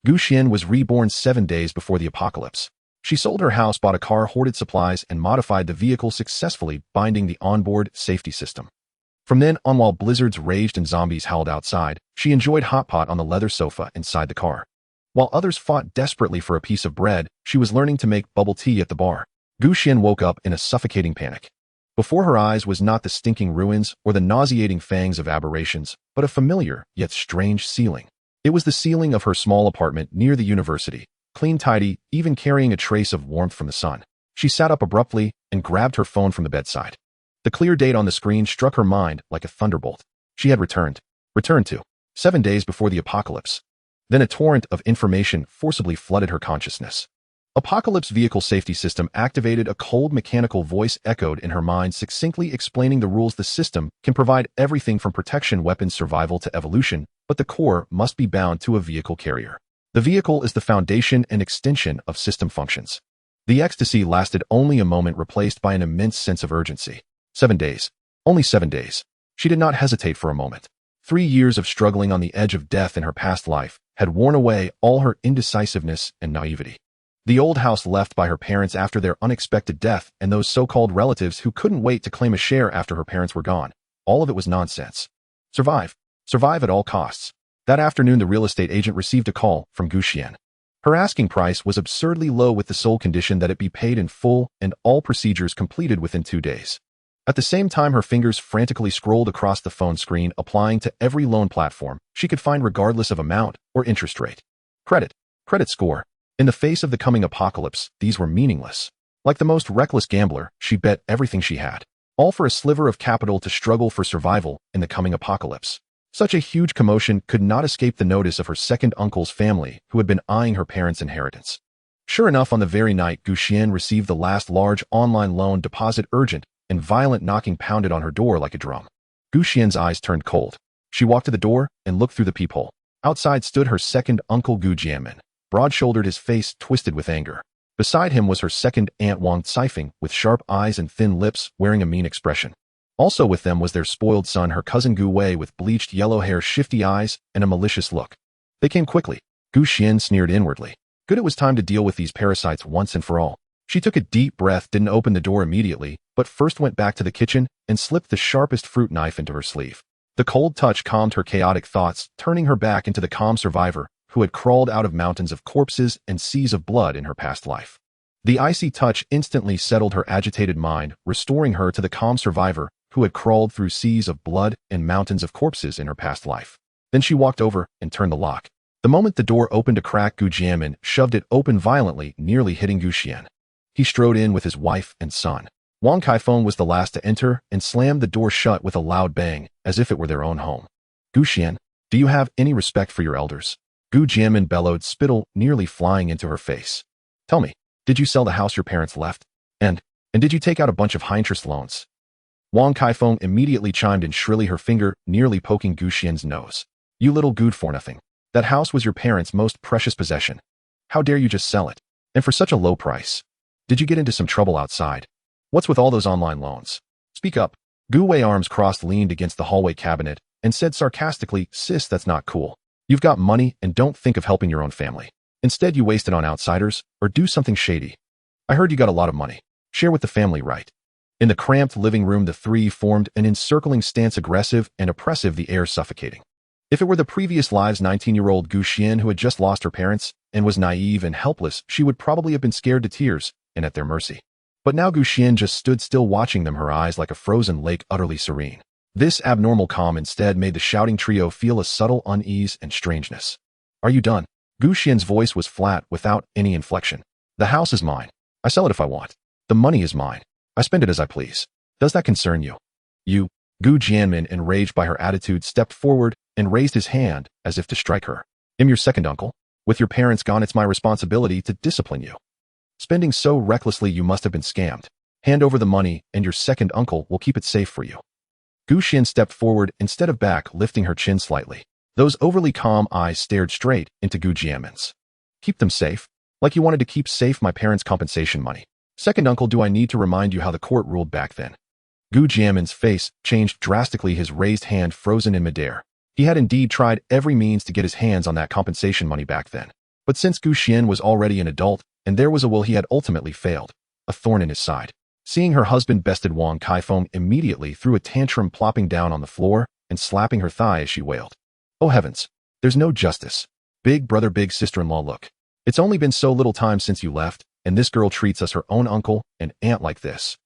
Gu Xian was reborn 7 days before the apocalypse. She sold her house, bought a car, hoarded supplies, and modified the vehicle, successfully binding the onboard safety system. From then on, while blizzards raged and zombies howled outside, she enjoyed hot pot on the leather sofa inside the car. While others fought desperately for a piece of bread, she was learning to make bubble tea at the bar. Gu Xian woke up in a suffocating panic. Before her eyes was not the stinking ruins or the nauseating fangs of aberrations, but a familiar yet strange ceiling. It was the ceiling of her small apartment near the university, clean, tidy, even carrying a trace of warmth from the sun. She sat up abruptly and grabbed her phone from the bedside. The clear date on the screen struck her mind like a thunderbolt. She had returned to 7 days before the apocalypse. Then a torrent of information forcibly flooded her consciousness. Apocalypse vehicle safety system activated. A cold mechanical voice echoed in her mind, succinctly explaining the rules. The system can provide everything from protection, weapons, survival to evolution, but the core must be bound to a vehicle carrier. The vehicle is the foundation and extension of system functions. The ecstasy lasted only a moment, replaced by an immense sense of urgency. 7 days. Only 7 days. She did not hesitate for a moment. 3 years of struggling on the edge of death in her past life had worn away all her indecisiveness and naivety. The old house left by her parents after their unexpected death, and those so-called relatives who couldn't wait to claim a share after her parents were gone. All of it was nonsense. Survive. Survive at all costs. That afternoon, the real estate agent received a call from Gu Xian. Her asking price was absurdly low, with the sole condition that it be paid in full and all procedures completed within 2 days. At the same time, her fingers frantically scrolled across the phone screen, applying to every loan platform she could find, regardless of amount or interest rate. Credit score. In the face of the coming apocalypse, these were meaningless. Like the most reckless gambler, she bet everything she had, all for a sliver of capital to struggle for survival in the coming apocalypse. Such a huge commotion could not escape the notice of her second uncle's family, who had been eyeing her parents' inheritance. Sure enough, on the very night Gu Xian received the last large online loan deposit, urgent and violent knocking pounded on her door like a drum. Gu Xian's eyes turned cold. She walked to the door and looked through the peephole. Outside stood her second uncle, Gu Jianmin, broad-shouldered, his face twisted with anger. Beside him was her second aunt, Wang Caifeng, with sharp eyes and thin lips, wearing a mean expression. Also with them was their spoiled son, her cousin Gu Wei, with bleached yellow hair, shifty eyes, and a malicious look. They came quickly. Gu Xian sneered inwardly. Good, it was time to deal with these parasites once and for all. She took a deep breath, didn't open the door immediately, but first went back to the kitchen and slipped the sharpest fruit knife into her sleeve. The cold touch calmed her chaotic thoughts, turning her back into the calm survivor who had crawled out of mountains of corpses and seas of blood in her past life. The icy touch instantly settled her agitated mind, restoring her to the calm survivor who had crawled through seas of blood and mountains of corpses in her past life. Then she walked over and turned the lock. The moment the door opened a crack, Gu Jianmin shoved it open violently, nearly hitting Gu Xian. He strode in with his wife and son. Wang Caifeng was the last to enter and slammed the door shut with a loud bang, as if it were their own home. Gu Xian, do you have any respect for your elders? Gu Jianmin bellowed, spittle nearly flying into her face. Tell me, did you sell the house your parents left? And did you take out a bunch of high-interest loans? Wang Caifeng immediately chimed in shrilly, her finger nearly poking Gu Xian's nose. You little good for nothing. That house was your parents' most precious possession. How dare you just sell it? And for such a low price. Did you get into some trouble outside? What's with all those online loans? Speak up. Gu Wei, arms crossed, leaned against the hallway cabinet and said sarcastically, Sis, that's not cool. You've got money and don't think of helping your own family. Instead, you waste it on outsiders or do something shady. I heard you got a lot of money. Share with the family, right? In the cramped living room, the three formed an encircling stance, aggressive and oppressive, the air suffocating. If it were the previous lives, 19-year-old Gu Xian, who had just lost her parents and was naive and helpless, she would probably have been scared to tears and at their mercy. But now Gu Xian just stood still, watching them, her eyes like a frozen lake, utterly serene. This abnormal calm instead made the shouting trio feel a subtle unease and strangeness. Are you done? Gu Xian's voice was flat, without any inflection. The house is mine. I sell it if I want. The money is mine. I spend it as I please. Does that concern you? You? Gu Jianmin, enraged by her attitude, stepped forward and raised his hand as if to strike her. I'm your second uncle. With your parents gone, it's my responsibility to discipline you. Spending so recklessly, you must have been scammed. Hand over the money and your second uncle will keep it safe for you. Gu Xian stepped forward instead of back, lifting her chin slightly. Those overly calm eyes stared straight into Gu Jianmin's. Keep them safe? Like you wanted to keep safe my parents' compensation money. Second uncle, do I need to remind you how the court ruled back then? Gu Jianmin's face changed drastically, his raised hand frozen in midair. He had indeed tried every means to get his hands on that compensation money back then. But since Gu Xian was already an adult, and there was a will, he had ultimately failed, a thorn in his side. Seeing her husband bested, Wang Kaifeng immediately threw a tantrum, plopping down on the floor and slapping her thigh as she wailed. Oh heavens, there's no justice. Big brother, big sister-in-law, look. It's only been so little time since you left, and this girl treats us, her own uncle and aunt, like this.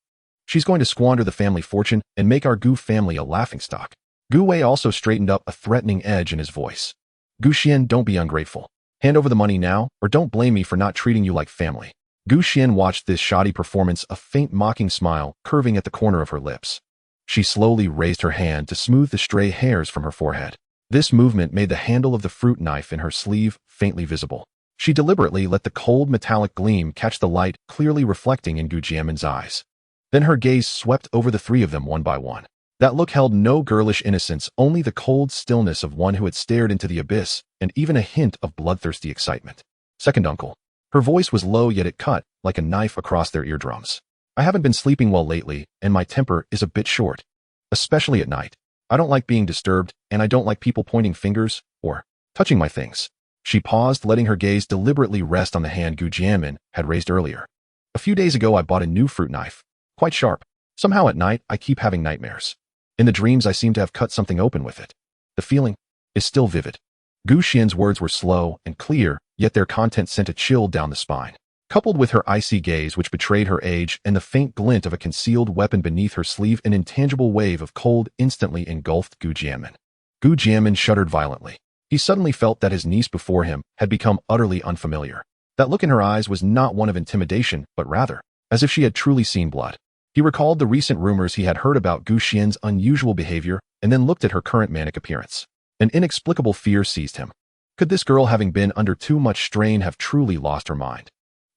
She's going to squander the family fortune and make our Gu family a laughingstock. Gu Wei also straightened up, a threatening edge in his voice. Gu Xian, don't be ungrateful. Hand over the money now, or don't blame me for not treating you like family. Gu Xian watched this shoddy performance, a faint mocking smile curving at the corner of her lips. She slowly raised her hand to smooth the stray hairs from her forehead. This movement made the handle of the fruit knife in her sleeve faintly visible. She deliberately let the cold metallic gleam catch the light, clearly reflecting in Gu Jiamin's eyes. Then her gaze swept over the three of them one by one. That look held no girlish innocence, only the cold stillness of one who had stared into the abyss, and even a hint of bloodthirsty excitement. Second uncle. Her voice was low, yet it cut like a knife across their eardrums. I haven't been sleeping well lately, and my temper is a bit short. Especially at night. I don't like being disturbed, and I don't like people pointing fingers or touching my things. She paused, letting her gaze deliberately rest on the hand Gu Jiamin had raised earlier. A few days ago, I bought a new fruit knife. Quite sharp. Somehow at night, I keep having nightmares. In the dreams, I seem to have cut something open with it. The feeling is still vivid. Gu Xian's words were slow and clear, yet their content sent a chill down the spine. Coupled with her icy gaze, which betrayed her age, and the faint glint of a concealed weapon beneath her sleeve, an intangible wave of cold instantly engulfed Gu Jiamin. Gu Jiamin shuddered violently. He suddenly felt that his niece before him had become utterly unfamiliar. That look in her eyes was not one of intimidation, but rather, as if she had truly seen blood. He recalled the recent rumors he had heard about Gu Xian's unusual behavior, and then looked at her current manic appearance. An inexplicable fear seized him. Could this girl, having been under too much strain, have truly lost her mind?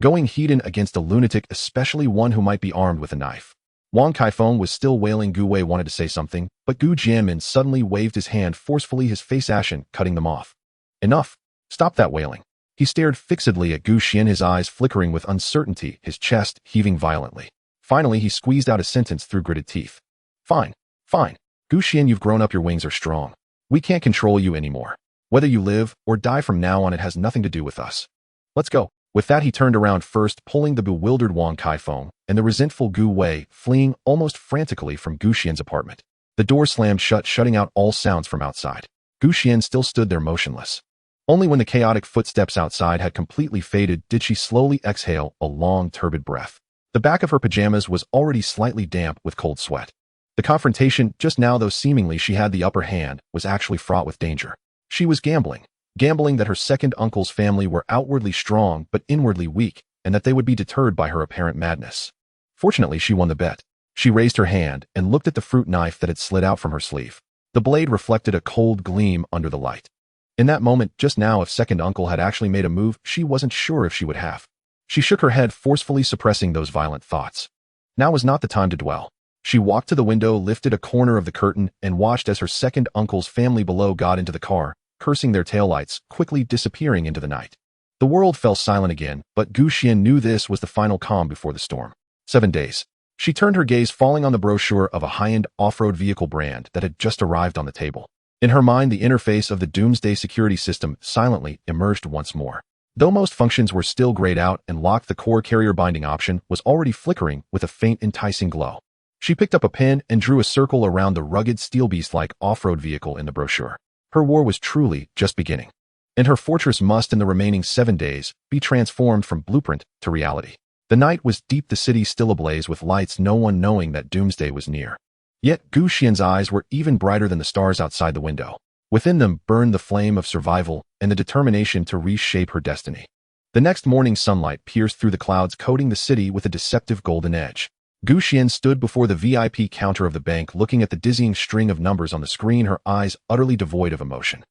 Going heathen against a lunatic, especially one who might be armed with a knife. Wang Kaifeng was still wailing. Gu Wei wanted to say something, but Gu Jiamin suddenly waved his hand forcefully, his face ashen, cutting them off. Enough. Stop that wailing. He stared fixedly at Gu Xian, his eyes flickering with uncertainty, his chest heaving violently. Finally, he squeezed out a sentence through gritted teeth. Fine. Fine. Gu Xian, you've grown up, your wings are strong. We can't control you anymore. Whether you live or die from now on, it has nothing to do with us. Let's go. With that, he turned around, first pulling the bewildered Wang Kaifeng and the resentful Gu Wei, fleeing almost frantically from Gu Xian's apartment. The door slammed shut, shutting out all sounds from outside. Gu Xian still stood there motionless. Only when the chaotic footsteps outside had completely faded did she slowly exhale a long, turbid breath. The back of her pajamas was already slightly damp with cold sweat. The confrontation, just now though seemingly she had the upper hand, was actually fraught with danger. She was gambling that her second uncle's family were outwardly strong but inwardly weak, and that they would be deterred by her apparent madness. Fortunately, she won the bet. She raised her hand and looked at the fruit knife that had slid out from her sleeve. The blade reflected a cold gleam under the light. In that moment, just now, if second uncle had actually made a move, she wasn't sure if she would have. She shook her head, forcefully suppressing those violent thoughts. Now was not the time to dwell. She walked to the window, lifted a corner of the curtain, and watched as her second uncle's family below got into the car, cursing their taillights, quickly disappearing into the night. The world fell silent again, but Gu Xian knew this was the final calm before the storm. 7 days. She turned her gaze, falling on the brochure of a high-end off-road vehicle brand that had just arrived on the table. In her mind, the interface of the Doomsday security system silently emerged once more. Though most functions were still grayed out and locked, the core carrier binding option was already flickering with a faint, enticing glow. She picked up a pen and drew a circle around the rugged, steel beast-like off-road vehicle in the brochure. Her war was truly just beginning. And her fortress must, in the remaining 7 days, be transformed from blueprint to reality. The night was deep, the city still ablaze with lights, no one knowing that doomsday was near. Yet Gu Xian's eyes were even brighter than the stars outside the window. Within them burned the flame of survival and the determination to reshape her destiny. The next morning, sunlight pierced through the clouds, coating the city with a deceptive golden edge. Gu Xian stood before the VIP counter of the bank, looking at the dizzying string of numbers on the screen, her eyes utterly devoid of emotion.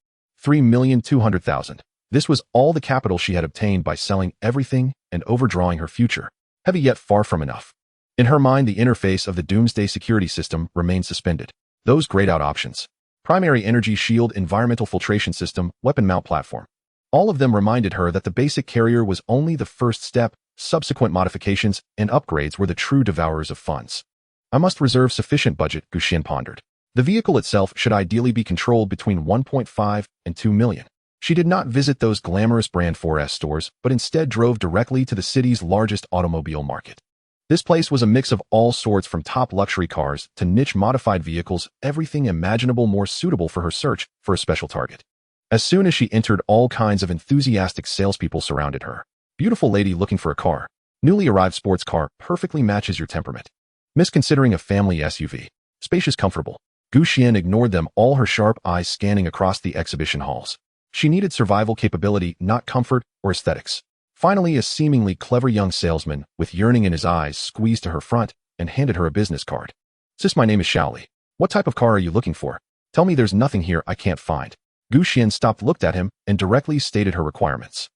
3,200,000. This was all the capital she had obtained by selling everything and overdrawing her future. Heavy, yet far from enough. In her mind, the interface of the Doomsday security system remained suspended. Those grayed out options. Primary energy shield, environmental filtration system, weapon mount platform. All of them reminded her that the basic carrier was only the first step. Subsequent modifications and upgrades were the true devourers of funds. I must reserve sufficient budget, Gu Xian pondered. The vehicle itself should ideally be controlled between 1.5 and 2 million. She did not visit those glamorous brand 4S stores, but instead drove directly to the city's largest automobile market. This place was a mix of all sorts, from top luxury cars to niche modified vehicles, everything imaginable more suitable for her search for a special target. As soon as she entered, all kinds of enthusiastic salespeople surrounded her. Beautiful lady looking for a car. Newly arrived sports car, perfectly matches your temperament. Miss considering a family SUV. Spacious, comfortable. Xuan ignored them all, her sharp eyes scanning across the exhibition halls. She needed survival capability, not comfort or aesthetics. Finally, a seemingly clever young salesman, with yearning in his eyes, squeezed to her front and handed her a business card. Sis, my name is Shaoli. What type of car are you looking for? Tell me there's nothing here I can't find. Xuan stopped, looked at him, and directly stated her requirements.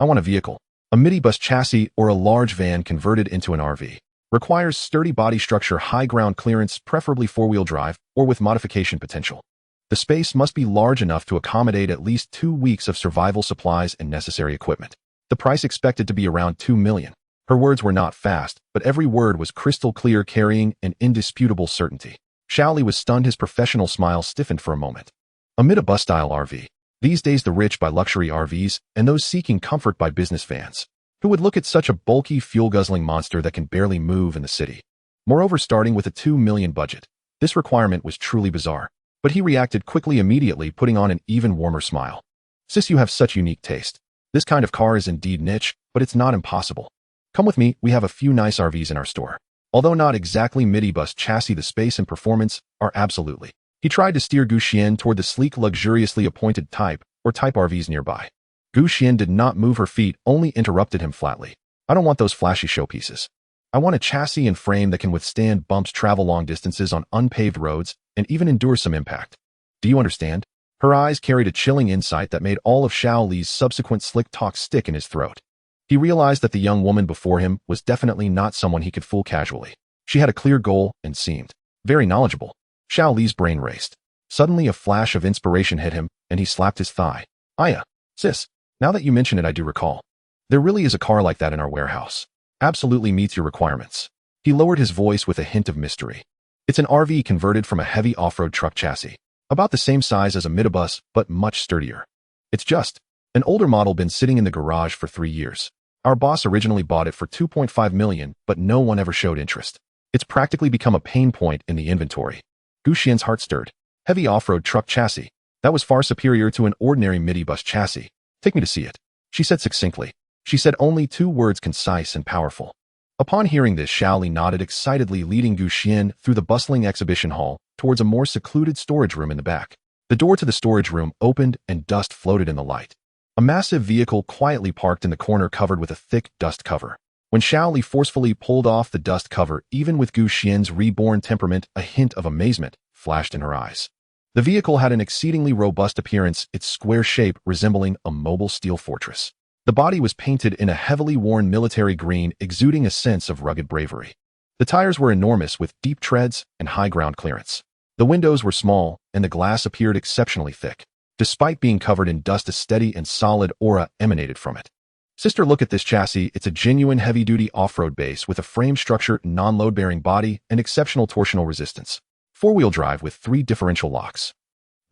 I want a vehicle. A minibus chassis or a large van converted into an RV. Requires sturdy body structure, high ground clearance, preferably four-wheel drive, or with modification potential. The space must be large enough to accommodate at least 2 weeks of survival supplies and necessary equipment. The price expected to be around 2 million. Her words were not fast, but every word was crystal clear, carrying an indisputable certainty. Shaoli was stunned, his professional smile stiffened for a moment. A minibus-style RV. These days the rich buy luxury RVs, and those seeking comfort buy business vans. Who would look at such a bulky, fuel-guzzling monster that can barely move in the city? Moreover, starting with a 2 million budget. This requirement was truly bizarre. But he reacted quickly, immediately putting on an even warmer smile. Sis, you have such unique taste. This kind of car is indeed niche, but it's not impossible. Come with me, we have a few nice RVs in our store. Although not exactly minibus chassis, the space and performance are absolutely. He tried to steer Xuan toward the sleek, luxuriously appointed type RVs nearby. Xuan did not move her feet, only interrupted him flatly. I don't want those flashy showpieces. I want a chassis and frame that can withstand bumps, travel long distances on unpaved roads, and even endure some impact. Do you understand? Her eyes carried a chilling insight that made all of Shaoli's subsequent slick talk stick in his throat. He realized that the young woman before him was definitely not someone he could fool casually. She had a clear goal and seemed very knowledgeable. Shaoli's brain raced. Suddenly a flash of inspiration hit him, and he slapped his thigh. Aya, sis, now that you mention it, I do recall. There really is a car like that in our warehouse. Absolutely meets your requirements. He lowered his voice with a hint of mystery. It's an RV converted from a heavy off-road truck chassis. About the same size as a minibus, but much sturdier. It's just an older model, been sitting in the garage for 3 years. Our boss originally bought it for 2.5 million, but no one ever showed interest. It's practically become a pain point in the inventory. Xuan's heart stirred. Heavy off-road truck chassis. That was far superior to an ordinary minibus chassis. Take me to see it, she said succinctly. She said only 2 words, concise and powerful. Upon hearing this, Shaoli nodded excitedly, leading Xuan through the bustling exhibition hall towards a more secluded storage room in the back. The door to the storage room opened and dust floated in the light. A massive vehicle quietly parked in the corner, covered with a thick dust cover. When Shaoli forcefully pulled off the dust cover, even with Xuan's reborn temperament, a hint of amazement flashed in her eyes. The vehicle had an exceedingly robust appearance, its square shape resembling a mobile steel fortress. The body was painted in a heavily worn military green, exuding a sense of rugged bravery. The tires were enormous, with deep treads and high ground clearance. The windows were small, and the glass appeared exceptionally thick. Despite being covered in dust, a steady and solid aura emanated from it. Sister, look at this chassis. It's a genuine heavy-duty off-road base with a frame structure, non-load-bearing body, and exceptional torsional resistance. 4-wheel drive with 3 differential locks.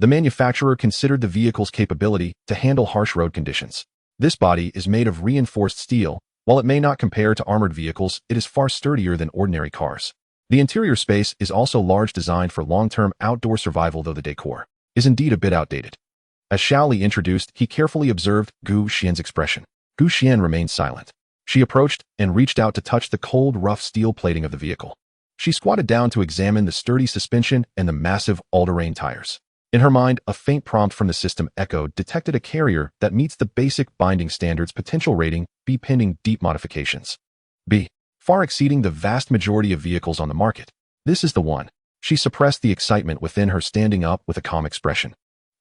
The manufacturer considered the vehicle's capability to handle harsh road conditions. This body is made of reinforced steel. While it may not compare to armored vehicles, it is far sturdier than ordinary cars. The interior space is also large, designed for long-term outdoor survival, though the decor is indeed a bit outdated. As Shaoli introduced, he carefully observed Xuan's expression. Xuan remained silent. She approached and reached out to touch the cold, rough steel plating of the vehicle. She squatted down to examine the sturdy suspension and the massive all-terrain tires. In her mind, a faint prompt from the system echoed, detected a carrier that meets the basic binding standards, potential rating B, pending deep modifications. B, far exceeding the vast majority of vehicles on the market. This is the one. She suppressed the excitement within her, standing up with a calm expression.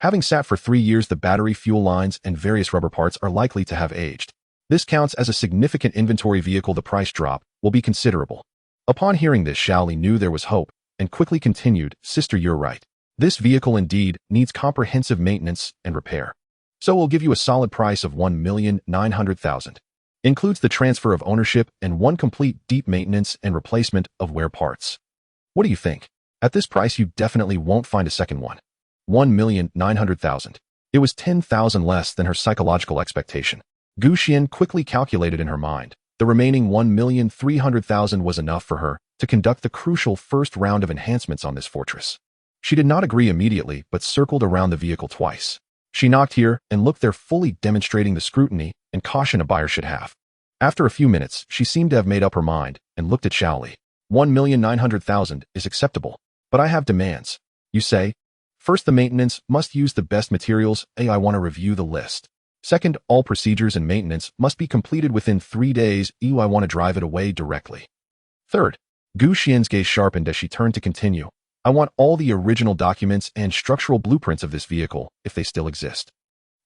Having sat for 3 years, the battery, fuel lines, and various rubber parts are likely to have aged. This counts as a significant inventory vehicle. The price drop will be considerable. Upon hearing this, Shaoli knew there was hope, and quickly continued, Sister, you're right. This vehicle indeed needs comprehensive maintenance and repair. So we'll give you a solid price of 1,900,000. Includes the transfer of ownership and 1 complete deep maintenance and replacement of wear parts. What do you think? At this price, you definitely won't find a second one. 1,900,000. It was 10,000 less than her psychological expectation. Gu Xian quickly calculated in her mind. The remaining 1,300,000 was enough for her to conduct the crucial first round of enhancements on this fortress. She did not agree immediately, but circled around the vehicle twice. She knocked here and looked there, fully demonstrating the scrutiny and caution a buyer should have. After a few minutes, she seemed to have made up her mind and looked at Xiaoli. 1,900,000 is acceptable, but I have demands. You say? First, the maintenance must use the best materials. I want to review the list. Second, all procedures and maintenance must be completed within 3 days. I want to drive it away directly. Third, Gu Xian's gaze sharpened as she turned to continue. I want all the original documents and structural blueprints of this vehicle, if they still exist.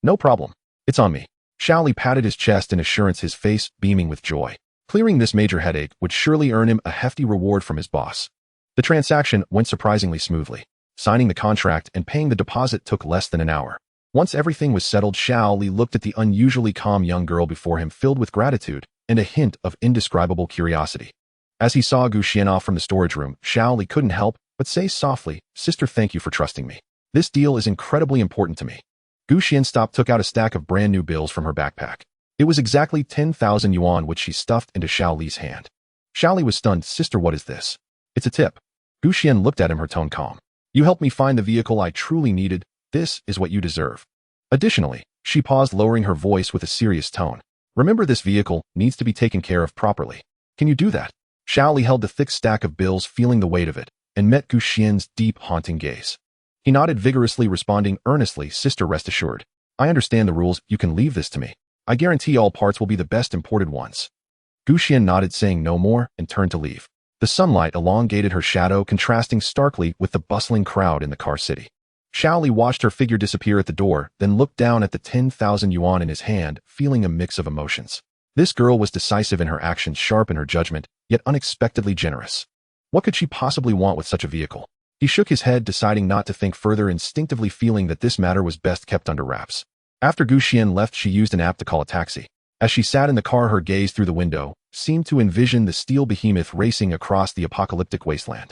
No problem. It's on me. Xiaoli patted his chest in assurance, his face beaming with joy. Clearing this major headache would surely earn him a hefty reward from his boss. The transaction went surprisingly smoothly. Signing the contract and paying the deposit took less than an hour. Once everything was settled, Xiaoli looked at the unusually calm young girl before him, filled with gratitude and a hint of indescribable curiosity. As he saw Gu Xian off from the storage room, Xiaoli couldn't help but say softly, "Sister, thank you for trusting me. This deal is incredibly important to me." Gu Xian took out a stack of brand new bills from her backpack. It was exactly 10,000 yuan, which she stuffed into Xiaoli's hand. Xiaoli was stunned. "Sister, what is this?" "It's a tip." Gu Xian looked at him, her tone calm. "You helped me find the vehicle I truly needed. This is what you deserve." Additionally, she paused, lowering her voice with a serious tone. "Remember, this vehicle needs to be taken care of properly. Can you do that?" Xiaoli held the thick stack of bills, feeling the weight of it, and met Gu Xian's deep, haunting gaze. He nodded vigorously, responding earnestly, "Sister, rest assured. I understand the rules. You can leave this to me. I guarantee all parts will be the best imported ones." Gu Xian nodded, saying no more, and turned to leave. The sunlight elongated her shadow, contrasting starkly with the bustling crowd in the car city. Xiaoli watched her figure disappear at the door, then looked down at the 10,000 yuan in his hand, feeling a mix of emotions. This girl was decisive in her actions, sharp in her judgment, yet unexpectedly generous. What could she possibly want with such a vehicle? He shook his head, deciding not to think further, instinctively feeling that this matter was best kept under wraps. After Gu Xian left, she used an app to call a taxi. As she sat in the car, her gaze through the window seemed to envision the steel behemoth racing across the apocalyptic wasteland.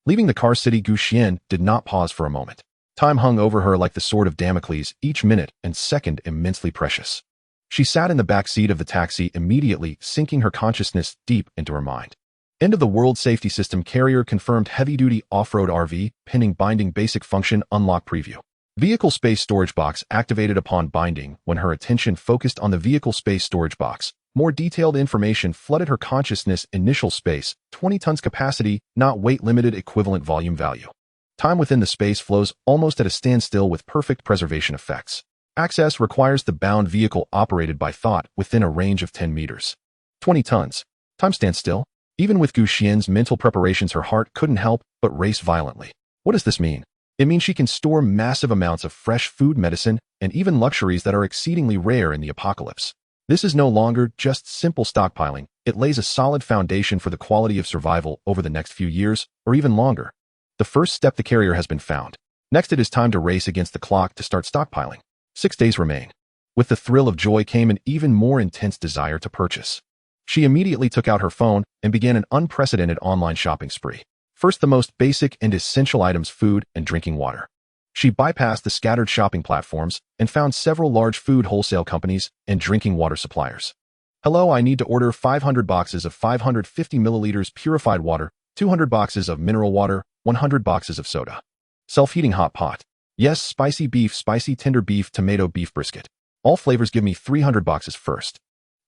Leaving the car city, Gu Xian did not pause for a moment. Time hung over her like the sword of Damocles, each minute and second immensely precious. She sat in the back seat of the taxi, immediately sinking her consciousness deep into her mind. End of the world safety system carrier confirmed, heavy-duty off-road RV, pinning binding basic function, unlock preview. Vehicle space storage box activated upon binding. When her attention focused on the vehicle space storage box, more detailed information flooded her consciousness. Initial space, 20 tons capacity, not weight limited, equivalent volume value. Time within the space flows almost at a standstill with perfect preservation effects. Access requires the bound vehicle operated by thought within a range of 10 meters. 20 tons. Time stands still. Even with Gu Xian's mental preparations, her heart couldn't help but race violently. What does this mean? It means she can store massive amounts of fresh food, medicine, and even luxuries that are exceedingly rare in the apocalypse. This is no longer just simple stockpiling. It lays a solid foundation for the quality of survival over the next few years, or even longer. The first step, the carrier, has been found. Next, it is time to race against the clock to start stockpiling. 6 days remain. With the thrill of joy came an even more intense desire to purchase. She immediately took out her phone and began an unprecedented online shopping spree. First, the most basic and essential items, food and drinking water. She bypassed the scattered shopping platforms and found several large food wholesale companies and drinking water suppliers. "Hello, I need to order 500 boxes of 550 milliliters purified water, 200 boxes of mineral water, 100 boxes of soda. Self-heating hot pot. Yes, spicy beef, spicy tender beef, tomato beef brisket. All flavors, give me 300 boxes first.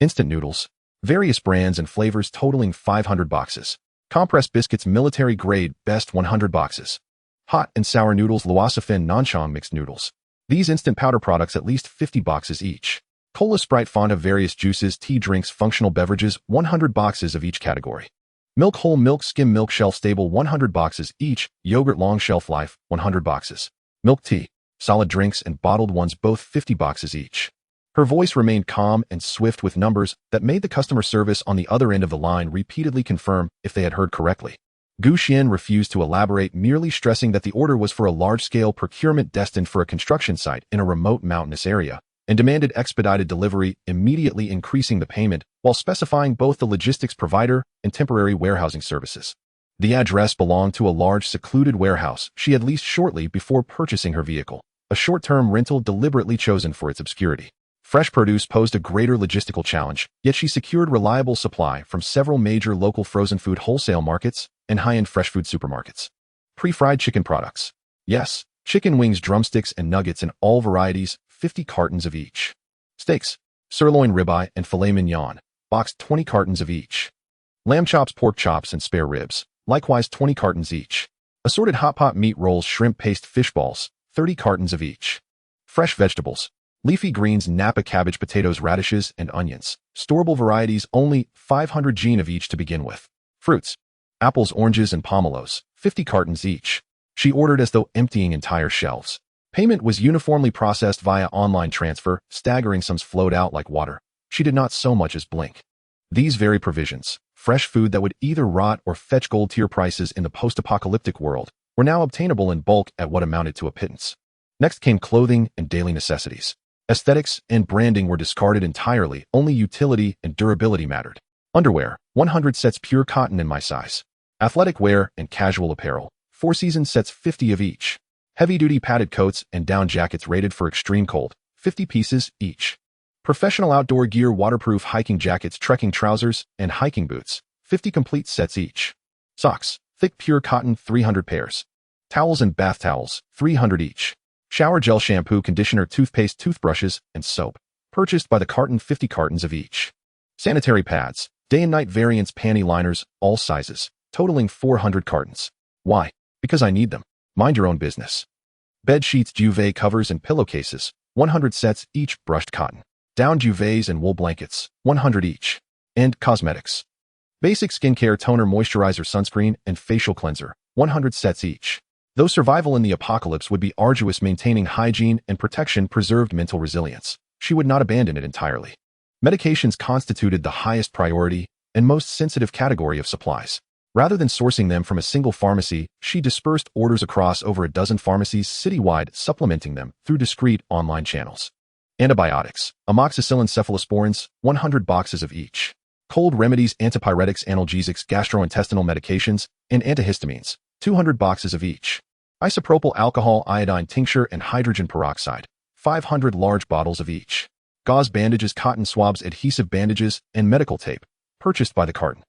Instant noodles. Various brands and flavors totaling 500 boxes. Compressed biscuits, military grade, best, 100 boxes. Hot and sour noodles, Luosifin Nanchang mixed noodles. These instant powder products, at least 50 boxes each. Cola, Sprite, Fanta, various juices, tea, drinks, functional beverages, 100 boxes of each category. Milk, whole milk, skim milk, shelf stable, 100 boxes each. Yogurt, long shelf life, 100 boxes. Milk tea, solid drinks and bottled ones, both 50 boxes each." Her voice remained calm and swift, with numbers that made the customer service on the other end of the line repeatedly confirm if they had heard correctly. Gu Xian refused to elaborate, merely stressing that the order was for a large-scale procurement destined for a construction site in a remote mountainous area, and demanded expedited delivery, immediately increasing the payment while specifying both the logistics provider and temporary warehousing services. The address belonged to a large, secluded warehouse she had leased shortly before purchasing her vehicle. a short-term rental deliberately chosen for its obscurity. Fresh produce posed a greater logistical challenge, yet she secured reliable supply from several major local frozen food wholesale markets and high-end fresh food supermarkets. Pre-fried chicken products. Yes, chicken wings, drumsticks, and nuggets in all varieties, 50 cartons of each. Steaks. Sirloin ribeye and filet mignon, boxed 20 cartons of each. Lamb chops, pork chops, and spare ribs, likewise 20 cartons each. Assorted hot pot meat rolls, shrimp paste, fish balls, 30 cartons of each. Fresh vegetables. Leafy greens, Napa cabbage, potatoes, radishes, and onions. Storable varieties, only 500 gene of each to begin with. Fruits. Apples, oranges, and pomelos, 50 cartons each. She ordered as though emptying entire shelves. Payment was uniformly processed via online transfer, staggering sums flowed out like water. She did not so much as blink. These very provisions, fresh food that would either rot or fetch gold-tier prices in the post-apocalyptic world, were now obtainable in bulk at what amounted to a pittance. Next came clothing and daily necessities. Aesthetics and branding were discarded entirely, only utility and durability mattered. Underwear, 100 sets pure cotton in my size. Athletic wear and casual apparel, 4-season sets, 50 of each. Heavy-duty padded coats and down jackets rated for extreme cold, 50 pieces each. Professional outdoor gear, waterproof hiking jackets, trekking trousers, and hiking boots, 50 complete sets each. Socks, thick pure cotton, 300 pairs. Towels and bath towels, 300 each. Shower gel, shampoo, conditioner, toothpaste, toothbrushes, and soap, purchased by the carton, 50 cartons of each. Sanitary pads, day and night variants, panty liners, all sizes, totaling 400 cartons. Why? Because I need them. Mind your own business. Bed sheets, duvet covers, and pillowcases, 100 sets each, brushed cotton. Down duvets and wool blankets, 100 each. And cosmetics. Basic skincare, toner, moisturizer, sunscreen, and facial cleanser, 100 sets each. Though survival in the apocalypse would be arduous, maintaining hygiene and protection preserved mental resilience. She would not abandon it entirely. Medications constituted the highest priority and most sensitive category of supplies. Rather than sourcing them from a single pharmacy, she dispersed orders across over a dozen pharmacies citywide, supplementing them through discreet online channels. Antibiotics, amoxicillin, cephalosporins, 100 boxes of each. Cold remedies, antipyretics, analgesics, gastrointestinal medications, and antihistamines, 200 boxes of each. Isopropyl alcohol, iodine tincture, and hydrogen peroxide, 500 large bottles of each. Gauze bandages, cotton swabs, adhesive bandages, and medical tape, purchased by the carton.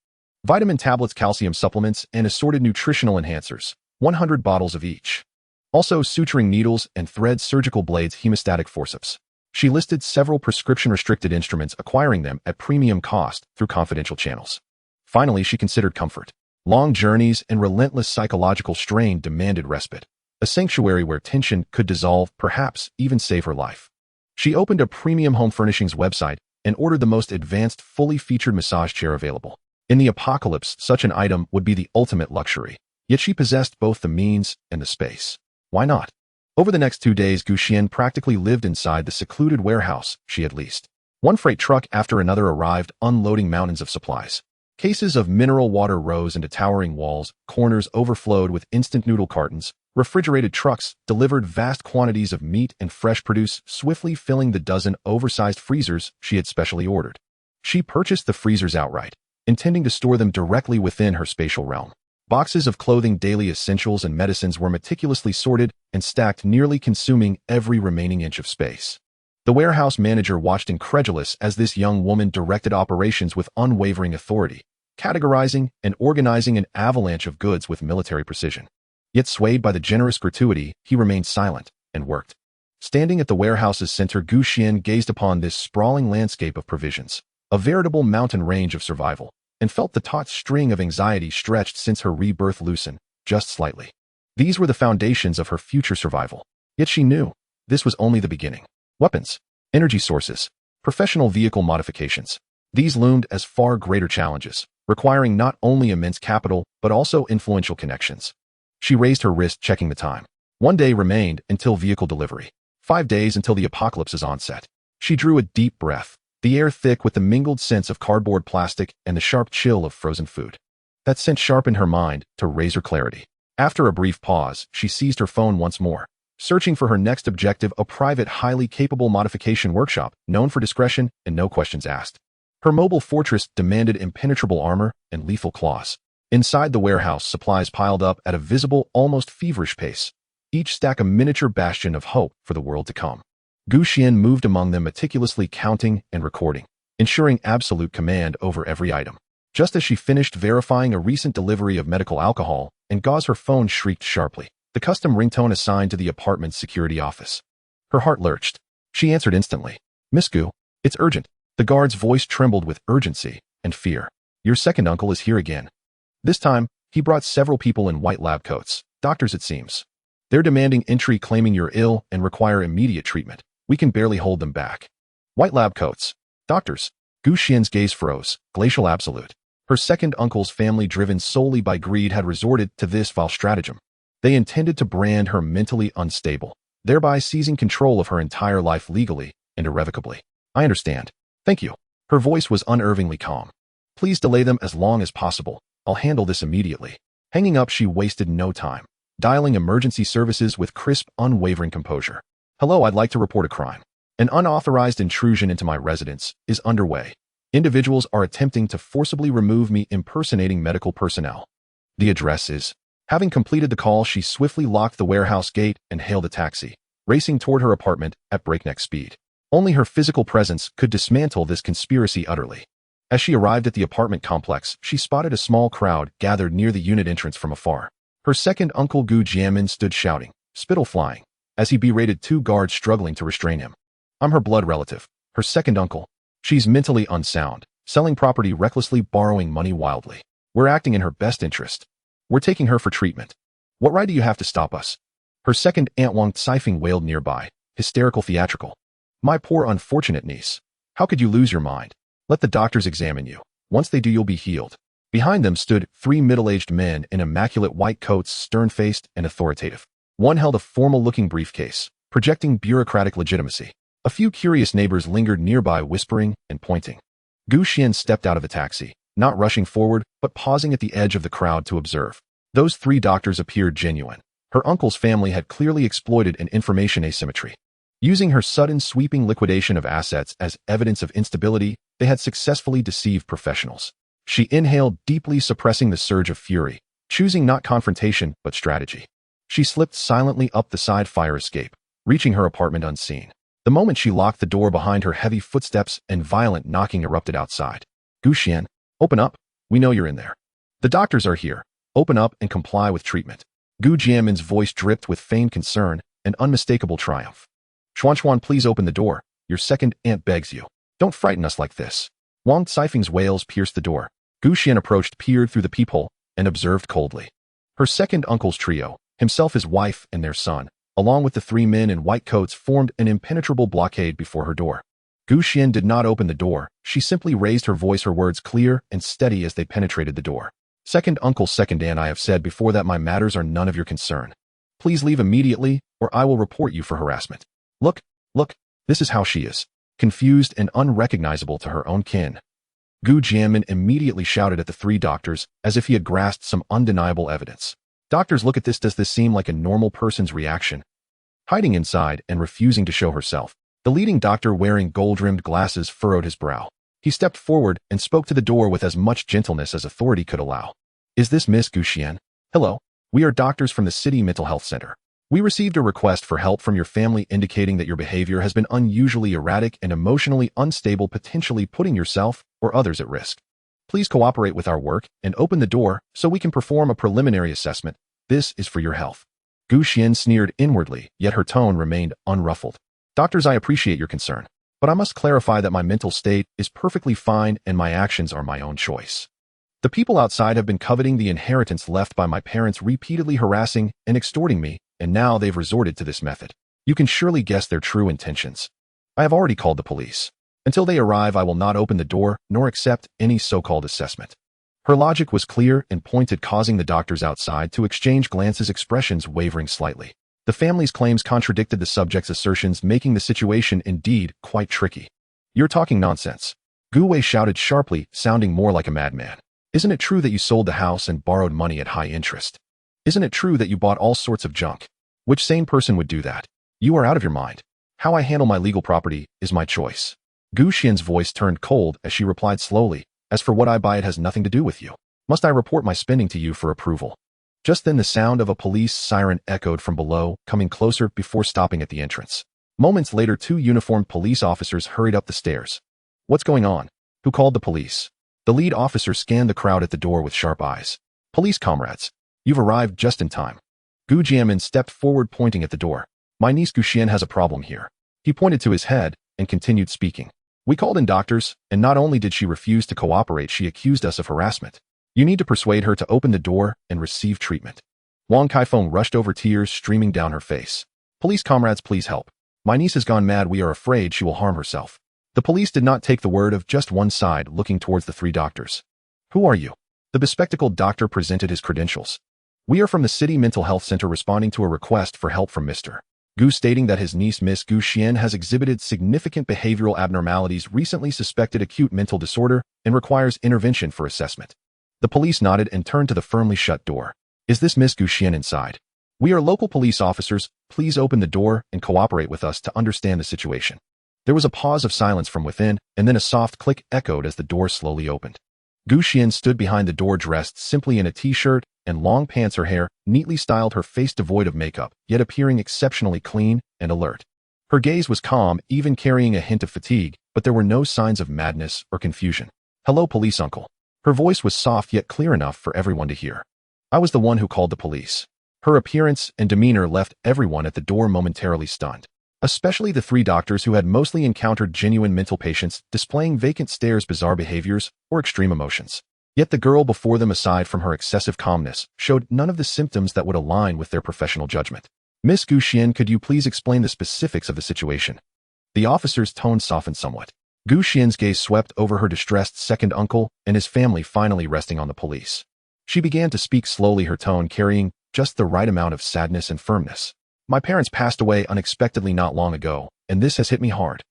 Vitamin tablets, calcium supplements, and assorted nutritional enhancers, 100 bottles of each. Also suturing needles and threads, surgical blades, hemostatic forceps. She listed several prescription-restricted instruments, acquiring them at premium cost through confidential channels. Finally, she considered comfort. Long journeys and relentless psychological strain demanded respite, a sanctuary where tension could dissolve, perhaps even save her life. She opened a premium home furnishings website and ordered the most advanced, fully featured massage chair available. In the apocalypse, such an item would be the ultimate luxury, yet she possessed both the means and the space. Why not? Over the next 2 days, Xuan practically lived inside the secluded warehouse she had leased. One freight truck after another arrived, unloading mountains of supplies. Cases of mineral water rose into towering walls, corners overflowed with instant noodle cartons, refrigerated trucks delivered vast quantities of meat and fresh produce, swiftly filling the dozen oversized freezers she had specially ordered. She purchased the freezers outright, intending to store them directly within her spatial realm. Boxes of clothing, daily essentials, and medicines were meticulously sorted and stacked, nearly consuming every remaining inch of space. The warehouse manager watched incredulous as this young woman directed operations with unwavering authority, categorizing and organizing an avalanche of goods with military precision. Yet swayed by the generous gratuity, he remained silent and worked. Standing at the warehouse's center, Xuan gazed upon this sprawling landscape of provisions, a veritable mountain range of survival, and felt the taut string of anxiety stretched since her rebirth loosen, just slightly. These were the foundations of her future survival. Yet she knew this was only the beginning. Weapons, energy sources, professional vehicle modifications. These loomed as far greater challenges, requiring not only immense capital, but also influential connections. She raised her wrist, checking the time. 1 day remained until vehicle delivery. 5 days until the apocalypse's onset. She drew a deep breath, the air thick with the mingled scents of cardboard, plastic, and the sharp chill of frozen food. That scent sharpened her mind to razor clarity. After a brief pause, she seized her phone once more, searching for her next objective, a private, highly capable modification workshop, known for discretion and no questions asked. Her mobile fortress demanded impenetrable armor and lethal claws. Inside the warehouse, supplies piled up at a visible, almost feverish pace. each stack a miniature bastion of hope for the world to come. Xuan moved among them, meticulously counting and recording, ensuring absolute command over every item. Just as she finished verifying a recent delivery of medical alcohol, and Gauze, her phone shrieked sharply, the custom ringtone assigned to the apartment's security office. Her heart lurched. She answered instantly. Miss Gu, it's urgent. The guard's voice trembled with urgency and fear. Your second uncle is here again. This time, he brought several people in white lab coats, doctors it seems. They're demanding entry, claiming you're ill and require immediate treatment. We can barely hold them back. White lab coats. Doctors. Xuan's gaze froze. Glacial absolute. Her second uncle's family, driven solely by greed, had resorted to this vile stratagem. They intended to brand her mentally unstable, thereby seizing control of her entire life legally and irrevocably. I understand. Thank you. Her voice was unnervingly calm. Please delay them as long as possible. I'll handle this immediately. Hanging up, she wasted no time, dialing emergency services with crisp, unwavering composure. Hello, I'd like to report a crime. An unauthorized intrusion into my residence is underway. Individuals are attempting to forcibly remove me, impersonating medical personnel. The address is... Having completed the call, she swiftly locked the warehouse gate and hailed a taxi, racing toward her apartment at breakneck speed. Only her physical presence could dismantle this conspiracy utterly. As she arrived at the apartment complex, she spotted a small crowd gathered near the unit entrance from afar. Her second uncle Gu Jianmin stood shouting, spittle flying, as he berated two guards struggling to restrain him. I'm her blood relative, her second uncle. She's mentally unsound, selling property recklessly, borrowing money wildly. We're acting in her best interest. We're taking her for treatment. What right do you have to stop us? Her second aunt Wang Caifeng wailed nearby, hysterical, theatrical. My poor unfortunate niece. How could you lose your mind? Let the doctors examine you. Once they do, you'll be healed. Behind them stood three middle-aged men in immaculate white coats, stern-faced and authoritative. One held a formal-looking briefcase, projecting bureaucratic legitimacy. A few curious neighbors lingered nearby, whispering and pointing. Xuan stepped out of the taxi, not rushing forward, but pausing at the edge of the crowd to observe. Those three doctors appeared genuine. Her uncle's family had clearly exploited an information asymmetry. Using her sudden, sweeping liquidation of assets as evidence of instability, they had successfully deceived professionals. She inhaled deeply, suppressing the surge of fury, choosing not confrontation but strategy. She slipped silently up the side fire escape, reaching her apartment unseen. The moment she locked the door behind her, heavy footsteps and violent knocking erupted outside. Xuan, open up. We know you're in there. The doctors are here. Open up and comply with treatment. Gu Jianmin's voice dripped with feigned concern and unmistakable triumph. Xuan, please open the door. Your second aunt begs you. Don't frighten us like this. Wang Caifeng's wails pierced the door. Xuan approached, peered through the peephole, and observed coldly. Her second uncle's trio, himself, his wife, and their son, along with the three men in white coats, formed an impenetrable blockade before her door. Xuan did not open the door. She simply raised her voice, her words clear and steady as they penetrated the door. Second uncle, second aunt, I have said before that my matters are none of your concern. Please leave immediately, or I will report you for harassment. Look, this is how she is. Confused and unrecognizable to her own kin. Gu Jianmin immediately shouted at the three doctors as if he had grasped some undeniable evidence. Doctors, look at this. Does this seem like a normal person's reaction? Hiding inside and refusing to show herself, the leading doctor, wearing gold-rimmed glasses, furrowed his brow. He stepped forward and spoke to the door with as much gentleness as authority could allow. Is this Miss Xuan? Hello. We are doctors from the City Mental Health Center. We received a request for help from your family indicating that your behavior has been unusually erratic and emotionally unstable, potentially putting yourself or others at risk. Please cooperate with our work and open the door so we can perform a preliminary assessment. This is for your health. Xuan sneered inwardly, yet her tone remained unruffled. Doctors, I appreciate your concern, but I must clarify that my mental state is perfectly fine and my actions are my own choice. The people outside have been coveting the inheritance left by my parents, repeatedly harassing and extorting me, and now they've resorted to this method. You can surely guess their true intentions. I have already called the police. Until they arrive, I will not open the door nor accept any so-called assessment. Her logic was clear and pointed, causing the doctors outside to exchange glances, expressions wavering slightly. The family's claims contradicted the subject's assertions, making the situation indeed quite tricky. You're talking nonsense. Gu Wei shouted sharply, sounding more like a madman. Isn't it true that you sold the house and borrowed money at high interest? Isn't it true that you bought all sorts of junk? Which sane person would do that? You are out of your mind. How I handle my legal property is my choice. Xuan's voice turned cold as she replied slowly, as for what I buy, it has nothing to do with you. Must I report my spending to you for approval? Just then the sound of a police siren echoed from below, coming closer before stopping at the entrance. Moments later, 2 uniformed police officers hurried up the stairs. What's going on? Who called the police? The lead officer scanned the crowd at the door with sharp eyes. Police comrades, you've arrived just in time. Gu Jianmin stepped forward, pointing at the door. My niece Gu Xian has a problem here. He pointed to his head and continued speaking. We called in doctors, and not only did she refuse to cooperate, she accused us of harassment. You need to persuade her to open the door and receive treatment. Wang Kaifeng rushed over, tears streaming down her face. Police comrades, please help. My niece has gone mad. We are afraid she will harm herself. The police did not take the word of just one side, looking towards the 3 doctors. Who are you? The bespectacled doctor presented his credentials. We are from the City Mental Health Center, responding to a request for help from Mr. Gu, stating that his niece Miss Gu Xian has exhibited significant behavioral abnormalities, recently suspected acute mental disorder, and requires intervention for assessment. The police nodded and turned to the firmly shut door. Is this Miss Gu Xian inside? We are local police officers. Please open the door and cooperate with us to understand the situation. There was a pause of silence from within, and then a soft click echoed as the door slowly opened. Gu Xian stood behind the door, dressed simply in a t-shirt and long pants. Her hair neatly styled, her face devoid of makeup, yet appearing exceptionally clean and alert. Her gaze was calm, even carrying a hint of fatigue, but there were no signs of madness or confusion. Hello, police uncle. Her voice was soft yet clear enough for everyone to hear. I was the one who called the police. Her appearance and demeanor left everyone at the door momentarily stunned, especially the 3 doctors who had mostly encountered genuine mental patients displaying vacant stares, bizarre behaviors, or extreme emotions. Yet the girl before them, aside from her excessive calmness, showed none of the symptoms that would align with their professional judgment. Miss Gu Xian, could you please explain the specifics of the situation? The officer's tone softened somewhat. Gu Xian's gaze swept over her distressed second uncle and his family, finally resting on the police. She began to speak slowly, her tone carrying just the right amount of sadness and firmness. My parents passed away unexpectedly not long ago, and this has hit me hard.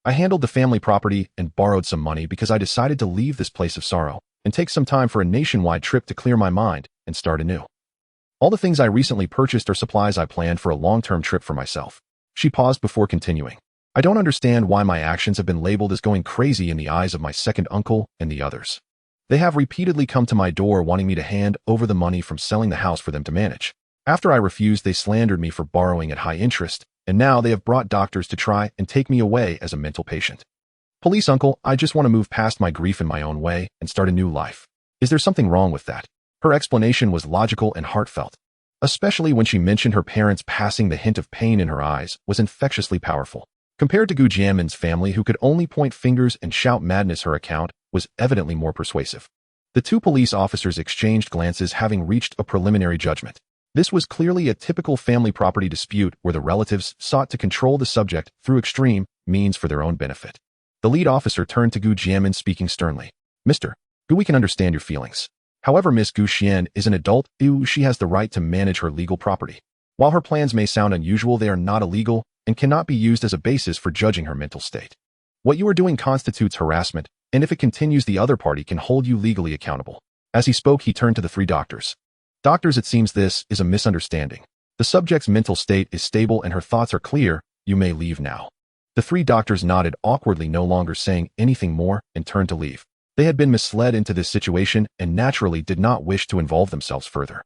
I handled the family property and borrowed some money because I decided to leave this place of sorrow and take some time for a nationwide trip to clear my mind and start anew. All the things I recently purchased are supplies I planned for a long-term trip for myself. She paused before continuing. I don't understand why my actions have been labeled as going crazy in the eyes of my second uncle and the others. They have repeatedly come to my door wanting me to hand over the money from selling the house for them to manage. After I refused, they slandered me for borrowing at high interest, and now they have brought doctors to try and take me away as a mental patient. Police uncle, I just want to move past my grief in my own way and start a new life. Is there something wrong with that? Her explanation was logical and heartfelt. Especially when she mentioned her parents passing, the hint of pain in her eyes was infectiously powerful. Compared to Gu Jianmin's family, who could only point fingers and shout madness, her account was evidently more persuasive. The 2 police officers exchanged glances, having reached a preliminary judgment. This was clearly a typical family property dispute where the relatives sought to control the subject through extreme means for their own benefit. The lead officer turned to Gu Jianmin, speaking sternly. Mr. Gu, we can understand your feelings. However, Miss Gu Xian is an adult. She has the right to manage her legal property. While her plans may sound unusual, they are not illegal and cannot be used as a basis for judging her mental state. What you are doing constitutes harassment, and if it continues, the other party can hold you legally accountable. As he spoke, he turned to the 3 doctors. Doctors, it seems this is a misunderstanding. The subject's mental state is stable and her thoughts are clear. You may leave now. The 3 doctors nodded awkwardly, no longer saying anything more, and turned to leave. They had been misled into this situation and naturally did not wish to involve themselves further.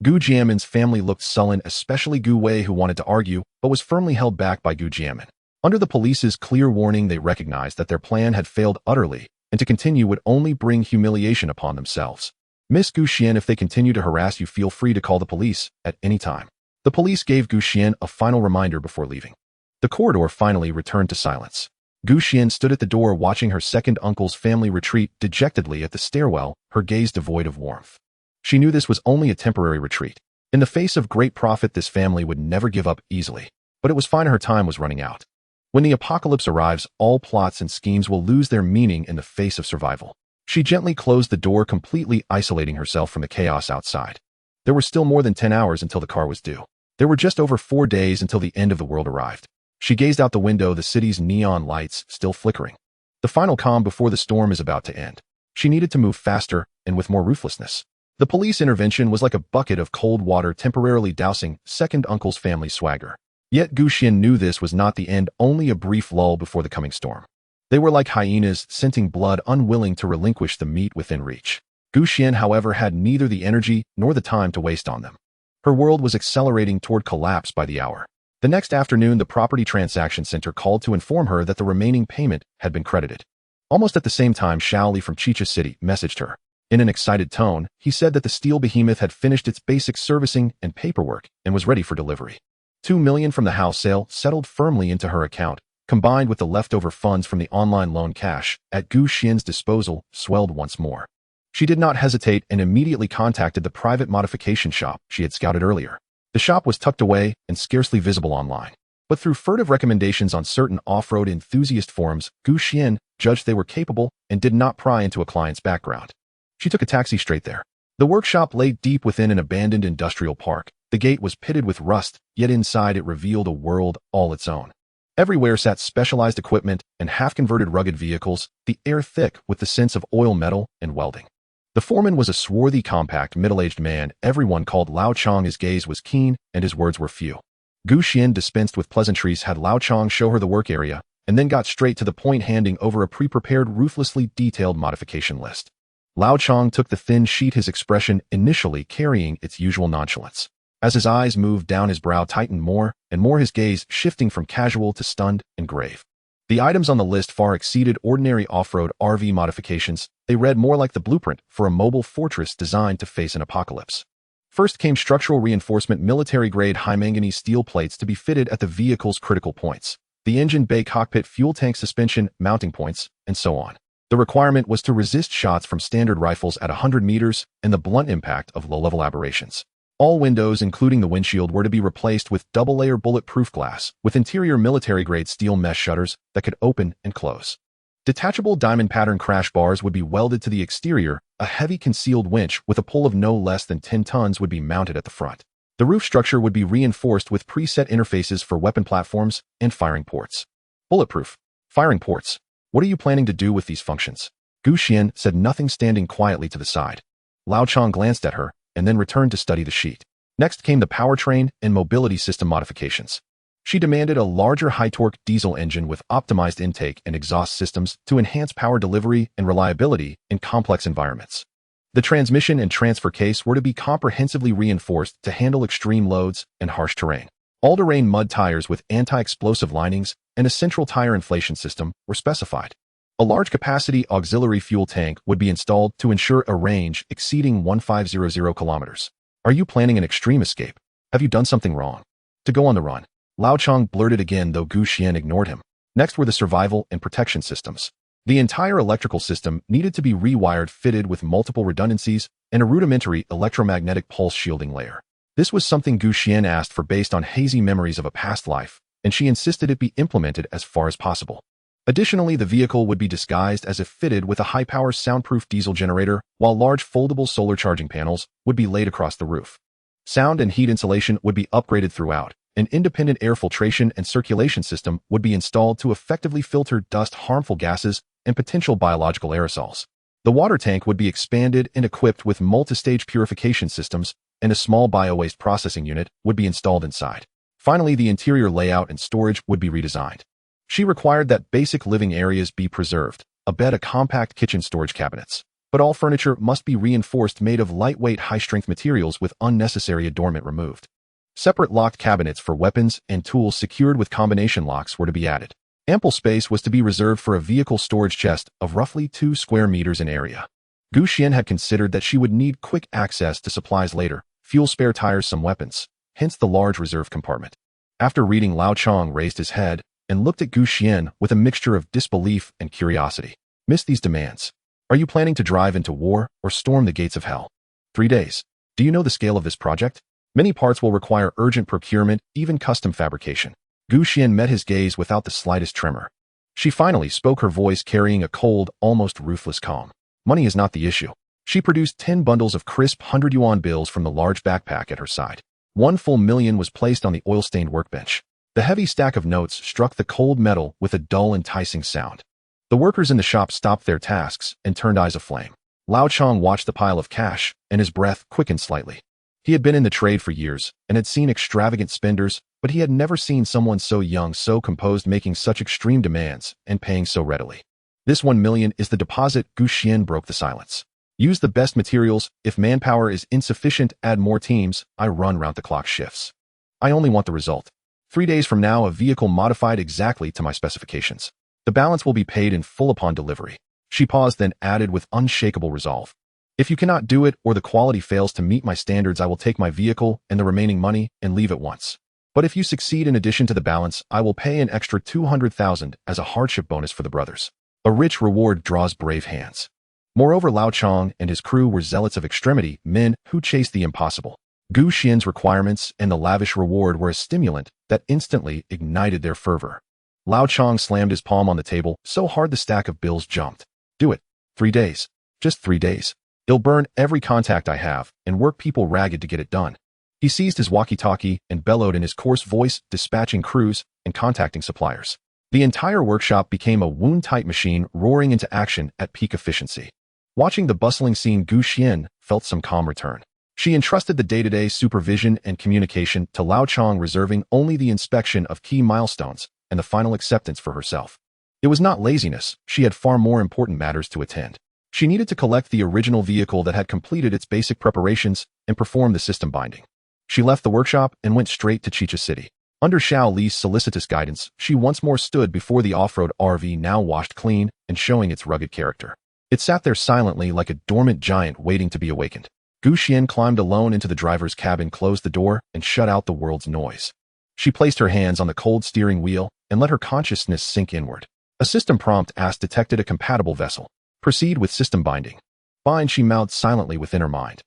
Gu Jianmin's family looked sullen, especially Gu Wei, who wanted to argue but was firmly held back by Gu Jianmin. Under the police's clear warning, they recognized that their plan had failed utterly, and to continue would only bring humiliation upon themselves. Miss Gu Xian, if they continue to harass you, feel free to call the police at any time. The police gave Gu Xian a final reminder before leaving. The corridor finally returned to silence. Gu Xian stood at the door, watching her second uncle's family retreat dejectedly at the stairwell, her gaze devoid of warmth. She knew this was only a temporary retreat. In the face of great profit, this family would never give up easily. But it was fine, her time was running out. When the apocalypse arrives, all plots and schemes will lose their meaning in the face of survival. She gently closed the door, completely isolating herself from the chaos outside. There were still more than 10 hours until the car was due. There were just over 4 days until the end of the world arrived. She gazed out the window, the city's neon lights still flickering. The final calm before the storm is about to end. She needed to move faster and with more ruthlessness. The police intervention was like a bucket of cold water, temporarily dousing second uncle's family swagger. Yet Gu Xian knew this was not the end, only a brief lull before the coming storm. They were like hyenas, scenting blood, unwilling to relinquish the meat within reach. Xuan, however, had neither the energy nor the time to waste on them. Her world was accelerating toward collapse by the hour. The next afternoon, the property transaction center called to inform her that the remaining payment had been credited. Almost at the same time, Shaoli from Chicha City messaged her. In an excited tone, he said that the steel behemoth had finished its basic servicing and paperwork and was ready for delivery. 2 million from the house sale settled firmly into her account, combined with the leftover funds from the online loan cash at Xuan's disposal swelled once more. She did not hesitate and immediately contacted the private modification shop she had scouted earlier. The shop was tucked away and scarcely visible online. But through furtive recommendations on certain off-road enthusiast forums, Xuan judged they were capable and did not pry into a client's background. She took a taxi straight there. The workshop lay deep within an abandoned industrial park. The gate was pitted with rust, yet inside it revealed a world all its own. Everywhere sat specialized equipment and half-converted rugged vehicles, the air thick with the scents of oil, metal, and welding. The foreman was a swarthy, compact, middle-aged man everyone called Lao Chong. His gaze was keen and his words were few. Xuan dispensed with pleasantries, had Lao Chong show her the work area, and then got straight to the point, handing over a pre-prepared, ruthlessly detailed modification list. Lao Chong took the thin sheet, his expression initially carrying its usual nonchalance. As his eyes moved down, his brow tightened more and more, his gaze shifting from casual to stunned and grave. The items on the list far exceeded ordinary off-road RV modifications. They read more like the blueprint for a mobile fortress designed to face an apocalypse. First came structural reinforcement, military-grade high-manganese steel plates to be fitted at the vehicle's critical points, the engine bay, cockpit, fuel tank, suspension, mounting points, and so on. The requirement was to resist shots from standard rifles at 100 meters and the blunt impact of low-level aberrations. All windows, including the windshield, were to be replaced with double-layer bulletproof glass, with interior military-grade steel mesh shutters that could open and close. Detachable diamond pattern crash bars would be welded to the exterior. A heavy concealed winch with a pull of no less than 10 tons would be mounted at the front. The roof structure would be reinforced with preset interfaces for weapon platforms and firing ports. Bulletproof. Firing ports. What are you planning to do with these functions? Xuan said nothing, standing quietly to the side. Lao Chong glanced at her and then returned to study the sheet. Next came the powertrain and mobility system modifications. She demanded a larger high-torque diesel engine with optimized intake and exhaust systems to enhance power delivery and reliability in complex environments. The transmission and transfer case were to be comprehensively reinforced to handle extreme loads and harsh terrain. All-terrain mud tires with anti-explosive linings and a central tire inflation system were specified. A large-capacity auxiliary fuel tank would be installed to ensure a range exceeding 1500 kilometers. Are you planning an extreme escape? Have you done something wrong? To go on the run. Lao Chong blurted again, though Xuan ignored him. Next were the survival and protection systems. The entire electrical system needed to be rewired, fitted with multiple redundancies and a rudimentary electromagnetic pulse shielding layer. This was something Xuan asked for based on hazy memories of a past life, and she insisted it be implemented as far as possible. Additionally, the vehicle would be disguised as if fitted with a high-power soundproof diesel generator, while large foldable solar charging panels would be laid across the roof. Sound and heat insulation would be upgraded throughout. An independent air filtration and circulation system would be installed to effectively filter dust, harmful gases, and potential biological aerosols. The water tank would be expanded and equipped with multi-stage purification systems, and a small bio-waste processing unit would be installed inside. Finally, the interior layout and storage would be redesigned. She required that basic living areas be preserved, a bed, a compact kitchen, storage cabinets. But all furniture must be reinforced, made of lightweight, high-strength materials with unnecessary adornment removed. Separate locked cabinets for weapons and tools secured with combination locks were to be added. Ample space was to be reserved for a vehicle storage chest of roughly 2 square meters in area. Xuan had considered that she would need quick access to supplies later, fuel, spare tires, some weapons, hence the large reserve compartment. After reading, Lao Chong raised his head and looked at Xuan with a mixture of disbelief and curiosity. Miss these demands. Are you planning to drive into war or storm the gates of hell? 3 days. Do you know the scale of this project? Many parts will require urgent procurement, even custom fabrication. Xuan met his gaze without the slightest tremor. She finally spoke, her voice carrying a cold, almost ruthless calm. Money is not the issue. She produced 10 bundles of crisp 100 yuan bills from the large backpack at her side. 1 full million was placed on the oil-stained workbench. The heavy stack of notes struck the cold metal with a dull, enticing sound. The workers in the shop stopped their tasks and turned eyes aflame. Lao Chong watched the pile of cash, and his breath quickened slightly. He had been in the trade for years and had seen extravagant spenders, but he had never seen someone so young, so composed, making such extreme demands and paying so readily. This 1 million is the deposit. Xuan broke the silence. Use the best materials. If manpower is insufficient, add more teams. I run round-the-clock shifts. I only want the result. 3 days from now, a vehicle modified exactly to my specifications. The balance will be paid in full upon delivery. She paused, then added with unshakable resolve. If you cannot do it or the quality fails to meet my standards, I will take my vehicle and the remaining money and leave at once. But if you succeed, in addition to the balance, I will pay an extra 200,000 as a hardship bonus for the brothers. A rich reward draws brave hands. Moreover, Lao Chong and his crew were zealots of extremity, men who chased the impossible. Gu Xian's requirements and the lavish reward were a stimulant that instantly ignited their fervor. Lao Chong slammed his palm on the table so hard the stack of bills jumped. Do it. 3 days. Just 3 days. It'll burn every contact I have and work people ragged to get it done. He seized his walkie-talkie and bellowed in his coarse voice, dispatching crews and contacting suppliers. The entire workshop became a wound-tight machine roaring into action at peak efficiency. Watching the bustling scene, Gu Xian felt some calm return. She entrusted the day-to-day supervision and communication to Lao Chong, reserving only the inspection of key milestones and the final acceptance for herself. It was not laziness. She had far more important matters to attend. She needed to collect the original vehicle that had completed its basic preparations and perform the system binding. She left the workshop and went straight to Chicha City. Under Xiao Li's solicitous guidance, she once more stood before the off-road RV, now washed clean and showing its rugged character. It sat there silently like a dormant giant waiting to be awakened. Gu Xian climbed alone into the driver's cabin, closed the door, and shut out the world's noise. She placed her hands on the cold steering wheel and let her consciousness sink inward. A system prompt asked detected a compatible vessel. Proceed with system binding. Bind, she mouthed silently within her mind.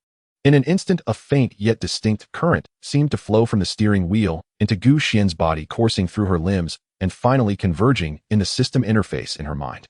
In an instant, a faint yet distinct current seemed to flow from the steering wheel into Gu Xian's body, coursing through her limbs and finally converging in the system interface in her mind.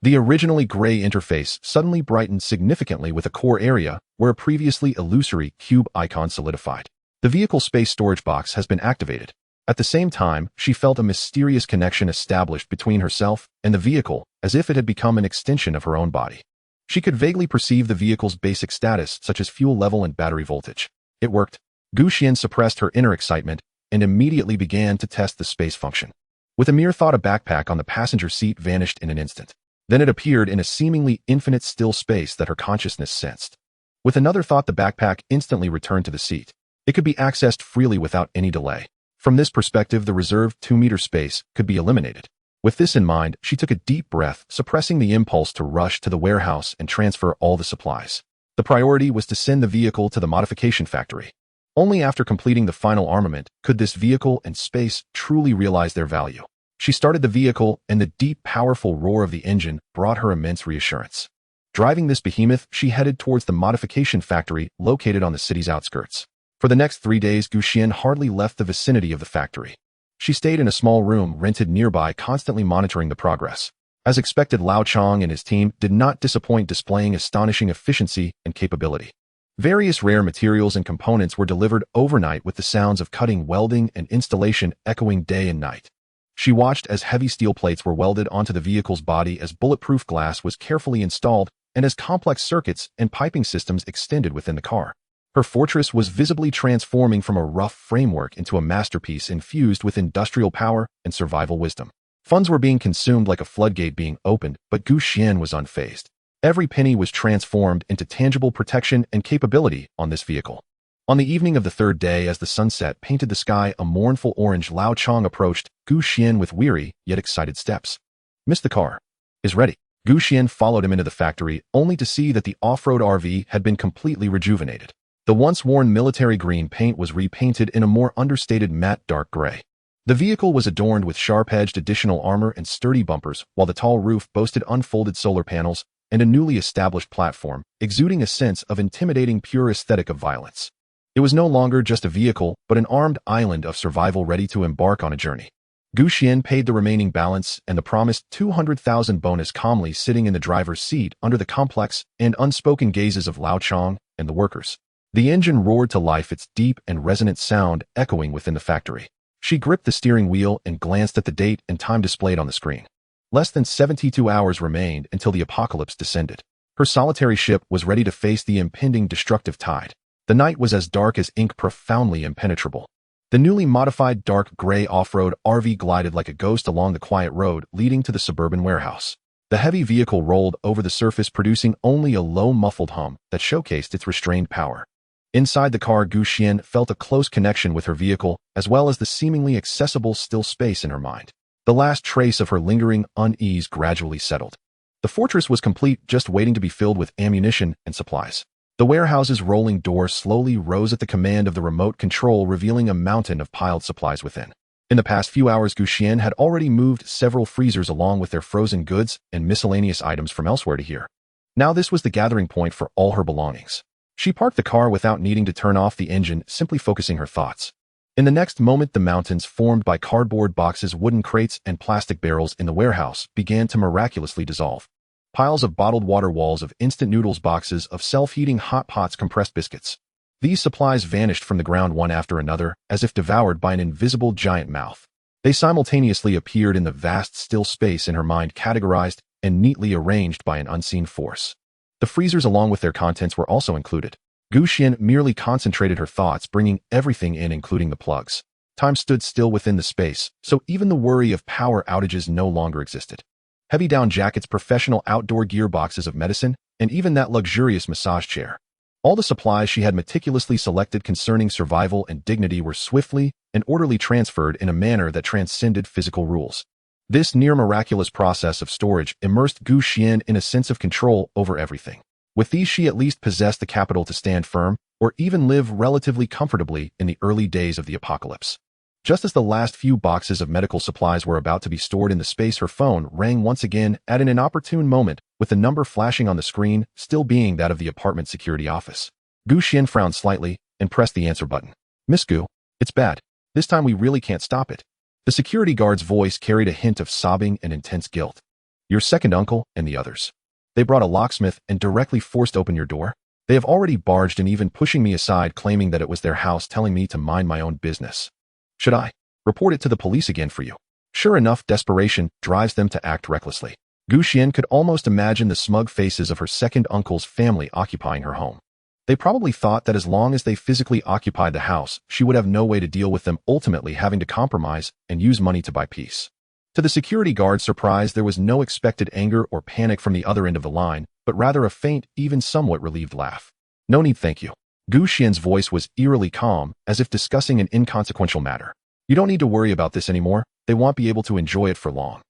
The originally gray interface suddenly brightened significantly with a core area where a previously illusory cube icon solidified. The vehicle space storage box has been activated. At the same time, she felt a mysterious connection established between herself and the vehicle, as if it had become an extension of her own body. She could vaguely perceive the vehicle's basic status, such as fuel level and battery voltage. It worked. Gu Xian suppressed her inner excitement and immediately began to test the space function. With a mere thought, a backpack on the passenger seat vanished in an instant. Then it appeared in a seemingly infinite still space that her consciousness sensed. With another thought, the backpack instantly returned to the seat. It could be accessed freely without any delay. From this perspective, the reserved 2-meter space could be eliminated. With this in mind, she took a deep breath, suppressing the impulse to rush to the warehouse and transfer all the supplies. The priority was to send the vehicle to the modification factory. Only after completing the final armament could this vehicle and space truly realize their value. She started the vehicle, and the deep, powerful roar of the engine brought her immense reassurance. Driving this behemoth, she headed towards the modification factory located on the city's outskirts. For the next 3 days, Gu Xian hardly left the vicinity of the factory. She stayed in a small room rented nearby, constantly monitoring the progress. As expected, Lao Chong and his team did not disappoint, displaying astonishing efficiency and capability. Various rare materials and components were delivered overnight, with the sounds of cutting, welding, and installation echoing day and night. She watched as heavy steel plates were welded onto the vehicle's body, as bulletproof glass was carefully installed, and as complex circuits and piping systems extended within the car. Her fortress was visibly transforming from a rough framework into a masterpiece infused with industrial power and survival wisdom. Funds were being consumed like a floodgate being opened, but Gu Xian was unfazed. Every penny was transformed into tangible protection and capability on this vehicle. On the evening of the 3rd day, as the sunset painted the sky a mournful orange, Lao Chong approached Gu Xian with weary yet excited steps. "Miss, the car is ready." Gu Xian followed him into the factory, only to see that the off-road RV had been completely rejuvenated. The once worn military green paint was repainted in a more understated matte dark gray. The vehicle was adorned with sharp-edged additional armor and sturdy bumpers, while the tall roof boasted unfolded solar panels and a newly established platform, exuding a sense of intimidating pure aesthetic of violence. It was no longer just a vehicle, but an armed island of survival ready to embark on a journey. Gu Xian paid the remaining balance and the promised 200,000 bonus, calmly sitting in the driver's seat under the complex and unspoken gazes of Lao Chong and the workers. The engine roared to life, its deep and resonant sound echoing within the factory. She gripped the steering wheel and glanced at the date and time displayed on the screen. Less than 72 hours remained until the apocalypse descended. Her solitary ship was ready to face the impending destructive tide. The night was as dark as ink, profoundly impenetrable. The newly modified dark gray off-road RV glided like a ghost along the quiet road leading to the suburban warehouse. The heavy vehicle rolled over the surface, producing only a low muffled hum that showcased its restrained power. Inside the car, Xuan felt a close connection with her vehicle, as well as the seemingly accessible still space in her mind. The last trace of her lingering unease gradually settled. The fortress was complete, just waiting to be filled with ammunition and supplies. The warehouse's rolling door slowly rose at the command of the remote control, revealing a mountain of piled supplies within. In the past few hours, Xuan had already moved several freezers along with their frozen goods and miscellaneous items from elsewhere to here. Now this was the gathering point for all her belongings. She parked the car without needing to turn off the engine, simply focusing her thoughts. In the next moment, the mountains formed by cardboard boxes, wooden crates, and plastic barrels in the warehouse began to miraculously dissolve. Piles of bottled water, walls of instant noodles, boxes of self-heating hot pots, compressed biscuits. These supplies vanished from the ground one after another, as if devoured by an invisible giant mouth. They simultaneously appeared in the vast still space in her mind, categorized and neatly arranged by an unseen force. The freezers along with their contents were also included. Xuan merely concentrated her thoughts, bringing everything in, including the plugs. Time stood still within the space, so even the worry of power outages no longer existed. Heavy down jackets, professional outdoor gear, boxes of medicine, and even that luxurious massage chair. All the supplies she had meticulously selected concerning survival and dignity were swiftly and orderly transferred in a manner that transcended physical rules. This near-miraculous process of storage immersed Xuan in a sense of control over everything. With these, she at least possessed the capital to stand firm, or even live relatively comfortably in the early days of the apocalypse. Just as the last few boxes of medical supplies were about to be stored in the space, her phone rang once again at an inopportune moment, with the number flashing on the screen still being that of the apartment security office. Xuan frowned slightly and pressed the answer button. "Miss Gu, it's bad. This time we really can't stop it." The security guard's voice carried a hint of sobbing and intense guilt. "Your second uncle and the others. They brought a locksmith and directly forced open your door. They have already barged in, even pushing me aside, claiming that it was their house, telling me to mind my own business. Should I report it to the police again for you?" Sure enough, desperation drives them to act recklessly. Xuan could almost imagine the smug faces of her second uncle's family occupying her home. They probably thought that as long as they physically occupied the house, she would have no way to deal with them, ultimately having to compromise and use money to buy peace. To the security guard's surprise, there was no expected anger or panic from the other end of the line, but rather a faint, even somewhat relieved laugh. "No need, thank you." Xuan's voice was eerily calm, as if discussing an inconsequential matter. "You don't need to worry about this anymore. They won't be able to enjoy it for long."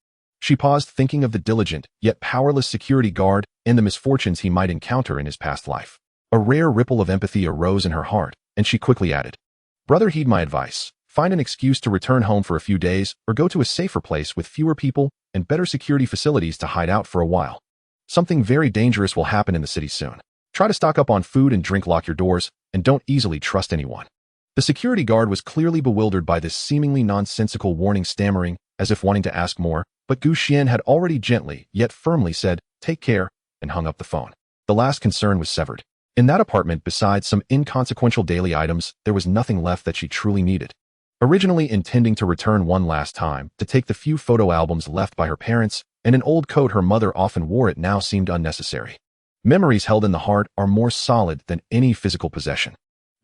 She paused, thinking of the diligent, yet powerless security guard and the misfortunes he might encounter in his past life. A rare ripple of empathy arose in her heart, and she quickly added, "Brother, heed my advice. Find an excuse to return home for a few days, or go to a safer place with fewer people and better security facilities to hide out for a while. Something very dangerous will happen in the city soon. Try to stock up on food and drink, lock your doors, and don't easily trust anyone." The security guard was clearly bewildered by this seemingly nonsensical warning, stammering, as if wanting to ask more, but Xuan had already gently, yet firmly said, "Take care," and hung up the phone. The last concern was severed. In that apartment, besides some inconsequential daily items, there was nothing left that she truly needed. Originally intending to return one last time to take the few photo albums left by her parents and an old coat her mother often wore, it now seemed unnecessary. Memories held in the heart are more solid than any physical possession.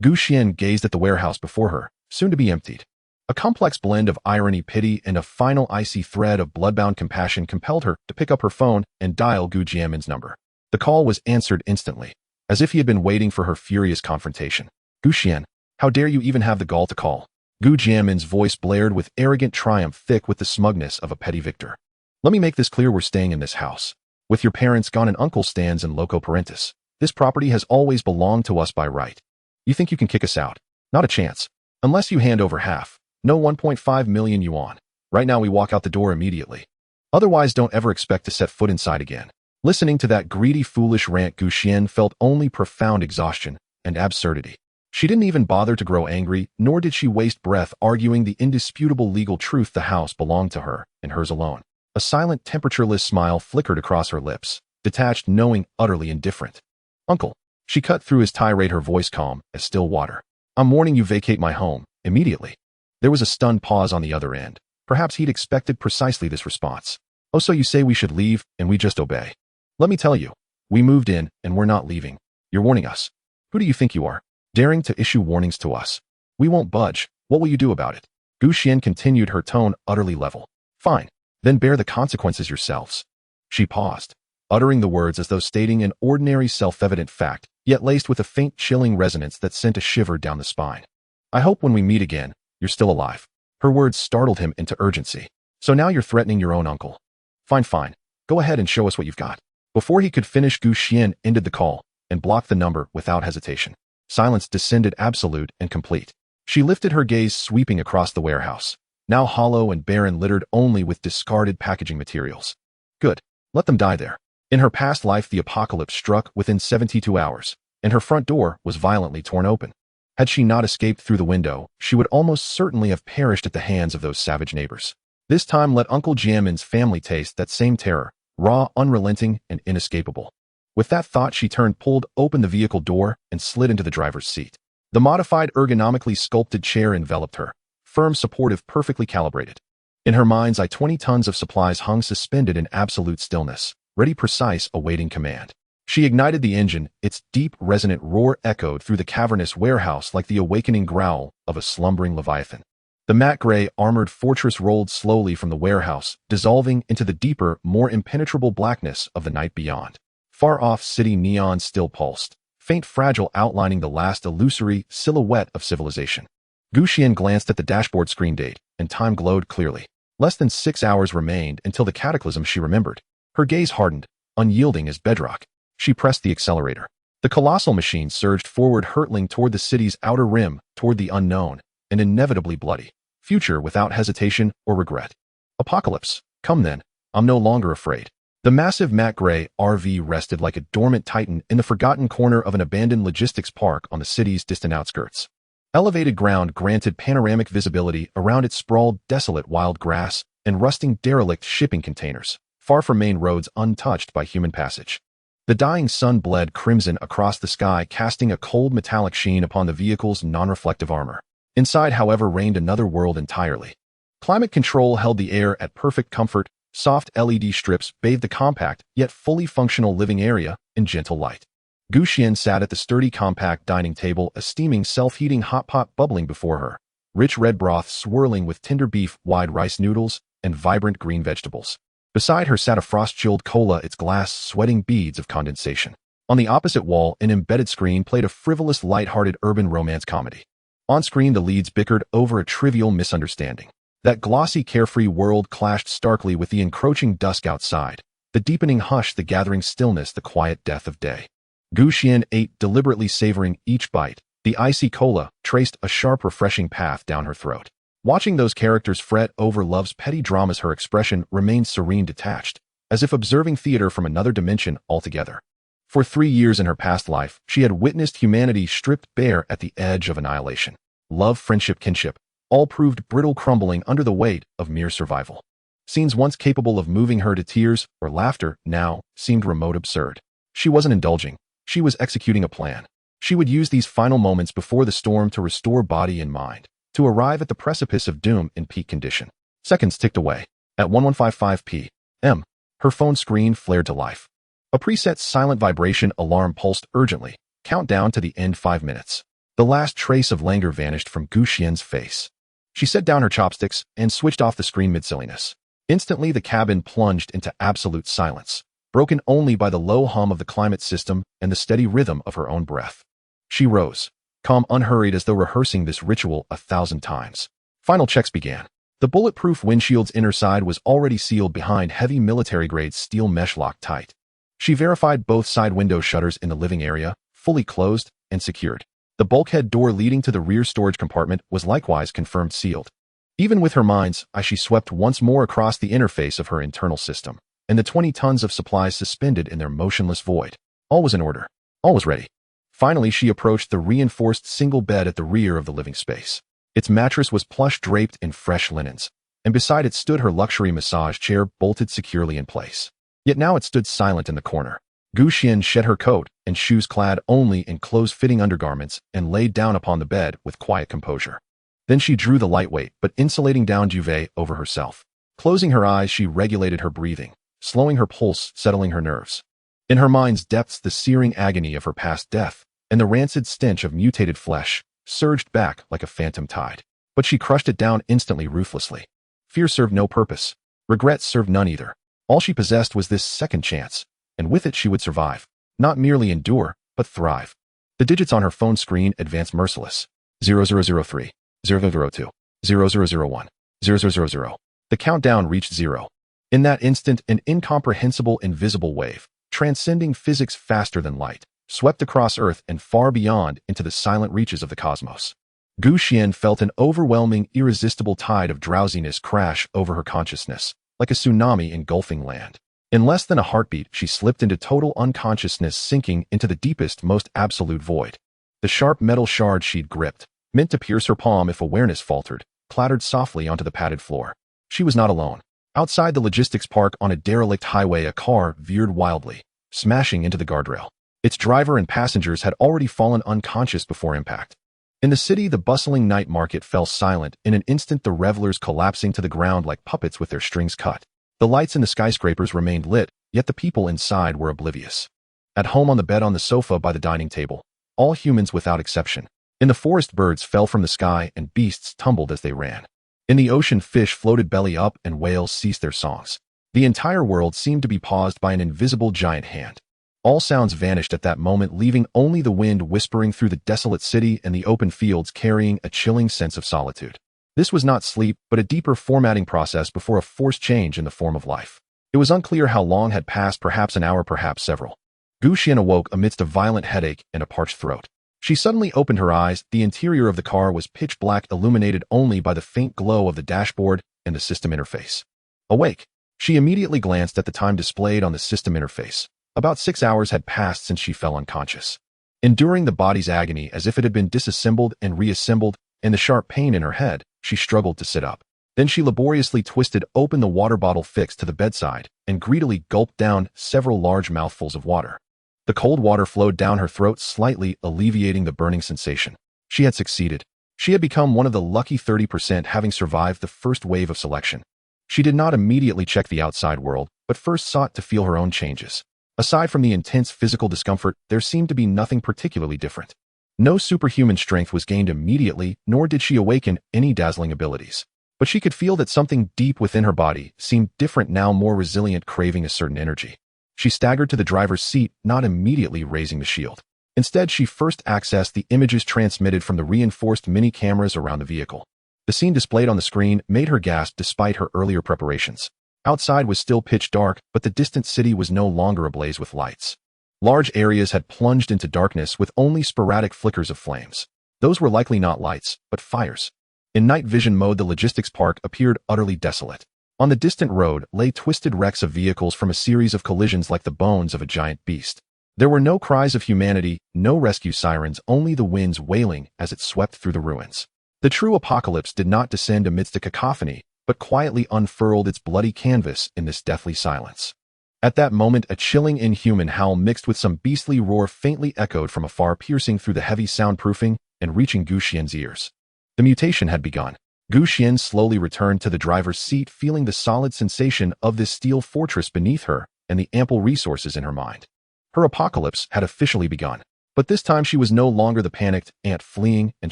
Xuan gazed at the warehouse before her, soon to be emptied. A complex blend of irony, pity, and a final icy thread of bloodbound compassion compelled her to pick up her phone and dial Gu Jiamin's number. The call was answered instantly, as if he had been waiting for her furious confrontation. "Xuan, how dare you even have the gall to call?" Gu Jiamin's voice blared with arrogant triumph, thick with the smugness of a petty victor. "Let me make this clear. We're staying in this house. With your parents gone and uncle stands in loco parentis. This property has always belonged to us by right. You think you can kick us out? Not a chance. Unless you hand over half. No 1.5 million yuan. Right now we walk out the door immediately. Otherwise don't ever expect to set foot inside again." Listening to that greedy, foolish rant, Xuan felt only profound exhaustion and absurdity. She didn't even bother to grow angry, nor did she waste breath arguing the indisputable legal truth: the house belonged to her, and hers alone. A silent, temperatureless smile flickered across her lips, detached, knowing, utterly indifferent. "Uncle." She cut through his tirade, her voice calm as still water. "I'm warning you, vacate my home, immediately." There was a stunned pause on the other end. Perhaps he'd expected precisely this response. "Oh, so you say we should leave, and we just obey? Let me tell you, we moved in, and we're not leaving. You're warning us. Who do you think you are, daring to issue warnings to us? We won't budge. What will you do about it?" Xuan continued, her tone utterly level. "Fine. Then bear the consequences yourselves." She paused, uttering the words as though stating an ordinary self-evident fact, yet laced with a faint chilling resonance that sent a shiver down the spine. I hope when we meet again, you're still alive. Her words startled him into urgency. So now you're threatening your own uncle. Fine. Go ahead and show us what you've got. Before he could finish, Xuan ended the call and blocked the number without hesitation. Silence descended absolute and complete. She lifted her gaze, sweeping across the warehouse, now hollow and barren, littered only with discarded packaging materials. Good. Let them die there. In her past life, the apocalypse struck within 72 hours, and her front door was violently torn open. Had she not escaped through the window, she would almost certainly have perished at the hands of those savage neighbors. This time, let Uncle Jiamin's family taste that same terror, raw, unrelenting, and inescapable. With that thought, she pulled open the vehicle door and slid into the driver's seat. The modified, ergonomically sculpted chair enveloped her, firm, supportive, perfectly calibrated. In her mind's eye, 20 tons of supplies hung suspended in absolute stillness, ready, precise, awaiting command. She ignited the engine, its deep, resonant roar echoed through the cavernous warehouse like the awakening growl of a slumbering leviathan. The matte gray, armored fortress rolled slowly from the warehouse, dissolving into the deeper, more impenetrable blackness of the night beyond. Far-off city neons still pulsed, faint, fragile, outlining the last illusory silhouette of civilization. Xuan glanced at the dashboard screen date, and time glowed clearly. Less than 6 hours remained until the cataclysm she remembered. Her gaze hardened, unyielding as bedrock. She pressed the accelerator. The colossal machine surged forward, hurtling toward the city's outer rim, toward the unknown, and inevitably bloody future without hesitation or regret. Apocalypse. Come then. I'm no longer afraid. The massive matte gray RV rested like a dormant titan in the forgotten corner of an abandoned logistics park on the city's distant outskirts. Elevated ground granted panoramic visibility around it, sprawled desolate wild grass and rusting derelict shipping containers, far from main roads untouched by human passage. The dying sun bled crimson across the sky, casting a cold metallic sheen upon the vehicle's non-reflective armor. Inside, however, reigned another world entirely. Climate control held the air at perfect comfort. Soft LED strips bathed the compact, yet fully functional living area in gentle light. Xuan sat at the sturdy, compact dining table, a steaming, self-heating hot pot bubbling before her, rich red broth swirling with tender beef, wide rice noodles, and vibrant green vegetables. Beside her sat a frost-chilled cola, its glass sweating beads of condensation. On the opposite wall, an embedded screen played a frivolous, light-hearted urban romance comedy. On screen, the leads bickered over a trivial misunderstanding. That glossy, carefree world clashed starkly with the encroaching dusk outside, the deepening hush, the gathering stillness, the quiet death of day. Xuan ate, deliberately savoring each bite. The icy cola traced a sharp, refreshing path down her throat. Watching those characters fret over love's petty dramas, her expression remained serene, detached, as if observing theater from another dimension altogether. For 3 years in her past life, she had witnessed humanity stripped bare at the edge of annihilation. Love, friendship, kinship, all proved brittle, crumbling under the weight of mere survival. Scenes once capable of moving her to tears or laughter now seemed remote, absurd. She wasn't indulging. She was executing a plan. She would use these final moments before the storm to restore body and mind, to arrive at the precipice of doom in peak condition. Seconds ticked away. At 11:55 p.m., her phone screen flared to life. A preset silent vibration alarm pulsed urgently. Countdown to the end, 5 minutes. The last trace of languor vanished from Xuan's face. She set down her chopsticks and switched off the screen mid-silliness. Instantly, the cabin plunged into absolute silence, broken only by the low hum of the climate system and the steady rhythm of her own breath. She rose, calm, unhurried, as though rehearsing this ritual 1,000 times. Final checks began. The bulletproof windshield's inner side was already sealed behind heavy military-grade steel mesh, locked tight. She verified both side window shutters in the living area, fully closed and secured. The bulkhead door leading to the rear storage compartment was likewise confirmed sealed. Even with her mind's eye, she swept once more across the interface of her internal system, and the 20 tons of supplies suspended in their motionless void. All was in order. All was ready. Finally, she approached the reinforced single bed at the rear of the living space. Its mattress was plush, draped in fresh linens, and beside it stood her luxury massage chair, bolted securely in place. Yet now it stood silent in the corner. Xuan shed her coat and shoes, clad only in close-fitting undergarments, and laid down upon the bed with quiet composure. Then she drew the lightweight but insulating down duvet over herself. Closing her eyes, she regulated her breathing, slowing her pulse, settling her nerves. In her mind's depths, the searing agony of her past death and the rancid stench of mutated flesh surged back like a phantom tide. But she crushed it down instantly, ruthlessly. Fear served no purpose. Regret served none either. All she possessed was this second chance, and with it she would survive. Not merely endure, but thrive. The digits on her phone screen advanced merciless. 0003, 0002, 0001, 0000. The countdown reached 0. In that instant, an incomprehensible invisible wave, transcending physics faster than light, swept across Earth and far beyond into the silent reaches of the cosmos. Xuan felt an overwhelming, irresistible tide of drowsiness crash over her consciousness, like a tsunami engulfing land. In less than a heartbeat, she slipped into total unconsciousness, sinking into the deepest, most absolute void. The sharp metal shard she'd gripped, meant to pierce her palm if awareness faltered, clattered softly onto the padded floor. She was not alone. Outside the logistics park on a derelict highway, a car veered wildly, smashing into the guardrail. Its driver and passengers had already fallen unconscious before impact. In the city, the bustling night market fell silent, in an instant the revelers collapsing to the ground like puppets with their strings cut. The lights in the skyscrapers remained lit, yet the people inside were oblivious. At home on the bed on the sofa by the dining table, all humans without exception. In the forest, birds fell from the sky and beasts tumbled as they ran. In the ocean, fish floated belly up and whales ceased their songs. The entire world seemed to be paused by an invisible giant hand. All sounds vanished at that moment, leaving only the wind whispering through the desolate city and the open fields carrying a chilling sense of solitude. This was not sleep, but a deeper formatting process before a forced change in the form of life. It was unclear how long had passed, perhaps an hour, perhaps several. Xuan awoke amidst a violent headache and a parched throat. She suddenly opened her eyes. The interior of the car was pitch black, illuminated only by the faint glow of the dashboard and the system interface. Awake, she immediately glanced at the time displayed on the system interface. About 6 hours had passed since she fell unconscious. Enduring the body's agony as if it had been disassembled and reassembled, and the sharp pain in her head, she struggled to sit up. Then she laboriously twisted open the water bottle fixed to the bedside and greedily gulped down several large mouthfuls of water. The cold water flowed down her throat, slightly alleviating the burning sensation. She had succeeded. She had become one of the lucky 30%, having survived the first wave of selection. She did not immediately check the outside world, but first sought to feel her own changes. Aside from the intense physical discomfort, there seemed to be nothing particularly different. No superhuman strength was gained immediately, nor did she awaken any dazzling abilities. But she could feel that something deep within her body seemed different now, more resilient, craving a certain energy. She staggered to the driver's seat, not immediately raising the shield. Instead, she first accessed the images transmitted from the reinforced mini-cameras around the vehicle. The scene displayed on the screen made her gasp despite her earlier preparations. Outside was still pitch dark, but the distant city was no longer ablaze with lights. Large areas had plunged into darkness with only sporadic flickers of flames. Those were likely not lights, but fires. In night vision mode, the logistics park appeared utterly desolate. On the distant road lay twisted wrecks of vehicles from a series of collisions like the bones of a giant beast. There were no cries of humanity, no rescue sirens, only the winds wailing as it swept through the ruins. The true apocalypse did not descend amidst a cacophony, but quietly unfurled its bloody canvas in this deathly silence. At that moment, a chilling, inhuman howl mixed with some beastly roar faintly echoed from afar, piercing through the heavy soundproofing and reaching Xuan's ears. The mutation had begun. Xuan slowly returned to the driver's seat, feeling the solid sensation of this steel fortress beneath her and the ample resources in her mind. Her apocalypse had officially begun, but this time she was no longer the panicked ant fleeing and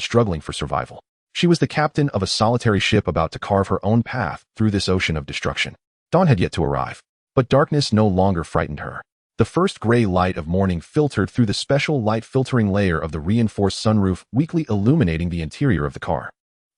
struggling for survival. She was the captain of a solitary ship about to carve her own path through this ocean of destruction. Dawn had yet to arrive, but darkness no longer frightened her. The first gray light of morning filtered through the special light filtering layer of the reinforced sunroof, weakly illuminating the interior of the car.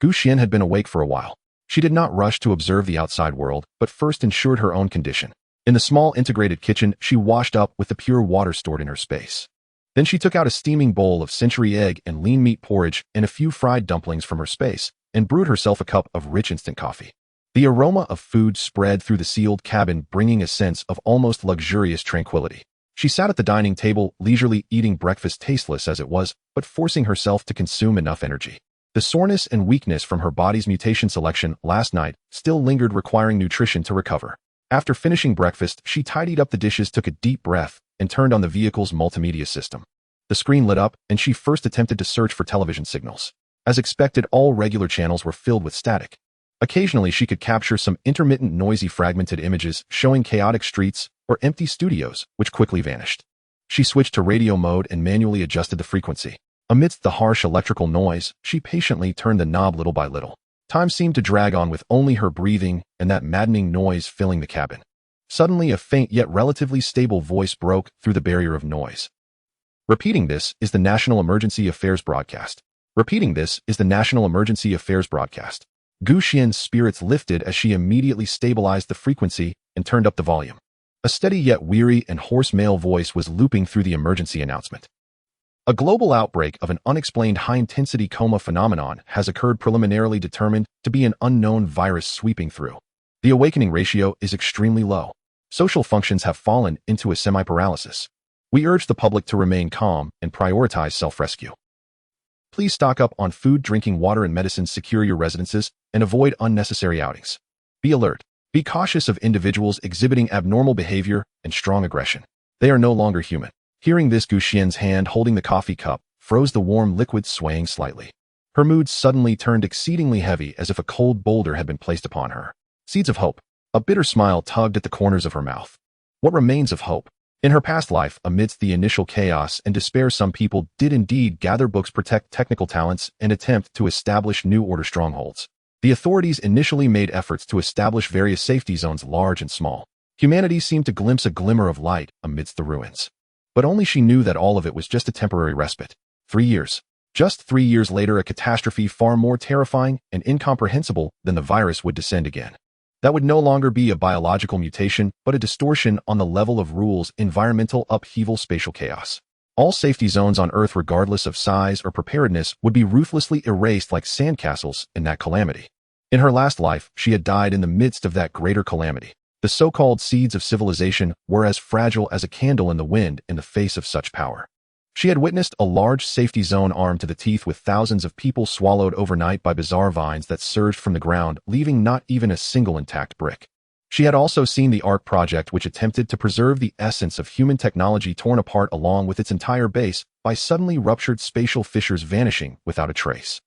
Xuan had been awake for a while. She did not rush to observe the outside world, but first ensured her own condition. In the small integrated kitchen, she washed up with the pure water stored in her space. Then she took out a steaming bowl of century egg and lean meat porridge and a few fried dumplings from her space, and brewed herself a cup of rich instant coffee. The aroma of food spread through the sealed cabin, bringing a sense of almost luxurious tranquility. She sat at the dining table, leisurely eating breakfast, tasteless as it was, but forcing herself to consume enough energy. The soreness and weakness from her body's mutation selection last night still lingered, requiring nutrition to recover. After finishing breakfast, she tidied up the dishes, took a deep breath, and turned on the vehicle's multimedia system. The screen lit up, and she first attempted to search for television signals. As expected, all regular channels were filled with static. Occasionally, she could capture some intermittent, noisy, fragmented images showing chaotic streets or empty studios, which quickly vanished. She switched to radio mode and manually adjusted the frequency. Amidst the harsh electrical noise, she patiently turned the knob little by little. Time seemed to drag on with only her breathing and that maddening noise filling the cabin. Suddenly, a faint yet relatively stable voice broke through the barrier of noise. Repeating this is the National Emergency Affairs broadcast. Repeating this is the National Emergency Affairs broadcast. Gu Xian's spirits lifted as she immediately stabilized the frequency and turned up the volume. A steady yet weary and hoarse male voice was looping through the emergency announcement. A global outbreak of an unexplained high-intensity coma phenomenon has occurred, preliminarily determined to be an unknown virus sweeping through. The awakening ratio is extremely low. Social functions have fallen into a semi-paralysis. We urge the public to remain calm and prioritize self-rescue. Please stock up on food, drinking water, and medicines, secure your residences, and avoid unnecessary outings. Be alert. Be cautious of individuals exhibiting abnormal behavior and strong aggression. They are no longer human. Hearing this, Gu Xian's hand holding the coffee cup froze, the warm liquid swaying slightly. Her mood suddenly turned exceedingly heavy, as if a cold boulder had been placed upon her. Seeds of hope. A bitter smile tugged at the corners of her mouth. What remains of hope? In her past life, amidst the initial chaos and despair, some people did indeed gather books, protect technical talents, and attempt to establish New Order strongholds. The authorities initially made efforts to establish various safety zones, large and small. Humanity seemed to glimpse a glimmer of light amidst the ruins. But only she knew that all of it was just a temporary respite. 3 years. Just 3 years later, a catastrophe far more terrifying and incomprehensible than the virus would descend again. That would no longer be a biological mutation, but a distortion on the level of rules, environmental upheaval, spatial chaos. All safety zones on Earth, regardless of size or preparedness, would be ruthlessly erased like sandcastles in that calamity. In her last life, she had died in the midst of that greater calamity. The so-called seeds of civilization were as fragile as a candle in the wind in the face of such power. She had witnessed a large safety zone armed to the teeth, with thousands of people swallowed overnight by bizarre vines that surged from the ground, leaving not even a single intact brick. She had also seen the ARC project, which attempted to preserve the essence of human technology, torn apart along with its entire base by suddenly ruptured spatial fissures, vanishing without a trace.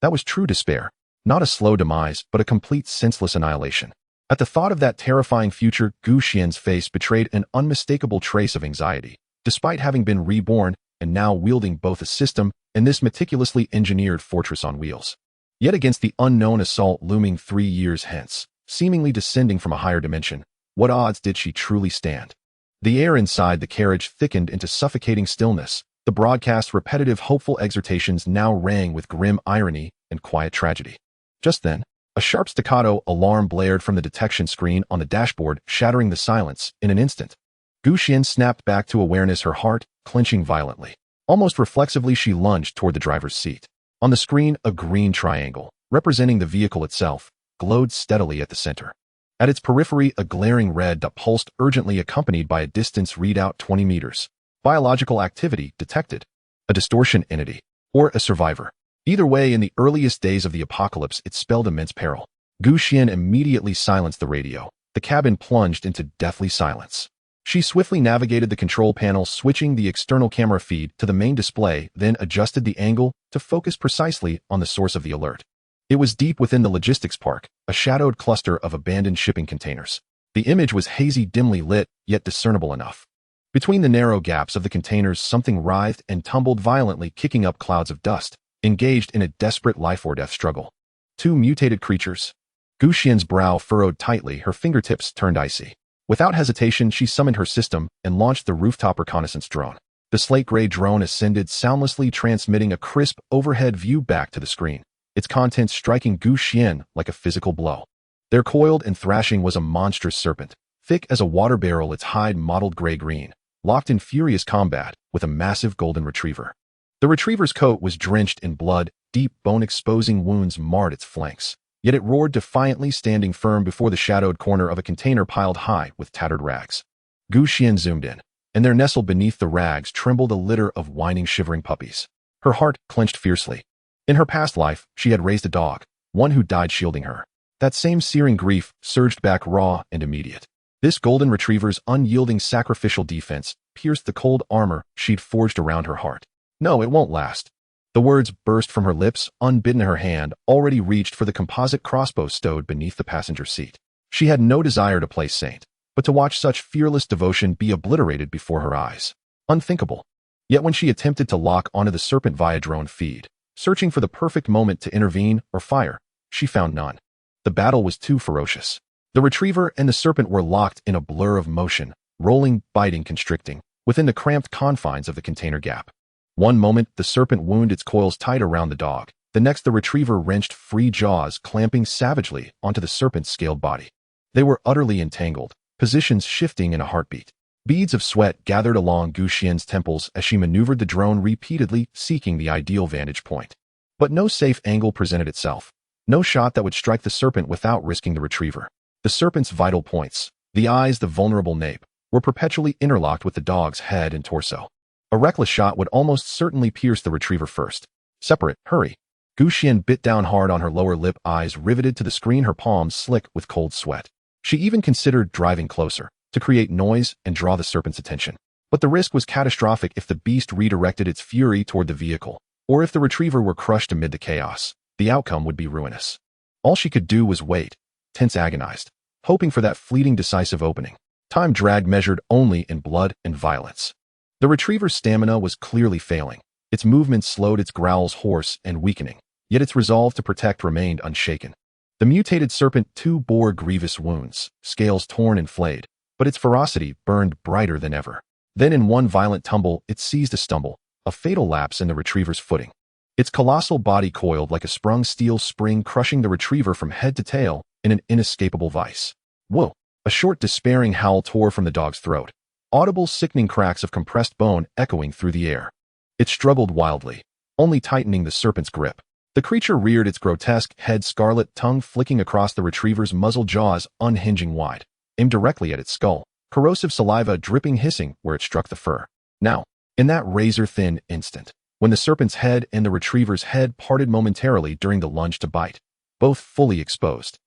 That was true despair. Not a slow demise, but a complete senseless annihilation. At the thought of that terrifying future, Gu Xian's face betrayed an unmistakable trace of anxiety. Despite having been reborn and now wielding both a system and this meticulously engineered fortress on wheels. Yet against the unknown assault looming 3 years hence, seemingly descending from a higher dimension, what odds did she truly stand? The air inside the carriage thickened into suffocating stillness. The broadcast's repetitive, hopeful exhortations now rang with grim irony and quiet tragedy. Just then, a sharp staccato alarm blared from the detection screen on the dashboard, shattering the silence in an instant. Gu Xian snapped back to awareness, her heart clenching violently. Almost reflexively, she lunged toward the driver's seat. On the screen, a green triangle, representing the vehicle itself, glowed steadily at the center. At its periphery, a glaring red dot pulsed urgently, accompanied by a distance readout 20 meters. Biological activity detected. A distortion entity, or a survivor. Either way, in the earliest days of the apocalypse, it spelled immense peril. Gu Xian immediately silenced the radio. The cabin plunged into deathly silence. She swiftly navigated the control panel, switching the external camera feed to the main display, then adjusted the angle to focus precisely on the source of the alert. It was deep within the logistics park, a shadowed cluster of abandoned shipping containers. The image was hazy, dimly lit, yet discernible enough. Between the narrow gaps of the containers, something writhed and tumbled violently, kicking up clouds of dust, engaged in a desperate life-or-death struggle. 2 mutated creatures. Gu Xian's brow furrowed tightly, her fingertips turned icy. Without hesitation, she summoned her system and launched the rooftop reconnaissance drone. The slate-gray drone ascended soundlessly, transmitting a crisp overhead view back to the screen, its contents striking Gu Xian like a physical blow. There, coiled and thrashing, was a monstrous serpent, thick as a water barrel, its hide mottled gray-green, locked in furious combat with a massive golden retriever. The retriever's coat was drenched in blood, deep bone-exposing wounds marred its flanks. Yet it roared defiantly, standing firm before the shadowed corner of a container piled high with tattered rags. Gu Xian zoomed in, and there, nestled beneath the rags, trembled a litter of whining, shivering puppies. Her heart clenched fiercely. In her past life, she had raised a dog, one who died shielding her. That same searing grief surged back, raw and immediate. This golden retriever's unyielding sacrificial defense pierced the cold armor she'd forged around her heart. No, it won't last. The words burst from her lips, unbidden. Her hand already reached for the composite crossbow stowed beneath the passenger seat. She had no desire to play saint, but to watch such fearless devotion be obliterated before her eyes. Unthinkable. Yet when she attempted to lock onto the serpent via drone feed, searching for the perfect moment to intervene or fire, she found none. The battle was too ferocious. The retriever and the serpent were locked in a blur of motion, rolling, biting, constricting, within the cramped confines of the container gap. One moment, the serpent wound its coils tight around the dog. The next, the retriever wrenched free jaws, clamping savagely onto the serpent's scaled body. They were utterly entangled, positions shifting in a heartbeat. Beads of sweat gathered along Xuan's temples as she maneuvered the drone repeatedly, seeking the ideal vantage point. But no safe angle presented itself. No shot that would strike the serpent without risking the retriever. The serpent's vital points, the eyes, the vulnerable nape, were perpetually interlocked with the dog's head and torso. A reckless shot would almost certainly pierce the retriever first. Separate, hurry. Xuan bit down hard on her lower lip, eyes riveted to the screen, her palms slick with cold sweat. She even considered driving closer, to create noise and draw the serpent's attention. But the risk was catastrophic if the beast redirected its fury toward the vehicle, or if the retriever were crushed amid the chaos. The outcome would be ruinous. All she could do was wait, tense, agonized, hoping for that fleeting decisive opening. Time dragged, measured only in blood and violence. The retriever's stamina was clearly failing. Its movements slowed, its growls hoarse and weakening, yet its resolve to protect remained unshaken. The mutated serpent too bore grievous wounds, scales torn and flayed, but its ferocity burned brighter than ever. Then in one violent tumble, it seized a stumble, a fatal lapse in the retriever's footing. Its colossal body coiled like a sprung steel spring, crushing the retriever from head to tail in an inescapable vice. Whoa! A short, despairing howl tore from the dog's throat, audible, sickening cracks of compressed bone echoing through the air. It struggled wildly, only tightening the serpent's grip. The creature reared its grotesque head, scarlet tongue flicking across the retriever's muzzle, jaws unhinging wide, aimed directly at its skull, corrosive saliva dripping, hissing where it struck the fur. Now, in that razor-thin instant, when the serpent's head and the retriever's head parted momentarily during the lunge to bite, both fully exposed,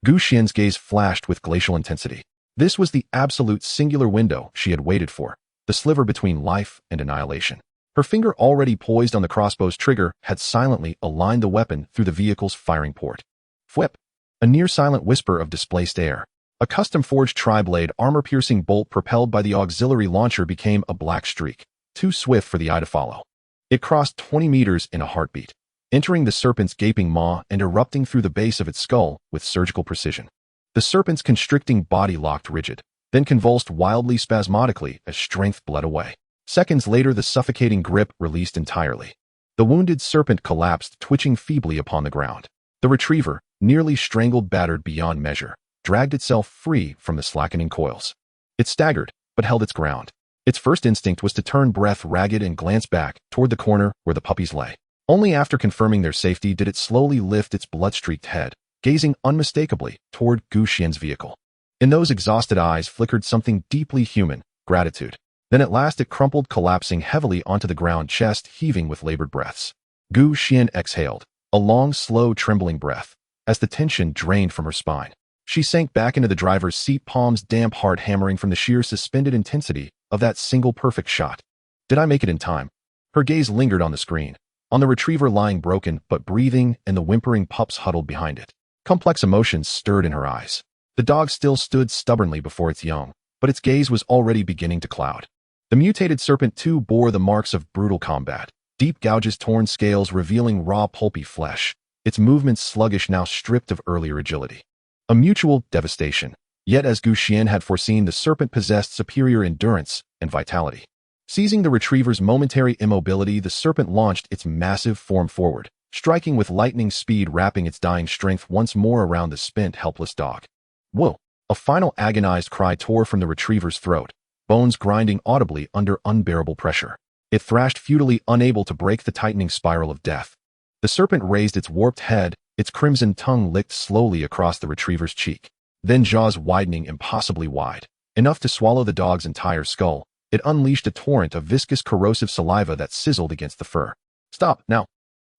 Xuan's gaze flashed with glacial intensity. This was the absolute singular window she had waited for, the sliver between life and annihilation. Her finger, already poised on the crossbow's trigger, had silently aligned the weapon through the vehicle's firing port. Fwhip! A near-silent whisper of displaced air. A custom-forged tri-blade, armor-piercing bolt propelled by the auxiliary launcher became a black streak, too swift for the eye to follow. It crossed 20 meters in a heartbeat, entering the serpent's gaping maw and erupting through the base of its skull with surgical precision. The serpent's constricting body locked rigid, then convulsed wildly, spasmodically, as strength bled away. Seconds later, the suffocating grip released entirely. The wounded serpent collapsed, twitching feebly upon the ground. The retriever, nearly strangled, battered beyond measure, dragged itself free from the slackening coils. It staggered, but held its ground. Its first instinct was to turn, breath ragged, and glance back toward the corner where the puppies lay. Only after confirming their safety did it slowly lift its blood-streaked head, gazing unmistakably toward Xuan's vehicle. In those exhausted eyes flickered something deeply human, gratitude. Then at last it crumpled, collapsing heavily onto the ground, chest heaving with labored breaths. Xuan exhaled, a long, slow, trembling breath, as the tension drained from her spine. She sank back into the driver's seat, palms damp, heart hammering from the sheer suspended intensity of that single perfect shot. Did I make it in time? Her gaze lingered on the screen, on the retriever lying broken but breathing and the whimpering pups huddled behind it. Complex emotions stirred in her eyes. The dog still stood stubbornly before its young, but its gaze was already beginning to cloud. The mutated serpent too bore the marks of brutal combat, deep gouges, torn scales revealing raw, pulpy flesh, its movements sluggish, now stripped of earlier agility. A mutual devastation. Yet as Xuan had foreseen, the serpent possessed superior endurance and vitality. Seizing the retriever's momentary immobility, the serpent launched its massive form forward, striking with lightning speed, wrapping its dying strength once more around the spent, helpless dog. Whoa! A final agonized cry tore from the retriever's throat, bones grinding audibly under unbearable pressure. It thrashed futilely, unable to break the tightening spiral of death. The serpent raised its warped head, its crimson tongue licked slowly across the retriever's cheek. Then, jaws widening impossibly wide, enough to swallow the dog's entire skull, it unleashed a torrent of viscous, corrosive saliva that sizzled against the fur. Stop, now!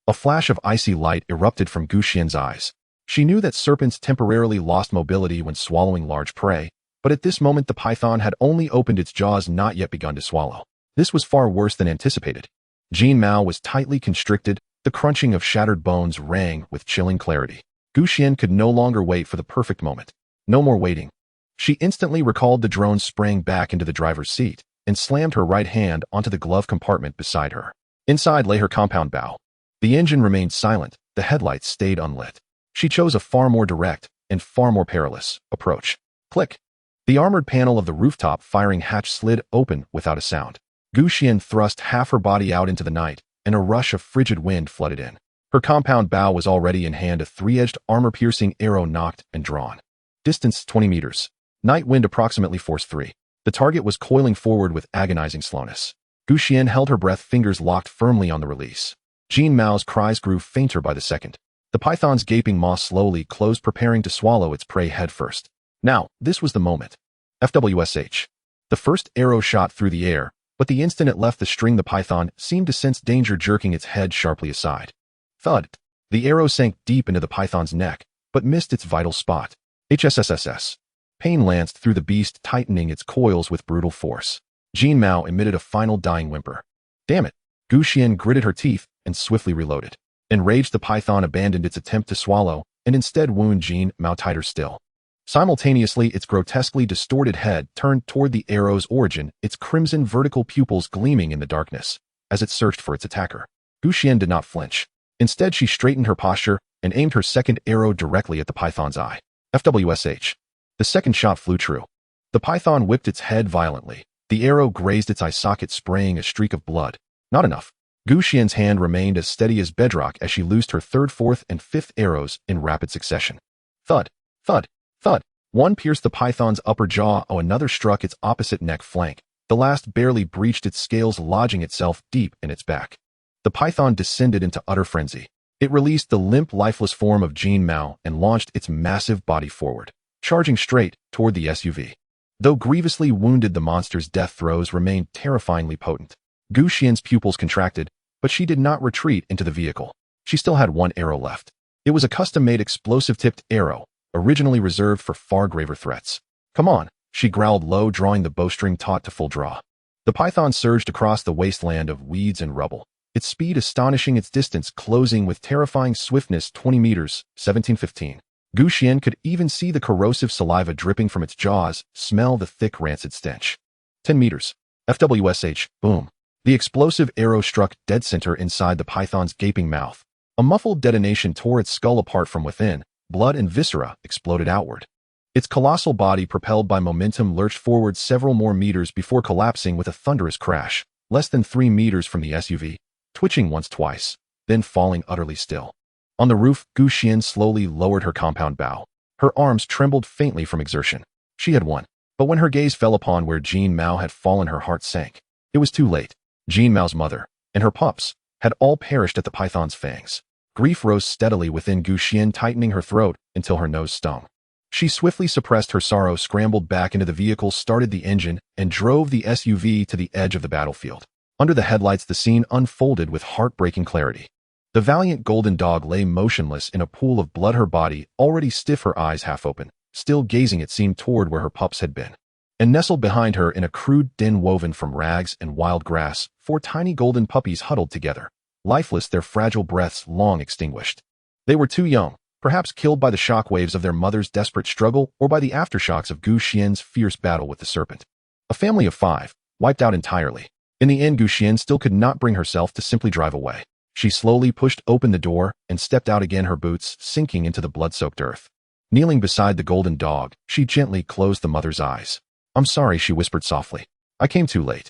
A flash of icy light erupted from Xuan's eyes. She knew that serpents temporarily lost mobility when swallowing large prey, but at this moment the python had only opened its jaws, not yet begun to swallow. This was far worse than anticipated. Jean Mao was tightly constricted, the crunching of shattered bones rang with chilling clarity. Xuan could no longer wait for the perfect moment. No more waiting. She instantly recalled the drone, sprang back into the driver's seat, and slammed her right hand onto the glove compartment beside her. Inside lay her compound bow. The engine remained silent, the headlights stayed unlit. She chose a far more direct, and far more perilous approach. Click. The armored panel of the rooftop firing hatch slid open without a sound. Xuan thrust half her body out into the night, and a rush of frigid wind flooded in. Her compound bow was already in hand, a three-edged, armor-piercing arrow nocked and drawn. Distance 20 meters. Night wind approximately force 3. The target was coiling forward with agonizing slowness. Xuan held her breath, fingers locked firmly on the release. Jean Mao's cries grew fainter by the second. The python's gaping maw slowly closed, preparing to swallow its prey headfirst. Now, this was the moment. FWSH. The first arrow shot through the air, but the instant it left the string, the python seemed to sense danger, jerking its head sharply aside. Thud. The arrow sank deep into the python's neck, but missed its vital spot. HSSSS. Pain lanced through the beast, tightening its coils with brutal force. Jean Mao emitted a final dying whimper. Damn it. Xuan gritted her teeth and swiftly reloaded. Enraged, the python abandoned its attempt to swallow and instead wound Jean Mao tighter still. Simultaneously, its grotesquely distorted head turned toward the arrow's origin, its crimson vertical pupils gleaming in the darkness as it searched for its attacker. Xuan did not flinch. Instead, she straightened her posture and aimed her second arrow directly at the python's eye. FWSH. The second shot flew true. The python whipped its head violently. The arrow grazed its eye socket, spraying a streak of blood. Not enough. Xuan's hand remained as steady as bedrock as she loosed her third, fourth, and fifth arrows in rapid succession. Thud, thud, thud. One pierced the python's upper jaw, another struck its opposite neck flank. The last barely breached its scales, lodging itself deep in its back. The python descended into utter frenzy. It released the limp, lifeless form of Jean Mao and launched its massive body forward, charging straight toward the SUV. Though grievously wounded, the monster's death throes remained terrifyingly potent. Xuan's pupils contracted, but she did not retreat into the vehicle. She still had one arrow left. It was a custom-made explosive-tipped arrow, originally reserved for far graver threats. Come on, she growled low, drawing the bowstring taut to full draw. The python surged across the wasteland of weeds and rubble, its speed astonishing, its distance closing with terrifying swiftness. 20 meters, 1715. Xuan could even see the corrosive saliva dripping from its jaws, smell the thick, rancid stench. 10 meters. FWSH, boom. The explosive arrow struck dead center inside the python's gaping mouth. A muffled detonation tore its skull apart from within. Blood and viscera exploded outward. Its colossal body, propelled by momentum, lurched forward several more meters before collapsing with a thunderous crash, less than 3 meters from the SUV, twitching once, twice, then falling utterly still. On the roof, Xuan slowly lowered her compound bow. Her arms trembled faintly from exertion. She had won. But when her gaze fell upon where Jean Mao had fallen, her heart sank. It was too late. Jean Mao's mother and her pups had all perished at the python's fangs. Grief rose steadily within Xuan, tightening her throat until her nose stung. She swiftly suppressed her sorrow, scrambled back into the vehicle, started the engine, and drove the SUV to the edge of the battlefield. Under the headlights, the scene unfolded with heartbreaking clarity. The valiant golden dog lay motionless in a pool of blood, her body already stiff, her eyes half open, still gazing, it seemed, toward where her pups had been. And nestled behind her in a crude den woven from rags and wild grass, 4 tiny golden puppies huddled together, lifeless, their fragile breaths long extinguished. They were too young, perhaps killed by the shockwaves of their mother's desperate struggle or by the aftershocks of Xuan's fierce battle with the serpent. A family of 5, wiped out entirely. In the end, Xuan still could not bring herself to simply drive away. She slowly pushed open the door and stepped out again, her boots sinking into the blood-soaked earth. Kneeling beside the golden dog, she gently closed the mother's eyes. "I'm sorry," she whispered softly. "I came too late."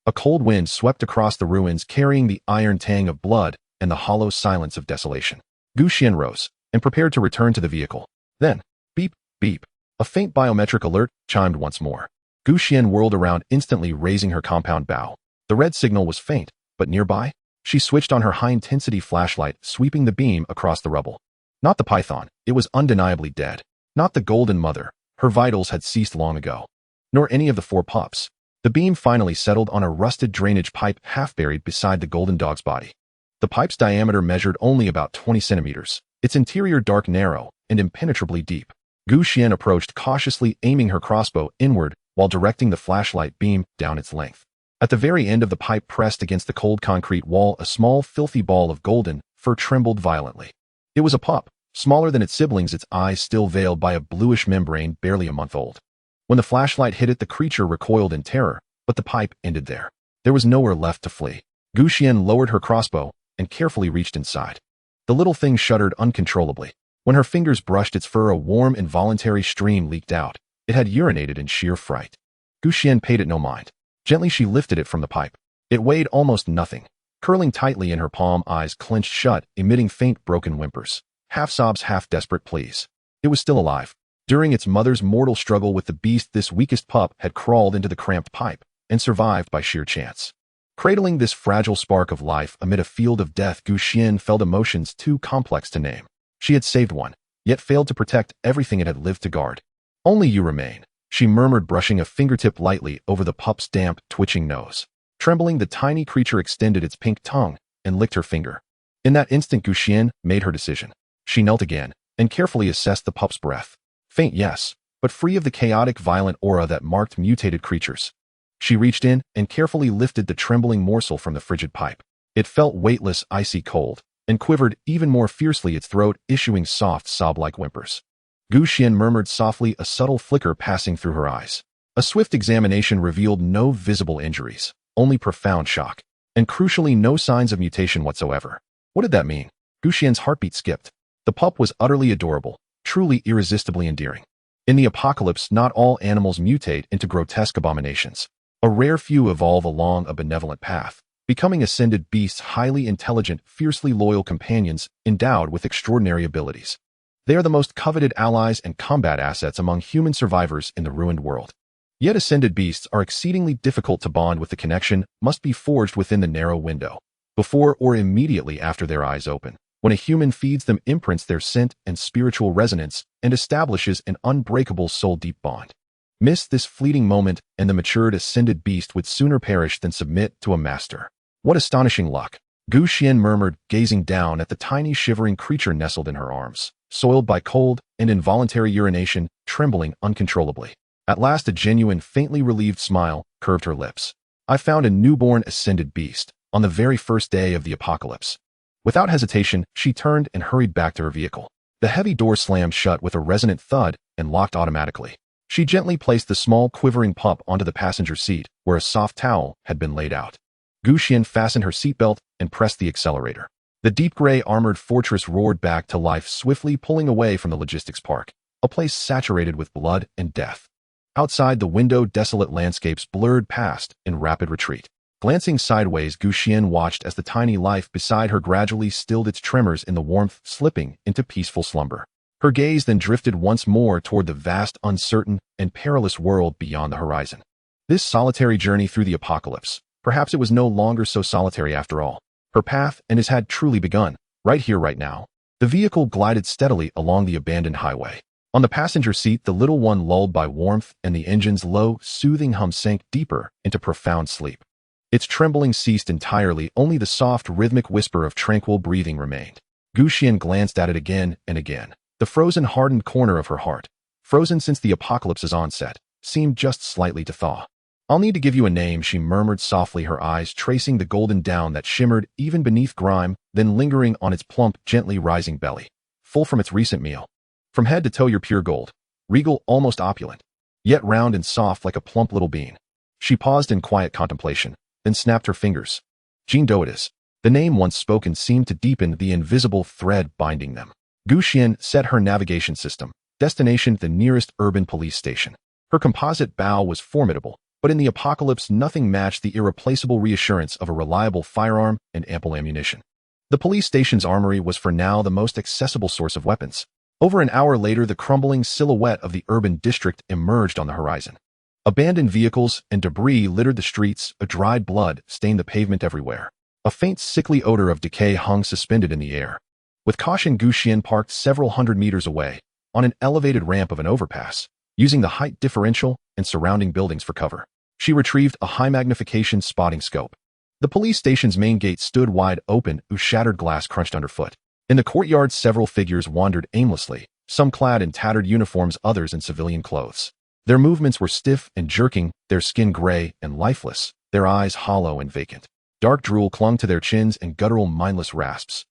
A cold wind swept across the ruins, carrying the iron tang of blood and the hollow silence of desolation. Xuan rose and prepared to return to the vehicle. Then, beep, beep. A faint biometric alert chimed once more. Xuan whirled around, instantly raising her compound bow. The red signal was faint, but nearby. She switched on her high-intensity flashlight, sweeping the beam across the rubble. Not the python, it was undeniably dead. Not the golden mother, her vitals had ceased long ago. Nor any of the 4 pups. The beam finally settled on a rusted drainage pipe half buried beside the golden dog's body. The pipe's diameter measured only about 20 centimeters, its interior dark, narrow, and impenetrably deep. Xuan approached cautiously, aiming her crossbow inward while directing the flashlight beam down its length. At the very end of the pipe, pressed against the cold concrete wall, a small, filthy ball of golden fur trembled violently. It was a pup, smaller than its siblings, its eyes still veiled by a bluish membrane, barely a month old. When the flashlight hit it, the creature recoiled in terror, but the pipe ended there. There was nowhere left to flee. Xuan lowered her crossbow and carefully reached inside. The little thing shuddered uncontrollably. When her fingers brushed its fur, a warm, involuntary stream leaked out. It had urinated in sheer fright. Xuan paid it no mind. Gently she lifted it from the pipe. It weighed almost nothing, curling tightly in her palm, eyes clenched shut, emitting faint broken whimpers. Half sobs, half desperate pleas. It was still alive. During its mother's mortal struggle with the beast, this weakest pup had crawled into the cramped pipe and survived by sheer chance. Cradling this fragile spark of life amid a field of death, Xuan felt emotions too complex to name. She had saved one, yet failed to protect everything it had lived to guard. Only you remain, she murmured, brushing a fingertip lightly over the pup's damp, twitching nose. Trembling, the tiny creature extended its pink tongue and licked her finger. In that instant, Xuan made her decision. She knelt again and carefully assessed the pup's breath. Faint, yes, but free of the chaotic, violent aura that marked mutated creatures. She reached in and carefully lifted the trembling morsel from the frigid pipe. It felt weightless, icy cold, and quivered even more fiercely, its throat issuing soft, sob-like whimpers. Xuan murmured softly, a subtle flicker passing through her eyes. A swift examination revealed no visible injuries, only profound shock, and crucially no signs of mutation whatsoever. What did that mean? Xuan's heartbeat skipped. The pup was utterly adorable, truly irresistibly endearing. In the apocalypse, not all animals mutate into grotesque abominations. A rare few evolve along a benevolent path, becoming ascended beasts, highly intelligent, fiercely loyal companions endowed with extraordinary abilities. They are the most coveted allies and combat assets among human survivors in the ruined world. Yet ascended beasts are exceedingly difficult to bond with. The connection must be forged within the narrow window, before or immediately after their eyes open. When a human feeds them, imprints their scent and spiritual resonance and establishes an unbreakable soul-deep bond. Miss this fleeting moment, and the matured ascended beast would sooner perish than submit to a master. What astonishing luck! Xuan murmured, gazing down at the tiny shivering creature nestled in her arms, soiled by cold and involuntary urination, trembling uncontrollably. At last a genuine, faintly relieved smile curved her lips. I found a newborn ascended beast, on the very first day of the apocalypse. Without hesitation, she turned and hurried back to her vehicle. The heavy door slammed shut with a resonant thud and locked automatically. She gently placed the small, quivering pup onto the passenger seat, where a soft towel had been laid out. Xuan fastened her seatbelt and pressed the accelerator. The deep gray armored fortress roared back to life, swiftly pulling away from the logistics park, a place saturated with blood and death. Outside the window, desolate landscapes blurred past in rapid retreat. Glancing sideways, Xuan watched as the tiny life beside her gradually stilled its tremors in the warmth, slipping into peaceful slumber. Her gaze then drifted once more toward the vast, uncertain, and perilous world beyond the horizon. This solitary journey through the apocalypse, perhaps it was no longer so solitary after all. Her path and his had truly begun, right here, right now. The vehicle glided steadily along the abandoned highway. On the passenger seat, the little one lulled by warmth, and the engine's low, soothing hum sank deeper into profound sleep. Its trembling ceased entirely, only the soft, rhythmic whisper of tranquil breathing remained. Xuan glanced at it again and again. The frozen, hardened corner of her heart, frozen since the apocalypse's onset, seemed just slightly to thaw. I'll need to give you a name, she murmured softly, her eyes tracing the golden down that shimmered even beneath grime, then lingering on its plump, gently rising belly, full from its recent meal. From head to toe you're pure gold, regal, almost opulent, yet round and soft like a plump little bean. She paused in quiet contemplation, then snapped her fingers. Jean Doe it is. The name once spoken seemed to deepen the invisible thread binding them. Xuan set her navigation system, destination the nearest urban police station. Her composite bow was formidable, but in the apocalypse nothing matched the irreplaceable reassurance of a reliable firearm and ample ammunition. The police station's armory was for now the most accessible source of weapons. Over an hour later, the crumbling silhouette of the urban district emerged on the horizon. Abandoned vehicles and debris littered the streets, a dried blood stained the pavement everywhere. A faint, sickly odor of decay hung suspended in the air. With caution, Xuan parked several hundred meters away, on an elevated ramp of an overpass, using the height differential and surrounding buildings for cover. She retrieved a high-magnification spotting scope. The police station's main gate stood wide open, whose shattered glass crunched underfoot. In the courtyard, several figures wandered aimlessly, some clad in tattered uniforms, others in civilian clothes. Their movements were stiff and jerking, their skin gray and lifeless, their eyes hollow and vacant. Dark drool clung to their chins and guttural, mindless rasps,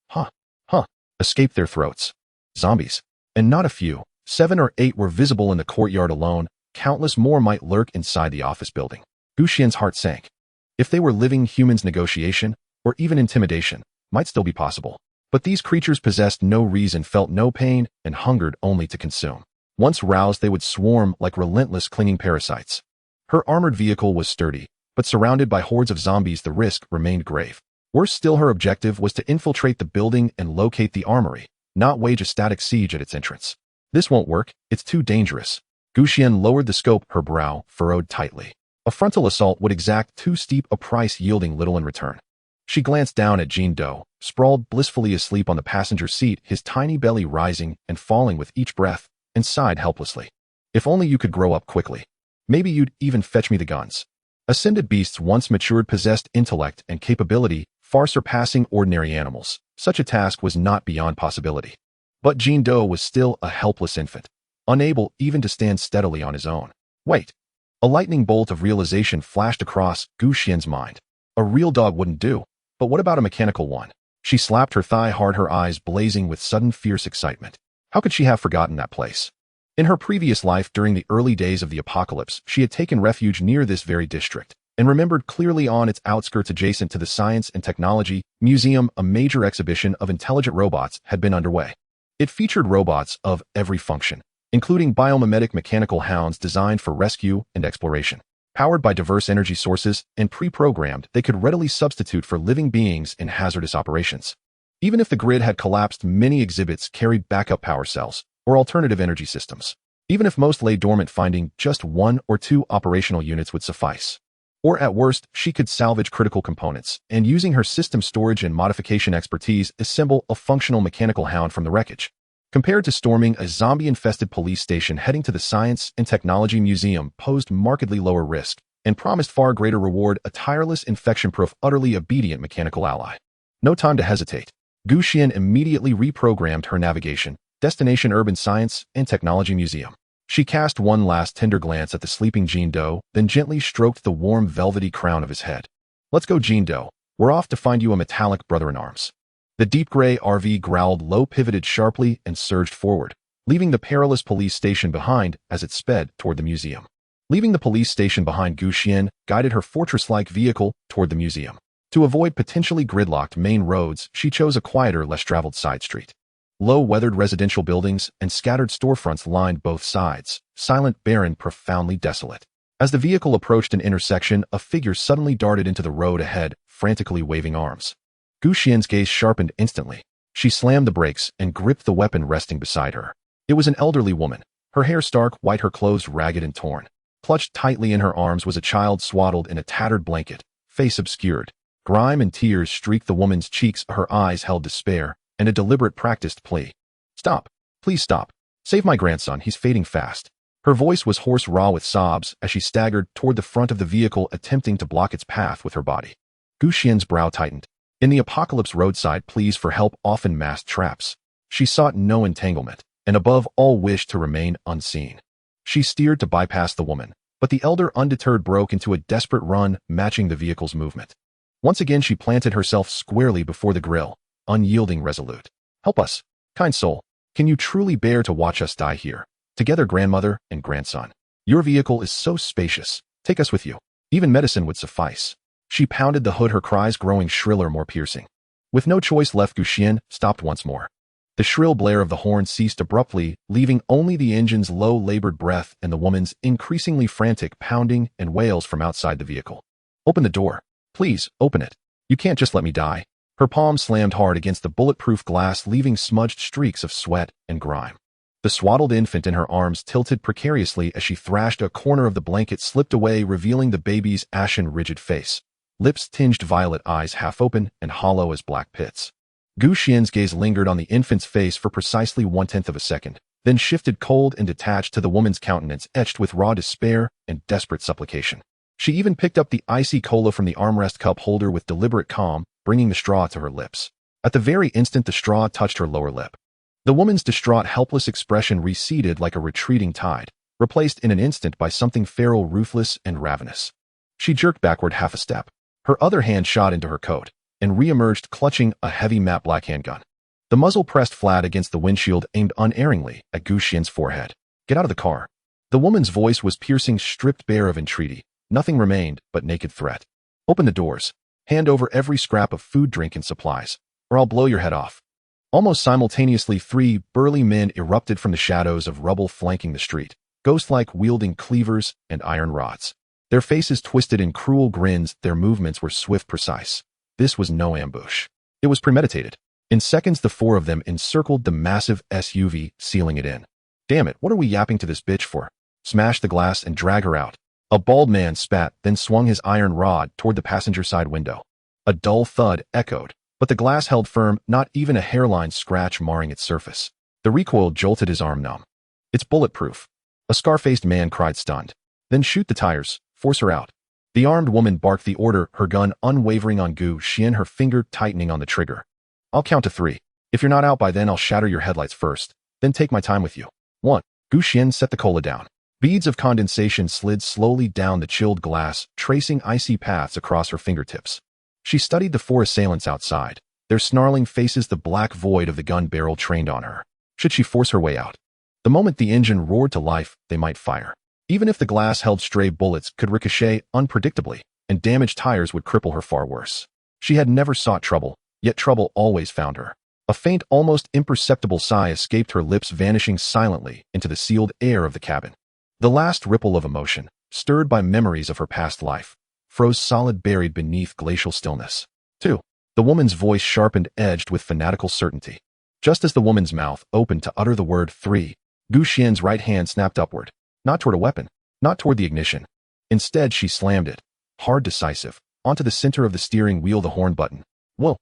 escaped their throats. Zombies. And not a few. 7 or 8 were visible in the courtyard alone. Countless more might lurk inside the office building. Xuan's heart sank. If they were living humans, negotiation, or even intimidation, might still be possible. But these creatures possessed no reason, felt no pain, and hungered only to consume. Once roused, they would swarm like relentless clinging parasites. Her armored vehicle was sturdy, but surrounded by hordes of zombies, the risk remained grave. Worse still, her objective was to infiltrate the building and locate the armory, not wage a static siege at its entrance. This won't work, it's too dangerous. Xuan lowered the scope, her brow furrowed tightly. A frontal assault would exact too steep a price, yielding little in return. She glanced down at Jean Doe, sprawled blissfully asleep on the passenger seat, his tiny belly rising and falling with each breath, and sighed helplessly. If only you could grow up quickly. Maybe you'd even fetch me the guns. Ascended beasts once matured possessed intellect and capability far surpassing ordinary animals. Such a task was not beyond possibility. But Jean Doe was still a helpless infant, unable even to stand steadily on his own. Wait. A lightning bolt of realization flashed across Xuan's mind. A real dog wouldn't do, but what about a mechanical one? She slapped her thigh hard, her eyes blazing with sudden fierce excitement. How could she have forgotten that place? In her previous life, during the early days of the apocalypse, she had taken refuge near this very district, and remembered clearly on its outskirts adjacent to the Science and Technology Museum, a major exhibition of intelligent robots had been underway. It featured robots of every function, including biomimetic mechanical hounds designed for rescue and exploration. Powered by diverse energy sources and pre-programmed, they could readily substitute for living beings in hazardous operations. Even if the grid had collapsed, many exhibits carried backup power cells or alternative energy systems. Even if most lay dormant, finding just 1 or 2 operational units would suffice. Or at worst, she could salvage critical components and, using her system storage and modification expertise, assemble a functional mechanical hound from the wreckage. Compared to storming a zombie-infested police station, heading to the Science and Technology Museum posed markedly lower risk and promised far greater reward, a tireless, infection-proof, utterly obedient mechanical ally. No time to hesitate. Xuan immediately reprogrammed her navigation, destination Urban Science and Technology Museum. She cast one last tender glance at the sleeping Jean Doe, then gently stroked the warm velvety crown of his head. Let's go, Jean Doe. We're off to find you a metallic brother-in-arms. The deep gray RV growled low, pivoted sharply, and surged forward, leaving the perilous police station behind as it sped toward the museum. Leaving the police station behind, Xuan guided her fortress-like vehicle toward the museum. To avoid potentially gridlocked main roads, she chose a quieter, less traveled side street. Low, weathered residential buildings and scattered storefronts lined both sides, silent, barren, profoundly desolate. As the vehicle approached an intersection, a figure suddenly darted into the road ahead, frantically waving arms. Xuan's gaze sharpened instantly. She slammed the brakes and gripped the weapon resting beside her. It was an elderly woman, her hair stark white, her clothes ragged and torn. Clutched tightly in her arms was a child swaddled in a tattered blanket, face obscured. Grime and tears streaked the woman's cheeks, her eyes held despair and a deliberate, practiced plea. Stop. Please stop. Save my grandson, he's fading fast. Her voice was hoarse, raw with sobs, as she staggered toward the front of the vehicle, attempting to block its path with her body. Xuan's brow tightened. In the apocalypse, roadside pleas for help often masked traps. She sought no entanglement, and above all wished to remain unseen. She steered to bypass the woman, but the elder, undeterred, broke into a desperate run, matching the vehicle's movement. Once again, she planted herself squarely before the grille, unyielding, resolute. Help us, kind soul. Can you truly bear to watch us die here, together, grandmother and grandson? Your vehicle is so spacious. Take us with you. Even medicine would suffice. She pounded the hood, her cries growing shriller, more piercing. With no choice left, Xuan stopped once more. The shrill blare of the horn ceased abruptly, leaving only the engine's low, labored breath and the woman's increasingly frantic pounding and wails from outside the vehicle. Open the door. Please, open it. You can't just let me die. Her palm slammed hard against the bulletproof glass, leaving smudged streaks of sweat and grime. The swaddled infant in her arms tilted precariously as she thrashed. A corner of the blanket slipped away, revealing the baby's ashen, rigid face. Lips tinged violet, eyes half open and hollow as black pits. Xuan's gaze lingered on the infant's face for precisely 1/10 of a second, then shifted cold and detached to the woman's countenance, etched with raw despair and desperate supplication. She even picked up the icy cola from the armrest cup holder with deliberate calm, bringing the straw to her lips. At the very instant the straw touched her lower lip, the woman's distraught, helpless expression receded like a retreating tide, replaced in an instant by something feral, ruthless, and ravenous. She jerked backward half a step. Her other hand shot into her coat and re-emerged clutching a heavy matte black handgun. The muzzle pressed flat against the windshield, aimed unerringly at Xuan's forehead. Get out of the car. The woman's voice was piercing, stripped bare of entreaty. Nothing remained but naked threat. Open the doors. Hand over every scrap of food, drink, and supplies, or I'll blow your head off. Almost simultaneously, 3 burly men erupted from the shadows of rubble flanking the street, ghost-like wielding cleavers and iron rods. Their faces twisted in cruel grins, their movements were swift, precise. This was no ambush. It was premeditated. In seconds, the 4 of them encircled the massive SUV, sealing it in. Damn it, what are we yapping to this bitch for? Smash the glass and drag her out. A bald man spat, then swung his iron rod toward the passenger side window. A dull thud echoed, but the glass held firm, not even a hairline scratch marring its surface. The recoil jolted his arm numb. It's bulletproof. A scar-faced man cried, stunned. Then shoot the tires, force her out. The armed woman barked the order, her gun unwavering on Xuan, her finger tightening on the trigger. I'll count to 3. If you're not out by then, I'll shatter your headlights first, then take my time with you. 1. Xuan set the cola down. Beads of condensation slid slowly down the chilled glass, tracing icy paths across her fingertips. She studied the 4 assailants outside, their snarling faces the black void of the gun barrel trained on her. Should she force her way out? The moment the engine roared to life, they might fire. Even if the glass held, stray bullets could ricochet unpredictably, and damaged tires would cripple her far worse. She had never sought trouble, yet trouble always found her. A faint, almost imperceptible sigh escaped her lips, vanishing silently into the sealed air of the cabin. The last ripple of emotion, stirred by memories of her past life, froze solid, buried beneath glacial stillness. 2. The woman's voice sharpened, edged with fanatical certainty. Just as the woman's mouth opened to utter the word 3, Xuan's right hand snapped upward. Not toward a weapon, not toward the ignition. Instead, she slammed it, hard, decisive, onto the center of the steering wheel, the horn button. Whoa!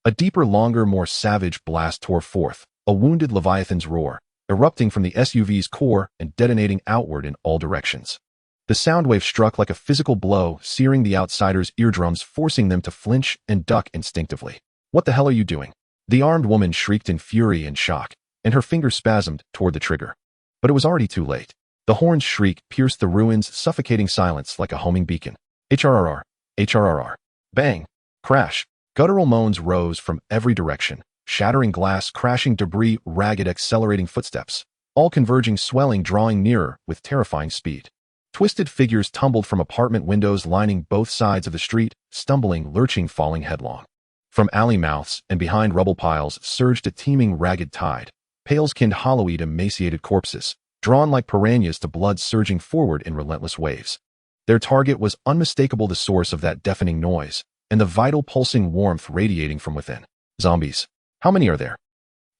A deeper, longer, more savage blast tore forth, a wounded leviathan's roar, erupting from the SUV's core and detonating outward in all directions. The sound wave struck like a physical blow, searing the outsider's eardrums, forcing them to flinch and duck instinctively. What the hell are you doing? The armed woman shrieked in fury and shock, and her fingers spasmed toward the trigger. But it was already too late. The horn's shriek pierced the ruins, suffocating silence like a homing beacon. HRRR, HRRR. Bang! Crash! Guttural moans rose from every direction, shattering glass, crashing debris, ragged, accelerating footsteps, all converging, swelling, drawing nearer with terrifying speed. Twisted figures tumbled from apartment windows lining both sides of the street, stumbling, lurching, falling headlong. From alley mouths and behind rubble piles surged a teeming, ragged tide, pale-skinned, hollow-eyed, emaciated corpses, drawn like piranhas to blood, surging forward in relentless waves. Their target was unmistakable, the source of that deafening noise, and the vital, pulsing warmth radiating from within. Zombies. How many are there?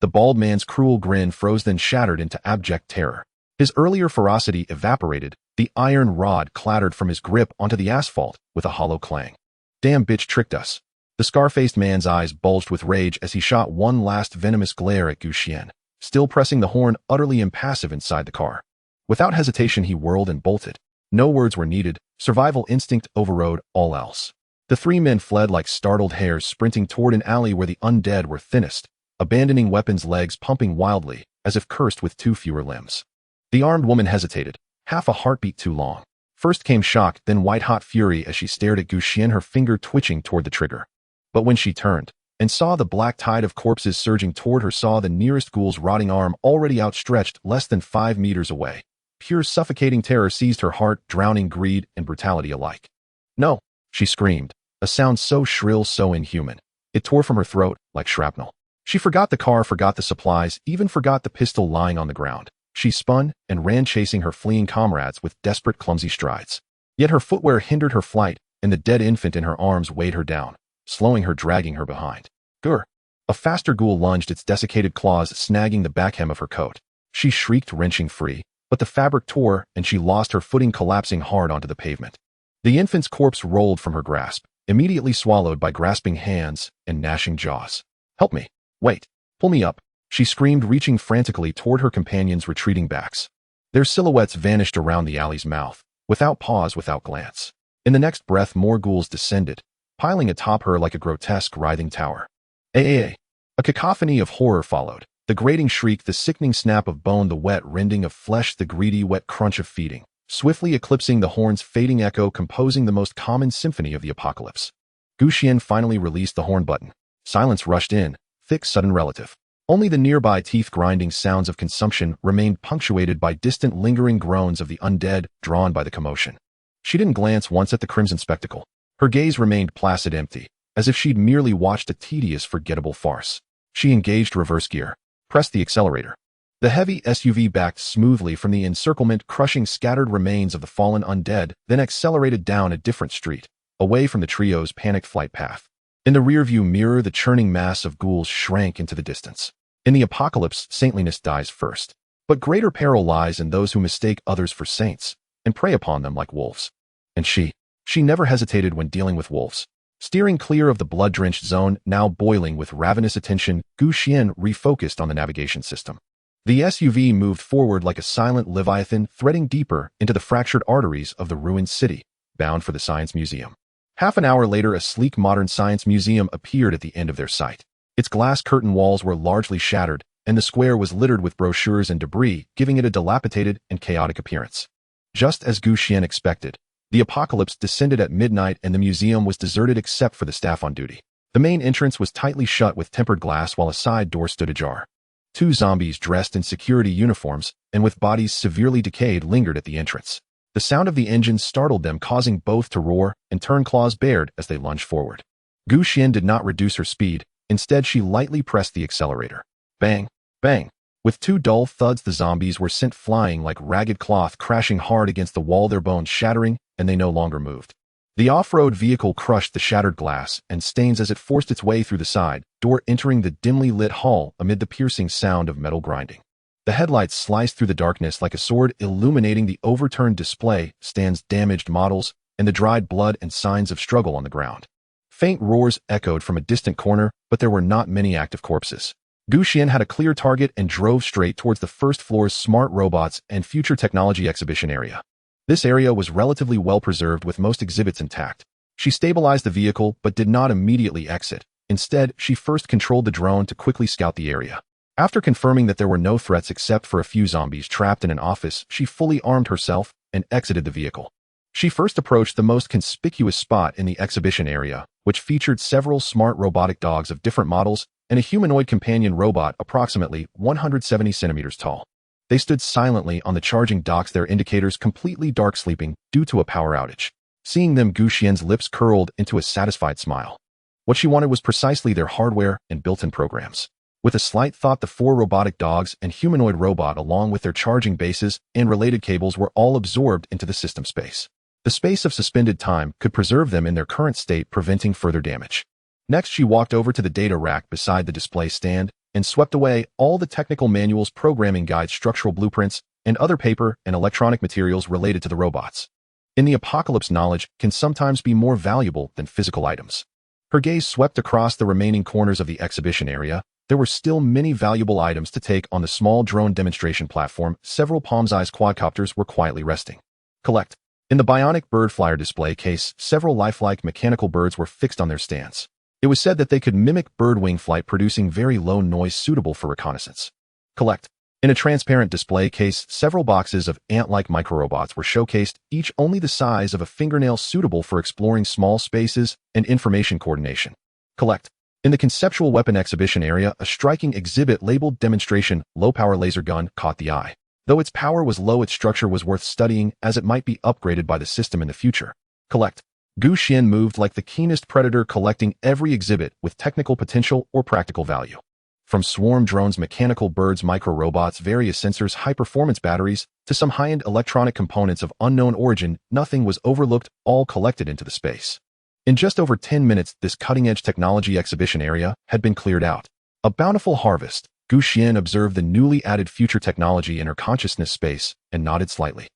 The bald man's cruel grin froze, then shattered into abject terror. His earlier ferocity evaporated, the iron rod clattered from his grip onto the asphalt with a hollow clang. Damn bitch tricked us. The scar-faced man's eyes bulged with rage as he shot one last venomous glare at Xuan, still pressing the horn, utterly impassive inside the car. Without hesitation, he whirled and bolted. No words were needed. Survival instinct overrode all else. The 3 men fled like startled hares, sprinting toward an alley where the undead were thinnest, abandoning weapons, legs pumping wildly, as if cursed with 2 fewer limbs. The armed woman hesitated, half a heartbeat too long. First came shock, then white-hot fury as she stared at Xuan, her finger twitching toward the trigger. But when she turned and saw the black tide of corpses surging toward her, saw the nearest ghoul's rotting arm already outstretched less than 5 meters away, pure suffocating terror seized her heart, drowning greed and brutality alike. No, she screamed, a sound so shrill, so inhuman. It tore from her throat like shrapnel. She forgot the car, forgot the supplies, even forgot the pistol lying on the ground. She spun and ran, chasing her fleeing comrades with desperate, clumsy strides. Yet her footwear hindered her flight, and the dead infant in her arms weighed her down, slowing her, dragging her behind. Grr! A faster ghoul lunged, its desiccated claws snagging the back hem of her coat. She shrieked, wrenching free, but the fabric tore and she lost her footing, collapsing hard onto the pavement. The infant's corpse rolled from her grasp, immediately swallowed by grasping hands and gnashing jaws. Help me! Wait! Pull me up! She screamed, reaching frantically toward her companions' retreating backs. Their silhouettes vanished around the alley's mouth, without pause, without glance. In the next breath, more ghouls descended, piling atop her like a grotesque, writhing tower. A cacophony of horror followed. The grating shriek, the sickening snap of bone, the wet rending of flesh, the greedy, wet crunch of feeding, swiftly eclipsing the horn's fading echo, composing the most common symphony of the apocalypse. Xuan finally released the horn button. Silence rushed in, thick, sudden, relative. Only the nearby teeth-grinding sounds of consumption remained, punctuated by distant, lingering groans of the undead, drawn by the commotion. She didn't glance once at the crimson spectacle. Her gaze remained placid, empty, as if she'd merely watched a tedious, forgettable farce. She engaged reverse gear, pressed the accelerator. The heavy SUV backed smoothly from the encirclement, crushing scattered remains of the fallen undead, then accelerated down a different street, away from the trio's panicked flight path. In the rearview mirror, the churning mass of ghouls shrank into the distance. In the apocalypse, saintliness dies first. But greater peril lies in those who mistake others for saints and prey upon them like wolves. And she never hesitated when dealing with wolves. Steering clear of the blood-drenched zone, now boiling with ravenous attention, Xuan refocused on the navigation system. The SUV moved forward like a silent leviathan, threading deeper into the fractured arteries of the ruined city, bound for the Science Museum. Half an hour later, a sleek modern science museum appeared at the end of their sight. Its glass curtain walls were largely shattered, and the square was littered with brochures and debris, giving it a dilapidated and chaotic appearance. Just as Xuan expected, the apocalypse descended at midnight and the museum was deserted except for the staff on duty. The main entrance was tightly shut with tempered glass while a side door stood ajar. Two zombies dressed in security uniforms and with bodies severely decayed lingered at the entrance. The sound of the engine startled them, causing both to roar and turn claws bared as they lunged forward. Xuan did not reduce her speed. Instead, she lightly pressed the accelerator. Bang! Bang! With two dull thuds, the zombies were sent flying like ragged cloth, crashing hard against the wall, their bones shattering, and they no longer moved. The off-road vehicle crushed the shattered glass and stains as it forced its way through the side door, entering the dimly lit hall amid the piercing sound of metal grinding. The headlights sliced through the darkness like a sword, illuminating the overturned display stands, damaged models, and the dried blood and signs of struggle on the ground. Faint roars echoed from a distant corner, but there were not many active corpses. Xuan had a clear target and drove straight towards the first floor's smart robots and future technology exhibition area. This area was relatively well preserved with most exhibits intact. She stabilized the vehicle but did not immediately exit. Instead, she first controlled the drone to quickly scout the area. After confirming that there were no threats except for a few zombies trapped in an office, she fully armed herself and exited the vehicle. She first approached the most conspicuous spot in the exhibition area, which featured several smart robotic dogs of different models and a humanoid companion robot approximately 170 centimeters tall. They stood silently on the charging docks, their indicators completely dark, sleeping due to a power outage. Seeing them, Xuan's lips curled into a satisfied smile. What she wanted was precisely their hardware and built-in programs. With a slight thought, the four robotic dogs and humanoid robot, along with their charging bases and related cables, were all absorbed into the system space. The space of suspended time could preserve them in their current state, preventing further damage. Next, she walked over to the data rack beside the display stand and swept away all the technical manuals, programming guides, structural blueprints, and other paper and electronic materials related to the robots. In the apocalypse, knowledge can sometimes be more valuable than physical items. Her gaze swept across the remaining corners of the exhibition area. There were still many valuable items to take on the small drone demonstration platform. Several palm-sized quadcopters were quietly resting. Collect. In the bionic bird flyer display case, several lifelike mechanical birds were fixed on their stands. It was said that they could mimic bird wing flight, producing very low noise suitable for reconnaissance. Collect. In a transparent display case, several boxes of ant-like microrobots were showcased, each only the size of a fingernail, suitable for exploring small spaces and information coordination. Collect. In the conceptual weapon exhibition area, a striking exhibit labeled Demonstration Low-Power Laser Gun caught the eye. Though its power was low, its structure was worth studying, as it might be upgraded by the system in the future. Collect. Xuan moved like the keenest predator, collecting every exhibit with technical potential or practical value. From swarm drones, mechanical birds, micro-robots, various sensors, high-performance batteries, to some high-end electronic components of unknown origin, nothing was overlooked, all collected into the space. In just over 10 minutes, this cutting-edge technology exhibition area had been cleared out. A bountiful harvest. Xuan observed the newly added future technology in her consciousness space and nodded slightly.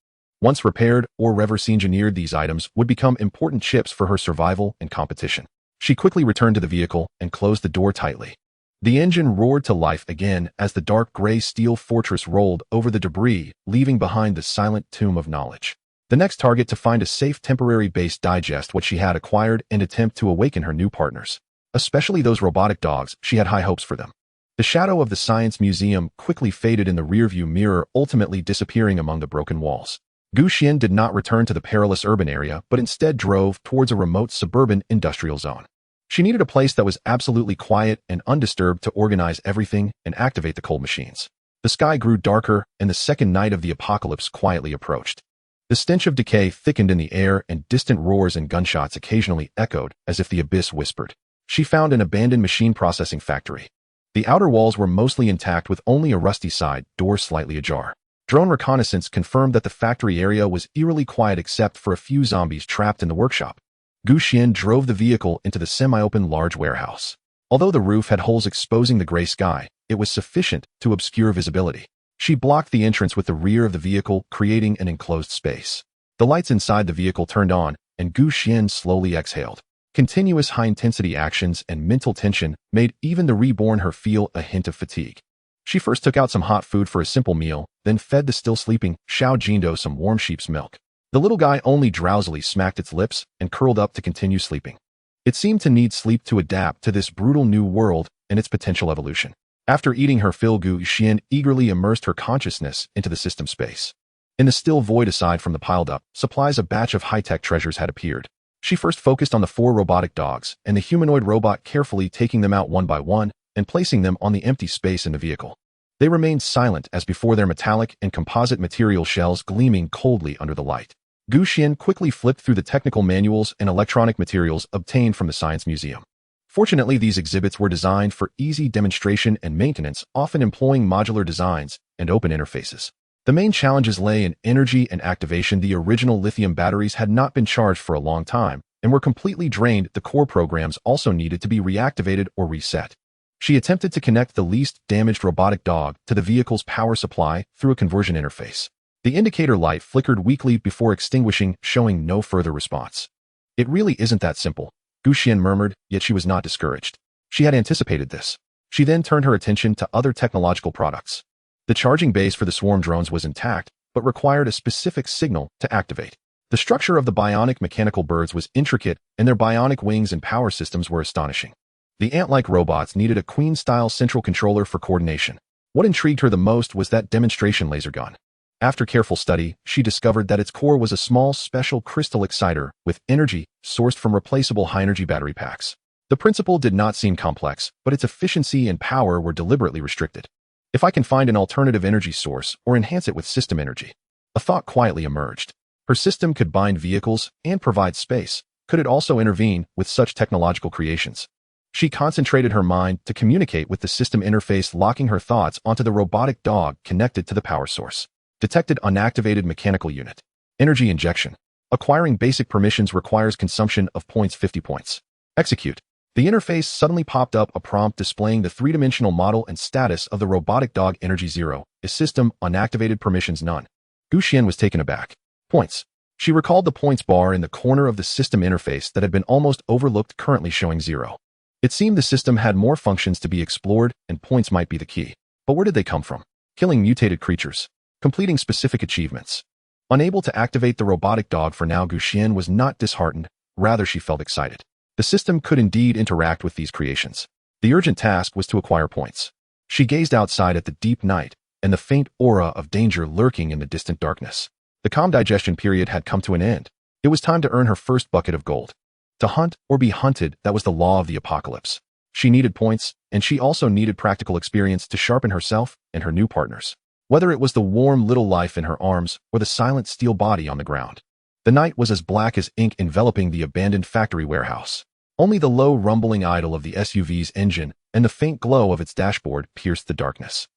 Once repaired or reverse engineered, these items would become important chips for her survival and competition. She quickly returned to the vehicle and closed the door tightly. The engine roared to life again as the dark gray steel fortress rolled over the debris, leaving behind the silent tomb of knowledge. The next target to find a safe temporary base, digest what she had acquired, and attempt to awaken her new partners. Especially those robotic dogs, she had high hopes for them. The shadow of the Science Museum quickly faded in the rearview mirror, ultimately disappearing among the broken walls. Xuan did not return to the perilous urban area, but instead drove towards a remote suburban industrial zone. She needed a place that was absolutely quiet and undisturbed to organize everything and activate the cold machines. The sky grew darker, and the second night of the apocalypse quietly approached. The stench of decay thickened in the air, and distant roars and gunshots occasionally echoed as if the abyss whispered. She found an abandoned machine processing factory. The outer walls were mostly intact with only a rusty side door slightly ajar. Drone reconnaissance confirmed that the factory area was eerily quiet except for a few zombies trapped in the workshop. Xuan drove the vehicle into the semi-open large warehouse. Although the roof had holes exposing the gray sky, it was sufficient to obscure visibility. She blocked the entrance with the rear of the vehicle, creating an enclosed space. The lights inside the vehicle turned on, and Xuan slowly exhaled. Continuous high-intensity actions and mental tension made even the Reborn her feel a hint of fatigue. She first took out some hot food for a simple meal, then fed the still-sleeping Xiao Jindo some warm sheep's milk. The little guy only drowsily smacked its lips and curled up to continue sleeping. It seemed to need sleep to adapt to this brutal new world and its potential evolution. After eating her fill, Xuan eagerly immersed her consciousness into the system space. In the still void aside from the piled-up supplies, a batch of high-tech treasures had appeared. She first focused on the 4 robotic dogs and the humanoid robot, carefully taking them out one by one and placing them on the empty space in the vehicle. They remained silent as before, their metallic and composite material shells gleaming coldly under the light. Xuan quickly flipped through the technical manuals and electronic materials obtained from the Science Museum. Fortunately, these exhibits were designed for easy demonstration and maintenance, often employing modular designs and open interfaces. The main challenges lay in energy and activation. The original lithium batteries had not been charged for a long time and were completely drained. The core programs also needed to be reactivated or reset. She attempted to connect the least damaged robotic dog to the vehicle's power supply through a conversion interface. The indicator light flickered weakly before extinguishing, showing no further response. It really isn't that simple, Xuan murmured, yet she was not discouraged. She had anticipated this. She then turned her attention to other technological products. The charging base for the swarm drones was intact, but required a specific signal to activate. The structure of the bionic mechanical birds was intricate, and their bionic wings and power systems were astonishing. The ant-like robots needed a Queen-style central controller for coordination. What intrigued her the most was that demonstration laser gun. After careful study, she discovered that its core was a small special crystal exciter with energy sourced from replaceable high-energy battery packs. The principle did not seem complex, but its efficiency and power were deliberately restricted. If I can find an alternative energy source or enhance it with system energy, a thought quietly emerged. Her system could bind vehicles and provide space. Could it also intervene with such technological creations? She concentrated her mind to communicate with the system interface, locking her thoughts onto the robotic dog connected to the power source. Detected unactivated mechanical unit. Energy injection. Acquiring basic permissions requires consumption of points. 50 points. Execute. The interface suddenly popped up a prompt displaying the three-dimensional model and status of the robotic dog. Energy 0. Is system unactivated, permissions none. Xuan was taken aback. Points. She recalled the points bar in the corner of the system interface that had been almost overlooked, currently showing 0. It seemed the system had more functions to be explored, and points might be the key. But where did they come from? Killing mutated creatures. Completing specific achievements. Unable to activate the robotic dog for now, Xuan was not disheartened, rather she felt excited. The system could indeed interact with these creations. The urgent task was to acquire points. She gazed outside at the deep night and the faint aura of danger lurking in the distant darkness. The calm digestion period had come to an end. It was time to earn her first bucket of gold. To hunt or be hunted, that was the law of the apocalypse. She needed points, and she also needed practical experience to sharpen herself and her new partners. Whether it was the warm little life in her arms or the silent steel body on the ground. The night was as black as ink, enveloping the abandoned factory warehouse. Only the low rumbling idle of the SUV's engine and the faint glow of its dashboard pierced the darkness.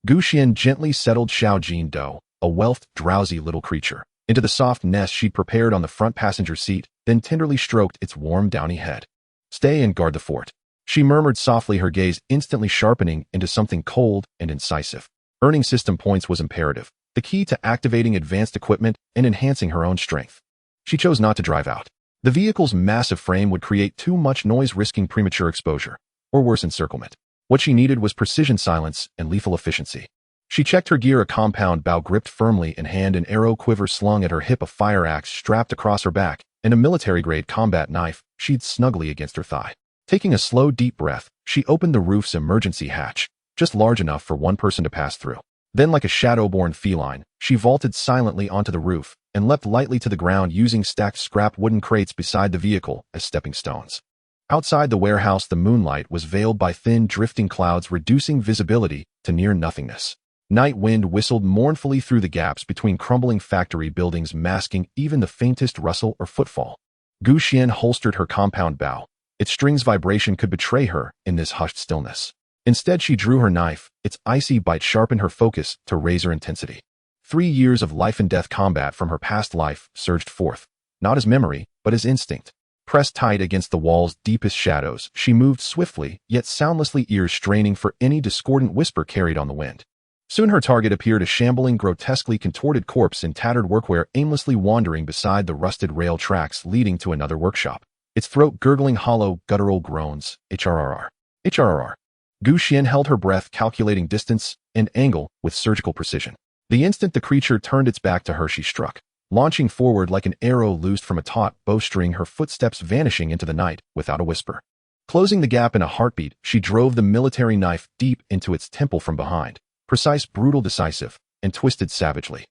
Xuan gently settled Xiao Jindo, a wealthed, drowsy little creature, into the soft nest she'd prepared on the front passenger seat, then tenderly stroked its warm, downy head. Stay and guard the fort, she murmured softly, her gaze instantly sharpening into something cold and incisive. Earning system points was imperative, the key to activating advanced equipment and enhancing her own strength. She chose not to drive out. The vehicle's massive frame would create too much noise, risking premature exposure, or worse, encirclement. What she needed was precision silence and lethal efficiency. She checked her gear, a compound bow gripped firmly in hand, an arrow quiver slung at her hip, a fire axe strapped across her back, and a military-grade combat knife sheathed snugly against her thigh. Taking a slow, deep breath, she opened the roof's emergency hatch, just large enough for one person to pass through. Then, like a shadow-born feline, she vaulted silently onto the roof and leapt lightly to the ground, using stacked scrap wooden crates beside the vehicle as stepping stones. Outside the warehouse, the moonlight was veiled by thin, drifting clouds, reducing visibility to near nothingness. Night wind whistled mournfully through the gaps between crumbling factory buildings, masking even the faintest rustle or footfall. Xuan holstered her compound bow. Its strings' vibration could betray her in this hushed stillness. Instead, she drew her knife. Its icy bite sharpened her focus to razor intensity. 3 years of life-and-death combat from her past life surged forth, not as memory, but as instinct. Pressed tight against the wall's deepest shadows, she moved swiftly, yet soundlessly, ears straining for any discordant whisper carried on the wind. Soon her target appeared, a shambling, grotesquely contorted corpse in tattered workwear aimlessly wandering beside the rusted rail tracks leading to another workshop. Its throat gurgling hollow, guttural groans. HRRR. HRRR. Xuan held her breath, calculating distance and angle with surgical precision. The instant the creature turned its back to her, she struck, launching forward like an arrow loosed from a taut bowstring, her footsteps vanishing into the night without a whisper. Closing the gap in a heartbeat, she drove the military knife deep into its temple from behind, precise, brutal, decisive, and twisted savagely.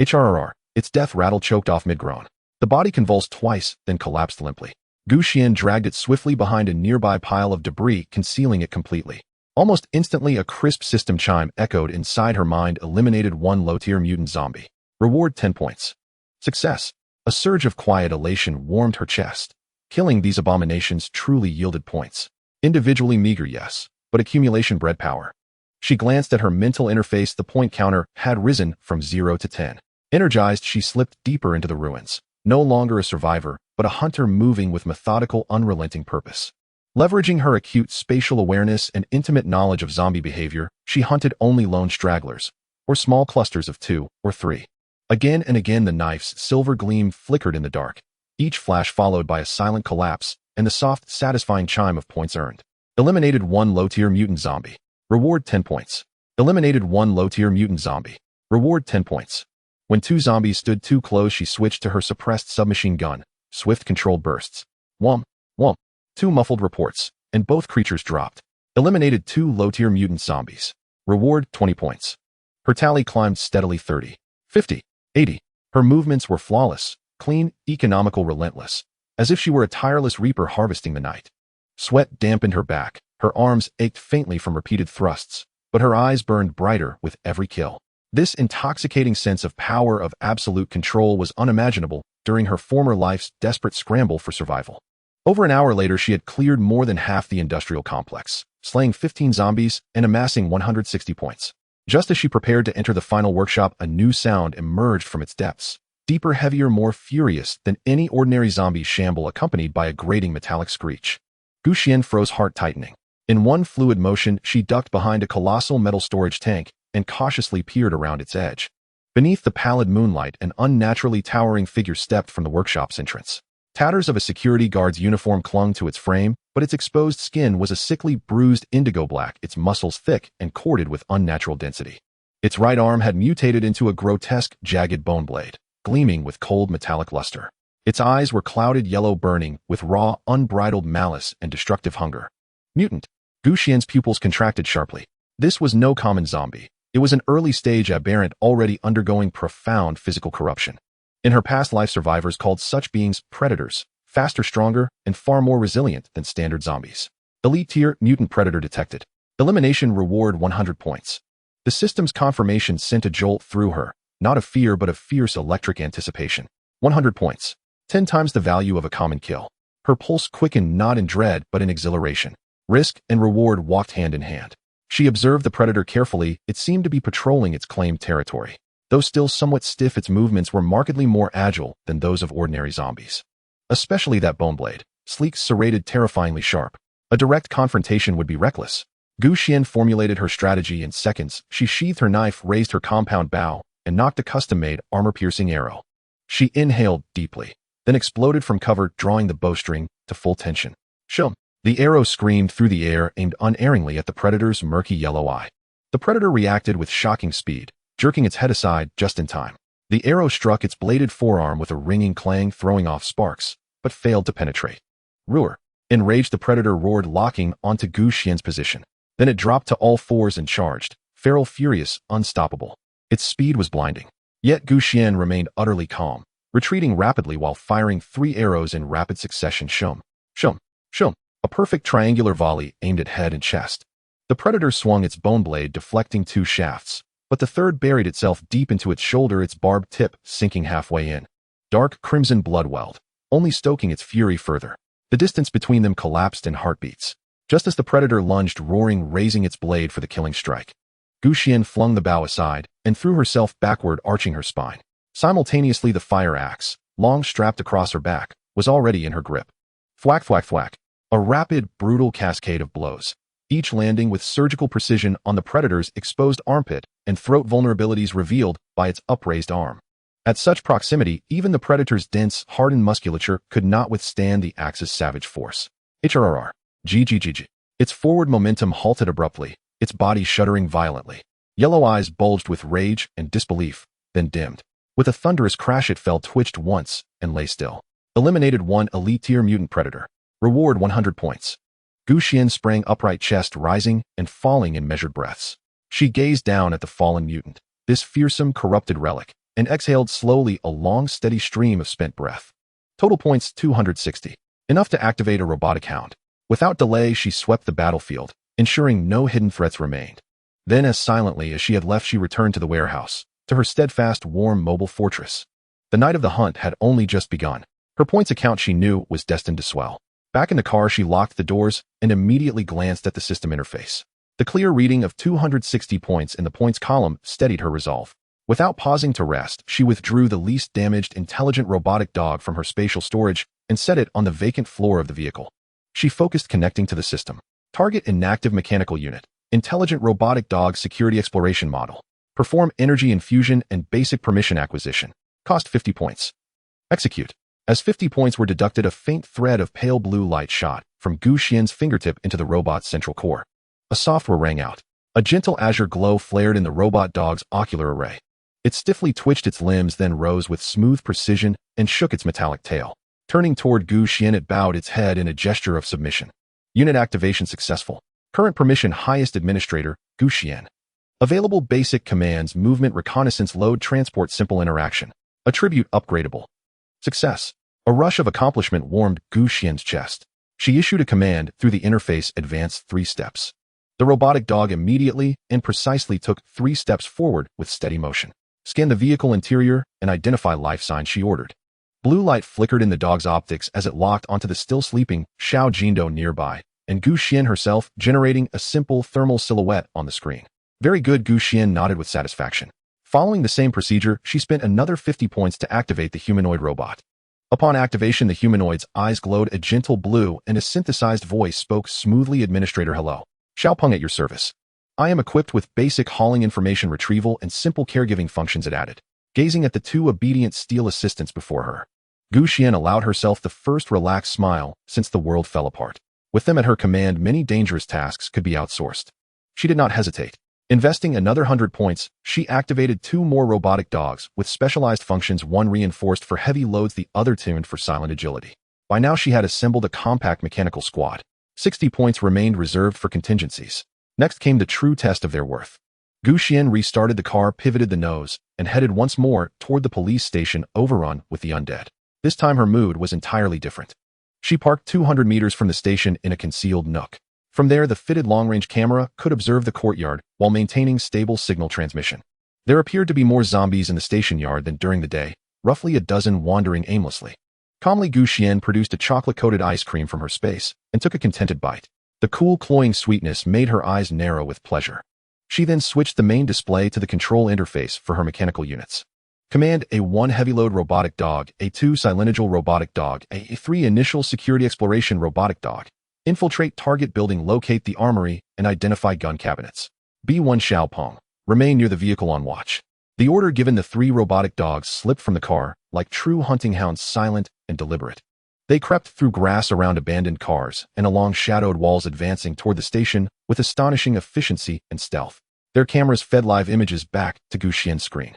HRRR. Its death rattle choked off mid-groan. The body convulsed twice, then collapsed limply. Xuan dragged it swiftly behind a nearby pile of debris, concealing it completely. Almost instantly, a crisp system chime echoed inside her mind. Eliminated 1 low-tier mutant zombie. Reward 10 points. Success. A surge of quiet elation warmed her chest. Killing these abominations truly yielded points. Individually meager, yes, but accumulation bred power. She glanced at her mental interface. The point counter had risen from 0 to 10. Energized, she slipped deeper into the ruins. No longer a survivor, but a hunter moving with methodical, unrelenting purpose. Leveraging her acute spatial awareness and intimate knowledge of zombie behavior, she hunted only lone stragglers, or small clusters of 2 or 3. Again and again the knife's silver gleam flickered in the dark, each flash followed by a silent collapse and the soft, satisfying chime of points earned. Eliminated 1 low-tier mutant zombie. Reward 10 points. Eliminated 1 low-tier mutant zombie. Reward 10 points. When 2 zombies stood too close, she switched to her suppressed submachine gun. Swift, controlled bursts. Whomp, whomp. 2 muffled reports, and both creatures dropped. Eliminated 2 low-tier mutant zombies. Reward 20 points. Her tally climbed steadily. 30, 50, 80. Her movements were flawless, clean, economical, relentless, as if she were a tireless reaper harvesting the night. Sweat dampened her back. Her arms ached faintly from repeated thrusts, but her eyes burned brighter with every kill. This intoxicating sense of power, of absolute control, was unimaginable during her former life's desperate scramble for survival. Over an hour later, she had cleared more than half the industrial complex, slaying 15 zombies and amassing 160 points. Just as she prepared to enter the final workshop, a new sound emerged from its depths. Deeper, heavier, more furious than any ordinary zombie shamble, accompanied by a grating metallic screech. Xuan froze, heart tightening. In one fluid motion, she ducked behind a colossal metal storage tank and cautiously peered around its edge. Beneath the pallid moonlight, an unnaturally towering figure stepped from the workshop's entrance. Tatters of a security guard's uniform clung to its frame, but its exposed skin was a sickly, bruised indigo black, its muscles thick and corded with unnatural density. Its right arm had mutated into a grotesque, jagged bone blade, gleaming with cold metallic luster. Its eyes were clouded yellow, burning with raw, unbridled malice and destructive hunger. Mutant. Xuan's pupils contracted sharply. This was no common zombie. It was an early-stage aberrant already undergoing profound physical corruption. In her past life, survivors called such beings predators, faster, stronger, and far more resilient than standard zombies. Elite tier mutant predator detected. Elimination reward 100 points. The system's confirmation sent a jolt through her, not of fear but of fierce electric anticipation. 100 points. 10 times the value of a common kill. Her pulse quickened, not in dread but in exhilaration. Risk and reward walked hand in hand. She observed the predator carefully. It seemed to be patrolling its claimed territory. Though still somewhat stiff, its movements were markedly more agile than those of ordinary zombies. Especially that bone blade, sleek, serrated, terrifyingly sharp. A direct confrontation would be reckless. Xuan formulated her strategy in seconds. She sheathed her knife, raised her compound bow, and knocked a custom-made, armor-piercing arrow. She inhaled deeply, then exploded from cover, drawing the bowstring to full tension. Shum! The arrow screamed through the air, aimed unerringly at the predator's murky yellow eye. The predator reacted with shocking speed, jerking its head aside just in time. The arrow struck its bladed forearm with a ringing clang, throwing off sparks, but failed to penetrate. Roar! Enraged, the predator roared, locking onto Xuan's position. Then it dropped to all fours and charged, feral, furious, unstoppable. Its speed was blinding. Yet Xuan remained utterly calm, retreating rapidly while firing 3 arrows in rapid succession. Shum! Shum! Shum! A perfect triangular volley aimed at head and chest. The predator swung its bone blade, deflecting 2 shafts, but the third buried itself deep into its shoulder, its barbed tip sinking halfway in. Dark crimson blood welled, only stoking its fury further. The distance between them collapsed in heartbeats. Just as the predator lunged, roaring, raising its blade for the killing strike, Xuan flung the bow aside and threw herself backward, arching her spine. Simultaneously, the fire axe, long strapped across her back, was already in her grip. Thwack, thwack, thwack. A rapid, brutal cascade of blows, each landing with surgical precision on the predator's exposed armpit and throat, vulnerabilities revealed by its upraised arm. At such proximity, even the predator's dense, hardened musculature could not withstand the axe's savage force. HRRR. GGGG. Its forward momentum halted abruptly, its body shuddering violently. Yellow eyes bulged with rage and disbelief, then dimmed. With a thunderous crash, it fell, twitched once, and lay still. Eliminated one elite-tier mutant predator. Reward 100 points. Xuan sprang upright, chest rising and falling in measured breaths. She gazed down at the fallen mutant, this fearsome, corrupted relic, and exhaled slowly, a long, steady stream of spent breath. Total points 260. Enough to activate a robotic hound. Without delay, she swept the battlefield, ensuring no hidden threats remained. Then, as silently as she had left, she returned to the warehouse, to her steadfast, warm, mobile fortress. The night of the hunt had only just begun. Her points account, she knew, was destined to swell. Back in the car, she locked the doors and immediately glanced at the system interface. The clear reading of 260 points in the points column steadied her resolve. Without pausing to rest, she withdrew the least damaged intelligent robotic dog from her spatial storage and set it on the vacant floor of the vehicle. She focused, connecting to the system. Target inactive mechanical unit. Intelligent robotic dog security exploration model. Perform energy infusion and basic permission acquisition. Cost 50 points. Execute. As 50 points were deducted, a faint thread of pale blue light shot from Xuan's fingertip into the robot's central core. A software rang out. A gentle azure glow flared in the robot dog's ocular array. It stiffly twitched its limbs, then rose with smooth precision and shook its metallic tail. Turning toward Xuan, it bowed its head in a gesture of submission. Unit activation successful. Current permission highest administrator, Xuan. Available basic commands: movement, reconnaissance, load, transport, simple interaction. Attribute upgradable. Success. A rush of accomplishment warmed Xuan's chest. She issued a command through the interface: advance 3 steps. The robotic dog immediately and precisely took 3 steps forward with steady motion. Scan the vehicle interior and identify life signs, she ordered. Blue light flickered in the dog's optics as it locked onto the still sleeping Xiao Jindo nearby, and Xuan herself, generating a simple thermal silhouette on the screen. Very good, Xuan nodded with satisfaction. Following the same procedure, she spent another 50 points to activate the humanoid robot. Upon activation, the humanoid's eyes glowed a gentle blue and a synthesized voice spoke smoothly: Administrator, hello. Xiaopeng at your service. I am equipped with basic hauling, information retrieval, and simple caregiving functions, it added. Gazing at the 2 obedient steel assistants before her, Xuan allowed herself the first relaxed smile since the world fell apart. With them at her command, many dangerous tasks could be outsourced. She did not hesitate. Investing another 100 points, she activated 2 more robotic dogs with specialized functions, one reinforced for heavy loads, the other tuned for silent agility. By now she had assembled a compact mechanical squad. 60 points remained reserved for contingencies. Next came the true test of their worth. Xuan restarted the car, pivoted the nose, and headed once more toward the police station overrun with the undead. This time her mood was entirely different. She parked 200 meters from the station in a concealed nook. From there, the fitted long-range camera could observe the courtyard while maintaining stable signal transmission. There appeared to be more zombies in the station yard than during the day, roughly a dozen wandering aimlessly. Calmly, Xuan produced a chocolate-coated ice cream from her space and took a contented bite. The cool, cloying sweetness made her eyes narrow with pleasure. She then switched the main display to the control interface for her mechanical units. Command: A1 heavy load robotic dog, A2 silential robotic dog, A3 initial security exploration robotic dog. Infiltrate target building, locate the armory, and identify gun cabinets. B1 Xiaopeng. Remain near the vehicle on watch. The order given, the 3 robotic dogs slipped from the car, like true hunting hounds, silent and deliberate. They crept through grass, around abandoned cars, and along shadowed walls, advancing toward the station with astonishing efficiency and stealth. Their cameras fed live images back to Xuan's screen.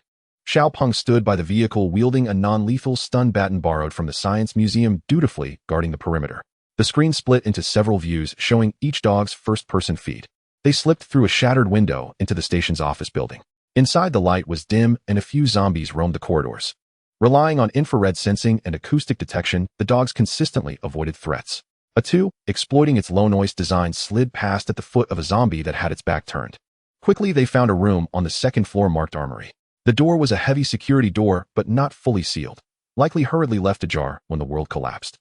Xiaopeng stood by the vehicle, wielding a non-lethal stun baton borrowed from the Science Museum, dutifully guarding the perimeter. The screen split into several views, showing each dog's first-person feed. They slipped through a shattered window into the station's office building. Inside, the light was dim, and a few zombies roamed the corridors. Relying on infrared sensing and acoustic detection, the dogs consistently avoided threats. A2, exploiting its low-noise design, slid past at the foot of a zombie that had its back turned. Quickly, they found a room on the 2nd floor marked Armory. The door was a heavy security door, but not fully sealed, likely hurriedly left ajar when the world collapsed.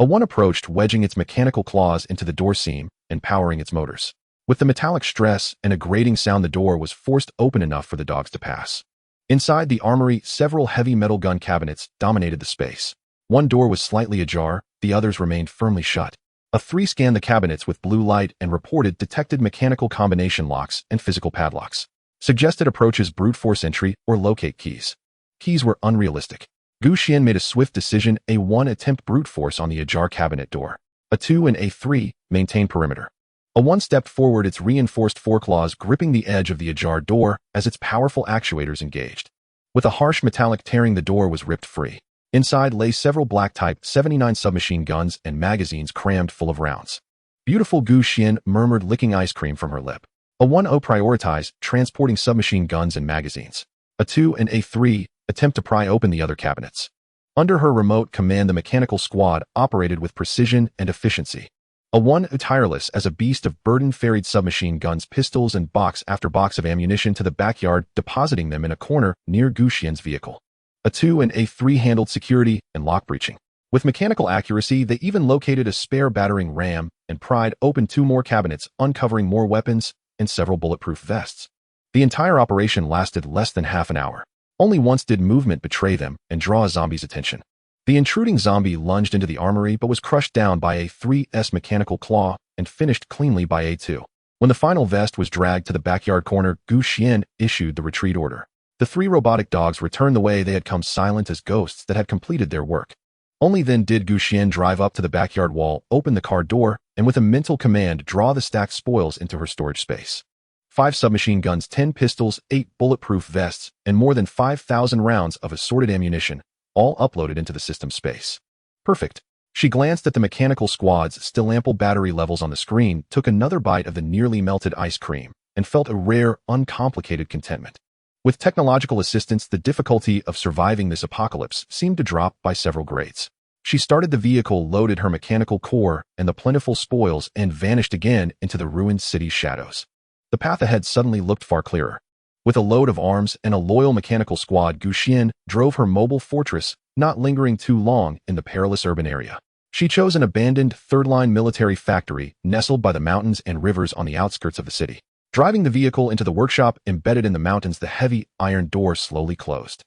A1 approached, wedging its mechanical claws into the door seam and powering its motors. With the metallic stress and a grating sound, the door was forced open enough for the dogs to pass. Inside the armory, several heavy metal gun cabinets dominated the space. One door was slightly ajar, the others remained firmly shut. A 3 scanned the cabinets with blue light and reported detected mechanical combination locks and physical padlocks. Suggested approaches brute force entry or locate keys. Keys were unrealistic. Xuan made a swift decision, a 1 attempt brute force on the ajar cabinet door. A 2 and a 3 maintain perimeter. A 1 stepped forward, its reinforced foreclaws gripping the edge of the ajar door as its powerful actuators engaged. With a harsh metallic tearing, the door was ripped free. Inside lay several black Type 79 submachine guns and magazines crammed full of rounds. Beautiful, Xuan murmured, licking ice cream from her lip. A 1-0 prioritize transporting submachine guns and magazines. A 2 and a 3 attempt to pry open the other cabinets. Under her remote command, the mechanical squad operated with precision and efficiency. A 1 tireless as a beast of burden ferried submachine guns, pistols, and box after box of ammunition to the backyard, depositing them in a corner near Xuan's vehicle. A 2 and a 3 handled security and lock breaching. With mechanical accuracy, they even located a spare battering ram and pried open 2 more cabinets, uncovering more weapons and several bulletproof vests. The entire operation lasted less than half an hour. Only once did movement betray them and draw a zombie's attention. The intruding zombie lunged into the armory but was crushed down by a 3's mechanical claw and finished cleanly by a 2. When the final vest was dragged to the backyard corner, Xuan issued the retreat order. The 3 robotic dogs returned the way they had come, silent as ghosts that had completed their work. Only then did Xuan drive up to the backyard wall, open the car door, and with a mental command draw the stacked spoils into her storage space. 5 submachine guns, 10 pistols, 8 bulletproof vests, and more than 5,000 rounds of assorted ammunition, all uploaded into the system space. Perfect. She glanced at the mechanical squad's still ample battery levels on the screen, took another bite of the nearly melted ice cream, and felt a rare, uncomplicated contentment. With technological assistance, the difficulty of surviving this apocalypse seemed to drop by several grades. She started the vehicle, loaded her mechanical core and the plentiful spoils, and vanished again into the ruined city's shadows. The path ahead suddenly looked far clearer. With a load of arms and a loyal mechanical squad, Xuan drove her mobile fortress, not lingering too long in the perilous urban area. She chose an abandoned third-line military factory nestled by the mountains and rivers on the outskirts of the city. Driving the vehicle into the workshop embedded in the mountains, the heavy iron door slowly closed.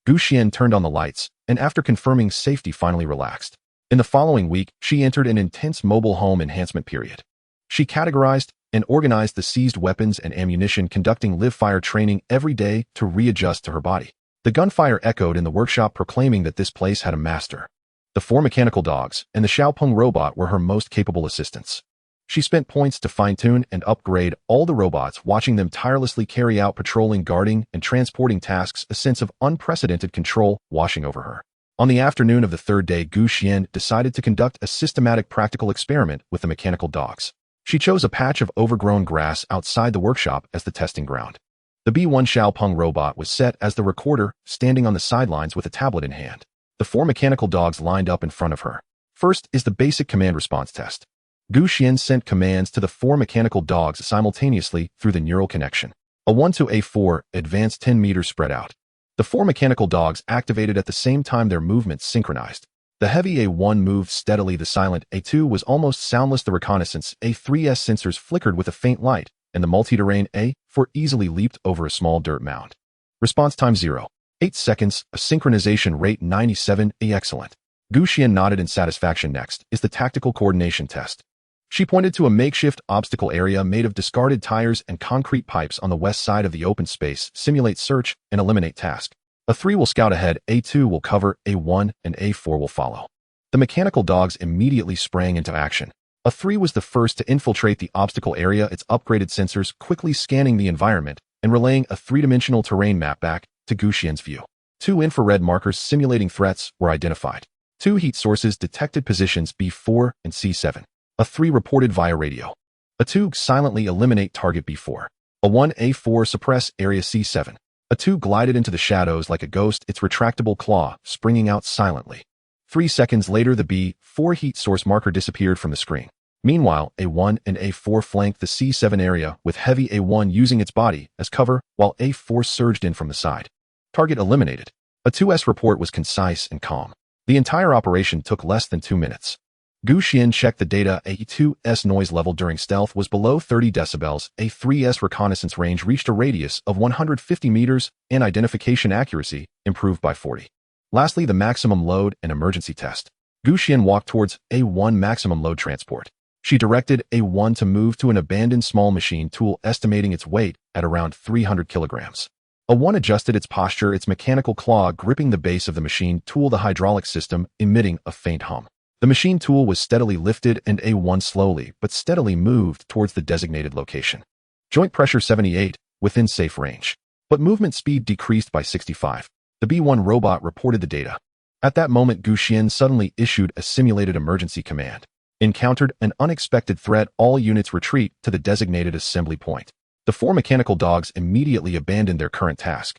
Xuan turned on the lights, and after confirming safety, finally relaxed. In the following week, she entered an intense mobile home enhancement period. She categorized and organized the seized weapons and ammunition, conducting live-fire training every day to readjust to her body. The gunfire echoed in the workshop, proclaiming that this place had a master. The 4 mechanical dogs and the Xiaopeng robot were her most capable assistants. She spent points to fine-tune and upgrade all the robots, watching them tirelessly carry out patrolling, guarding, and transporting tasks, a sense of unprecedented control washing over her. On the afternoon of the 3rd day, Xuan decided to conduct a systematic practical experiment with the mechanical dogs. She chose a patch of overgrown grass outside the workshop as the testing ground. The B1 Xiaopeng robot was set as the recorder, standing on the sidelines with a tablet in hand. The 4 mechanical dogs lined up in front of her. First is the basic command response test. Xuan sent commands to the 4 mechanical dogs simultaneously through the neural connection. A 1 to A4 advanced 10 meters spread out. The 4 mechanical dogs activated at the same time, their movements synchronized. The heavy A1 moved steadily, the silent A2 was almost soundless, the reconnaissance A3's sensors flickered with a faint light, and the multi-terrain A4 easily leaped over a small dirt mound. Response time 0.8 seconds, a synchronization rate 97, excellent. Xuan nodded in satisfaction. Next is the tactical coordination test. She pointed to a makeshift obstacle area made of discarded tires and concrete pipes on the west side of the open space. Simulate search and eliminate task. A 3 will scout ahead, A2 will cover, A1 and A4 will follow. The mechanical dogs immediately sprang into action. A 3 was the first to infiltrate the obstacle area, its upgraded sensors quickly scanning the environment and relaying a 3-dimensional terrain map back to Xuan's view. 2 infrared markers simulating threats were identified. 2 heat sources detected positions B4 and C7. A 3 reported via radio. A 2 silently eliminate target B4. A 1 A4 suppress area C7. A 2 glided into the shadows like a ghost, its retractable claw springing out silently. 3 seconds later, the B4 heat source marker disappeared from the screen. Meanwhile, A1 and A4 flanked the C7 area, with heavy A1 using its body as cover while A4 surged in from the side. Target eliminated. A 2's report was concise and calm. The entire operation took less than 2 minutes. Gu Xian checked the data. A2's noise level during stealth was below 30 decibels. A3's reconnaissance range reached a radius of 150 meters, and identification accuracy improved by 40. Lastly, the maximum load and emergency test. Gu Xian walked towards A1 maximum load transport. She directed A1 to move to an abandoned small machine tool, estimating its weight at around 300 kilograms. A1 adjusted its posture, its mechanical claw gripping the base of the machine tool, the hydraulic system emitting a faint hum. The machine tool was steadily lifted, and A1 slowly but steadily moved towards the designated location. Joint pressure 78, within safe range. But movement speed decreased by 65. The B1 robot reported the data. At that moment, Gu Xian suddenly issued a simulated emergency command. Encountered an unexpected threat, all units retreat to the designated assembly point. The 4 mechanical dogs immediately abandoned their current task.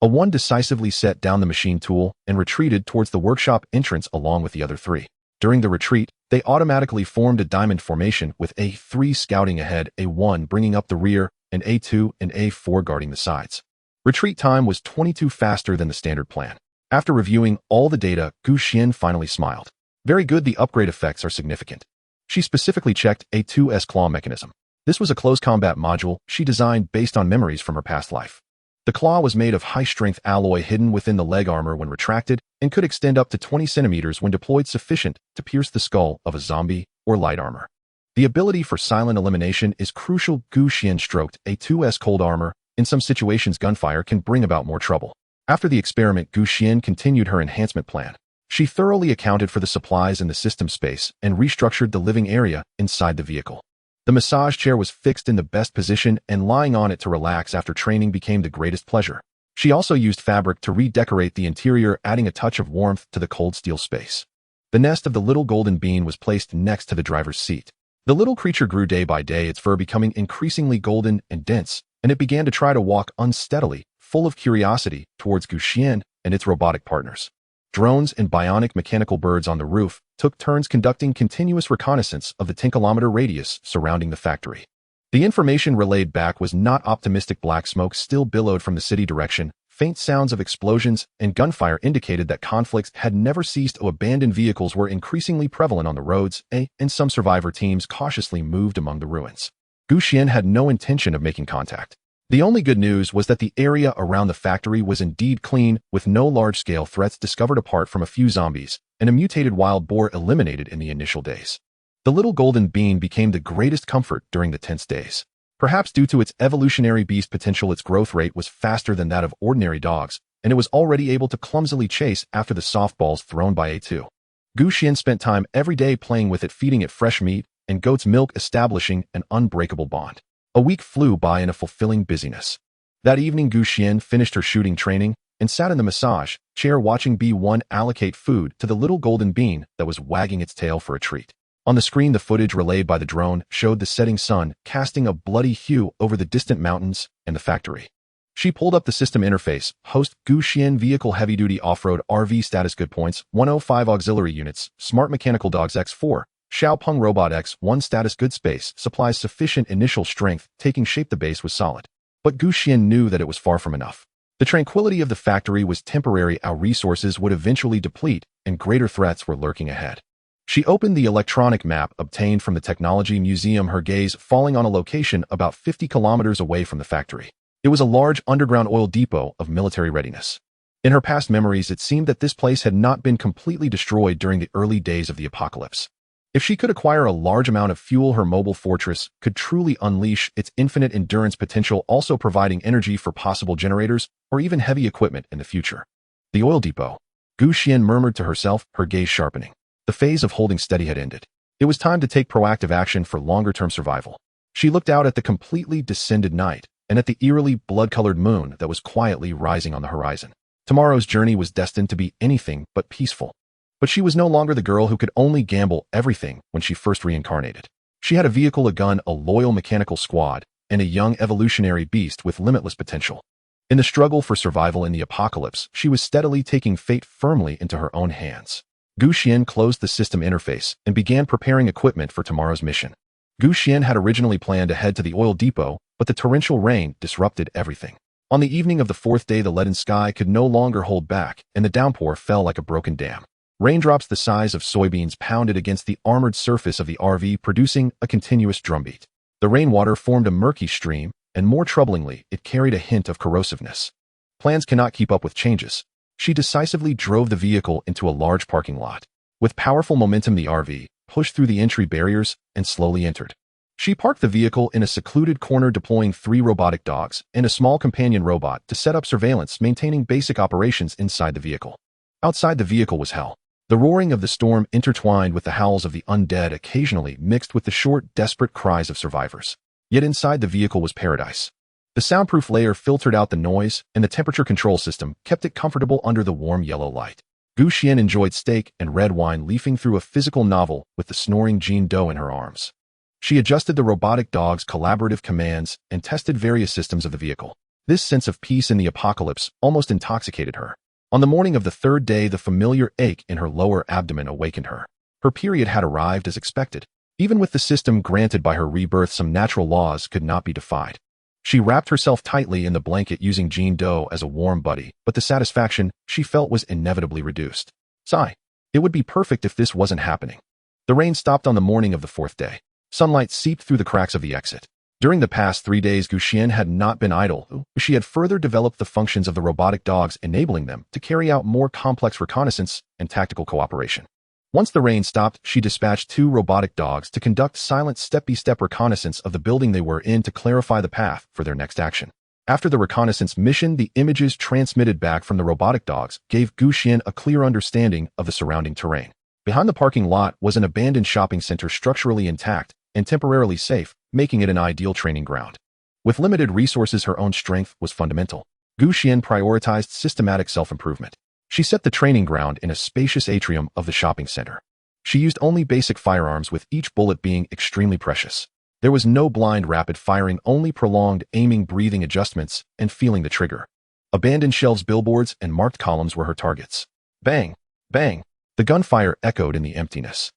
A1 decisively set down the machine tool and retreated towards the workshop entrance along with the other 3. During the retreat, they automatically formed a diamond formation with A3 scouting ahead, A1 bringing up the rear, and A2 and A4 guarding the sides. Retreat time was 22 faster than the standard plan. After reviewing all the data, Gu Xian finally smiled. Very good, the upgrade effects are significant. She specifically checked A2's claw mechanism. This was a close combat module she designed based on memories from her past life. The claw was made of high-strength alloy hidden within the leg armor when retracted and could extend up to 20 centimeters when deployed, sufficient to pierce the skull of a zombie or light armor. The ability for silent elimination is crucial. Gu Xian stroked A2's cold armor. In some situations, gunfire can bring about more trouble. After the experiment, Gu Xian continued her enhancement plan. She thoroughly accounted for the supplies in the system space and restructured the living area inside the vehicle. The massage chair was fixed in the best position, and lying on it to relax after training became the greatest pleasure. She also used fabric to redecorate the interior, adding a touch of warmth to the cold steel space. The nest of the little golden bean was placed next to the driver's seat. The little creature grew day by day, its fur becoming increasingly golden and dense, and it began to try to walk unsteadily, full of curiosity, towards Gu Xian and its robotic partners. Drones and bionic mechanical birds on the roof took turns conducting continuous reconnaissance of the 10-kilometer radius surrounding the factory. The information relayed back was not optimistic. Black smoke still billowed from the city direction. Faint sounds of explosions and gunfire indicated that conflicts had never ceased. Abandoned vehicles were increasingly prevalent on the roads, and some survivor teams cautiously moved among the ruins. Gu Xian had no intention of making contact. The only good news was that the area around the factory was indeed clean, with no large-scale threats discovered apart from a few zombies and a mutated wild boar eliminated in the initial days. The little golden bean became the greatest comfort during the tense days. Perhaps due to its evolutionary beast potential, its growth rate was faster than that of ordinary dogs, and it was already able to clumsily chase after the softballs thrown by A2. Gu Xian spent time every day playing with it, feeding it fresh meat and goat's milk, establishing an unbreakable bond. A week flew by in a fulfilling busyness. That evening, Gu Xian finished her shooting training and sat in the massage chair watching B1 allocate food to the little golden bean that was wagging its tail for a treat. On the screen, the footage relayed by the drone showed the setting sun casting a bloody hue over the distant mountains and the factory. She pulled up the system interface. Host Gu Xian vehicle heavy-duty off-road RV status good points 105 auxiliary units, smart mechanical dogs X4. Xiaopeng Robot X1 status good space supplies sufficient initial strength, taking shape. The base was solid. But Gu Xian knew that it was far from enough. The tranquility of the factory was temporary. Our resources would eventually deplete, and greater threats were lurking ahead. She opened the electronic map obtained from the technology museum, her gaze falling on a location about 50 kilometers away from the factory. It was a large underground oil depot of military readiness. In her past memories, it seemed that this place had not been completely destroyed during the early days of the apocalypse. If she could acquire a large amount of fuel, her mobile fortress could truly unleash its infinite endurance potential, also providing energy for possible generators or even heavy equipment in the future. The oil depot. Gu Xian murmured to herself, her gaze sharpening. The phase of holding steady had ended. It was time to take proactive action for longer-term survival. She looked out at the completely descended night and at the eerily blood-colored moon that was quietly rising on the horizon. Tomorrow's journey was destined to be anything but peaceful. But she was no longer the girl who could only gamble everything when she first reincarnated. She had a vehicle, a gun, a loyal mechanical squad, and a young evolutionary beast with limitless potential. In the struggle for survival in the apocalypse, she was steadily taking fate firmly into her own hands. Gu Xian closed the system interface and began preparing equipment for tomorrow's mission. Gu Xian had originally planned to head to the oil depot, but the torrential rain disrupted everything. On the evening of the 4th day, the leaden sky could no longer hold back, and the downpour fell like a broken dam. Raindrops the size of soybeans pounded against the armored surface of the RV, producing a continuous drumbeat. The rainwater formed a murky stream, and more troublingly, it carried a hint of corrosiveness. Plans cannot keep up with changes. She decisively drove the vehicle into a large parking lot. With powerful momentum, the RV pushed through the entry barriers and slowly entered. She parked the vehicle in a secluded corner, deploying 3 robotic dogs and a small companion robot to set up surveillance, maintaining basic operations inside the vehicle. Outside the vehicle was hell. The roaring of the storm intertwined with the howls of the undead, occasionally mixed with the short, desperate cries of survivors. Yet inside the vehicle was paradise. The soundproof layer filtered out the noise, and the temperature control system kept it comfortable under the warm yellow light. Xuan enjoyed steak and red wine, leafing through a physical novel with the snoring Jean Doe in her arms. She adjusted the robotic dog's collaborative commands and tested various systems of the vehicle. This sense of peace in the apocalypse almost intoxicated her. On the morning of the 3rd day, the familiar ache in her lower abdomen awakened her. Her period had arrived as expected. Even with the system granted by her rebirth, some natural laws could not be defied. She wrapped herself tightly in the blanket, using Jean Doe as a warm buddy, but the satisfaction she felt was inevitably reduced. Sigh. It would be perfect if this wasn't happening. The rain stopped on the morning of the 4th day. Sunlight seeped through the cracks of the exit. During the past 3 days, Xuan had not been idle. She had further developed the functions of the robotic dogs, enabling them to carry out more complex reconnaissance and tactical cooperation. Once the rain stopped, she dispatched 2 robotic dogs to conduct silent step-by-step reconnaissance of the building they were in to clarify the path for their next action. After the reconnaissance mission, the images transmitted back from the robotic dogs gave Xuan a clear understanding of the surrounding terrain. Behind the parking lot was an abandoned shopping center, structurally intact and temporarily safe, making it an ideal training ground. With limited resources, her own strength was fundamental. Xuan prioritized systematic self-improvement. She set the training ground in a spacious atrium of the shopping center. She used only basic firearms, with each bullet being extremely precious. There was no blind rapid firing, only prolonged aiming, breathing adjustments, and feeling the trigger. Abandoned shelves, billboards, and marked columns were her targets. Bang! Bang! The gunfire echoed in the emptiness.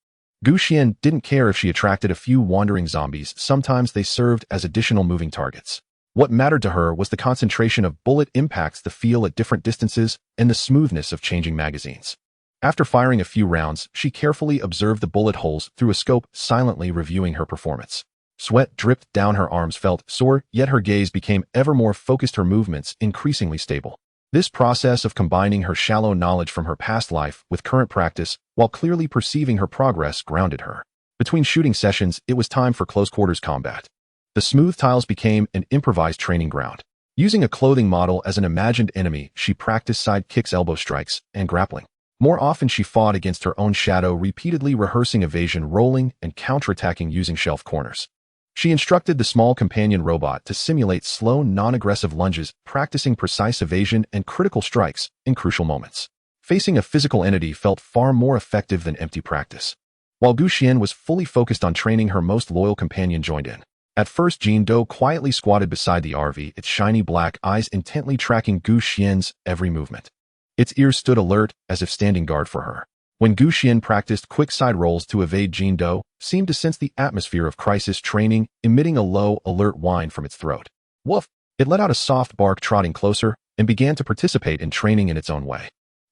Xuan didn't care if she attracted a few wandering zombies. Sometimes they served as additional moving targets. What mattered to her was the concentration of bullet impacts, the feel at different distances, and the smoothness of changing magazines. After firing a few rounds, she carefully observed the bullet holes through a scope, silently reviewing her performance. Sweat dripped down her arms, felt sore, yet her gaze became ever more focused, her movements increasingly stable. This process of combining her shallow knowledge from her past life with current practice, while clearly perceiving her progress, grounded her. Between shooting sessions, it was time for close-quarters combat. The smooth tiles became an improvised training ground. Using a clothing model as an imagined enemy, she practiced side kicks, elbow strikes, and grappling. More often, she fought against her own shadow, repeatedly rehearsing evasion, rolling, and counterattacking using shelf corners. She instructed the small companion robot to simulate slow, non-aggressive lunges, practicing precise evasion and critical strikes in crucial moments. Facing a physical entity felt far more effective than empty practice. While Xuan was fully focused on training, her most loyal companion joined in. At first, Jean Doe quietly squatted beside the RV, its shiny black eyes intently tracking Xuan's every movement. Its ears stood alert, as if standing guard for her. When Xuan practiced quick side rolls to evade, Jean Doe seemed to sense the atmosphere of crisis training, emitting a low, alert whine from its throat. Woof! It let out a soft bark, trotting closer, and began to participate in training in its own way.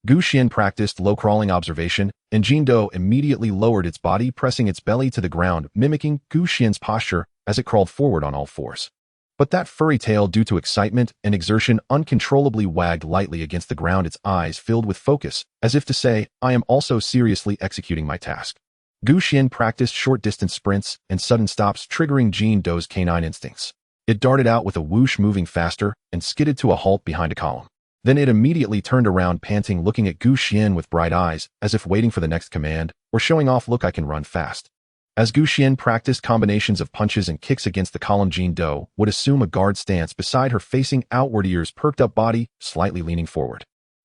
Xuan practiced low crawling observation, and Jean Doe immediately lowered its body, pressing its belly to the ground, mimicking Xuan's posture as it crawled forward on all fours. But that furry tail, due to excitement and exertion, uncontrollably wagged lightly against the ground, its eyes filled with focus, as if to say, "I am also seriously executing my task." Xuan practiced short-distance sprints and sudden stops, triggering Jean Doe's canine instincts. It darted out with a whoosh, moving faster, and skidded to a halt behind a column. Then it immediately turned around, panting, looking at Xuan with bright eyes, as if waiting for the next command, or showing off, "Look, I can run fast." As Xuan practiced combinations of punches and kicks against the column, Jean Doe would assume a guard stance beside her, facing outward, ears perked up, body slightly leaning forward.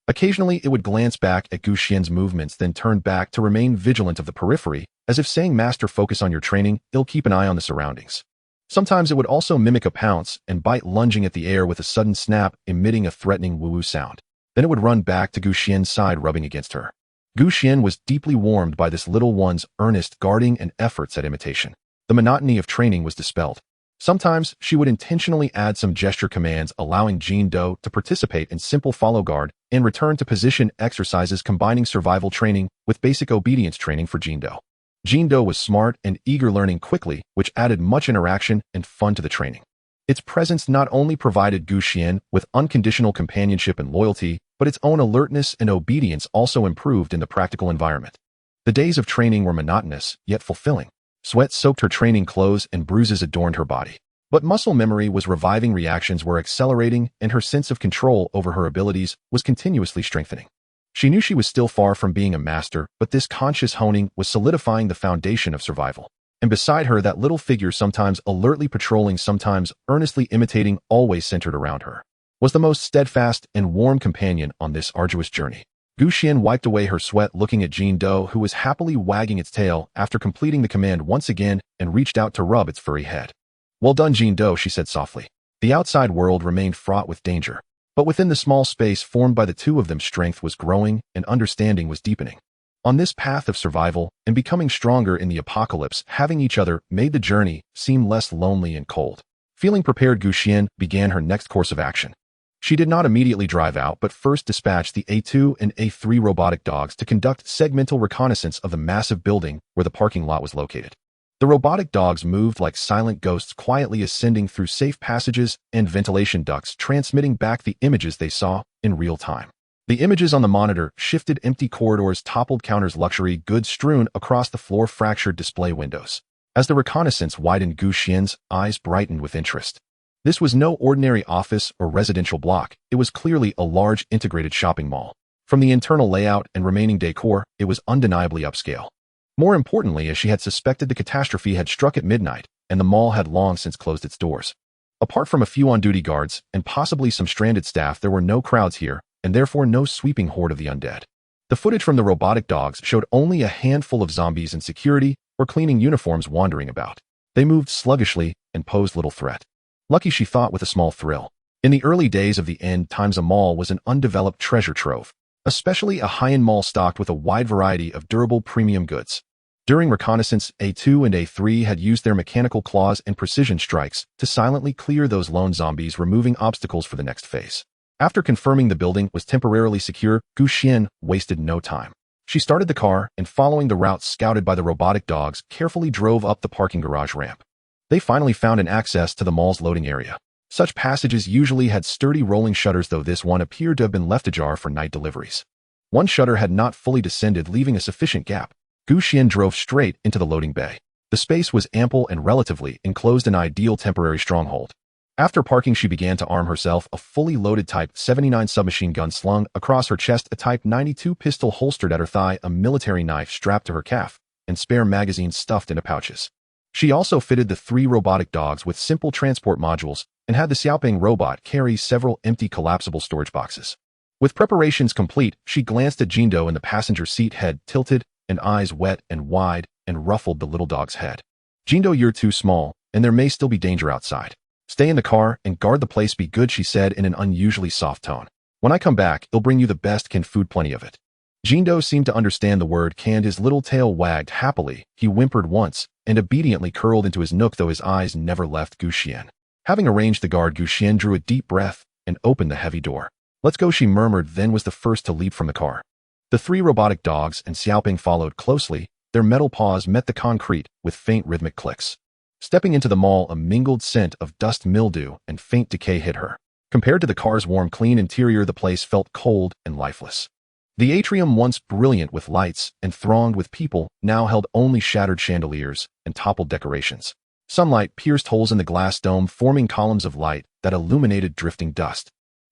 Occasionally, it would glance back at Xuan's movements, then turn back to remain vigilant of the periphery, as if saying, "Master, focus on your training, I'll keep an eye on the surroundings." Sometimes it would also mimic a pounce and bite, lunging at the air with a sudden snap, emitting a threatening woo-woo sound. Then it would run back to Xuan's side, rubbing against her. Xuan was deeply warmed by this little one's earnest guarding and efforts at imitation. The monotony of training was dispelled. Sometimes, she would intentionally add some gesture commands allowing Jean Do to participate in simple follow guard and return to position exercises combining survival training with basic obedience training for Jean Do. Jean Do was smart and eager learning quickly, which added much interaction and fun to the training. Its presence not only provided Xuan with unconditional companionship and loyalty, but its own alertness and obedience also improved in the practical environment. The days of training were monotonous, yet fulfilling. Sweat soaked her training clothes and bruises adorned her body. But muscle memory was reviving, reactions were accelerating, and her sense of control over her abilities was continuously strengthening. She knew she was still far from being a master, but this conscious honing was solidifying the foundation of survival. And beside her, that little figure, sometimes alertly patrolling, sometimes earnestly imitating, always centered around her, was the most steadfast and warm companion on this arduous journey. Xuan wiped away her sweat looking at Jean Do, who was happily wagging its tail after completing the command once again, and reached out to rub its furry head. "Well done, Jean Do," she said softly. The outside world remained fraught with danger, but within the small space formed by the two of them, strength was growing and understanding was deepening. On this path of survival and becoming stronger in the apocalypse, having each other made the journey seem less lonely and cold. Feeling prepared, Xuan began her next course of action. She did not immediately drive out, but first dispatched the A2 and A3 robotic dogs to conduct segmental reconnaissance of the massive building where the parking lot was located. The robotic dogs moved like silent ghosts, quietly ascending through safe passages and ventilation ducts, transmitting back the images they saw in real time. The images on the monitor shifted: empty corridors, toppled counters, luxury goods strewn across the floor, fractured display windows. As the reconnaissance widened, Xuan's eyes brightened with interest. This was no ordinary office or residential block. It was clearly a large integrated shopping mall. From the internal layout and remaining decor, it was undeniably upscale. More importantly, as she had suspected, the catastrophe had struck at midnight, and the mall had long since closed its doors. Apart from a few on-duty guards and possibly some stranded staff, there were no crowds here, and therefore no sweeping horde of the undead. The footage from the robotic dogs showed only a handful of zombies in security or cleaning uniforms wandering about. They moved sluggishly and posed little threat. Lucky, she thought with a small thrill. In the early days of the end times, a mall was an undeveloped treasure trove, especially a high-end mall stocked with a wide variety of durable premium goods. During reconnaissance, A2 and A3 had used their mechanical claws and precision strikes to silently clear those lone zombies, removing obstacles for the next phase. After confirming the building was temporarily secure, Xuan wasted no time. She started the car and, following the route scouted by the robotic dogs, carefully drove up the parking garage ramp. They finally found an access to the mall's loading area. Such passages usually had sturdy rolling shutters, though this one appeared to have been left ajar for night deliveries. One shutter had not fully descended, leaving a sufficient gap. Xuan drove straight into the loading bay. The space was ample and relatively enclosed, an ideal temporary stronghold. After parking, she began to arm herself, a fully loaded Type 79 submachine gun slung across her chest, a Type 92 pistol holstered at her thigh, a military knife strapped to her calf, and spare magazines stuffed into pouches. She also fitted the 3 robotic dogs with simple transport modules and had the Xiaoping robot carry several empty collapsible storage boxes. With preparations complete, she glanced at Jean Do in the passenger seat, head tilted and eyes wet and wide, and ruffled the little dog's head. "Jean Do, you're too small, and there may still be danger outside. Stay in the car and guard the place. Be good," she said in an unusually soft tone. "When I come back, I'll bring you the best canned food, plenty of it." Jean Do seemed to understand the word canned. His little tail wagged happily. He whimpered once and obediently curled into his nook, though his eyes never left Xuan. Having arranged the guard, Xuan drew a deep breath and opened the heavy door. "Let's go," she murmured, then was the first to leap from the car. The 3 robotic dogs and Xiaoping followed closely. Their metal paws met the concrete with faint rhythmic clicks. Stepping into the mall, a mingled scent of dust, mildew, and faint decay hit her. Compared to the car's warm, clean interior, the place felt cold and lifeless. The atrium, once brilliant with lights and thronged with people, now held only shattered chandeliers and toppled decorations. Sunlight pierced holes in the glass dome, forming columns of light that illuminated drifting dust.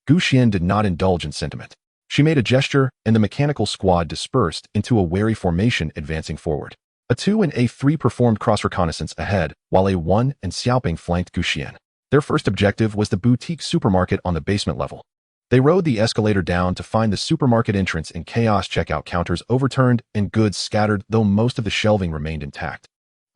Xuan did not indulge in sentiment. She made a gesture, and the mechanical squad dispersed into a wary formation, advancing forward. A2 and A3 performed cross-reconnaissance ahead, while A1 and Xiaoping flanked Xuan. Their first objective was the boutique supermarket on the basement level. They rode the escalator down to find the supermarket entrance in chaos, checkout counters overturned and goods scattered, though most of the shelving remained intact.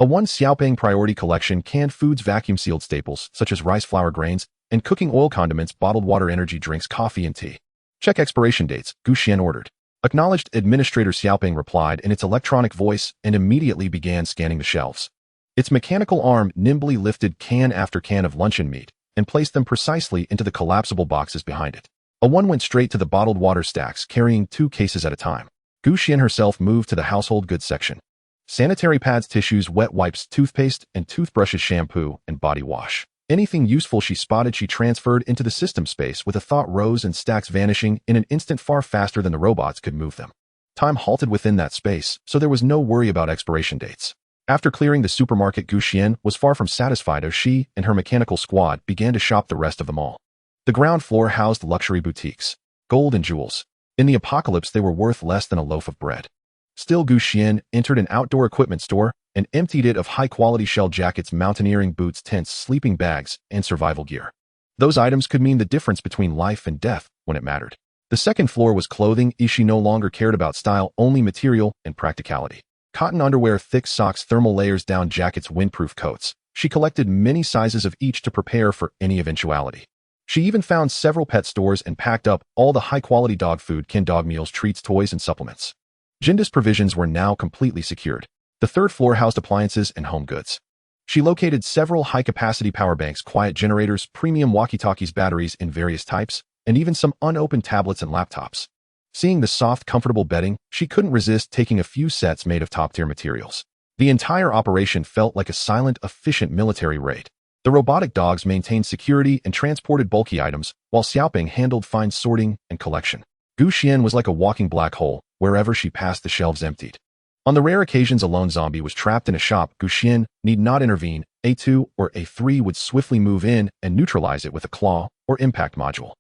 A1 Xiaoping priority collection, canned foods, vacuum-sealed staples such as rice flour grains, and cooking oil, condiments, bottled water, energy drinks, coffee, and tea. "Check expiration dates," Xuan ordered. Acknowledged, Administrator Xiaoping replied in its electronic voice and immediately began scanning the shelves. Its mechanical arm nimbly lifted can after can of luncheon meat and placed them precisely into the collapsible boxes behind it. A one went straight to the bottled water stacks, carrying 2 cases at a time. Xuan herself moved to the household goods section. Sanitary pads, tissues, wet wipes, toothpaste, and toothbrushes, shampoo, and body wash. Anything useful she spotted she transferred into the system space with a thought, rows and stacks vanishing in an instant far faster than the robots could move them. Time halted within that space, so there was no worry about expiration dates. After clearing the supermarket, Xuan was far from satisfied as she and her mechanical squad began to shop the rest of the mall. The ground floor housed luxury boutiques, gold and jewels. In the apocalypse, they were worth less than a loaf of bread. Still, Xuan entered an outdoor equipment store and emptied it of high-quality shell jackets, mountaineering boots, tents, sleeping bags, and survival gear. Those items could mean the difference between life and death when it mattered. The second floor was clothing. She no longer cared about style, only material and practicality. Cotton underwear, thick socks, thermal layers, down jackets, windproof coats. She collected many sizes of each to prepare for any eventuality. She even found several pet stores and packed up all the high-quality dog food, canned dog meals, treats, toys, and supplements. Jinda's provisions were now completely secured. The third floor housed appliances and home goods. She located several high-capacity power banks, quiet generators, premium walkie-talkies, batteries in various types, and even some unopened tablets and laptops. Seeing the soft, comfortable bedding, she couldn't resist taking a few sets made of top-tier materials. The entire operation felt like a silent, efficient military raid. The robotic dogs maintained security and transported bulky items, while Xiaoping handled fine sorting and collection. Xuan was like a walking black hole. Wherever she passed, the shelves emptied. On the rare occasions a lone zombie was trapped in a shop, Xuan need not intervene. A2 or A3 would swiftly move in and neutralize it with a claw or impact module.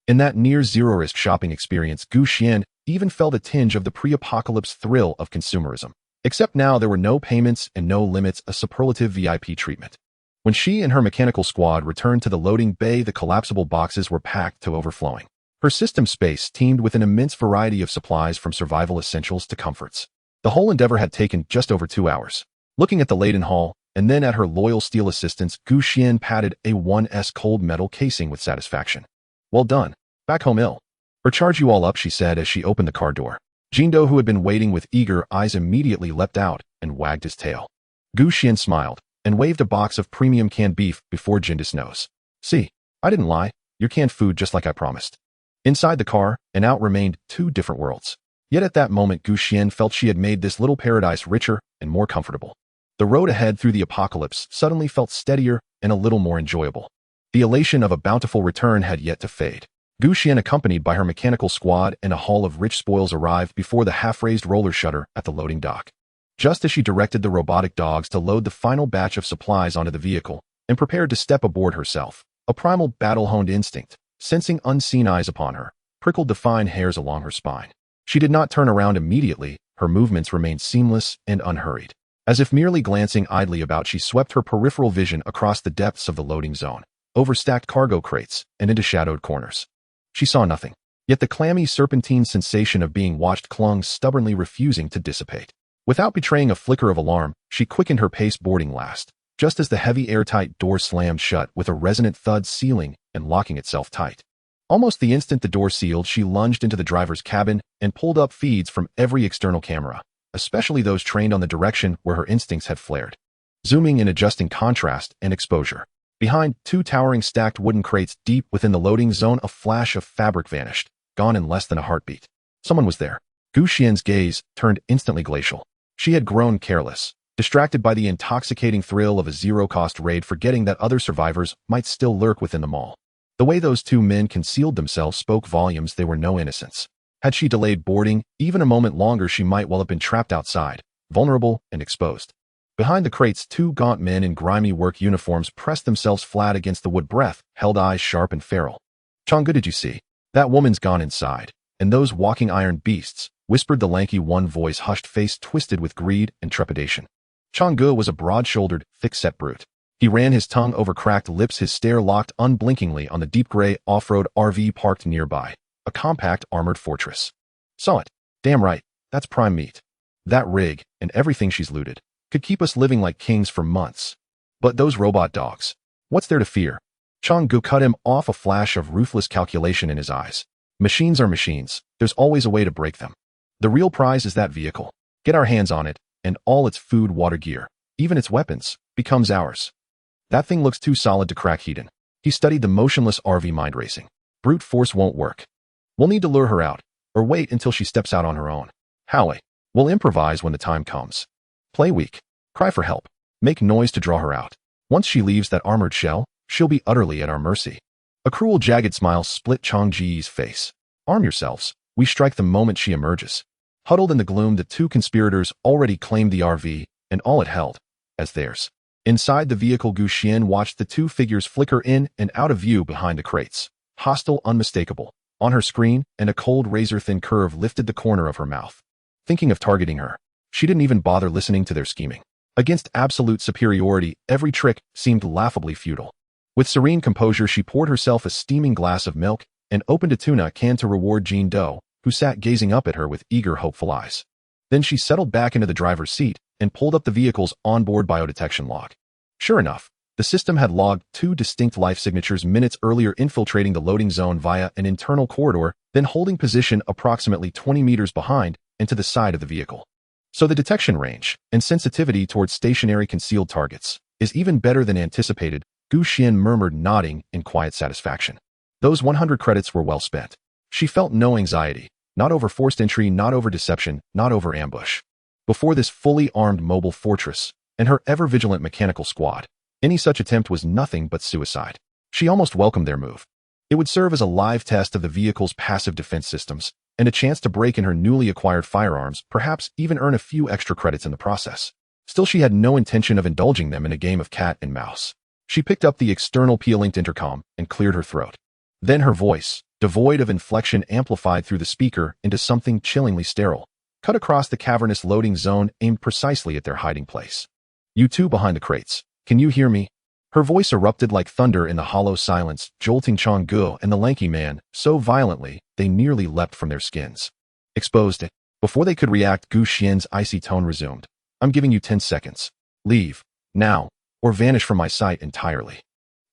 In that near-zero-risk shopping experience, Xuan even felt a tinge of the pre-apocalypse thrill of consumerism. Except now there were no payments and no limits, a superlative VIP treatment. When she and her mechanical squad returned to the loading bay, the collapsible boxes were packed to overflowing. Her system space teemed with an immense variety of supplies from survival essentials to comforts. The whole endeavor had taken just over 2 hours. Looking at the laden haul, and then at her loyal steel assistants, Xuan patted A1's cold metal casing with satisfaction. Well done. Back home ill. Or charge you all up, she said as she opened the car door. Jindo, who had been waiting with eager eyes, immediately leapt out and wagged his tail. Xuan smiled and waved a box of premium canned beef before Jinda's nose. See, I didn't lie. Your canned food just like I promised. Inside the car and out remained 2 different worlds. Yet at that moment, Xuan felt she had made this little paradise richer and more comfortable. The road ahead through the apocalypse suddenly felt steadier and a little more enjoyable. The elation of a bountiful return had yet to fade. Xuan, accompanied by her mechanical squad and a haul of rich spoils, arrived before the half-raised roller shutter at the loading dock. Just as she directed the robotic dogs to load the final batch of supplies onto the vehicle and prepared to step aboard herself, a primal battle-honed instinct, sensing unseen eyes upon her, prickled the fine hairs along her spine. She did not turn around immediately. Her movements remained seamless and unhurried. As if merely glancing idly about, she swept her peripheral vision across the depths of the loading zone, over stacked cargo crates, and into shadowed corners. She saw nothing, yet the clammy serpentine sensation of being watched clung, stubbornly refusing to dissipate. Without betraying a flicker of alarm, she quickened her pace, boarding last, just as the heavy airtight door slammed shut with a resonant thud, sealing and locking itself tight. Almost the instant the door sealed, she lunged into the driver's cabin and pulled up feeds from every external camera, especially those trained on the direction where her instincts had flared, zooming and adjusting contrast and exposure. Behind 2 towering stacked wooden crates deep within the loading zone, a flash of fabric vanished, gone in less than a heartbeat. Someone was there. Xuan's gaze turned instantly glacial. She had grown careless, distracted by the intoxicating thrill of a zero-cost raid, forgetting that other survivors might still lurk within the mall. The way those 2 men concealed themselves spoke volumes. They were no innocents. Had she delayed boarding even a moment longer, she might well have been trapped outside, vulnerable and exposed. Behind the crates, 2 gaunt men in grimy work uniforms pressed themselves flat against the wood, breath held, eyes sharp and feral. "Chang'e, did you see? That woman's gone inside. And those walking iron beasts," whispered the lanky one, voice hushed, face twisted with greed and trepidation. Chang'e was a broad-shouldered, thick-set brute. He ran his tongue over cracked lips, his stare locked unblinkingly on the deep gray off-road RV parked nearby, a compact armored fortress. "Saw it. Damn right. That's prime meat. That rig, and everything she's looted, could keep us living like kings for months. But those robot dogs, what's there to fear?" Chang'e cut him off, a flash of ruthless calculation in his eyes. "Machines are machines. There's always a way to break them. The real prize is that vehicle. Get our hands on it, and all its food, water, gear, even its weapons, becomes ours. That thing looks too solid to crack Heaton. He studied the motionless RV mind racing. Brute force won't work. We'll need to lure her out, or wait until she steps out on her own. Howl. We'll improvise when the time comes. Play weak. Cry for help. Make noise to draw her out. Once she leaves that armored shell, she'll be utterly at our mercy. A cruel, jagged smile split Changji's face. Arm yourselves. We strike the moment she emerges. Huddled in the gloom, the two conspirators already claimed the RV and all it held as theirs. Inside the vehicle, Xuan watched the two figures flicker in and out of view behind the crates. Hostile, unmistakable. On her screen, and a cold, razor-thin curve lifted the corner of her mouth. Thinking of targeting her, she didn't even bother listening to their scheming. Against absolute superiority, every trick seemed laughably futile. With serene composure, she poured herself a steaming glass of milk and opened a tuna can to reward Jean Doe, who sat gazing up at her with eager, hopeful eyes. Then she settled back into the driver's seat and pulled up the vehicle's onboard biodetection log. Sure enough, the system had logged 2 distinct life signatures minutes earlier, infiltrating the loading zone via an internal corridor, then holding position approximately 20 meters behind and to the side of the vehicle. So the detection range and sensitivity towards stationary concealed targets is even better than anticipated, Xuan murmured, nodding in quiet satisfaction. Those 100 credits were well spent. She felt no anxiety, not over forced entry, not over deception, not over ambush. Before this fully armed mobile fortress and her ever-vigilant mechanical squad, any such attempt was nothing but suicide. She almost welcomed their move. It would serve as a live test of the vehicle's passive defense systems and a chance to break in her newly acquired firearms, perhaps even earn a few extra credits in the process. Still, she had no intention of indulging them in a game of cat and mouse. She picked up the external P-linked intercom and cleared her throat. Then her voice, devoid of inflection, amplified through the speaker into something chillingly sterile, cut across the cavernous loading zone, aimed precisely at their hiding place. You two behind the crates, can you hear me? Her voice erupted like thunder in the hollow silence, jolting Changgu and the lanky man so violently they nearly leapt from their skins. Exposed it. Before they could react, Xuan's icy tone resumed. I'm giving you 10 seconds. Leave. Now. Or vanish from my sight entirely.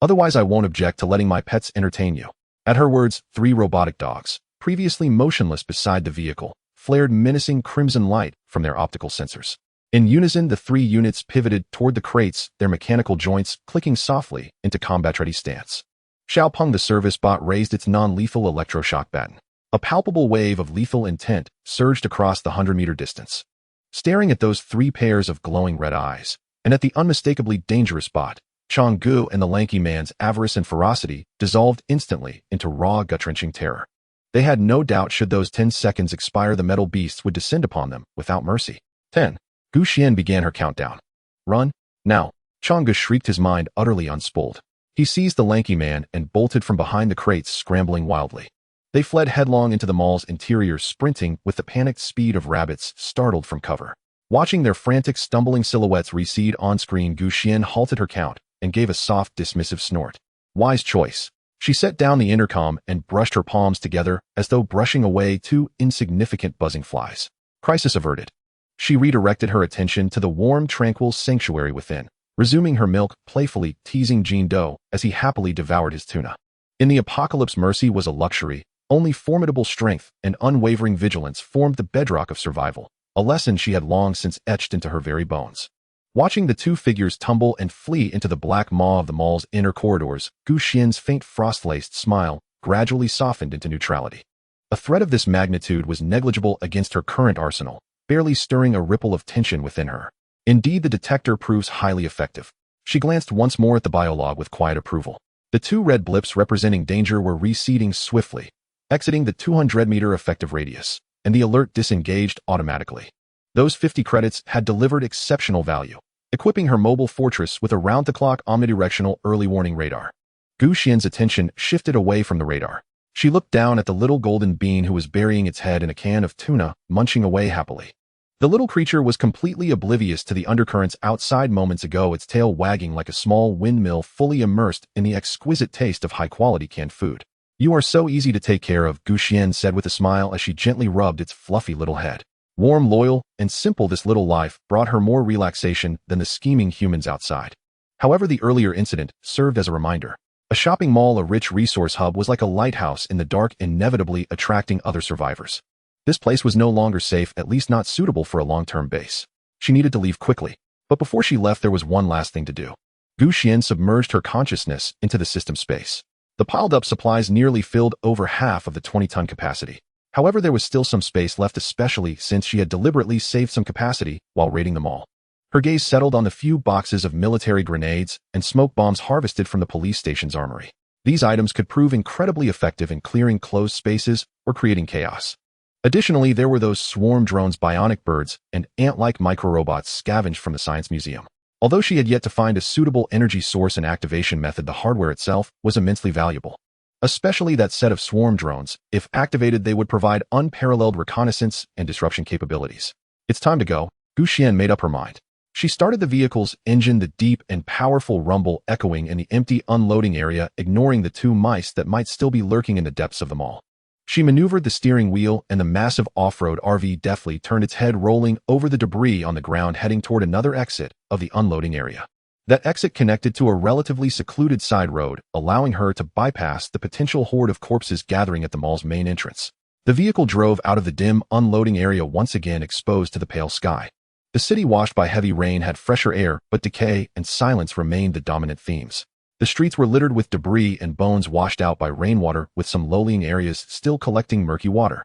Otherwise, I won't object to letting my pets entertain you. At her words, 3 robotic dogs, previously motionless beside the vehicle, flared menacing crimson light from their optical sensors. In unison, the 3 units pivoted toward the crates, their mechanical joints clicking softly into combat-ready stance. Xiaopeng, the service bot, raised its non-lethal electroshock baton. A palpable wave of lethal intent surged across the 100-meter distance. Staring at those 3 pairs of glowing red eyes, and at the unmistakably dangerous bot, Changgu and the lanky man's avarice and ferocity dissolved instantly into raw, gut-wrenching terror. They had no doubt should those 10 seconds expire, the metal beasts would descend upon them without mercy. 10. Xuan began her countdown. Run, now. Changgu shrieked, his mind utterly unspooled. He seized the lanky man and bolted from behind the crates, scrambling wildly. They fled headlong into the mall's interior, sprinting with the panicked speed of rabbits startled from cover. Watching their frantic, stumbling silhouettes recede on screen, Xuan halted her count and gave a soft, dismissive snort. Wise choice. She set down the intercom and brushed her palms together as though brushing away 2 insignificant buzzing flies. Crisis averted. She redirected her attention to the warm, tranquil sanctuary within, resuming her milk, playfully teasing Jean Doe as he happily devoured his tuna. In the apocalypse, mercy was a luxury. Only formidable strength and unwavering vigilance formed the bedrock of survival, a lesson she had long since etched into her very bones. Watching the 2 figures tumble and flee into the black maw of the mall's inner corridors, Xuan's faint frost-laced smile gradually softened into neutrality. A threat of this magnitude was negligible against her current arsenal, barely stirring a ripple of tension within her. Indeed, the detector proves highly effective. She glanced once more at the biolog with quiet approval. The 2 red blips representing danger were receding swiftly, exiting the 200-meter effective radius, and the alert disengaged automatically. Those 50 credits had delivered exceptional value, equipping her mobile fortress with a round-the-clock omnidirectional early warning radar. Xuan's attention shifted away from the radar. She looked down at the little golden bean who was burying its head in a can of tuna, munching away happily. The little creature was completely oblivious to the undercurrents outside, moments ago, its tail wagging like a small windmill, fully immersed in the exquisite taste of high-quality canned food. You are so easy to take care of, Xuan said with a smile as she gently rubbed its fluffy little head. Warm, loyal, and simple, this little life brought her more relaxation than the scheming humans outside. However, the earlier incident served as a reminder. A shopping mall, a rich resource hub, was like a lighthouse in the dark, inevitably attracting other survivors. This place was no longer safe, at least not suitable for a long-term base. She needed to leave quickly. But before she left, there was one last thing to do. Xuan submerged her consciousness into the system space. The piled-up supplies nearly filled over half of the 20-ton capacity. However, there was still some space left, especially since she had deliberately saved some capacity while raiding them all. Her gaze settled on the few boxes of military grenades and smoke bombs harvested from the police station's armory. These items could prove incredibly effective in clearing closed spaces or creating chaos. Additionally, there were those swarm drones, bionic birds, and ant-like microrobots scavenged from the Science Museum. Although she had yet to find a suitable energy source and activation method, the hardware itself was immensely valuable. Especially that set of swarm drones. If activated, they would provide unparalleled reconnaissance and disruption capabilities. It's time to go. Xuan made up her mind. She started the vehicle's engine, the deep and powerful rumble echoing in the empty unloading area, ignoring the two mice that might still be lurking in the depths of the mall. She maneuvered the steering wheel, and the massive off-road RV deftly turned its head, rolling over the debris on the ground, heading toward another exit of the unloading area. That exit connected to a relatively secluded side road, allowing her to bypass the potential horde of corpses gathering at the mall's main entrance. The vehicle drove out of the dim unloading area, once again exposed to the pale sky. The city, washed by heavy rain, had fresher air, but decay and silence remained the dominant themes. The streets were littered with debris and bones washed out by rainwater, with some low-lying areas still collecting murky water.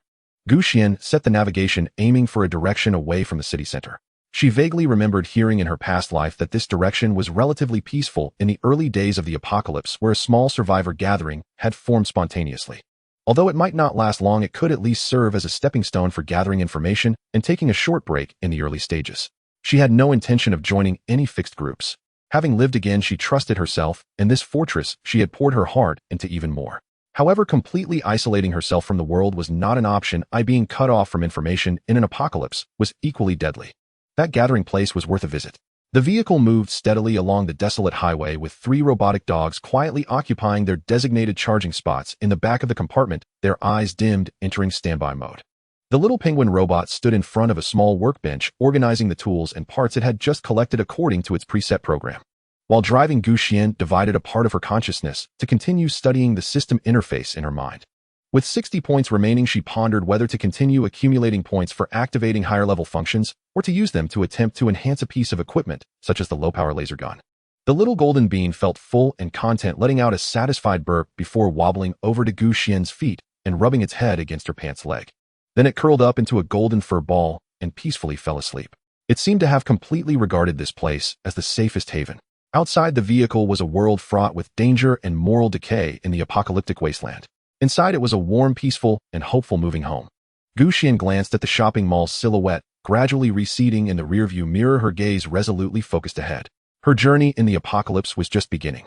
Xuan set the navigation, aiming for a direction away from the city center. She vaguely remembered hearing in her past life that this direction was relatively peaceful in the early days of the apocalypse, where a small survivor gathering had formed spontaneously. Although it might not last long, it could at least serve as a stepping stone for gathering information and taking a short break in the early stages. She had no intention of joining any fixed groups. Having lived again, she trusted herself, and this fortress she had poured her heart into even more. However, completely isolating herself from the world was not an option. Being cut off from information in an apocalypse was equally deadly. That gathering place was worth a visit. The vehicle moved steadily along the desolate highway, with 3 robotic dogs quietly occupying their designated charging spots in the back of the compartment, their eyes dimmed, entering standby mode. The little penguin robot stood in front of a small workbench, organizing the tools and parts it had just collected according to its preset program. While driving, Xuan divided a part of her consciousness to continue studying the system interface in her mind. With 60 points remaining, she pondered whether to continue accumulating points for activating higher-level functions or to use them to attempt to enhance a piece of equipment, such as the low-power laser gun. The little golden bean felt full and content, letting out a satisfied burp before wobbling over to Xuan's feet and rubbing its head against her pants leg. Then it curled up into a golden fur ball and peacefully fell asleep. It seemed to have completely regarded this place as the safest haven. Outside the vehicle was a world fraught with danger and moral decay in the apocalyptic wasteland. Inside it was a warm, peaceful, and hopeful moving home. Xuan glanced at the shopping mall's silhouette, gradually receding in the rearview mirror, her gaze resolutely focused ahead. Her journey in the apocalypse was just beginning.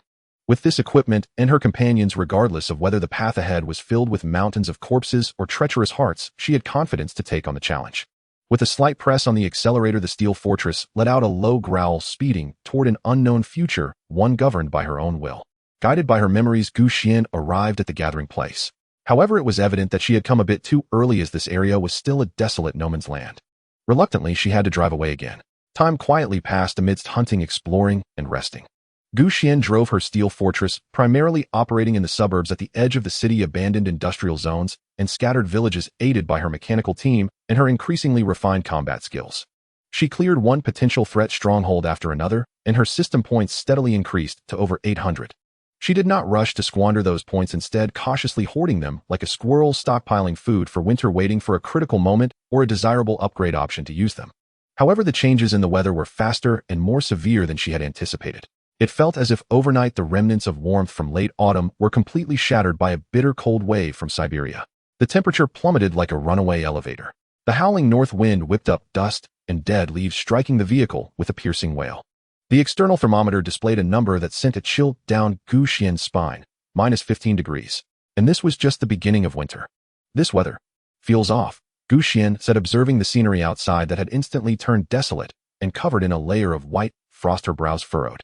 With this equipment and her companions, regardless of whether the path ahead was filled with mountains of corpses or treacherous hearts, she had confidence to take on the challenge. With a slight press on the accelerator, the steel fortress let out a low growl, speeding toward an unknown future, one governed by her own will. Guided by her memories, Xuan arrived at the gathering place. However, it was evident that she had come a bit too early, as this area was still a desolate no man's land. Reluctantly, she had to drive away again. Time quietly passed amidst hunting, exploring, and resting. Xuan drove her steel fortress, primarily operating in the suburbs at the edge of the city, abandoned industrial zones, and scattered villages, aided by her mechanical team and her increasingly refined combat skills. She cleared one potential threat stronghold after another, and her system points steadily increased to over 800. She did not rush to squander those points, instead cautiously hoarding them like a squirrel stockpiling food for winter, waiting for a critical moment or a desirable upgrade option to use them. However, the changes in the weather were faster and more severe than she had anticipated. It felt as if overnight the remnants of warmth from late autumn were completely shattered by a bitter cold wave from Siberia. The temperature plummeted like a runaway elevator. The howling north wind whipped up dust and dead leaves, striking the vehicle with a piercing wail. The external thermometer displayed a number that sent a chill down Xuan's spine, -15 degrees. And this was just the beginning of winter. This weather feels off, Xuan said, observing the scenery outside that had instantly turned desolate and covered in a layer of white frost, her brows furrowed.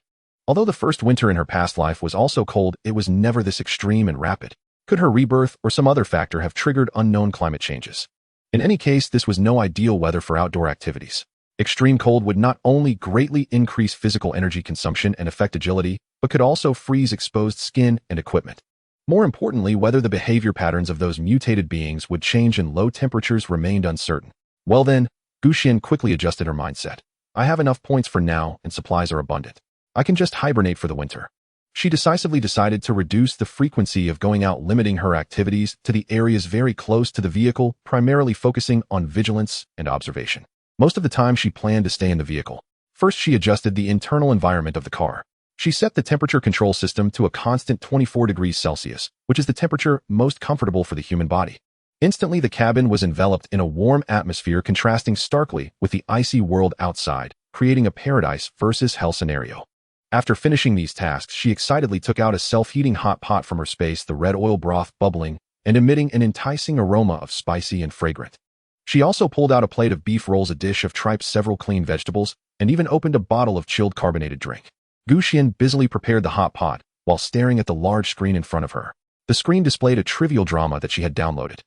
Although the first winter in her past life was also cold, it was never this extreme and rapid. Could her rebirth or some other factor have triggered unknown climate changes? In any case, this was no ideal weather for outdoor activities. Extreme cold would not only greatly increase physical energy consumption and affect agility, but could also freeze exposed skin and equipment. More importantly, whether the behavior patterns of those mutated beings would change in low temperatures remained uncertain. Well then, Xuan quickly adjusted her mindset. I have enough points for now and supplies are abundant. I can just hibernate for the winter. She decisively decided to reduce the frequency of going out, limiting her activities to the areas very close to the vehicle, primarily focusing on vigilance and observation. Most of the time she planned to stay in the vehicle. First, she adjusted the internal environment of the car. She set the temperature control system to a constant 24 degrees Celsius, which is the temperature most comfortable for the human body. Instantly, the cabin was enveloped in a warm atmosphere contrasting starkly with the icy world outside, creating a paradise versus hell scenario. After finishing these tasks, she excitedly took out a self-heating hot pot from her space, the red oil broth bubbling and emitting an enticing aroma of spicy and fragrant. She also pulled out a plate of beef rolls, a dish of tripe, several clean vegetables, and even opened a bottle of chilled carbonated drink. Xuan busily prepared the hot pot while staring at the large screen in front of her. The screen displayed a trivial drama that she had downloaded.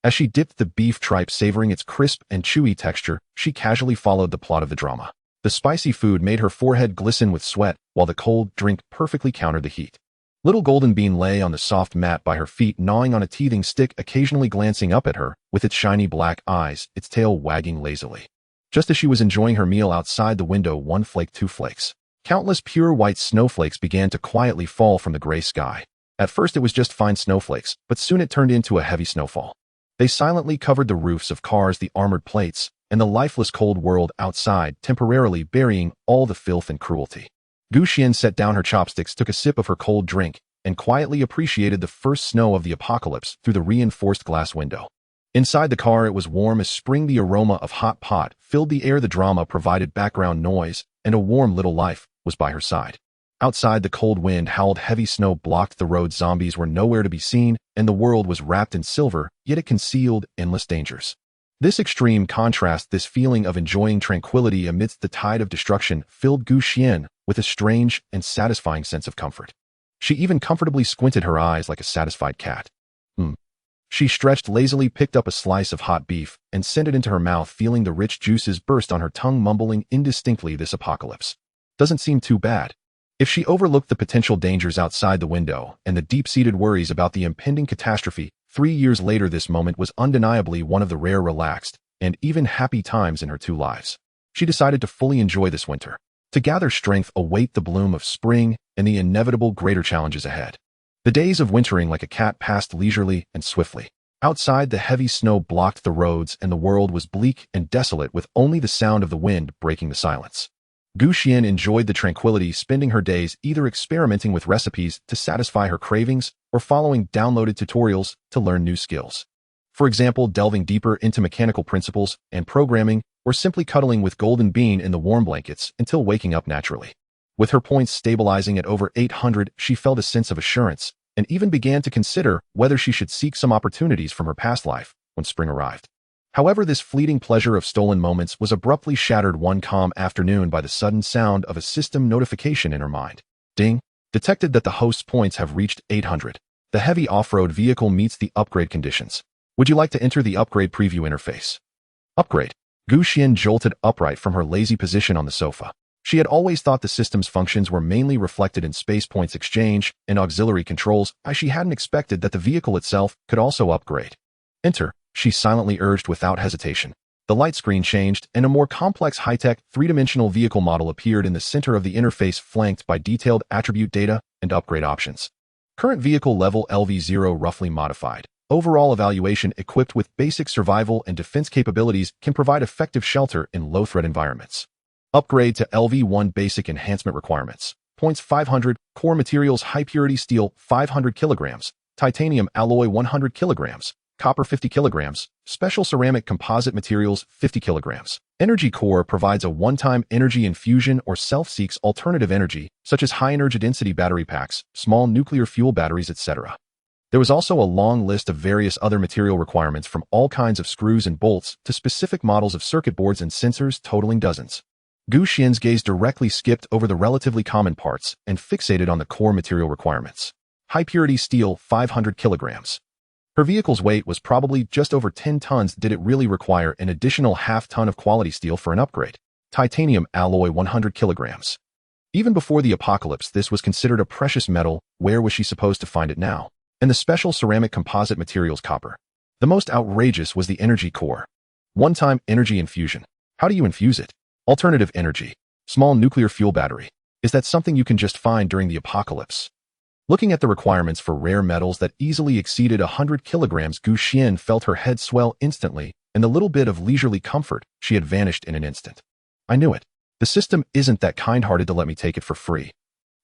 As she dipped the beef tripe, savoring its crisp and chewy texture, she casually followed the plot of the drama. The spicy food made her forehead glisten with sweat, while the cold drink perfectly countered the heat. Little Golden Bean lay on the soft mat by her feet, gnawing on a teething stick, occasionally glancing up at her with its shiny black eyes, its tail wagging lazily. Just as she was enjoying her meal, outside the window, 1 flake, 2 flakes. Countless pure white snowflakes began to quietly fall from the gray sky. At first it was just fine snowflakes, but soon it turned into a heavy snowfall. They silently covered the roofs of cars, the armored plates, and the lifeless cold world outside, temporarily burying all the filth and cruelty. Xuan set down her chopsticks, took a sip of her cold drink, and quietly appreciated the first snow of the apocalypse through the reinforced glass window. Inside the car it was warm as spring. The aroma of hot pot filled the air, the drama provided background noise, and a warm little life was by her side. Outside, the cold wind howled, heavy snow blocked the road, zombies were nowhere to be seen, and the world was wrapped in silver, yet it concealed endless dangers. This extreme contrast, this feeling of enjoying tranquility amidst the tide of destruction, filled Xuan with a strange and satisfying sense of comfort. She even comfortably squinted her eyes like a satisfied cat. She stretched lazily, picked up a slice of hot beef, and sent it into her mouth, feeling the rich juices burst on her tongue, mumbling indistinctly, this apocalypse doesn't seem too bad. If she overlooked the potential dangers outside the window and the deep-seated worries about the impending catastrophe, 3 years later this moment was undeniably one of the rare relaxed and even happy times in her 2 lives. She decided to fully enjoy this winter, to gather strength, await the bloom of spring and the inevitable greater challenges ahead. The days of wintering like a cat passed leisurely and swiftly. Outside, the heavy snow blocked the roads and the world was bleak and desolate, with only the sound of the wind breaking the silence. Xuan enjoyed the tranquility, spending her days either experimenting with recipes to satisfy her cravings or following downloaded tutorials to learn new skills. For example, delving deeper into mechanical principles and programming, or simply cuddling with Golden Bean in the warm blankets until waking up naturally. With her points stabilizing at over 800, she felt a sense of assurance and even began to consider whether she should seek some opportunities from her past life when spring arrived. However, this fleeting pleasure of stolen moments was abruptly shattered one calm afternoon by the sudden sound of a system notification in her mind. Ding! Detected that the host's points have reached 800. The heavy off-road vehicle meets the upgrade conditions. Would you like to enter the upgrade preview interface? Upgrade. Xuan jolted upright from her lazy position on the sofa. She had always thought the system's functions were mainly reflected in space points exchange and auxiliary controls. She hadn't expected that the vehicle itself could also upgrade. Enter, she silently urged without hesitation. The light screen changed, and a more complex high-tech, three-dimensional vehicle model appeared in the center of the interface, flanked by detailed attribute data and upgrade options. Current vehicle level LV0 roughly modified. Overall evaluation equipped with basic survival and defense capabilities, can provide effective shelter in low-threat environments. Upgrade to LV1 basic enhancement requirements. Points 500, core materials high-purity steel 500 kilograms, titanium alloy 100 kilograms, copper 50 kilograms, special ceramic composite materials 50 kilograms. Energy core provides a one-time energy infusion or self-seeks alternative energy, such as high-energy density battery packs, small nuclear fuel batteries, etc. There was also a long list of various other material requirements, from all kinds of screws and bolts to specific models of circuit boards and sensors, totaling dozens. Xuan's gaze directly skipped over the relatively common parts and fixated on the core material requirements. High-purity steel 500 kilograms. Her vehicle's weight was probably just over 10 tons. Did it really require an additional half-ton of quality steel for an upgrade? Titanium alloy 100 kilograms. Even before the apocalypse, this was considered a precious metal. Where was she supposed to find it now? And the special ceramic composite materials, copper. The most outrageous was the energy core. One-time energy infusion. How do you infuse it? Alternative energy. Small nuclear fuel battery. Is that something you can just find during the apocalypse? Looking at the requirements for rare metals that easily exceeded 100 kilograms, Xuan felt her head swell instantly, and the little bit of leisurely comfort she had vanished in an instant. I knew it. The system isn't that kind-hearted to let me take it for free.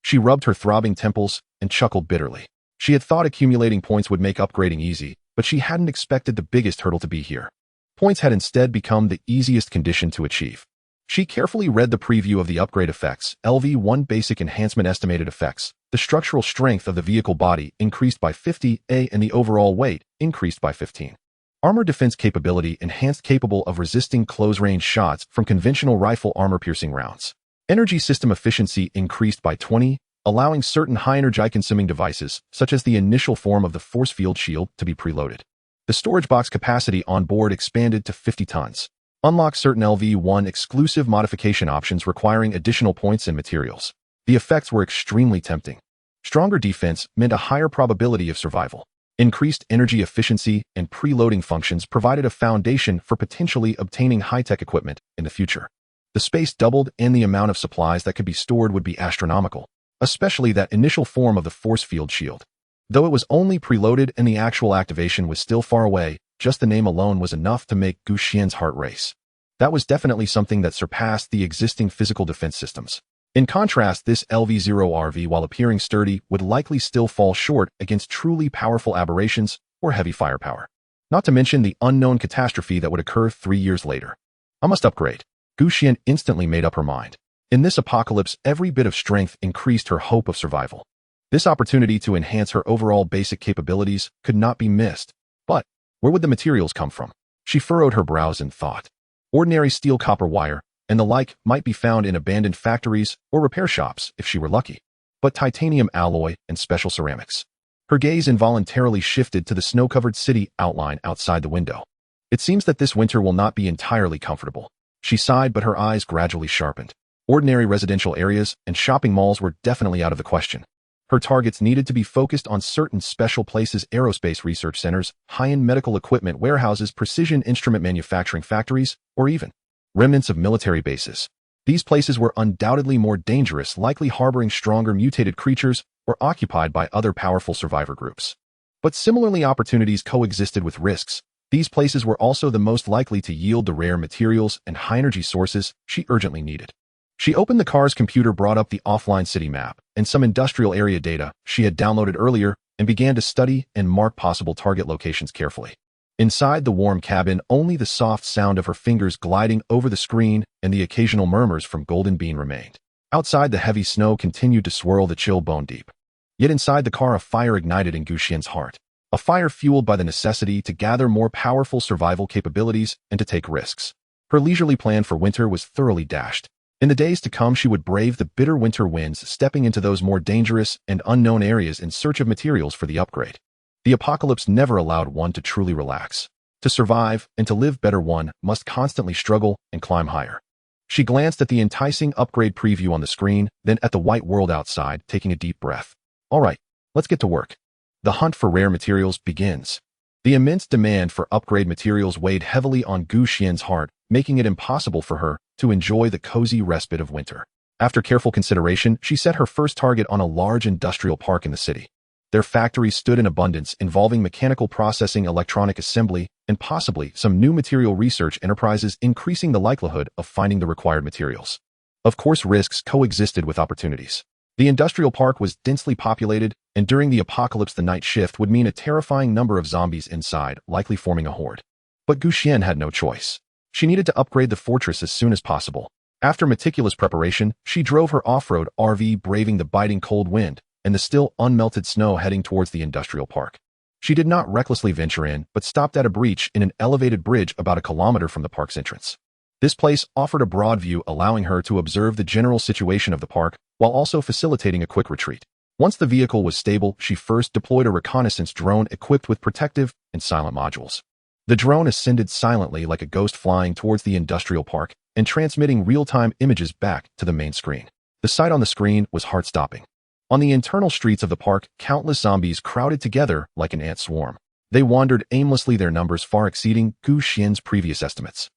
She rubbed her throbbing temples and chuckled bitterly. She had thought accumulating points would make upgrading easy, but she hadn't expected the biggest hurdle to be here. Points had instead become the easiest condition to achieve. She carefully read the preview of the upgrade effects. LV1 Basic Enhancement Estimated Effects. The structural strength of the vehicle body increased by 50, and the overall weight increased by 15. Armor defense capability enhanced, capable of resisting close-range shots from conventional rifle armor-piercing rounds. Energy system efficiency increased by 20, allowing certain high-energy-consuming devices, such as the initial form of the force field shield, to be preloaded. The storage box capacity on board expanded to 50 tons. Unlock certain LV1 exclusive modification options requiring additional points and materials. The effects were extremely tempting. Stronger defense meant a higher probability of survival. Increased energy efficiency and preloading functions provided a foundation for potentially obtaining high-tech equipment in the future. The space doubled, and the amount of supplies that could be stored would be astronomical, especially that initial form of the force field shield. Though it was only preloaded and the actual activation was still far away, just the name alone was enough to make Xuan's heart race. That was definitely something that surpassed the existing physical defense systems. In contrast, this LV0RV, while appearing sturdy, would likely still fall short against truly powerful aberrations or heavy firepower. Not to mention the unknown catastrophe that would occur 3 years later. I must upgrade. Xuan instantly made up her mind. In this apocalypse, every bit of strength increased her hope of survival. This opportunity to enhance her overall basic capabilities could not be missed. But where would the materials come from? She furrowed her brows in thought. Ordinary steel, copper wire, and the like might be found in abandoned factories or repair shops if she were lucky. But titanium alloy and special ceramics. Her gaze involuntarily shifted to the snow-covered city outline outside the window. It seems that this winter will not be entirely comfortable. She sighed, but her eyes gradually sharpened. Ordinary residential areas and shopping malls were definitely out of the question. Her targets needed to be focused on certain special places: aerospace research centers, high-end medical equipment warehouses, precision instrument manufacturing factories, or even remnants of military bases. These places were undoubtedly more dangerous, likely harboring stronger mutated creatures or occupied by other powerful survivor groups. But similarly, opportunities coexisted with risks. These places were also the most likely to yield the rare materials and high-energy sources she urgently needed. She opened the car's computer, brought up the offline city map and some industrial area data she had downloaded earlier, and began to study and mark possible target locations carefully. Inside the warm cabin, only the soft sound of her fingers gliding over the screen and the occasional murmurs from Golden Bean remained. Outside, the heavy snow continued to swirl the chill bone deep. Yet inside the car, a fire ignited in Xuan's heart. A fire fueled by the necessity to gather more powerful survival capabilities and to take risks. Her leisurely plan for winter was thoroughly dashed. In the days to come, she would brave the bitter winter winds, stepping into those more dangerous and unknown areas in search of materials for the upgrade. The apocalypse never allowed one to truly relax. To survive and to live better, one must constantly struggle and climb higher. She glanced at the enticing upgrade preview on the screen, then at the white world outside, taking a deep breath. All right, let's get to work. The hunt for rare materials begins. The immense demand for upgrade materials weighed heavily on Xuan's heart, making it impossible for her to enjoy the cozy respite of winter. After careful consideration, she set her first target on a large industrial park in the city. Their factories stood in abundance, involving mechanical processing, electronic assembly, and possibly some new material research enterprises, increasing the likelihood of finding the required materials. Of course, risks coexisted with opportunities. The industrial park was densely populated, and during the apocalypse, the night shift would mean a terrifying number of zombies inside, likely forming a horde. But Xuan had no choice. She needed to upgrade the fortress as soon as possible. After meticulous preparation, she drove her off-road RV, braving the biting cold wind and the still unmelted snow, heading towards the industrial park. She did not recklessly venture in, but stopped at a breach in an elevated bridge about a kilometer from the park's entrance. This place offered a broad view, allowing her to observe the general situation of the park while also facilitating a quick retreat. Once the vehicle was stable, she first deployed a reconnaissance drone equipped with protective and silent modules. The drone ascended silently like a ghost, flying towards the industrial park and transmitting real-time images back to the main screen. The sight on the screen was heart-stopping. On the internal streets of the park, countless zombies crowded together like an ant swarm. They wandered aimlessly, their numbers far exceeding Xuan's previous estimates.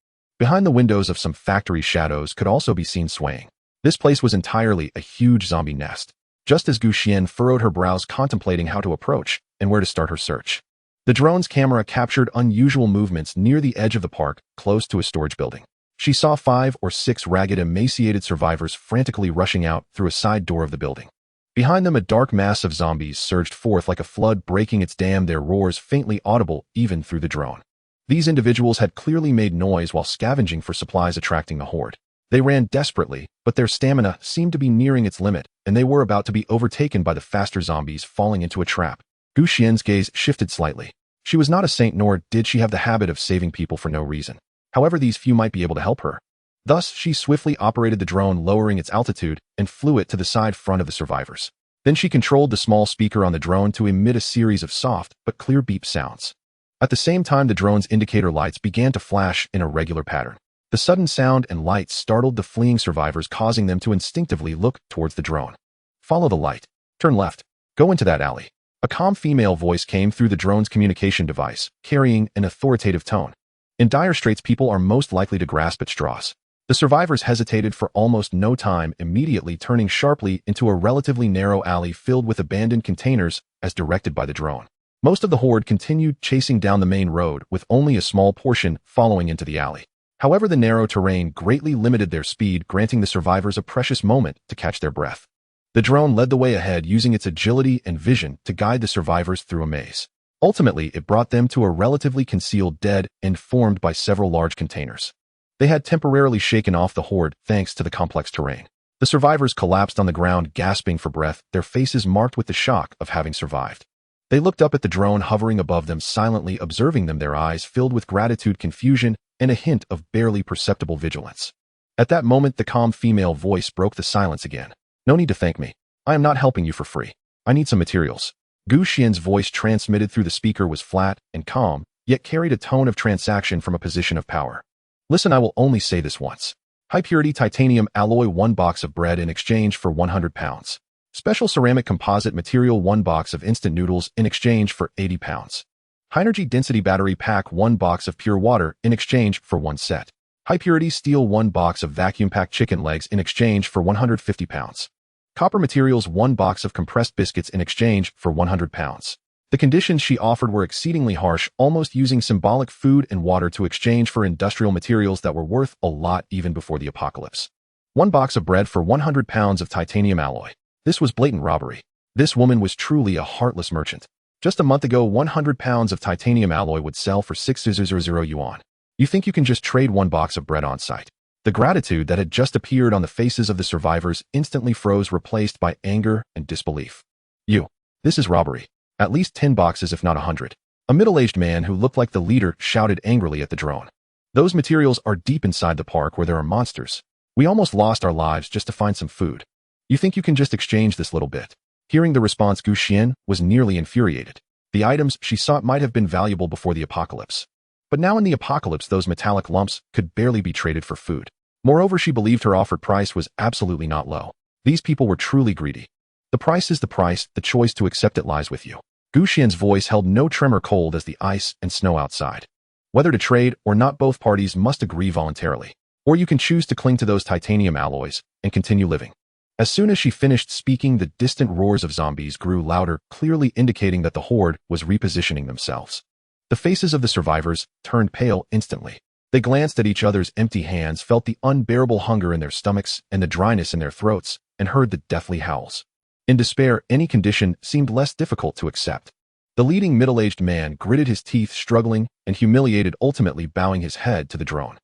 Behind the windows of some factory shadows could also be seen swaying. This place was entirely a huge zombie nest. Just as Xuan furrowed her brows contemplating how to approach and where to start her search. The drone's camera captured unusual movements near the edge of the park, close to a storage building. She saw 5 or 6 ragged, emaciated survivors frantically rushing out through a side door of the building. Behind them, a dark mass of zombies surged forth like a flood breaking its dam, their roars faintly audible even through the drone. These individuals had clearly made noise while scavenging for supplies, attracting the horde. They ran desperately, but their stamina seemed to be nearing its limit, and they were about to be overtaken by the faster zombies, falling into a trap. Xuan's gaze shifted slightly. She was not a saint, nor did she have the habit of saving people for no reason. However, these few might be able to help her. Thus, she swiftly operated the drone, lowering its altitude, and flew it to the side front of the survivors. Then she controlled the small speaker on the drone to emit a series of soft but clear beep sounds. At the same time, the drone's indicator lights began to flash in a regular pattern. The sudden sound and light startled the fleeing survivors, causing them to instinctively look towards the drone. Follow the light. Turn left. Go into that alley. A calm female voice came through the drone's communication device, carrying an authoritative tone. In dire straits, people are most likely to grasp at straws. The survivors hesitated for almost no time, immediately turning sharply into a relatively narrow alley filled with abandoned containers as directed by the drone. Most of the horde continued chasing down the main road, with only a small portion following into the alley. However, the narrow terrain greatly limited their speed, granting the survivors a precious moment to catch their breath. The drone led the way ahead, using its agility and vision to guide the survivors through a maze. Ultimately, it brought them to a relatively concealed dead end formed by several large containers. They had temporarily shaken off the horde thanks to the complex terrain. The survivors collapsed on the ground, gasping for breath, their faces marked with the shock of having survived. They looked up at the drone hovering above them, silently observing them, their eyes filled with gratitude, confusion, and a hint of barely perceptible vigilance. At that moment, the calm female voice broke the silence again. No need to thank me. I am not helping you for free. I need some materials. Xuan's voice transmitted through the speaker was flat and calm, yet carried a tone of transaction from a position of power. Listen, I will only say this once. High-purity titanium alloy 1 box of bread in exchange for 100 pounds. Special ceramic composite material 1 box of instant noodles in exchange for 80 pounds. High-energy density battery pack 1 box of pure water in exchange for 1 set. High-purity steel 1 box of vacuum-packed chicken legs in exchange for 150 pounds. Copper materials 1 box of compressed biscuits in exchange for 100 pounds. The conditions she offered were exceedingly harsh, almost using symbolic food and water to exchange for industrial materials that were worth a lot even before the apocalypse. 1 box of bread for 100 pounds of titanium alloy. This was blatant robbery. This woman was truly a heartless merchant. Just a month ago, 100 pounds of titanium alloy would sell for 6,000 yuan. You think you can just trade 1 box of bread on site? The gratitude that had just appeared on the faces of the survivors instantly froze, replaced by anger and disbelief. This is robbery. At least 10 boxes, if not 100. A middle-aged man who looked like the leader shouted angrily at the drone. Those materials are deep inside the park where there are monsters. We almost lost our lives just to find some food. You think you can just exchange this little bit? Hearing the response, Xuan was nearly infuriated. The items she sought might have been valuable before the apocalypse. But now in the apocalypse, those metallic lumps could barely be traded for food. Moreover, she believed her offered price was absolutely not low. These people were truly greedy. The price is the price, the choice to accept it lies with you. Xuan's voice held no tremor, cold as the ice and snow outside. Whether to trade or not, both parties must agree voluntarily. Or you can choose to cling to those titanium alloys and continue living. As soon as she finished speaking, the distant roars of zombies grew louder, clearly indicating that the horde was repositioning themselves. The faces of the survivors turned pale instantly. They glanced at each other's empty hands, felt the unbearable hunger in their stomachs and the dryness in their throats, and heard the deathly howls. In despair, any condition seemed less difficult to accept. The leading middle-aged man gritted his teeth, struggling and humiliated, ultimately bowing his head to the drone.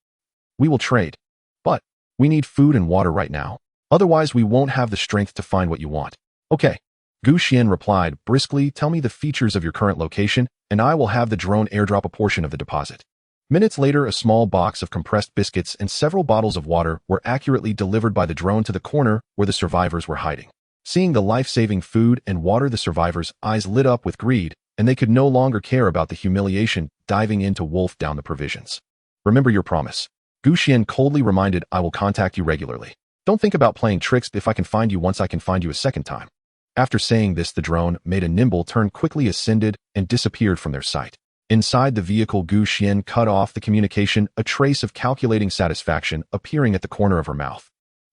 We will trade. But we need food and water right now. Otherwise, we won't have the strength to find what you want. Okay. Xuan replied briskly, tell me the features of your current location, and I will have the drone airdrop a portion of the deposit. Minutes later, a small box of compressed biscuits and several bottles of water were accurately delivered by the drone to the corner where the survivors were hiding. Seeing the life-saving food and water, the survivors' eyes lit up with greed, and they could no longer care about the humiliation, diving in to wolf down the provisions. Remember your promise. Xuan coldly reminded, I will contact you regularly. Don't think about playing tricks. If I can find you once, I can find you a second time. After saying this, the drone made a nimble turn, quickly ascended, and disappeared from their sight. Inside the vehicle, Xuan cut off the communication, a trace of calculating satisfaction appearing at the corner of her mouth.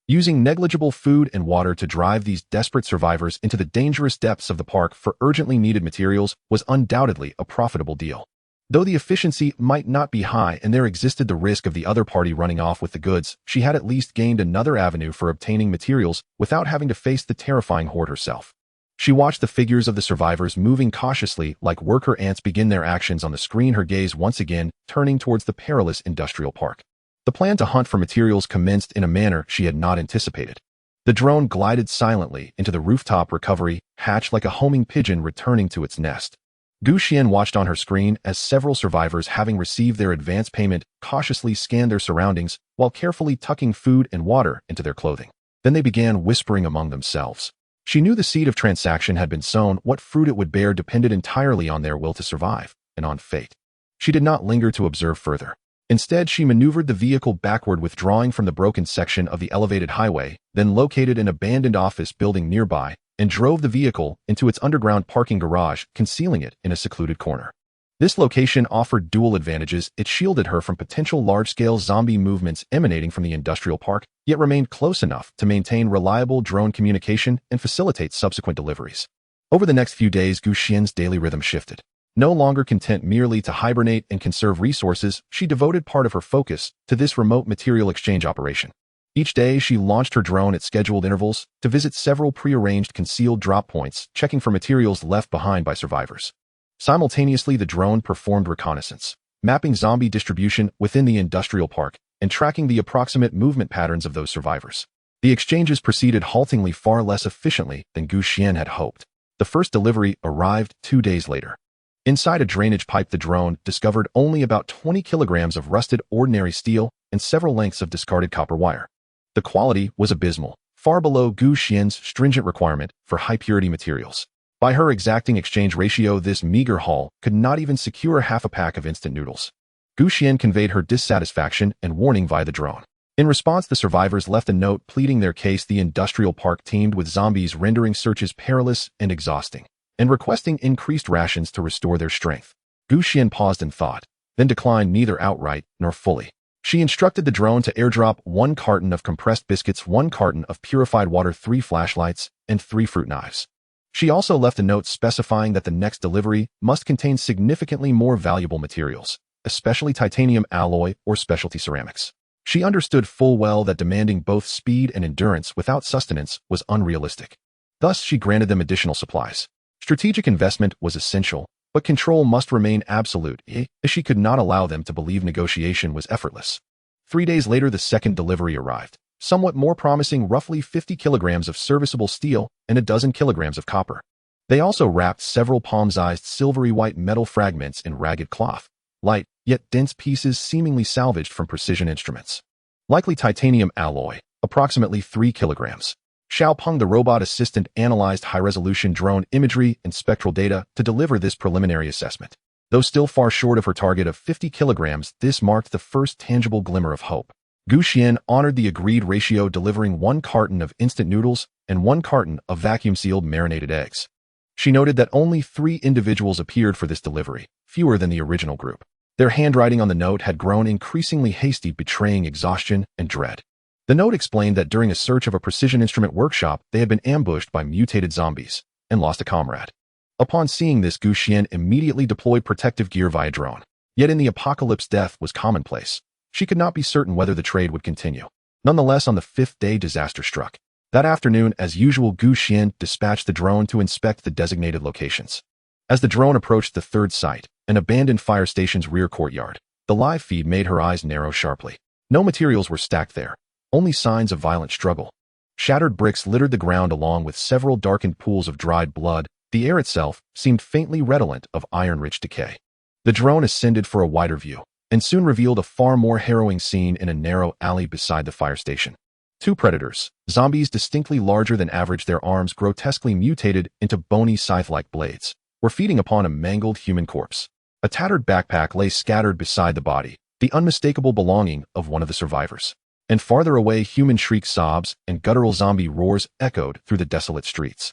Using negligible food and water to drive these desperate survivors into the dangerous depths of the park for urgently needed materials was undoubtedly a profitable deal. Though the efficiency might not be high and there existed the risk of the other party running off with the goods, she had at least gained another avenue for obtaining materials without having to face the terrifying horde herself. She watched the figures of the survivors moving cautiously like worker ants begin their actions on the screen, her gaze once again turning towards the perilous industrial park. The plan to hunt for materials commenced in a manner she had not anticipated. The drone glided silently into the rooftop recovery hatch like a homing pigeon returning to its nest. Xuan watched on her screen as several survivors, having received their advance payment, cautiously scanned their surroundings while carefully tucking food and water into their clothing. Then they began whispering among themselves. She knew the seed of transaction had been sown. What fruit it would bear depended entirely on their will to survive and on fate. She did not linger to observe further. Instead, she maneuvered the vehicle backward, withdrawing from the broken section of the elevated highway, then located an abandoned office building nearby, and drove the vehicle into its underground parking garage, concealing it in a secluded corner. This location offered dual advantages. It shielded her from potential large-scale zombie movements emanating from the industrial park, yet remained close enough to maintain reliable drone communication and facilitate subsequent deliveries. Over the next few days, Xuan's daily rhythm shifted. No longer content merely to hibernate and conserve resources, she devoted part of her focus to this remote material exchange operation. Each day, she launched her drone at scheduled intervals to visit several prearranged concealed drop points, checking for materials left behind by survivors. Simultaneously, the drone performed reconnaissance, mapping zombie distribution within the industrial park and tracking the approximate movement patterns of those survivors. The exchanges proceeded haltingly, far less efficiently than Xuan had hoped. The first delivery arrived 2 days later. Inside a drainage pipe, the drone discovered only about 20 kilograms of rusted ordinary steel and several lengths of discarded copper wire. The quality was abysmal, far below Xuan's stringent requirement for high-purity materials. By her exacting exchange ratio, this meager haul could not even secure half a pack of instant noodles. Xuan conveyed her dissatisfaction and warning via the drone. In response, the survivors left a note pleading their case. The industrial park teemed with zombies, rendering searches perilous and exhausting, and requesting increased rations to restore their strength. Xuan paused in thought, then declined neither outright nor fully. She instructed the drone to airdrop 1 carton of compressed biscuits, 1 carton of purified water, 3 flashlights, and 3 fruit knives. She also left a note specifying that the next delivery must contain significantly more valuable materials, especially titanium alloy or specialty ceramics. She understood full well that demanding both speed and endurance without sustenance was unrealistic. Thus, she granted them additional supplies. Strategic investment was essential, but control must remain absolute, as she could not allow them to believe negotiation was effortless. 3 days later, the second delivery arrived, somewhat more promising, roughly 50 kilograms of serviceable steel and a dozen kilograms of copper. They also wrapped several palm-sized silvery white metal fragments in ragged cloth, light, yet dense pieces seemingly salvaged from precision instruments. Likely titanium alloy, approximately 3 kilograms. Xiaopeng, the robot assistant, analyzed high-resolution drone imagery and spectral data to deliver this preliminary assessment. Though still far short of her target of 50 kilograms, this marked the first tangible glimmer of hope. Xuan honored the agreed ratio, delivering 1 carton of instant noodles and 1 carton of vacuum-sealed marinated eggs. She noted that only 3 individuals appeared for this delivery, fewer than the original group. Their handwriting on the note had grown increasingly hasty, betraying exhaustion and dread. The note explained that during a search of a precision instrument workshop, they had been ambushed by mutated zombies and lost a comrade. Upon seeing this, Xuan immediately deployed protective gear via drone. Yet in the apocalypse, death was commonplace. She could not be certain whether the trade would continue. Nonetheless, on the 5th day, disaster struck. That afternoon, as usual, Xuan dispatched the drone to inspect the designated locations. As the drone approached the 3rd site, an abandoned fire station's rear courtyard, the live feed made her eyes narrow sharply. No materials were stacked there, only signs of violent struggle. Shattered bricks littered the ground along with several darkened pools of dried blood. The air itself seemed faintly redolent of iron-rich decay. The drone ascended for a wider view, and soon revealed a far more harrowing scene in a narrow alley beside the fire station. 2 predators, zombies distinctly larger than average, their arms grotesquely mutated into bony scythe-like blades, were feeding upon a mangled human corpse. A tattered backpack lay scattered beside the body, the unmistakable belonging of one of the survivors. And farther away, human shriek sobs and guttural zombie roars echoed through the desolate streets.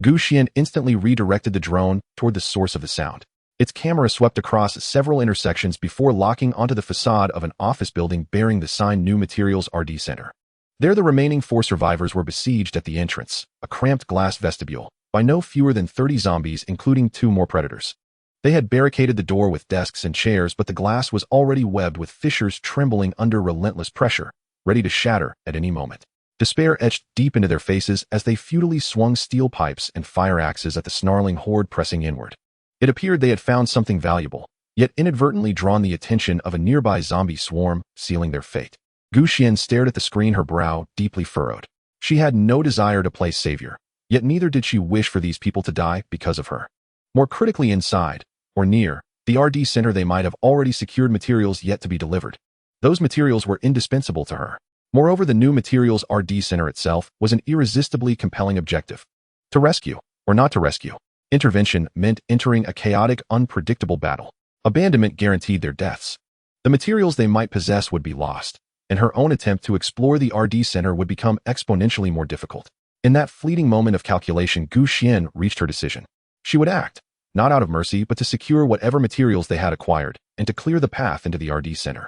Xuan instantly redirected the drone toward the source of the sound. Its camera swept across several intersections before locking onto the facade of an office building bearing the sign New Materials RD Center. There the remaining 4 survivors were besieged at the entrance, a cramped glass vestibule, by no fewer than 30 zombies including 2 more predators. They had barricaded the door with desks and chairs, but the glass was already webbed with fissures trembling under relentless pressure, ready to shatter at any moment. Despair etched deep into their faces as they futilely swung steel pipes and fire axes at the snarling horde pressing inward. It appeared they had found something valuable, yet inadvertently drawn the attention of a nearby zombie swarm, sealing their fate. Xuan stared at the screen, her brow deeply furrowed. She had no desire to play savior, yet neither did she wish for these people to die because of her. More critically, inside, or near, the RD Center they might have already secured materials yet to be delivered. Those materials were indispensable to her. Moreover, the New Materials RD Center itself was an irresistibly compelling objective. To rescue, or not to rescue. Intervention meant entering a chaotic, unpredictable battle. Abandonment guaranteed their deaths. The materials they might possess would be lost, and her own attempt to explore the RD Center would become exponentially more difficult. In that fleeting moment of calculation, Xuan reached her decision. She would act, not out of mercy, but to secure whatever materials they had acquired, and to clear the path into the RD Center.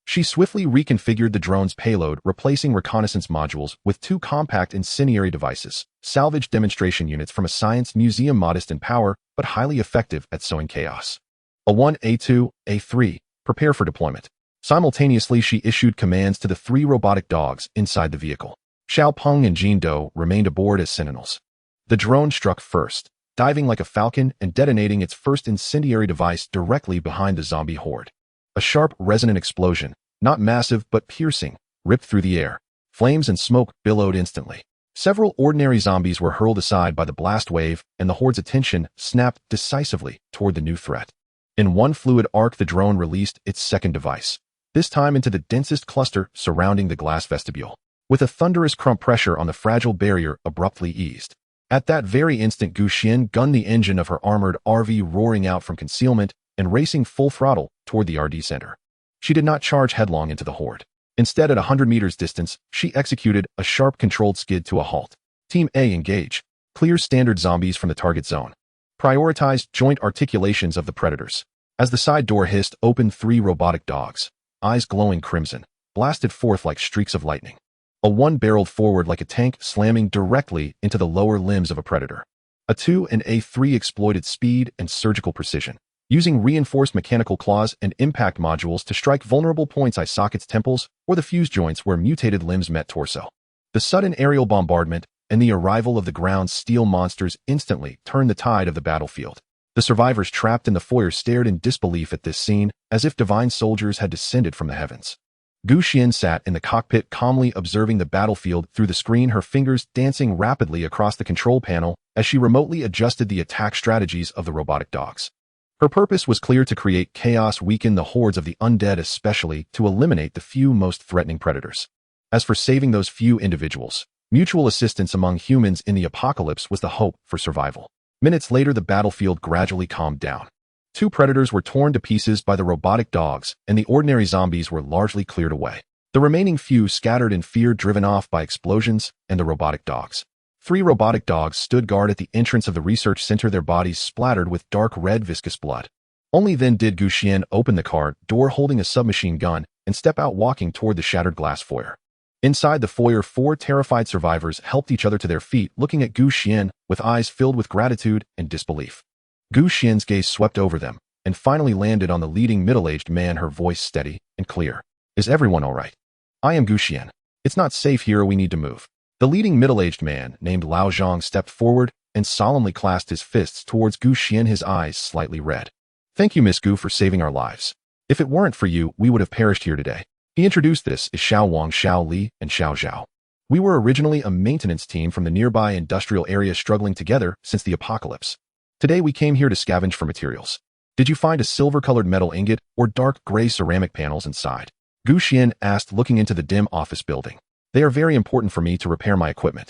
She swiftly reconfigured the drone's payload, replacing reconnaissance modules with 2 compact incendiary devices, salvaged demonstration units from a science museum modest in power but highly effective at sowing chaos. A1, A2, A3, prepare for deployment. Simultaneously, she issued commands to the 3 robotic dogs inside the vehicle. Xiao Peng and Jin Do remained aboard as sentinels. The drone struck first, diving like a falcon and detonating its first incendiary device directly behind the zombie horde. A sharp, resonant explosion, not massive but piercing, ripped through the air. Flames and smoke billowed instantly. Several ordinary zombies were hurled aside by the blast wave, and the horde's attention snapped decisively toward the new threat. In one fluid arc, the drone released its second device, this time into the densest cluster surrounding the glass vestibule. With a thunderous crump, pressure on the fragile barrier abruptly eased. At that very instant, Xuan gunned the engine of her armored RV, roaring out from concealment and racing full throttle toward the RD Center. She did not charge headlong into the horde. Instead, at 100 meters distance, she executed a sharp controlled skid to a halt. Team A, engage. Clear standard zombies from the target zone. Prioritize joint articulations of the predators. As the side door hissed open, 3 robotic dogs, eyes glowing crimson, blasted forth like streaks of lightning. A1 barreled forward like a tank, slamming directly into the lower limbs of a predator. A2 and A3 exploited speed and surgical precision, using reinforced mechanical claws and impact modules to strike vulnerable points, eye sockets, temples, or the fuse joints where mutated limbs met torso. The sudden aerial bombardment and the arrival of the ground's steel monsters instantly turned the tide of the battlefield. The survivors trapped in the foyer stared in disbelief at this scene, as if divine soldiers had descended from the heavens. Xuan sat in the cockpit, calmly observing the battlefield through the screen, her fingers dancing rapidly across the control panel as she remotely adjusted the attack strategies of the robotic dogs. Her purpose was clear: to create chaos, weaken the hordes of the undead, especially to eliminate the few most threatening predators. As for saving those few individuals, mutual assistance among humans in the apocalypse was the hope for survival. Minutes later, the battlefield gradually calmed down. 2 predators were torn to pieces by the robotic dogs, and the ordinary zombies were largely cleared away. The remaining few scattered in fear, driven off by explosions and the robotic dogs. 3 robotic dogs stood guard at the entrance of the research center, their bodies splattered with dark red viscous blood. Only then did Xuan open the car door holding a submachine gun and step out, walking toward the shattered glass foyer. Inside the foyer, 4 terrified survivors helped each other to their feet, looking at Xuan with eyes filled with gratitude and disbelief. Xuan's gaze swept over them and finally landed on the leading middle-aged man, her voice steady and clear. Is everyone all right? I am Xuan. It's not safe here, we need to move. The leading middle-aged man, named Lao Zhang, stepped forward and solemnly clasped his fists towards Xuan, his eyes slightly red. Thank you, Miss Gu, for saving our lives. If it weren't for you, we would have perished here today. He introduced this as Xiao Wang, Xiao Li, and Xiao Zhao. We were originally a maintenance team from the nearby industrial area, struggling together since the apocalypse. Today we came here to scavenge for materials. Did you find a silver-colored metal ingot or dark gray ceramic panels inside? Xuan asked, looking into the dim office building. They are very important for me to repair my equipment.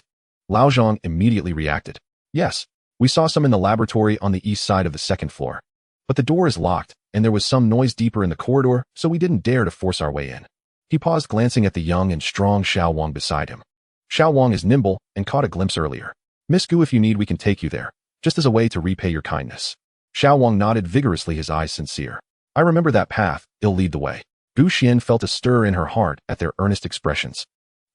Lao Zhang immediately reacted. Yes, we saw some in the laboratory on the east side of the 2nd floor. But the door is locked, and there was some noise deeper in the corridor, so we didn't dare to force our way in. He paused, glancing at the young and strong Xiao Wang beside him. Xiao Wang is nimble and caught a glimpse earlier. Miss Gu, if you need, we can take you there, just as a way to repay your kindness. Wang nodded vigorously, his eyes sincere. I remember that path, it'll lead the way. Xuan felt a stir in her heart at their earnest expressions.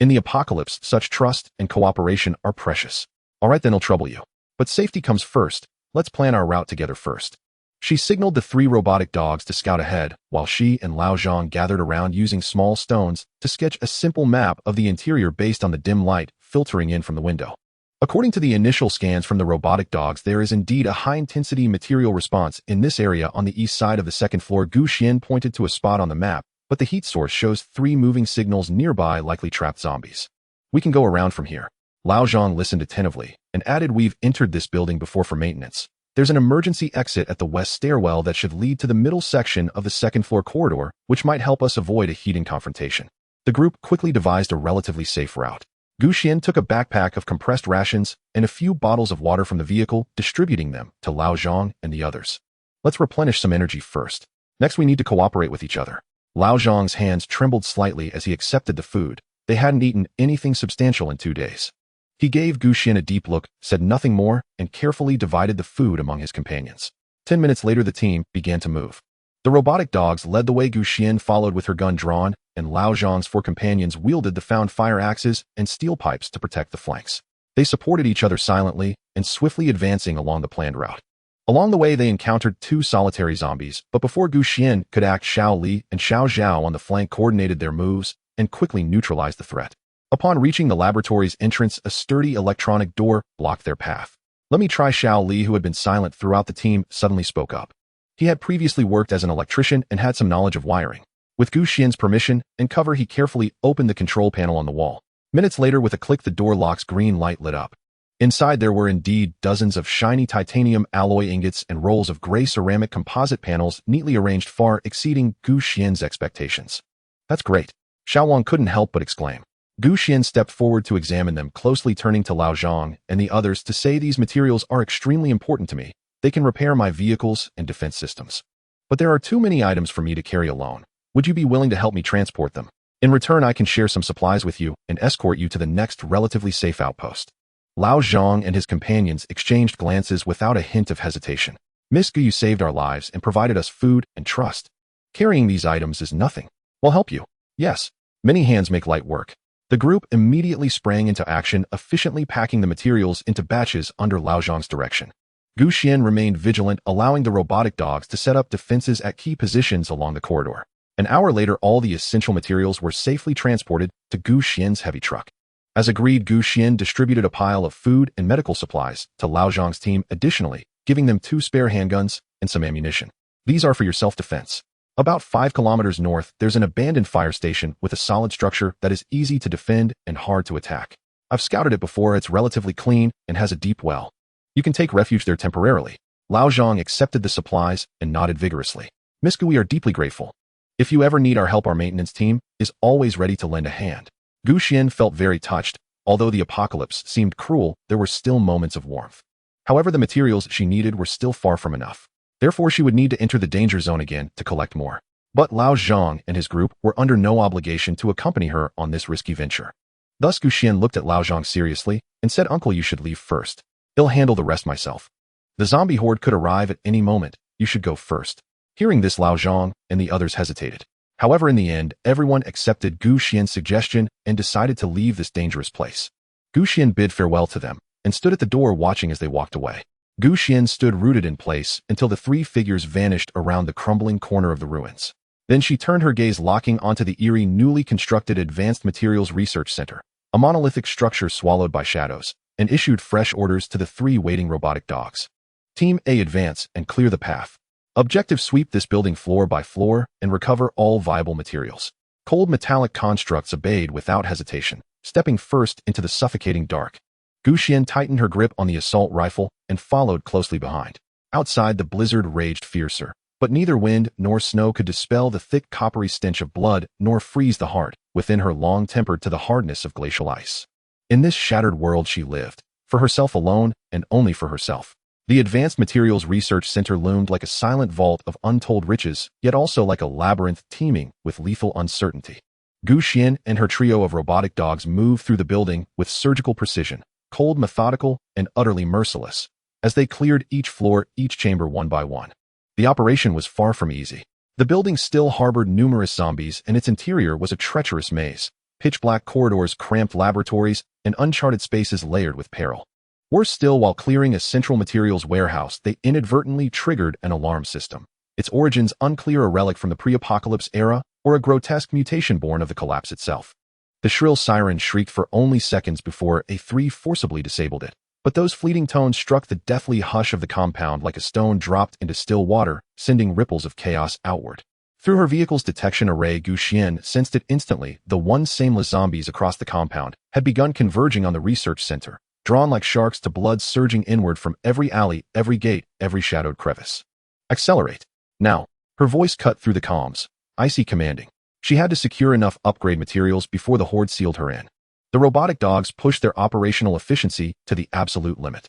In the apocalypse, such trust and cooperation are precious. All right, then I'll trouble you. But safety comes first. Let's plan our route together first. She signaled the 3 robotic dogs to scout ahead, while she and Lao Zhang gathered around using small stones to sketch a simple map of the interior based on the dim light filtering in from the window. According to the initial scans from the robotic dogs, there is indeed a high-intensity material response in this area on the east side of the second floor. Xuan pointed to a spot on the map, but the heat source shows 3 moving signals nearby, likely trapped zombies. We can go around from here. Lao Zhang listened attentively and added, we've entered this building before for maintenance. There's an emergency exit at the west stairwell that should lead to the middle section of the second floor corridor, which might help us avoid a heating confrontation. The group quickly devised a relatively safe route. Xuan took a backpack of compressed rations and a few bottles of water from the vehicle, distributing them to Lao Zhang and the others. Let's replenish some energy first. Next, we need to cooperate with each other. Lao Zhang's hands trembled slightly as he accepted the food. They hadn't eaten anything substantial in 2 days. He gave Xuan a deep look, said nothing more, and carefully divided the food among his companions. 10 minutes later, the team began to move. The robotic dogs led the way. Xuan followed with her gun drawn, and Lao Zhang's 4 companions wielded the found fire axes and steel pipes to protect the flanks. They supported each other silently and swiftly advancing along the planned route. Along the way, they encountered 2 solitary zombies, but before Xuan could act, Xiao Li and Xiao Zhao on the flank coordinated their moves and quickly neutralized the threat. Upon reaching the laboratory's entrance, a sturdy electronic door blocked their path. Let me try. Xiao Li, who had been silent throughout the team, suddenly spoke up. He had previously worked as an electrician and had some knowledge of wiring. With Xuan's permission and cover, he carefully opened the control panel on the wall. Minutes later, with a click, the door lock's green light lit up. Inside, there were indeed dozens of shiny titanium alloy ingots and rolls of gray ceramic composite panels neatly arranged, far exceeding Xuan's expectations. That's great. Wang couldn't help but exclaim. Xuan stepped forward to examine them closely, turning to Lao Zhang and the others to say, these materials are extremely important to me. They can repair my vehicles and defense systems. But there are too many items for me to carry alone. Would you be willing to help me transport them? In return, I can share some supplies with you and escort you to the next relatively safe outpost. Lao Zhang and his companions exchanged glances without a hint of hesitation. Miss Gu, you saved our lives and provided us food and trust. Carrying these items is nothing. We'll help you. Yes. Many hands make light work. The group immediately sprang into action, efficiently packing the materials into batches under Lao Zhang's direction. Xuan remained vigilant, allowing the robotic dogs to set up defenses at key positions along the corridor. An hour later, all the essential materials were safely transported to Xuan's heavy truck. As agreed, Xuan distributed a pile of food and medical supplies to Lao Zhang's team, additionally giving them 2 spare handguns and some ammunition. These are for your self-defense. About 5 kilometers north, there's an abandoned fire station with a solid structure that is easy to defend and hard to attack. I've scouted it before. It's relatively clean and has a deep well. You can take refuge there temporarily. Lao Zhang accepted the supplies and nodded vigorously. Miss Gu, we are deeply grateful. If you ever need our help, our maintenance team is always ready to lend a hand. Xuan felt very touched. Although the apocalypse seemed cruel, there were still moments of warmth. However, the materials she needed were still far from enough. Therefore, she would need to enter the danger zone again to collect more. But Lao Zhang and his group were under no obligation to accompany her on this risky venture. Thus, Xuan looked at Lao Zhang seriously and said, Uncle, you should leave first. I'll handle the rest myself. The zombie horde could arrive at any moment. You should go first. Hearing this, Lao Zhang and the others hesitated. However, in the end, everyone accepted Xuan's suggestion and decided to leave this dangerous place. Xuan bid farewell to them and stood at the door watching as they walked away. Xuan stood rooted in place until the 3 figures vanished around the crumbling corner of the ruins. Then she turned her gaze locking onto the eerie, newly constructed Advanced Materials Research Center, a monolithic structure swallowed by shadows, and issued fresh orders to the 3 waiting robotic dogs. Team A, advance and clear the path. Objective, sweep this building floor by floor and recover all viable materials. Cold metallic constructs obeyed without hesitation, stepping first into the suffocating dark. Xuan tightened her grip on the assault rifle and followed closely behind. Outside, the blizzard raged fiercer, but neither wind nor snow could dispel the thick coppery stench of blood nor freeze the heart within her, long tempered to the hardness of glacial ice. In this shattered world she lived, for herself alone and only for herself. The Advanced Materials Research Center loomed like a silent vault of untold riches, yet also like a labyrinth teeming with lethal uncertainty. Xuan and her trio of robotic dogs moved through the building with surgical precision, cold, methodical, and utterly merciless. as they cleared each floor, each chamber one by one. The operation was far from easy. The building still harbored numerous zombies, and its interior was a treacherous maze. Pitch-black corridors, cramped laboratories, and uncharted spaces layered with peril. Worse still, while clearing a central materials warehouse, they inadvertently triggered an alarm system. Its origins unclear, a relic from the pre-apocalypse era, or a grotesque mutation born of the collapse itself. The shrill siren shrieked for only seconds before A3 forcibly disabled it. But those fleeting tones struck the deathly hush of the compound like a stone dropped into still water, sending ripples of chaos outward. Through her vehicle's detection array, Xuan sensed it instantly. The once sameless zombies across the compound had begun converging on the research center, drawn like sharks to blood surging inward from every alley, every gate, every shadowed crevice. Accelerate. Now. Her voice cut through the comms, icy commanding. She had to secure enough upgrade materials before the horde sealed her in. The robotic dogs pushed their operational efficiency to the absolute limit.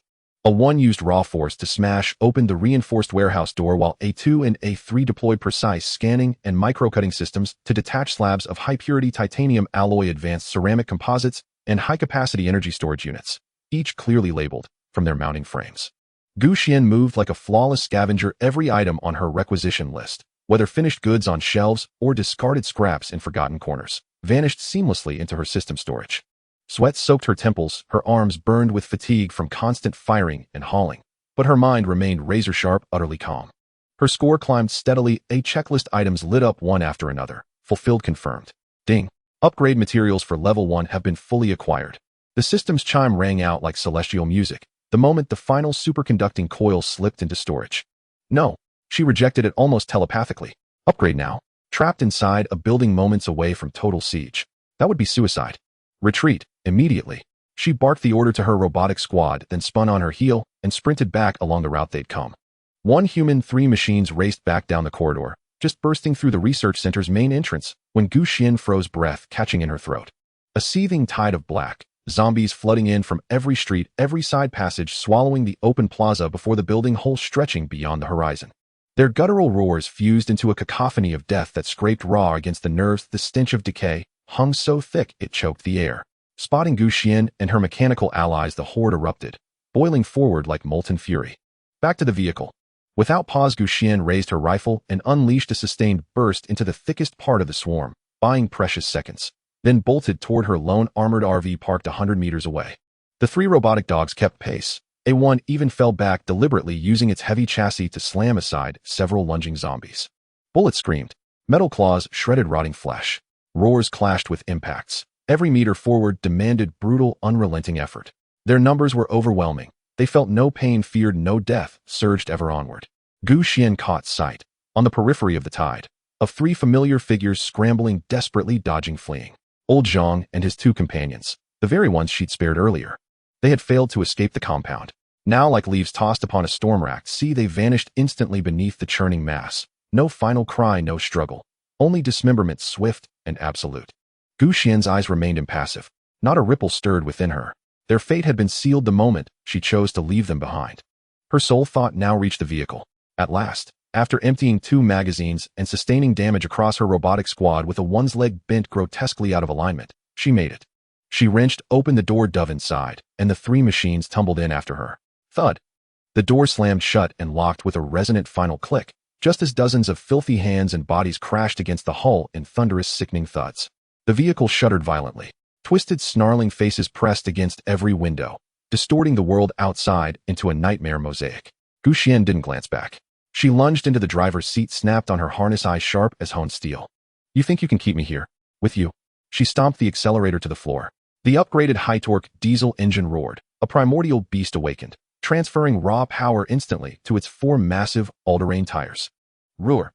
A1 used raw force to smash open the reinforced warehouse door, while A2 and A3 deployed precise scanning and micro-cutting systems to detach slabs of high-purity titanium alloy, advanced ceramic composites, and high-capacity energy storage units, each clearly labeled from their mounting frames. Xuan moved like a flawless scavenger. Every item on her requisition list, whether finished goods on shelves or discarded scraps in forgotten corners, vanished seamlessly into her system storage. Sweat soaked her temples, her arms burned with fatigue from constant firing and hauling, but her mind remained razor-sharp, utterly calm. Her score climbed steadily, checklist items lit up one after another, fulfilled, confirmed. Ding. Upgrade materials for level 1 have been fully acquired. The system's chime rang out like celestial music, the moment the final superconducting coil slipped into storage. No, she rejected it almost telepathically. Upgrade now. Trapped inside a building moments away from total siege. That would be suicide. Retreat, immediately. She barked the order to her robotic squad, then spun on her heel and sprinted back along the route they'd come. 1 human, 3 machines raced back down the corridor, just bursting through the research center's main entrance when Xuan froze, breath catching in her throat. A seething tide of black, zombies flooding in from every street, every side passage, swallowing the open plaza before the building whole stretching beyond the horizon. Their guttural roars fused into a cacophony of death that scraped raw against the nerves. The stench of decay hung so thick it choked the air. Spotting Xuan and her mechanical allies, the horde erupted, boiling forward like molten fury. Back to the vehicle. Without pause, Xuan raised her rifle and unleashed a sustained burst into the thickest part of the swarm, buying precious seconds, then bolted toward her lone armored RV parked 100 meters away. The 3 robotic dogs kept pace. A1 even fell back deliberately, using its heavy chassis to slam aside several lunging zombies. Bullets screamed. Metal claws shredded rotting flesh. Roars clashed with impacts. Every meter forward demanded brutal, unrelenting effort. Their numbers were overwhelming. They felt no pain, feared no death, surged ever onward. Xuan caught sight, on the periphery of the tide, of 3 familiar figures scrambling desperately, dodging, fleeing. Old Zhang and his 2 companions, the very ones she'd spared earlier. They had failed to escape the compound. Now, like leaves tossed upon a storm-racked sea, they vanished instantly beneath the churning mass. No final cry, no struggle. Only dismemberment, swift and absolute. Xuan's eyes remained impassive. Not a ripple stirred within her. Their fate had been sealed the moment she chose to leave them behind. Her sole thought now reached the vehicle. At last, after emptying 2 magazines and sustaining damage across her robotic squad with a one's leg bent grotesquely out of alignment, she made it. She wrenched open the door, dove inside, and the 3 machines tumbled in after her. Thud. The door slammed shut and locked with a resonant final click, just as dozens of filthy hands and bodies crashed against the hull in thunderous, sickening thuds. The vehicle shuddered violently. Twisted, snarling faces pressed against every window, distorting the world outside into a nightmare mosaic. Xuan didn't glance back. She lunged into the driver's seat, snapped on her harness, eyes sharp as honed steel. You think you can keep me here? With you? She stomped the accelerator to the floor. The upgraded high-torque diesel engine roared. A primordial beast awakened, transferring raw power instantly to its 4 massive all-terrain tires. Roar.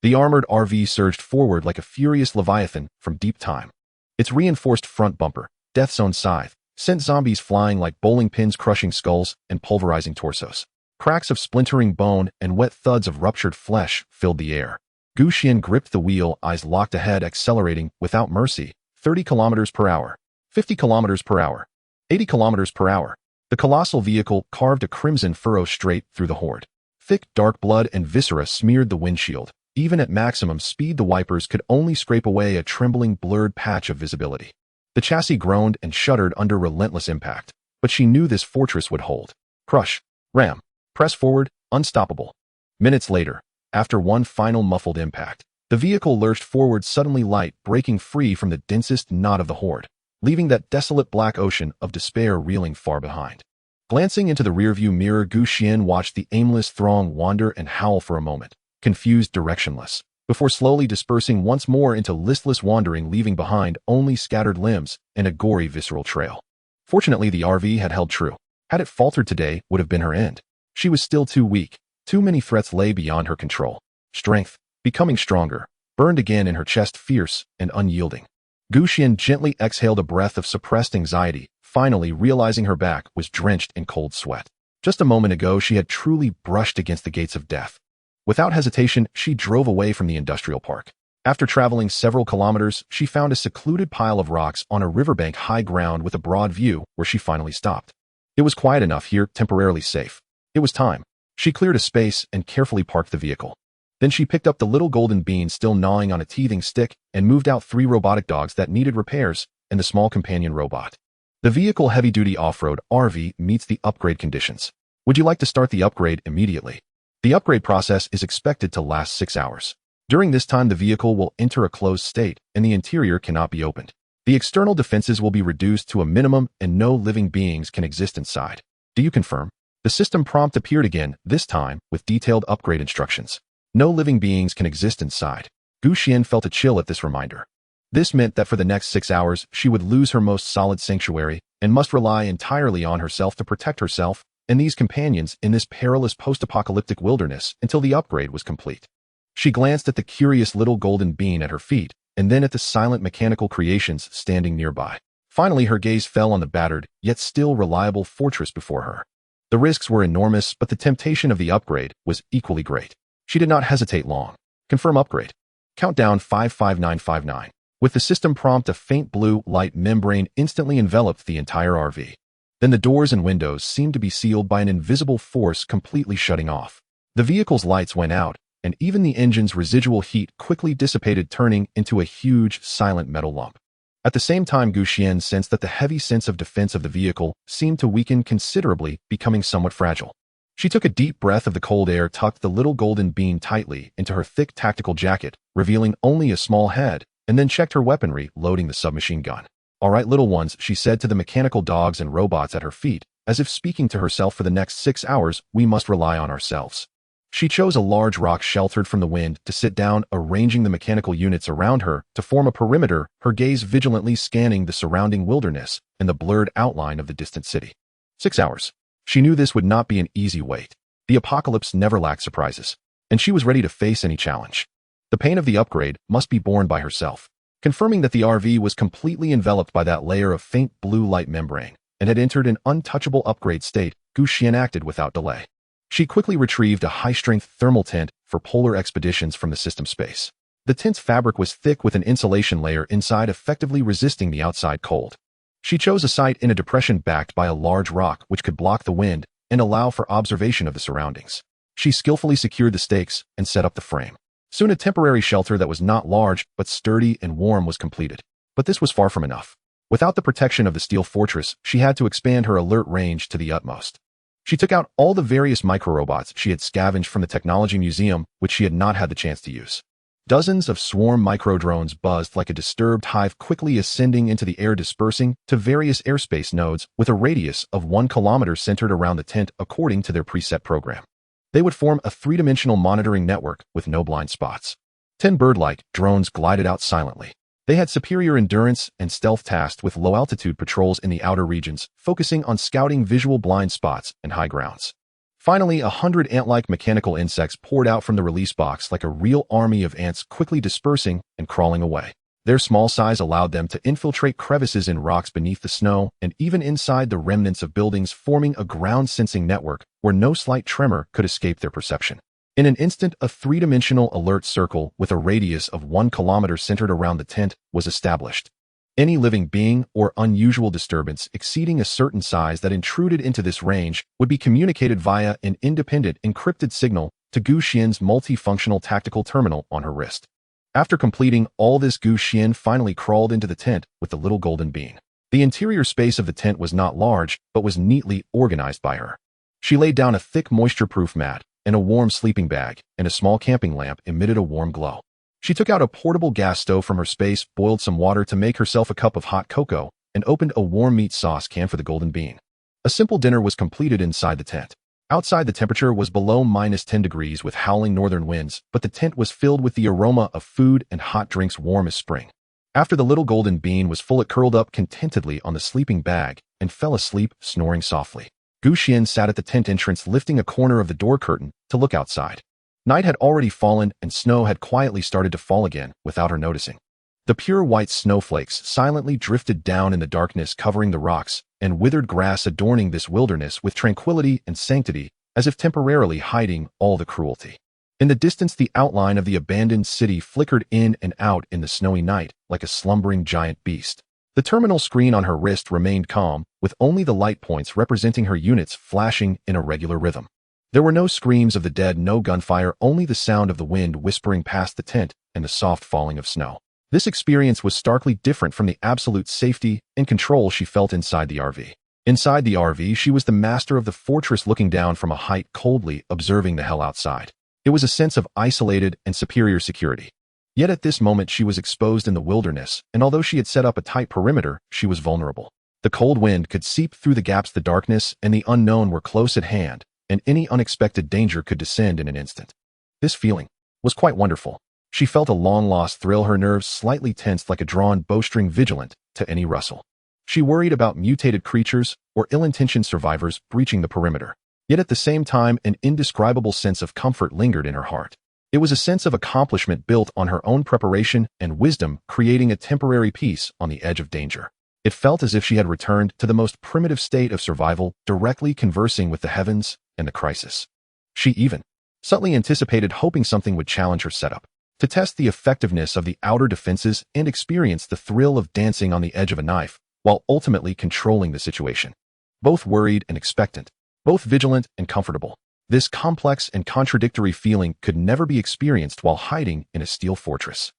The armored RV surged forward like a furious leviathan from deep time. Its reinforced front bumper, Death's own scythe, sent zombies flying like bowling pins, crushing skulls and pulverizing torsos. Cracks of splintering bone and wet thuds of ruptured flesh filled the air. Xuan gripped the wheel, eyes locked ahead, accelerating without mercy. 30 kilometers per hour, 50 kilometers per hour, 80 kilometers per hour. The colossal vehicle carved a crimson furrow straight through the horde. Thick, dark blood and viscera smeared the windshield. Even at maximum speed, the wipers could only scrape away a trembling, blurred patch of visibility. The chassis groaned and shuddered under relentless impact, but she knew this fortress would hold. Crush. Ram. Press forward, unstoppable. Minutes later, after one final muffled impact, the vehicle lurched forward, suddenly light, breaking free from the densest knot of the horde, leaving that desolate black ocean of despair reeling far behind. Glancing into the rearview mirror, Xuan watched the aimless throng wander and howl for a moment, confused, directionless, before slowly dispersing once more into listless wandering, leaving behind only scattered limbs and a gory, visceral trail. Fortunately, the RV had held true. Had it faltered today, would have been her end. She was still too weak. Too many threats lay beyond her control. Strength, becoming stronger, burned again in her chest, fierce and unyielding. Xuan gently exhaled a breath of suppressed anxiety, finally realizing her back was drenched in cold sweat. Just a moment ago, she had truly brushed against the gates of death. Without hesitation, she drove away from the industrial park. After traveling several kilometers, she found a secluded pile of rocks on a riverbank, high ground with a broad view, where she finally stopped. It was quiet enough here, temporarily safe. It was time. She cleared a space and carefully parked the vehicle. Then she picked up the little golden bean still gnawing on a teething stick and moved out 3 robotic dogs that needed repairs and the small companion robot. The vehicle heavy-duty off-road RV meets the upgrade conditions. Would you like to start the upgrade immediately? The upgrade process is expected to last 6 hours. During this time, the vehicle will enter a closed state and the interior cannot be opened. The external defenses will be reduced to a minimum and no living beings can exist inside. Do you confirm? The system prompt appeared again, this time with detailed upgrade instructions. No living beings can exist inside. Xuan felt a chill at this reminder. This meant that for the next 6 hours, she would lose her most solid sanctuary and must rely entirely on herself to protect herself and these companions in this perilous post-apocalyptic wilderness until the upgrade was complete. She glanced at the curious little golden bean at her feet and then at the silent mechanical creations standing nearby. Finally, her gaze fell on the battered, yet still reliable fortress before her. The risks were enormous, but the temptation of the upgrade was equally great. She did not hesitate long. Confirm upgrade. Countdown 55959. With the system prompt, a faint blue light membrane instantly enveloped the entire RV. Then the doors and windows seemed to be sealed by an invisible force, completely shutting off. The vehicle's lights went out, and even the engine's residual heat quickly dissipated, turning into a huge, silent metal lump. At the same time, Xuan sensed that the heavy sense of defense of the vehicle seemed to weaken considerably, becoming somewhat fragile. She took a deep breath of the cold air, tucked the little golden bean tightly into her thick tactical jacket, revealing only a small head, and then checked her weaponry, loading the submachine gun. "All right, little ones," she said to the mechanical dogs and robots at her feet, as if speaking to herself. "For the next 6 hours, we must rely on ourselves." She chose a large rock sheltered from the wind to sit down, arranging the mechanical units around her to form a perimeter, her gaze vigilantly scanning the surrounding wilderness and the blurred outline of the distant city. 6 hours. She knew this would not be an easy wait. The apocalypse never lacked surprises, and she was ready to face any challenge. The pain of the upgrade must be borne by herself. Confirming that the RV was completely enveloped by that layer of faint blue light membrane and had entered an untouchable upgrade state, Xuan acted without delay. She quickly retrieved a high-strength thermal tent for polar expeditions from the system space. The tent's fabric was thick with an insulation layer inside, effectively resisting the outside cold. She chose a site in a depression backed by a large rock which could block the wind and allow for observation of the surroundings. She skillfully secured the stakes and set up the frame. Soon a temporary shelter that was not large but sturdy and warm was completed. But this was far from enough. Without the protection of the steel fortress, she had to expand her alert range to the utmost. She took out all the various microrobots she had scavenged from the technology museum, which she had not had the chance to use. Dozens of swarm microdrones buzzed like a disturbed hive, quickly ascending into the air, dispersing to various airspace nodes with a radius of 1 kilometer centered around the tent according to their preset program. They would form a 3-dimensional monitoring network with no blind spots. 10 bird-like drones glided out silently. They had superior endurance and stealth, tasked with low-altitude patrols in the outer regions, focusing on scouting visual blind spots and high grounds. Finally, 100 ant-like mechanical insects poured out from the release box like a real army of ants, quickly dispersing and crawling away. Their small size allowed them to infiltrate crevices in rocks beneath the snow and even inside the remnants of buildings, forming a ground-sensing network where no slight tremor could escape their perception. In an instant, a 3-dimensional alert circle with a radius of 1 kilometer centered around the tent was established. Any living being or unusual disturbance exceeding a certain size that intruded into this range would be communicated via an independent encrypted signal to Xuan's multifunctional tactical terminal on her wrist. After completing all this, Xuan finally crawled into the tent with the little golden bean. The interior space of the tent was not large, but was neatly organized by her. She laid down a thick moisture-proof mat, and a warm sleeping bag, and a small camping lamp emitted a warm glow. She took out a portable gas stove from her space, boiled some water to make herself a cup of hot cocoa, and opened a warm meat sauce can for the golden bean. A simple dinner was completed inside the tent. Outside, the temperature was below -10 degrees with howling northern winds, but the tent was filled with the aroma of food and hot drinks warm as spring. After the little golden bean was full, it curled up contentedly on the sleeping bag and fell asleep, snoring softly. Xuan sat at the tent entrance, lifting a corner of the door curtain to look outside. Night had already fallen, and snow had quietly started to fall again without her noticing. The pure white snowflakes silently drifted down in the darkness, covering the rocks, and withered grass adorning this wilderness with tranquility and sanctity, as if temporarily hiding all the cruelty. In the distance, the outline of the abandoned city flickered in and out in the snowy night like a slumbering giant beast. The terminal screen on her wrist remained calm, with only the light points representing her units flashing in a regular rhythm. There were no screams of the dead, no gunfire, only the sound of the wind whispering past the tent and the soft falling of snow. This experience was starkly different from the absolute safety and control she felt inside the RV. Inside the RV, she was the master of the fortress, looking down from a height, coldly observing the hell outside. It was a sense of isolated and superior security. Yet at this moment she was exposed in the wilderness, and although she had set up a tight perimeter, she was vulnerable. The cold wind could seep through the gaps, the darkness and the unknown were close at hand, and any unexpected danger could descend in an instant. This feeling was quite wonderful. She felt a long-lost thrill, her nerves slightly tensed like a drawn bowstring, vigilant to any rustle. She worried about mutated creatures or ill-intentioned survivors breaching the perimeter. Yet at the same time, an indescribable sense of comfort lingered in her heart. It was a sense of accomplishment built on her own preparation and wisdom, creating a temporary peace on the edge of danger. It felt as if she had returned to the most primitive state of survival, directly conversing with the heavens and the crisis. She even subtly anticipated, hoping something would challenge her setup, to test the effectiveness of the outer defenses and experience the thrill of dancing on the edge of a knife, while ultimately controlling the situation. Both worried and expectant, both vigilant and comfortable. This complex and contradictory feeling could never be experienced while hiding in a steel fortress.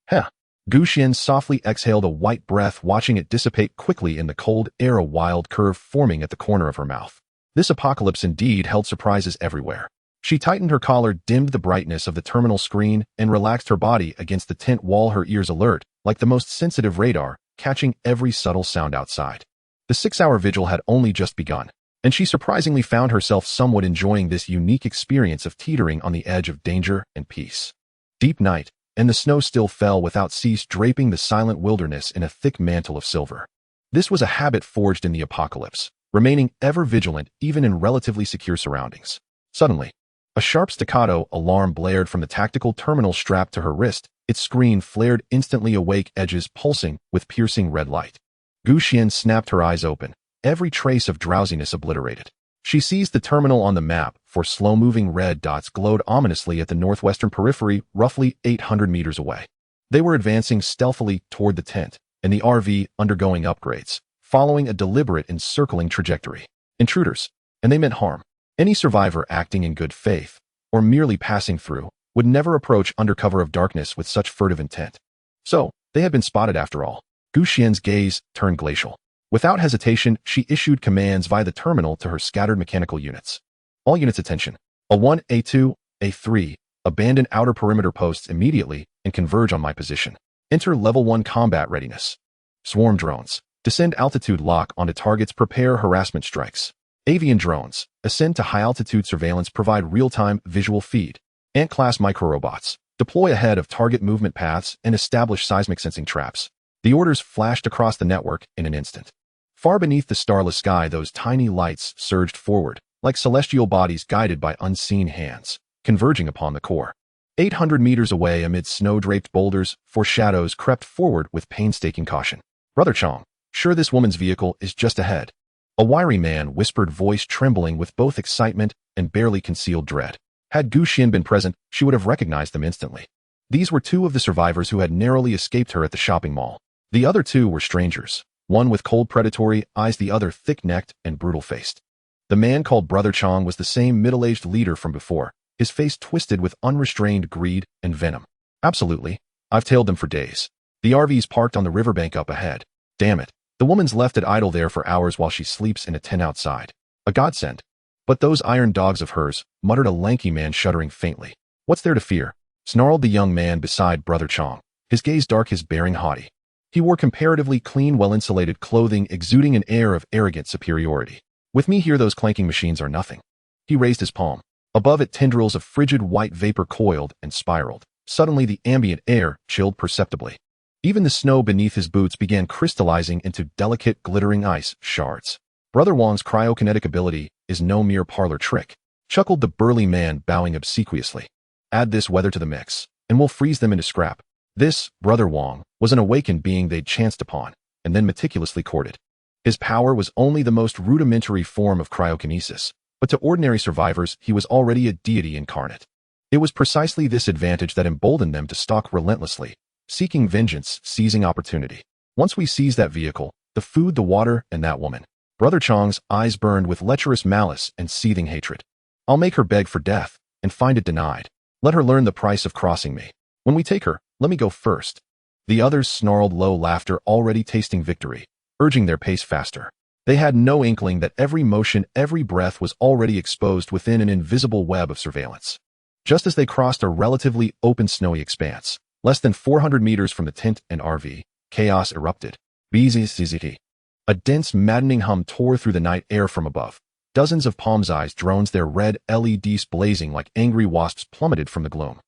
Heh. Xuan softly exhaled a white breath, watching it dissipate quickly in the cold air, a wild curve forming at the corner of her mouth. This apocalypse indeed held surprises everywhere. She tightened her collar, dimmed the brightness of the terminal screen, and relaxed her body against the tent wall, her ears alert, like the most sensitive radar, catching every subtle sound outside. The 6-hour vigil had only just begun, and she surprisingly found herself somewhat enjoying this unique experience of teetering on the edge of danger and peace. Deep night, and the snow still fell without cease, draping the silent wilderness in a thick mantle of silver. This was a habit forged in the apocalypse, remaining ever vigilant even in relatively secure surroundings. Suddenly, a sharp staccato alarm blared from the tactical terminal strapped to her wrist. Its screen flared instantly, awake edges pulsing with piercing red light. Xuan snapped her eyes open, every trace of drowsiness obliterated. She seized the terminal on the map, for slow-moving red dots glowed ominously at the northwestern periphery, roughly 800 meters away. They were advancing stealthily toward the tent, and the RV undergoing upgrades, following a deliberate encircling trajectory. Intruders, and they meant harm. Any survivor acting in good faith, or merely passing through, would never approach under cover of darkness with such furtive intent. So, they had been spotted after all. Xuan's gaze turned glacial. Without hesitation, she issued commands via the terminal to her scattered mechanical units. All units, attention. A1, A2, A3, abandon outer perimeter posts immediately and converge on my position. Enter Level 1 combat readiness. Swarm drones, descend altitude lock onto targets, prepare harassment strikes. Avian drones, ascend to high-altitude surveillance, provide real-time visual feed. Ant-class microrobots, deploy ahead of target movement paths and establish seismic sensing traps. The orders flashed across the network in an instant. Far beneath the starless sky, those tiny lights surged forward, like celestial bodies guided by unseen hands, converging upon the core. 800 meters away, amid snow-draped boulders, foreshadows crept forward with painstaking caution. Brother Chong, sure this woman's vehicle is just ahead. A wiry man whispered, voice trembling with both excitement and barely concealed dread. Had Xuan been present, she would have recognized them instantly. These were two of the survivors who had narrowly escaped her at the shopping mall. The other two were strangers, one with cold predatory eyes, the other thick-necked and brutal-faced. The man called Brother Chong was the same middle-aged leader from before, his face twisted with unrestrained greed and venom. Absolutely. I've tailed them for days. The RV's parked on the riverbank up ahead. Damn it. The woman's left it idle there for hours while she sleeps in a tent outside. A godsend. But those iron dogs of hers, muttered a lanky man shuddering faintly. What's there to fear? Snarled the young man beside Brother Chong, his gaze dark, his bearing haughty. He wore comparatively clean, well-insulated clothing, exuding an air of arrogant superiority. With me here, those clanking machines are nothing. He raised his palm. Above it, tendrils of frigid white vapor coiled and spiraled. Suddenly, the ambient air chilled perceptibly. Even the snow beneath his boots began crystallizing into delicate, glittering ice shards. Brother Wong's cryokinetic ability is no mere parlor trick, chuckled the burly man, bowing obsequiously. Add this weather to the mix, and we'll freeze them into scrap. This, Brother Wong, was an awakened being they'd chanced upon, and then meticulously courted. His power was only the most rudimentary form of cryokinesis, but to ordinary survivors, he was already a deity incarnate. It was precisely this advantage that emboldened them to stalk relentlessly, seeking vengeance, seizing opportunity. Once we seize that vehicle, the food, the water, and that woman. Brother Chong's eyes burned with lecherous malice and seething hatred. I'll make her beg for death, and find it denied. Let her learn the price of crossing me. When we take her, let me go first. The others snarled low laughter, already tasting victory, urging their pace faster. They had no inkling that every motion, every breath was already exposed within an invisible web of surveillance. Just as they crossed a relatively open snowy expanse, less than 400 meters from the tent and RV, chaos erupted. Bzzzt. A dense, maddening hum tore through the night air from above. Dozens of palm-sized drones, their red LEDs blazing like angry wasps, plummeted from the gloom.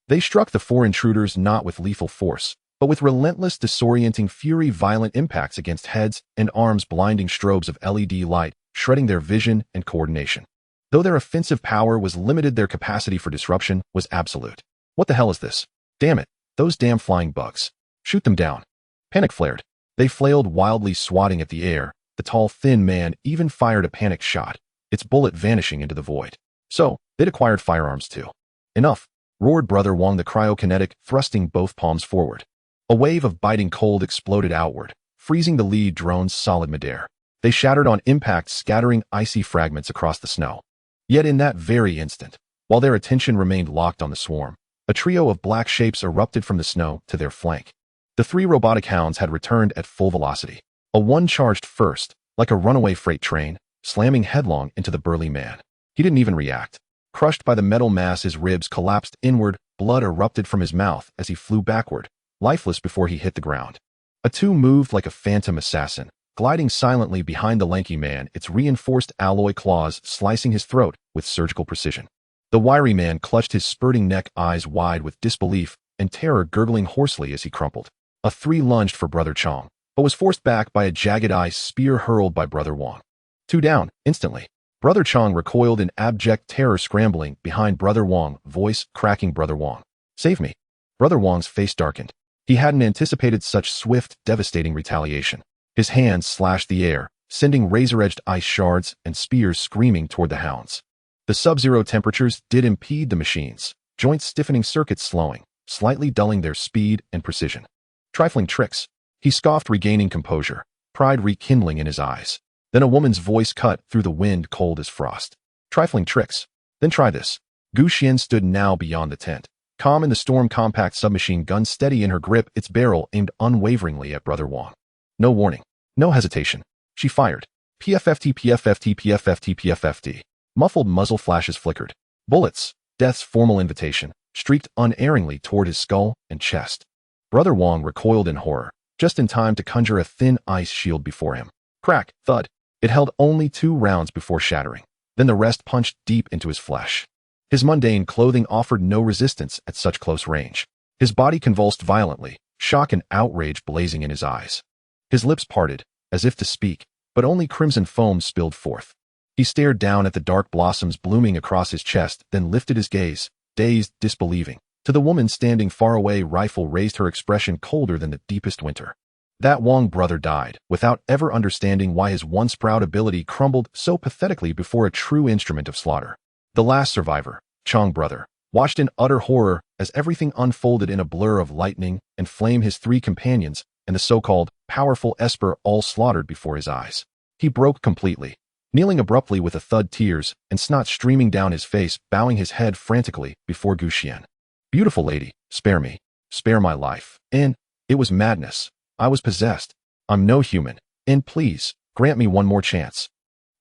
They struck the four intruders not with lethal force, but with relentless, disorienting fury, violent impacts against heads and arms, blinding strobes of LED light, shredding their vision and coordination. Though their offensive power was limited, their capacity for disruption was absolute. What the hell is this? Damn it, those damn flying bugs. Shoot them down. Panic flared. They flailed wildly, swatting at the air. The tall, thin man even fired a panic shot, its bullet vanishing into the void. So, they'd acquired firearms too. Enough, roared Brother Wong, the cryokinetic, thrusting both palms forward. A wave of biting cold exploded outward, freezing the lead drone's solid midair. They shattered on impact, scattering icy fragments across the snow. Yet in that very instant, while their attention remained locked on the swarm, a trio of black shapes erupted from the snow to their flank. The three robotic hounds had returned at full velocity. A one charged first, like a runaway freight train, slamming headlong into the burly man. He didn't even react. Crushed by the metal mass, his ribs collapsed inward, blood erupted from his mouth as he flew backward, lifeless before he hit the ground. A two moved like a phantom assassin, gliding silently behind the lanky man, its reinforced alloy claws slicing his throat with surgical precision. The wiry man clutched his spurting neck, eyes wide with disbelief and terror, gurgling hoarsely as he crumpled. A three lunged for Brother Chong, but was forced back by a jagged ice spear hurled by Brother Wong. Two down, instantly. Brother Chong recoiled in abject terror, scrambling behind Brother Wong, voice cracking. Brother Wong, save me. Brother Wong's face darkened. He hadn't anticipated such swift, devastating retaliation. His hands slashed the air, sending razor-edged ice shards and spears screaming toward the hounds. The sub-zero temperatures did impede the machines, joints stiffening, circuits slowing, slightly dulling their speed and precision. Trifling tricks, he scoffed, regaining composure, pride rekindling in his eyes. Then a woman's voice cut through the wind, cold as frost. Trifling tricks. Then try this. Xuan stood now beyond the tent, calm in the storm, compact submachine gun steady in her grip, its barrel aimed unwaveringly at Brother Wong. No warning, no hesitation. She fired. PFFT, PFFT, PFFT, PFFT. Muffled muzzle flashes flickered. Bullets, death's formal invitation, streaked unerringly toward his skull and chest. Brother Wong recoiled in horror, just in time to conjure a thin ice shield before him. Crack, thud. It held only 2 rounds before shattering. Then the rest punched deep into his flesh. His mundane clothing offered no resistance at such close range. His body convulsed violently, shock and outrage blazing in his eyes. His lips parted, as if to speak, but only crimson foam spilled forth. He stared down at the dark blossoms blooming across his chest, then lifted his gaze, dazed, disbelieving, to the woman standing far away, rifle raised, her expression colder than the deepest winter. That Wong brother died, without ever understanding why his once proud ability crumbled so pathetically before a true instrument of slaughter. The last survivor, Chong brother, watched in utter horror as everything unfolded in a blur of lightning and flame, his 3 companions and the so-called powerful Esper all slaughtered before his eyes. He broke completely, kneeling abruptly with a thud, tears and snot streaming down his face, bowing his head frantically before Xuan. Beautiful lady, spare me, spare my life. And it was madness. I was possessed. I'm no human. And please, grant me one more chance.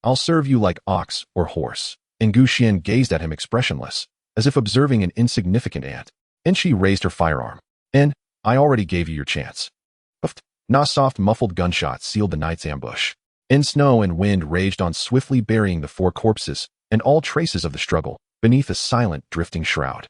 I'll serve you like ox or horse. And Xuan gazed at him expressionless, as if observing an insignificant ant. And she raised her firearm. And I already gave you your chance. Puffed. Na soft muffled gunshots sealed the night's ambush. And snow and wind raged on, swiftly burying the four corpses and all traces of the struggle beneath a silent, drifting shroud.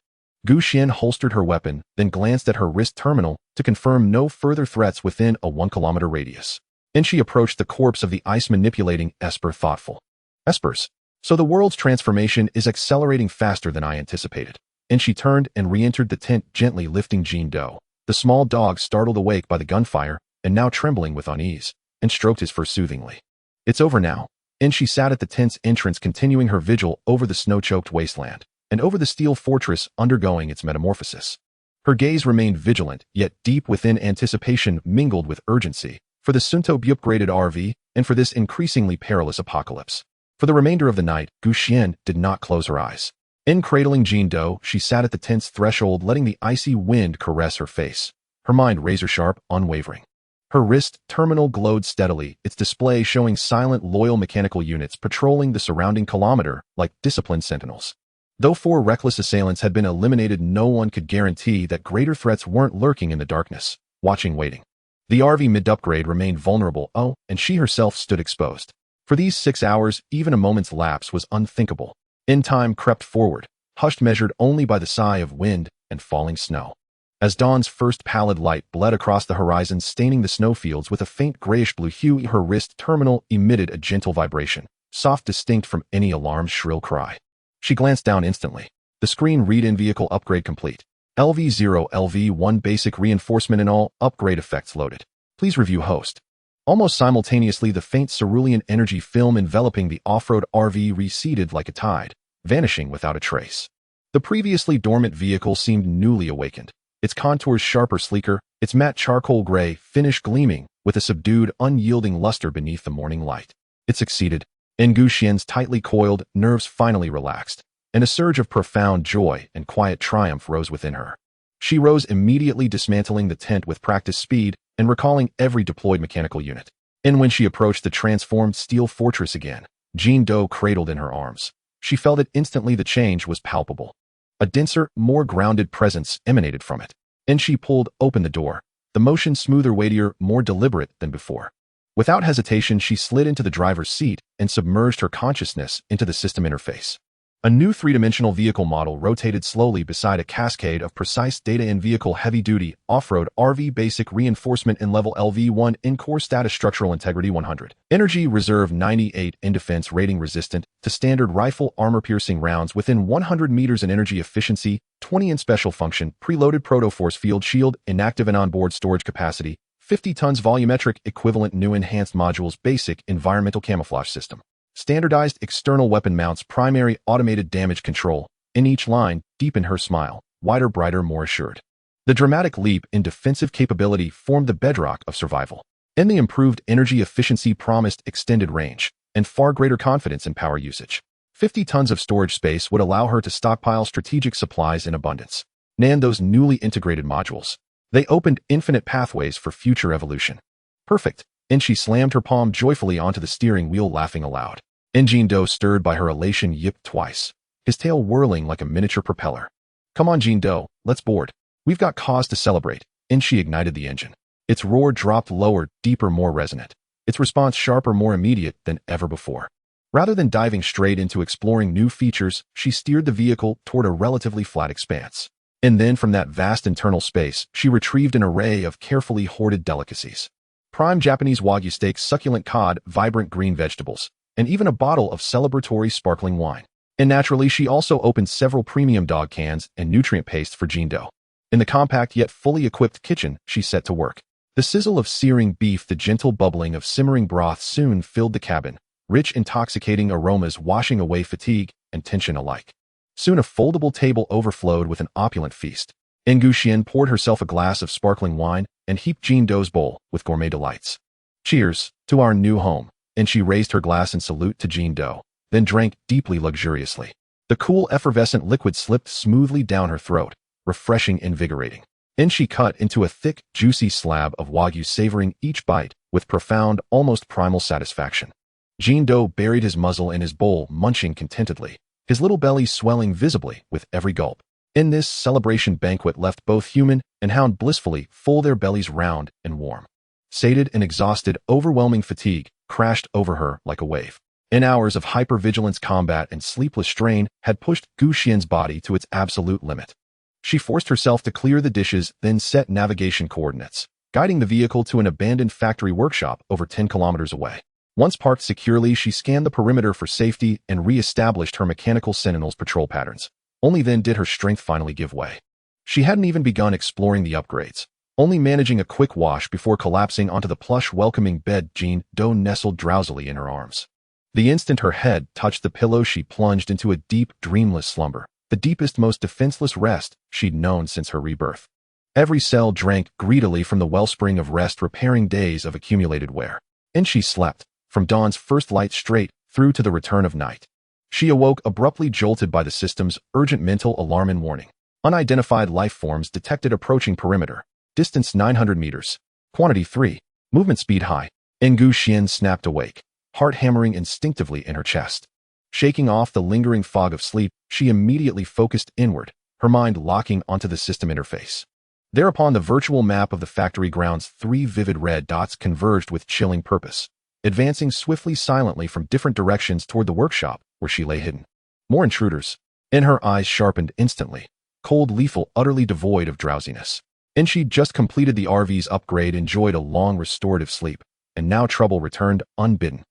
Xuan holstered her weapon, then glanced at her wrist terminal to confirm no further threats within a 1-kilometer radius. And she approached the corpse of the ice-manipulating Esper, thoughtful. Espers. So the world's transformation is accelerating faster than I anticipated. And she turned and re-entered the tent, gently lifting Jean Do. The small dog, startled awake by the gunfire and now trembling with unease, and stroked his fur soothingly. It's over now. And she sat at the tent's entrance, continuing her vigil over the snow-choked wasteland and over the steel fortress undergoing its metamorphosis. Her gaze remained vigilant, yet deep within anticipation mingled with urgency for the soon-to-be-upgraded RV and for this increasingly perilous apocalypse. For the remainder of the night, Xuan did not close her eyes. In cradling Jean Do, she sat at the tent's threshold, letting the icy wind caress her face, her mind razor-sharp, unwavering. Her wrist terminal glowed steadily, its display showing silent, loyal mechanical units patrolling the surrounding kilometer like disciplined sentinels. Though 4 reckless assailants had been eliminated, no one could guarantee that greater threats weren't lurking in the darkness, waiting. The RV mid-upgrade remained vulnerable, and she herself stood exposed. For these 6 hours, even a moment's lapse was unthinkable. In time crept forward, hushed, measured only by the sigh of wind and falling snow. As dawn's first pallid light bled across the horizon, staining the snowfields with a faint grayish-blue hue, her wrist terminal emitted a gentle vibration, soft, distinct from any alarm's shrill cry. She glanced down instantly. The screen read, "In-vehicle upgrade complete. LV0, LV1 basic reinforcement and all upgrade effects loaded. Please review host." Almost simultaneously, the faint cerulean energy film enveloping the off-road RV receded like a tide, vanishing without a trace. The previously dormant vehicle seemed newly awakened, its contours sharper, sleeker, its matte charcoal gray finish gleaming with a subdued, unyielding luster beneath the morning light. It succeeded, and Xuan's tightly coiled nerves finally relaxed, and a surge of profound joy and quiet triumph rose within her. She rose immediately, dismantling the tent with practiced speed and recalling every deployed mechanical unit. And when she approached the transformed steel fortress again, Jean Do cradled in her arms, she felt it instantly. The change was palpable. A denser, more grounded presence emanated from it. And she pulled open the door, the motion smoother, weightier, more deliberate than before. Without hesitation, she slid into the driver's seat and submerged her consciousness into the system interface. A new 3-dimensional vehicle model rotated slowly beside a cascade of precise data. In-vehicle heavy-duty, off-road RV basic reinforcement in level LV1, in core status structural integrity 100. Energy reserve 98, in defense rating resistant to standard rifle armor-piercing rounds within 100 meters, in energy efficiency 20, in special function preloaded proto-force field shield, inactive and onboard storage capacity 50 tons, volumetric equivalent, new enhanced modules, basic environmental camouflage system. Standardized external weapon mounts, primary automated damage control. In each line, deepened her smile, wider, brighter, more assured. The dramatic leap in defensive capability formed the bedrock of survival. And the improved energy efficiency promised extended range and far greater confidence in power usage. 50 tons of storage space would allow her to stockpile strategic supplies in abundance. And those newly integrated modules, they opened infinite pathways for future evolution. Perfect. And she slammed her palm joyfully onto the steering wheel, laughing aloud. And Jean Do, stirred by her elation, yipped twice, his tail whirling like a miniature propeller. "Come on, Jean Do, let's board. We've got cause to celebrate." And she ignited the engine. Its roar dropped lower, deeper, more resonant. Its response sharper, more immediate than ever before. Rather than diving straight into exploring new features, she steered the vehicle toward a relatively flat expanse. And then from that vast internal space, she retrieved an array of carefully hoarded delicacies. Prime Japanese Wagyu steak, succulent cod, vibrant green vegetables, and even a bottle of celebratory sparkling wine. And naturally, she also opened several premium dog cans and nutrient paste for Jean Do. In the compact yet fully equipped kitchen, she set to work. The sizzle of searing beef, the gentle bubbling of simmering broth soon filled the cabin, rich, intoxicating aromas washing away fatigue and tension alike. Soon a foldable table overflowed with an opulent feast. And Xuan poured herself a glass of sparkling wine and heaped Jean Do's bowl with gourmet delights. "Cheers to our new home." And she raised her glass in salute to Jean Do, then drank deeply, luxuriously. The cool, effervescent liquid slipped smoothly down her throat, refreshing, invigorating. And she cut into a thick, juicy slab of Wagyu, savoring each bite with profound, almost primal satisfaction. Jean Doe buried his muzzle in his bowl, munching contentedly, his little belly swelling visibly with every gulp. In this celebration banquet left both human and hound blissfully full, their bellies round and warm. Sated and exhausted, overwhelming fatigue crashed over her like a wave. In hours of hypervigilance, combat, and sleepless strain had pushed Gu Xian's body to its absolute limit. She forced herself to clear the dishes, then set navigation coordinates, guiding the vehicle to an abandoned factory workshop over 10 kilometers away. Once parked securely, she scanned the perimeter for safety and re-established her mechanical sentinel's patrol patterns. Only then did her strength finally give way. She hadn't even begun exploring the upgrades, only managing a quick wash before collapsing onto the plush, welcoming bed. Jean Doe nestled drowsily in her arms. The instant her head touched the pillow, she plunged into a deep, dreamless slumber, the deepest, most defenseless rest she'd known since her rebirth. Every cell drank greedily from the wellspring of rest, repairing days of accumulated wear. And she slept, from dawn's first light straight through to the return of night. She awoke abruptly, jolted by the system's urgent mental alarm and warning. Unidentified life forms detected approaching perimeter. Distance 900 meters. Quantity 3. Movement speed high. Gu Xian snapped awake, heart hammering instinctively in her chest. Shaking off the lingering fog of sleep, she immediately focused inward, her mind locking onto the system interface. Thereupon, the virtual map of the factory grounds, 3 vivid red dots converged with chilling purpose, advancing swiftly, silently from different directions toward the workshop where she lay hidden. More intruders. In her eyes sharpened instantly, cold, lethal, utterly devoid of drowsiness. And she'd just completed the RV's upgrade, enjoyed a long restorative sleep, and now trouble returned unbidden.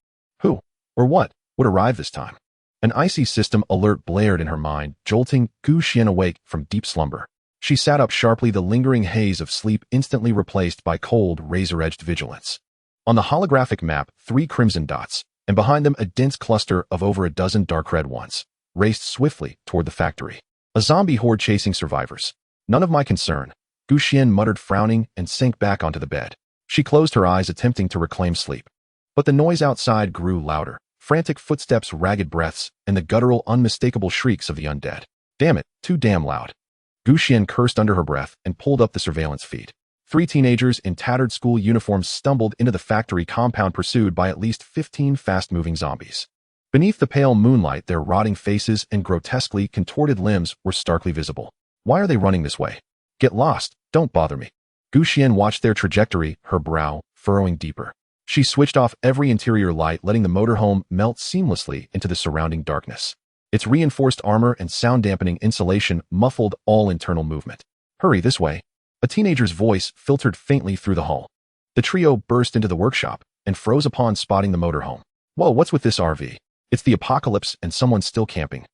Who, or what, would arrive this time? An icy system alert blared in her mind, jolting Gu Xian awake from deep slumber. She sat up sharply, the lingering haze of sleep instantly replaced by cold, razor-edged vigilance. On the holographic map, 3 crimson dots, and behind them a dense cluster of over a dozen dark red ones, raced swiftly toward the factory. A zombie horde chasing survivors. None of my concern, Gu Xian muttered, frowning, and sank back onto the bed. She closed her eyes, attempting to reclaim sleep. But the noise outside grew louder, frantic footsteps, ragged breaths, and the guttural, unmistakable shrieks of the undead. Damn it, too damn loud. Gu Xian cursed under her breath and pulled up the surveillance feed. 3 teenagers in tattered school uniforms stumbled into the factory compound, pursued by at least 15 fast-moving zombies. Beneath the pale moonlight, their rotting faces and grotesquely contorted limbs were starkly visible. Why are they running this way? Get lost, don't bother me. Gu Xian watched their trajectory, her brow furrowing deeper. She switched off every interior light, letting the motorhome melt seamlessly into the surrounding darkness. Its reinforced armor and sound-dampening insulation muffled all internal movement. Hurry, this way. A teenager's voice filtered faintly through the hull. The trio burst into the workshop and froze upon spotting the motorhome. Whoa, what's with this RV? It's the apocalypse and someone's still camping.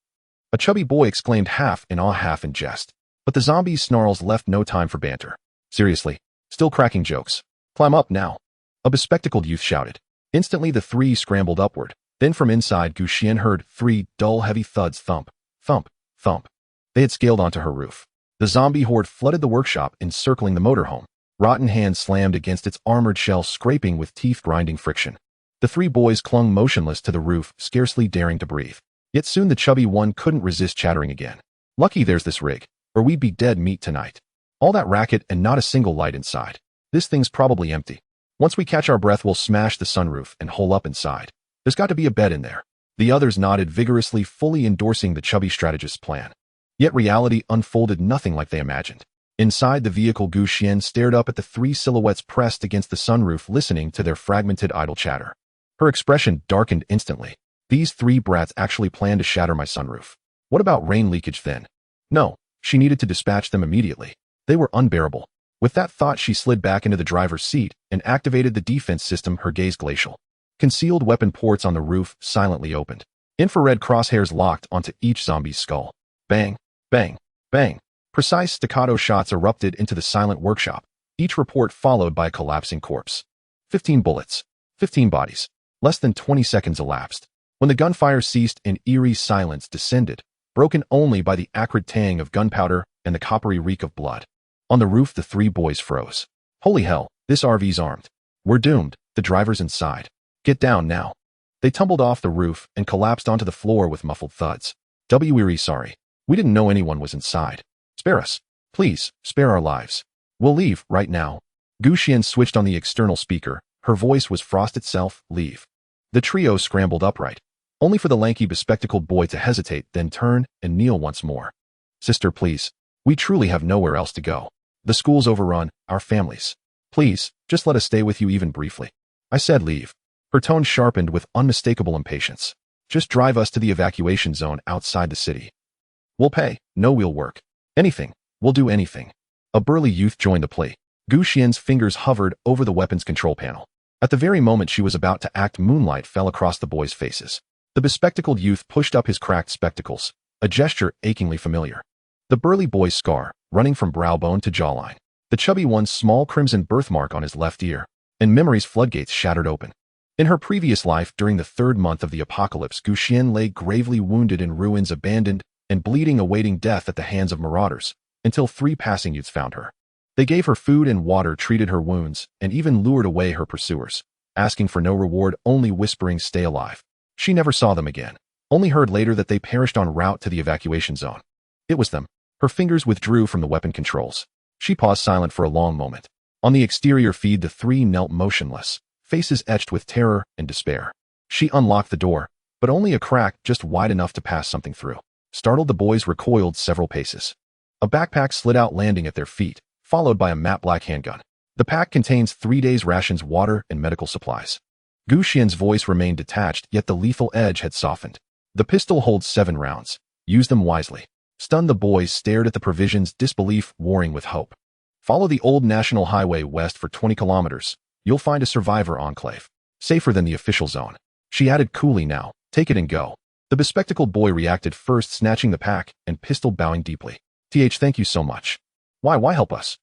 A chubby boy exclaimed, half in awe, half in jest. But the zombies' snarls left no time for banter. Seriously, still cracking jokes. Climb up now. A bespectacled youth shouted. Instantly the 3 scrambled upward. Then from inside, Gu Xian heard 3 dull, heavy thuds, thump, thump, thump. They had scaled onto her roof. The zombie horde flooded the workshop, encircling the motorhome. Rotten hands slammed against its armored shell, scraping with teeth-grinding friction. The 3 boys clung motionless to the roof, scarcely daring to breathe. Yet soon the chubby one couldn't resist chattering again. Lucky there's this rig, or we'd be dead meat tonight. All that racket and not a single light inside. This thing's probably empty. Once we catch our breath, we'll smash the sunroof and hole up inside. There's got to be a bed in there. The others nodded vigorously, fully endorsing the chubby strategist's plan. Yet reality unfolded nothing like they imagined. Inside the vehicle, Gu Xian stared up at the 3 silhouettes pressed against the sunroof, listening to their fragmented idle chatter. Her expression darkened instantly. These 3 brats actually planned to shatter my sunroof. What about rain leakage then? No, she needed to dispatch them immediately. They were unbearable. With that thought, she slid back into the driver's seat and activated the defense system, her gaze glacial. Concealed weapon ports on the roof silently opened. Infrared crosshairs locked onto each zombie's skull. Bang, bang, bang. Precise staccato shots erupted into the silent workshop, each report followed by a collapsing corpse. 15 bullets. 15 bodies. Less than 20 seconds elapsed. When the gunfire ceased and eerie silence descended, broken only by the acrid tang of gunpowder and the coppery reek of blood. On the roof, the 3 boys froze. Holy hell, this RV's armed. We're doomed, the driver's inside. Get down now. They tumbled off the roof and collapsed onto the floor with muffled thuds. We're sorry. We didn't know anyone was inside. Spare us. Please, spare our lives. We'll leave, right now. Gu Xian switched on the external speaker. Her voice was frost itself. Leave. The trio scrambled upright, only for the lanky bespectacled boy to hesitate, then turn and kneel once more. Sister, please. We truly have nowhere else to go. The school's overrun, our families. Please, just let us stay with you even briefly. I said leave. Her tone sharpened with unmistakable impatience. Just drive us to the evacuation zone outside the city. We'll pay. No, we'll work. Anything. We'll do anything. A burly youth joined the plea. Xuan's fingers hovered over the weapons control panel. At the very moment she was about to act, moonlight fell across the boys' faces. The bespectacled youth pushed up his cracked spectacles, a gesture achingly familiar. The burly boy's scar, running from brow bone to jawline. The chubby one's small crimson birthmark on his left ear. And memory's floodgates shattered open. In her previous life, during the third month of the apocalypse, Xuan lay gravely wounded in ruins, abandoned and bleeding, awaiting death at the hands of marauders, until 3 passing youths found her. They gave her food and water, treated her wounds, and even lured away her pursuers, asking for no reward, only whispering, "Stay alive." She never saw them again, only heard later that they perished en route to the evacuation zone. It was them. Her fingers withdrew from the weapon controls. She paused, silent for a long moment. On the exterior feed, the 3 knelt motionless, faces etched with terror and despair. She unlocked the door, but only a crack just wide enough to pass something through. Startled, the boys recoiled several paces. A backpack slid out, landing at their feet, followed by a matte black handgun. The pack contains 3 days' rations, water, and medical supplies. Xuan's voice remained detached, yet the lethal edge had softened. The pistol holds 7 rounds. Use them wisely. Stunned, the boys stared at the provisions, disbelief warring with hope. Follow the old national highway west for 20 kilometers. You'll find a survivor enclave. Safer than the official zone. She added coolly, now, take it and go. The bespectacled boy reacted first, snatching the pack and pistol, bowing deeply. Thank you so much. Why help us?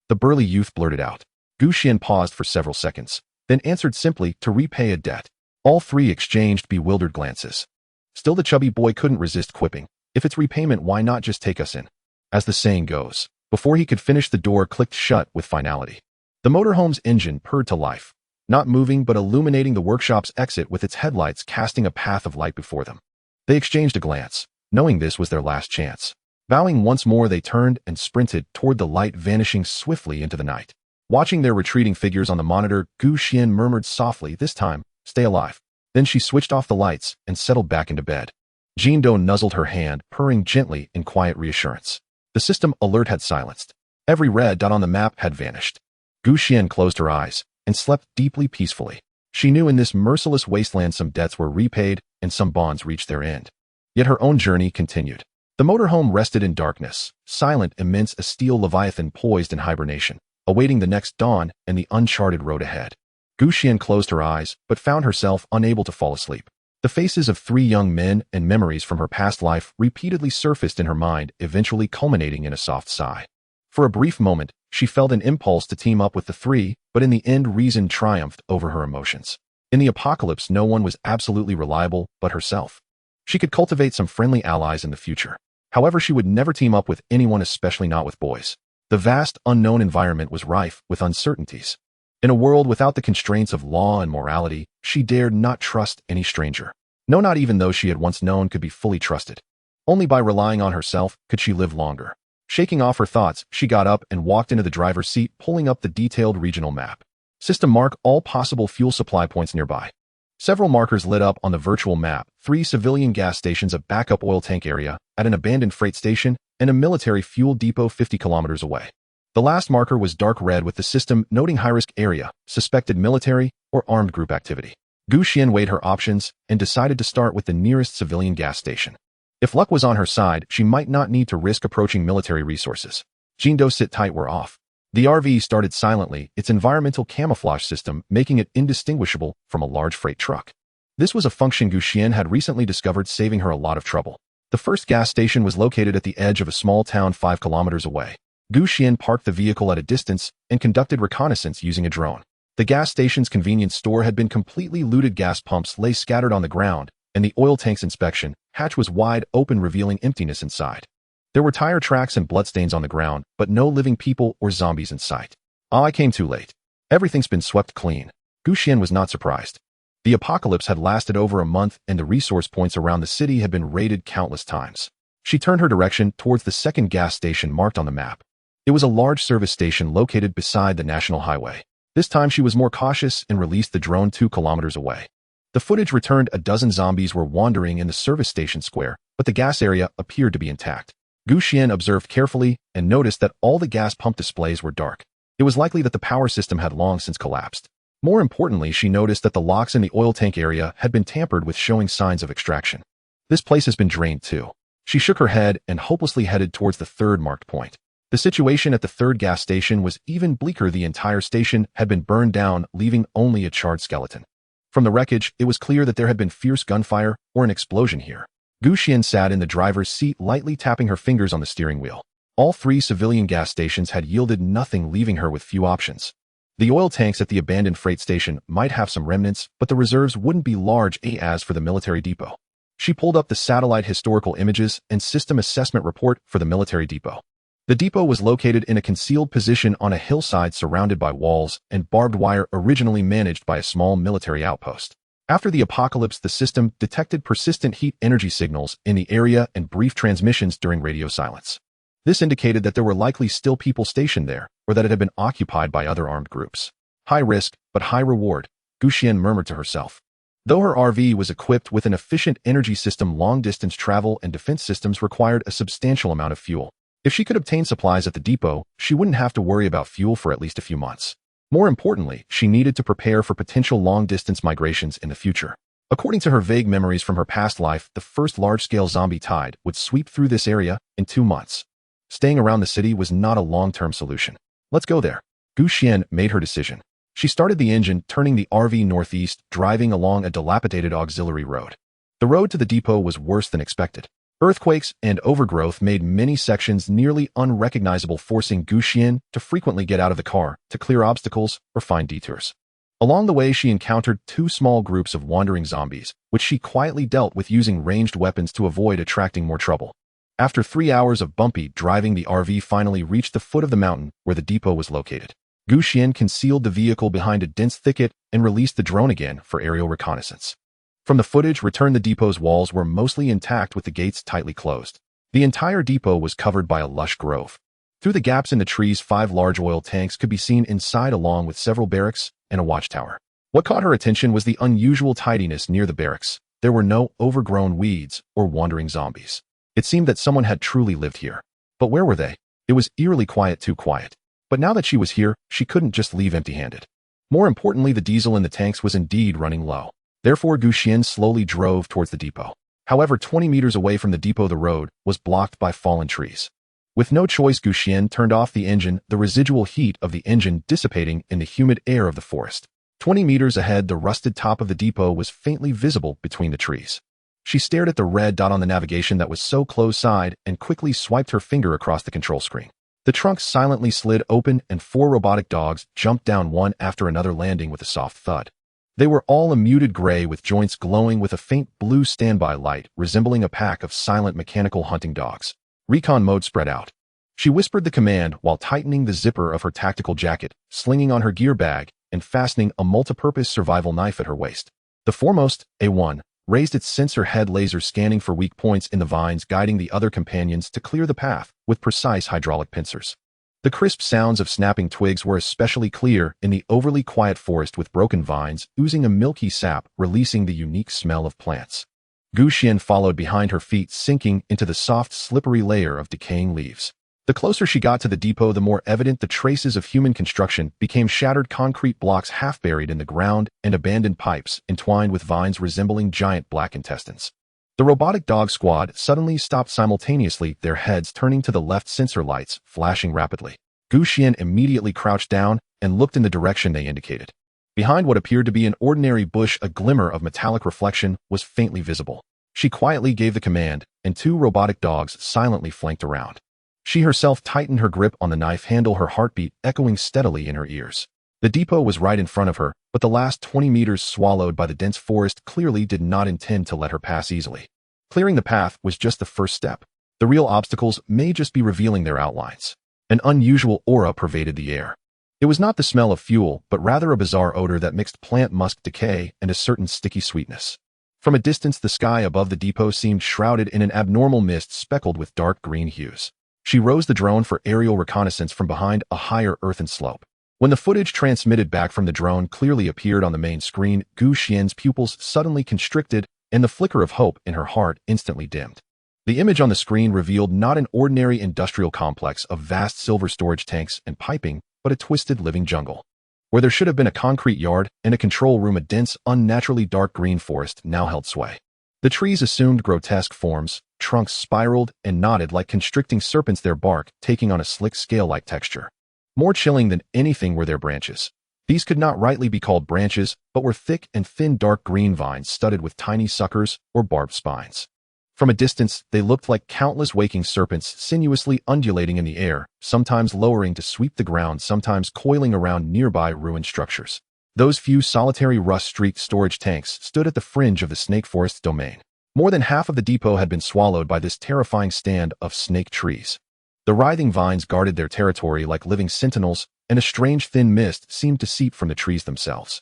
The burly youth blurted out. Xuan paused for several seconds, then answered simply, to repay a debt. All 3 exchanged bewildered glances. Still, the chubby boy couldn't resist quipping. If it's repayment, why not just take us in? As the saying goes. Before he could finish, the door clicked shut with finality. The motorhome's engine purred to life, not moving but illuminating the workshop's exit with its headlights casting a path of light before them. They exchanged a glance, knowing this was their last chance. Bowing once more, they turned and sprinted toward the light, vanishing swiftly into the night. Watching their retreating figures on the monitor, Xuan murmured softly, "This time, stay alive." Then she switched off the lights and settled back into bed. Jindo nuzzled her hand, purring gently in quiet reassurance. The system alert had silenced. Every red dot on the map had vanished. Xuan closed her eyes and slept deeply, peacefully. She knew in this merciless wasteland some debts were repaid and some bonds reached their end. Yet her own journey continued. The motorhome rested in darkness, silent, immense, a steel leviathan poised in hibernation, awaiting the next dawn and the uncharted road ahead. Xuan closed her eyes, but found herself unable to fall asleep. The faces of 3 young men and memories from her past life repeatedly surfaced in her mind, eventually culminating in a soft sigh. For a brief moment, she felt an impulse to team up with the 3, but in the end reason triumphed over her emotions. In the apocalypse, no one was absolutely reliable but herself. She could cultivate some friendly allies in the future. However, she would never team up with anyone, especially not with boys. The vast, unknown environment was rife with uncertainties. In a world without the constraints of law and morality, she dared not trust any stranger. No, not even those she had once known could be fully trusted. Only by relying on herself could she live longer. Shaking off her thoughts, she got up and walked into the driver's seat, pulling up the detailed regional map. System, mark all possible fuel supply points nearby. Several markers lit up on the virtual map: 3 civilian gas stations, a backup oil tank area at an abandoned freight station, and a military fuel depot 50 kilometers away. The last marker was dark red, with the system noting high-risk area, suspected military or armed group activity. Xuan weighed her options and decided to start with the nearest civilian gas station. If luck was on her side, she might not need to risk approaching military resources. Jindo, sit tight, we're off. The RV started silently, its environmental camouflage system making it indistinguishable from a large freight truck. This was a function Xuan had recently discovered, saving her a lot of trouble. The first gas station was located at the edge of a small town 5 kilometers away. Xuan parked the vehicle at a distance and conducted reconnaissance using a drone. The gas station's convenience store had been completely looted. Gas pumps lay scattered on the ground, and the oil tank's inspection hatch was wide open, revealing emptiness inside. There were tire tracks and bloodstains on the ground, but no living people or zombies in sight. I came too late. Everything's been swept clean. Xuan was not surprised. The apocalypse had lasted over a month, and the resource points around the city had been raided countless times. She turned her direction towards the second gas station marked on the map. It was a large service station located beside the national highway. This time she was more cautious and released the drone 2 kilometers away. The footage returned a dozen zombies were wandering in the service station square, but the gas area appeared to be intact. Xuan observed carefully and noticed that all the gas pump displays were dark. It was likely that the power system had long since collapsed. More importantly, she noticed that the locks in the oil tank area had been tampered with, showing signs of extraction. This place has been drained too. She shook her head and hopelessly headed towards the third marked point. The situation at the third gas station was even bleaker. The entire station had been burned down, leaving only a charred skeleton. From the wreckage, it was clear that there had been fierce gunfire or an explosion here. Xuan sat in the driver's seat, lightly tapping her fingers on the steering wheel. All three civilian gas stations had yielded nothing, leaving her with few options. The oil tanks at the abandoned freight station might have some remnants, but the reserves wouldn't be large as for the military depot. She pulled up the satellite historical images and system assessment report for the military depot. The depot was located in a concealed position on a hillside surrounded by walls and barbed wire, originally managed by a small military outpost. After the apocalypse, the system detected persistent heat energy signals in the area and brief transmissions during radio silence. This indicated that there were likely still people stationed there, or that it had been occupied by other armed groups. High risk, but high reward, Xuan murmured to herself. Though her RV was equipped with an efficient energy system, long-distance travel and defense systems required a substantial amount of fuel. If she could obtain supplies at the depot, she wouldn't have to worry about fuel for at least a few months. More importantly, she needed to prepare for potential long-distance migrations in the future. According to her vague memories from her past life, the first large-scale zombie tide would sweep through this area in 2 months. Staying around the city was not a long-term solution. Let's go there. Xuan made her decision. She started the engine, turning the RV northeast, driving along a dilapidated auxiliary road. The road to the depot was worse than expected. Earthquakes and overgrowth made many sections nearly unrecognizable, forcing Xuan to frequently get out of the car to clear obstacles or find detours. Along the way, she encountered 2 small groups of wandering zombies, which she quietly dealt with using ranged weapons to avoid attracting more trouble. After 3 hours of bumpy driving, the RV finally reached the foot of the mountain where the depot was located. Xuan concealed the vehicle behind a dense thicket and released the drone again for aerial reconnaissance. From the footage returned, the depot's walls were mostly intact with the gates tightly closed. The entire depot was covered by a lush grove. Through the gaps in the trees, 5 large oil tanks could be seen inside, along with several barracks and a watchtower. What caught her attention was the unusual tidiness near the barracks. There were no overgrown weeds or wandering zombies. It seemed that someone had truly lived here. But where were they? It was eerily quiet, too quiet. But now that she was here, she couldn't just leave empty-handed. More importantly, the diesel in the tanks was indeed running low. Therefore, Xuan slowly drove towards the depot. However, 20 meters away from the depot, the road was blocked by fallen trees. With no choice, Xuan turned off the engine, the residual heat of the engine dissipating in the humid air of the forest. 20 meters ahead, the rusted top of the depot was faintly visible between the trees. She stared at the red dot on the navigation that was so close-side and quickly swiped her finger across the control screen. The trunk silently slid open and 4 robotic dogs jumped down one after another, landing with a soft thud. They were all a muted gray with joints glowing with a faint blue standby light, resembling a pack of silent mechanical hunting dogs. Recon mode spread out. She whispered the command while tightening the zipper of her tactical jacket, slinging on her gear bag, and fastening a multipurpose survival knife at her waist. The foremost, A1, raised its sensor head, laser scanning for weak points in the vines, guiding the other companions to clear the path with precise hydraulic pincers. The crisp sounds of snapping twigs were especially clear in the overly quiet forest, with broken vines oozing a milky sap, releasing the unique smell of plants. Xuan followed behind, her feet sinking into the soft, slippery layer of decaying leaves. The closer she got to the depot, the more evident the traces of human construction became: shattered concrete blocks half buried in the ground and abandoned pipes entwined with vines resembling giant black intestines. The robotic dog squad suddenly stopped simultaneously, their heads turning to the left, sensor lights flashing rapidly. Xuan immediately crouched down and looked in the direction they indicated. Behind what appeared to be an ordinary bush, a glimmer of metallic reflection was faintly visible. She quietly gave the command, and 2 robotic dogs silently flanked around. She herself tightened her grip on the knife handle, her heartbeat echoing steadily in her ears. The depot was right in front of her, but the last 20 meters swallowed by the dense forest clearly did not intend to let her pass easily. Clearing the path was just the first step. The real obstacles may just be revealing their outlines. An unusual aura pervaded the air. It was not the smell of fuel, but rather a bizarre odor that mixed plant musk, decay, and a certain sticky sweetness. From a distance, the sky above the depot seemed shrouded in an abnormal mist speckled with dark green hues. She rose the drone for aerial reconnaissance from behind a higher earthen slope. When the footage transmitted back from the drone clearly appeared on the main screen, Xuan's pupils suddenly constricted and the flicker of hope in her heart instantly dimmed. The image on the screen revealed not an ordinary industrial complex of vast silver storage tanks and piping, but a twisted living jungle. Where there should have been a concrete yard and a control room, a dense, unnaturally dark green forest now held sway. The trees assumed grotesque forms, trunks spiraled and knotted like constricting serpents, their bark taking on a slick scale-like texture. More chilling than anything were their branches. These could not rightly be called branches, but were thick and thin dark green vines studded with tiny suckers or barbed spines. From a distance, they looked like countless waking serpents sinuously undulating in the air, sometimes lowering to sweep the ground, sometimes coiling around nearby ruined structures. Those few solitary rust-streaked storage tanks stood at the fringe of the snake forest's domain. More than half of the depot had been swallowed by this terrifying stand of snake trees. The writhing vines guarded their territory like living sentinels, and a strange thin mist seemed to seep from the trees themselves.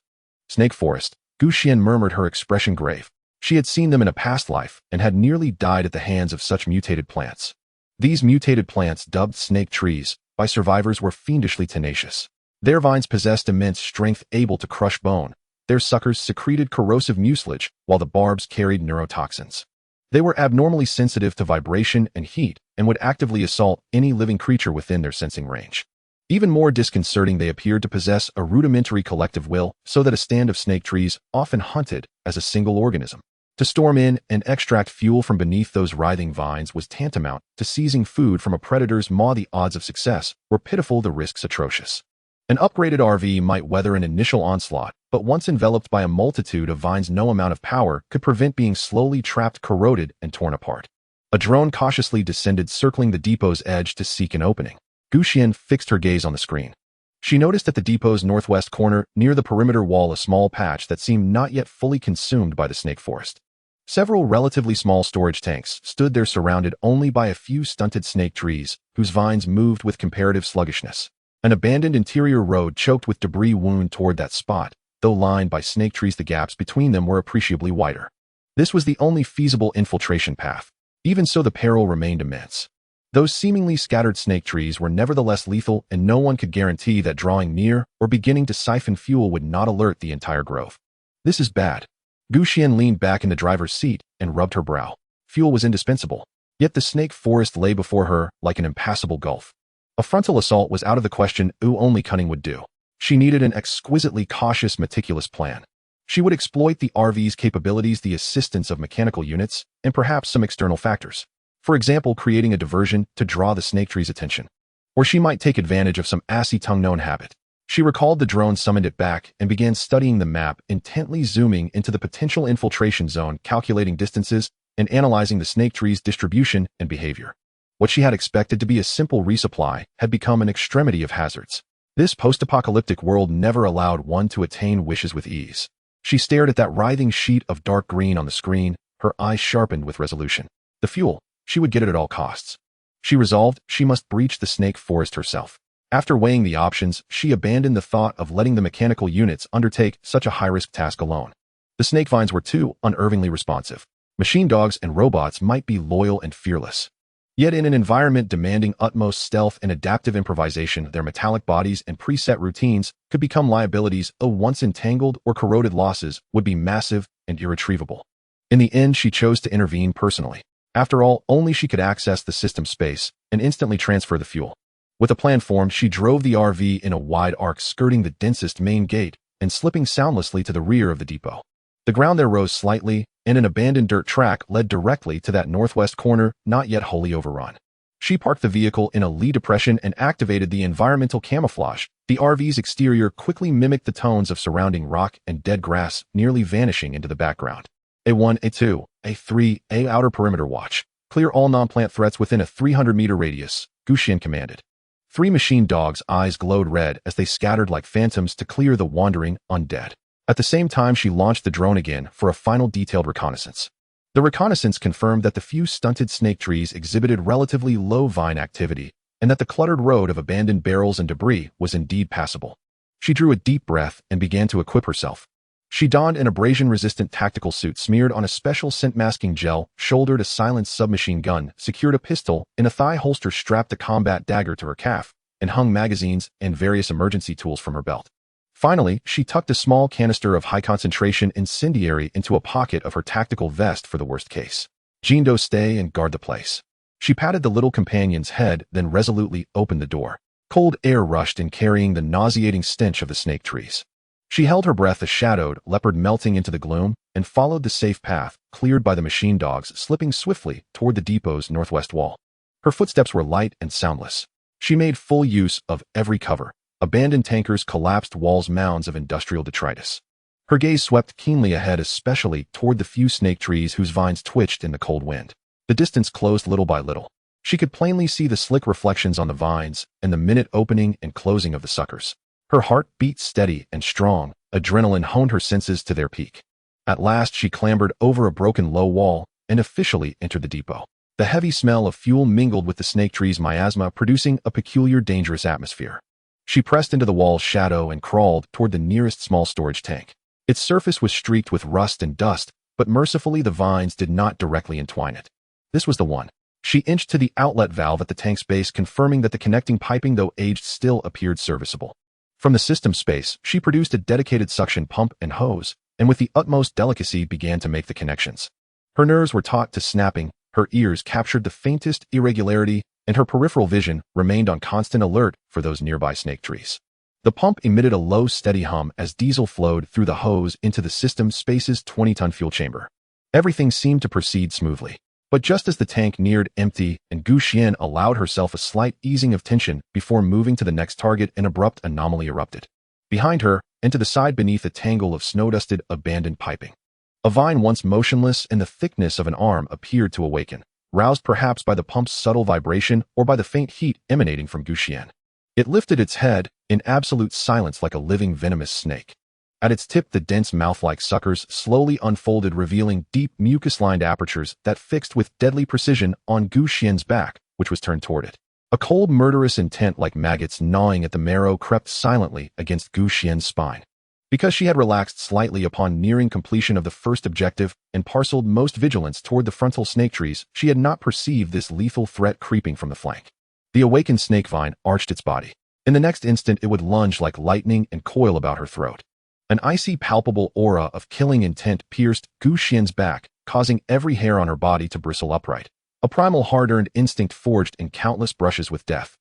Snake forest, Xuan murmured, her expression grave. She had seen them in a past life and had nearly died at the hands of such mutated plants. These mutated plants, dubbed snake trees, by survivors were fiendishly tenacious. Their vines possessed immense strength, able to crush bone. Their suckers secreted corrosive mucilage, while the barbs carried neurotoxins. They were abnormally sensitive to vibration and heat and would actively assault any living creature within their sensing range. Even more disconcerting, they appeared to possess a rudimentary collective will, so that a stand of snake trees often hunted as a single organism. To storm in and extract fuel from beneath those writhing vines was tantamount to seizing food from a predator's maw. The odds of success were pitiful, the risks atrocious. An upgraded RV might weather an initial onslaught, but once enveloped by a multitude of vines, no amount of power could prevent being slowly trapped, corroded, and torn apart. A drone cautiously descended, circling the depot's edge to seek an opening. Xuan fixed her gaze on the screen. She noticed at the depot's northwest corner, near the perimeter wall, a small patch that seemed not yet fully consumed by the snake forest. Several relatively small storage tanks stood there, surrounded only by a few stunted snake trees, whose vines moved with comparative sluggishness. An abandoned interior road choked with debris wound toward that spot, though lined by snake trees, the gaps between them were appreciably wider. This was the only feasible infiltration path. Even so, the peril remained immense. Those seemingly scattered snake trees were nevertheless lethal, and no one could guarantee that drawing near or beginning to siphon fuel would not alert the entire grove. This is bad. Xuan leaned back in the driver's seat and rubbed her brow. Fuel was indispensable, yet the snake forest lay before her like an impassable gulf. A frontal assault was out of the question. Only cunning would do. She needed an exquisitely cautious, meticulous plan. She would exploit the RV's capabilities, the assistance of mechanical units, and perhaps some external factors. For example, creating a diversion to draw the snake tree's attention. Or she might take advantage of some tongue-known habit. She recalled the drone, summoned it back, and began studying the map, intently zooming into the potential infiltration zone, calculating distances, and analyzing the snake tree's distribution and behavior. What she had expected to be a simple resupply had become an extremity of hazards. This post-apocalyptic world never allowed one to attain wishes with ease. She stared at that writhing sheet of dark green on the screen, her eyes sharpened with resolution. The fuel, she would get it at all costs. She resolved she must breach the snake forest herself. After weighing the options, she abandoned the thought of letting the mechanical units undertake such a high-risk task alone. The snake vines were too unervingly responsive. Machine dogs and robots might be loyal and fearless. Yet in an environment demanding utmost stealth and adaptive improvisation, their metallic bodies and preset routines could become liabilities. Once entangled or corroded, losses would be massive and irretrievable. In the end, she chose to intervene personally. After all, only she could access the system space and instantly transfer the fuel. With a plan formed, she drove the RV in a wide arc, skirting the densest main gate and slipping soundlessly to the rear of the depot. The ground there rose slightly, and an abandoned dirt track led directly to that northwest corner, not yet wholly overrun. She parked the vehicle in a lee depression and activated the environmental camouflage. The RV's exterior quickly mimicked the tones of surrounding rock and dead grass, nearly vanishing into the background. A1, A2, A3, A outer perimeter watch. Clear all non-plant threats within a 300-meter radius, Xuan commanded. 3 machine dogs' eyes glowed red as they scattered like phantoms to clear the wandering undead. At the same time, she launched the drone again for a final detailed reconnaissance. The reconnaissance confirmed that the few stunted snake trees exhibited relatively low vine activity and that the cluttered road of abandoned barrels and debris was indeed passable. She drew a deep breath and began to equip herself. She donned an abrasion-resistant tactical suit smeared on a special scent-masking gel, shouldered a silenced submachine gun, secured a pistol in a thigh holster, strapped a combat dagger to her calf, and hung magazines and various emergency tools from her belt. Finally, she tucked a small canister of high-concentration incendiary into a pocket of her tactical vest for the worst case. Jindo, stay and guard the place. She patted the little companion's head, then resolutely opened the door. Cold air rushed in, carrying the nauseating stench of the snake trees. She held her breath, a shadowed leopard melting into the gloom, and followed the safe path, cleared by the machine dogs, slipping swiftly toward the depot's northwest wall. Her footsteps were light and soundless. She made full use of every cover. Abandoned tankers, collapsed walls, mounds of industrial detritus. Her gaze swept keenly ahead, especially toward the few snake trees whose vines twitched in the cold wind. The distance closed little by little. She could plainly see the slick reflections on the vines and the minute opening and closing of the suckers. Her heart beat steady and strong. Adrenaline honed her senses to their peak. At last she clambered over a broken low wall and officially entered the depot. The heavy smell of fuel mingled with the snake tree's miasma, producing a peculiar, dangerous atmosphere. She pressed into the wall's shadow and crawled toward the nearest small storage tank. Its surface was streaked with rust and dust, but mercifully the vines did not directly entwine it. This was the one. She inched to the outlet valve at the tank's base, confirming that the connecting piping, though aged, still appeared serviceable. From the system space, she produced a dedicated suction pump and hose, and with the utmost delicacy began to make the connections. Her nerves were taut to snapping, her ears captured the faintest irregularity, and her peripheral vision remained on constant alert for those nearby snake trees. The pump emitted a low, steady hum as diesel flowed through the hose into the system space's 20-ton fuel chamber. Everything seemed to proceed smoothly. But just as the tank neared empty and Xuan allowed herself a slight easing of tension before moving to the next target, an abrupt anomaly erupted. Behind her, and to the side beneath a tangle of snow-dusted, abandoned piping. A vine once motionless in the thickness of an arm appeared to awaken, roused perhaps by the pump's subtle vibration or by the faint heat emanating from Xuan. It lifted its head in absolute silence like a living venomous snake. At its tip, the dense mouth-like suckers slowly unfolded, revealing deep mucus-lined apertures that fixed with deadly precision on Xuan's back, which was turned toward it. A cold, murderous intent like maggots gnawing at the marrow crept silently against Xuan's spine. Because she had relaxed slightly upon nearing completion of the first objective and parceled most vigilance toward the frontal snake trees, she had not perceived this lethal threat creeping from the flank. The awakened snake vine arched its body. In the next instant, it would lunge like lightning and coil about her throat. An icy, palpable aura of killing intent pierced Xuan's back, causing every hair on her body to bristle upright. A primal, hard-earned instinct forged in countless brushes with death.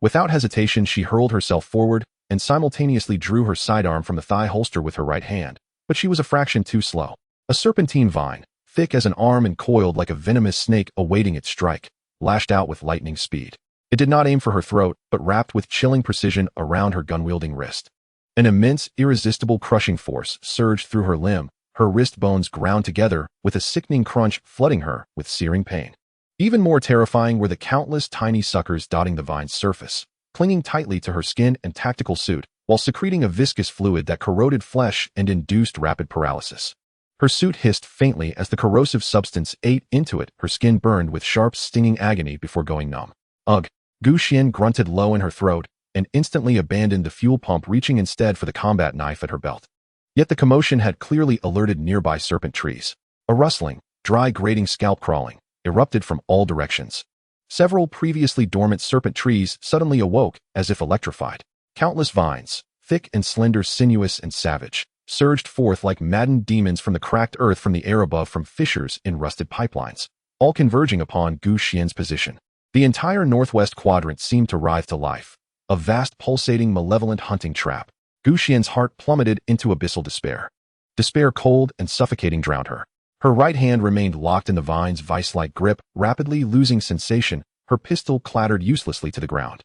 Without hesitation, she hurled herself forward and simultaneously drew her sidearm from the thigh holster with her right hand, but she was a fraction too slow. A serpentine vine, thick as an arm and coiled like a venomous snake awaiting its strike, lashed out with lightning speed. It did not aim for her throat, but wrapped with chilling precision around her gun-wielding wrist. An immense, irresistible crushing force surged through her limb, her wrist bones ground together with a sickening crunch, flooding her with searing pain. Even more terrifying were the countless tiny suckers dotting the vine's surface, clinging tightly to her skin and tactical suit, while secreting a viscous fluid that corroded flesh and induced rapid paralysis. Her suit hissed faintly as the corrosive substance ate into it, her skin burned with sharp, stinging agony before going numb. Ugh! Xuan grunted low in her throat, and instantly abandoned the fuel pump, reaching instead for the combat knife at her belt. Yet the commotion had clearly alerted nearby serpent trees. A rustling, dry, grating scalp crawling erupted from all directions. Several previously dormant serpent trees suddenly awoke as if electrified. Countless vines, thick and slender, sinuous and savage, surged forth like maddened demons from the cracked earth, from the air above, from fissures in rusted pipelines, all converging upon Xuan's position. The entire northwest quadrant seemed to writhe to life, a vast, pulsating, malevolent hunting trap. Xuan's heart plummeted into abyssal despair. Despair, cold and suffocating, drowned her. Her right hand remained locked in the vine's vice-like grip, rapidly losing sensation. Her pistol clattered uselessly to the ground.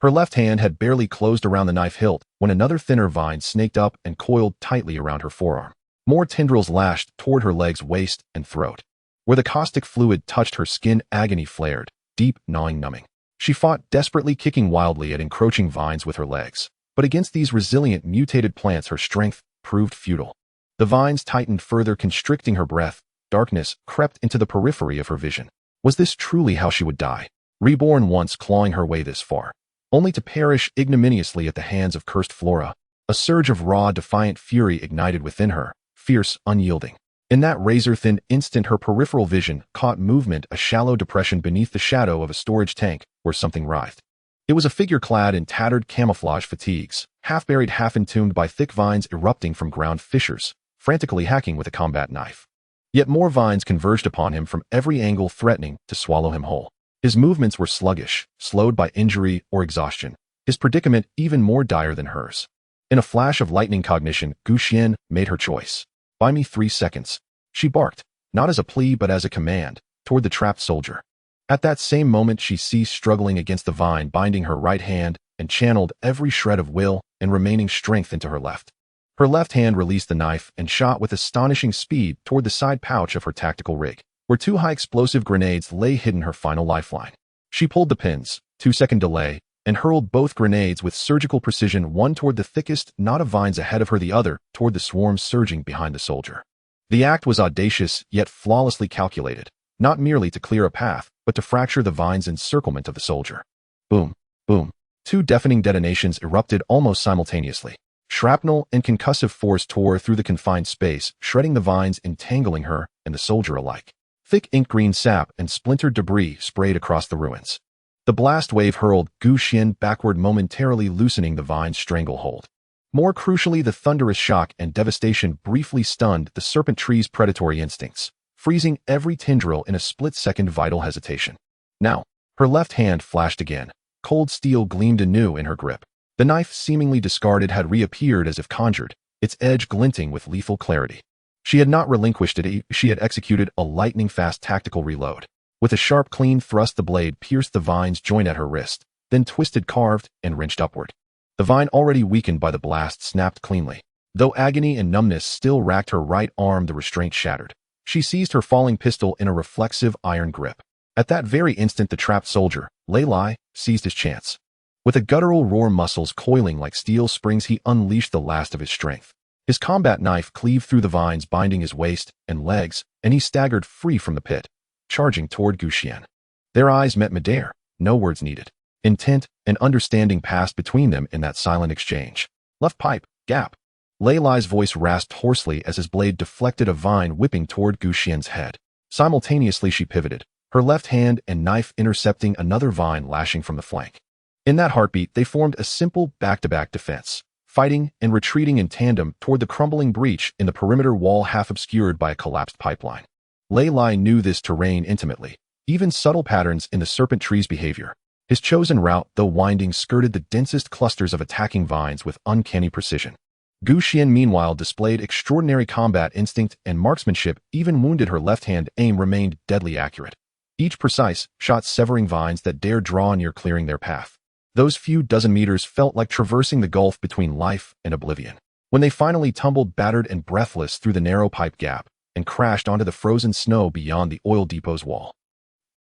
Her left hand had barely closed around the knife hilt when another thinner vine snaked up and coiled tightly around her forearm. More tendrils lashed toward her legs, waist, and throat. Where the caustic fluid touched her skin, agony flared, deep, gnawing, numbing. She fought desperately, kicking wildly at encroaching vines with her legs. But against these resilient, mutated plants, her strength proved futile. The vines tightened further, constricting her breath. Darkness crept into the periphery of her vision. Was this truly how she would die? Reborn, once clawing her way this far, only to perish ignominiously at the hands of cursed Flora. A surge of raw, defiant fury ignited within her, fierce, unyielding. In that razor-thin instant, her peripheral vision caught movement, a shallow depression beneath the shadow of a storage tank where something writhed. It was a figure clad in tattered camouflage fatigues, half buried, half entombed by thick vines erupting from ground fissures, frantically hacking with a combat knife. Yet more vines converged upon him from every angle, threatening to swallow him whole. His movements were sluggish, slowed by injury or exhaustion, his predicament even more dire than hers. In a flash of lightning cognition, Xuan made her choice. "Buy me 3 seconds." She barked, not as a plea but as a command, toward the trapped soldier. At that same moment she ceased struggling against the vine binding her right hand and channeled every shred of will and remaining strength into her left. Her left hand released the knife and shot with astonishing speed toward the side pouch of her tactical rig, where 2 high-explosive grenades lay hidden, her final lifeline. She pulled the pins, 2-second delay, and hurled both grenades with surgical precision, one toward the thickest knot of vines ahead of her, the other toward the swarm surging behind the soldier. The act was audacious yet flawlessly calculated, not merely to clear a path, but to fracture the vine's encirclement of the soldier. Boom, boom. 2 deafening detonations erupted almost simultaneously. Shrapnel and concussive force tore through the confined space, shredding the vines, entangling her and the soldier alike. Thick ink-green sap and splintered debris sprayed across the ruins. The blast wave hurled Xuan backward, momentarily loosening the vine's stranglehold. More crucially, the thunderous shock and devastation briefly stunned the serpent tree's predatory instincts, freezing every tendril in a split-second vital hesitation. Now, her left hand flashed again. Cold steel gleamed anew in her grip. The knife, seemingly discarded, had reappeared as if conjured, its edge glinting with lethal clarity. She had not relinquished it, she had executed a lightning-fast tactical reload. With a sharp, clean thrust, the blade pierced the vine's joint at her wrist, then twisted, carved, and wrenched upward. The vine, already weakened by the blast, snapped cleanly. Though agony and numbness still racked her right arm, the restraint shattered. She seized her falling pistol in a reflexive iron grip. At that very instant, the trapped soldier, Lei, seized his chance. With a guttural roar, muscles coiling like steel springs, he unleashed the last of his strength. His combat knife cleaved through the vines binding his waist and legs, and he staggered free from the pit, charging toward Xuan. Their eyes met midair, no words needed. Intent and understanding passed between them in that silent exchange. "Left pipe, gap." Lei's voice rasped hoarsely as his blade deflected a vine whipping toward Xuan's head. Simultaneously she pivoted, her left hand and knife intercepting another vine lashing from the flank. In that heartbeat, they formed a simple back-to-back defense, fighting and retreating in tandem toward the crumbling breach in the perimeter wall, half obscured by a collapsed pipeline. Lei knew this terrain intimately, even subtle patterns in the serpent tree's behavior. His chosen route, though winding, skirted the densest clusters of attacking vines with uncanny precision. Xuan, meanwhile, displayed extraordinary combat instinct and marksmanship. Even wounded, her left-hand aim remained deadly accurate. Each precise shot severing vines that dared draw near, clearing their path. Those few dozen meters felt like traversing the gulf between life and oblivion. When they finally tumbled battered and breathless through the narrow pipe gap and crashed onto the frozen snow beyond the oil depot's wall,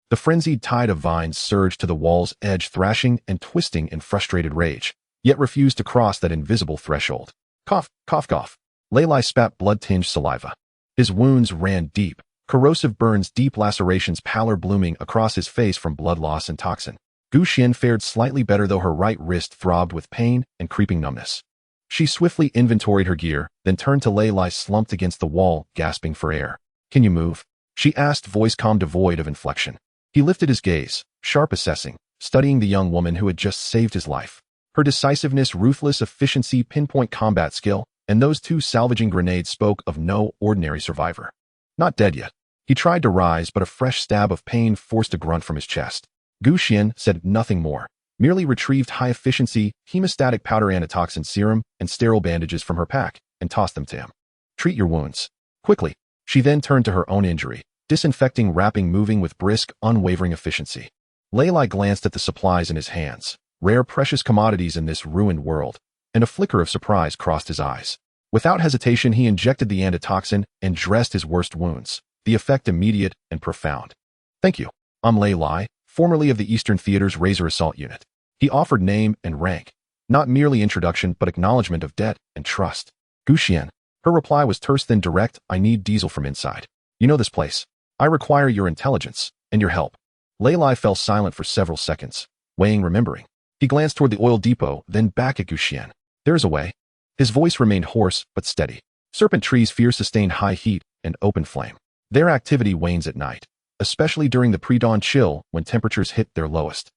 the frenzied tide of vines surged to the wall's edge, thrashing and twisting in frustrated rage, yet refused to cross that invisible threshold. Cough, cough, cough. Lei spat blood-tinged saliva. His wounds ran deep, corrosive burns, deep lacerations, pallor blooming across his face from blood loss and toxin. Xuan fared slightly better, though her right wrist throbbed with pain and creeping numbness. She swiftly inventoried her gear, then turned to Lei, slumped against the wall, gasping for air. "Can you move?" she asked, voice calm, devoid of inflection. He lifted his gaze, sharp, assessing, studying the young woman who had just saved his life. Her decisiveness, ruthless efficiency, pinpoint combat skill, and those 2 salvaging grenades spoke of no ordinary survivor. Not dead yet. He tried to rise, but a fresh stab of pain forced a grunt from his chest. Xuan said nothing more, merely retrieved high-efficiency, hemostatic powder, antitoxin serum, and sterile bandages from her pack, and tossed them to him. "Treat your wounds. Quickly." She then turned to her own injury, disinfecting, wrapping, moving with brisk, unwavering efficiency. Lei glanced at the supplies in his hands, rare, precious commodities in this ruined world, and a flicker of surprise crossed his eyes. Without hesitation, he injected the antitoxin and dressed his worst wounds, the effect immediate and profound. "Thank you. I'm Lei, formerly of the Eastern Theater's Razor Assault Unit." He offered name and rank, not merely introduction but acknowledgement of debt and trust. "Xuan." Her reply was terse then direct. "I need diesel from inside. You know this place. I require your intelligence and your help." Lei fell silent for several seconds, weighing, remembering. He glanced toward the oil depot, then back at Xuan. "There is a way." His voice remained hoarse but steady. Serpent trees fear sustained high heat and open flame. Their activity wanes at night, especially during the pre-dawn chill when temperatures hit their lowest.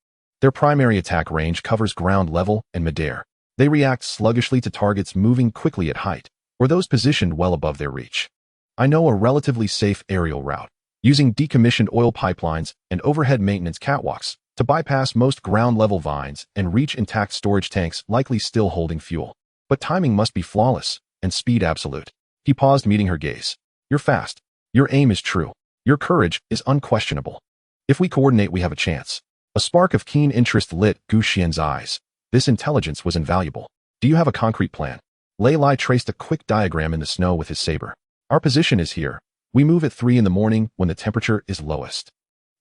Their primary attack range covers ground level and midair. They react sluggishly to targets moving quickly at height, or those positioned well above their reach. I know a relatively safe aerial route, using decommissioned oil pipelines and overhead maintenance catwalks to bypass most ground-level vines and reach intact storage tanks likely still holding fuel. But timing must be flawless, and speed absolute. He paused, meeting her gaze. You're fast. Your aim is true. Your courage is unquestionable. If we coordinate, we have a chance. A spark of keen interest lit Xuan's eyes. This intelligence was invaluable. Do you have a concrete plan? Lei Lai traced a quick diagram in the snow with his saber. Our position is here. We move at 3 in the morning when the temperature is lowest.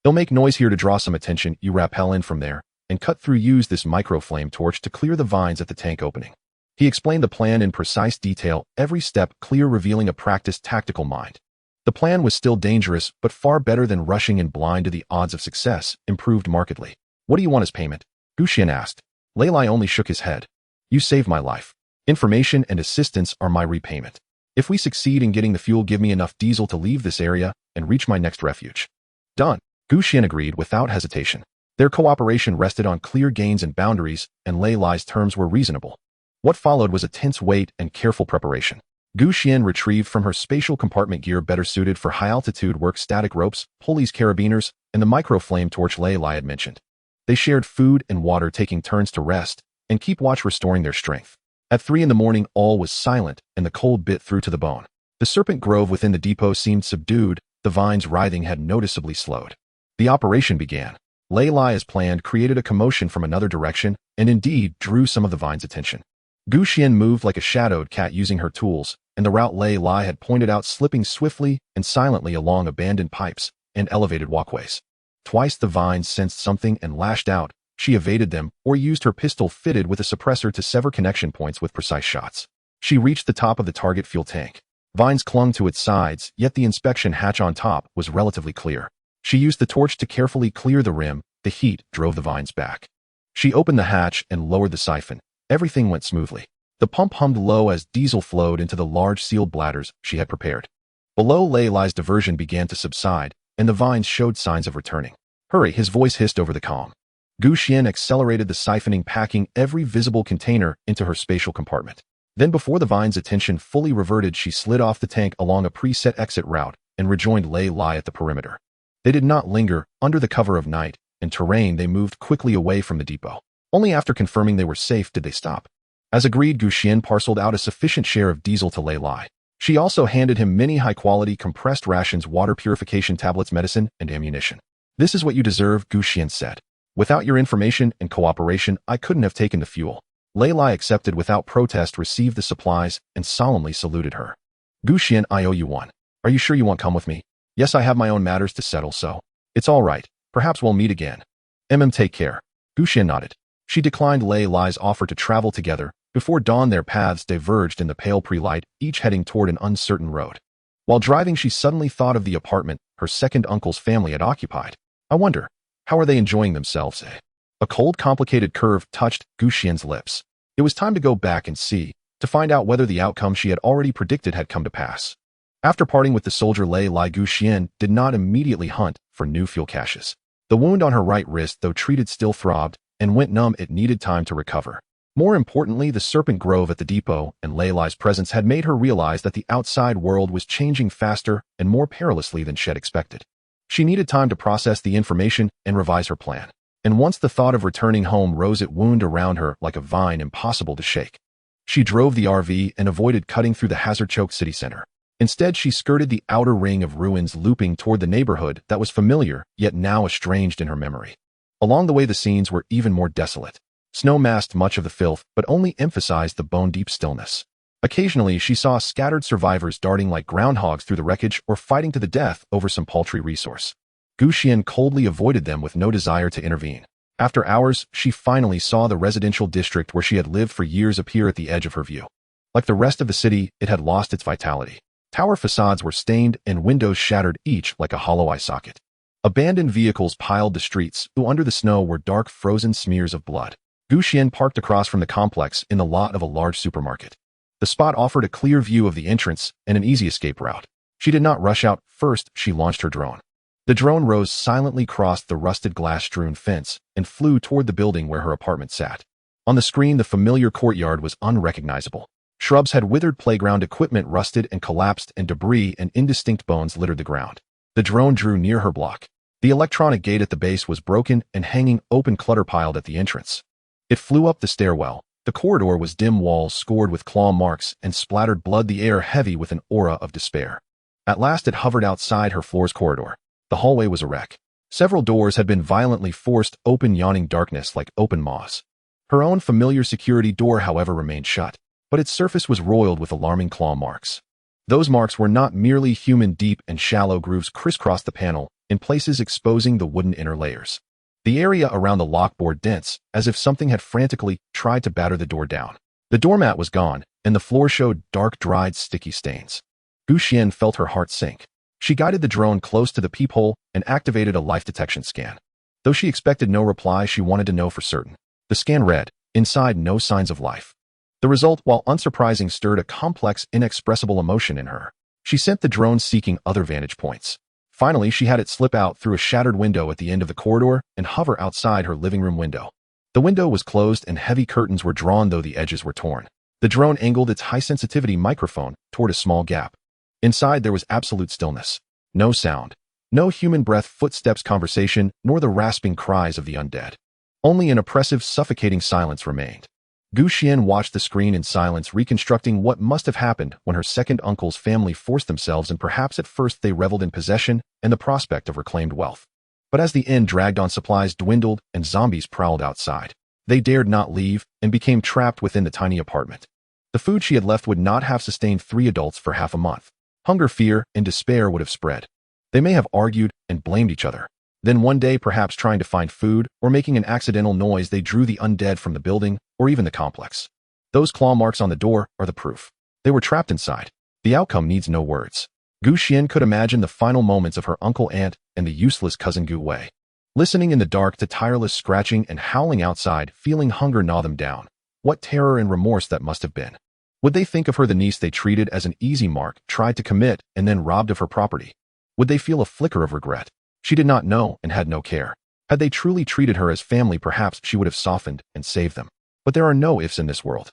They'll make noise here to draw some attention. You rappel in from there and cut through. Use this microflame torch to clear the vines at the tank opening. He explained the plan in precise detail, every step clear, revealing a practiced tactical mind. The plan was still dangerous, but far better than rushing in blind. The odds of success improved markedly. What do you want as payment? Xuan asked. Lei Lai only shook his head. You saved my life. Information and assistance are my repayment. If we succeed in getting the fuel, give me enough diesel to leave this area and reach my next refuge. Done. Xuan agreed without hesitation. Their cooperation rested on clear gains and boundaries, and Lei Lai's terms were reasonable. What followed was a tense wait and careful preparation. Xuan retrieved from her spatial compartment gear better suited for high-altitude work: static ropes, pulleys, carabiners, and the microflame torch Lei Lai had mentioned. They shared food and water, taking turns to rest and keep watch, restoring their strength. At 3 in the morning, all was silent, and the cold bit through to the bone. The serpent grove within the depot seemed subdued. The vines writhing had noticeably slowed. The operation began. Lei Lai, as planned, created a commotion from another direction, and indeed drew some of the vines' attention. Xuan moved like a shadowed cat, using her tools, and the route Lei Lai had pointed out, slipping swiftly and silently along abandoned pipes and elevated walkways. Twice the vines sensed something and lashed out. She evaded them or used her pistol fitted with a suppressor to sever connection points with precise shots. She reached the top of the target fuel tank. Vines clung to its sides, yet the inspection hatch on top was relatively clear. She used the torch to carefully clear the rim. The heat drove the vines back. She opened the hatch and lowered the siphon. Everything went smoothly. The pump hummed low as diesel flowed into the large sealed bladders she had prepared. Below, Lei Lai's diversion began to subside, and the vines showed signs of returning. Hurry, his voice hissed over the calm. Xuan accelerated the siphoning, packing every visible container into her spatial compartment. Then, before the vines' attention fully reverted, she slid off the tank along a preset exit route and rejoined Lei Lai at the perimeter. They did not linger. Under the cover of night and terrain, they moved quickly away from the depot. Only after confirming they were safe did they stop. As agreed, Xuan parceled out a sufficient share of diesel to Lei Lai. She also handed him many high-quality compressed rations, water purification tablets, medicine, and ammunition. This is what you deserve, Xuan said. Without your information and cooperation, I couldn't have taken the fuel. Lei Lai accepted without protest, received the supplies, and solemnly saluted her. Xuan, I owe you one. Are you sure you won't come with me? Yes, I have my own matters to settle, so. It's all right. Perhaps we'll meet again. Take care. Xuan nodded. She declined Lei Lai's offer to travel together. Before dawn, their paths diverged in the pale pre-light, each heading toward an uncertain road. While driving, she suddenly thought of the apartment her second uncle's family had occupied. I wonder, how are they enjoying themselves? A cold, complicated curve touched Xuan's lips. It was time to go back and see, to find out whether the outcome she had already predicted had come to pass. After parting with the soldier Lei Lai, Xuan did not immediately hunt for new fuel caches. The wound on her right wrist, though treated, still throbbed and went numb. It needed time to recover. More importantly, the serpent grove at the depot and Lei Lai's presence had made her realize that the outside world was changing faster and more perilously than she had expected. She needed time to process the information and revise her plan. And once the thought of returning home rose, it wound around her like a vine, impossible to shake. She drove the RV and avoided cutting through the hazard-choked city center. Instead, she skirted the outer ring of ruins, looping toward the neighborhood that was familiar, yet now estranged in her memory. Along the way, the scenes were even more desolate. Snow masked much of the filth, but only emphasized the bone-deep stillness. Occasionally, she saw scattered survivors darting like groundhogs through the wreckage or fighting to the death over some paltry resource. Xuan coldly avoided them with no desire to intervene. After hours, she finally saw the residential district where she had lived for years appear at the edge of her view. Like the rest of the city, it had lost its vitality. Tower facades were stained and windows shattered, each like a hollow eye socket. Abandoned vehicles piled the streets, who under the snow were dark, frozen smears of blood. Xuan parked across from the complex in the lot of a large supermarket. The spot offered a clear view of the entrance and an easy escape route. She did not rush out. First, she launched her drone. The drone rose silently, crossed the rusted glass-strewn fence, and flew toward the building where her apartment sat. On the screen, the familiar courtyard was unrecognizable. Shrubs had withered, playground equipment rusted and collapsed, and debris and indistinct bones littered the ground. The drone drew near her block. The electronic gate at the base was broken and hanging open, clutter piled at the entrance. It flew up the stairwell. The corridor was dim, walls scored with claw marks and splattered blood, the air heavy with an aura of despair. At last it hovered outside her floor's corridor. The hallway was a wreck. Several doors had been violently forced open, yawning darkness like open maws. Her own familiar security door, however, remained shut, but its surface was roiled with alarming claw marks. Those marks were not merely human. Deep and shallow grooves crisscrossed the panel, in places exposing the wooden inner layers. The area around the lock bore dense, as if something had frantically tried to batter the door down. The doormat was gone, and the floor showed dark, dried, sticky stains. Xuan felt her heart sink. She guided the drone close to the peephole and activated a life detection scan. Though she expected no reply, she wanted to know for certain. The scan read, inside, no signs of life. The result, while unsurprising, stirred a complex, inexpressible emotion in her. She sent the drone seeking other vantage points. Finally, she had it slip out through a shattered window at the end of the corridor and hover outside her living room window. The window was closed and heavy curtains were drawn, though the edges were torn. The drone angled its high-sensitivity microphone toward a small gap. Inside, there was absolute stillness. No sound. No human breath, footsteps, conversation, nor the rasping cries of the undead. Only an oppressive, suffocating silence remained. Xuan watched the screen in silence, reconstructing what must have happened when her second uncle's family forced themselves, and perhaps at first they reveled in possession and the prospect of reclaimed wealth. But as the end dragged on, supplies dwindled and zombies prowled outside. They dared not leave and became trapped within the tiny apartment. The food she had left would not have sustained 3 adults for half a month. Hunger, fear, and despair would have spread. They may have argued and blamed each other. Then one day, perhaps trying to find food or making an accidental noise, they drew the undead from the building or even the complex. Those claw marks on the door are the proof. They were trapped inside. The outcome needs no words. Xuan could imagine the final moments of her uncle, aunt, and the useless cousin Gu Wei. Listening in the dark to tireless scratching and howling outside, feeling hunger gnaw them down. What terror and remorse that must have been. Would they think of her, the niece they treated as an easy mark, tried to commit, and then robbed of her property? Would they feel a flicker of regret? She did not know and had no care. Had they truly treated her as family, perhaps she would have softened and saved them. But there are no ifs in this world.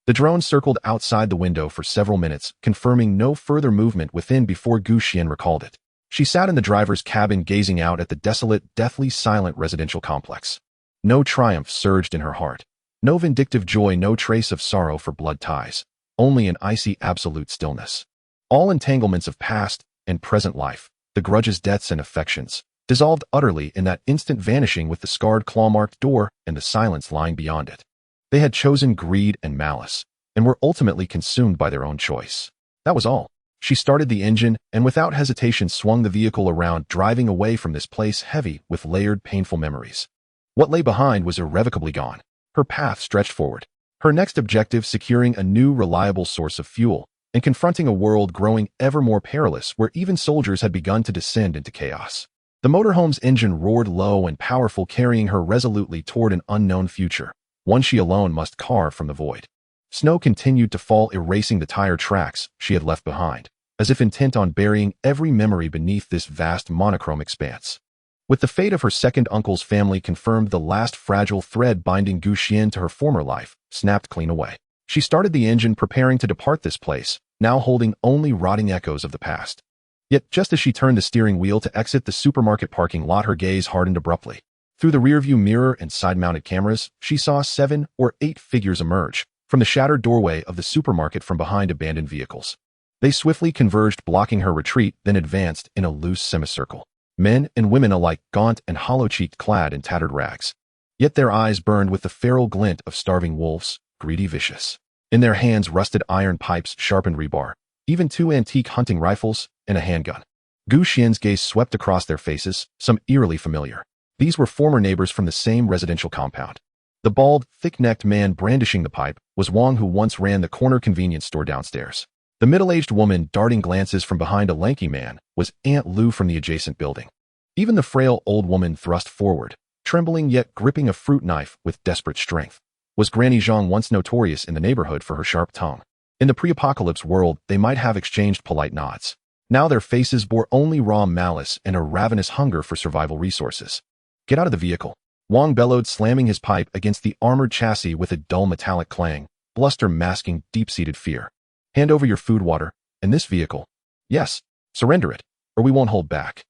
The drone circled outside the window for several minutes, confirming no further movement within before Xuan recalled it. She sat in the driver's cabin, gazing out at the desolate, deathly silent residential complex. No triumph surged in her heart. No vindictive joy, no trace of sorrow for blood ties. Only an icy, absolute stillness. All entanglements of past and present life, the grudges, debts, and affections, dissolved utterly in that instant, vanishing with the scarred, claw-marked door and the silence lying beyond it. They had chosen greed and malice, and were ultimately consumed by their own choice. That was all. She started the engine, and without hesitation swung the vehicle around, driving away from this place heavy with layered, painful memories. What lay behind was irrevocably gone. Her path stretched forward. Her next objective, securing a new, reliable source of fuel, and confronting a world growing ever more perilous, where even soldiers had begun to descend into chaos. The motorhome's engine roared low and powerful, carrying her resolutely toward an unknown future, one she alone must carve from the void. Snow continued to fall, erasing the tire tracks she had left behind, as if intent on burying every memory beneath this vast, monochrome expanse. With the fate of her second uncle's family confirmed, the last fragile thread binding Xuan to her former life snapped clean away. She started the engine, preparing to depart this place, now holding only rotting echoes of the past. Yet just as she turned the steering wheel to exit the supermarket parking lot, her gaze hardened abruptly. Through the rearview mirror and side-mounted cameras, she saw 7 or 8 figures emerge from the shattered doorway of the supermarket from behind abandoned vehicles. They swiftly converged, blocking her retreat, then advanced in a loose semicircle. Men and women alike, gaunt and hollow-cheeked, clad in tattered rags. Yet their eyes burned with the feral glint of starving wolves, greedy, vicious. In their hands, rusted iron pipes, sharpened rebar, even 2 antique hunting rifles, and a handgun. Xuan's gaze swept across their faces, some eerily familiar. These were former neighbors from the same residential compound. The bald, thick-necked man brandishing the pipe was Wang, who once ran the corner convenience store downstairs. The middle-aged woman, darting glances from behind a lanky man, was Aunt Lu from the adjacent building. Even the frail old woman thrust forward, trembling yet gripping a fruit knife with desperate strength, was Granny Zhang, once notorious in the neighborhood for her sharp tongue. In the pre-apocalypse world, they might have exchanged polite nods. Now their faces bore only raw malice and a ravenous hunger for survival resources. Get out of the vehicle, Wang bellowed, slamming his pipe against the armored chassis with a dull metallic clang, bluster masking deep-seated fear. Hand over your food, water, and this vehicle. Yes, surrender it, or we won't hold back.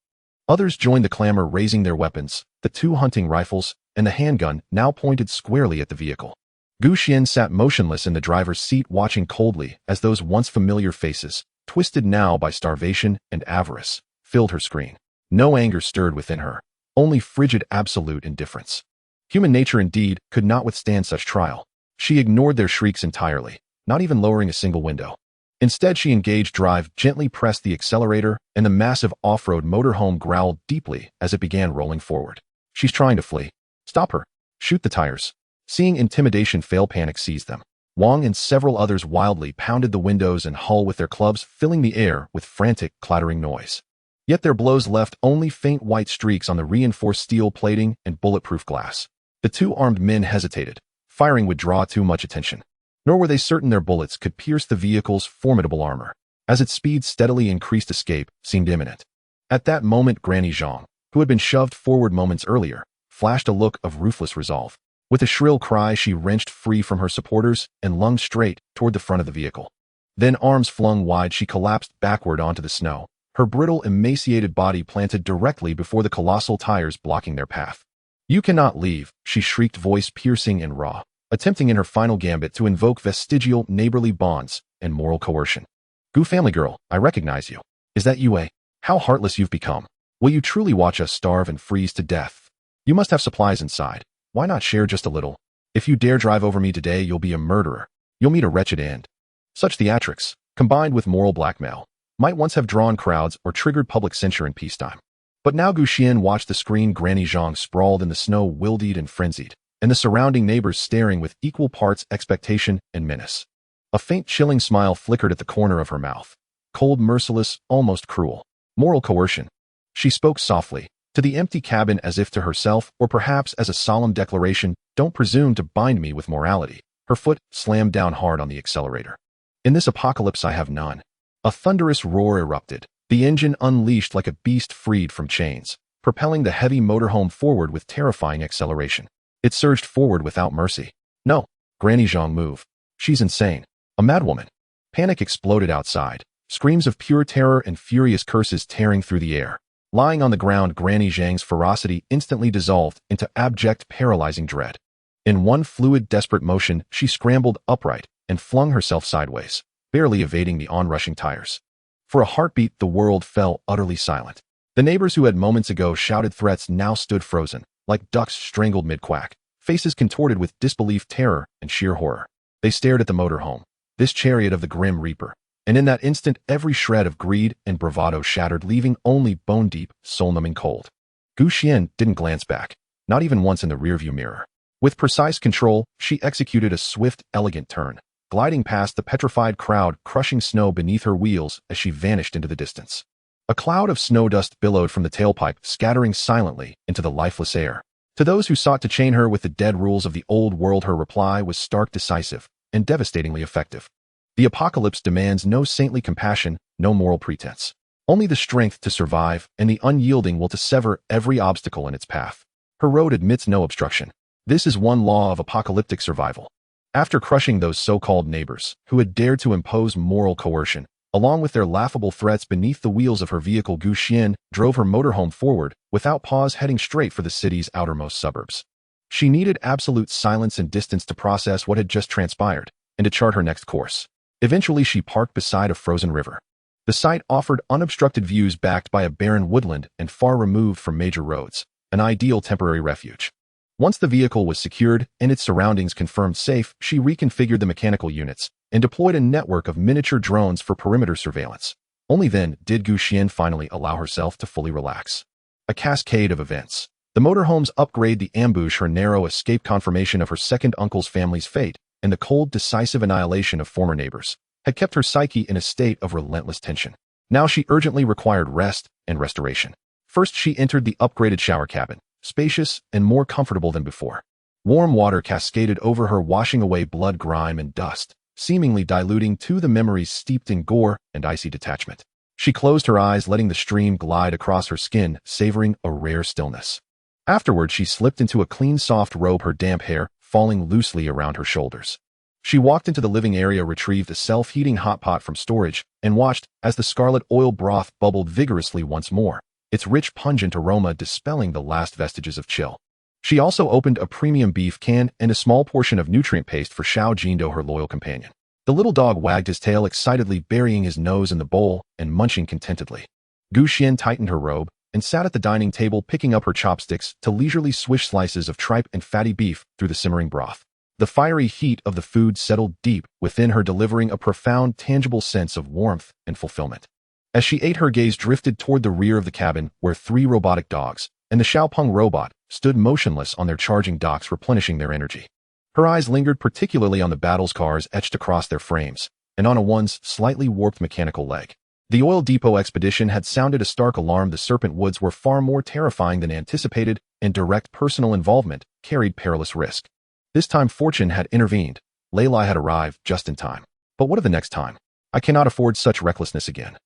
Others joined the clamor, raising their weapons, the 2 hunting rifles, and the handgun now pointed squarely at the vehicle. Gu Xian sat motionless in the driver's seat, watching coldly as those once familiar faces, twisted now by starvation and avarice, filled her screen. No anger stirred within her, only frigid absolute indifference. Human nature indeed could not withstand such trial. She ignored their shrieks entirely, not even lowering a single window. Instead, she engaged drive, gently pressed the accelerator, and the massive off-road motorhome growled deeply as it began rolling forward. She's trying to flee. Stop her. Shoot the tires. Seeing intimidation fail, panic seized them. Wang and several others wildly pounded the windows and hull with their clubs, filling the air with frantic, clattering noise. Yet their blows left only faint white streaks on the reinforced steel plating and bulletproof glass. The 2 armed men hesitated. Firing would draw too much attention. Nor were they certain their bullets could pierce the vehicle's formidable armor. As its speed steadily increased, escape seemed imminent. At that moment, Granny Zhang, who had been shoved forward moments earlier, flashed a look of ruthless resolve. With a shrill cry, she wrenched free from her supporters and lunged straight toward the front of the vehicle. Then, arms flung wide, she collapsed backward onto the snow, her brittle, emaciated body planted directly before the colossal tires blocking their path. You cannot leave, she shrieked, voice piercing and raw, attempting in her final gambit to invoke vestigial neighborly bonds and moral coercion. Gu family girl, I recognize you. Is that you, eh? How heartless you've become. Will you truly watch us starve and freeze to death? You must have supplies inside. Why not share just a little? If you dare drive over me today, you'll be a murderer. You'll meet a wretched end. Such theatrics, combined with moral blackmail, might once have drawn crowds or triggered public censure in peacetime. But now Gu Xian watched the screen, Granny Zhang sprawled in the snow, wildeed and frenzied, and the surrounding neighbors staring with equal parts expectation and menace. A faint, chilling smile flickered at the corner of her mouth. Cold, merciless, almost cruel. Moral coercion. She spoke softly, to the empty cabin, as if to herself, or perhaps as a solemn declaration, don't presume to bind me with morality. Her foot slammed down hard on the accelerator. In this apocalypse I have none. A thunderous roar erupted, the engine unleashed like a beast freed from chains, propelling the heavy motorhome forward with terrifying acceleration. It surged forward without mercy. No, Granny Zhang, move. She's insane. A madwoman. Panic exploded outside, screams of pure terror and furious curses tearing through the air. Lying on the ground, Granny Zhang's ferocity instantly dissolved into abject, paralyzing dread. In one fluid, desperate motion, she scrambled upright and flung herself sideways, barely evading the onrushing tires. For a heartbeat, the world fell utterly silent. The neighbors who had moments ago shouted threats now stood frozen, like ducks strangled mid-quack, faces contorted with disbelief, terror, and sheer horror. They stared at the motorhome, this chariot of the grim reaper, and in that instant every shred of greed and bravado shattered, leaving only bone-deep, soul-numbing cold. Gu Xian didn't glance back, not even once in the rearview mirror. With precise control, she executed a swift, elegant turn, gliding past the petrified crowd, crushing snow beneath her wheels as she vanished into the distance. A cloud of snow dust billowed from the tailpipe, scattering silently into the lifeless air. To those who sought to chain her with the dead rules of the old world, her reply was stark, decisive, and devastatingly effective. The apocalypse demands no saintly compassion, no moral pretense. Only the strength to survive and the unyielding will to sever every obstacle in its path. Her road admits no obstruction. This is one law of apocalyptic survival. After crushing those so-called neighbors who had dared to impose moral coercion, along with their laughable threats beneath the wheels of her vehicle, Gu Xian drove her motorhome forward without pause, heading straight for the city's outermost suburbs. She needed absolute silence and distance to process what had just transpired and to chart her next course. Eventually, she parked beside a frozen river. The site offered unobstructed views backed by a barren woodland and far removed from major roads, an ideal temporary refuge. Once the vehicle was secured and its surroundings confirmed safe, she reconfigured the mechanical units and deployed a network of miniature drones for perimeter surveillance. Only then did Gu Xian finally allow herself to fully relax. A cascade of events. The motorhome's upgrade, the ambush, her narrow escape, confirmation of her second uncle's family's fate, and the cold, decisive annihilation of former neighbors had kept her psyche in a state of relentless tension. Now she urgently required rest and restoration. First, she entered the upgraded shower cabin, spacious and more comfortable than before. Warm water cascaded over her, washing away blood, grime, and dust, seemingly diluting to the memories steeped in gore and icy detachment. She closed her eyes, letting the stream glide across her skin, savoring a rare stillness. Afterward, she slipped into a clean, soft robe, her damp hair falling loosely around her shoulders. She walked into the living area, retrieved a self-heating hot pot from storage, and watched as the scarlet oil broth bubbled vigorously once more, its rich, pungent aroma dispelling the last vestiges of chill. She also opened a premium beef can and a small portion of nutrient paste for Xiao Jindo, her loyal companion. The little dog wagged his tail excitedly, burying his nose in the bowl and munching contentedly. Gu Xian tightened her robe and sat at the dining table, picking up her chopsticks to leisurely swish slices of tripe and fatty beef through the simmering broth. The fiery heat of the food settled deep within her, delivering a profound, tangible sense of warmth and fulfillment. As she ate, her gaze drifted toward the rear of the cabin, where 3 robotic dogs and the Xiaopeng robot stood motionless on their charging docks, replenishing their energy. Her eyes lingered particularly on the battle scars etched across their frames, and on one's slightly warped mechanical leg. The oil depot expedition had sounded a stark alarm. The Serpent Woods were far more terrifying than anticipated, and direct personal involvement carried perilous risk. This time fortune had intervened. Layla had arrived just in time. But what of the next time? I cannot afford such recklessness again.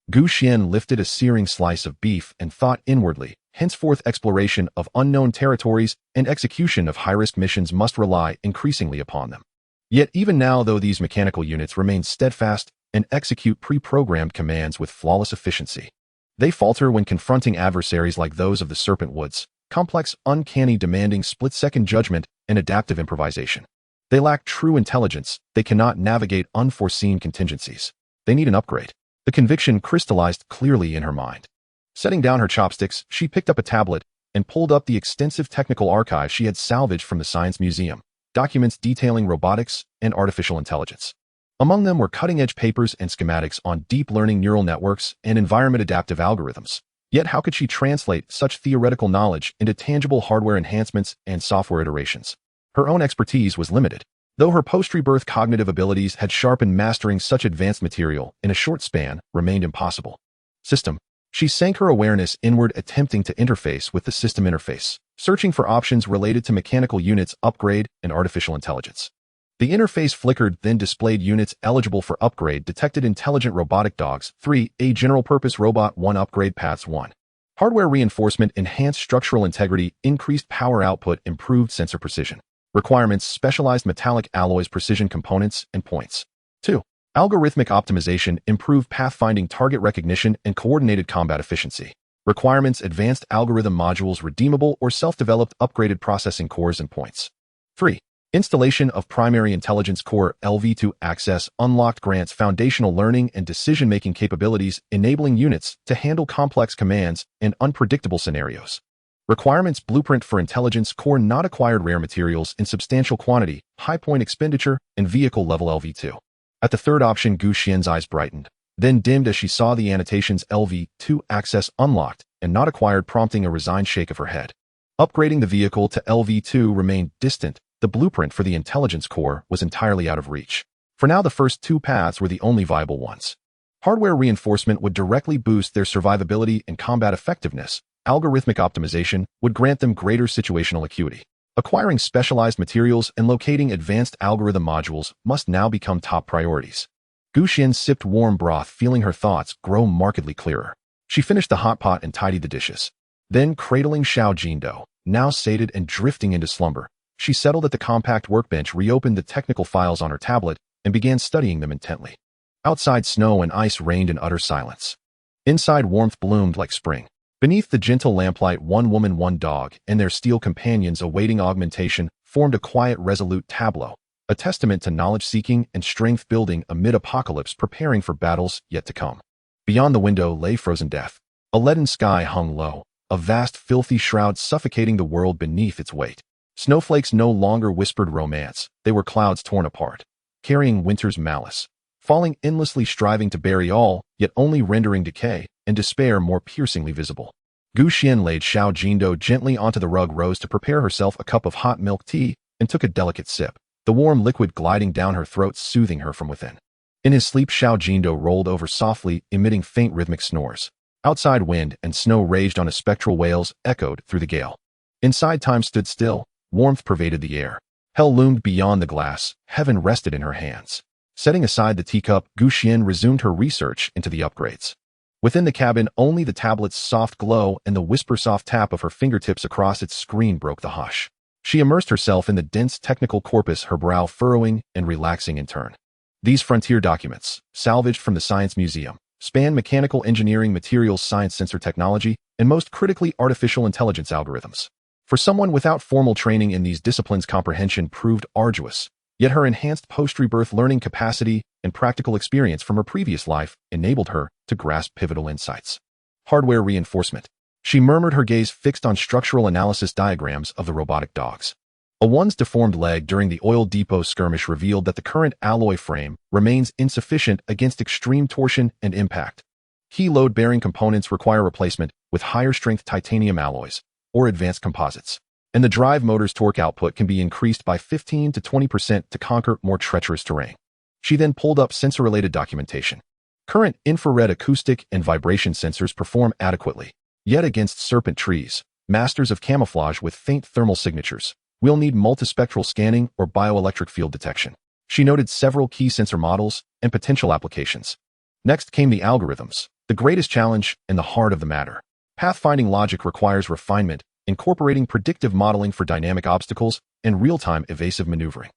Gu Xian lifted a searing slice of beef and thought inwardly. Henceforth, exploration of unknown territories and execution of high-risk missions must rely increasingly upon them. Yet even now, though these mechanical units remain steadfast and execute pre-programmed commands with flawless efficiency, they falter when confronting adversaries like those of the Serpent Woods, complex, uncanny, demanding split-second judgment and adaptive improvisation. They lack true intelligence. They cannot navigate unforeseen contingencies. They need an upgrade. The conviction crystallized clearly in her mind. Setting down her chopsticks, she picked up a tablet and pulled up the extensive technical archive she had salvaged from the Science Museum, documents detailing robotics and artificial intelligence. Among them were cutting-edge papers and schematics on deep learning neural networks and environment-adaptive algorithms. Yet how could she translate such theoretical knowledge into tangible hardware enhancements and software iterations? Her own expertise was limited. Though her post-rebirth cognitive abilities had sharpened, mastering such advanced material in a short span remained impossible. System. She sank her awareness inward, attempting to interface with the system interface, searching for options related to mechanical units, upgrade, and artificial intelligence. The interface flickered, then displayed units eligible for upgrade, detected intelligent robotic dogs, 3, a general-purpose robot, 1 upgrade paths, 1. Hardware reinforcement, enhanced structural integrity, increased power output, improved sensor precision. Requirements, specialized metallic alloys, precision components, and points. 2. Algorithmic optimization, improved pathfinding, target recognition, and coordinated combat efficiency. Requirements, advanced algorithm modules, redeemable or self-developed, upgraded processing cores and points. 3. Installation of primary intelligence core, LV2 access, unlocked grants, foundational learning and decision-making capabilities, enabling units to handle complex commands and unpredictable scenarios. Requirements, blueprint for intelligence core, not acquired, rare materials in substantial quantity, high point expenditure, and vehicle level LV2. At the third option, Gu Xian's eyes brightened, then dimmed as she saw the annotations LV2 access unlocked and not acquired, prompting a resigned shake of her head. Upgrading the vehicle to LV2 remained distant. The blueprint for the intelligence core was entirely out of reach. For now, the first 2 paths were the only viable ones. Hardware reinforcement would directly boost their survivability and combat effectiveness. Algorithmic optimization would grant them greater situational acuity. Acquiring specialized materials and locating advanced algorithm modules must now become top priorities. Gu Xian sipped warm broth, feeling her thoughts grow markedly clearer. She finished the hot pot and tidied the dishes. Then, cradling Xiao Jindo, now sated and drifting into slumber, she settled at the compact workbench, reopened the technical files on her tablet, and began studying them intently. Outside, snow and ice reigned in utter silence. Inside, warmth bloomed like spring. Beneath the gentle lamplight, 1 woman, 1 dog, and their steel companions awaiting augmentation formed a quiet, resolute tableau, a testament to knowledge-seeking and strength-building amid apocalypse preparing for battles yet to come. Beyond the window lay frozen death. A leaden sky hung low, a vast, filthy shroud suffocating the world beneath its weight. Snowflakes no longer whispered romance. They were clouds torn apart, carrying winter's malice, falling endlessly, striving to bury all, yet only rendering decay and despair more piercingly visible. Gu Xian laid Xiao Jindo gently onto the rug, rose to prepare herself a cup of hot milk tea, and took a delicate sip, the warm liquid gliding down her throat, soothing her from within. In his sleep, Xiao Jindo rolled over softly, emitting faint rhythmic snores. Outside, wind and snow raged on as spectral wails echoed through the gale. Inside, time stood still. Warmth pervaded the air. Hell loomed beyond the glass. Heaven rested in her hands. Setting aside the teacup, Gu Xian resumed her research into the upgrades. Within the cabin, only the tablet's soft glow and the whisper-soft tap of her fingertips across its screen broke the hush. She immersed herself in the dense technical corpus, her brow furrowing and relaxing in turn. These frontier documents, salvaged from the Science Museum, span mechanical engineering, materials science, sensor technology, and most critically, artificial intelligence algorithms. For someone without formal training in these disciplines, comprehension proved arduous, yet her enhanced post-rebirth learning capacity and practical experience from her previous life enabled her to grasp pivotal insights. Hardware reinforcement. She murmured, her gaze fixed on structural analysis diagrams of the robotic dogs. A once deformed leg during the oil depot skirmish revealed that the current alloy frame remains insufficient against extreme torsion and impact. Key load-bearing components require replacement with higher-strength titanium alloys or advanced composites, and the drive motor's torque output can be increased by 15 to 20% to conquer more treacherous terrain. She then pulled up sensor-related documentation. Current infrared, acoustic, and vibration sensors perform adequately, yet against serpent trees, masters of camouflage with faint thermal signatures, we'll need multispectral scanning or bioelectric field detection. She noted several key sensor models and potential applications. Next came the algorithms, the greatest challenge and the heart of the matter. Pathfinding logic requires refinement, incorporating predictive modeling for dynamic obstacles and real-time evasive maneuvering.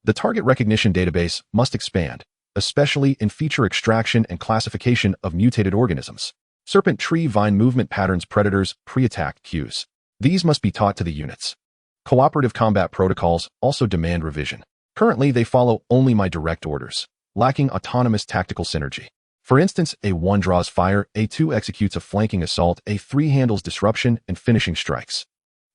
The target recognition database must expand, especially in feature extraction and classification of mutated organisms. Serpent tree vine movement patterns, predators, pre-attack cues. These must be taught to the units. Cooperative combat protocols also demand revision. Currently, they follow only my direct orders, lacking autonomous tactical synergy. For instance, A1 draws fire, A2 executes a flanking assault, A3 handles disruption and finishing strikes.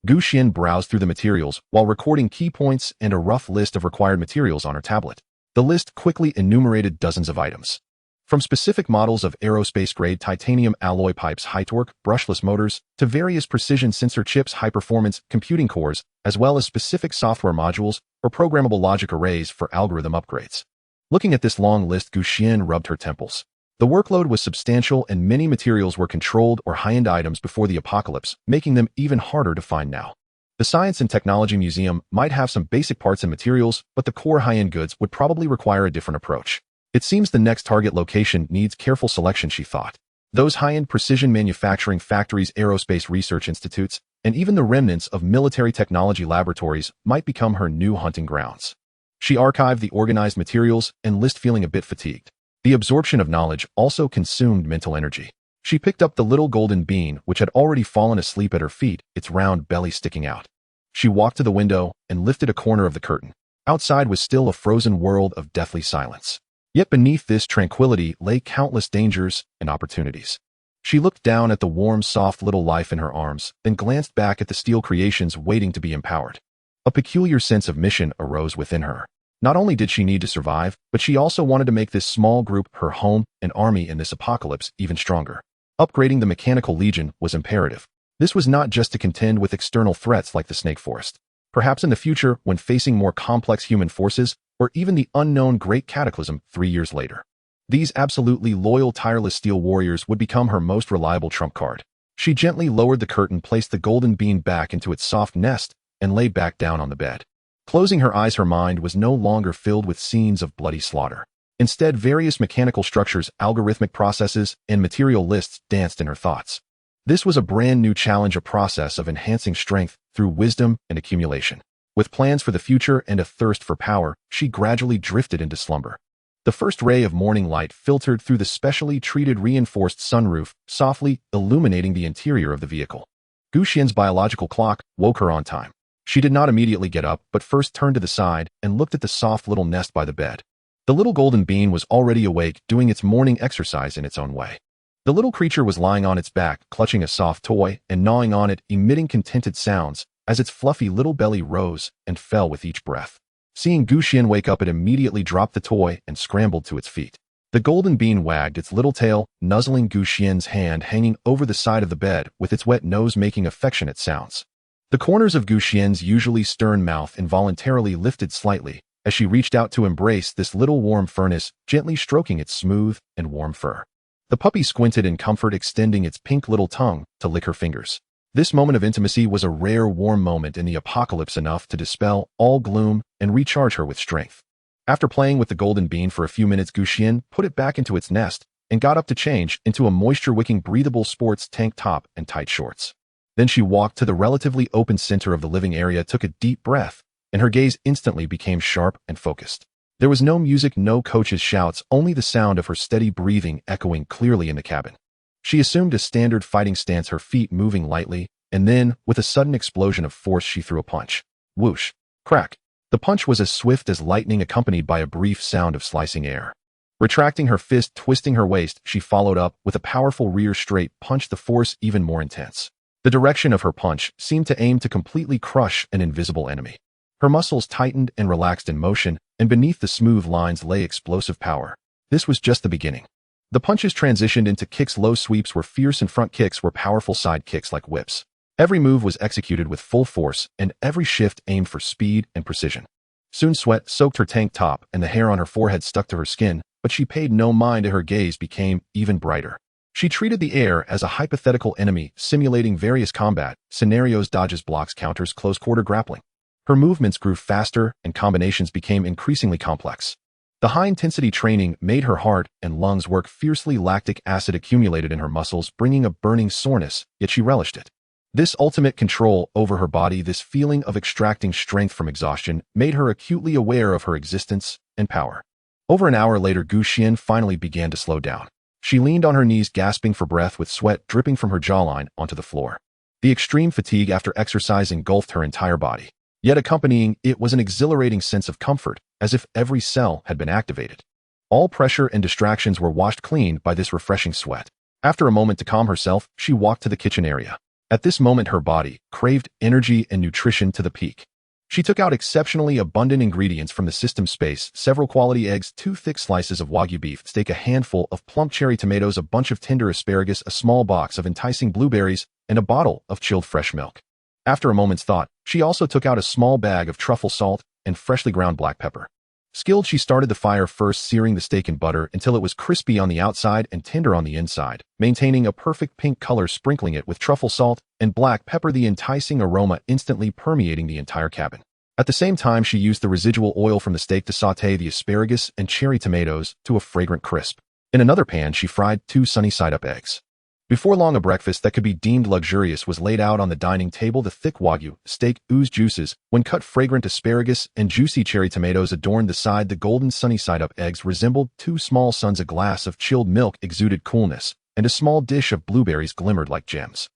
Xuan browsed through the materials while recording key points and a rough list of required materials on her tablet. The list quickly enumerated dozens of items. From specific models of aerospace-grade titanium alloy pipes, high-torque, brushless motors, to various precision sensor chips, high-performance computing cores, as well as specific software modules or programmable logic arrays for algorithm upgrades. Looking at this long list, Xuan rubbed her temples. The workload was substantial and many materials were controlled or high-end items before the apocalypse, making them even harder to find now. The Science and Technology Museum might have some basic parts and materials, but the core high-end goods would probably require a different approach. It seems the next target location needs careful selection, she thought. Those high-end precision manufacturing factories, aerospace research institutes, and even the remnants of military technology laboratories might become her new hunting grounds. She archived the organized materials and list, feeling a bit fatigued. The absorption of knowledge also consumed mental energy. She picked up the little golden bean, which had already fallen asleep at her feet, its round belly sticking out. She walked to the window and lifted a corner of the curtain. Outside was still a frozen world of deathly silence. Yet beneath this tranquility lay countless dangers and opportunities. She looked down at the warm, soft little life in her arms, then glanced back at the steel creations waiting to be empowered. A peculiar sense of mission arose within her. Not only did she need to survive, but she also wanted to make this small group, her home and army in this apocalypse, even stronger. Upgrading the Mechanical Legion was imperative. This was not just to contend with external threats like the Snake Forest. Perhaps in the future, when facing more complex human forces, or even the unknown Great Cataclysm 3 years later. These absolutely loyal, tireless steel warriors would become her most reliable trump card. She gently lowered the curtain, placed the golden bean back into its soft nest, and lay back down on the bed. Closing her eyes, her mind was no longer filled with scenes of bloody slaughter. Instead, various mechanical structures, algorithmic processes, and material lists danced in her thoughts. This was a brand new challenge, a process of enhancing strength through wisdom and accumulation. With plans for the future and a thirst for power, she gradually drifted into slumber. The first ray of morning light filtered through the specially treated reinforced sunroof, softly illuminating the interior of the vehicle. Xuan's biological clock woke her on time. She did not immediately get up, but first turned to the side and looked at the soft little nest by the bed. The little golden bean was already awake, doing its morning exercise in its own way. The little creature was lying on its back, clutching a soft toy and gnawing on it, emitting contented sounds as its fluffy little belly rose and fell with each breath. Seeing Xuan wake up, it immediately dropped the toy and scrambled to its feet. The golden bean wagged its little tail, nuzzling Xuan's hand hanging over the side of the bed, with its wet nose making affectionate sounds. The corners of Xuan's usually stern mouth involuntarily lifted slightly as she reached out to embrace this little warm furnace, gently stroking its smooth and warm fur. The puppy squinted in comfort, extending its pink little tongue to lick her fingers. This moment of intimacy was a rare, warm moment in the apocalypse, enough to dispel all gloom and recharge her with strength. After playing with the golden bean for a few minutes, Xuan put it back into its nest and got up to change into a moisture-wicking breathable sports tank top and tight shorts. Then she walked to the relatively open center of the living area, took a deep breath, and her gaze instantly became sharp and focused. There was no music, no coach's shouts, only the sound of her steady breathing echoing clearly in the cabin. She assumed a standard fighting stance, her feet moving lightly, and then, with a sudden explosion of force, she threw a punch. Whoosh! Crack! The punch was as swift as lightning, accompanied by a brief sound of slicing air. Retracting her fist, twisting her waist, she followed up with a powerful rear straight punch, the force even more intense. The direction of her punch seemed to aim to completely crush an invisible enemy. Her muscles tightened and relaxed in motion, and beneath the smooth lines lay explosive power. This was just the beginning. The punches transitioned into kicks. Low sweeps were fierce and front kicks were powerful side kicks like whips. Every move was executed with full force, and every shift aimed for speed and precision. Soon sweat soaked her tank top, and the hair on her forehead stuck to her skin, but she paid no mind to her gaze became even brighter. She treated the air as a hypothetical enemy, simulating various combat scenarios, dodges, blocks, counters, close-quarter grappling. Her movements grew faster, and combinations became increasingly complex. The high-intensity training made her heart and lungs work fiercely. Lactic acid accumulated in her muscles, bringing a burning soreness, yet she relished it. This ultimate control over her body, this feeling of extracting strength from exhaustion, made her acutely aware of her existence and power. Over an hour later, Xuan finally began to slow down. She leaned on her knees, gasping for breath, with sweat dripping from her jawline onto the floor. The extreme fatigue after exercise engulfed her entire body. Yet accompanying it was an exhilarating sense of comfort, as if every cell had been activated. All pressure and distractions were washed clean by this refreshing sweat. After a moment to calm herself, she walked to the kitchen area. At this moment, her body craved energy and nutrition to the peak. She took out exceptionally abundant ingredients from the system space: several quality eggs, 2 thick slices of Wagyu beef steak, a handful of plump cherry tomatoes, a bunch of tender asparagus, a small box of enticing blueberries, and a bottle of chilled fresh milk. After a moment's thought, she also took out a small bag of truffle salt and freshly ground black pepper. Skilled, she started the fire, first searing the steak in butter until it was crispy on the outside and tender on the inside, maintaining a perfect pink color, sprinkling it with truffle salt and black pepper, the enticing aroma instantly permeating the entire cabin. At the same time, she used the residual oil from the steak to sauté the asparagus and cherry tomatoes to a fragrant crisp. In another pan, she fried 2 sunny-side-up eggs. Before long, a breakfast that could be deemed luxurious was laid out on the dining table. The thick Wagyu steak oozed juices, when cut fragrant asparagus and juicy cherry tomatoes adorned the side. The golden sunny-side-up eggs resembled 2 small suns. A glass of chilled milk exuded coolness, and a small dish of blueberries glimmered like gems.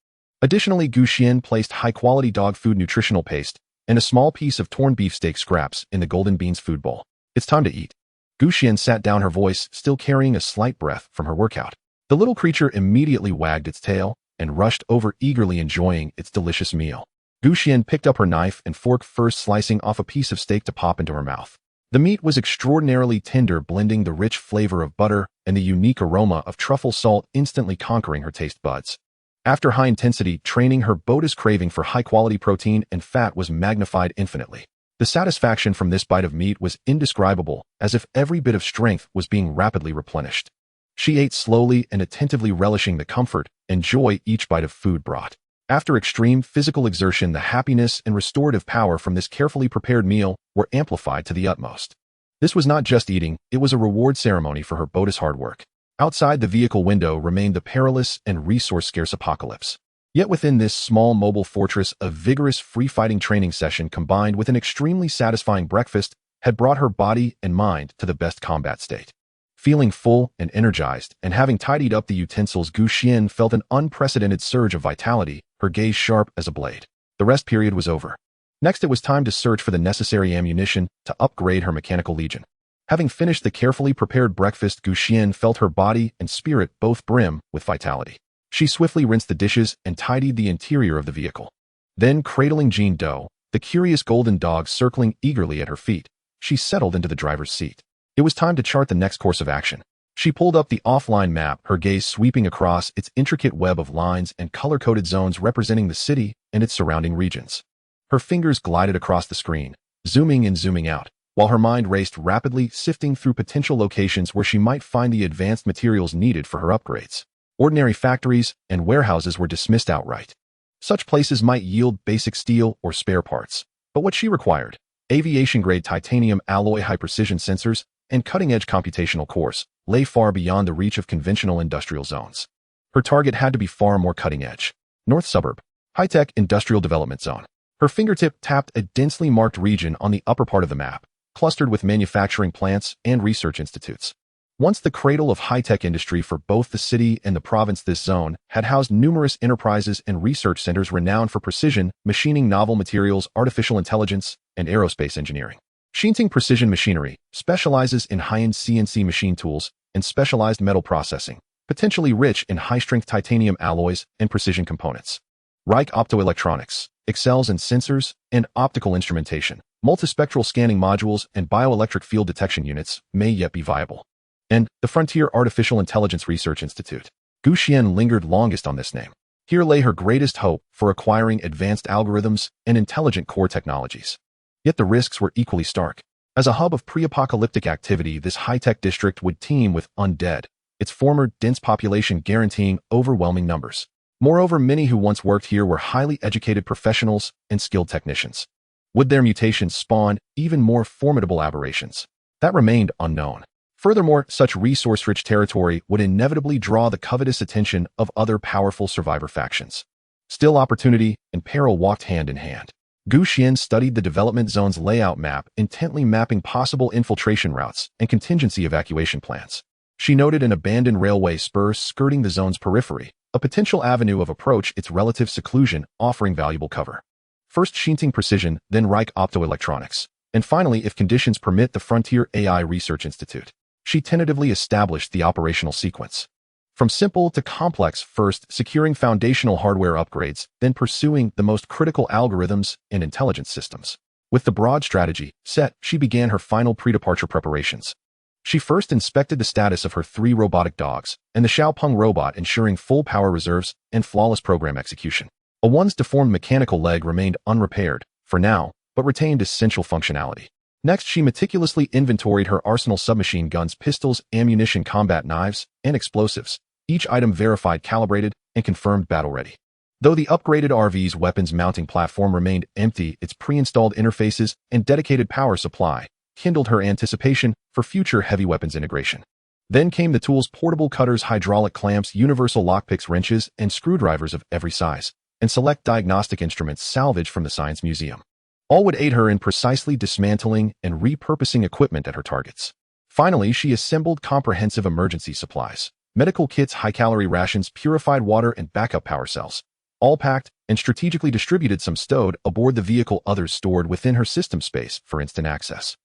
Additionally, Xuan placed high-quality dog food nutritional paste and a small piece of torn beefsteak scraps in the golden beans food bowl. It's time to eat. Xuan sat down, her voice still carrying a slight breath from her workout. The little creature immediately wagged its tail and rushed over, eagerly enjoying its delicious meal. Xuan picked up her knife and fork, first slicing off a piece of steak to pop into her mouth. The meat was extraordinarily tender, blending the rich flavor of butter and the unique aroma of truffle salt, instantly conquering her taste buds. After high-intensity training, her body's craving for high-quality protein and fat was magnified infinitely. The satisfaction from this bite of meat was indescribable, as if every bit of strength was being rapidly replenished. She ate slowly and attentively, relishing the comfort and joy each bite of food brought. After extreme physical exertion, the happiness and restorative power from this carefully prepared meal were amplified to the utmost. This was not just eating, it was a reward ceremony for her body's hard work. Outside the vehicle window remained the perilous and resource-scarce apocalypse. Yet within this small mobile fortress, a vigorous free-fighting training session combined with an extremely satisfying breakfast had brought her body and mind to the best combat state. Feeling full and energized, and having tidied up the utensils, Xuan felt an unprecedented surge of vitality, her gaze sharp as a blade. The rest period was over. Next, it was time to search for the necessary ammunition to upgrade her mechanical legion. Having finished the carefully prepared breakfast, Xuan felt her body and spirit both brim with vitality. She swiftly rinsed the dishes and tidied the interior of the vehicle. Then, cradling Jean Doe, the curious golden dog circling eagerly at her feet, she settled into the driver's seat. It was time to chart the next course of action. She pulled up the offline map, her gaze sweeping across its intricate web of lines and color-coded zones representing the city and its surrounding regions. Her fingers glided across the screen, zooming in, zooming out, while her mind raced rapidly, sifting through potential locations where she might find the advanced materials needed for her upgrades. Ordinary factories and warehouses were dismissed outright. Such places might yield basic steel or spare parts, but what she required: aviation-grade titanium alloy, high-precision sensors, and cutting-edge computational cores, lay far beyond the reach of conventional industrial zones. Her target had to be far more cutting-edge. North Suburb, high-tech industrial development zone. Her fingertip tapped a densely marked region on the upper part of the map, clustered with manufacturing plants and research institutes. Once the cradle of high-tech industry for both the city and the province, this zone had housed numerous enterprises and research centers renowned for precision, machining novel materials, artificial intelligence, and aerospace engineering. Xinting Precision Machinery specializes in high-end CNC machine tools and specialized metal processing, potentially rich in high-strength titanium alloys and precision components. Reich Optoelectronics excels in sensors and optical instrumentation. Multispectral scanning modules and bioelectric field detection units may yet be viable. And the Frontier Artificial Intelligence Research Institute. Xuan lingered longest on this name. Here lay her greatest hope for acquiring advanced algorithms and intelligent core technologies. Yet the risks were equally stark. As a hub of pre-apocalyptic activity, this high-tech district would teem with undead, its former dense population guaranteeing overwhelming numbers. Moreover, many who once worked here were highly educated professionals and skilled technicians. Would their mutations spawn even more formidable aberrations? That remained unknown. Furthermore, such resource-rich territory would inevitably draw the covetous attention of other powerful survivor factions. Still, opportunity and peril walked hand in hand. Xuan studied the development zone's layout map, intently mapping possible infiltration routes and contingency evacuation plans. She noted an abandoned railway spur skirting the zone's periphery, a potential avenue of approach, its relative seclusion offering valuable cover. First Xinting Precision, then Reich Optoelectronics, and finally, if conditions permit, the Frontier AI Research Institute. She tentatively established the operational sequence. From simple to complex, first securing foundational hardware upgrades, then pursuing the most critical algorithms and intelligence systems. With the broad strategy set, she began her final pre-departure preparations. She first inspected the status of her 3 robotic dogs and the Xiaopeng robot, ensuring full power reserves and flawless program execution. One's deformed mechanical leg remained unrepaired, for now, but retained essential functionality. Next, she meticulously inventoried her arsenal: submachine guns, pistols, ammunition, combat knives, and explosives, each item verified, calibrated, and confirmed battle-ready. Though the upgraded RV's weapons mounting platform remained empty, its pre-installed interfaces and dedicated power supply kindled her anticipation for future heavy weapons integration. Then came the tools: portable cutters, hydraulic clamps, universal lockpicks, wrenches, and screwdrivers of every size, and select diagnostic instruments salvaged from the Science Museum. All would aid her in precisely dismantling and repurposing equipment at her targets. Finally, she assembled comprehensive emergency supplies: medical kits, high-calorie rations, purified water, and backup power cells. All packed and strategically distributed, some stowed aboard the vehicle, others stored within her system space for instant access.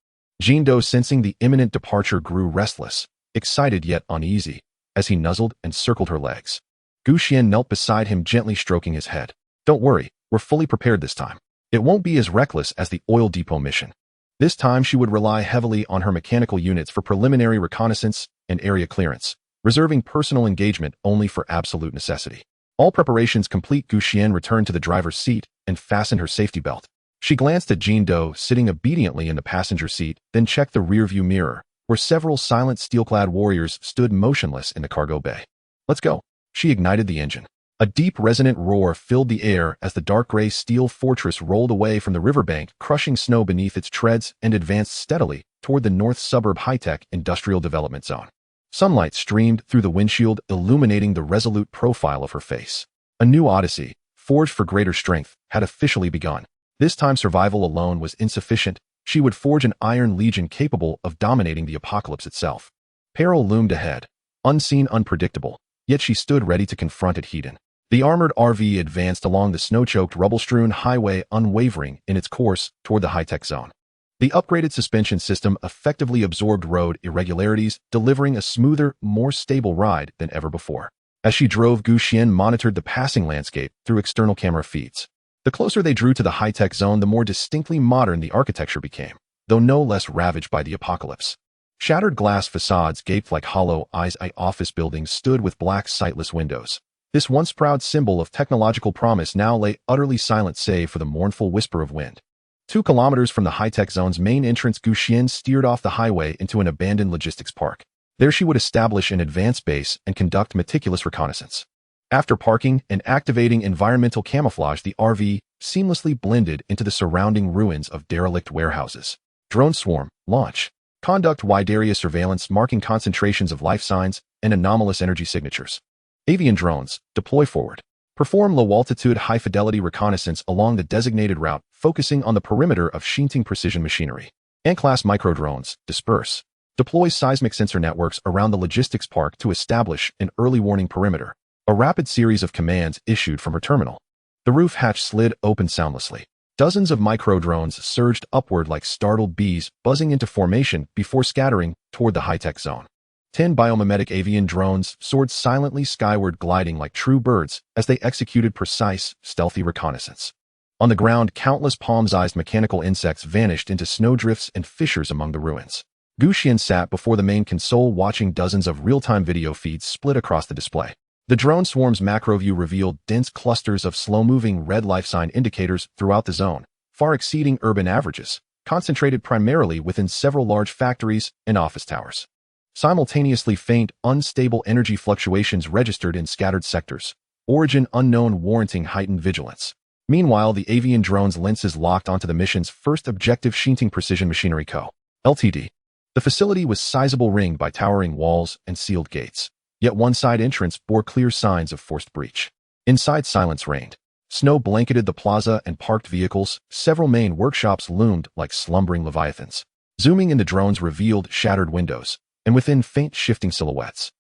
Jindo, sensing the imminent departure, grew restless, excited yet uneasy, as he nuzzled and circled her legs. Xuan knelt beside him, gently stroking his head. "Don't worry, we're fully prepared this time. It won't be as reckless as the oil depot mission. This time she would rely heavily on her mechanical units for preliminary reconnaissance and area clearance, reserving personal engagement only for absolute necessity." All preparations complete, Xuan returned to the driver's seat and fastened her safety belt. She glanced at Jindo, sitting obediently in the passenger seat, then checked the rearview mirror, where several silent steel-clad warriors stood motionless in the cargo bay. "Let's go." She ignited the engine. A deep, resonant roar filled the air as the dark gray steel fortress rolled away from the riverbank, crushing snow beneath its treads, and advanced steadily toward the North Suburb high-tech industrial development zone. Sunlight streamed through the windshield, illuminating the resolute profile of her face. A new odyssey, forged for greater strength, had officially begun. This time survival alone was insufficient. She would forge an iron legion capable of dominating the apocalypse itself. Peril loomed ahead, unseen, unpredictable, yet she stood ready to confront it head-on. The armored RV advanced along the snow-choked, rubble-strewn highway, unwavering in its course toward the high-tech zone. The upgraded suspension system effectively absorbed road irregularities, delivering a smoother, more stable ride than ever before. As she drove, Xuan monitored the passing landscape through external camera feeds. The closer they drew to the high-tech zone, the more distinctly modern the architecture became, though no less ravaged by the apocalypse. Shattered glass facades gaped like hollow eyes. Office buildings stood with black, sightless windows. This once proud symbol of technological promise now lay utterly silent, save for the mournful whisper of wind. 2 kilometers from the high-tech zone's main entrance, Xuan steered off the highway into an abandoned logistics park. There she would establish an advanced base and conduct meticulous reconnaissance. After parking and activating environmental camouflage, the RV seamlessly blended into the surrounding ruins of derelict warehouses. Drone swarm, launch. Conduct wide area surveillance marking concentrations of life signs and anomalous energy signatures. Avian drones, deploy forward. Perform low-altitude, high-fidelity reconnaissance along the designated route, focusing on the perimeter of Xinting precision machinery. Ant-class micro-drones, disperse. Deploy seismic sensor networks around the logistics park to establish an early warning perimeter. A rapid series of commands issued from her terminal. The roof hatch slid open soundlessly. Dozens of micro-drones surged upward like startled bees, buzzing into formation before scattering toward the high-tech zone. 10 biomimetic avian drones soared silently skyward, gliding like true birds as they executed precise, stealthy reconnaissance. On the ground, countless palm-sized mechanical insects vanished into snowdrifts and fissures among the ruins. Xuan sat before the main console watching dozens of real-time video feeds split across the display. The drone swarm's macro view revealed dense clusters of slow-moving red life sign indicators throughout the zone, far exceeding urban averages, concentrated primarily within several large factories and office towers. Simultaneously, faint, unstable energy fluctuations registered in scattered sectors, origin unknown, warranting heightened vigilance. Meanwhile, the avian drone's lenses locked onto the mission's first objective, Xinting Precision Machinery Co. Ltd. The facility was sizable, ringed by towering walls and sealed gates. Yet one side entrance bore clear signs of forced breach. Inside, silence reigned. Snow blanketed the plaza and parked vehicles. Several main workshops loomed like slumbering leviathans. Zooming in, the drones revealed shattered windows, and within, faint shifting silhouettes.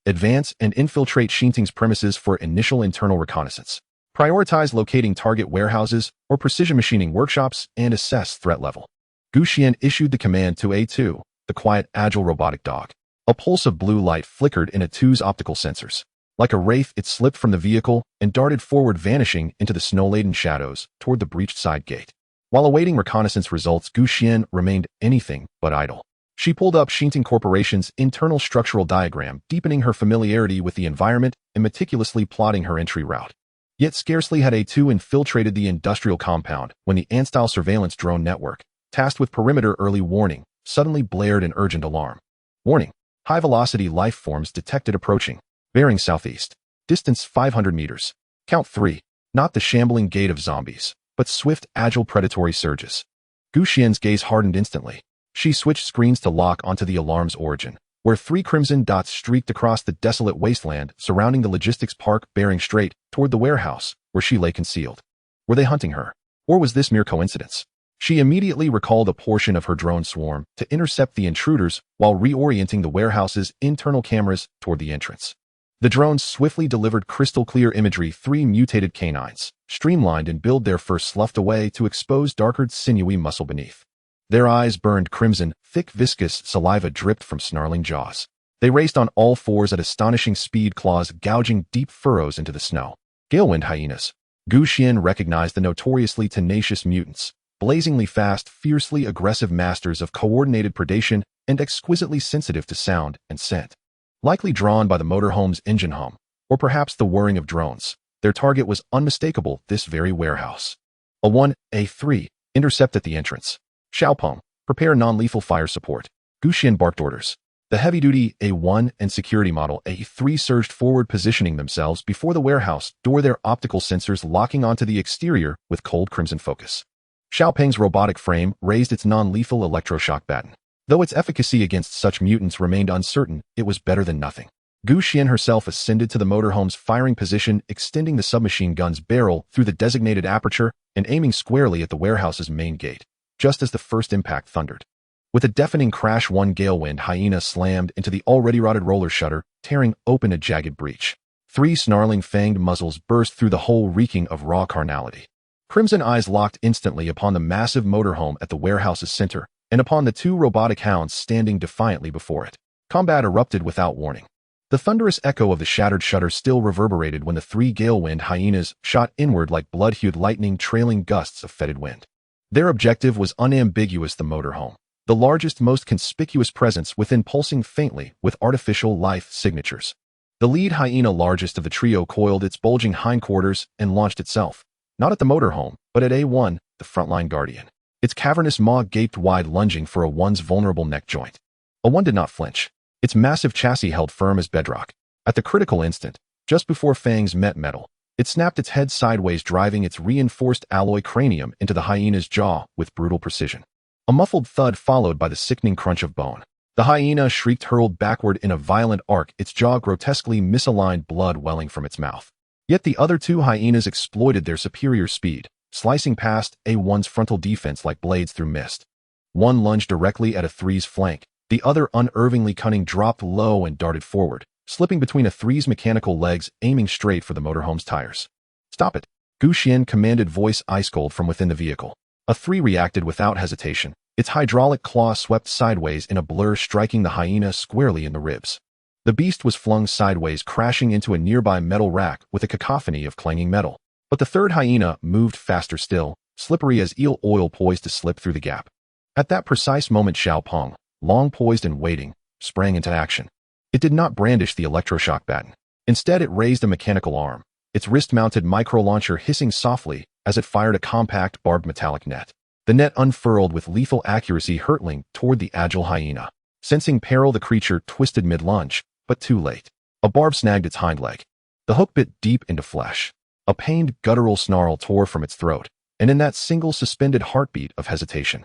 Advance and infiltrate Xinting's premises for initial internal reconnaissance. Prioritize locating target warehouses or precision machining workshops and assess threat level. Xuan issued the command to A2, the quiet, agile robotic dog. A pulse of blue light flickered in A2's optical sensors. Like a wraith, it slipped from the vehicle and darted forward, vanishing into the snow-laden shadows toward the breached side gate. While awaiting reconnaissance results, Xuan remained anything but idle. She pulled up Xinting Corporation's internal structural diagram, deepening her familiarity with the environment and meticulously plotting her entry route. Yet scarcely had A2 infiltrated the industrial compound when the ant-style surveillance drone network, tasked with perimeter early warning, suddenly blared an urgent alarm. Warning. High-velocity life forms detected approaching. Bearing southeast. Distance 500 meters. Count 3. Not the shambling gait of zombies, but swift, agile predatory surges. Xuan's gaze hardened instantly. She switched screens to lock onto the alarm's origin, where 3 crimson dots streaked across the desolate wasteland surrounding the logistics park, bearing straight toward the warehouse where she lay concealed. Were they hunting her? Or was this mere coincidence? She immediately recalled a portion of her drone swarm to intercept the intruders while reorienting the warehouse's internal cameras toward the entrance. The drones swiftly delivered crystal-clear imagery. 3 mutated canines, streamlined in build, their fur sloughed away to expose darker, sinewy muscle beneath. Their eyes burned crimson, thick, viscous saliva dripped from snarling jaws. They raced on all fours at astonishing speed, claws gouging deep furrows into the snow. Galewind hyenas. Xuan recognized the notoriously tenacious mutants. Blazingly fast, fiercely aggressive masters of coordinated predation and exquisitely sensitive to sound and scent. Likely drawn by the motorhome's engine hum, or perhaps the whirring of drones, their target was unmistakable: this very warehouse. A3, intercept at the entrance. Xiaopeng, prepare non-lethal fire support. Xuan barked orders. The heavy-duty A1 and security model A3 surged forward, positioning themselves before the warehouse door, their optical sensors locking onto the exterior with cold crimson focus. Xiaopeng's robotic frame raised its non-lethal electroshock baton. Though its efficacy against such mutants remained uncertain, it was better than nothing. Xuan herself ascended to the motorhome's firing position, extending the submachine gun's barrel through the designated aperture and aiming squarely at the warehouse's main gate, just as the first impact thundered. With a deafening crash, one Galewind hyena slammed into the already rotted roller shutter, tearing open a jagged breach. 3 snarling fanged muzzles burst through the hole, reeking of raw carnality. Crimson eyes locked instantly upon the massive motorhome at the warehouse's center, and upon the 2 robotic hounds standing defiantly before it. Combat erupted without warning. The thunderous echo of the shattered shutter still reverberated when the 3 Galewind hyenas shot inward like blood-hued lightning, trailing gusts of fetid wind. Their objective was unambiguous: the motorhome, the largest, most conspicuous presence within, pulsing faintly with artificial life signatures. The lead hyena, largest of the trio, coiled its bulging hindquarters and launched itself, not at the motorhome, but at A1, the frontline guardian. Its cavernous maw gaped wide, lunging for A1's vulnerable neck joint. A1 did not flinch. Its massive chassis held firm as bedrock. At the critical instant, just before fangs met metal, it snapped its head sideways, driving its reinforced alloy cranium into the hyena's jaw with brutal precision. A muffled thud followed by the sickening crunch of bone. The hyena shrieked, hurled backward in a violent arc, its jaw grotesquely misaligned, blood welling from its mouth. Yet the other two hyenas exploited their superior speed, slicing past A1's frontal defense like blades through mist. One lunged directly at A3's flank. The other, unervingly cunning, dropped low and darted forward, slipping between A3's mechanical legs, aiming straight for the motorhome's tires. "Stop it!" Xuan commanded, voice ice cold from within the vehicle. A3 reacted without hesitation. Its hydraulic claw swept sideways in a blur, striking the hyena squarely in the ribs. The beast was flung sideways, crashing into a nearby metal rack with a cacophony of clanging metal. But the third hyena moved faster still, slippery as eel oil, poised to slip through the gap. At that precise moment, Xiaopeng, long poised and waiting, sprang into action. It did not brandish the electroshock baton. Instead, it raised a mechanical arm, its wrist-mounted micro-launcher hissing softly as it fired a compact, barbed metallic net. The net unfurled with lethal accuracy, hurtling toward the agile hyena. Sensing peril, the creature twisted mid-lunge, but too late. A barb snagged its hind leg. The hook bit deep into flesh. A pained, guttural snarl tore from its throat, and in that single suspended heartbeat of hesitation,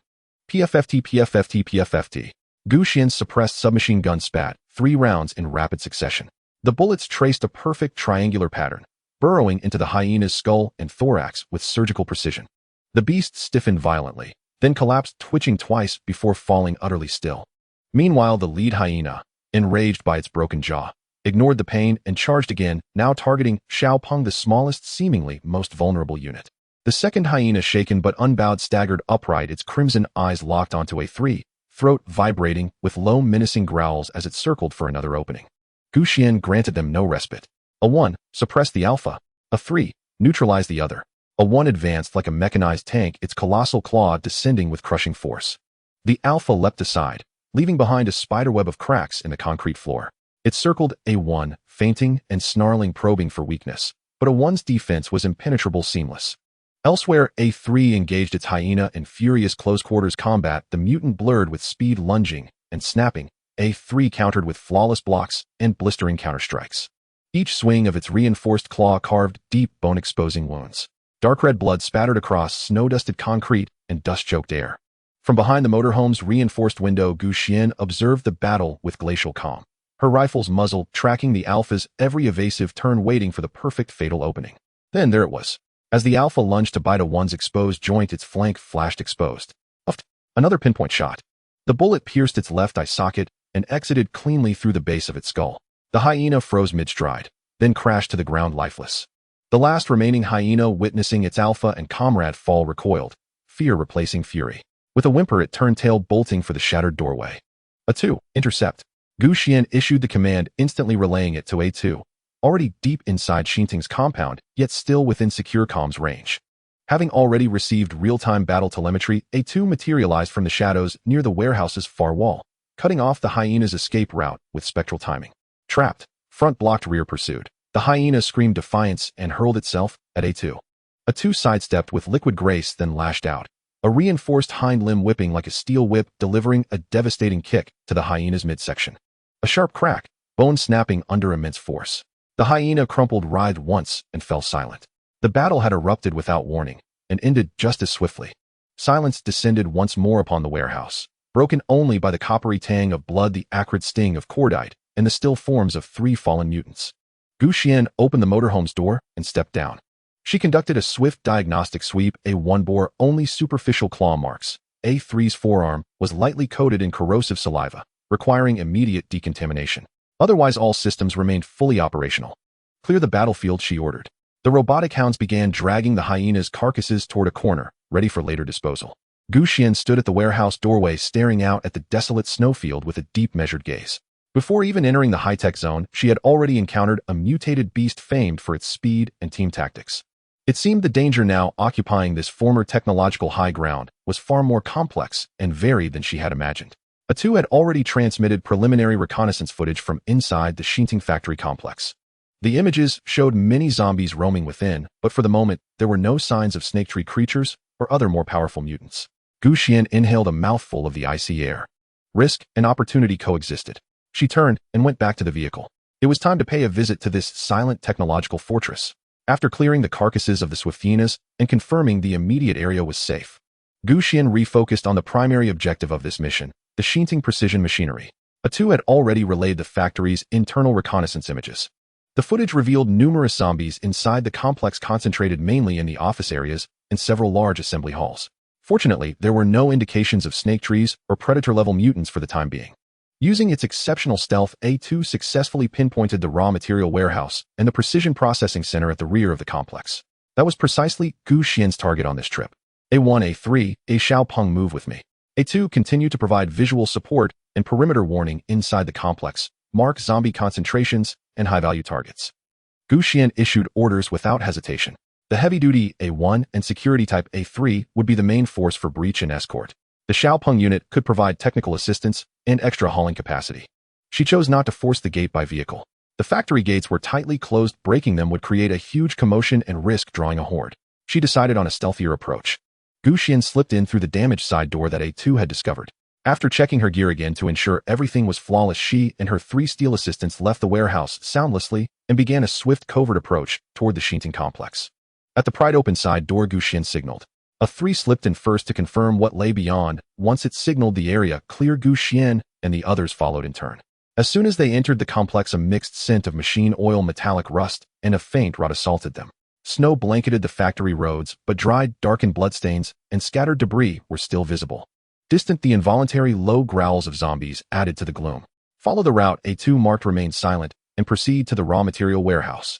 PFFT, PFFT, PFFT. Xuan's suppressed submachine gun spat 3 rounds in rapid succession. The bullets traced a perfect triangular pattern, burrowing into the hyena's skull and thorax with surgical precision. The beast stiffened violently, then collapsed, twitching twice before falling utterly still. Meanwhile, the lead hyena, enraged by its broken jaw, ignored the pain and charged again, now targeting Xiaopeng, the smallest, seemingly most vulnerable unit. The second hyena, shaken but unbowed, staggered upright, its crimson eyes locked onto A3, throat vibrating with low, menacing growls as it circled for another opening. Xuan granted them no respite. A1 suppressed the alpha. A3 neutralized the other. A1 advanced like a mechanized tank, its colossal claw descending with crushing force. The alpha leapt aside, leaving behind a spiderweb of cracks in the concrete floor. It circled A1, fainting and snarling, probing for weakness, but A1's defense was impenetrable, seamless. Elsewhere, A3 engaged its hyena in furious close-quarters combat, the mutant blurred with speed, lunging and snapping. A3 countered with flawless blocks and blistering counterstrikes. Each swing of its reinforced claw carved deep, bone-exposing wounds. Dark red blood spattered across snow-dusted concrete and dust-choked air. From behind the motorhome's reinforced window, Xuan observed the battle with glacial calm, her rifle's muzzle tracking the alpha's every evasive turn, waiting for the perfect fatal opening. Then there it was. As the alpha lunged to bite A1's exposed joint, its flank flashed exposed. Uffed. Another pinpoint shot. The bullet pierced its left eye socket and exited cleanly through the base of its skull. The hyena froze mid-stride, then crashed to the ground lifeless. The last remaining hyena, witnessing its alpha and comrade fall, recoiled, fear replacing fury. With a whimper, it turned tail, bolting for the shattered doorway. A2, intercept. Xuan issued the command, instantly relaying it to A2, already deep inside Xinting's compound, yet still within secure comms range. Having already received real-time battle telemetry, A2 materialized from the shadows near the warehouse's far wall, cutting off the hyena's escape route with spectral timing. Trapped, front blocked, rear pursued. The hyena screamed defiance and hurled itself at A2. A2 sidestepped with liquid grace, then lashed out, a reinforced hind limb whipping like a steel whip, delivering a devastating kick to the hyena's midsection. A sharp crack, bone snapping under immense force. The hyena crumpled, writhed once, and fell silent. The battle had erupted without warning, and ended just as swiftly. Silence descended once more upon the warehouse, broken only by the coppery tang of blood, the acrid sting of cordite, and the still forms of 3 fallen mutants. Xuan opened the motorhome's door and stepped down. She conducted a swift diagnostic sweep. A1 bore only superficial claw marks. A3's forearm was lightly coated in corrosive saliva, requiring immediate decontamination. Otherwise, all systems remained fully operational. Clear the battlefield, she ordered. The robotic hounds began dragging the hyenas' carcasses toward a corner, ready for later disposal. Xuan stood at the warehouse doorway, staring out at the desolate snowfield with a deep, measured gaze. Before even entering the high-tech zone, she had already encountered a mutated beast famed for its speed and team tactics. It seemed the danger now occupying this former technological high ground was far more complex and varied than she had imagined. A2 had already transmitted preliminary reconnaissance footage from inside the Xinting factory complex. The images showed many zombies roaming within, but for the moment, there were no signs of snake tree creatures or other more powerful mutants. Xuan inhaled a mouthful of the icy air. Risk and opportunity coexisted. She turned and went back to the vehicle. It was time to pay a visit to this silent technological fortress. After clearing the carcasses of the Swiftinas and confirming the immediate area was safe, Gu Xian refocused on the primary objective of this mission, the Xinting precision machinery. A2 had already relayed the factory's internal reconnaissance images. The footage revealed numerous zombies inside the complex concentrated mainly in the office areas and several large assembly halls. Fortunately, there were no indications of snake trees or predator-level mutants for the time being. Using its exceptional stealth, A2 successfully pinpointed the raw material warehouse and the precision processing center at the rear of the complex. That was precisely Gu Xian's target on this trip. A1, A3, A Xiao Peng move with me. A2 continued to provide visual support and perimeter warning inside the complex, mark zombie concentrations and high-value targets. Gu Xian issued orders without hesitation. The heavy-duty A1 and security type A3 would be the main force for breach and escort. The Xiaopeng unit could provide technical assistance and extra hauling capacity. She chose not to force the gate by vehicle. The factory gates were tightly closed, breaking them would create a huge commotion and risk drawing a horde. She decided on a stealthier approach. Gu Xian slipped in through the damaged side door that A2 had discovered. After checking her gear again to ensure everything was flawless, she and her 3 steel assistants left the warehouse soundlessly and began a swift covert approach toward the Xinting complex. At the pried open side door, Gu Xian signaled. A3 slipped in first to confirm what lay beyond. Once it signaled the area clear, Gu Xian and the others followed in turn. As soon as they entered the complex, a mixed scent of machine oil, metallic rust, and a faint rot assaulted them. Snow blanketed the factory roads, but dried, darkened bloodstains and scattered debris were still visible. Distant, the involuntary low growls of zombies added to the gloom. Follow the route, A2 marked, remain silent, and proceed to the raw material warehouse.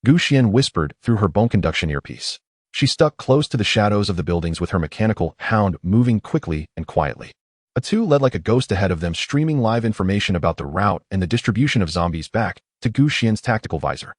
Gu Xian whispered through her bone conduction earpiece. She stuck close to the shadows of the buildings with her mechanical hound moving quickly and quietly. A2 led like a ghost ahead of them, streaming live information about the route and the distribution of zombies back to Gu Xian's tactical visor.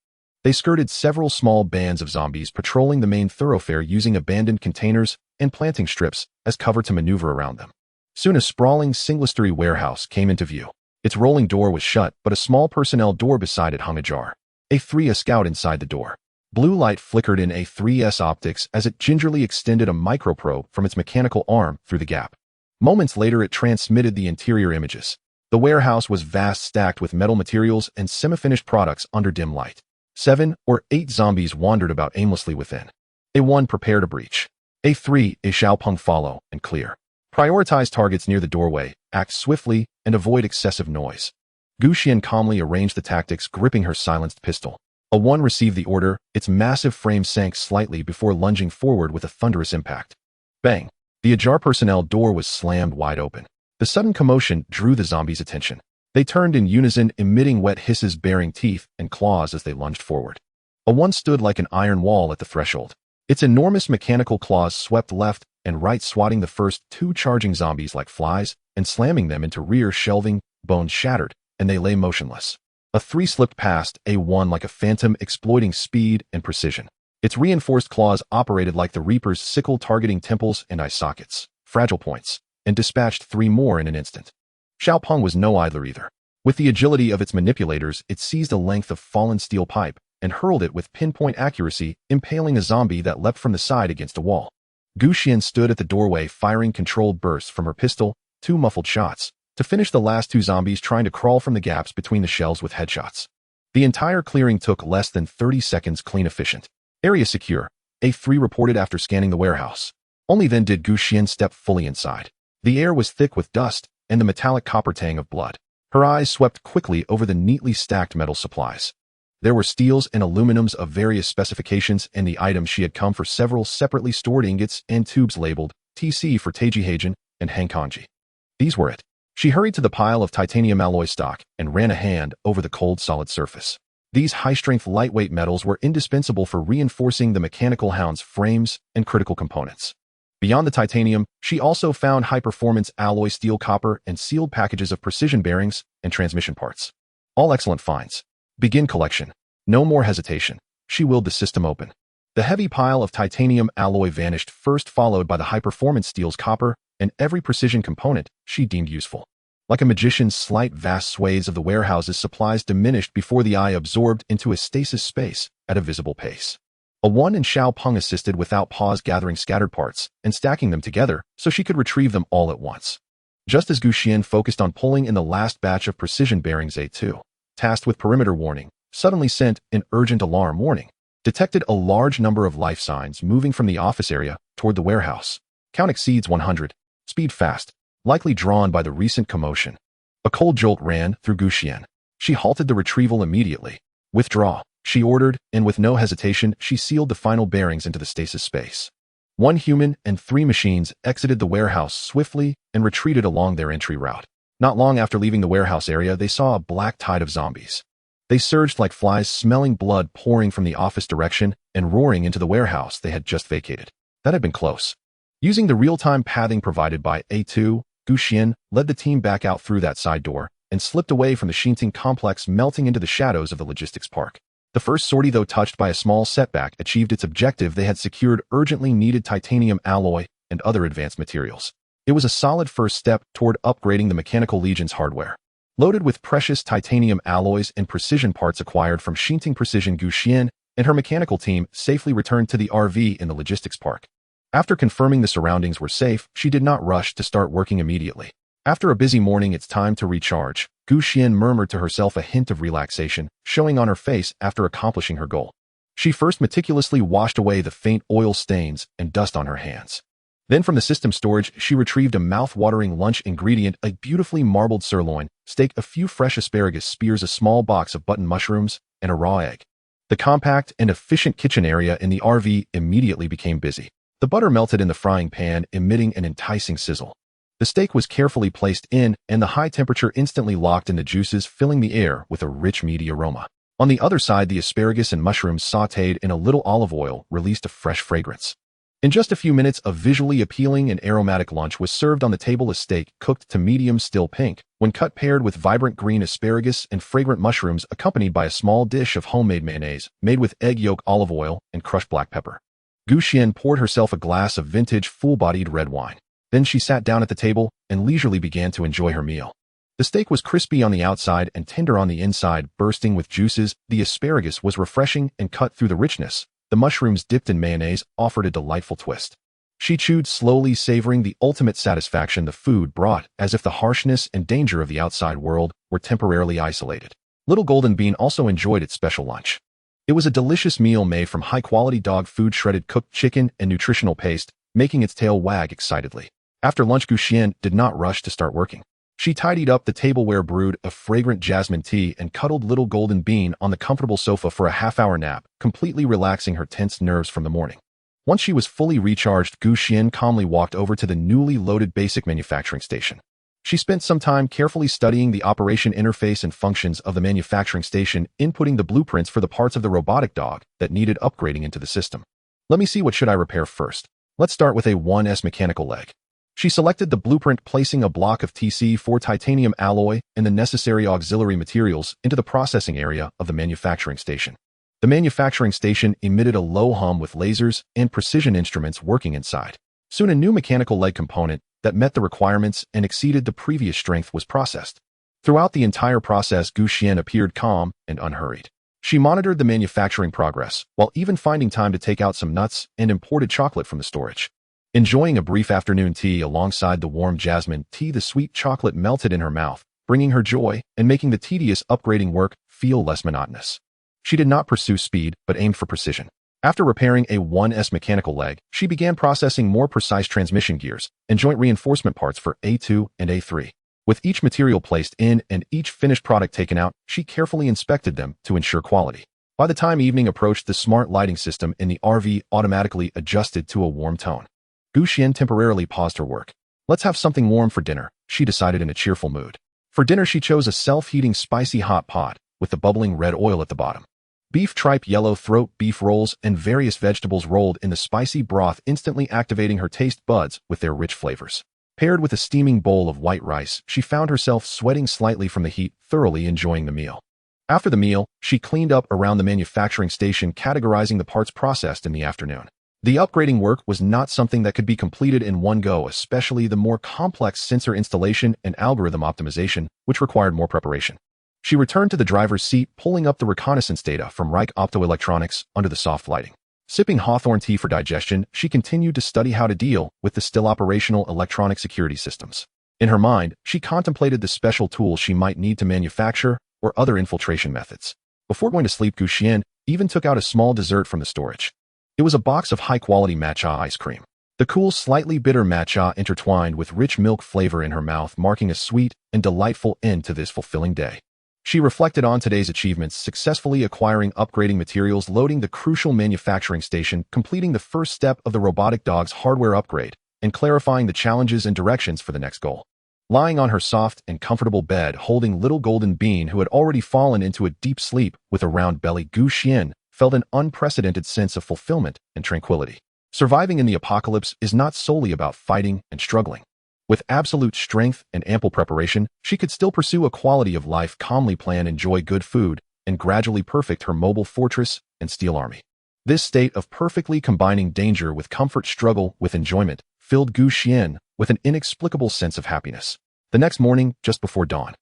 They skirted several small bands of zombies patrolling the main thoroughfare using abandoned containers and planting strips as cover to maneuver around them. Soon a sprawling single-story warehouse came into view. Its rolling door was shut, but a small personnel door beside it hung ajar. A3, a scout inside the door. Blue light flickered in A3's optics as it gingerly extended a microprobe from its mechanical arm through the gap. Moments later, it transmitted the interior images. The warehouse was vast, stacked with metal materials and semi-finished products under dim light. 7 or 8 zombies wandered about aimlessly within. A1, prepare to breach. A3, A Xiaopeng, follow and clear. Prioritize targets near the doorway, act swiftly, and avoid excessive noise. Gu Xian calmly arranged the tactics, gripping her silenced pistol. A1 received the order, its massive frame sank slightly before lunging forward with a thunderous impact. Bang! The ajar personnel door was slammed wide open. The sudden commotion drew the zombies' attention. They turned in unison, emitting wet hisses, baring teeth and claws as they lunged forward. A1 stood like an iron wall at the threshold. Its enormous mechanical claws swept left and right, swatting the first 2 charging zombies like flies and slamming them into rear shelving, bones shattered, and they lay motionless. A3 slipped past A1 like a phantom, exploiting speed and precision. Its reinforced claws operated like the Reaper's sickle, targeting temples and eye sockets, fragile points, and dispatched 3 more in an instant. Xiaopeng was no idler either. With the agility of its manipulators, it seized a length of fallen steel pipe and hurled it with pinpoint accuracy, impaling a zombie that leapt from the side against a wall. Gu Xian stood at the doorway, firing controlled bursts from her pistol, 2 muffled shots, to finish the last 2 zombies trying to crawl from the gaps between the shelves with headshots. The entire clearing took less than 30 seconds, clean, efficient. Area secure, A3 reported after scanning the warehouse. Only then did Gu Xian step fully inside. The air was thick with dust and the metallic copper tang of blood. Her eyes swept quickly over the neatly stacked metal supplies. There were steels and aluminums of various specifications, and the items she had come for several separately stored ingots and tubes labeled TC for Taijihagen and Hangkanji. These were it. She hurried to the pile of titanium alloy stock and ran a hand over the cold, solid surface. These high-strength, lightweight metals were indispensable for reinforcing the mechanical hound's frames and critical components. Beyond the titanium, she also found high-performance alloy steel, copper, and sealed packages of precision bearings and transmission parts. All excellent finds. Begin collection. No more hesitation. She willed the system open. The heavy pile of titanium alloy vanished first, followed by the high-performance steels, copper, and every precision component she deemed useful. Like a magician's sleight, vast swathes of the warehouse's supplies diminished before the eye, absorbed into a stasis space at a visible pace. A1 and Xiaopeng assisted without pause, gathering scattered parts and stacking them together so she could retrieve them all at once. Just as Gu Xian focused on pulling in the last batch of precision bearings, A2, tasked with perimeter warning, suddenly sent an urgent alarm warning, detected a large number of life signs moving from the office area toward the warehouse. Count exceeds 100. Speed fast, likely drawn by the recent commotion. A cold jolt ran through Xuan. She halted the retrieval immediately. Withdraw, she ordered, and with no hesitation, she sealed the final bearings into the stasis space. 1 human and 3 machines exited the warehouse swiftly and retreated along their entry route. Not long after leaving the warehouse area, they saw a black tide of zombies. They surged like flies, smelling blood pouring from the office direction and roaring into the warehouse they had just vacated. That had been close. Using the real-time pathing provided by A2, Xuan led the team back out through that side door and slipped away from the Xinting complex, melting into the shadows of the logistics park. The first sortie, though touched by a small setback, achieved its objective. They had secured urgently needed titanium alloy and other advanced materials. It was a solid first step toward upgrading the Mechanical Legion's hardware. Loaded with precious titanium alloys and precision parts acquired from Xinting Precision, Xuan and her mechanical team safely returned to the RV in the logistics park. After confirming the surroundings were safe, she did not rush to start working immediately. After a busy morning, it's time to recharge, Xuan murmured to herself, a hint of relaxation showing on her face after accomplishing her goal. She first meticulously washed away the faint oil stains and dust on her hands. Then from the system storage, she retrieved a mouth-watering lunch ingredient, a beautifully marbled sirloin steak, a few fresh asparagus spears, a small box of button mushrooms, and a raw egg. The compact and efficient kitchen area in the RV immediately became busy. The butter melted in the frying pan, emitting an enticing sizzle. The steak was carefully placed in, and the high temperature instantly locked in the juices, filling the air with a rich, meaty aroma. On the other side, the asparagus and mushrooms sautéed in a little olive oil released a fresh fragrance. In just a few minutes, a visually appealing and aromatic lunch was served on the table, a steak cooked to medium still pink, when cut, paired with vibrant green asparagus and fragrant mushrooms, accompanied by a small dish of homemade mayonnaise made with egg yolk, olive oil, and crushed black pepper. Xuan poured herself a glass of vintage, full-bodied red wine. Then she sat down at the table and leisurely began to enjoy her meal. The steak was crispy on the outside and tender on the inside, bursting with juices. The asparagus was refreshing and cut through the richness. The mushrooms, dipped in mayonnaise, offered a delightful twist. She chewed slowly, savoring the ultimate satisfaction the food brought, as if the harshness and danger of the outside world were temporarily isolated. Little Golden Bean also enjoyed its special lunch. It was a delicious meal made from high-quality dog food, shredded cooked chicken, and nutritional paste, making its tail wag excitedly. After lunch, Xuan did not rush to start working. She tidied up the tableware, brewed a fragrant jasmine tea, and cuddled Little Golden Bean on the comfortable sofa for a half-hour nap, completely relaxing her tense nerves from the morning. Once she was fully recharged, Xuan calmly walked over to the newly loaded basic manufacturing station. She spent some time carefully studying the operation interface and functions of the manufacturing station, inputting the blueprints for the parts of the robotic dog that needed upgrading into the system. Let me see, what should I repair first? Let's start with a 1S mechanical leg. She selected the blueprint, placing a block of TC4 titanium alloy and the necessary auxiliary materials into the processing area of the manufacturing station. The manufacturing station emitted a low hum with lasers and precision instruments working inside. Soon a new mechanical leg component that met the requirements and exceeded the previous strength was processed. Throughout the entire process, Xuan appeared calm and unhurried. She monitored the manufacturing progress, while even finding time to take out some nuts and imported chocolate from the storage. Enjoying a brief afternoon tea alongside the warm jasmine tea, the sweet chocolate melted in her mouth, bringing her joy and making the tedious upgrading work feel less monotonous. She did not pursue speed, but aimed for precision. After repairing a 1S mechanical leg, she began processing more precise transmission gears and joint reinforcement parts for A2 and A3. With each material placed in and each finished product taken out, she carefully inspected them to ensure quality. By the time evening approached, the smart lighting system in the RV automatically adjusted to a warm tone. Xuan temporarily paused her work. Let's have something warm for dinner, she decided in a cheerful mood. For dinner, she chose a self-heating spicy hot pot with the bubbling red oil at the bottom. Beef tripe, yellow throat beef rolls, and various vegetables rolled in the spicy broth, instantly activating her taste buds with their rich flavors. Paired with a steaming bowl of white rice, she found herself sweating slightly from the heat, thoroughly enjoying the meal. After the meal, she cleaned up around the manufacturing station, categorizing the parts processed in the afternoon. The upgrading work was not something that could be completed in one go, especially the more complex sensor installation and algorithm optimization, which required more preparation. She returned to the driver's seat, pulling up the reconnaissance data from Reich Optoelectronics under the soft lighting. Sipping hawthorn tea for digestion, she continued to study how to deal with the still operational electronic security systems. In her mind, she contemplated the special tools she might need to manufacture or other infiltration methods. Before going to sleep, Xuan even took out a small dessert from the storage. It was a box of high-quality matcha ice cream. The cool, slightly bitter matcha intertwined with rich milk flavor in her mouth, marking a sweet and delightful end to this fulfilling day. She reflected on today's achievements, successfully acquiring upgrading materials, loading the crucial manufacturing station, completing the first step of the robotic dog's hardware upgrade, and clarifying the challenges and directions for the next goal. Lying on her soft and comfortable bed, holding little golden bean who had already fallen into a deep sleep with a round belly, Xuan felt an unprecedented sense of fulfillment and tranquility. Surviving in the apocalypse is not solely about fighting and struggling. With absolute strength and ample preparation, she could still pursue a quality of life, calmly plan, enjoy good food, and gradually perfect her mobile fortress and steel army. This state of perfectly combining danger with comfort, struggle with enjoyment, filled Xuan with an inexplicable sense of happiness. The next morning, just before dawn,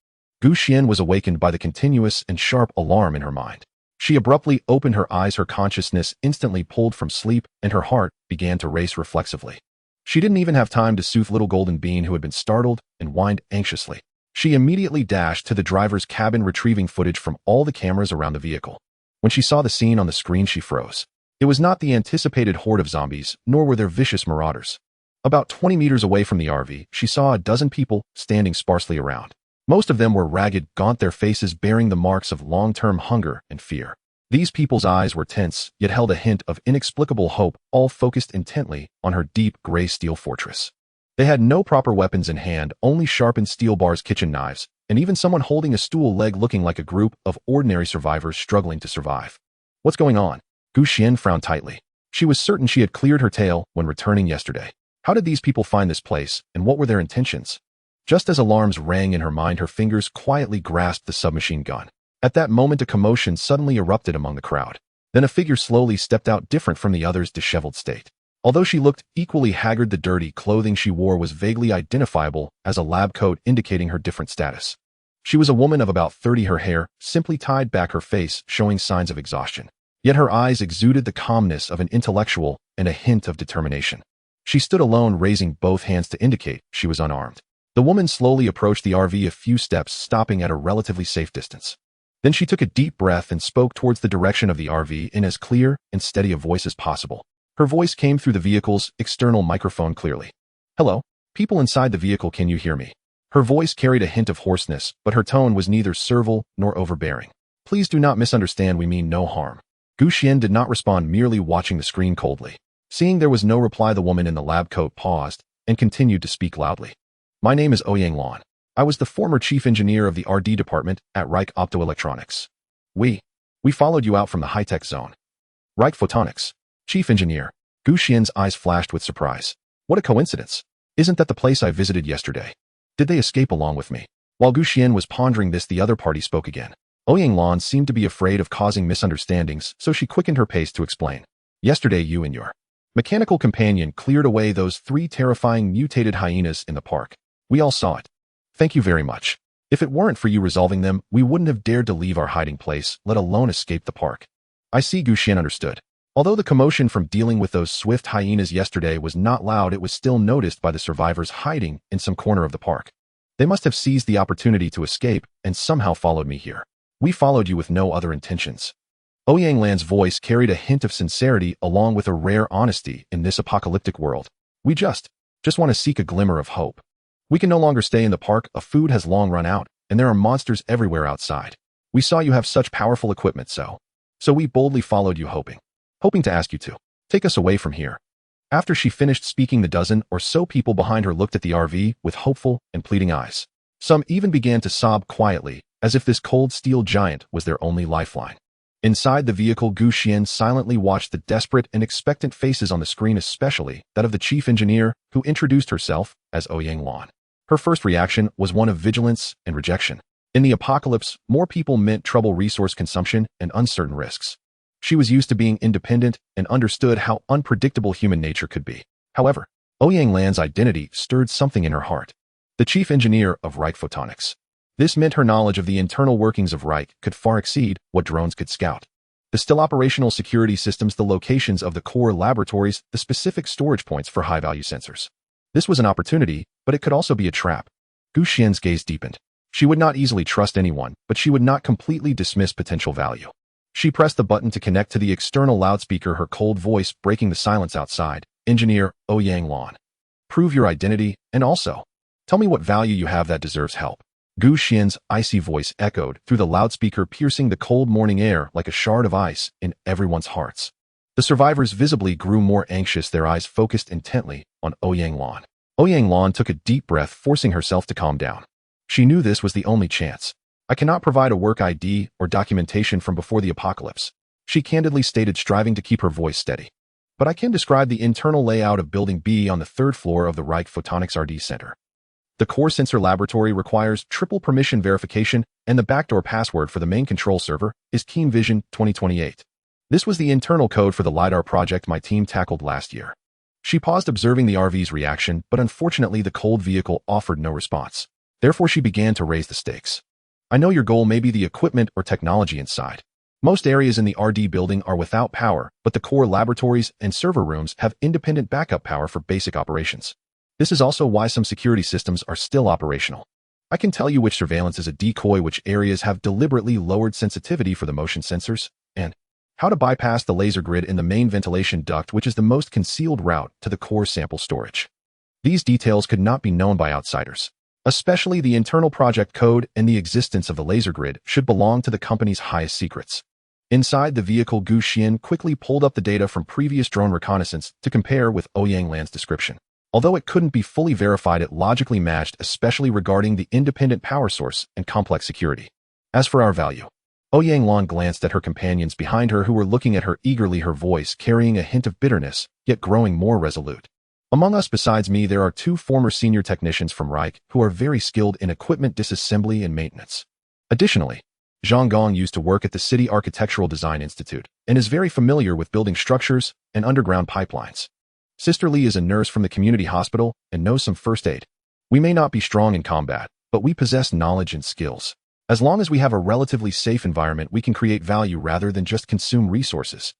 Xuan was awakened by the continuous and sharp alarm in her mind. She abruptly opened her eyes, her consciousness instantly pulled from sleep, and her heart began to race reflexively. She didn't even have time to soothe little golden bean, who had been startled and whined anxiously. She immediately dashed to the driver's cabin, retrieving footage from all the cameras around the vehicle. When she saw the scene on the screen, she froze. It was not the anticipated horde of zombies, nor were there vicious marauders. About 20 meters away from the RV, she saw a dozen people standing sparsely around. Most of them were ragged, gaunt, their faces bearing the marks of long-term hunger and fear. These people's eyes were tense, yet held a hint of inexplicable hope, all focused intently on her deep gray steel fortress. They had no proper weapons in hand, only sharpened steel bars, kitchen knives, and even someone holding a stool leg, looking like a group of ordinary survivors struggling to survive. What's going on? Xuan frowned tightly. She was certain she had cleared her tail when returning yesterday. How did these people find this place, and what were their intentions? Just as alarms rang in her mind, her fingers quietly grasped the submachine gun. At that moment, a commotion suddenly erupted among the crowd. Then a figure slowly stepped out, different from the others' disheveled state. Although she looked equally haggard, the dirty clothing she wore was vaguely identifiable as a lab coat, indicating her different status. She was a woman of about 30, her hair simply tied back, her face showing signs of exhaustion. Yet her eyes exuded the calmness of an intellectual and a hint of determination. She stood alone, raising both hands to indicate she was unarmed. The woman slowly approached the RV a few steps, stopping at a relatively safe distance. Then she took a deep breath and spoke towards the direction of the RV in as clear and steady a voice as possible. Her voice came through the vehicle's external microphone clearly. "Hello, people inside the vehicle, can you hear me?" Her voice carried a hint of hoarseness, but her tone was neither servile nor overbearing. "Please do not misunderstand, we mean no harm." Xuan did not respond, merely watching the screen coldly. Seeing there was no reply, the woman in the lab coat paused and continued to speak loudly. "My name is Xuan. I was the former chief engineer of the RD department at Reich Optoelectronics. We followed you out from the high-tech zone." "Reich Photonics? Chief engineer?" Xuan's eyes flashed with surprise. "What a coincidence. Isn't that the place I visited yesterday? Did they escape along with me?" While Xuan was pondering this, the other party spoke again. Xuan seemed to be afraid of causing misunderstandings, so she quickened her pace to explain. "Yesterday you and your mechanical companion cleared away those 3 terrifying mutated hyenas in the park. We all saw it. Thank you very much. If it weren't for you resolving them, we wouldn't have dared to leave our hiding place, let alone escape the park." "I see." Xuan understood. Although the commotion from dealing with those swift hyenas yesterday was not loud, it was still noticed by the survivors hiding in some corner of the park. "They must have seized the opportunity to escape and somehow followed me here. We followed you with no other intentions." Xuan's voice carried a hint of sincerity along with a rare honesty in this apocalyptic world. "We just want to seek a glimmer of hope. We can no longer stay in the park. Our food has long run out, and there are monsters everywhere outside. We saw you have such powerful equipment, so we boldly followed you, hoping to ask you to take us away from here." After she finished speaking, the dozen or so people behind her looked at the RV with hopeful and pleading eyes. Some even began to sob quietly, as if this cold steel giant was their only lifeline. Inside the vehicle, Xuan silently watched the desperate and expectant faces on the screen, especially that of the chief engineer, who introduced herself as Xuan. Her first reaction was one of vigilance and rejection. In the apocalypse, more people meant trouble, resource consumption, and uncertain risks. She was used to being independent and understood how unpredictable human nature could be. However, Xuan's identity stirred something in her heart. The chief engineer of Reich Photonics. This meant her knowledge of the internal workings of Reich could far exceed what drones could scout. The still operational security systems, the locations of the core laboratories, the specific storage points for high-value sensors. This was an opportunity, but it could also be a trap. Xuan's gaze deepened. She would not easily trust anyone, but she would not completely dismiss potential value. She pressed the button to connect to the external loudspeaker, her cold voice breaking the silence outside. Engineer Ouyang Lan. Prove your identity, and also, tell me what value you have that deserves help. Gu Xian's icy voice echoed through the loudspeaker, piercing the cold morning air like a shard of ice in everyone's hearts. The survivors visibly grew more anxious, their eyes focused intently on Ouyang Lan. Ouyang Lan took a deep breath, forcing herself to calm down. She knew this was the only chance. I cannot provide a work ID or documentation from before the apocalypse, she candidly stated, striving to keep her voice steady. But I can describe the internal layout of Building B on the third floor of the Reich Photonics RD Center. The core sensor laboratory requires triple permission verification, and the backdoor password for the main control server is Keen Vision 2028. This was the internal code for the LiDAR project my team tackled last year. She paused, observing the RV's reaction, but unfortunately the cold vehicle offered no response. Therefore she began to raise the stakes. I know your goal may be the equipment or technology inside. Most areas in the RD building are without power, but the core laboratories and server rooms have independent backup power for basic operations. This is also why some security systems are still operational. I can tell you which surveillance is a decoy, which areas have deliberately lowered sensitivity for the motion sensors, and how to bypass the laser grid in the main ventilation duct, which is the most concealed route to the core sample storage. These details could not be known by outsiders. Especially the internal project code and the existence of the laser grid should belong to the company's highest secrets. Inside the vehicle, Gu Xian quickly pulled up the data from previous drone reconnaissance to compare with Ouyang Lan's description. Although it couldn't be fully verified, it logically matched, especially regarding the independent power source and complex security. As for our value, Ouyang Lan glanced at her companions behind her, who were looking at her eagerly, her voice carrying a hint of bitterness, yet growing more resolute. Among us, besides me, there are 2 former senior technicians from Reich who are very skilled in equipment disassembly and maintenance. Additionally, Zhang Gong used to work at the City Architectural Design Institute and is very familiar with building structures and underground pipelines. Sister Li is a nurse from the community hospital and knows some first aid. We may not be strong in combat, but we possess knowledge and skills. As long as we have a relatively safe environment, we can create value rather than just consume resources.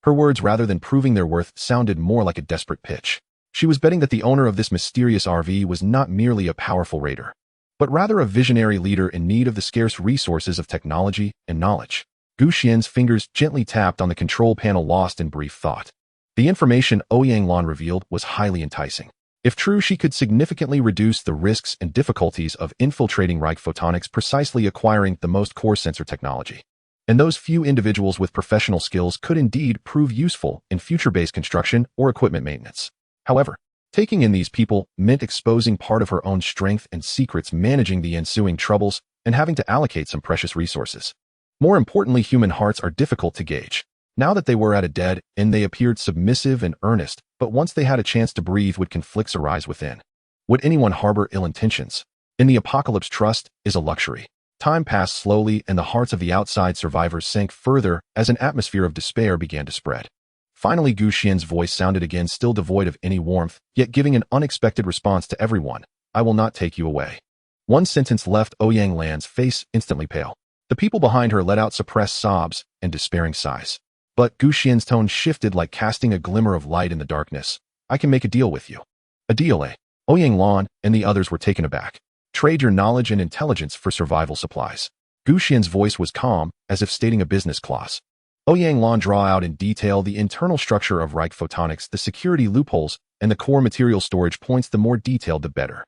Her words, rather than proving their worth, sounded more like a desperate pitch. She was betting that the owner of this mysterious RV was not merely a powerful raider, but rather a visionary leader in need of the scarce resources of technology and knowledge. Gu Xian's fingers gently tapped on the control panel, lost in brief thought. The information Ouyang Lan revealed was highly enticing. If true, she could significantly reduce the risks and difficulties of infiltrating Reich Photonics, precisely acquiring the most core sensor technology. And those few individuals with professional skills could indeed prove useful in future-based construction or equipment maintenance. However, taking in these people meant exposing part of her own strength and secrets, managing the ensuing troubles, and having to allocate some precious resources. More importantly, human hearts are difficult to gauge. Now that they were at a dead end, they appeared submissive and earnest, but once they had a chance to breathe, would conflicts arise within? Would anyone harbor ill intentions? In the apocalypse, trust is a luxury. Time passed slowly, and the hearts of the outside survivors sank further as an atmosphere of despair began to spread. Finally, Gu Xian's voice sounded again, still devoid of any warmth, yet giving an unexpected response to everyone. I will not take you away. One sentence left Ouyang Lan's face instantly pale. The people behind her let out suppressed sobs and despairing sighs. But Gu Xian's tone shifted, like casting a glimmer of light in the darkness. I can make a deal with you. A deal, eh? Ouyang Lan and the others were taken aback. Trade your knowledge and intelligence for survival supplies. Gu Xian's voice was calm, as if stating a business clause. Ouyang Lan draw out in detail the internal structure of Reich Photonics, the security loopholes, and the core material storage points. The more detailed, the better.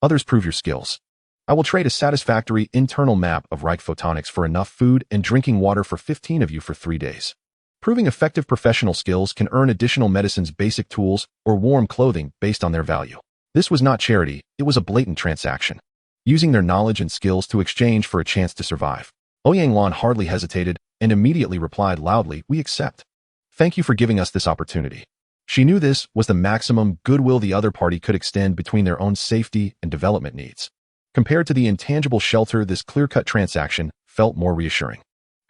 Others, prove your skills. I will trade a satisfactory internal map of Reich Photonics for enough food and drinking water for 15 of you for 3 days. Proving effective professional skills can earn additional medicines, basic tools, or warm clothing based on their value. This was not charity, it was a blatant transaction. Using their knowledge and skills to exchange for a chance to survive. Ouyang Lan hardly hesitated and immediately replied loudly, we accept. Thank you for giving us this opportunity. She knew this was the maximum goodwill the other party could extend between their own safety and development needs. Compared to the intangible shelter, this clear-cut transaction felt more reassuring.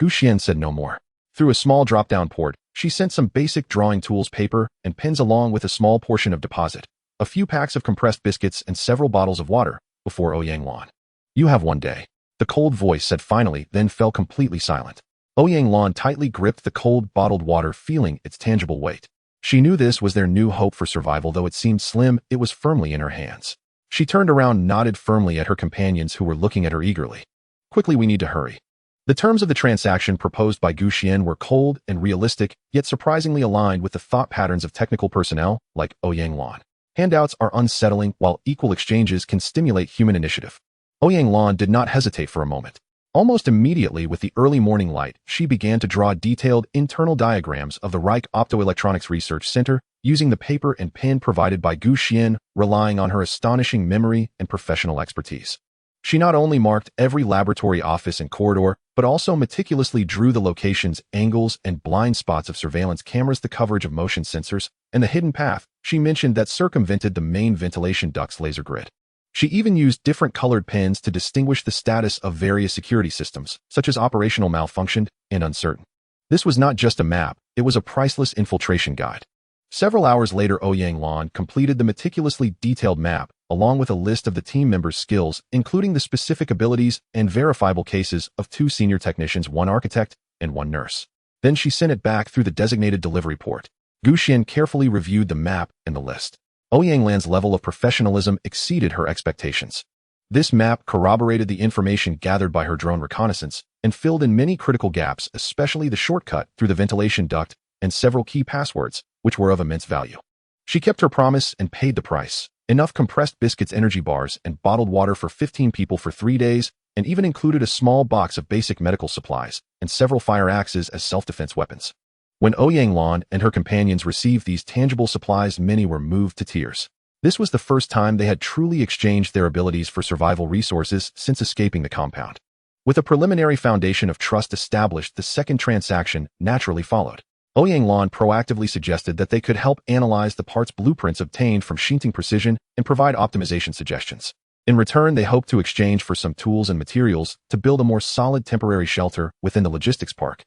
Gu Xian said no more. Through a small drop-down port, she sent some basic drawing tools, paper, and pens, along with a small portion of deposit, a few packs of compressed biscuits, and several bottles of water, before Ouyang Lan. You have 1 day. The cold voice said finally, then fell completely silent. Ouyang Lan tightly gripped the cold bottled water, feeling its tangible weight. She knew this was their new hope for survival. Though it seemed slim, it was firmly in her hands. She turned around, nodded firmly at her companions, who were looking at her eagerly. Quickly, we need to hurry. The terms of the transaction proposed by Xuan were cold and realistic, yet surprisingly aligned with the thought patterns of technical personnel like Lan. Handouts are unsettling, while equal exchanges can stimulate human initiative. Lan did not hesitate for a moment. Almost immediately with the early morning light, she began to draw detailed internal diagrams of the Reich Optoelectronics Research Center using the paper and pen provided by Xuan, relying on her astonishing memory and professional expertise. She not only marked every laboratory office and corridor, but also meticulously drew the locations, angles, and blind spots of surveillance cameras, the coverage of motion sensors, and the hidden path she mentioned that circumvented the main ventilation duct's laser grid. She even used different colored pens to distinguish the status of various security systems, such as operational, malfunctioned, and uncertain. This was not just a map, it was a priceless infiltration guide. Several hours later, Lan completed the meticulously detailed map, along with a list of the team members' skills, including the specific abilities and verifiable cases of 2 senior technicians, 1 architect, and 1 nurse. Then she sent it back through the designated delivery port. Xuan carefully reviewed the map and the list. Lan's level of professionalism exceeded her expectations. This map corroborated the information gathered by her drone reconnaissance and filled in many critical gaps, especially the shortcut through the ventilation duct and several key passwords, which were of immense value. She kept her promise and paid the price. Enough compressed biscuits, energy bars, and bottled water for 15 people for 3 days, and even included a small box of basic medical supplies and several fire axes as self-defense weapons. When Lan and her companions received these tangible supplies, many were moved to tears. This was the first time they had truly exchanged their abilities for survival resources since escaping the compound. With a preliminary foundation of trust established, the second transaction naturally followed. Lan proactively suggested that they could help analyze the parts blueprints obtained from Shinting Precision and provide optimization suggestions. In return, they hoped to exchange for some tools and materials to build a more solid temporary shelter within the logistics park.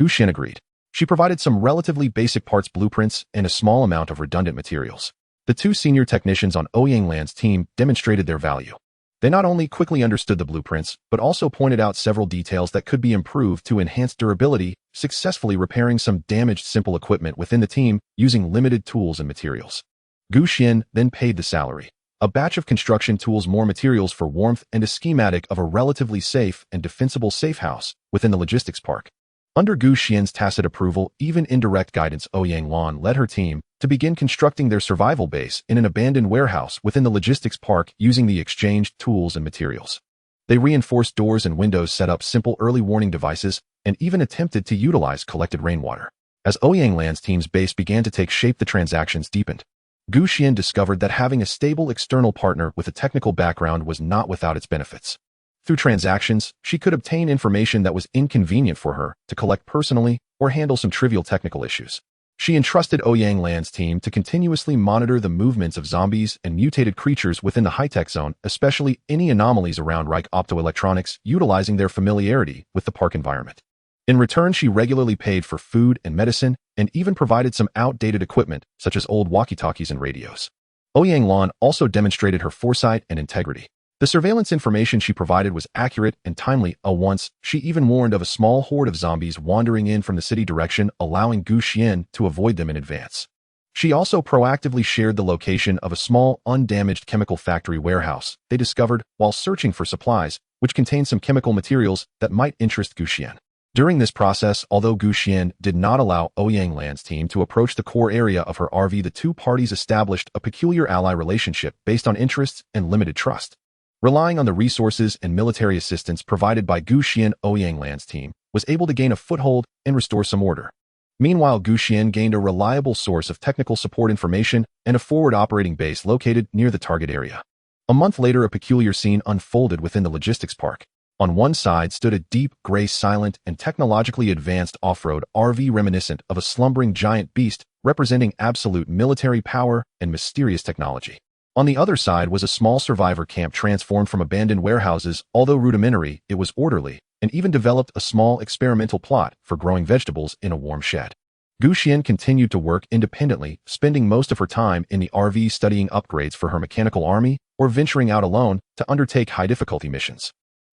Xuan agreed. She provided some relatively basic parts blueprints and a small amount of redundant materials. The 2 senior technicians on Lan's team demonstrated their value. They not only quickly understood the blueprints, but also pointed out several details that could be improved to enhance durability, successfully repairing some damaged simple equipment within the team using limited tools and materials. Xuan then paid the salary. A batch of construction tools, more materials for warmth, and a schematic of a relatively safe and defensible safe house within the logistics park. Under Xuan's tacit approval, even indirect guidance, Lan led her team to begin constructing their survival base in an abandoned warehouse within the logistics park using the exchanged tools and materials. They reinforced doors and windows, set up simple early warning devices, and even attempted to utilize collected rainwater. As Lan's team's base began to take shape, the transactions deepened. Xuan discovered that having a stable external partner with a technical background was not without its benefits. Through transactions, she could obtain information that was inconvenient for her to collect personally or handle some trivial technical issues. She entrusted Lan's team to continuously monitor the movements of zombies and mutated creatures within the high-tech zone, especially any anomalies around Reich Optoelectronics, utilizing their familiarity with the park environment. In return, she regularly paid for food and medicine, and even provided some outdated equipment, such as old walkie-talkies and radios. Lan also demonstrated her foresight and integrity. The surveillance information she provided was accurate and timely. Once, she even warned of a small horde of zombies wandering in from the city direction, allowing Xuan to avoid them in advance. She also proactively shared the location of a small, undamaged chemical factory warehouse they discovered while searching for supplies, which contained some chemical materials that might interest Xuan. During this process, although Xuan did not allow Lan's team to approach the core area of her RV, the 2 parties established a peculiar ally relationship based on interests and limited trust. Relying on the resources and military assistance provided by Xuan, Lan's team was able to gain a foothold and restore some order. Meanwhile, Xuan gained a reliable source of technical support information and a forward operating base located near the target area. A month later, a peculiar scene unfolded within the logistics park. On one side stood a deep, gray, silent, and technologically advanced off-road RV reminiscent of a slumbering giant beast representing absolute military power and mysterious technology. On the other side was a small survivor camp transformed from abandoned warehouses. Although rudimentary, it was orderly, and even developed a small experimental plot for growing vegetables in a warm shed. Xuan continued to work independently, spending most of her time in the RV studying upgrades for her mechanical army or venturing out alone to undertake high-difficulty missions.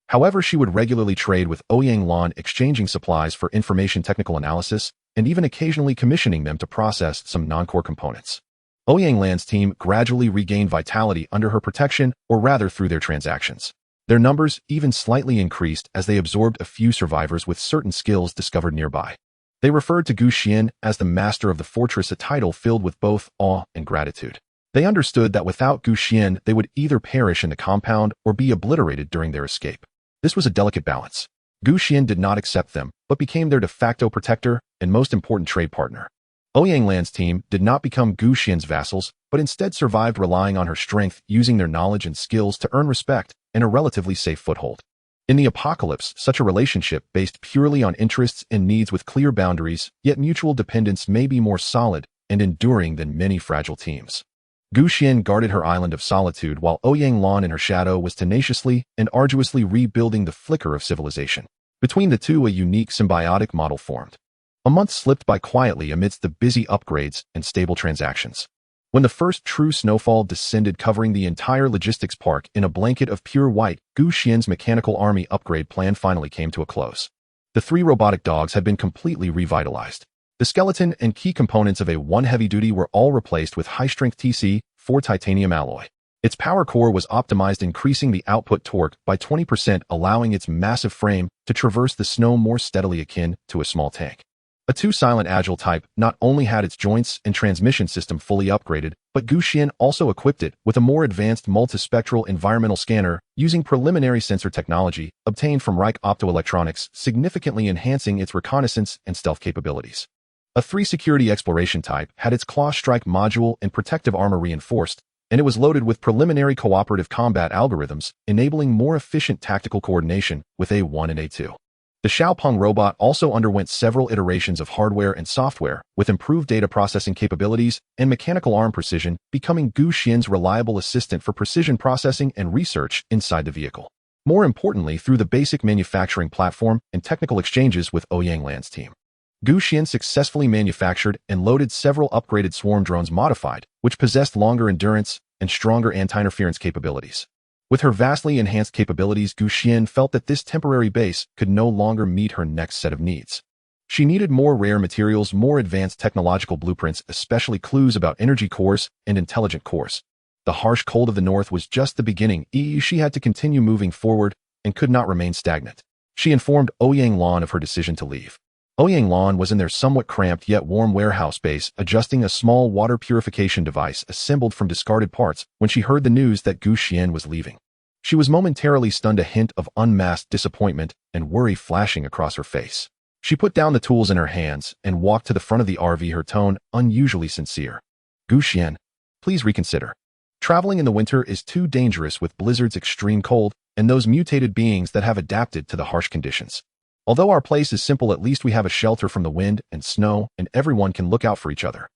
However, she would regularly trade with Lan, exchanging supplies for information technical analysis, and even occasionally commissioning them to process some non-core components. Lan's team gradually regained vitality under her protection, or rather through their transactions. Their numbers even slightly increased as they absorbed a few survivors with certain skills discovered nearby. They referred to Xuan as the master of the fortress, a title filled with both awe and gratitude. They understood that without Xuan, they would either perish in the compound or be obliterated during their escape. This was a delicate balance. Xuan did not accept them, but became their de facto protector and most important trade partner. Ouyang Lan's team did not become Xuan's vassals, but instead survived relying on her strength, using their knowledge and skills to earn respect and a relatively safe foothold. In the apocalypse, such a relationship based purely on interests and needs with clear boundaries, yet mutual dependence, may be more solid and enduring than many fragile teams. Xuan guarded her island of solitude while Ouyang Lan in her shadow was tenaciously and arduously rebuilding the flicker of civilization. Between the two, a unique symbiotic model formed. A month slipped by quietly amidst the busy upgrades and stable transactions. When the first true snowfall descended, covering the entire logistics park in a blanket of pure white, Xuan's mechanical army upgrade plan finally came to a close. The 3 robotic dogs had been completely revitalized. The skeleton and key components of A1 heavy-duty were all replaced with high-strength TC4 titanium alloy. Its power core was optimized, increasing the output torque by 20%, allowing its massive frame to traverse the snow more steadily, akin to a small tank. A 2 silent agile type not only had its joints and transmission system fully upgraded, but Xuan also equipped it with a more advanced multispectral environmental scanner using preliminary sensor technology obtained from Reich Optoelectronics, significantly enhancing its reconnaissance and stealth capabilities. A 3 security exploration type had its claw strike module and protective armor reinforced, and it was loaded with preliminary cooperative combat algorithms, enabling more efficient tactical coordination with A1 and A2. The Xiaopeng robot also underwent several iterations of hardware and software, with improved data processing capabilities and mechanical arm precision, becoming Xuan's reliable assistant for precision processing and research inside the vehicle. More importantly, through the basic manufacturing platform and technical exchanges with Ouyang Lan's team, Xuan successfully manufactured and loaded several upgraded swarm drones modified, which possessed longer endurance and stronger anti-interference capabilities. With her vastly enhanced capabilities, Xuan felt that this temporary base could no longer meet her next set of needs. She needed more rare materials, more advanced technological blueprints, especially clues about energy cores and intelligent cores. The harsh cold of the north was just the beginning. She had to continue moving forward and could not remain stagnant. She informed Ouyang Lan of her decision to leave. Ouyang Lan was in their somewhat cramped yet warm warehouse base, adjusting a small water purification device assembled from discarded parts when she heard the news that Xuan was leaving. She was momentarily stunned, a hint of unmasked disappointment and worry flashing across her face. She put down the tools in her hands and walked to the front of the RV, her tone unusually sincere. Xuan, please reconsider. Traveling in the winter is too dangerous with blizzards, extreme cold, and those mutated beings that have adapted to the harsh conditions. Although our place is simple, at least we have a shelter from the wind and snow, and everyone can look out for each other.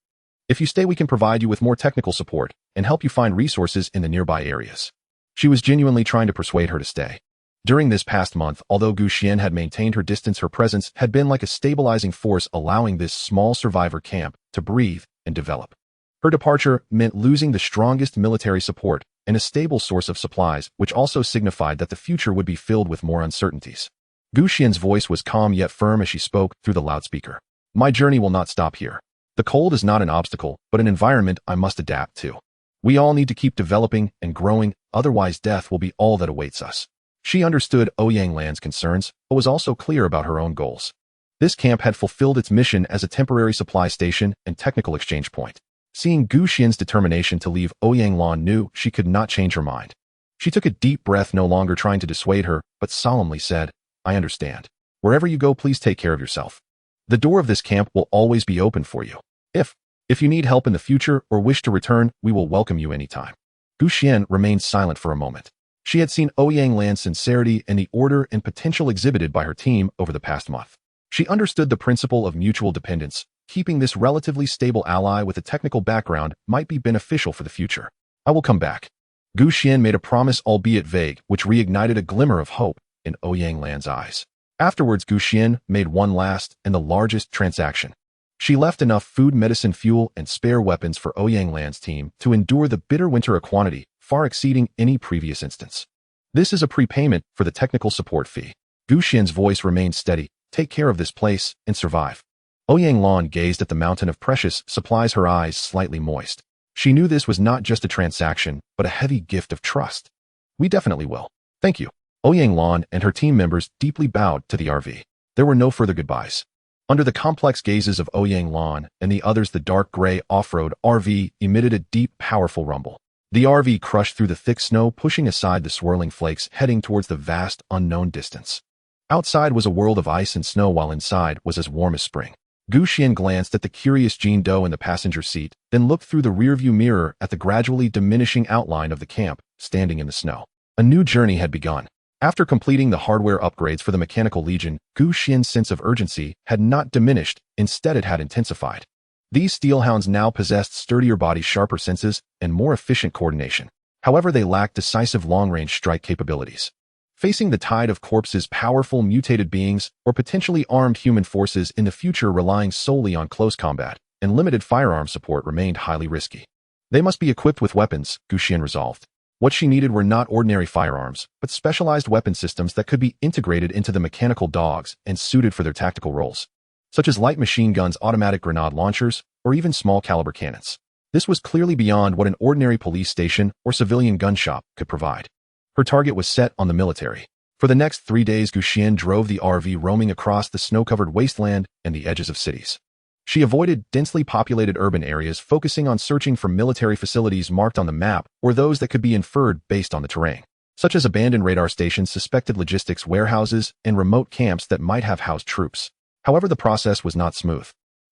If you stay, we can provide you with more technical support and help you find resources in the nearby areas. She was genuinely trying to persuade her to stay. During this past month, although Xuan had maintained her distance, her presence had been like a stabilizing force, allowing this small survivor camp to breathe and develop. Her departure meant losing the strongest military support and a stable source of supplies, which also signified that the future would be filled with more uncertainties. Xuan's voice was calm yet firm as she spoke through the loudspeaker. My journey will not stop here. The cold is not an obstacle, but an environment I must adapt to. We all need to keep developing and growing, otherwise death will be all that awaits us. She understood Ouyang Lan's concerns, but was also clear about her own goals. This camp had fulfilled its mission as a temporary supply station and technical exchange point. Seeing Xuan's determination to leave, Ouyang Lan knew she could not change her mind. She took a deep breath, no longer trying to dissuade her, but solemnly said, I understand. Wherever you go, please take care of yourself. The door of this camp will always be open for you. If you need help in the future or wish to return, we will welcome you anytime. Xuan remained silent for a moment. She had seen Ouyang Lan's sincerity and the order and potential exhibited by her team over the past month. She understood the principle of mutual dependence. Keeping this relatively stable ally with a technical background might be beneficial for the future. I will come back. Xuan made a promise, albeit vague, which reignited a glimmer of hope in Ouyang Lan's eyes. Afterwards, Xuan made one last and the largest transaction. She left enough food, medicine, fuel, and spare weapons for Ouyang Lan's team to endure the bitter winter, a quantity far exceeding any previous instance. This is a prepayment for the technical support fee. Xuan's voice remained steady. Take care of this place and survive. Ouyang Lan gazed at the mountain of precious supplies, her eyes slightly moist. She knew this was not just a transaction, but a heavy gift of trust. We definitely will. Thank you. Ouyang Lan and her team members deeply bowed to the RV. There were no further goodbyes. Under the complex gazes of Ouyang Lan and the others, the dark gray off-road RV emitted a deep, powerful rumble. The RV crushed through the thick snow, pushing aside the swirling flakes, heading towards the vast, unknown distance. Outside was a world of ice and snow, while inside was as warm as spring. Xuan glanced at the curious Jean Doe in the passenger seat, then looked through the rearview mirror at the gradually diminishing outline of the camp, standing in the snow. A new journey had begun. After completing the hardware upgrades for the Mechanical Legion, Xuan's sense of urgency had not diminished, instead it had intensified. These steelhounds now possessed sturdier bodies, sharper senses, and more efficient coordination. However, they lacked decisive long-range strike capabilities. Facing the tide of corpses, powerful mutated beings, or potentially armed human forces in the future relying solely on close combat and limited firearm support remained highly risky. They must be equipped with weapons, Xuan resolved. What she needed were not ordinary firearms, but specialized weapon systems that could be integrated into the mechanical dogs and suited for their tactical roles, such as light machine guns, automatic grenade launchers, or even small-caliber cannons. This was clearly beyond what an ordinary police station or civilian gun shop could provide. Her target was set on the military. For the next 3 days, Xuan drove the RV, roaming across the snow-covered wasteland and the edges of cities. She avoided densely populated urban areas, focusing on searching for military facilities marked on the map or those that could be inferred based on the terrain, such as abandoned radar stations, suspected logistics warehouses, and remote camps that might have housed troops. However, the process was not smooth.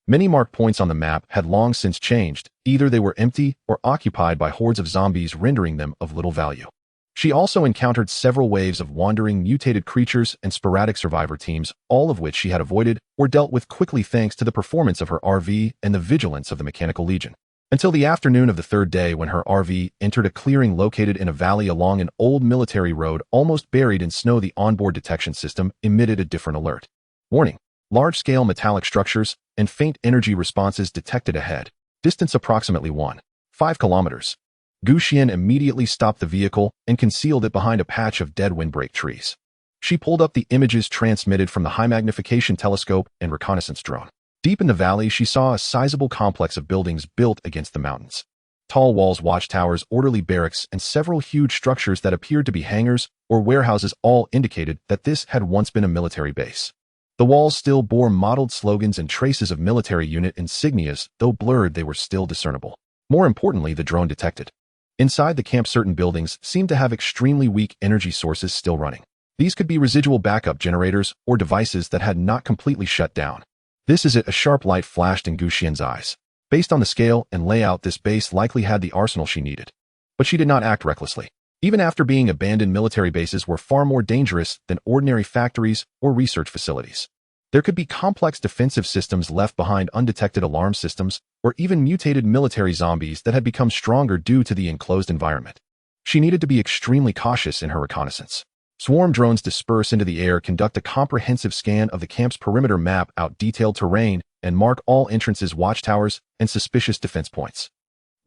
Many marked points on the map had long since changed. Either they were empty or occupied by hordes of zombies, rendering them of little value. She also encountered several waves of wandering, mutated creatures and sporadic survivor teams, all of which she had avoided or dealt with quickly thanks to the performance of her RV and the vigilance of the Mechanical Legion. Until the afternoon of the third day, when her RV entered a clearing located in a valley along an old military road almost buried in snow, the onboard detection system emitted a different alert. Warning: large-scale metallic structures and faint energy responses detected ahead. Distance approximately 1.5 kilometers. Xuan immediately stopped the vehicle and concealed it behind a patch of dead windbreak trees. She pulled up the images transmitted from the high-magnification telescope and reconnaissance drone. Deep in the valley, she saw a sizable complex of buildings built against the mountains. Tall walls, watchtowers, orderly barracks, and several huge structures that appeared to be hangars or warehouses all indicated that this had once been a military base. The walls still bore mottled slogans and traces of military unit insignias, though blurred, they were still discernible. More importantly, the drone detected inside the camp certain buildings seemed to have extremely weak energy sources still running. These could be residual backup generators or devices that had not completely shut down. This is it, a sharp light flashed in Xuan's eyes. Based on the scale and layout, this base likely had the arsenal she needed. But she did not act recklessly. Even after being abandoned, military bases were far more dangerous than ordinary factories or research facilities. There could be complex defensive systems left behind, undetected alarm systems, or even mutated military zombies that had become stronger due to the enclosed environment. She needed to be extremely cautious in her reconnaissance. Swarm drones disperse into the air, conduct a comprehensive scan of the camp's perimeter, map out detailed terrain, and mark all entrances, watchtowers, and suspicious defense points.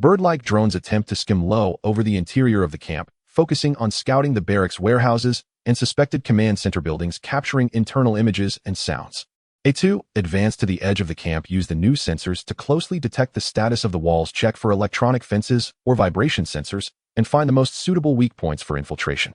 Bird-like drones attempt to skim low over the interior of the camp, focusing on scouting the barracks, warehouses, and suspected command center buildings, capturing internal images and sounds. A2 advanced to the edge of the camp, used the new sensors to closely detect the status of the walls, check for electronic fences or vibration sensors, and find the most suitable weak points for infiltration.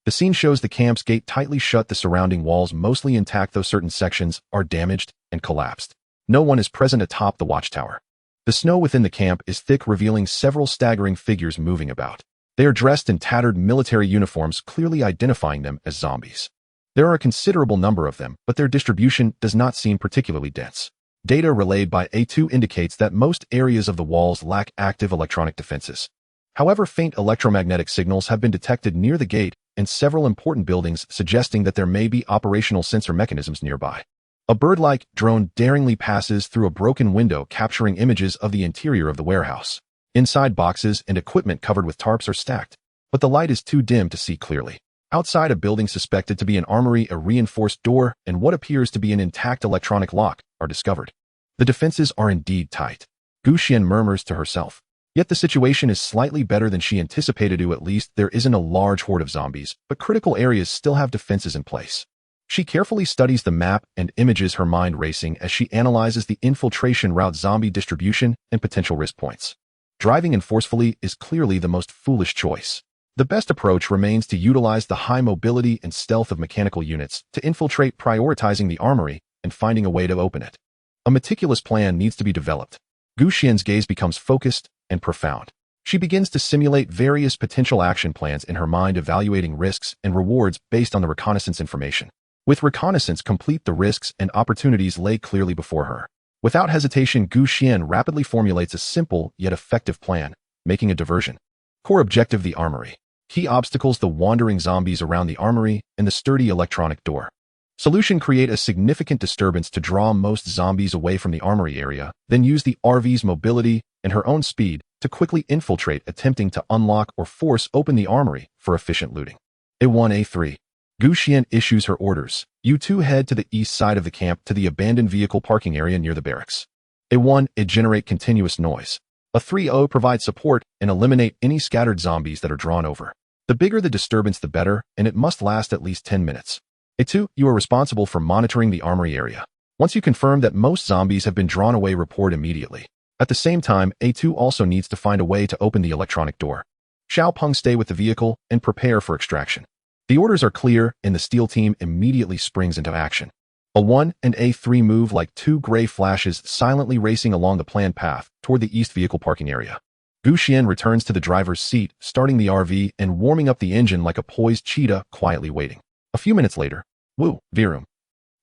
The scene shows the camp's gate tightly shut, the surrounding walls mostly intact, though certain sections are damaged and collapsed. No one is present atop the watchtower. The snow within the camp is thick, revealing several staggering figures moving about. They are dressed in tattered military uniforms, clearly identifying them as zombies. There are a considerable number of them, but their distribution does not seem particularly dense. Data relayed by A2 indicates that most areas of the walls lack active electronic defenses. However, faint electromagnetic signals have been detected near the gate and several important buildings, suggesting that there may be operational sensor mechanisms nearby. A bird-like drone daringly passes through a broken window, capturing images of the interior of the warehouse. Inside, boxes and equipment covered with tarps are stacked, but the light is too dim to see clearly. Outside, a building suspected to be an armory, a reinforced door, and what appears to be an intact electronic lock are discovered. The defenses are indeed tight. Xuan murmurs to herself. Yet the situation is slightly better than she anticipated. At least there isn't a large horde of zombies, but critical areas still have defenses in place. She carefully studies the map and images, her mind racing as she analyzes the infiltration route, zombie distribution, and potential risk points. Driving in forcefully is clearly the most foolish choice. The best approach remains to utilize the high mobility and stealth of mechanical units to infiltrate, prioritizing the armory and finding a way to open it. A meticulous plan needs to be developed. Xuan's gaze becomes focused and profound. She begins to simulate various potential action plans in her mind, evaluating risks and rewards based on the reconnaissance information. With reconnaissance complete, the risks and opportunities lay clearly before her. Without hesitation, Xuan rapidly formulates a simple yet effective plan, making a diversion. Core objective: the armory. Key obstacles: the wandering zombies around the armory and the sturdy electronic door. Solution: create a significant disturbance to draw most zombies away from the armory area, then use the RV's mobility and her own speed to quickly infiltrate, attempting to unlock or force open the armory for efficient looting. A1 A3. Xuan issues her orders. You two head to the east side of the camp to the abandoned vehicle parking area near the barracks. A1 A. Generate continuous noise. A3 provide support and eliminate any scattered zombies that are drawn over. The bigger the disturbance, the better, and it must last at least 10 minutes. A2, you are responsible for monitoring the armory area. Once you confirm that most zombies have been drawn away, report immediately. At the same time, A2 also needs to find a way to open the electronic door. Xiaopeng, stay with the vehicle and prepare for extraction. The orders are clear, and the SEAL team immediately springs into action. A1 and A3 move like two gray flashes, silently racing along the planned path toward the east vehicle parking area. Xuan returns to the driver's seat, starting the RV and warming up the engine like a poised cheetah, quietly waiting. A few minutes later, woo, virum.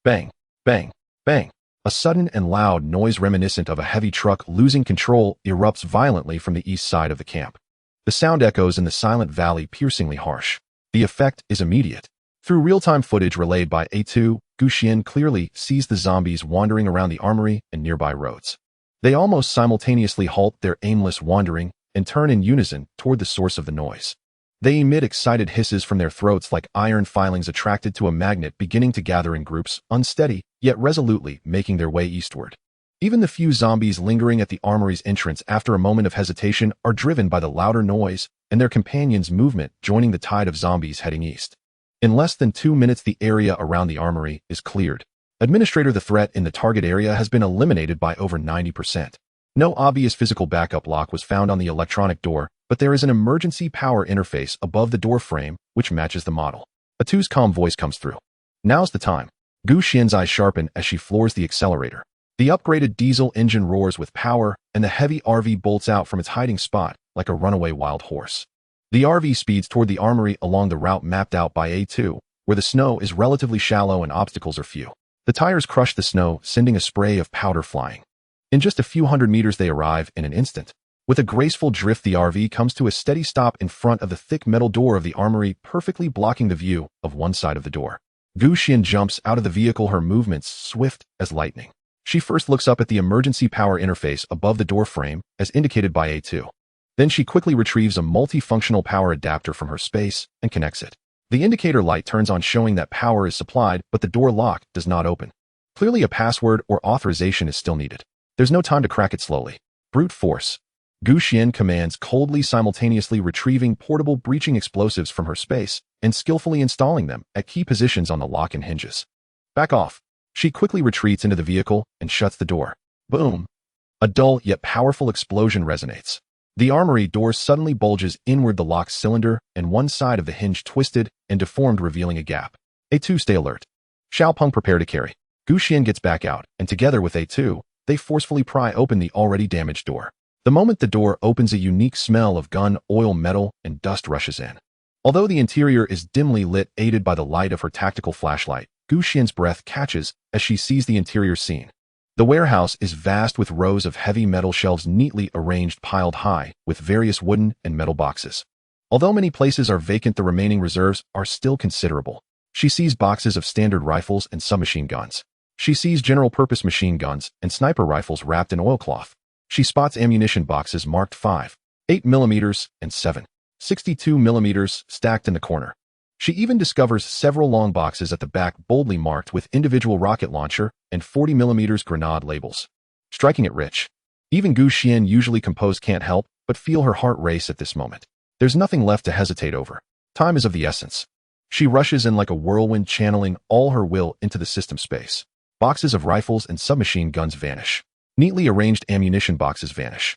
Bang, bang, bang. A sudden and loud noise reminiscent of a heavy truck losing control erupts violently from the east side of the camp. The sound echoes in the silent valley, piercingly harsh. The effect is immediate. Through real-time footage relayed by A2, Xuan clearly sees the zombies wandering around the armory and nearby roads. They almost simultaneously halt their aimless wandering and turn in unison toward the source of the noise. They emit excited hisses from their throats like iron filings attracted to a magnet, beginning to gather in groups, unsteady, yet resolutely making their way eastward. Even the few zombies lingering at the armory's entrance after a moment of hesitation are driven by the louder noise and their companions' movement, joining the tide of zombies heading east. In less than 2 minutes, the area around the armory is cleared. Administrator, the threat in the target area has been eliminated by over 90%. No obvious physical backup lock was found on the electronic door, but there is an emergency power interface above the door frame, which matches the model. A2's calm voice comes through. Now's the time. Xuan's eyes sharpen as she floors the accelerator. The upgraded diesel engine roars with power, and the heavy RV bolts out from its hiding spot like a runaway wild horse. The RV speeds toward the armory along the route mapped out by A2, where the snow is relatively shallow and obstacles are few. The tires crush the snow, sending a spray of powder flying. In just a few hundred meters, they arrive in an instant. With a graceful drift, the RV comes to a steady stop in front of the thick metal door of the armory, perfectly blocking the view of one side of the door. Xuan jumps out of the vehicle, her movements swift as lightning. She first looks up at the emergency power interface above the door frame, as indicated by A2. Then she quickly retrieves a multifunctional power adapter from her space and connects it. The indicator light turns on, showing that power is supplied, but the door lock does not open. Clearly, a password or authorization is still needed. There's no time to crack it slowly. Brute force. Xuan commands coldly, simultaneously retrieving portable breaching explosives from her space and skillfully installing them at key positions on the lock and hinges. Back off. She quickly retreats into the vehicle and shuts the door. Boom. A dull yet powerful explosion resonates. The armory door suddenly bulges inward, the lock cylinder and one side of the hinge twisted and deformed, revealing a gap. A2, stay alert. Xiaopeng, prepare to carry. Xuan gets back out, and together with A2, they forcefully pry open the already damaged door. The moment the door opens, a unique smell of gun, oil, metal, and dust rushes in. Although the interior is dimly lit, aided by the light of her tactical flashlight, Xuan's breath catches as she sees the interior scene. The warehouse is vast, with rows of heavy metal shelves neatly arranged, piled high, with various wooden and metal boxes. Although many places are vacant, the remaining reserves are still considerable. She sees boxes of standard rifles and submachine guns. She sees general-purpose machine guns and sniper rifles wrapped in oilcloth. She spots ammunition boxes marked 5, 8mm, and 7.62mm stacked in the corner. She even discovers several long boxes at the back, boldly marked with individual rocket launcher and 40mm grenade labels. Striking it rich. Even Xuan, usually composed, can't help but feel her heart race at this moment. There's nothing left to hesitate over. Time is of the essence. She rushes in like a whirlwind, channeling all her will into the system space. Boxes of rifles and submachine guns vanish. Neatly arranged ammunition boxes vanish.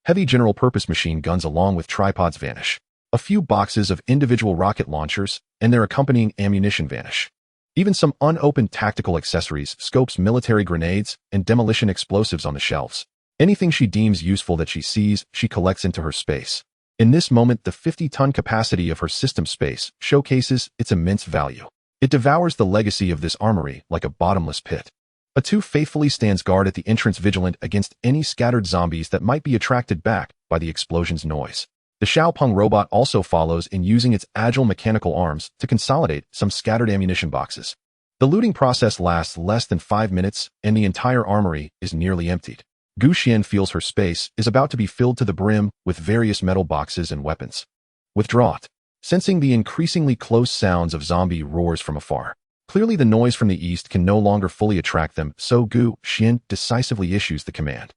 Heavy general-purpose machine guns along with tripods vanish. A few boxes of individual rocket launchers and their accompanying ammunition vanish. Even some unopened tactical accessories, scopes, military grenades, and demolition explosives on the shelves. Anything she deems useful that she sees, she collects into her space. In this moment, the 50-ton capacity of her system space showcases its immense value. It devours the legacy of this armory like a bottomless pit. A2 faithfully stands guard at the entrance, vigilant against any scattered zombies that might be attracted back by the explosion's noise. The Xiaopeng robot also follows in using its agile mechanical arms to consolidate some scattered ammunition boxes. The looting process lasts less than 5 minutes, and the entire armory is nearly emptied. Xuan feels her space is about to be filled to the brim with various metal boxes and weapons. Withdrawn. Sensing the increasingly close sounds of zombie roars from afar. Clearly the noise from the east can no longer fully attract them, so Xuan decisively issues the command.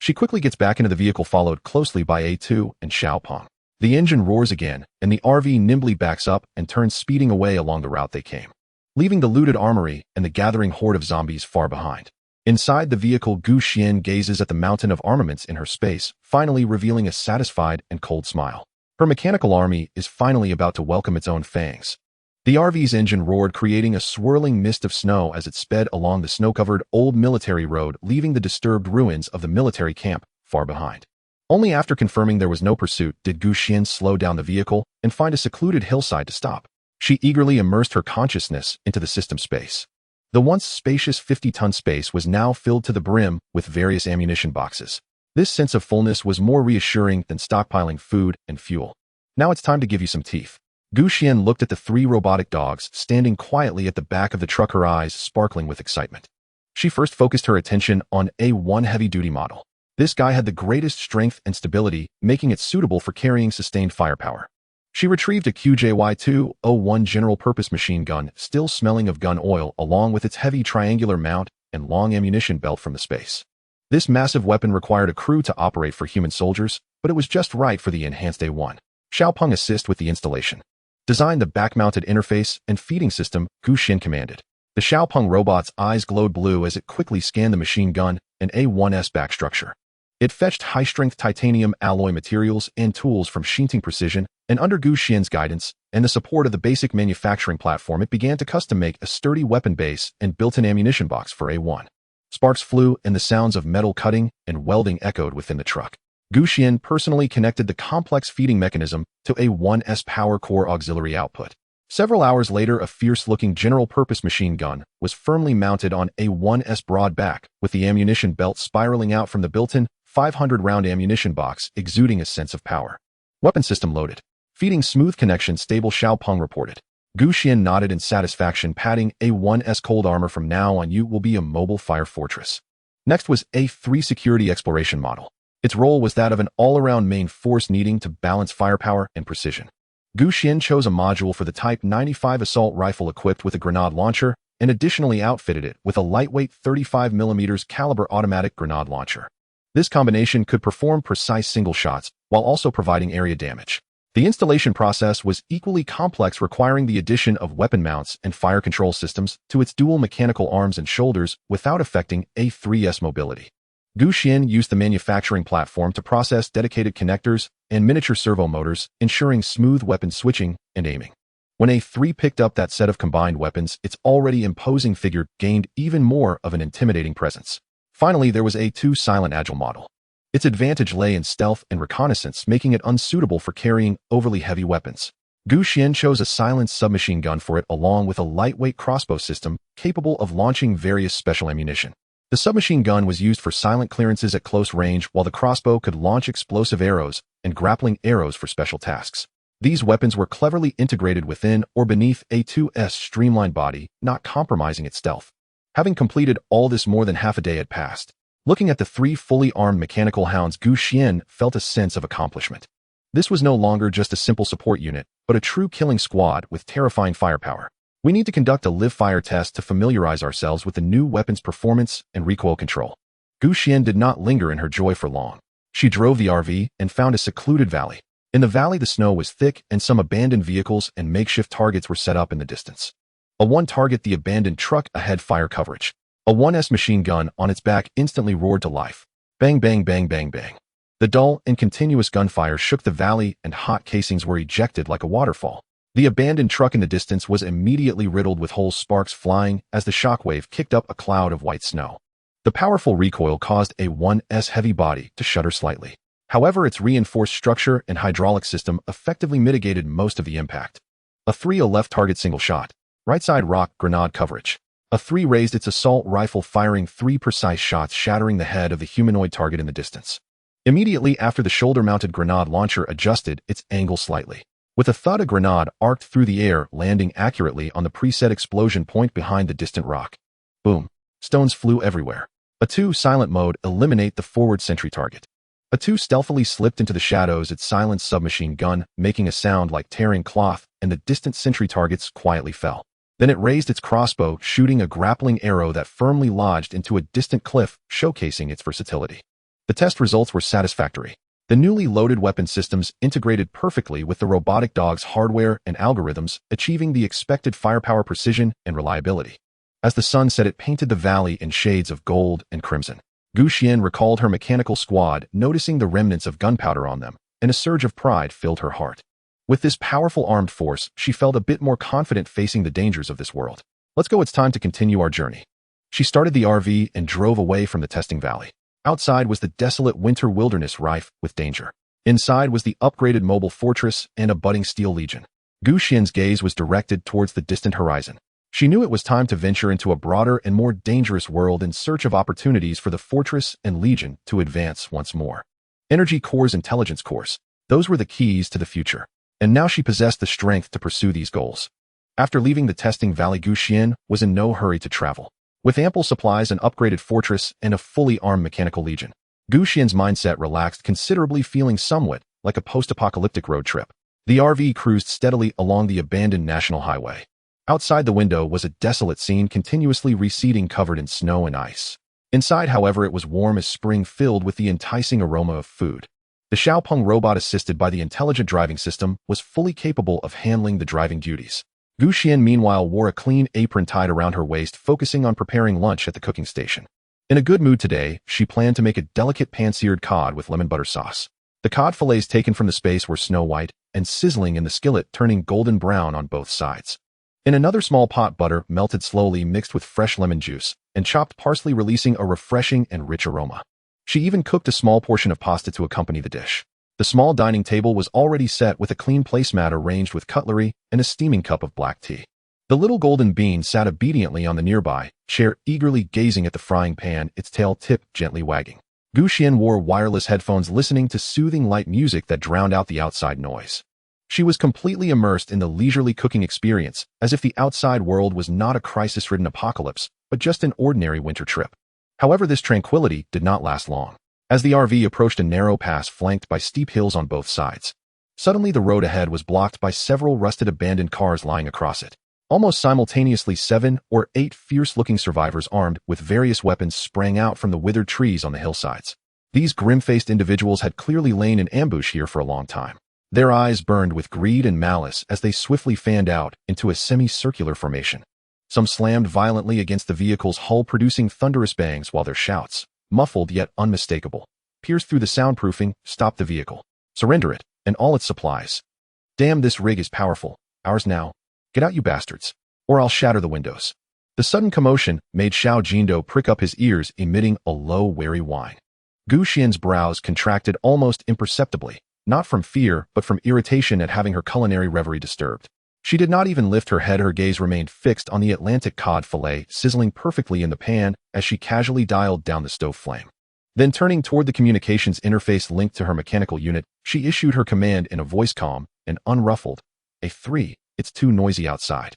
She quickly gets back into the vehicle, followed closely by A2 and Xiaopeng. The engine roars again, and the RV nimbly backs up and turns, speeding away along the route they came, leaving the looted armory and the gathering horde of zombies far behind. Inside the vehicle, Xuan gazes at the mountain of armaments in her space, finally revealing a satisfied and cold smile. Her mechanical army is finally about to welcome its own fangs. The RV's engine roared, creating a swirling mist of snow as it sped along the snow-covered old military road, leaving the disturbed ruins of the military camp far behind. Only after confirming there was no pursuit did Xuan slow down the vehicle and find a secluded hillside to stop. She eagerly immersed her consciousness into the system space. The once spacious 50-ton space was now filled to the brim with various ammunition boxes. This sense of fullness was more reassuring than stockpiling food and fuel. Now it's time to give you some teeth. Xuan looked at the 3 robotic dogs standing quietly at the back of the truck, her eyes sparkling with excitement. She first focused her attention on A1 heavy-duty model. This guy had the greatest strength and stability, making it suitable for carrying sustained firepower. She retrieved a QJY-201 general-purpose machine gun, still smelling of gun oil, along with its heavy triangular mount and long ammunition belt from the space. This massive weapon required a crew to operate for human soldiers, but it was just right for the enhanced A1. Xiaopeng assist with the installation. Design the back-mounted interface and feeding system, Xuan commanded. The Xiaopeng robot's eyes glowed blue as it quickly scanned the machine gun and A1's back structure. It fetched high-strength titanium alloy materials and tools from Xinting Precision, and under Xuan's guidance and the support of the basic manufacturing platform, it began to custom-make a sturdy weapon base and built-in ammunition box for A1. Sparks flew and the sounds of metal cutting and welding echoed within the truck. Xuan personally connected the complex feeding mechanism to A1's power core auxiliary output. Several hours later, a fierce-looking general-purpose machine gun was firmly mounted on A1's broad back, with the ammunition belt spiraling out from the built-in 500-round ammunition box, exuding a sense of power. Weapon system loaded. Feeding smooth connection stable, Xiaopeng reported. Xuan nodded in satisfaction, patting A1's cold armor. From now on, you will be a mobile fire fortress. Next was A3 security exploration model. Its role was that of an all-around main force needing to balance firepower and precision. Xuan chose a module for the Type 95 assault rifle equipped with a grenade launcher and additionally outfitted it with a lightweight 35mm caliber automatic grenade launcher. This combination could perform precise single shots while also providing area damage. The installation process was equally complex, requiring the addition of weapon mounts and fire control systems to its dual mechanical arms and shoulders without affecting A3's mobility. Xuan used the manufacturing platform to process dedicated connectors and miniature servo motors, ensuring smooth weapon switching and aiming. When A3 picked up that set of combined weapons, its already imposing figure gained even more of an intimidating presence. Finally, there was A2 silent agile model. Its advantage lay in stealth and reconnaissance, making it unsuitable for carrying overly heavy weapons. Xuan chose a silenced submachine gun for it, along with a lightweight crossbow system capable of launching various special ammunition. The submachine gun was used for silent clearances at close range, while the crossbow could launch explosive arrows and grappling arrows for special tasks. These weapons were cleverly integrated within or beneath A2's streamlined body, not compromising its stealth. Having completed all this, more than half a day had passed. Looking at the 3 fully armed mechanical hounds, Xuan felt a sense of accomplishment. This was no longer just a simple support unit, but a true killing squad with terrifying firepower. We need to conduct a live-fire test to familiarize ourselves with the new weapon's performance and recoil control. Xuan did not linger in her joy for long. She drove the RV and found a secluded valley. In the valley, the snow was thick and some abandoned vehicles and makeshift targets were set up in the distance. A 1 target, the abandoned truck ahead, fire coverage. A 1S machine gun on its back instantly roared to life. Bang, bang, bang, bang, bang. The dull and continuous gunfire shook the valley and hot casings were ejected like a waterfall. The abandoned truck in the distance was immediately riddled with whole sparks flying as the shockwave kicked up a cloud of white snow. The powerful recoil caused a 1S heavy body to shudder slightly. However, its reinforced structure and hydraulic system effectively mitigated most of the impact. A 3 left target single shot. Right side rock grenade coverage. A 3 raised its assault rifle firing 3 precise shots shattering the head of the humanoid target in the distance. Immediately after the shoulder-mounted grenade launcher adjusted its angle slightly. With a thud, a grenade arced through the air, landing accurately on the preset explosion point behind the distant rock. Boom. Stones flew everywhere. A 2 silent mode eliminate the forward sentry target. A 2 stealthily slipped into the shadows its silenced submachine gun, making a sound like tearing cloth, and the distant sentry targets quietly fell. Then it raised its crossbow, shooting a grappling arrow that firmly lodged into a distant cliff, showcasing its versatility. The test results were satisfactory. The newly loaded weapon systems integrated perfectly with the robotic dog's hardware and algorithms, achieving the expected firepower, precision, and reliability. As the sun set, it painted the valley in shades of gold and crimson. Xuan recalled her mechanical squad, noticing the remnants of gunpowder on them, and a surge of pride filled her heart. With this powerful armed force, she felt a bit more confident facing the dangers of this world. Let's go, it's time to continue our journey. She started the RV and drove away from the testing valley. Outside was the desolate winter wilderness rife with danger. Inside was the upgraded mobile fortress and a budding steel legion. Xuan's gaze was directed towards the distant horizon. She knew it was time to venture into a broader and more dangerous world in search of opportunities for the fortress and legion to advance once more. Energy cores, intelligence cores, those were the keys to the future. And now she possessed the strength to pursue these goals. After leaving the testing valley, Xuan was in no hurry to travel. With ample supplies, an upgraded fortress, and a fully armed mechanical legion, Xuan's mindset relaxed considerably, feeling somewhat like a post-apocalyptic road trip. The RV cruised steadily along the abandoned national highway. Outside the window was a desolate scene, continuously receding, covered in snow and ice. Inside, however, it was warm as spring, filled with the enticing aroma of food. The Xiaopeng robot, assisted by the intelligent driving system, was fully capable of handling the driving duties. Xuan, meanwhile, wore a clean apron tied around her waist, focusing on preparing lunch at the cooking station. In a good mood today, she planned to make a delicate pan-seared cod with lemon butter sauce. The cod fillets taken from the space were snow white and sizzling in the skillet, turning golden brown on both sides. In another small pot, butter melted slowly, mixed with fresh lemon juice and chopped parsley, releasing a refreshing and rich aroma. She even cooked a small portion of pasta to accompany the dish. The small dining table was already set with a clean placemat arranged with cutlery and a steaming cup of black tea. The little golden bean sat obediently on the nearby chair, eagerly gazing at the frying pan, its tail tip gently wagging. Xuan wore wireless headphones, listening to soothing light music that drowned out the outside noise. She was completely immersed in the leisurely cooking experience, as if the outside world was not a crisis-ridden apocalypse, but just an ordinary winter trip. However, this tranquility did not last long. As the RV approached a narrow pass flanked by steep hills on both sides, suddenly the road ahead was blocked by several rusted abandoned cars lying across it. Almost simultaneously, 7 or 8 fierce-looking survivors armed with various weapons sprang out from the withered trees on the hillsides. These grim-faced individuals had clearly lain in ambush here for a long time. Their eyes burned with greed and malice as they swiftly fanned out into a semicircular formation. Some slammed violently against the vehicle's hull, producing thunderous bangs, while their shouts, muffled yet unmistakable, pierced through the soundproofing. "Stop the vehicle. Surrender it, and all its supplies. Damn, this rig is powerful. Ours now. Get out, you bastards, or I'll shatter the windows." The sudden commotion made Xiao Jindo prick up his ears, emitting a low, wary whine. Xuan's brows contracted almost imperceptibly, not from fear, but from irritation at having her culinary reverie disturbed. She did not even lift her head. Her gaze remained fixed on the Atlantic cod fillet sizzling perfectly in the pan as she casually dialed down the stove flame. Then, turning toward the communications interface linked to her mechanical unit, she issued her command in a voice calm and unruffled. "A3, it's too noisy outside.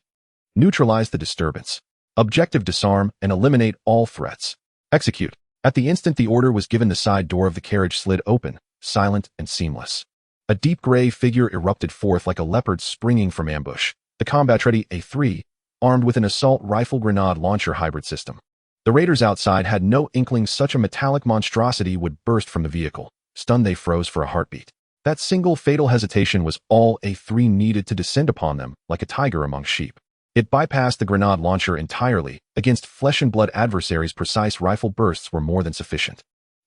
Neutralize the disturbance. Objective: disarm and eliminate all threats. Execute." At the instant the order was given, the side door of the carriage slid open, silent and seamless. A deep gray figure erupted forth like a leopard springing from ambush. The combat-ready A3, armed with an assault rifle grenade launcher hybrid system. The raiders outside had no inkling such a metallic monstrosity would burst from the vehicle. Stunned, they froze for a heartbeat. That single fatal hesitation was all A3 needed to descend upon them like a tiger among sheep. It bypassed the grenade launcher entirely. Against flesh-and-blood adversaries, precise rifle bursts were more than sufficient.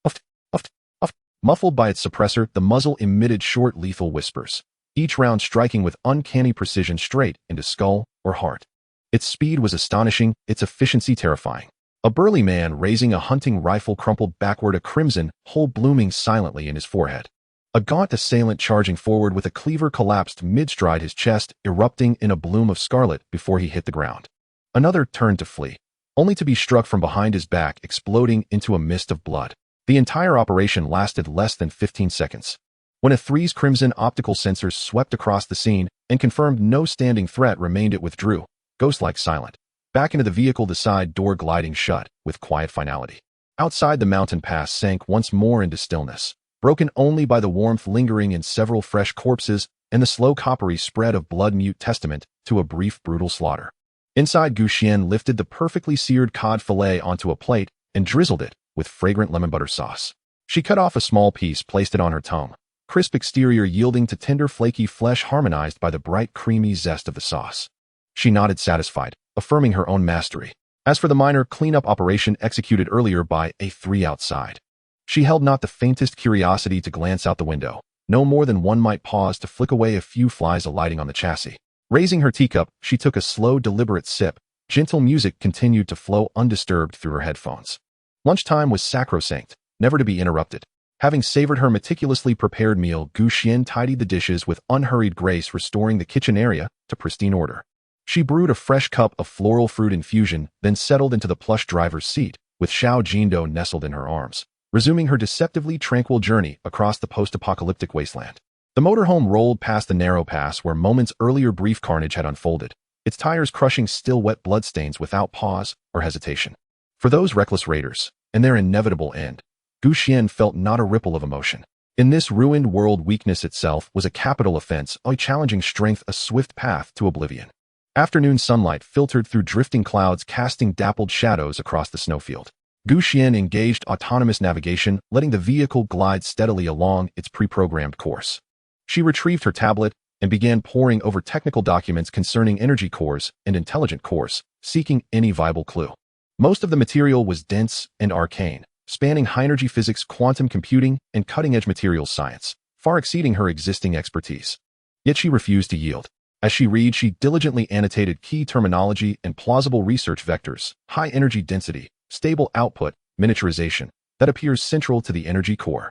Uft, uft, uft. Muffled by its suppressor, the muzzle emitted short, lethal whispers, each round striking with uncanny precision straight into skull or heart. Its speed was astonishing, its efficiency terrifying. A burly man raising a hunting rifle crumpled backward, a crimson hole blooming silently in his forehead. A gaunt assailant charging forward with a cleaver collapsed mid-stride, his chest erupting in a bloom of scarlet before he hit the ground. Another turned to flee, only to be struck from behind, his back exploding into a mist of blood. The entire operation lasted less than 15 seconds. When a three's crimson optical sensors swept across the scene and confirmed no standing threat remained, it withdrew, ghost-like silent, back into the vehicle, the side door gliding shut with quiet finality. Outside, the mountain pass sank once more into stillness, broken only by the warmth lingering in several fresh corpses and the slow coppery spread of blood, mute testament to a brief brutal slaughter. Inside, Xuan lifted the perfectly seared cod fillet onto a plate and drizzled it with fragrant lemon butter sauce. She cut off a small piece, placed it on her tongue, crisp exterior yielding to tender flaky flesh harmonized by the bright creamy zest of the sauce. She nodded satisfied, affirming her own mastery. As for the minor cleanup operation executed earlier by a three outside, she held not the faintest curiosity to glance out the window, no more than one might pause to flick away a few flies alighting on the chassis. Raising her teacup, she took a slow, deliberate sip. Gentle music continued to flow undisturbed through her headphones. Lunchtime was sacrosanct, never to be interrupted. Having savored her meticulously prepared meal, Xuan tidied the dishes with unhurried grace, restoring the kitchen area to pristine order. She brewed a fresh cup of floral fruit infusion, then settled into the plush driver's seat, with Xiao Jindo nestled in her arms, resuming her deceptively tranquil journey across the post-apocalyptic wasteland. The motorhome rolled past the narrow pass where moments earlier brief carnage had unfolded, its tires crushing still wet bloodstains without pause or hesitation. For those reckless raiders, and their inevitable end, Xuan felt not a ripple of emotion. In this ruined world, weakness itself was a capital offense, a challenging strength, a swift path to oblivion. Afternoon sunlight filtered through drifting clouds, casting dappled shadows across the snowfield. Xuan engaged autonomous navigation, letting the vehicle glide steadily along its pre-programmed course. She retrieved her tablet and began poring over technical documents concerning energy cores and intelligent cores, seeking any viable clue. Most of the material was dense and arcane, spanning high-energy physics, quantum computing, and cutting-edge materials science, far exceeding her existing expertise. Yet she refused to yield. As she read, she diligently annotated key terminology and plausible research vectors, high energy density, stable output, miniaturization, that appears central to the energy core.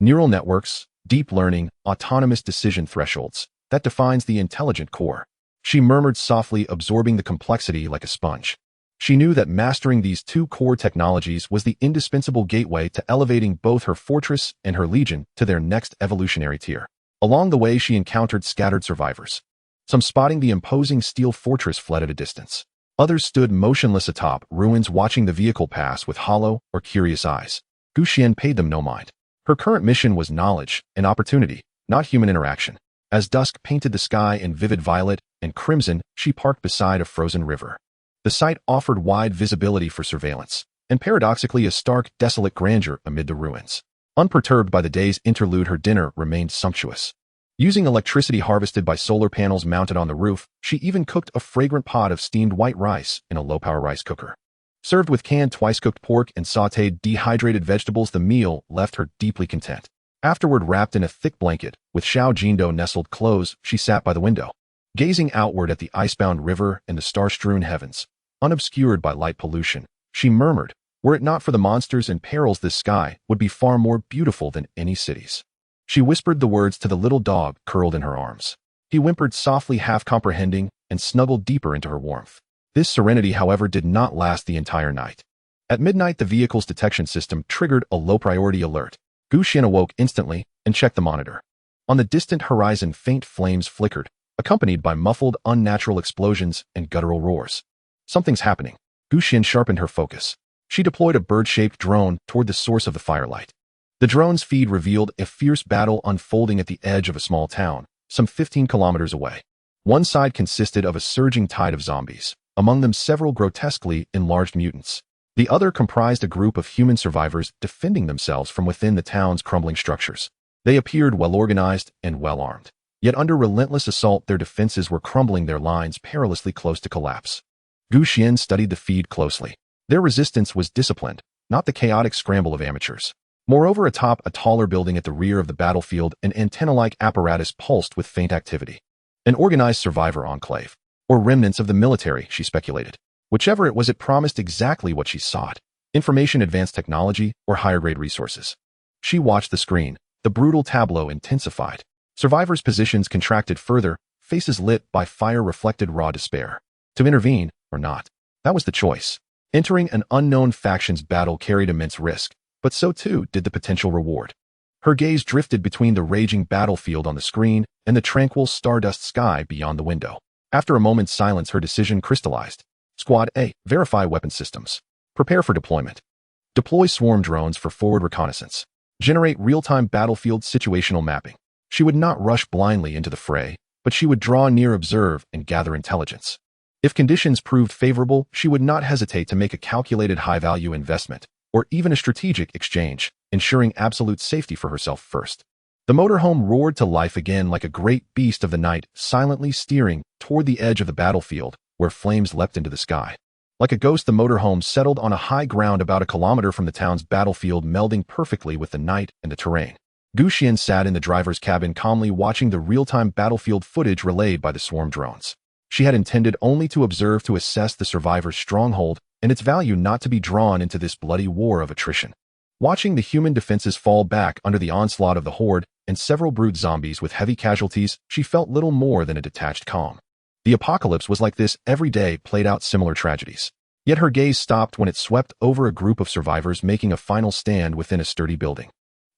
Neural networks, deep learning, autonomous decision thresholds, that defines the intelligent core. She murmured softly, absorbing the complexity like a sponge. She knew that mastering these two core technologies was the indispensable gateway to elevating both her fortress and her legion to their next evolutionary tier. Along the way, she encountered scattered survivors. Some spotting the imposing steel fortress fled at a distance. Others stood motionless atop ruins, watching the vehicle pass with hollow or curious eyes. Xuan paid them no mind. Her current mission was knowledge and opportunity, not human interaction. As dusk painted the sky in vivid violet and crimson, she parked beside a frozen river. The site offered wide visibility for surveillance, and paradoxically a stark, desolate grandeur amid the ruins. Unperturbed by the day's interlude, her dinner remained sumptuous. Using electricity harvested by solar panels mounted on the roof, she even cooked a fragrant pot of steamed white rice in a low-power rice cooker. Served with canned twice-cooked pork and sautéed dehydrated vegetables, the meal left her deeply content. Afterward, wrapped in a thick blanket, with Xiao Jindo nestled close, she sat by the window, gazing outward at the icebound river and the star-strewn heavens. Unobscured by light pollution, she murmured, were it not for the monsters and perils, this sky would be far more beautiful than any cities. She whispered the words to the little dog curled in her arms. He whimpered softly, half comprehending, and snuggled deeper into her warmth. This serenity, however, did not last the entire night. At midnight, the vehicle's detection system triggered a low-priority alert. Xuan awoke instantly and checked the monitor. On the distant horizon, faint flames flickered, accompanied by muffled, unnatural explosions and guttural roars. Something's happening. Xuan sharpened her focus. She deployed a bird-shaped drone toward the source of the firelight. The drone's feed revealed a fierce battle unfolding at the edge of a small town, some 15 kilometers away. One side consisted of a surging tide of zombies, among them several grotesquely enlarged mutants. The other comprised a group of human survivors defending themselves from within the town's crumbling structures. They appeared well-organized and well-armed. Yet under relentless assault, their defenses were crumbling, their lines perilously close to collapse. Xuan studied the feed closely. Their resistance was disciplined, not the chaotic scramble of amateurs. Moreover, atop a taller building at the rear of the battlefield, an antenna-like apparatus pulsed with faint activity. An organized survivor enclave, or remnants of the military, she speculated. Whichever it was, it promised exactly what she sought: information, advanced technology, or higher-grade resources. She watched the screen. The brutal tableau intensified. Survivors' positions contracted further, faces lit by fire-reflected raw despair. To intervene, or not. That was the choice. Entering an unknown faction's battle carried immense risk, but so too did the potential reward. Her gaze drifted between the raging battlefield on the screen and the tranquil stardust sky beyond the window. After a moment's silence, her decision crystallized. Squad A, verify weapon systems. Prepare for deployment. Deploy swarm drones for forward reconnaissance. Generate real-time battlefield situational mapping. She would not rush blindly into the fray, but she would draw near, observe, and gather intelligence. If conditions proved favorable, she would not hesitate to make a calculated high-value investment, or even a strategic exchange, ensuring absolute safety for herself first. The motorhome roared to life again like a great beast of the night, silently steering toward the edge of the battlefield, where flames leapt into the sky. Like a ghost, the motorhome settled on a high ground about a kilometer from the town's battlefield, melding perfectly with the night and the terrain. Xuan sat in the driver's cabin, calmly watching the real-time battlefield footage relayed by the swarm drones. She had intended only to observe, to assess the survivors' stronghold and its value, not to be drawn into this bloody war of attrition. Watching the human defenses fall back under the onslaught of the horde and several brute zombies with heavy casualties, she felt little more than a detached calm. The apocalypse was like this every day, played out similar tragedies. Yet her gaze stopped when it swept over a group of survivors making a final stand within a sturdy building.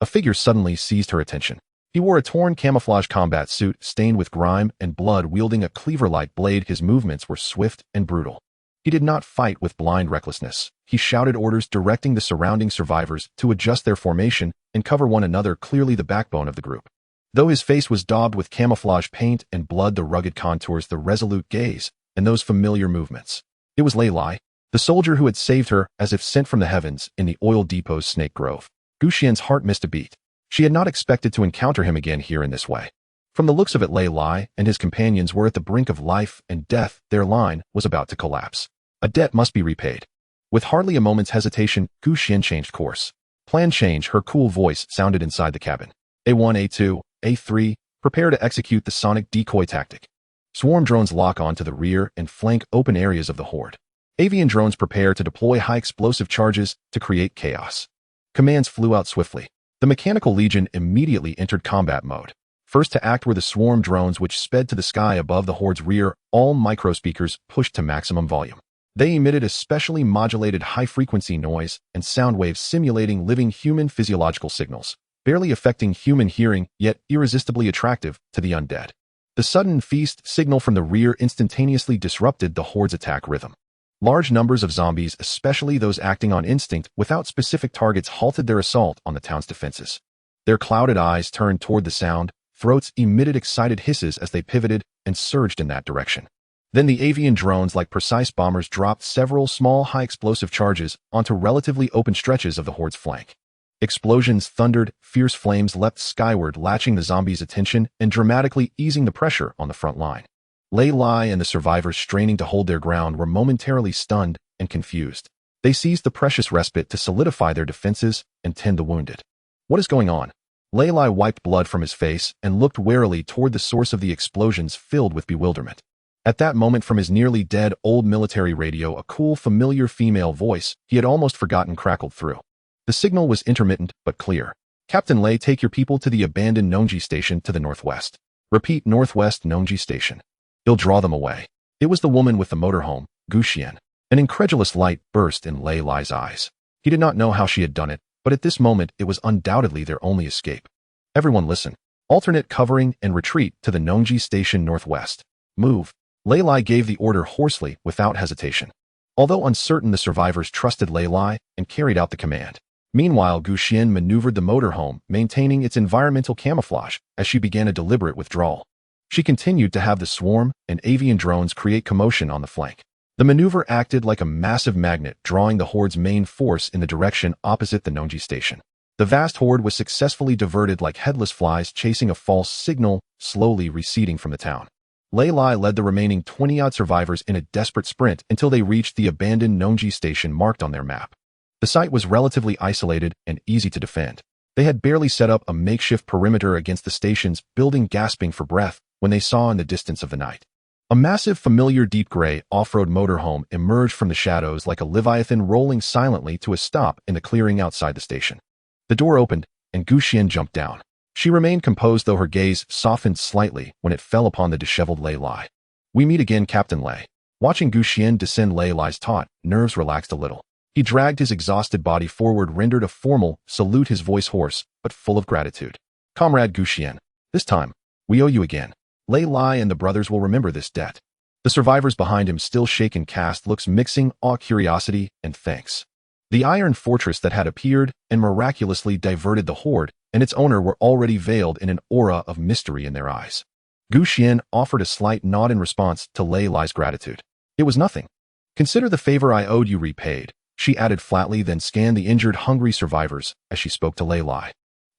A figure suddenly seized her attention. He wore a torn camouflage combat suit stained with grime and blood, wielding a cleaver-like blade. His movements were swift and brutal. He did not fight with blind recklessness. He shouted orders, directing the surrounding survivors to adjust their formation and cover one another, clearly the backbone of the group. Though his face was daubed with camouflage paint and blood, the rugged contours, the resolute gaze, and those familiar movements. It was Lei Lai, the soldier who had saved her as if sent from the heavens in the oil depot's Snake Grove. Xuan's heart missed a beat. She had not expected to encounter him again here in this way. From the looks of it, Lei Lai and his companions were at the brink of life and death. Their line was about to collapse. A debt must be repaid. With hardly a moment's hesitation, Xuan changed course. Plan change, her cool voice sounded inside the cabin. A1, A2, A3, prepare to execute the sonic decoy tactic. Swarm drones lock on to the rear and flank open areas of the horde. Avian drones prepare to deploy high explosive charges to create chaos. Commands flew out swiftly. The Mechanical Legion immediately entered combat mode. First to act were the swarm drones, which sped to the sky above the horde's rear, all microspeakers pushed to maximum volume. They emitted a specially modulated high-frequency noise and sound waves simulating living human physiological signals, barely affecting human hearing, yet irresistibly attractive to the undead. The sudden feast signal from the rear instantaneously disrupted the horde's attack rhythm. Large numbers of zombies, especially those acting on instinct without specific targets, halted their assault on the town's defenses. Their clouded eyes turned toward the sound, throats emitted excited hisses as they pivoted and surged in that direction. Then the avian drones, like precise bombers, dropped several small high-explosive charges onto relatively open stretches of the horde's flank. Explosions thundered, fierce flames leapt skyward, latching the zombies' attention and dramatically easing the pressure on the front line. Lei Lai and the survivors, straining to hold their ground, were momentarily stunned and confused. They seized the precious respite to solidify their defenses and tend the wounded. What is going on? Lei Lai wiped blood from his face and looked warily toward the source of the explosions, filled with bewilderment. At that moment, from his nearly dead old military radio, a cool, familiar female voice he had almost forgotten crackled through. The signal was intermittent but clear. Captain Lei, take your people to the abandoned Nongji station to the northwest. Repeat, northwest Nongji station. He'll draw them away. It was the woman with the motorhome, Xuan. An incredulous light burst in Lei Lai's eyes. He did not know how she had done it, but at this moment it was undoubtedly their only escape. Everyone listen. Alternate covering and retreat to the Nongji station northwest. Move. Lei Lai gave the order hoarsely, without hesitation. Although uncertain, the survivors trusted Lei Lai and carried out the command. Meanwhile, Xuan maneuvered the motorhome, maintaining its environmental camouflage as she began a deliberate withdrawal. She continued to have the swarm and avian drones create commotion on the flank. The maneuver acted like a massive magnet, drawing the horde's main force in the direction opposite the Nongji station. The vast horde was successfully diverted like headless flies chasing a false signal, slowly receding from the town. Lei Lai led the remaining 20-odd survivors in a desperate sprint until they reached the abandoned Nongji station marked on their map. The site was relatively isolated and easy to defend. They had barely set up a makeshift perimeter against the station's building, gasping for breath when they saw in the distance of the night. A massive, familiar deep gray off-road motorhome emerged from the shadows like a leviathan, rolling silently to a stop in the clearing outside the station. The door opened, and Xuan jumped down. She remained composed, though her gaze softened slightly when it fell upon the disheveled Lei Lai. "We meet again, Captain Lei." Watching Xuan descend Lei Lai's taut, nerves relaxed a little. He dragged his exhausted body forward, rendered a formal salute, his voice hoarse, but full of gratitude. "Comrade Xuan, this time, we owe you again. Lei Lai and the brothers will remember this debt." The survivors behind him still shaken cast looks mixing awe, curiosity, and thanks. The iron fortress that had appeared and miraculously diverted the horde and its owner were already veiled in an aura of mystery in their eyes. Xuan offered a slight nod in response to Lei Lai's gratitude. "It was nothing. Consider the favor I owed you repaid," she added flatly, then scanned the injured, hungry survivors as she spoke to Lei Lai.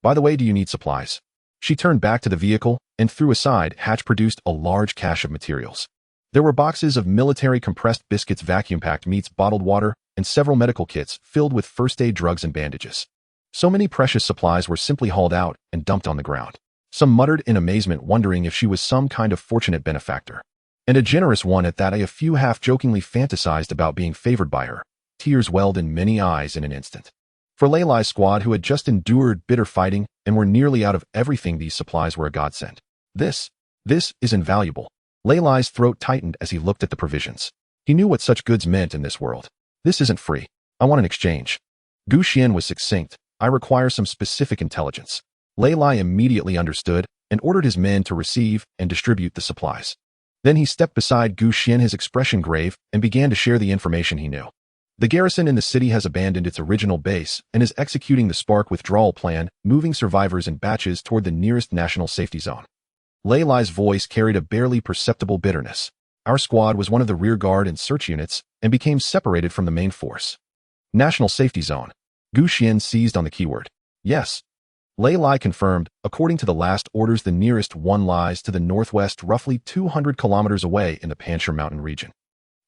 "By the way, do you need supplies?" She turned back to the vehicle, and through a side hatch produced a large cache of materials. There were boxes of military compressed biscuits, vacuum-packed meats, bottled water, and several medical kits filled with first-aid drugs and bandages. So many precious supplies were simply hauled out and dumped on the ground. Some muttered in amazement, wondering if she was some kind of fortunate benefactor. And a generous one at that. A few half-jokingly fantasized about being favored by her. Tears welled in many eyes in an instant. For Lei Lai's squad, who had just endured bitter fighting and were nearly out of everything, these supplies were a godsend. This is invaluable." Lei Lai's throat tightened as he looked at the provisions. He knew what such goods meant in this world. "This isn't free. I want an exchange." Xuan was succinct. "I require some specific intelligence." Lei Lai immediately understood and ordered his men to receive and distribute the supplies. Then he stepped beside Xuan, his expression grave, and began to share the information he knew. "The garrison in the city has abandoned its original base and is executing the Spark withdrawal plan, moving survivors in batches toward the nearest national safety zone." Lei Lai's voice carried a barely perceptible bitterness. "Our squad was one of the rear guard and search units and became separated from the main force." "National safety zone." Xuan seized on the keyword. "Yes." Lei Lai confirmed. "According to the last orders, the nearest one lies to the northwest, roughly 200 kilometers away in the Panjshir Mountain region.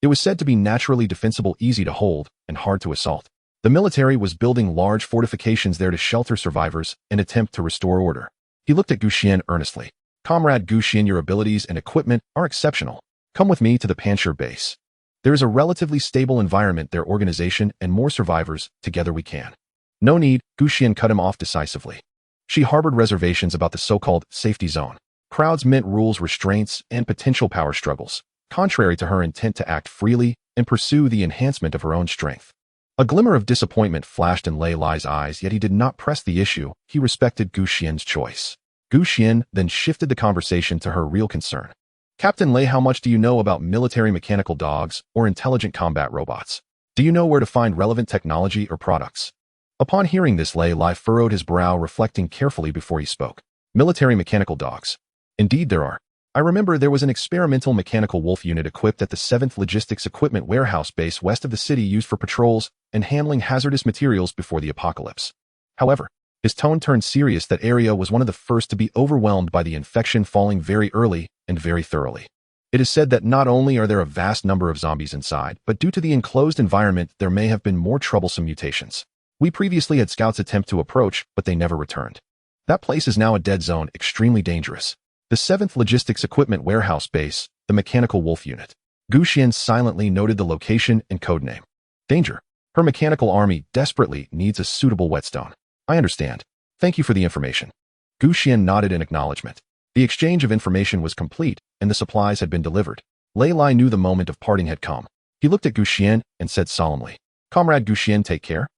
It was said to be naturally defensible, easy to hold, and hard to assault. The military was building large fortifications there to shelter survivors and attempt to restore order." He looked at Xuan earnestly. "Comrade Xuan, your abilities and equipment are exceptional. Come with me to the Panjshir base. There is a relatively stable environment there, organization, and more survivors. Together we can." "No need," Xuan cut him off decisively. She harbored reservations about the so-called safety zone. Crowds meant rules, restraints, and potential power struggles, contrary to her intent to act freely and pursue the enhancement of her own strength. A glimmer of disappointment flashed in Lei Lai's eyes, yet he did not press the issue. He respected Xuan's choice. Xuan then shifted the conversation to her real concern. "Captain Lei, how much do you know about military mechanical dogs or intelligent combat robots? Do you know where to find relevant technology or products?" Upon hearing this, Lei Lai furrowed his brow, reflecting carefully before he spoke. "Military mechanical dogs. Indeed there are. I remember there was an experimental mechanical wolf unit equipped at the 7th Logistics Equipment Warehouse base west of the city, used for patrols and handling hazardous materials before the apocalypse. However," his tone turned serious, "that area was one of the first to be overwhelmed by the infection, falling very early and very thoroughly. It is said that not only are there a vast number of zombies inside, but due to the enclosed environment there may have been more troublesome mutations. We previously had scouts attempt to approach, but they never returned. That place is now a dead zone, extremely dangerous. The 7th Logistics Equipment Warehouse base, the Mechanical Wolf Unit." Xuan silently noted the location and codename. "Danger. Her mechanical army desperately needs a suitable whetstone." "I understand. Thank you for the information." Xuan nodded in acknowledgement. The exchange of information was complete, and the supplies had been delivered. Lei Lai knew the moment of parting had come. He looked at Xuan and said solemnly, "Comrade Xuan, take care.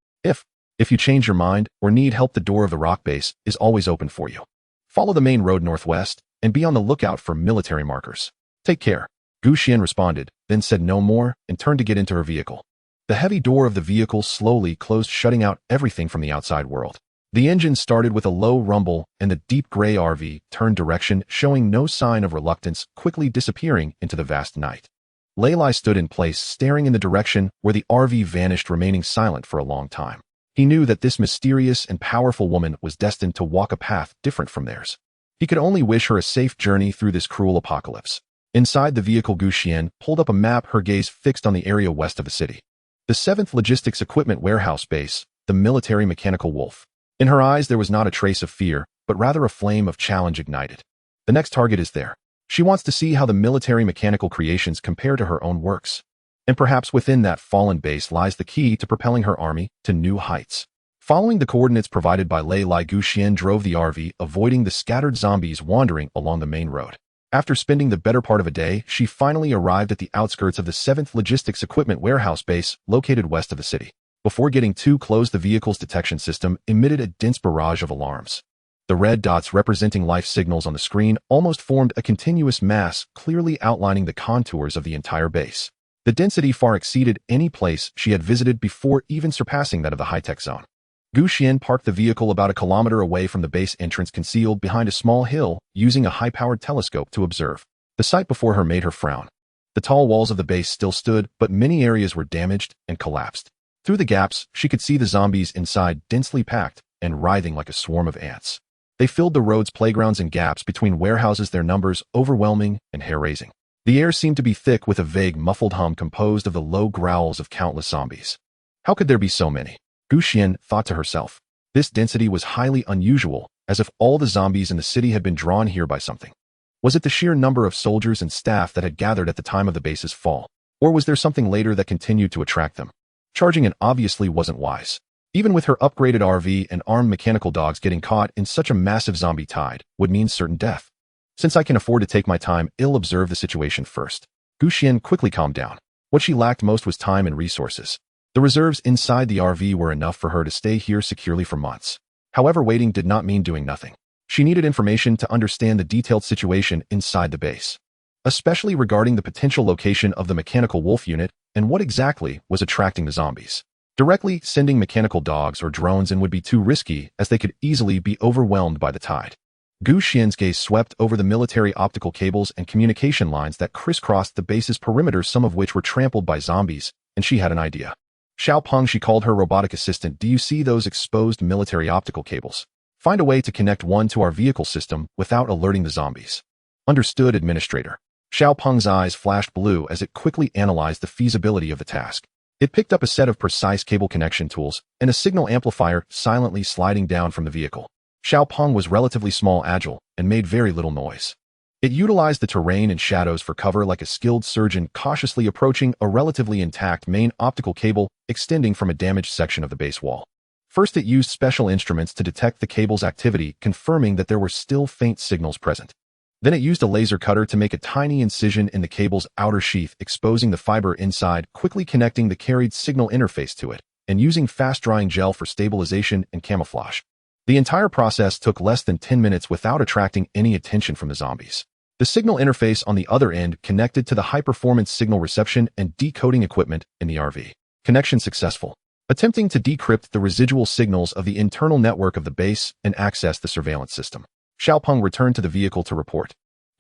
If you change your mind or need help, the door of the rock base is always open for you. Follow the main road northwest and be on the lookout for military markers. Take care." Xuan responded, then said no more and turned to get into her vehicle. The heavy door of the vehicle slowly closed, shutting out everything from the outside world. The engine started with a low rumble, and the deep gray RV turned direction, showing no sign of reluctance, quickly disappearing into the vast night. Lei Lai stood in place, staring in the direction where the RV vanished, remaining silent for a long time. He knew that this mysterious and powerful woman was destined to walk a path different from theirs. He could only wish her a safe journey through this cruel apocalypse. Inside the vehicle, Xuan pulled up a map, her gaze fixed on the area west of the city. The 7th Logistics Equipment Warehouse Base, the military mechanical wolf. In her eyes there was not a trace of fear, but rather a flame of challenge ignited. The next target is there. She wants to see how the military mechanical creations compare to her own works. And perhaps within that fallen base lies the key to propelling her army to new heights. Following the coordinates provided by Lei Lai, Xuan drove the RV, avoiding the scattered zombies wandering along the main road. After spending the better part of a day, she finally arrived at the outskirts of the 7th Logistics Equipment Warehouse Base, located west of the city. Before getting too close, the vehicle's detection system emitted a dense barrage of alarms. The red dots representing life signals on the screen almost formed a continuous mass, clearly outlining the contours of the entire base. The density far exceeded any place she had visited before, even surpassing that of the high-tech zone. Xuan parked the vehicle about a kilometer away from the base entrance, concealed behind a small hill, using a high-powered telescope to observe. The sight before her made her frown. The tall walls of the base still stood, but many areas were damaged and collapsed. Through the gaps, she could see the zombies inside, densely packed and writhing like a swarm of ants. They filled the roads, playgrounds, and gaps between warehouses, their numbers overwhelming and hair-raising. The air seemed to be thick with a vague, muffled hum composed of the low growls of countless zombies. How could there be so many? Xuan thought to herself. This density was highly unusual, as if all the zombies in the city had been drawn here by something. Was it the sheer number of soldiers and staff that had gathered at the time of the base's fall? Or was there something later that continued to attract them? Charging in obviously wasn't wise. Even with her upgraded RV and armed mechanical dogs, getting caught in such a massive zombie tide would mean certain death. Since I can afford to take my time, I'll observe the situation first. Xuan quickly calmed down. What she lacked most was time and resources. The reserves inside the RV were enough for her to stay here securely for months. However, waiting did not mean doing nothing. She needed information to understand the detailed situation inside the base, especially regarding the potential location of the mechanical wolf unit and what exactly was attracting the zombies. Directly sending mechanical dogs or drones in would be too risky, as they could easily be overwhelmed by the tide. Xuan's gaze swept over the military optical cables and communication lines that crisscrossed the base's perimeter, some of which were trampled by zombies, and she had an idea. Xiaopeng, she called her robotic assistant. Do you see those exposed military optical cables? Find a way to connect one to our vehicle system without alerting the zombies. Understood, Administrator. Xiaopeng's eyes flashed blue as it quickly analyzed the feasibility of the task. It picked up a set of precise cable connection tools and a signal amplifier, silently sliding down from the vehicle. Xiaopeng was relatively small, agile, and made very little noise. It utilized the terrain and shadows for cover like a skilled surgeon, cautiously approaching a relatively intact main optical cable extending from a damaged section of the base wall. First, it used special instruments to detect the cable's activity, confirming that there were still faint signals present. Then it used a laser cutter to make a tiny incision in the cable's outer sheath, exposing the fiber inside, quickly connecting the carried signal interface to it, and using fast-drying gel for stabilization and camouflage. The entire process took less than 10 minutes without attracting any attention from the zombies. The signal interface on the other end connected to the high-performance signal reception and decoding equipment in the RV. Connection successful. Attempting to decrypt the residual signals of the internal network of the base and access the surveillance system. Xiaopeng returned to the vehicle to report.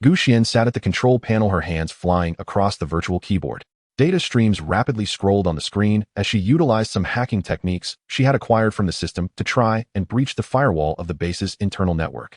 Xuan sat at the control panel, her hands flying across the virtual keyboard. Data streams rapidly scrolled on the screen as she utilized some hacking techniques she had acquired from the system to try and breach the firewall of the base's internal network.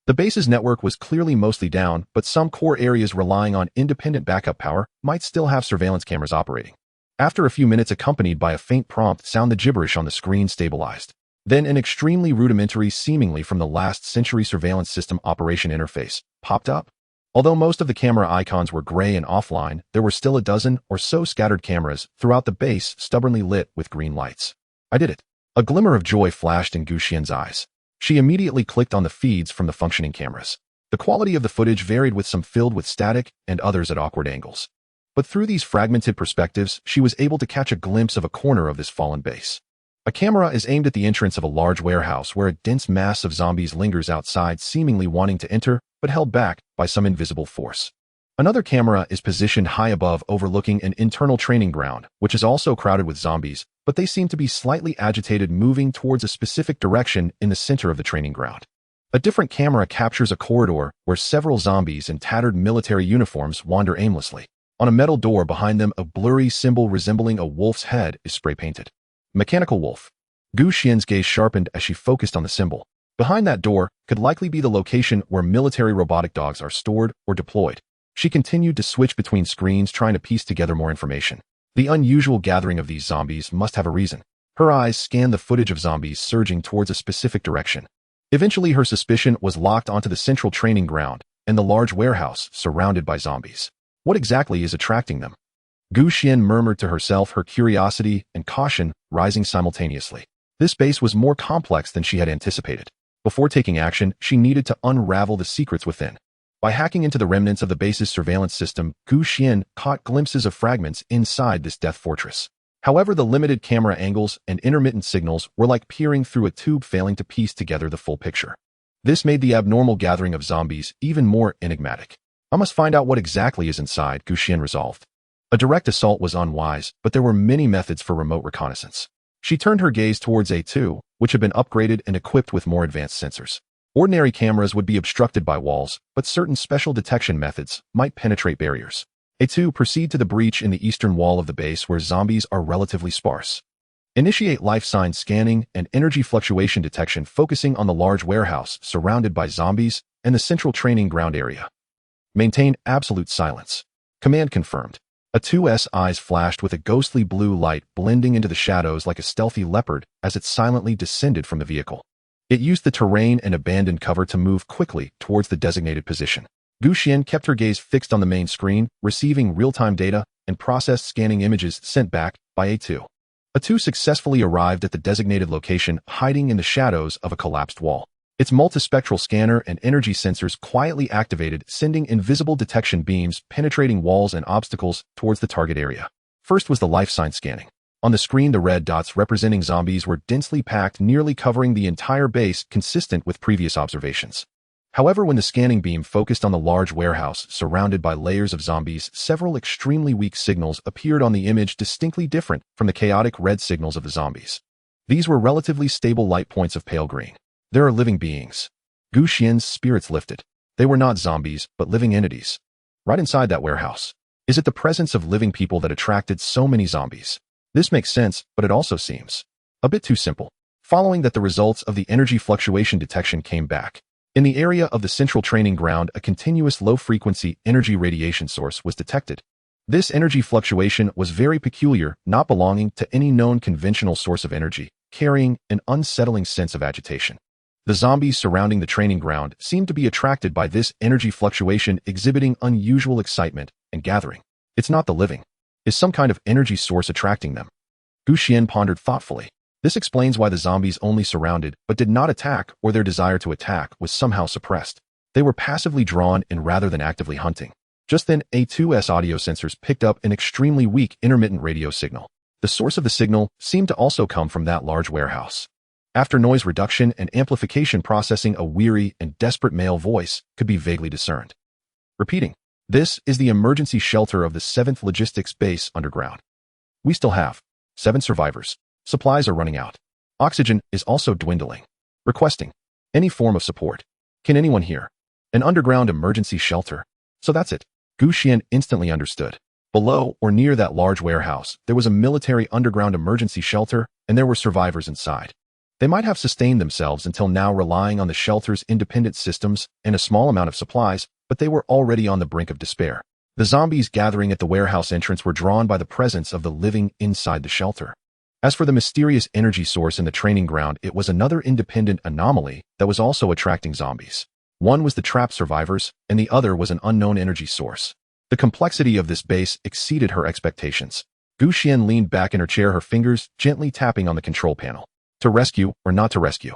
The base's network was clearly mostly down, but some core areas relying on independent backup power might still have surveillance cameras operating. After a few minutes, accompanied by a faint prompt sound, the gibberish on the screen stabilized. Then an extremely rudimentary, seemingly from the last century surveillance system operation interface popped up. Although most of the camera icons were gray and offline, there were still a dozen or so scattered cameras throughout the base, stubbornly lit with green lights. I did it. A glimmer of joy flashed in Xuan's eyes. She immediately clicked on the feeds from the functioning cameras. The quality of the footage varied, with some filled with static and others at awkward angles. But through these fragmented perspectives, she was able to catch a glimpse of a corner of this fallen base. A camera is aimed at the entrance of a large warehouse where a dense mass of zombies lingers outside, seemingly wanting to enter, but held back by some invisible force. Another camera is positioned high above, overlooking an internal training ground, which is also crowded with zombies, but they seem to be slightly agitated, moving towards a specific direction in the center of the training ground. A different camera captures a corridor where several zombies in tattered military uniforms wander aimlessly. On a metal door behind them, a blurry symbol resembling a wolf's head is spray-painted. Mechanical wolf. Xuan's gaze sharpened as she focused on the symbol. Behind that door could likely be the location where military robotic dogs are stored or deployed. She continued to switch between screens, trying to piece together more information. The unusual gathering of these zombies must have a reason. Her eyes scanned the footage of zombies surging towards a specific direction. Eventually, her suspicion was locked onto the central training ground and the large warehouse surrounded by zombies. What exactly is attracting them? Xuan murmured to herself, her curiosity and caution rising simultaneously. This base was more complex than she had anticipated. Before taking action, she needed to unravel the secrets within. By hacking into the remnants of the base's surveillance system, Xuan caught glimpses of fragments inside this death fortress. However, the limited camera angles and intermittent signals were like peering through a tube, failing to piece together the full picture. This made the abnormal gathering of zombies even more enigmatic. I must find out what exactly is inside, Xuan resolved. A direct assault was unwise, but there were many methods for remote reconnaissance. She turned her gaze towards A2, which had been upgraded and equipped with more advanced sensors. Ordinary cameras would be obstructed by walls, but certain special detection methods might penetrate barriers. A2, proceed to the breach in the eastern wall of the base where zombies are relatively sparse. Initiate life sign scanning and energy fluctuation detection, focusing on the large warehouse surrounded by zombies and the central training ground area. Maintain absolute silence. Command confirmed. A2's eyes flashed with a ghostly blue light, blending into the shadows like a stealthy leopard as it silently descended from the vehicle. It used the terrain and abandoned cover to move quickly towards the designated position. Xuan kept her gaze fixed on the main screen, receiving real-time data and processed scanning images sent back by A2. A2 successfully arrived at the designated location, hiding in the shadows of a collapsed wall. Its multispectral scanner and energy sensors quietly activated, sending invisible detection beams penetrating walls and obstacles towards the target area. First was the life sign scanning. On the screen, the red dots representing zombies were densely packed, nearly covering the entire base, consistent with previous observations. However, when the scanning beam focused on the large warehouse surrounded by layers of zombies, several extremely weak signals appeared on the image, distinctly different from the chaotic red signals of the zombies. These were relatively stable light points of pale green. There are living beings. Xuan's spirits lifted. They were not zombies, but living entities. Right inside that warehouse. Is it the presence of living people that attracted so many zombies? This makes sense, but it also seems a bit too simple. Following that, the results of the energy fluctuation detection came back. In the area of the central training ground, a continuous low-frequency energy radiation source was detected. This energy fluctuation was very peculiar, not belonging to any known conventional source of energy, carrying an unsettling sense of agitation. The zombies surrounding the training ground seemed to be attracted by this energy fluctuation, exhibiting unusual excitement and gathering. It's not the living. Is some kind of energy source attracting them? Xuan pondered thoughtfully. This explains why the zombies only surrounded but did not attack, or their desire to attack was somehow suppressed. They were passively drawn in rather than actively hunting. Just then, A2's audio sensors picked up an extremely weak intermittent radio signal. The source of the signal seemed to also come from that large warehouse. After noise reduction and amplification processing, a weary and desperate male voice could be vaguely discerned. Repeating, "This is the emergency shelter of the 7th Logistics Base underground. We still have 7 survivors. Supplies are running out. Oxygen is also dwindling. Requesting any form of support. Can anyone hear? An underground emergency shelter. So that's it." Xuan instantly understood. Below or near that large warehouse, there was a military underground emergency shelter, and there were survivors inside. They might have sustained themselves until now, relying on the shelter's independent systems and a small amount of supplies, but they were already on the brink of despair. The zombies gathering at the warehouse entrance were drawn by the presence of the living inside the shelter. As for the mysterious energy source in the training ground, it was another independent anomaly that was also attracting zombies. One was the trapped survivors, and the other was an unknown energy source. The complexity of this base exceeded her expectations. Xuan leaned back in her chair, her fingers gently tapping on the control panel. To rescue or not to rescue?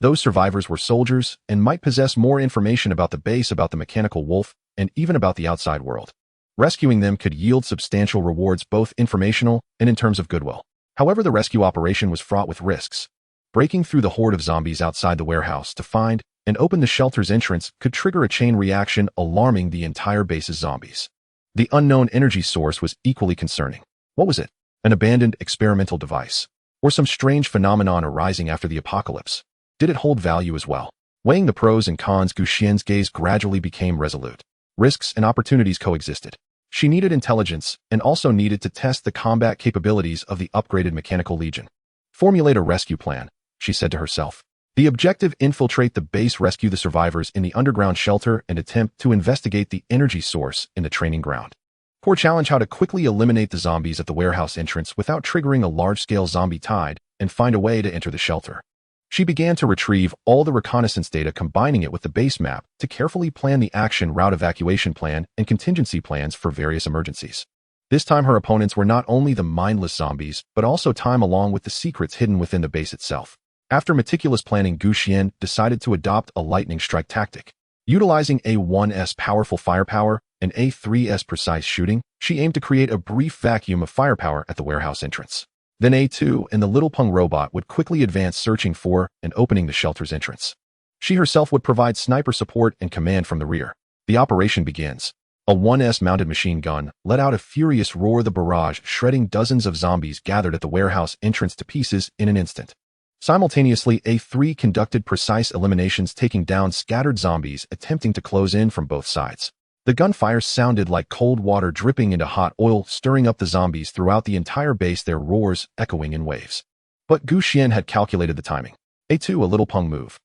Those survivors were soldiers and might possess more information about the base, about the mechanical wolf, and even about the outside world. Rescuing them could yield substantial rewards, both informational and in terms of goodwill. However, the rescue operation was fraught with risks. Breaking through the horde of zombies outside the warehouse to find and open the shelter's entrance could trigger a chain reaction, alarming the entire base's zombies. The unknown energy source was equally concerning. What was it? An abandoned experimental device? Or some strange phenomenon arising after the apocalypse? Did it hold value as well? Weighing the pros and cons, Xuan's gaze gradually became resolute. Risks and opportunities coexisted. She needed intelligence and also needed to test the combat capabilities of the upgraded mechanical legion. Formulate a rescue plan, she said to herself. The objective: infiltrate the base, rescue the survivors in the underground shelter, and attempt to investigate the energy source in the training ground. Core challenge how to quickly eliminate the zombies at the warehouse entrance without triggering a large-scale zombie tide and find a way to enter the shelter. She began to retrieve all the reconnaissance data, combining it with the base map to carefully plan the action, route evacuation plan, and contingency plans for various emergencies. This time her opponents were not only the mindless zombies, but also time along with the secrets hidden within the base itself. After meticulous planning, Xuan decided to adopt a lightning strike tactic. Utilizing A1's powerful firepower and A3's precise shooting, she aimed to create a brief vacuum of firepower at the warehouse entrance. Then A2 and the little Peng robot would quickly advance, searching for and opening the shelter's entrance. She herself would provide sniper support and command from the rear. The operation begins. A 1S mounted machine gun let out a furious roar, the barrage shredding dozens of zombies gathered at the warehouse entrance to pieces in an instant. Simultaneously, A3 conducted precise eliminations, taking down scattered zombies attempting to close in from both sides. The gunfire sounded like cold water dripping into hot oil, stirring up the zombies throughout the entire base, their roars echoing in waves. But Xuan had calculated the timing. A2, a little Peng move.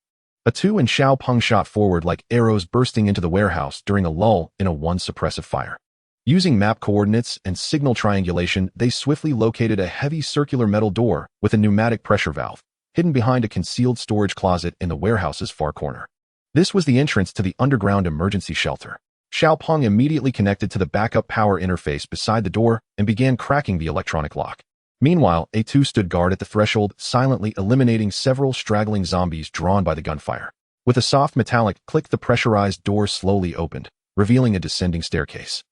A2 and Xiao Peng shot forward like arrows, bursting into the warehouse during a lull in a one suppressive fire. Using map coordinates and signal triangulation, they swiftly located a heavy circular metal door with a pneumatic pressure valve, hidden behind a concealed storage closet in the warehouse's far corner. This was the entrance to the underground emergency shelter. Xiao Peng immediately connected to the backup power interface beside the door and began cracking the electronic lock. Meanwhile, A2 stood guard at the threshold, silently eliminating several straggling zombies drawn by the gunfire. With a soft metallic click, the pressurized door slowly opened, revealing a descending staircase.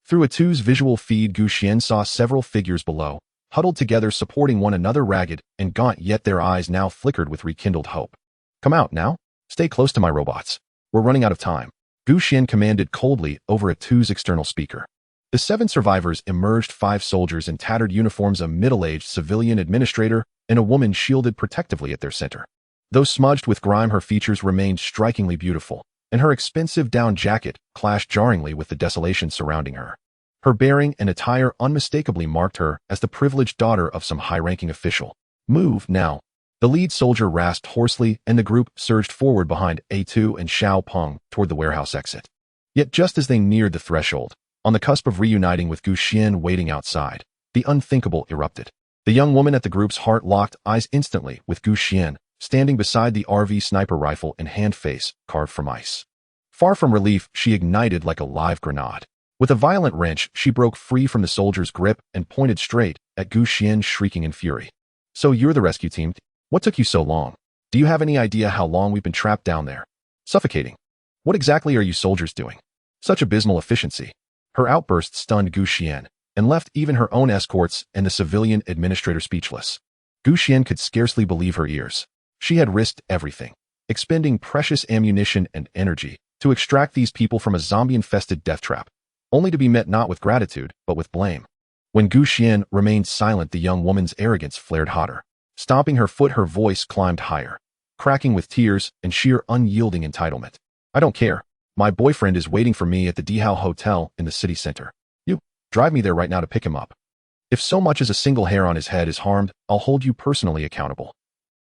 Through A2's visual feed, Xuan saw several figures below, huddled together, supporting one another, ragged and gaunt, yet their eyes now flickered with rekindled hope. "Come out now. Stay close to my robots. We're running out of time," Xuan commanded coldly over A2's external speaker. The 7 survivors emerged, 5 soldiers in tattered uniforms, a middle-aged civilian administrator, and a woman shielded protectively at their center. Though smudged with grime, her features remained strikingly beautiful, and her expensive down jacket clashed jarringly with the desolation surrounding her. Her bearing and attire unmistakably marked her as the privileged daughter of some high-ranking official. "Move, now," the lead soldier rasped hoarsely, and the group surged forward behind A2 and Xiao Peng toward the warehouse exit. Yet just as they neared the threshold, on the cusp of reuniting with Xuan waiting outside, the unthinkable erupted. The young woman at the group's heart locked eyes instantly with Xuan, standing beside the RV, sniper rifle in hand, face carved from ice. Far from relief, she ignited like a live grenade. With a violent wrench, she broke free from the soldier's grip and pointed straight at Xuan, shrieking in fury. "So you're the rescue team? What took you so long? Do you have any idea how long we've been trapped down there? Suffocating. What exactly are you soldiers doing? Such abysmal efficiency." Her outburst stunned Xuan and left even her own escorts and the civilian administrator speechless. Xuan could scarcely believe her ears. She had risked everything, expending precious ammunition and energy to extract these people from a zombie-infested death trap, only to be met not with gratitude, but with blame. When Xuan remained silent, the young woman's arrogance flared hotter. Stomping her foot, her voice climbed higher, cracking with tears and sheer unyielding entitlement. "I don't care. My boyfriend is waiting for me at the Howl Hotel in the city center. You drive me there right now to pick him up. If so much as a single hair on his head is harmed, I'll hold you personally accountable."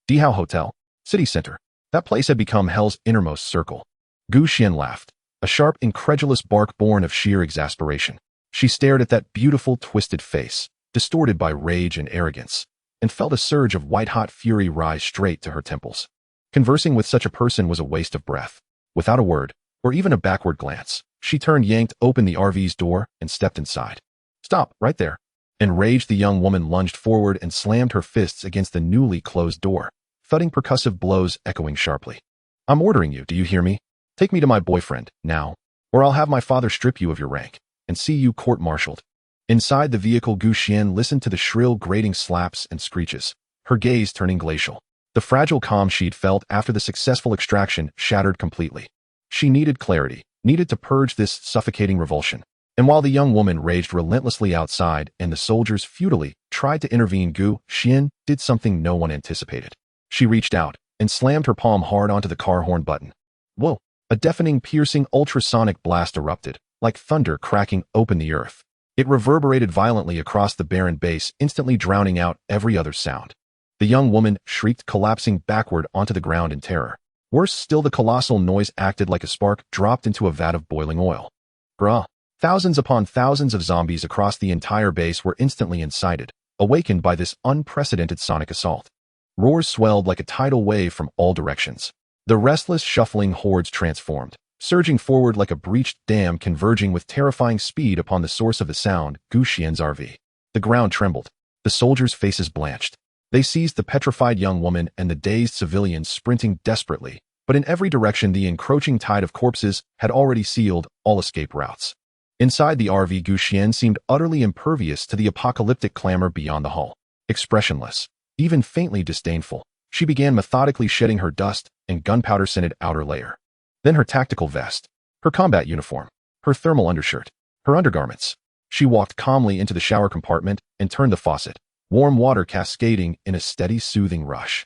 Howl Hotel, city center. That place had become hell's innermost circle. Xuan laughed, a sharp, incredulous bark born of sheer exasperation. She stared at that beautiful, twisted face, distorted by rage and arrogance, and felt a surge of white-hot fury rise straight to her temples. Conversing with such a person was a waste of breath. Without a word, or even a backward glance, she turned, yanked open the RV's door, and stepped inside. "Stop, right there." Enraged, the young woman lunged forward and slammed her fists against the newly closed door, thudding percussive blows echoing sharply. "I'm ordering you, do you hear me? Take me to my boyfriend, now, or I'll have my father strip you of your rank, and see you court-martialed." Inside the vehicle, Xuan listened to the shrill, grating slaps and screeches, her gaze turning glacial. The fragile calm she'd felt after the successful extraction shattered completely. She needed clarity, needed to purge this suffocating revulsion. And while the young woman raged relentlessly outside and the soldiers futilely tried to intervene, Xuan did something no one anticipated. She reached out and slammed her palm hard onto the car horn button. Whoa! A deafening, piercing, ultrasonic blast erupted, like thunder cracking open the earth. It reverberated violently across the barren base, instantly drowning out every other sound. The young woman shrieked, collapsing backward onto the ground in terror. Worse still, the colossal noise acted like a spark dropped into a vat of boiling oil. "Grah!" Thousands upon thousands of zombies across the entire base were instantly incited, awakened by this unprecedented sonic assault. Roars swelled like a tidal wave from all directions. The restless, shuffling hordes transformed, surging forward like a breached dam, converging with terrifying speed upon the source of the sound, Xuan's RV. The ground trembled. The soldiers' faces blanched. They seized the petrified young woman and the dazed civilians, sprinting desperately, but in every direction the encroaching tide of corpses had already sealed all escape routes. Inside the RV, Xuan seemed utterly impervious to the apocalyptic clamor beyond the hull. Expressionless, even faintly disdainful, she began methodically shedding her dust and gunpowder-scented outer layer. Then her tactical vest, her combat uniform, her thermal undershirt, her undergarments. She walked calmly into the shower compartment and turned the faucet, warm water cascading in a steady, soothing rush.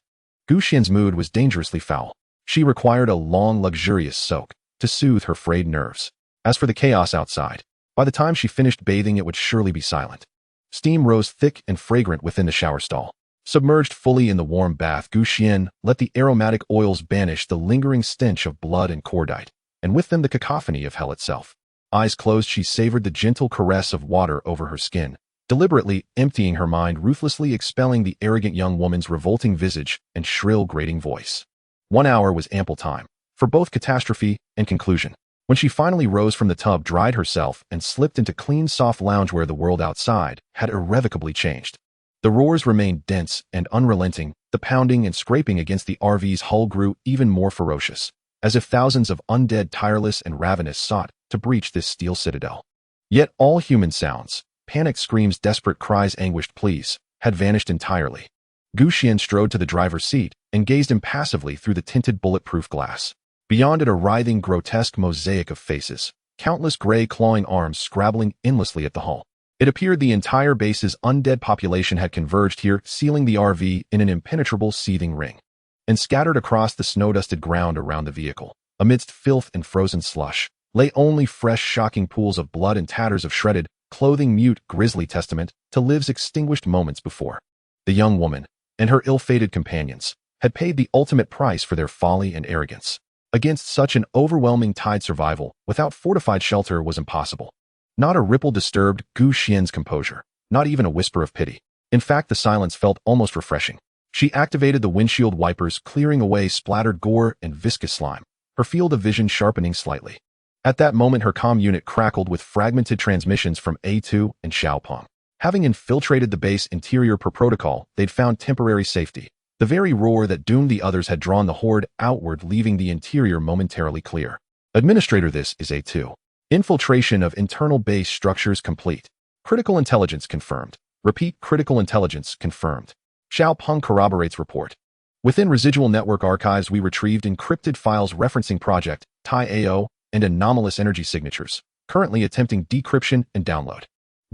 Xuan's mood was dangerously foul. She required a long, luxurious soak to soothe her frayed nerves. As for the chaos outside, by the time she finished bathing, it would surely be silent. Steam rose thick and fragrant within the shower stall. Submerged fully in the warm bath, Xuan let the aromatic oils banish the lingering stench of blood and cordite, and with them the cacophony of hell itself. Eyes closed, she savored the gentle caress of water over her skin, deliberately emptying her mind, ruthlessly expelling the arrogant young woman's revolting visage and shrill, grating voice. 1 hour was ample time for both catastrophe and conclusion. When she finally rose from the tub, dried herself, and slipped into clean, soft loungewear, the world outside had irrevocably changed. The roars remained dense and unrelenting. The pounding and scraping against the RV's hull grew even more ferocious, as if thousands of undead, tireless and ravenous, sought to breach this steel citadel. Yet all human sounds, panicked screams, desperate cries, anguished pleas, had vanished entirely. Xuan strode to the driver's seat and gazed impassively through the tinted bulletproof glass. Beyond it, a writhing, grotesque mosaic of faces, countless gray, clawing arms scrabbling endlessly at the hull. It appeared the entire base's undead population had converged here, sealing the RV in an impenetrable, seething ring. And scattered across the snow-dusted ground around the vehicle, amidst filth and frozen slush, lay only fresh, shocking pools of blood and tatters of shredded clothing, mute, grisly testament to Liv's extinguished moments before. The young woman and her ill-fated companions had paid the ultimate price for their folly and arrogance. Against such an overwhelming tide, survival without fortified shelter was impossible. Not a ripple disturbed Xuan's composure, not even a whisper of pity. In fact, the silence felt almost refreshing. She activated the windshield wipers, clearing away splattered gore and viscous slime, her field of vision sharpening slightly. At that moment, her comm unit crackled with fragmented transmissions from A2 and Xiaopeng. Having infiltrated the base interior per protocol, they'd found temporary safety. The very roar that doomed the others had drawn the horde outward, leaving the interior momentarily clear. Administrator, this is A2. Infiltration of internal base structures complete. Critical intelligence confirmed. Repeat, critical intelligence confirmed. Xiaopeng corroborates report. Within residual network archives, we retrieved encrypted files referencing Project Tai AO and anomalous energy signatures, currently attempting decryption and download.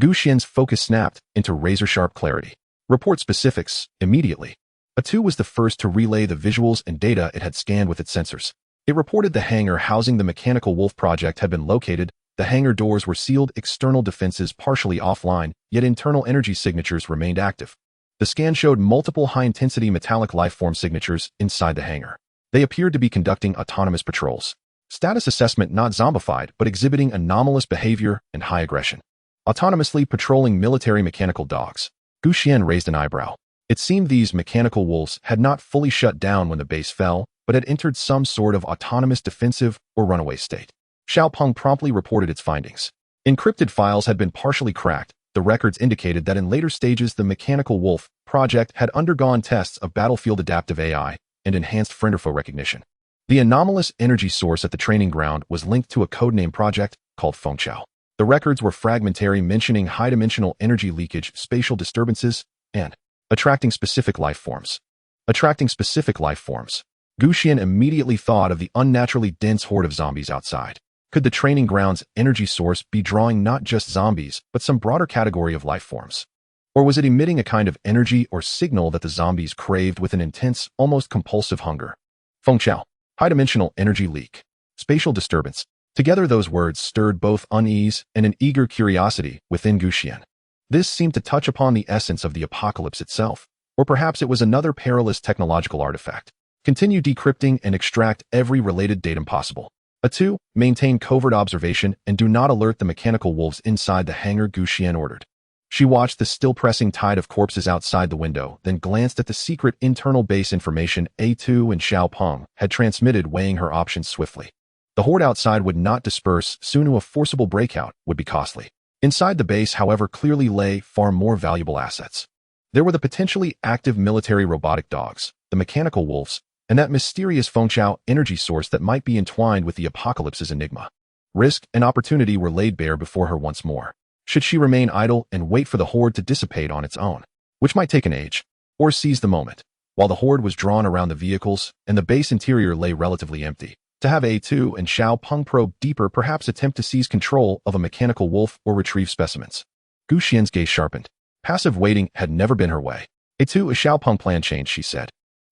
Xuan's focus snapped into razor-sharp clarity. Report specifics immediately. A2 was the first to relay the visuals and data it had scanned with its sensors. It reported the hangar housing the Mechanical Wolf project had been located. The hangar doors were sealed, external defenses partially offline, yet internal energy signatures remained active. The scan showed multiple high-intensity metallic lifeform signatures inside the hangar. They appeared to be conducting autonomous patrols. Status assessment: not zombified, but exhibiting anomalous behavior and high aggression. Autonomously patrolling military mechanical dogs. Xuan raised an eyebrow. It seemed these mechanical wolves had not fully shut down when the base fell, but had entered some sort of autonomous defensive or runaway state. Xiaopeng promptly reported its findings. Encrypted files had been partially cracked. The records indicated that in later stages the Mechanical Wolf project had undergone tests of battlefield adaptive AI and enhanced friend-foe recognition. The anomalous energy source at the training ground was linked to a codename project called Fengchao. The records were fragmentary, mentioning high-dimensional energy leakage, spatial disturbances, and attracting specific life forms. Xuan immediately thought of the unnaturally dense horde of zombies outside. Could the training ground's energy source be drawing not just zombies, but some broader category of life forms? Or was it emitting a kind of energy or signal that the zombies craved with an intense, almost compulsive hunger? Fengchao, high-dimensional energy leak, spatial disturbance. Together those words stirred both unease and an eager curiosity within Xuan. This seemed to touch upon the essence of the apocalypse itself, or perhaps it was another perilous technological artifact. Continue decrypting and extract every related datum possible. A2. Maintain covert observation and do not alert the mechanical wolves inside the hangar, Xuan ordered. She watched the still-pressing tide of corpses outside the window, then glanced at the secret internal base information A2 and Xiaopeng had transmitted, weighing her options swiftly. The horde outside would not disperse, soon a forcible breakout would be costly. Inside the base, however, clearly lay far more valuable assets. There were the potentially active military robotic dogs, the mechanical wolves, and that mysterious Fengchao energy source that might be entwined with the apocalypse's enigma. Risk and opportunity were laid bare before her once more. Should she remain idle and wait for the horde to dissipate on its own, which might take an age, or seize the moment, while the horde was drawn around the vehicles and the base interior lay relatively empty? To have A2 and Xiaopeng probe deeper, perhaps attempt to seize control of a mechanical wolf or retrieve specimens. Xuan's gaze sharpened. Passive waiting had never been her way. A2, a Xiaopeng plan change, she said.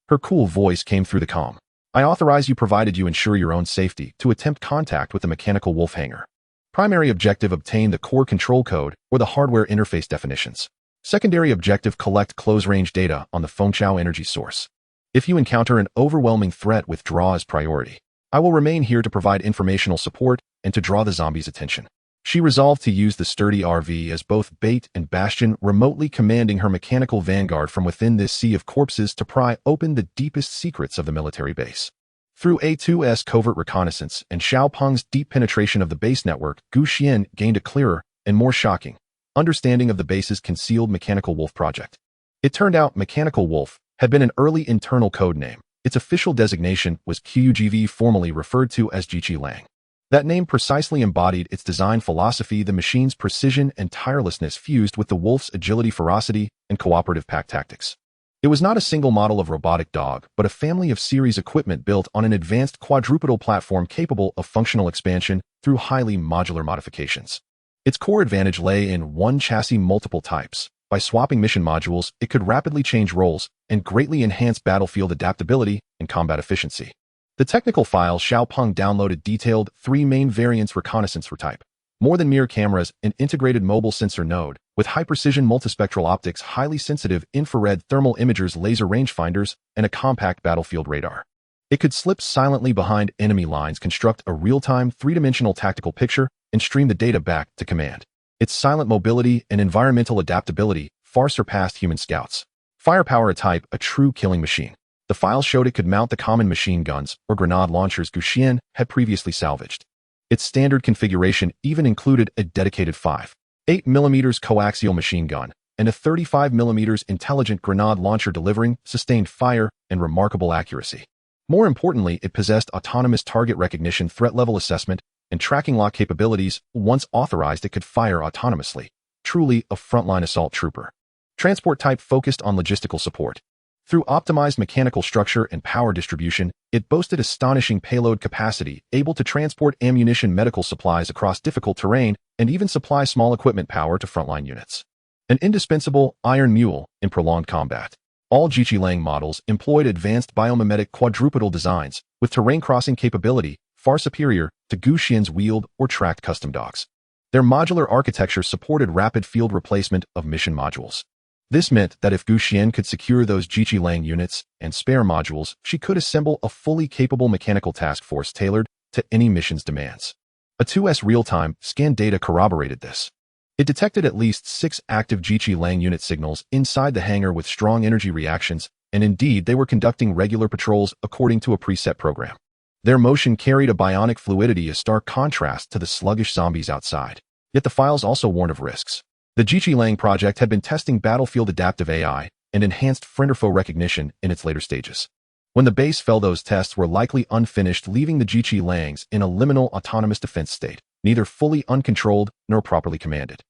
Her cool voice came through the calm. I authorize you, provided you ensure your own safety, to attempt contact with the mechanical wolf hangar. Primary objective: obtain the core control code or the hardware interface definitions. Secondary objective: collect close-range data on the Fengchao energy source. If you encounter an overwhelming threat, withdraw as priority. I will remain here to provide informational support and to draw the zombies' attention. She resolved to use the sturdy RV as both bait and bastion, remotely commanding her mechanical vanguard from within this sea of corpses to pry open the deepest secrets of the military base. Through A2's covert reconnaissance and Xiaopeng's deep penetration of the base network, Xuan gained a clearer and more shocking understanding of the base's concealed mechanical wolf project. It turned out Mechanical Wolf had been an early internal code name. Its official designation was QGV, formerly referred to as Jiqi Lang. That name precisely embodied its design philosophy: the machine's precision and tirelessness fused with the wolf's agility, ferocity, and cooperative pack tactics. It was not a single model of robotic dog, but a family of series equipment built on an advanced quadrupedal platform capable of functional expansion through highly modular modifications. Its core advantage lay in one chassis, multiple types. By swapping mission modules, it could rapidly change roles and greatly enhance battlefield adaptability and combat efficiency. The technical file Xiaopeng downloaded detailed 3 main variants: reconnaissance for type, more than mere cameras, an integrated mobile sensor node with high-precision multispectral optics, highly sensitive infrared thermal imagers, laser rangefinders, and a compact battlefield radar. It could slip silently behind enemy lines, construct a real-time, three-dimensional tactical picture, and stream the data back to command. Its silent mobility and environmental adaptability far surpassed human scouts. Firepower: a type, a true killing machine. The file showed it could mount the common machine guns or grenade launchers Xuan had previously salvaged. Its standard configuration even included a dedicated 5.8mm coaxial machine gun and a 35mm intelligent grenade launcher, delivering sustained fire and remarkable accuracy. More importantly, it possessed autonomous target recognition, threat level assessment, and tracking lock capabilities. Once authorized, it could fire autonomously. Truly a frontline assault trooper. Transport type: focused on logistical support. Through optimized mechanical structure and power distribution, it boasted astonishing payload capacity, able to transport ammunition, medical supplies across difficult terrain, and even supply small equipment power to frontline units. An indispensable iron mule in prolonged combat. All Jiqi Lang models employed advanced biomimetic quadrupedal designs, with terrain crossing capability far superior to Xuan's wheeled or tracked custom dogs. Their modular architecture supported rapid field replacement of mission modules. This meant that if Xuan could secure those Jiqi Lang units and spare modules, she could assemble a fully capable mechanical task force tailored to any mission's demands. A2's real-time scan data corroborated this. It detected at least 6 active Jiqi Lang unit signals inside the hangar with strong energy reactions, and indeed they were conducting regular patrols according to a preset program. Their motion carried a bionic fluidity, a stark contrast to the sluggish zombies outside. Yet the files also warned of risks. The Jiqi Lang project had been testing battlefield adaptive AI and enhanced friend-or-foe recognition in its later stages. When the base fell, those tests were likely unfinished, leaving the Jiqi Langs in a liminal autonomous defense state, neither fully uncontrolled nor properly commanded.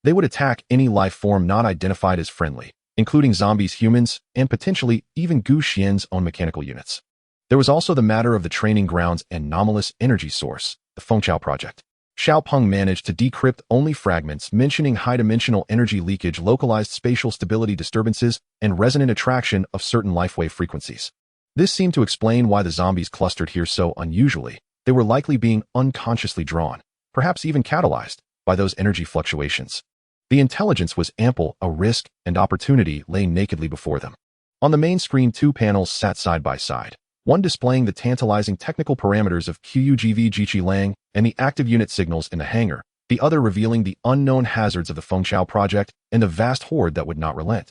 They would attack any life form not identified as friendly, including zombies, humans, and potentially even Xuan's own mechanical units. There was also the matter of the training ground's anomalous energy source, the Fengchao project. Xiaopeng managed to decrypt only fragments mentioning high-dimensional energy leakage, localized spatial stability disturbances, and resonant attraction of certain lifewave frequencies. This seemed to explain why the zombies clustered here so unusually. They were likely being unconsciously drawn, perhaps even catalyzed, by those energy fluctuations. The intelligence was ample, a risk and opportunity lay nakedly before them. On the main screen, 2 panels sat side by side. one displaying the tantalizing technical parameters of QUGV Jiqilang and the active unit signals in the hangar, the other revealing the unknown hazards of the Fengchao project and the vast horde that would not relent.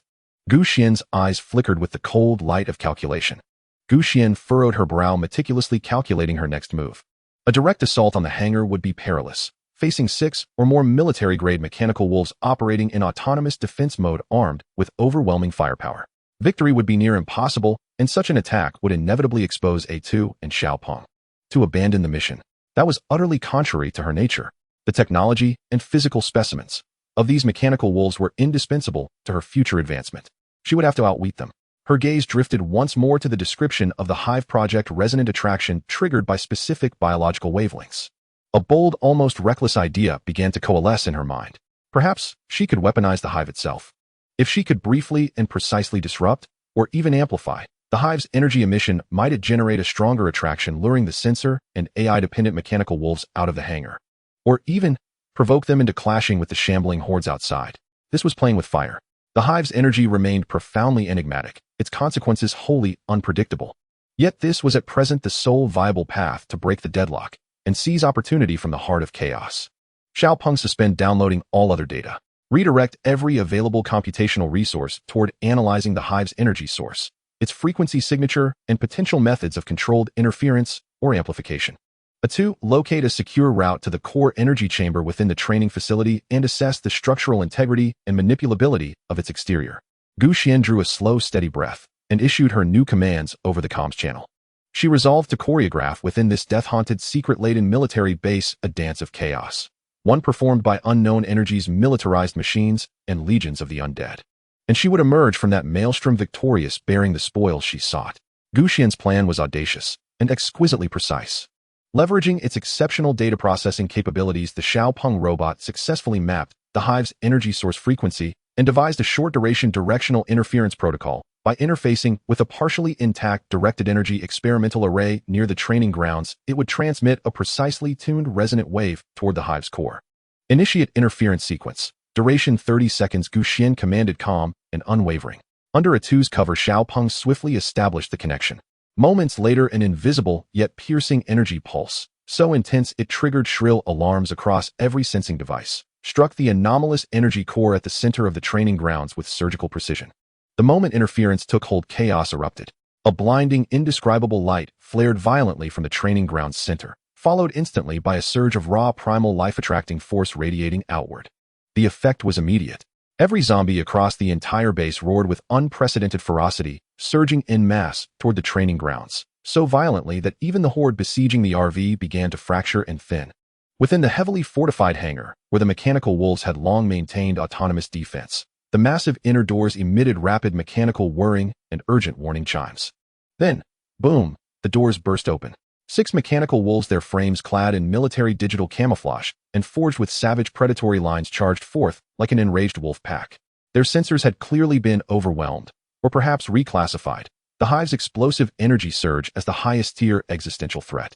Gu Xian's eyes flickered with the cold light of calculation. Gu Xian furrowed her brow, meticulously calculating her next move. A direct assault on the hangar would be perilous, facing 6 or more military-grade mechanical wolves operating in autonomous defense mode armed with overwhelming firepower. Victory would be near impossible, and such an attack would inevitably expose A2 and Xiaopeng to abandon the mission. That was utterly contrary to her nature. The technology and physical specimens of these mechanical wolves were indispensable to her future advancement. She would have to outwit them. Her gaze drifted once more to the description of the Hive Project resonant attraction triggered by specific biological wavelengths. A bold, almost reckless idea began to coalesce in her mind. Perhaps she could weaponize the Hive itself. If she could briefly and precisely disrupt, or even amplify, the Hive's energy emission, might it generate a stronger attraction, luring the sensor and AI-dependent mechanical wolves out of the hangar. Or even provoke them into clashing with the shambling hordes outside. This was playing with fire. The Hive's energy remained profoundly enigmatic, its consequences wholly unpredictable. Yet this was at present the sole viable path to break the deadlock and seize opportunity from the heart of chaos. Xiaopeng suspend downloading all other data. Redirect every available computational resource toward analyzing the Hive's energy source, its frequency signature, and potential methods of controlled interference or amplification. A2. Locate a secure route to the core energy chamber within the training facility and assess the structural integrity and manipulability of its exterior. Gu Xian drew a slow, steady breath and issued her new commands over the comms channel. She resolved to choreograph within this death-haunted, secret-laden military base a dance of chaos, one performed by unknown energies, militarized machines, and legions of the undead. And she would emerge from that maelstrom victorious, bearing the spoils she sought. Gu Xian's plan was audacious and exquisitely precise. Leveraging its exceptional data processing capabilities, the Xiaopeng robot successfully mapped the Hive's energy source frequency and devised a short-duration directional interference protocol by interfacing with a partially intact directed energy experimental array near the training grounds. It would transmit a precisely tuned resonant wave toward the Hive's core. Initiate interference sequence. Duration 30 seconds. Gu Xian commanded, calm and unwavering. Under A2's cover, Xiaopeng swiftly established the connection. Moments later, an invisible yet piercing energy pulse, so intense it triggered shrill alarms across every sensing device, struck the anomalous energy core at the center of the training grounds with surgical precision. The moment interference took hold, chaos erupted. A blinding, indescribable light flared violently from the training ground's center, followed instantly by a surge of raw, primal, life-attracting force radiating outward. The effect was immediate. Every zombie across the entire base roared with unprecedented ferocity, surging en masse toward the training grounds, so violently that even the horde besieging the RV began to fracture and thin. Within the heavily fortified hangar, where the mechanical wolves had long maintained autonomous defense, the massive inner doors emitted rapid mechanical whirring and urgent warning chimes. Then, boom, the doors burst open. 6 mechanical wolves, their frames clad in military digital camouflage and forged with savage predatory lines, charged forth like an enraged wolf pack. Their sensors had clearly been overwhelmed, or perhaps reclassified the Hive's explosive energy surge as the highest-tier existential threat.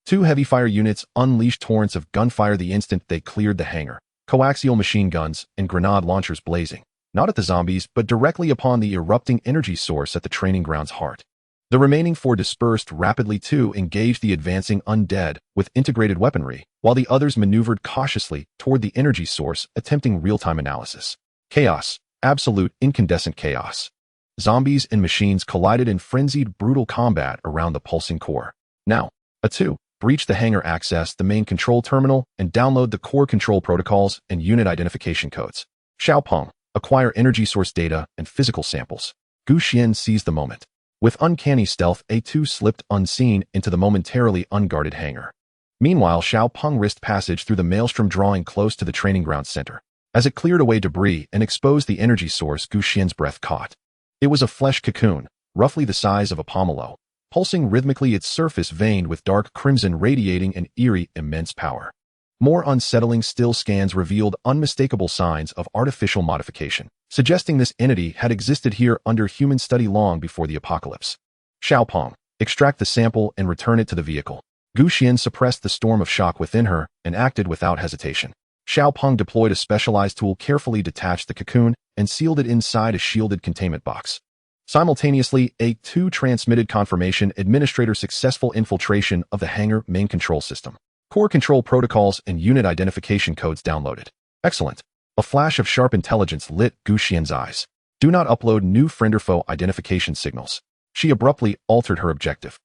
2 heavy fire units unleashed torrents of gunfire the instant they cleared the hangar, coaxial machine guns and grenade launchers blazing, not at the zombies, but directly upon the erupting energy source at the training ground's heart. The remaining 4 dispersed rapidly to engage the advancing undead with integrated weaponry, while the others maneuvered cautiously toward the energy source, attempting real-time analysis. Chaos, absolute incandescent chaos. Zombies and machines collided in frenzied, brutal combat around the pulsing core. Now, A2, breach the hangar, access the main control terminal, and download the core control protocols and unit identification codes. Xiaopeng, acquire energy source data and physical samples. Gu Xian seized the moment. With uncanny stealth, A2 slipped unseen into the momentarily unguarded hangar. Meanwhile, Xiaopeng risked passage through the maelstrom, drawing close to the training ground center. As it cleared away debris and exposed the energy source, Gu Xian's breath caught. It was a flesh cocoon, roughly the size of a pomelo, pulsing rhythmically, its surface veined with dark crimson, radiating an eerie, immense power. More unsettling still, scans revealed unmistakable signs of artificial modification, suggesting this entity had existed here under human study long before the apocalypse. Xiaopeng, extract the sample and return it to the vehicle. Gu Xian suppressed the storm of shock within her and acted without hesitation. Xiaopeng deployed a specialized tool, carefully detached the cocoon, and sealed it inside a shielded containment box. Simultaneously, A2 transmitted confirmation administrator successful infiltration of the hangar main control system. Core control protocols and unit identification codes downloaded. Excellent. A flash of sharp intelligence lit Xuan's eyes. Do not upload new friend or foe identification signals. She abruptly altered her objective.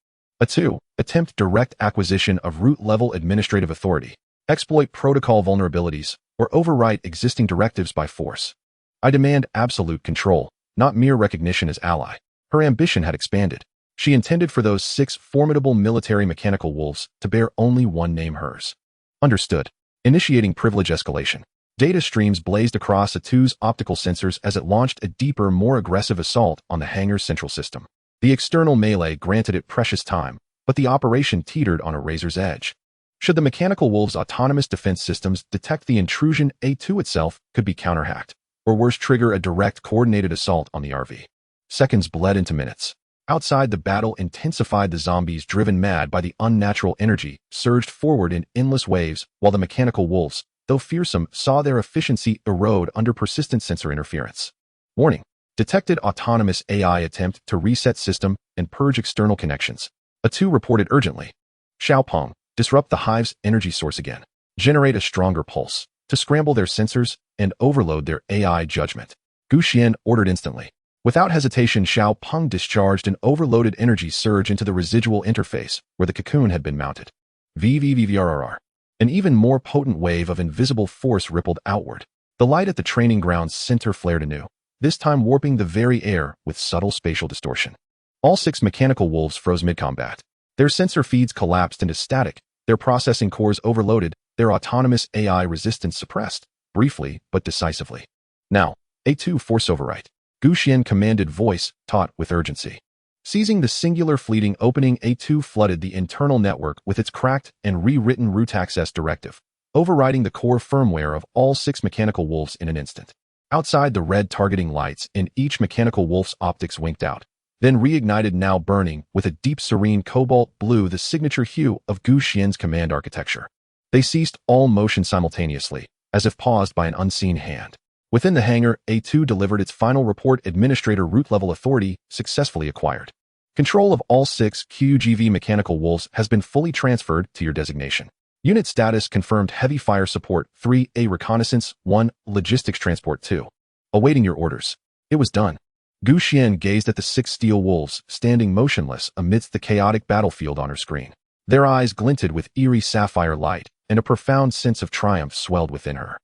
A2. Attempt direct acquisition of root-level administrative authority. Exploit protocol vulnerabilities, or overwrite existing directives by force. I demand absolute control, not mere recognition as ally. Her ambition had expanded. She intended for those 6 formidable military mechanical wolves to bear only one name, hers. Understood. Initiating privilege escalation. Data streams blazed across A2's optical sensors as it launched a deeper, more aggressive assault on the hangar's central system. The external melee granted it precious time, but the operation teetered on a razor's edge. Should the mechanical wolves' autonomous defense systems detect the intrusion, A2 itself could be counterhacked, or worse, trigger a direct coordinated assault on the RV. Seconds bled into minutes. Outside, the battle intensified. The zombies, driven mad by the unnatural energy, surged forward in endless waves, while the mechanical wolves, though fearsome, saw their efficiency erode under persistent sensor interference. Warning. Detected autonomous AI attempt to reset system and purge external connections. A2 reported urgently. Xiaopeng, disrupt the hive's energy source again. Generate a stronger pulse to scramble their sensors and overload their AI judgment. Xuan ordered instantly. Without hesitation, Xiaopeng discharged an overloaded energy surge into the residual interface where the cocoon had been mounted. VVVVRRR. An even more potent wave of invisible force rippled outward. The light at the training ground's center flared anew, this time warping the very air with subtle spatial distortion. All 6 mechanical wolves froze mid-combat. Their sensor feeds collapsed into static, their processing cores overloaded, their autonomous AI resistance suppressed, briefly but decisively. Now, A2 force overwrite. Xuan commanded, voice taut with urgency. Seizing the singular fleeting opening, A2 flooded the internal network with its cracked and rewritten root access directive, overriding the core firmware of all 6 mechanical wolves in an instant. Outside, the red targeting lights in each mechanical wolf's optics winked out, then reignited, now burning with a deep serene cobalt blue, the signature hue of Xuan's command architecture. They ceased all motion simultaneously, as if paused by an unseen hand. Within the hangar, A2 delivered its final report. Administrator root-level authority successfully acquired. Control of all 6 QGV mechanical wolves has been fully transferred to your designation. Unit status confirmed. Heavy fire support 3A, reconnaissance 1, logistics transport 2. Awaiting your orders. It was done. Xuan gazed at the 6 steel wolves standing motionless amidst the chaotic battlefield on her screen. Their eyes glinted with eerie sapphire light, and a profound sense of triumph swelled within her.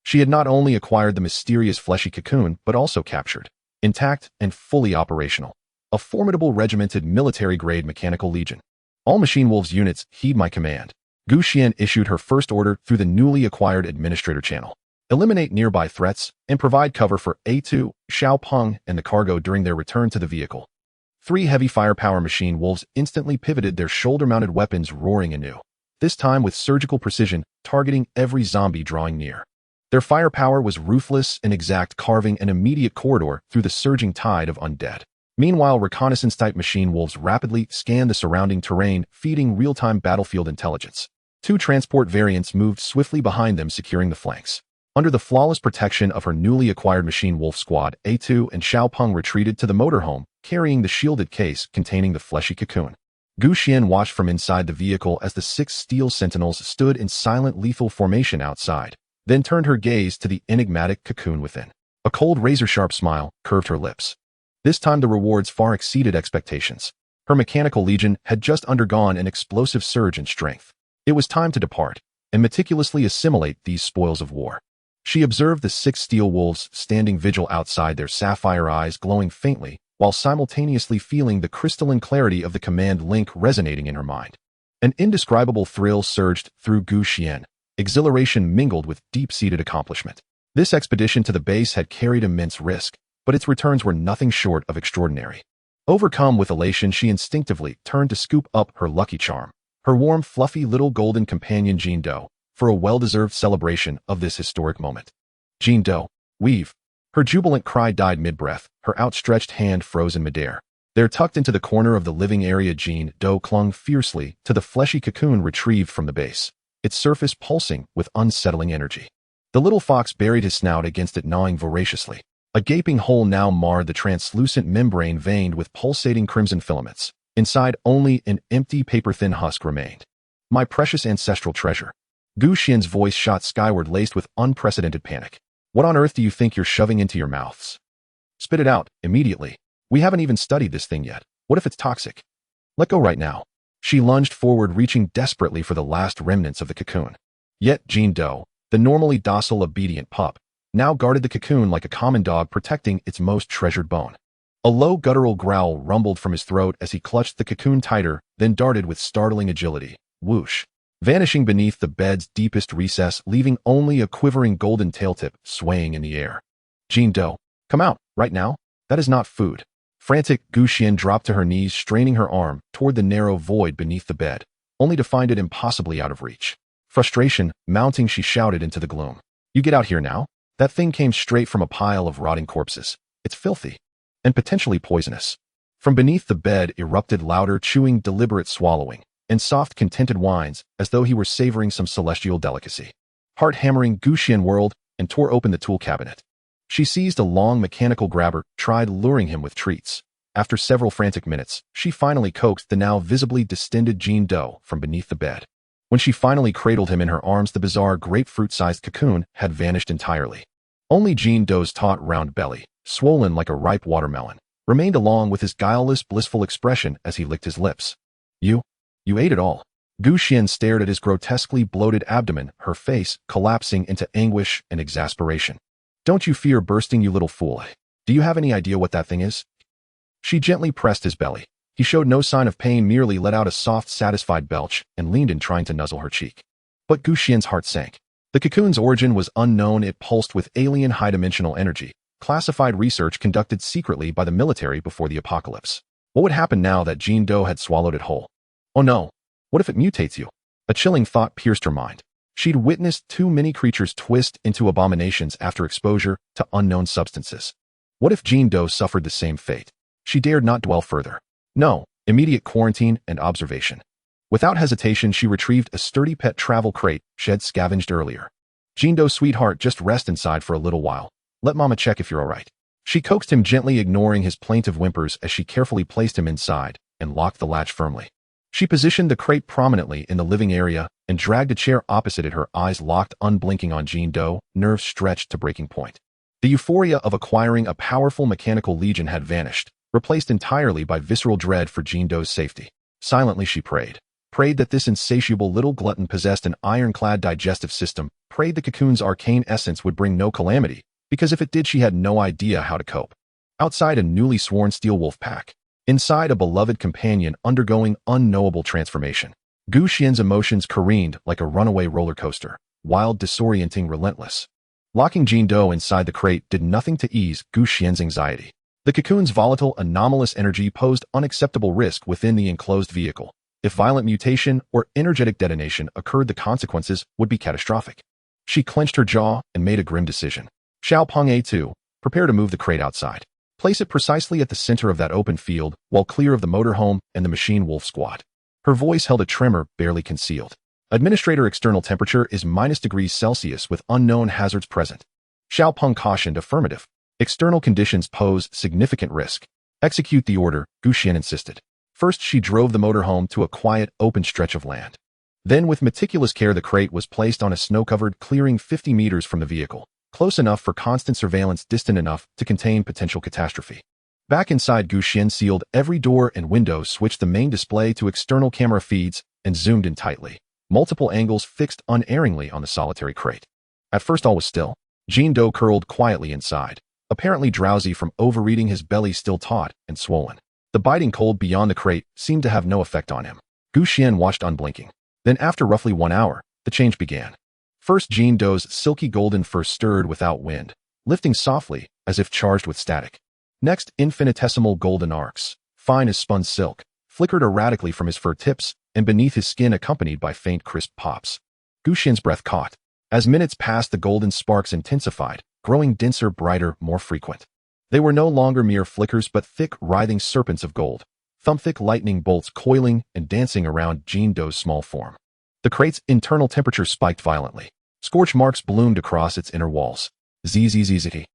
She had not only acquired the mysterious fleshy cocoon, but also captured, intact and fully operational, a formidable regimented military-grade mechanical legion. All Machine Wolves units heed my command. Xuan issued her first order through the newly acquired administrator channel. Eliminate nearby threats and provide cover for A2, Xiaopeng, and the cargo during their return to the vehicle. 3 heavy firepower Machine Wolves instantly pivoted, their shoulder-mounted weapons roaring anew, this time with surgical precision, targeting every zombie drawing near. Their firepower was ruthless and exact, carving an immediate corridor through the surging tide of undead. Meanwhile, reconnaissance-type Machine Wolves rapidly scanned the surrounding terrain, feeding real-time battlefield intelligence. 2 transport variants moved swiftly behind them, securing the flanks. Under the flawless protection of her newly acquired Machine Wolf squad, A2 and Xiaopeng retreated to the motorhome, carrying the shielded case containing the fleshy cocoon. Xuan watched from inside the vehicle as the 6 steel sentinels stood in silent, lethal formation outside, then turned her gaze to the enigmatic cocoon within. A cold, razor-sharp smile curved her lips. This time the rewards far exceeded expectations. Her mechanical legion had just undergone an explosive surge in strength. It was time to depart and meticulously assimilate these spoils of war. She observed the 6 steel wolves standing vigil outside, their sapphire eyes glowing faintly, while simultaneously feeling the crystalline clarity of the command link resonating in her mind. An indescribable thrill surged through Xuan. Exhilaration mingled with deep-seated accomplishment. This expedition to the base had carried immense risk, but its returns were nothing short of extraordinary. Overcome with elation, she instinctively turned to scoop up her lucky charm, her warm, fluffy little golden companion Jean Doe, for a well-deserved celebration of this historic moment. Jean Doe, weave. Her jubilant cry died mid-breath, her outstretched hand froze in midair. There, tucked into the corner of the living area, Jean Doe clung fiercely to the fleshy cocoon retrieved from the base, its surface pulsing with unsettling energy. The little fox buried his snout against it, gnawing voraciously. A gaping hole now marred the translucent membrane veined with pulsating crimson filaments. Inside, only an empty paper-thin husk remained. My precious ancestral treasure. Gu Xian's voice shot skyward, laced with unprecedented panic. What on earth do you think you're shoving into your mouths? Spit it out, immediately. We haven't even studied this thing yet. What if it's toxic? Let go right now. She lunged forward, reaching desperately for the last remnants of the cocoon. Yet Jean Doe, the normally docile, obedient pup, now guarded the cocoon like a common dog protecting its most treasured bone. A low guttural growl rumbled from his throat as he clutched the cocoon tighter, then darted with startling agility. Whoosh. Vanishing beneath the bed's deepest recess, leaving only a quivering golden tailtip swaying in the air. Jean Doe, come out, right now. That is not food. Frantic, Gu Xian dropped to her knees, straining her arm toward the narrow void beneath the bed, only to find it impossibly out of reach. Frustration mounting, she shouted into the gloom. You get out here now? That thing came straight from a pile of rotting corpses. It's filthy. And potentially poisonous. From beneath the bed erupted louder chewing, deliberate swallowing, and soft, contented whines, as though he were savoring some celestial delicacy. Heart-hammering, Gu Xian whirled and tore open the tool cabinet. She seized a long mechanical grabber, tried luring him with treats. After several frantic minutes, she finally coaxed the now visibly distended Jean Doe from beneath the bed. When she finally cradled him in her arms, the bizarre grapefruit-sized cocoon had vanished entirely. Only Jean Doe's taut, round belly, swollen like a ripe watermelon, remained, along with his guileless, blissful expression as he licked his lips. You ate it all. Gu Xian stared at his grotesquely bloated abdomen, her face collapsing into anguish and exasperation. Don't you fear bursting, you little fool? Do you have any idea what that thing is? She gently pressed his belly. He showed no sign of pain, merely let out a soft, satisfied belch and leaned in, trying to nuzzle her cheek. But Gu Xian's heart sank. The cocoon's origin was unknown. It pulsed with alien high-dimensional energy, classified research conducted secretly by the military before the apocalypse. What would happen now that Jean Doe had swallowed it whole? Oh no, what if it mutates you? A chilling thought pierced her mind. She'd witnessed too many creatures twist into abominations after exposure to unknown substances. What if Jean Doe suffered the same fate? She dared not dwell further. No, immediate quarantine and observation. Without hesitation, she retrieved a sturdy pet travel crate she had scavenged earlier. Jean Doe, sweetheart, just rest inside for a little while. Let Mama check if you're all right. She coaxed him gently, ignoring his plaintive whimpers as she carefully placed him inside and locked the latch firmly. She positioned the crate prominently in the living area and dragged a chair opposite it, her eyes locked unblinking on Jean Doe, nerves stretched to breaking point. The euphoria of acquiring a powerful mechanical legion had vanished, replaced entirely by visceral dread for Jean Doe's safety. Silently she prayed. Prayed that this insatiable little glutton possessed an ironclad digestive system, prayed the cocoon's arcane essence would bring no calamity, because if it did, she had no idea how to cope. Outside, a newly sworn steel wolf pack. Inside, a beloved companion undergoing unknowable transformation. Gu Xian's emotions careened like a runaway roller coaster, wild, disorienting, relentless. Locking Jean Doe inside the crate did nothing to ease Gu Xian's anxiety. The cocoon's volatile, anomalous energy posed unacceptable risk within the enclosed vehicle. If violent mutation or energetic detonation occurred, the consequences would be catastrophic. She clenched her jaw and made a grim decision. Xiaopeng A2, prepare to move the crate outside. Place it precisely at the center of that open field, while clear of the motorhome and the machine wolf squad. Her voice held a tremor barely concealed. Administrator, external temperature is -°C with unknown hazards present. Xiaopeng cautioned. Affirmative. External conditions pose significant risk. Execute the order, Gu Xian insisted. First, she drove the motorhome to a quiet, open stretch of land. Then, with meticulous care, the crate was placed on a snow-covered clearing 50 meters from the vehicle, close enough for constant surveillance, distant enough to contain potential catastrophe. Back inside, Gu Xian sealed every door and window, switched the main display to external camera feeds, and zoomed in tightly. Multiple angles fixed unerringly on the solitary crate. At first, all was still. Jean Doe curled quietly inside, apparently drowsy from overeating, his belly still taut and swollen. The biting cold beyond the crate seemed to have no effect on him. Gu Xian watched unblinking. Then, after roughly 1 hour, the change began. First, Jean Doe's silky golden fur stirred without wind, lifting softly, as if charged with static. Next, infinitesimal golden arcs, fine as spun silk, flickered erratically from his fur tips and beneath his skin, accompanied by faint, crisp pops. Gu Xian's breath caught. As minutes passed, the golden sparks intensified, growing denser, brighter, more frequent. They were no longer mere flickers, but thick, writhing serpents of gold, thumb-thick lightning bolts coiling and dancing around Jean Doe's small form. The crate's internal temperature spiked violently. Scorch marks bloomed across its inner walls. Zzz.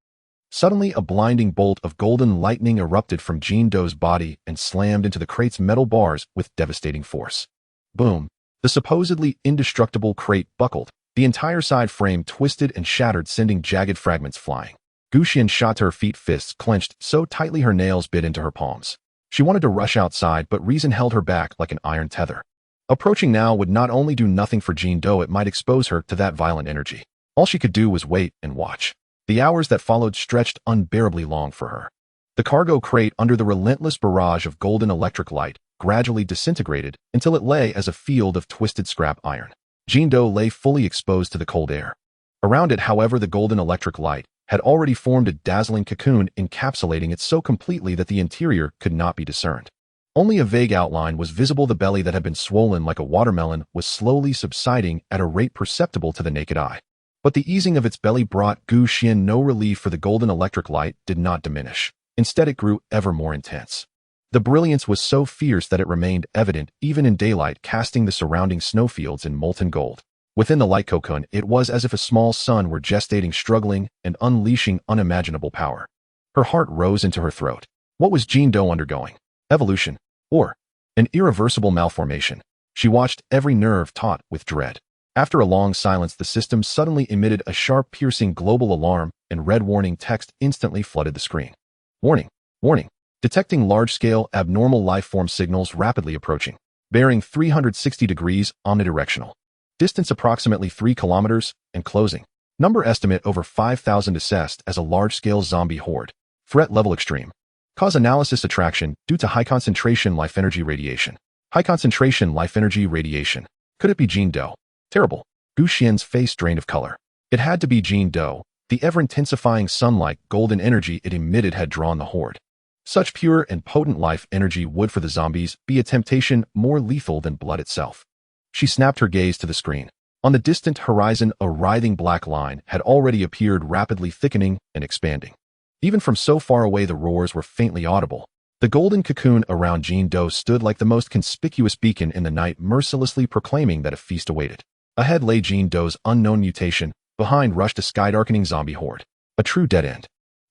Suddenly, a blinding bolt of golden lightning erupted from Jean Doe's body and slammed into the crate's metal bars with devastating force. Boom! The supposedly indestructible crate buckled. The entire side frame twisted and shattered, sending jagged fragments flying. Xuan shot to her feet, fists clenched so tightly her nails bit into her palms. She wanted to rush outside, but reason held her back like an iron tether. Approaching now would not only do nothing for Jean Doe, it might expose her to that violent energy. All she could do was wait and watch. The hours that followed stretched unbearably long for her. The cargo crate, under the relentless barrage of golden electric light, gradually disintegrated until it lay as a field of twisted scrap iron. Jean Doe lay fully exposed to the cold air. Around it, however, the golden electric light had already formed a dazzling cocoon, encapsulating it so completely that the interior could not be discerned. Only a vague outline was visible. The belly that had been swollen like a watermelon was slowly subsiding at a rate perceptible to the naked eye. But the easing of its belly brought Xuan no relief, for the golden electric light did not diminish. Instead, it grew ever more intense. The brilliance was so fierce that it remained evident even in daylight, casting the surrounding snowfields in molten gold. Within the light cocoon, it was as if a small sun were gestating, struggling, and unleashing unimaginable power. Her heart rose into her throat. What was Jean Doe undergoing? Evolution, or an irreversible malformation? She watched, every nerve taut with dread. After a long silence, the system suddenly emitted a sharp, piercing global alarm, and red warning text instantly flooded the screen. Warning! Warning! Detecting large-scale, abnormal life-form signals rapidly approaching. Bearing 360 degrees, omnidirectional. Distance approximately 3 kilometers, and closing. Number estimate over 5,000, assessed as a large-scale zombie horde. Threat level extreme. Cause analysis attraction due to high concentration life energy radiation. High concentration life energy radiation. Could it be Jean Doe? Terrible. Xuan's face drained of color. It had to be Jean Doe. The ever-intensifying sun-like golden energy it emitted had drawn the horde. Such pure and potent life energy would, for the zombies, be a temptation more lethal than blood itself. She snapped her gaze to the screen. On the distant horizon, a writhing black line had already appeared, rapidly thickening and expanding. Even from so far away, the roars were faintly audible. The golden cocoon around Jean Doe stood like the most conspicuous beacon in the night, mercilessly proclaiming that a feast awaited. Ahead lay Jean Doe's unknown mutation. Behind rushed a sky-darkening zombie horde. A true dead end.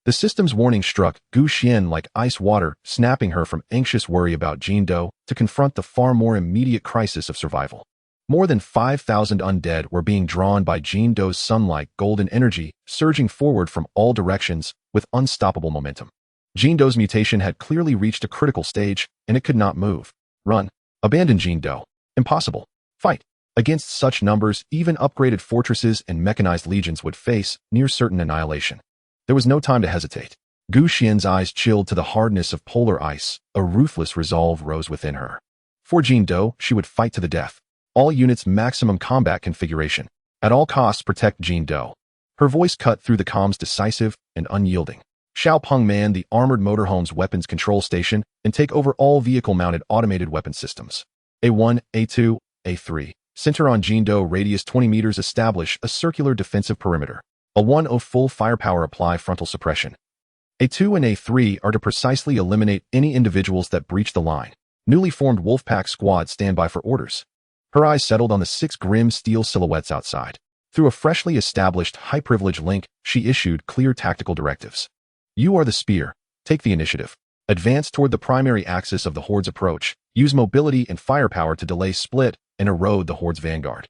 The system's warning struck Xuan like ice water, snapping her from anxious worry about Jean Doe to confront the far more immediate crisis of survival. More than 5,000 undead were being drawn by Jean Doe's sun-like golden energy, surging forward from all directions with unstoppable momentum. Jean Doe's mutation had clearly reached a critical stage, and it could not move. Run. Abandon Jean Doe. Impossible. Fight. Against such numbers, even upgraded fortresses and mechanized legions would face near-certain annihilation. There was no time to hesitate. Xuan's eyes chilled to the hardness of polar ice. A ruthless resolve rose within her. For Jean Doe, she would fight to the death. All units maximum combat configuration. At all costs, protect Jean Doe. Her voice cut through the comms, decisive and unyielding. Xiaopeng, man the armored motorhome's weapons control station and take over all vehicle-mounted automated weapon systems. A1, A2, A3. Center on Jean Doe, radius 20 meters, establish a circular defensive perimeter. A1, full firepower, apply frontal suppression. A2 and A3 are to precisely eliminate any individuals that breach the line. Newly formed Wolfpack squad stand by for orders. Her eyes settled on the 6 grim steel silhouettes outside. Through a freshly established high-privilege link, she issued clear tactical directives. You are the spear. Take the initiative. Advance toward the primary axis of the horde's approach. Use mobility and firepower to delay, split, and erode the horde's vanguard.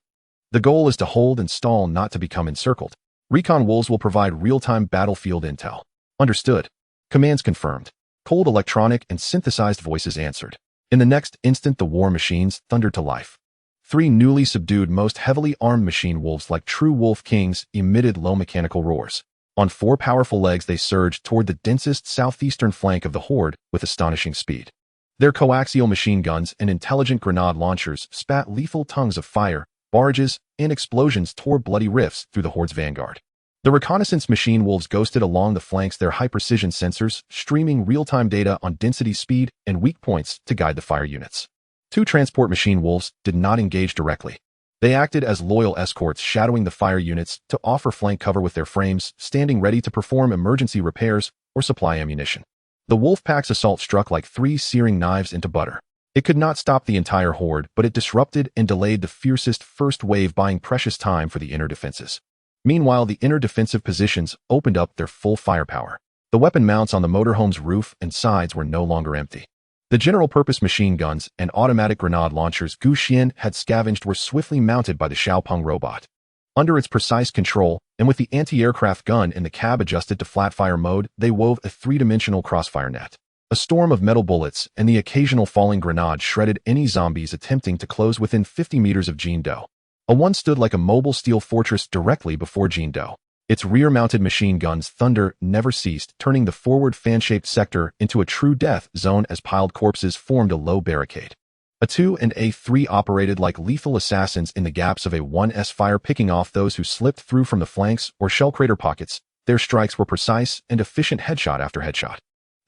The goal is to hold and stall, not to become encircled. Recon wolves will provide real-time battlefield intel. Understood. Commands confirmed. Cold electronic and synthesized voices answered. In the next instant, the war machines thundered to life. 3 newly subdued, most heavily armed machine wolves, like true wolf kings, emitted low mechanical roars. On 4 powerful legs, they surged toward the densest southeastern flank of the horde with astonishing speed. Their coaxial machine guns and intelligent grenade launchers spat lethal tongues of fire, barrages, and explosions tore bloody rifts through the horde's vanguard. The reconnaissance machine wolves ghosted along the flanks, their high-precision sensors streaming real-time data on density, speed, and weak points to guide the fire units. 2 transport machine wolves did not engage directly. They acted as loyal escorts, shadowing the fire units to offer flank cover with their frames, standing ready to perform emergency repairs or supply ammunition. The Wolfpack's assault struck like 3 searing knives into butter. It could not stop the entire horde, but it disrupted and delayed the fiercest first wave, buying precious time for the inner defenses. Meanwhile, the inner defensive positions opened up their full firepower. The weapon mounts on the motorhome's roof and sides were no longer empty. The general-purpose machine guns and automatic grenade launchers Xuan had scavenged were swiftly mounted by the Xiaopeng robot. Under its precise control, and with the anti-aircraft gun in the cab adjusted to flat-fire mode, they wove a three-dimensional crossfire net. A storm of metal bullets and the occasional falling grenade shredded any zombies attempting to close within 50 meters of Jindo. A one stood like a mobile steel fortress directly before Jindo. Its rear-mounted machine gun's thunder never ceased, turning the forward fan-shaped sector into a true death zone as piled corpses formed a low barricade. A-2 and A-3 operated like lethal assassins in the gaps of A-1's fire, picking off those who slipped through from the flanks or shell crater pockets. Their strikes were precise and efficient, headshot after headshot.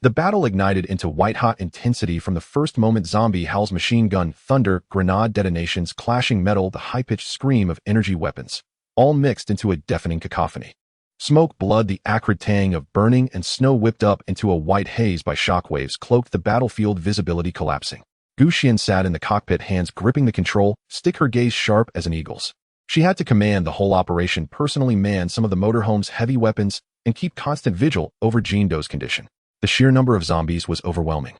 The battle ignited into white-hot intensity from the first moment zombie howls, machine gun thunder, grenade detonations, clashing metal, the high-pitched scream of energy weapons, all mixed into a deafening cacophony. Smoke, blood, the acrid tang of burning, and snow whipped up into a white haze by shockwaves cloaked the battlefield, visibility collapsing. Xuan sat in the cockpit, hands gripping the control stick, her gaze sharp as an eagle's. She had to command the whole operation, personally man some of the motorhome's heavy weapons, and keep constant vigil over Jindo's condition. The sheer number of zombies was overwhelming.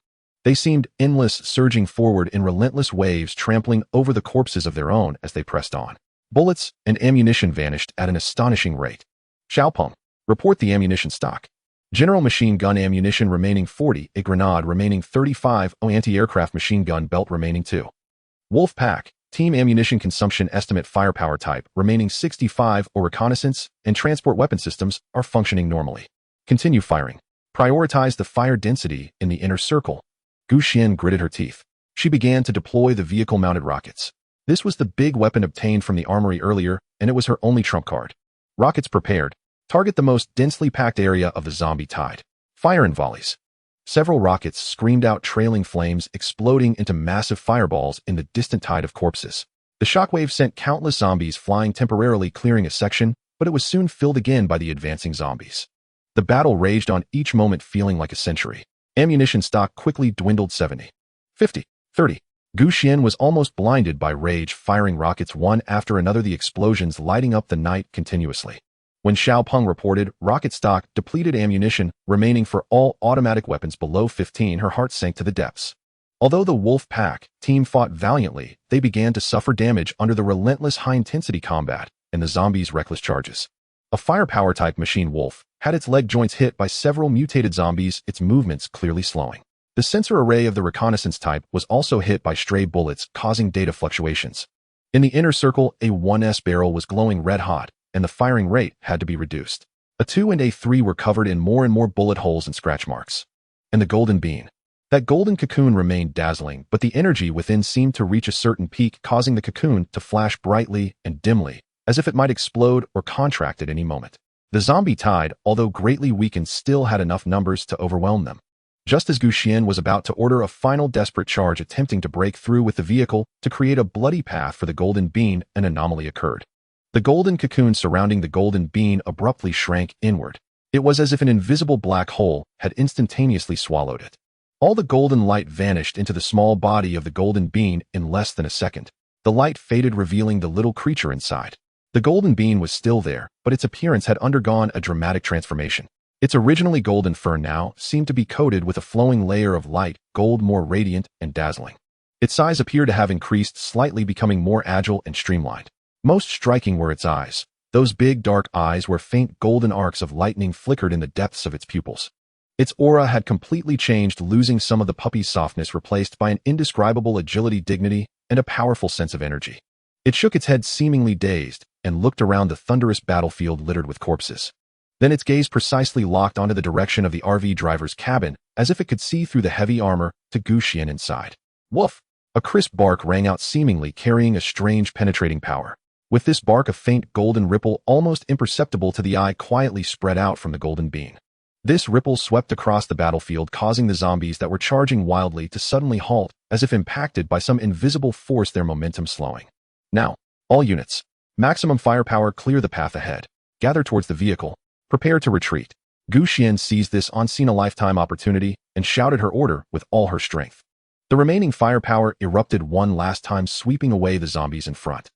They seemed endless, surging forward in relentless waves, trampling over the corpses of their own as they pressed on. Bullets and ammunition vanished at an astonishing rate. Xiaopeng, report the ammunition stock. General machine gun ammunition remaining 40, a grenade remaining 35, anti-aircraft machine gun belt remaining 2. Wolf Pack, team ammunition consumption estimate, firepower type remaining 65, reconnaissance and transport weapon systems are functioning normally. Continue firing. Prioritize the fire density in the inner circle. Xuan gritted her teeth. She began to deploy the vehicle-mounted rockets. This was the big weapon obtained from the armory earlier, and it was her only trump card. Rockets prepared. Target the most densely packed area of the zombie tide. Fire in volleys. Several rockets screamed out, trailing flames exploding into massive fireballs in the distant tide of corpses. The shockwave sent countless zombies flying, temporarily clearing a section, but it was soon filled again by the advancing zombies. The battle raged on, each moment feeling like a century. Ammunition stock quickly dwindled 70, 50, 30. Xuan was almost blinded by rage, firing rockets one after another, the explosions lighting up the night continuously. When Xiaopeng reported rocket stock depleted, ammunition remaining for all automatic weapons below 15, her heart sank to the depths. Although the Wolf Pack team fought valiantly, they began to suffer damage under the relentless high-intensity combat and the zombies' reckless charges. A firepower-type machine Wolf had its leg joints hit by several mutated zombies, its movements clearly slowing. The sensor array of the reconnaissance type was also hit by stray bullets, causing data fluctuations. In the inner circle, A-1's barrel was glowing red-hot, and the firing rate had to be reduced. A-2 and A-3 were covered in more and more bullet holes and scratch marks. And the golden bean. That golden cocoon remained dazzling, but the energy within seemed to reach a certain peak, causing the cocoon to flash brightly and dimly, as if it might explode or contract at any moment. The zombie tide, although greatly weakened, still had enough numbers to overwhelm them. Just as Xuan was about to order a final desperate charge, attempting to break through with the vehicle to create a bloody path for the golden bean, an anomaly occurred. The golden cocoon surrounding the golden bean abruptly shrank inward. It was as if an invisible black hole had instantaneously swallowed it. All the golden light vanished into the small body of the golden bean in less than a second. The light faded, revealing the little creature inside. The golden bean was still there, but its appearance had undergone a dramatic transformation. Its originally golden fur now seemed to be coated with a flowing layer of light gold, more radiant and dazzling. Its size appeared to have increased slightly, becoming more agile and streamlined. Most striking were its eyes, those big dark eyes where faint golden arcs of lightning flickered in the depths of its pupils. Its aura had completely changed, losing some of the puppy's softness, replaced by an indescribable agility, dignity, and a powerful sense of energy. It shook its head, seemingly dazed, and looked around the thunderous battlefield littered with corpses. Then its gaze precisely locked onto the direction of the RV driver's cabin, as if it could see through the heavy armor to Xuan inside. Woof! A crisp bark rang out, seemingly carrying a strange penetrating power. With this bark, a faint golden ripple, almost imperceptible to the eye, quietly spread out from the golden bean. This ripple swept across the battlefield, causing the zombies that were charging wildly to suddenly halt, as if impacted by some invisible force, their momentum slowing. Now, all units. Maximum firepower, clear the path ahead. Gather towards the vehicle. Prepare to retreat. Xuan seized this unseen-a-lifetime opportunity and shouted her order with all her strength. The remaining firepower erupted one last time, sweeping away the zombies in front.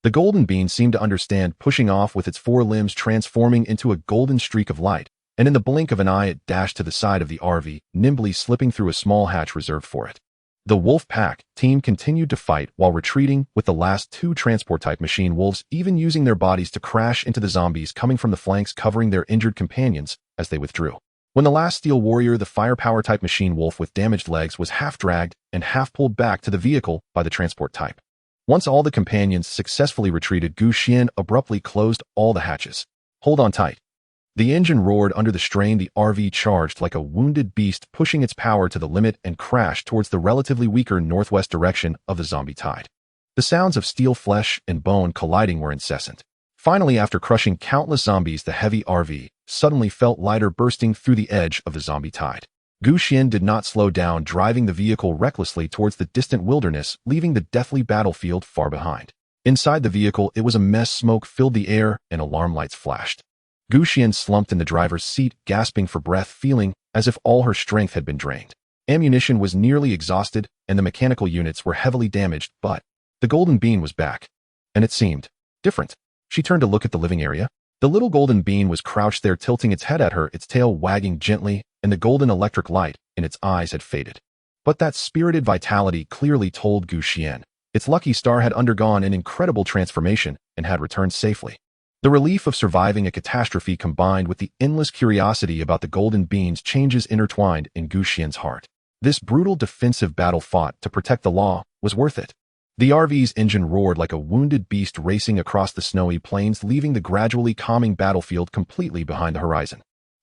The golden bean seemed to understand, pushing off with its four limbs, transforming into a golden streak of light, and in the blink of an eye it dashed to the side of the RV, nimbly slipping through a small hatch reserved for it. The wolf pack team continued to fight while retreating, with the last two transport-type machine wolves even using their bodies to crash into the zombies coming from the flanks, covering their injured companions as they withdrew. When the last steel warrior, the firepower-type machine wolf with damaged legs, was half dragged and half pulled back to the vehicle by the transport type. Once all the companions successfully retreated, Xuan abruptly closed all the hatches. "Hold on tight." The engine roared under the strain. The RV charged like a wounded beast, pushing its power to the limit, and crashed towards the relatively weaker northwest direction of the zombie tide. The sounds of steel, flesh, and bone colliding were incessant. Finally, after crushing countless zombies, the heavy RV suddenly felt lighter, bursting through the edge of the zombie tide. Xuan did not slow down, driving the vehicle recklessly towards the distant wilderness, leaving the deathly battlefield far behind. Inside the vehicle, it was a mess. Smoke filled the air and alarm lights flashed. Xuan slumped in the driver's seat, gasping for breath, feeling as if all her strength had been drained. Ammunition was nearly exhausted, and the mechanical units were heavily damaged, but the golden bean was back, and it seemed different. She turned to look at the living area. The little golden bean was crouched there, tilting its head at her, its tail wagging gently, and the golden electric light in its eyes had faded. But that spirited vitality clearly told Xuan its lucky star had undergone an incredible transformation and had returned safely. The relief of surviving a catastrophe combined with the endless curiosity about the golden bean's changes intertwined in Xuan's heart. This brutal defensive battle fought to protect the law was worth it. The RV's engine roared like a wounded beast, racing across the snowy plains, leaving the gradually calming battlefield completely behind the horizon.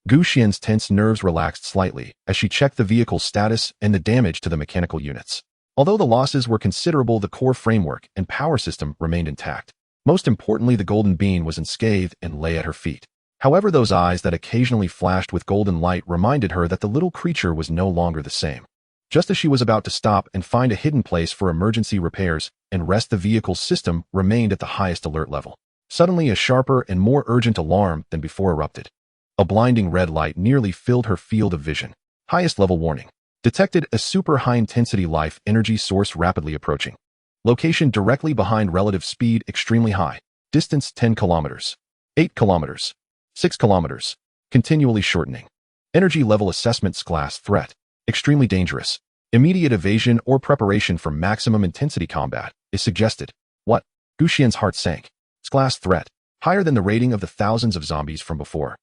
Xuan's tense nerves relaxed slightly as she checked the vehicle's status and the damage to the mechanical units. Although the losses were considerable, the core framework and power system remained intact. Most importantly, the golden bean was unscathed and lay at her feet. However, those eyes that occasionally flashed with golden light reminded her that the little creature was no longer the same. Just as she was about to stop and find a hidden place for emergency repairs and rest, the vehicle's system remained at the highest alert level. Suddenly, a sharper and more urgent alarm than before erupted. A blinding red light nearly filled her field of vision. Highest level warning. Detected a super high-intensity life energy source rapidly approaching. Location directly behind, relative speed extremely high. Distance 10 kilometers. 8 kilometers. 6 kilometers. Continually shortening. Energy level assessments: class threat. Extremely dangerous. Immediate evasion or preparation for maximum intensity combat is suggested. What? Xuan's heart sank. Class threat. Higher than the rating of the thousands of zombies from before.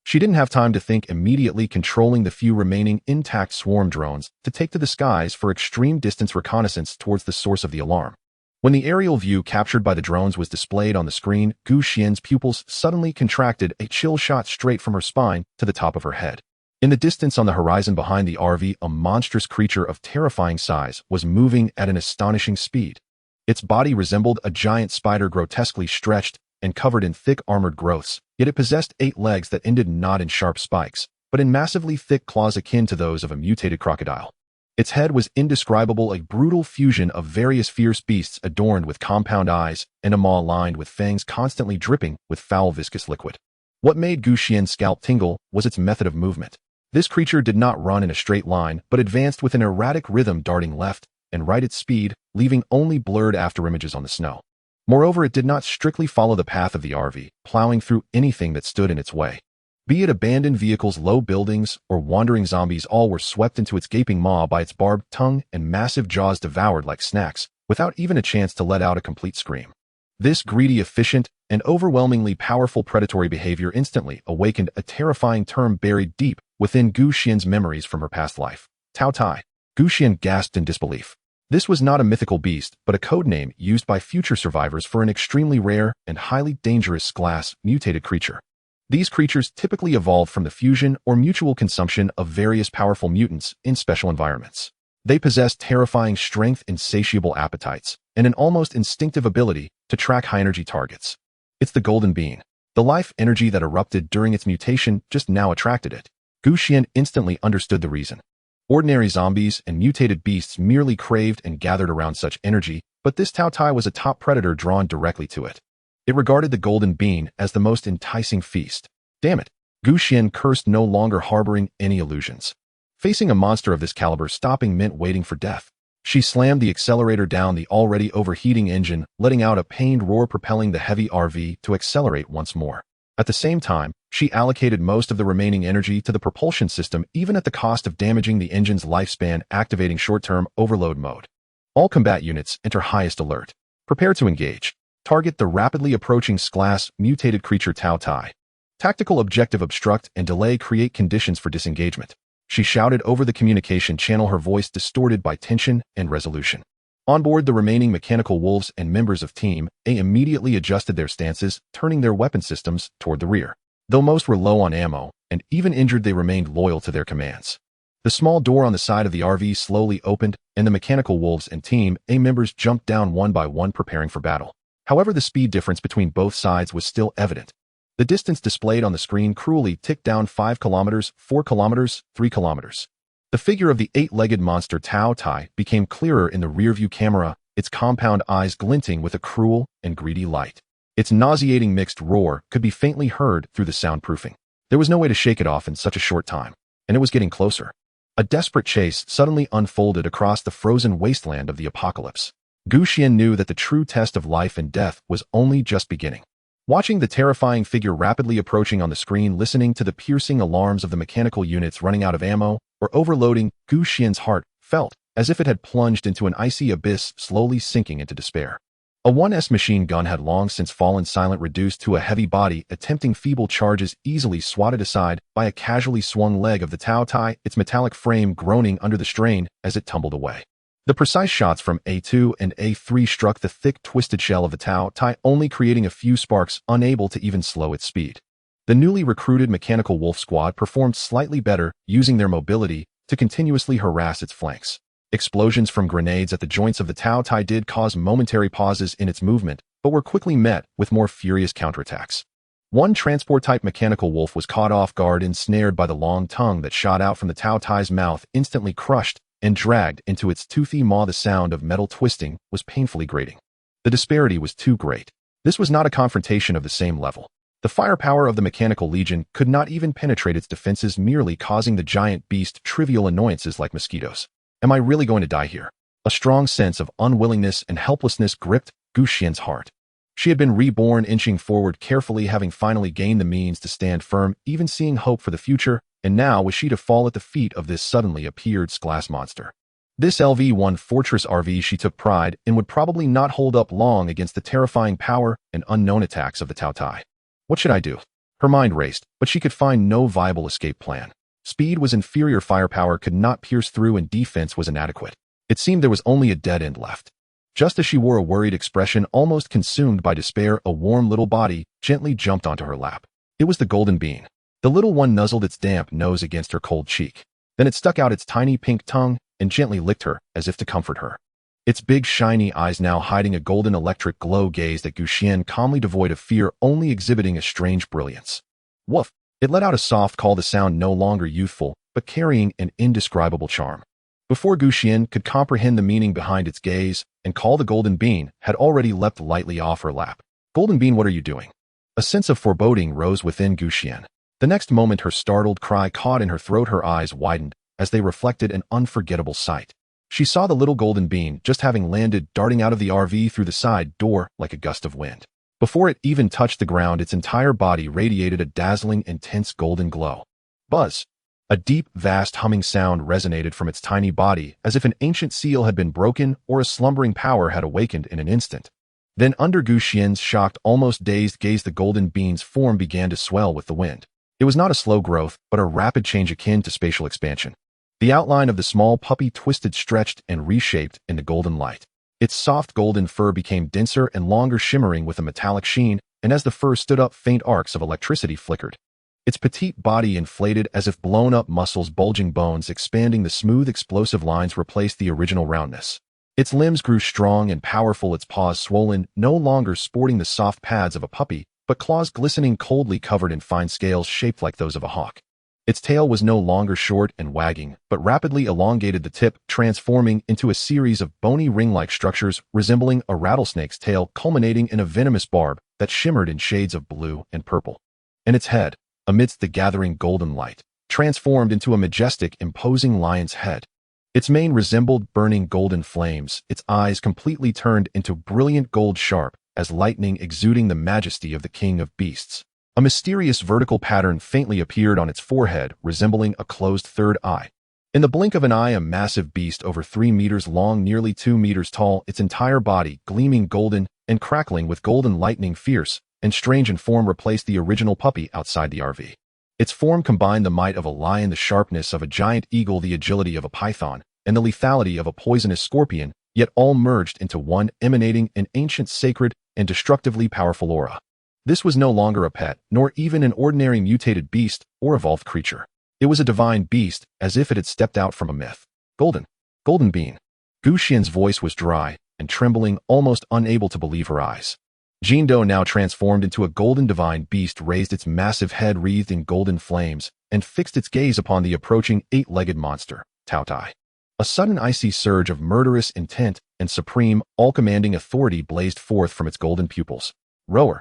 She didn't have time to think, immediately controlling the few remaining intact swarm drones to take to the skies for extreme distance reconnaissance towards the source of the alarm. When the aerial view captured by the drones was displayed on the screen, Xuan's pupils suddenly contracted, a chill shot straight from her spine to the top of her head. In the distance on the horizon behind the RV, a monstrous creature of terrifying size was moving at an astonishing speed. Its body resembled a giant spider, grotesquely stretched and covered in thick armored growths, yet it possessed 8 legs that ended not in sharp spikes, but in massively thick claws akin to those of a mutated crocodile. Its head was indescribable, a brutal fusion of various fierce beasts adorned with compound eyes and a maw lined with fangs constantly dripping with foul viscous liquid. What made Xuan's scalp tingle was its method of movement. This creature did not run in a straight line, but advanced with an erratic rhythm, darting left and right at speed, leaving only blurred afterimages on the snow. Moreover, it did not strictly follow the path of the RV, plowing through anything that stood in its way. Be it abandoned vehicles, low buildings, or wandering zombies, all were swept into its gaping maw by its barbed tongue and massive jaws, devoured like snacks, without even a chance to let out a complete scream. This greedy, efficient, and overwhelmingly powerful predatory behavior instantly awakened a terrifying term buried deep within Xuan's memories from her past life: Tao Tai. Xuan gasped in disbelief. This was not a mythical beast, but a codename used by future survivors for an extremely rare and highly dangerous class mutated creature. These creatures typically evolved from the fusion or mutual consumption of various powerful mutants in special environments. They possess terrifying strength, insatiable appetites, and an almost instinctive ability to track high-energy targets. It's the golden bean. The life energy that erupted during its mutation just now attracted it. Xuan instantly understood the reason. Ordinary zombies and mutated beasts merely craved and gathered around such energy, but this Tao Tai was a top predator drawn directly to it. It regarded the golden bean as the most enticing feast. Damn it! Xuan cursed, no longer harboring any illusions. Facing a monster of this caliber, stopping meant waiting for death. She slammed the accelerator down the already overheating engine, letting out a pained roar, propelling the heavy RV to accelerate once more. At the same time, she allocated most of the remaining energy to the propulsion system, even at the cost of damaging the engine's lifespan, activating short-term overload mode. All combat units enter highest alert. Prepare to engage. Target the rapidly approaching glass mutated creature Tao Tai. Tactical objective: obstruct and delay, create conditions for disengagement. She shouted over the communication channel, her voice distorted by tension and resolution. On board, the remaining mechanical wolves and members of Team A immediately adjusted their stances, turning their weapon systems toward the rear. Though most were low on ammo, and even injured, they remained loyal to their commands. The small door on the side of the RV slowly opened, and the mechanical wolves and Team A members jumped down one by one, preparing for battle. However, the speed difference between both sides was still evident. The distance displayed on the screen cruelly ticked down: 5 kilometers, 4 kilometers, 3 kilometers. The figure of the 8-legged monster Tao Tai became clearer in the rearview camera, its compound eyes glinting with a cruel and greedy light. Its nauseating mixed roar could be faintly heard through the soundproofing. There was no way to shake it off in such a short time, and it was getting closer. A desperate chase suddenly unfolded across the frozen wasteland of the apocalypse. Xuan knew that the true test of life and death was only just beginning. Watching the terrifying figure rapidly approaching on the screen, listening to the piercing alarms of the mechanical units running out of ammo or overloading, Xuan's heart felt as if it had plunged into an icy abyss, slowly sinking into despair. A 1S machine gun had long since fallen silent, reduced to a heavy body, attempting feeble charges, easily swatted aside by a casually swung leg of the Tao Tai, its metallic frame groaning under the strain as it tumbled away. The precise shots from A2 and A3 struck the thick, twisted shell of the Tao Tai, only creating a few sparks, unable to even slow its speed. The newly recruited mechanical wolf squad performed slightly better, using their mobility to continuously harass its flanks. Explosions from grenades at the joints of the Tao Tai did cause momentary pauses in its movement, but were quickly met with more furious counterattacks. One transport-type mechanical wolf was caught off guard, ensnared by the long tongue that shot out from the Tao Tai's mouth, instantly crushed and dragged into its toothy maw. The sound of metal twisting was painfully grating. The disparity was too great. This was not a confrontation of the same level. The firepower of the mechanical legion could not even penetrate its defenses, merely causing the giant beast trivial annoyances like mosquitoes. Am I really going to die here? A strong sense of unwillingness and helplessness gripped Xuan's heart. She had been reborn, inching forward carefully, having finally gained the means to stand firm, even seeing hope for the future, and now was she to fall at the feet of this suddenly appeared glass monster. This LV-1 Fortress RV she took pride in would probably not hold up long against the terrifying power and unknown attacks of the Tao Tai. What should I do? Her mind raced, but she could find no viable escape plan. Speed was inferior, firepower could not pierce through, and defense was inadequate. It seemed there was only a dead end left. Just as she wore a worried expression, almost consumed by despair, a warm little body gently jumped onto her lap. It was the golden bean. The little one nuzzled its damp nose against her cold cheek. Then it stuck out its tiny pink tongue and gently licked her, as if to comfort her. Its big shiny eyes, now hiding a golden electric glow, gazed at Xuan, calmly devoid of fear, only exhibiting a strange brilliance. Woof! It let out a soft call, the sound no longer youthful, but carrying an indescribable charm. Before Xuan could comprehend the meaning behind its gaze and call, the golden bean had already leapt lightly off her lap. Golden bean, what are you doing? A sense of foreboding rose within Xuan. The next moment, her startled cry caught in her throat. Her eyes widened as they reflected an unforgettable sight. She saw the little golden bean, just having landed, darting out of the RV through the side door like a gust of wind. Before it even touched the ground, its entire body radiated a dazzling, intense golden glow. Buzz! A deep, vast humming sound resonated from its tiny body, as if an ancient seal had been broken or a slumbering power had awakened in an instant. Then, under Xuan's shocked, almost dazed gaze, the golden bean's form began to swell with the wind. It was not a slow growth, but a rapid change akin to spatial expansion. The outline of the small puppy twisted, stretched, and reshaped in the golden light. Its soft golden fur became denser and longer, shimmering with a metallic sheen, and as the fur stood up, faint arcs of electricity flickered. Its petite body inflated as if blown up, muscles, bulging bones expanding, the smooth, explosive lines replaced the original roundness. Its limbs grew strong and powerful, its paws swollen, no longer sporting the soft pads of a puppy, but claws glistening coldly, covered in fine scales shaped like those of a hawk. Its tail was no longer short and wagging, but rapidly elongated, the tip transforming into a series of bony ring-like structures resembling a rattlesnake's tail, culminating in a venomous barb that shimmered in shades of blue and purple. And its head, amidst the gathering golden light, transformed into a majestic, imposing lion's head. Its mane resembled burning golden flames, its eyes completely turned into brilliant gold sharp as lightning exuding the majesty of the king of beasts. A mysterious vertical pattern faintly appeared on its forehead, resembling a closed third eye. In the blink of an eye, a massive beast over 3 meters long, nearly 2 meters tall, its entire body gleaming golden and crackling with golden lightning, fierce and strange in form, replaced the original puppy outside the RV. Its form combined the might of a lion, the sharpness of a giant eagle, the agility of a python, and the lethality of a poisonous scorpion, yet all merged into one, emanating an ancient, sacred, and destructively powerful aura. This was no longer a pet, nor even an ordinary mutated beast or evolved creature. It was a divine beast, as if it had stepped out from a myth. Golden being. Xuan's voice was dry and trembling, almost unable to believe her eyes. Jindo, now transformed into a golden divine beast, raised its massive head wreathed in golden flames and fixed its gaze upon the approaching 8-legged monster, Taotai. A sudden icy surge of murderous intent and supreme, all-commanding authority blazed forth from its golden pupils. Roar.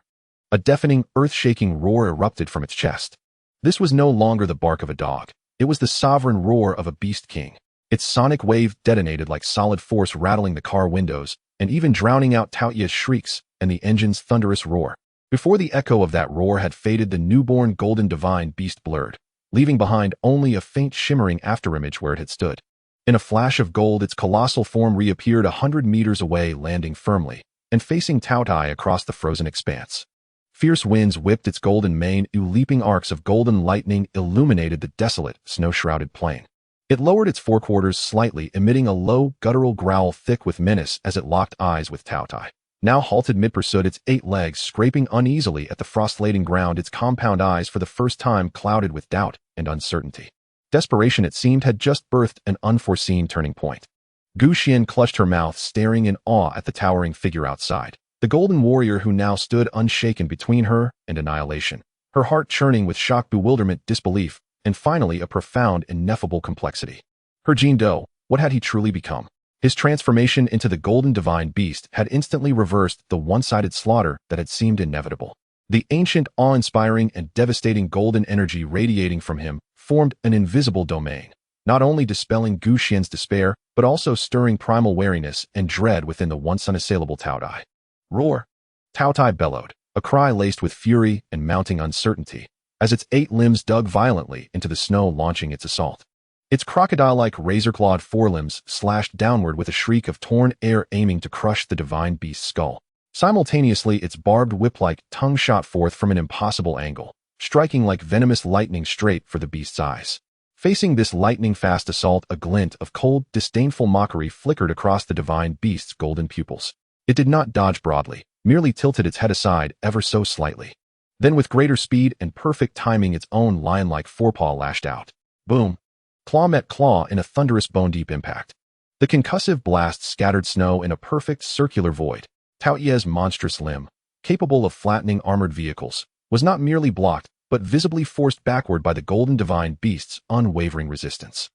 A deafening, earth-shaking roar erupted from its chest. This was no longer the bark of a dog. It was the sovereign roar of a beast king. Its sonic wave detonated like solid force, rattling the car windows and even drowning out Taoya's shrieks and the engine's thunderous roar. Before the echo of that roar had faded, the newborn golden divine beast blurred, leaving behind only a faint shimmering afterimage where it had stood. In a flash of gold, its colossal form reappeared 100 meters away, landing firmly and facing Taotai across the frozen expanse. Fierce winds whipped its golden mane, leaping arcs of golden lightning illuminated the desolate, snow-shrouded plain. It lowered its forequarters slightly, emitting a low, guttural growl thick with menace as it locked eyes with Taotai. Now halted mid-pursuit, its 8 legs scraping uneasily at the frost-laden ground, its compound eyes for the first time clouded with doubt and uncertainty. Desperation, it seemed, had just birthed an unforeseen turning point. Xuan clutched her mouth, staring in awe at the towering figure outside. The golden warrior who now stood unshaken between her and annihilation, her heart churning with shock, bewilderment, disbelief, and finally a profound, ineffable complexity. Her Jindo, what had he truly become? His transformation into the golden divine beast had instantly reversed the one-sided slaughter that had seemed inevitable. The ancient, awe-inspiring, and devastating golden energy radiating from him formed an invisible domain, not only dispelling Xuan's despair, but also stirring primal wariness and dread within the once unassailable Taotai. Roar! Taotai bellowed, a cry laced with fury and mounting uncertainty, as its 8 limbs dug violently into the snow, launching its assault. Its crocodile-like razor-clawed forelimbs slashed downward with a shriek of torn air, aiming to crush the divine beast's skull. Simultaneously, its barbed whip-like tongue shot forth from an impossible angle, striking like venomous lightning straight for the beast's eyes. Facing this lightning-fast assault, a glint of cold, disdainful mockery flickered across the divine beast's golden pupils. It did not dodge broadly, merely tilted its head aside ever so slightly. Then, with greater speed and perfect timing, its own lion-like forepaw lashed out. Boom! Claw met claw in a thunderous bone-deep impact. The concussive blast scattered snow in a perfect circular void. Taoya's monstrous limb, capable of flattening armored vehicles, was not merely blocked, but visibly forced backward by the golden divine beast's unwavering resistance.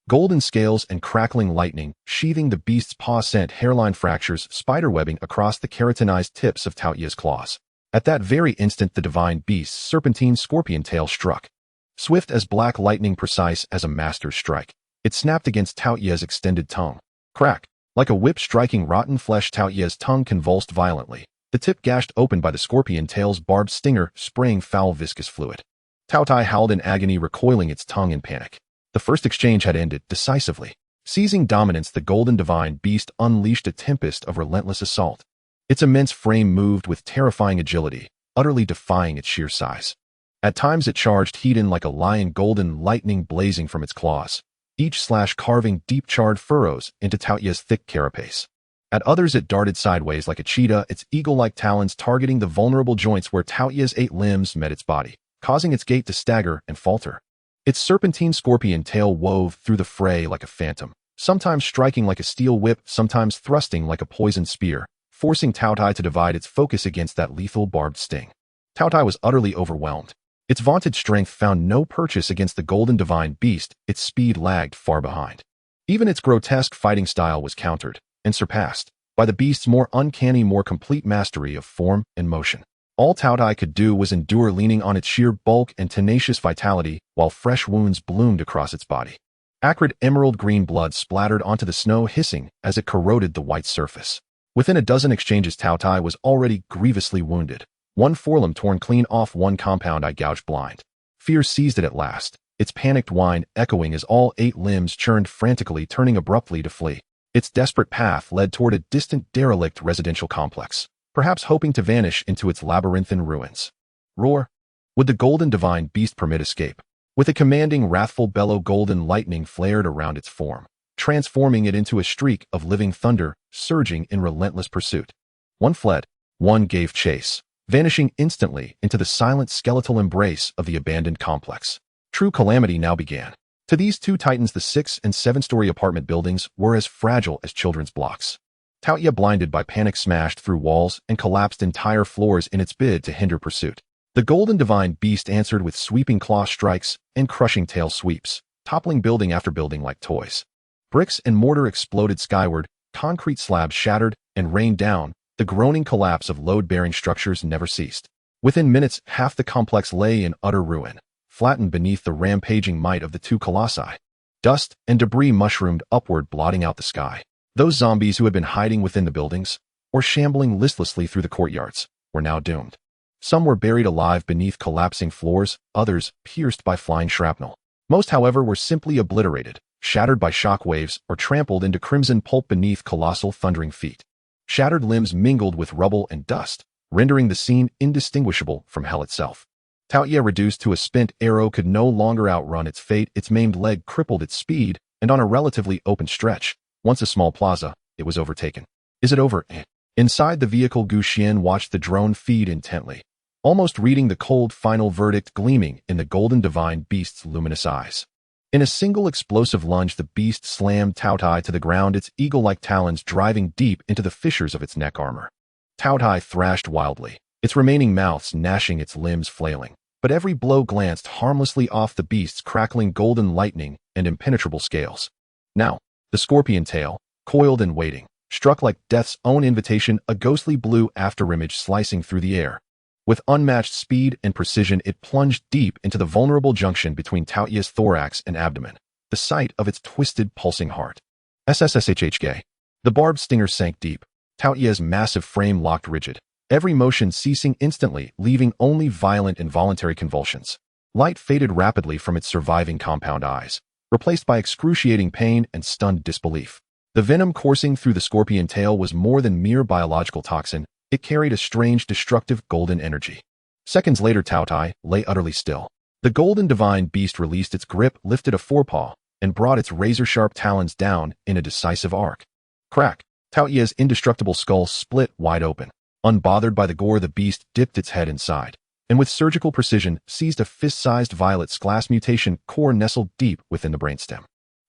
Golden scales and crackling lightning sheathing the beast's paw sent hairline fractures spiderwebbing across the keratinized tips of Taoya's claws. At that very instant, the divine beast's serpentine scorpion tail struck. Swift as black lightning, precise as a master's strike, it snapped against Taoya's extended tongue. Crack! Like a whip striking rotten flesh, Taoya's tongue convulsed violently, the tip gashed open by the scorpion tail's barbed stinger, spraying foul viscous fluid. Taotai howled in agony, recoiling its tongue in panic. The first exchange had ended decisively. Seizing dominance, the golden divine beast unleashed a tempest of relentless assault. Its immense frame moved with terrifying agility, utterly defying its sheer size. At times it charged heat-in like a lion, golden lightning blazing from its claws, each slash carving deep charred furrows into Taoya's thick carapace. At others it darted sideways like a cheetah, its eagle-like talons targeting the vulnerable joints where Taoya's 8 limbs met its body, causing its gait to stagger and falter. Its serpentine scorpion tail wove through the fray like a phantom, sometimes striking like a steel whip, sometimes thrusting like a poisoned spear, forcing Taotai to divide its focus against that lethal barbed sting. Taotai was utterly overwhelmed. Its vaunted strength found no purchase against the golden divine beast, its speed lagged far behind. Even its grotesque fighting style was countered and surpassed by the beast's more uncanny, more complete mastery of form and motion. All Taotai could do was endure, leaning on its sheer bulk and tenacious vitality while fresh wounds bloomed across its body. Acrid emerald-green blood splattered onto the snow, hissing as it corroded the white surface. Within a dozen exchanges, Taotai was already grievously wounded. One forelimb torn clean off, one compound eye gouged blind. Fear seized it at last, its panicked whine echoing as all 8 limbs churned frantically, turning abruptly to flee. Its desperate path led toward a distant, derelict residential complex, perhaps hoping to vanish into its labyrinthine ruins. Roar! Would the golden divine beast permit escape? With a commanding, wrathful bellow, golden lightning flared around its form, transforming it into a streak of living thunder, surging in relentless pursuit. One fled, one gave chase, vanishing instantly into the silent skeletal embrace of the abandoned complex. True calamity now began. To these 2 titans, the 6- and 7-story apartment buildings were as fragile as children's blocks. Taotia, blinded by panic, smashed through walls and collapsed entire floors in its bid to hinder pursuit. The golden divine beast answered with sweeping claw strikes and crushing tail sweeps, toppling building after building like toys. Bricks and mortar exploded skyward, concrete slabs shattered and rained down. The groaning collapse of load-bearing structures never ceased. Within minutes, half the complex lay in utter ruin, flattened beneath the rampaging might of the 2 colossi. Dust and debris mushroomed upward, blotting out the sky. Those zombies who had been hiding within the buildings, or shambling listlessly through the courtyards, were now doomed. Some were buried alive beneath collapsing floors, others pierced by flying shrapnel. Most, however, were simply obliterated, shattered by shock waves, or trampled into crimson pulp beneath colossal thundering feet. Shattered limbs mingled with rubble and dust, rendering the scene indistinguishable from hell itself. Taotia, reduced to a spent arrow, could no longer outrun its fate. Its maimed leg crippled its speed, and on a relatively open stretch, once a small plaza, it was overtaken. Is it over? Inside the vehicle, Xuan watched the drone feed intently, almost reading the cold final verdict gleaming in the golden divine beast's luminous eyes. In a single explosive lunge, the beast slammed Taotai to the ground, its eagle-like talons driving deep into the fissures of its neck armor. Taotai thrashed wildly, its remaining mouths gnashing, its limbs flailing, but every blow glanced harmlessly off the beast's crackling golden lightning and impenetrable scales. Now, the scorpion tail, coiled and waiting, struck like death's own invitation, a ghostly blue afterimage slicing through the air. With unmatched speed and precision, it plunged deep into the vulnerable junction between Taotia's thorax and abdomen, the site of its twisted, pulsing heart. SSSHHK. The barbed stinger sank deep, Taotia's massive frame locked rigid, every motion ceasing instantly, leaving only violent, involuntary convulsions. Light faded rapidly from its surviving compound eyes, replaced by excruciating pain and stunned disbelief. The venom coursing through the scorpion tail was more than mere biological toxin. It carried a strange, destructive golden energy. Seconds later, Taotai lay utterly still. The golden divine beast released its grip, lifted a forepaw, and brought its razor-sharp talons down in a decisive arc. Crack! Taotia's indestructible skull split wide open. Unbothered by the gore, the beast dipped its head inside, and with surgical precision seized a fist-sized violet's glass mutation core nestled deep within the brainstem.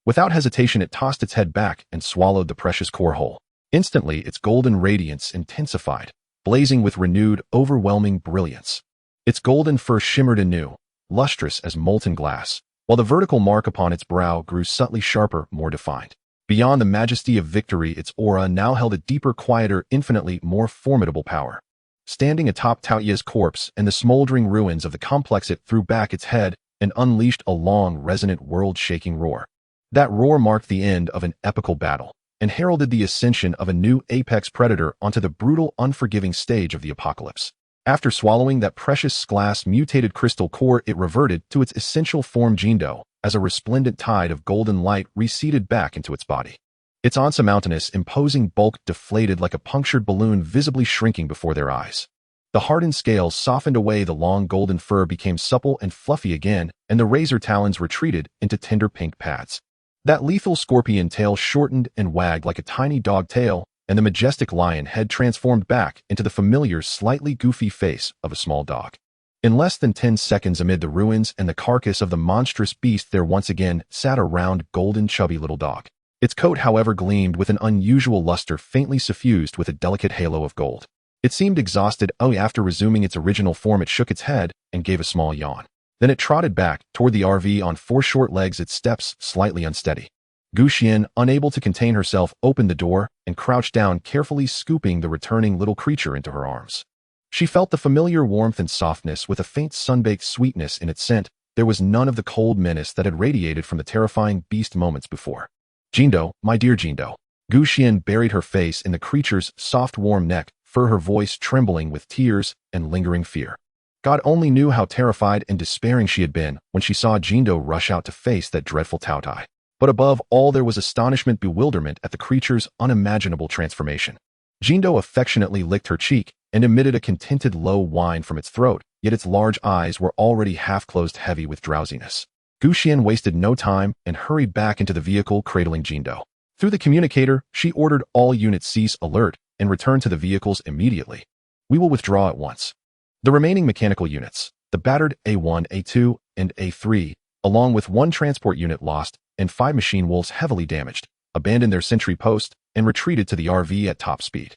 Without hesitation, it tossed its head back and swallowed the precious core whole. Instantly, its golden radiance intensified, blazing with renewed, overwhelming brilliance. Its golden fur shimmered anew, lustrous as molten glass, while the vertical mark upon its brow grew subtly sharper, more defined. Beyond the majesty of victory, its aura now held a deeper, quieter, infinitely more formidable power. Standing atop Taotia's corpse and the smoldering ruins of the complex, it threw back its head and unleashed a long, resonant, world-shaking roar. That roar marked the end of an epical battle and heralded the ascension of a new apex predator onto the brutal, unforgiving stage of the apocalypse. After swallowing that precious glass mutated crystal core, it reverted to its essential form Jindo, as a resplendent tide of golden light receded back into its body. Its unsurmountainous, imposing bulk deflated like a punctured balloon, visibly shrinking before their eyes. The hardened scales softened away, the long golden fur became supple and fluffy again, and the razor talons retreated into tender pink pads. That lethal scorpion tail shortened and wagged like a tiny dog tail, and the majestic lion head transformed back into the familiar, slightly goofy face of a small dog. In less than 10 seconds, amid the ruins and the carcass of the monstrous beast, there once again sat a round, golden, chubby little dog. Its coat, however, gleamed with an unusual luster, faintly suffused with a delicate halo of gold. It seemed exhausted. After resuming its original form, it shook its head and gave a small yawn. Then it trotted back toward the RV on 4 short legs, its steps slightly unsteady. Xuan, unable to contain herself, opened the door and crouched down, carefully scooping the returning little creature into her arms. She felt the familiar warmth and softness, with a faint sun-baked sweetness in its scent, there was none of the cold menace that had radiated from the terrifying beast moments before. "Jindo, my dear Jindo." Gu Xian buried her face in the creature's soft, warm neck, her voice trembling with tears and lingering fear. God only knew how terrified and despairing she had been when she saw Jindo rush out to face that dreadful Taotai. But above all, there was bewilderment at the creature's unimaginable transformation. Jindo affectionately licked her cheek and emitted a contented low whine from its throat, yet its large eyes were already half-closed, heavy with drowsiness. Gu Xian wasted no time and hurried back into the vehicle, cradling Jindo. Through the communicator, she ordered all units cease alert and return to the vehicles immediately. "We will withdraw at once." The remaining mechanical units, the battered A1, A2, and A3, along with one transport unit lost and 5 machine wolves heavily damaged, abandoned their sentry post and retreated to the RV at top speed.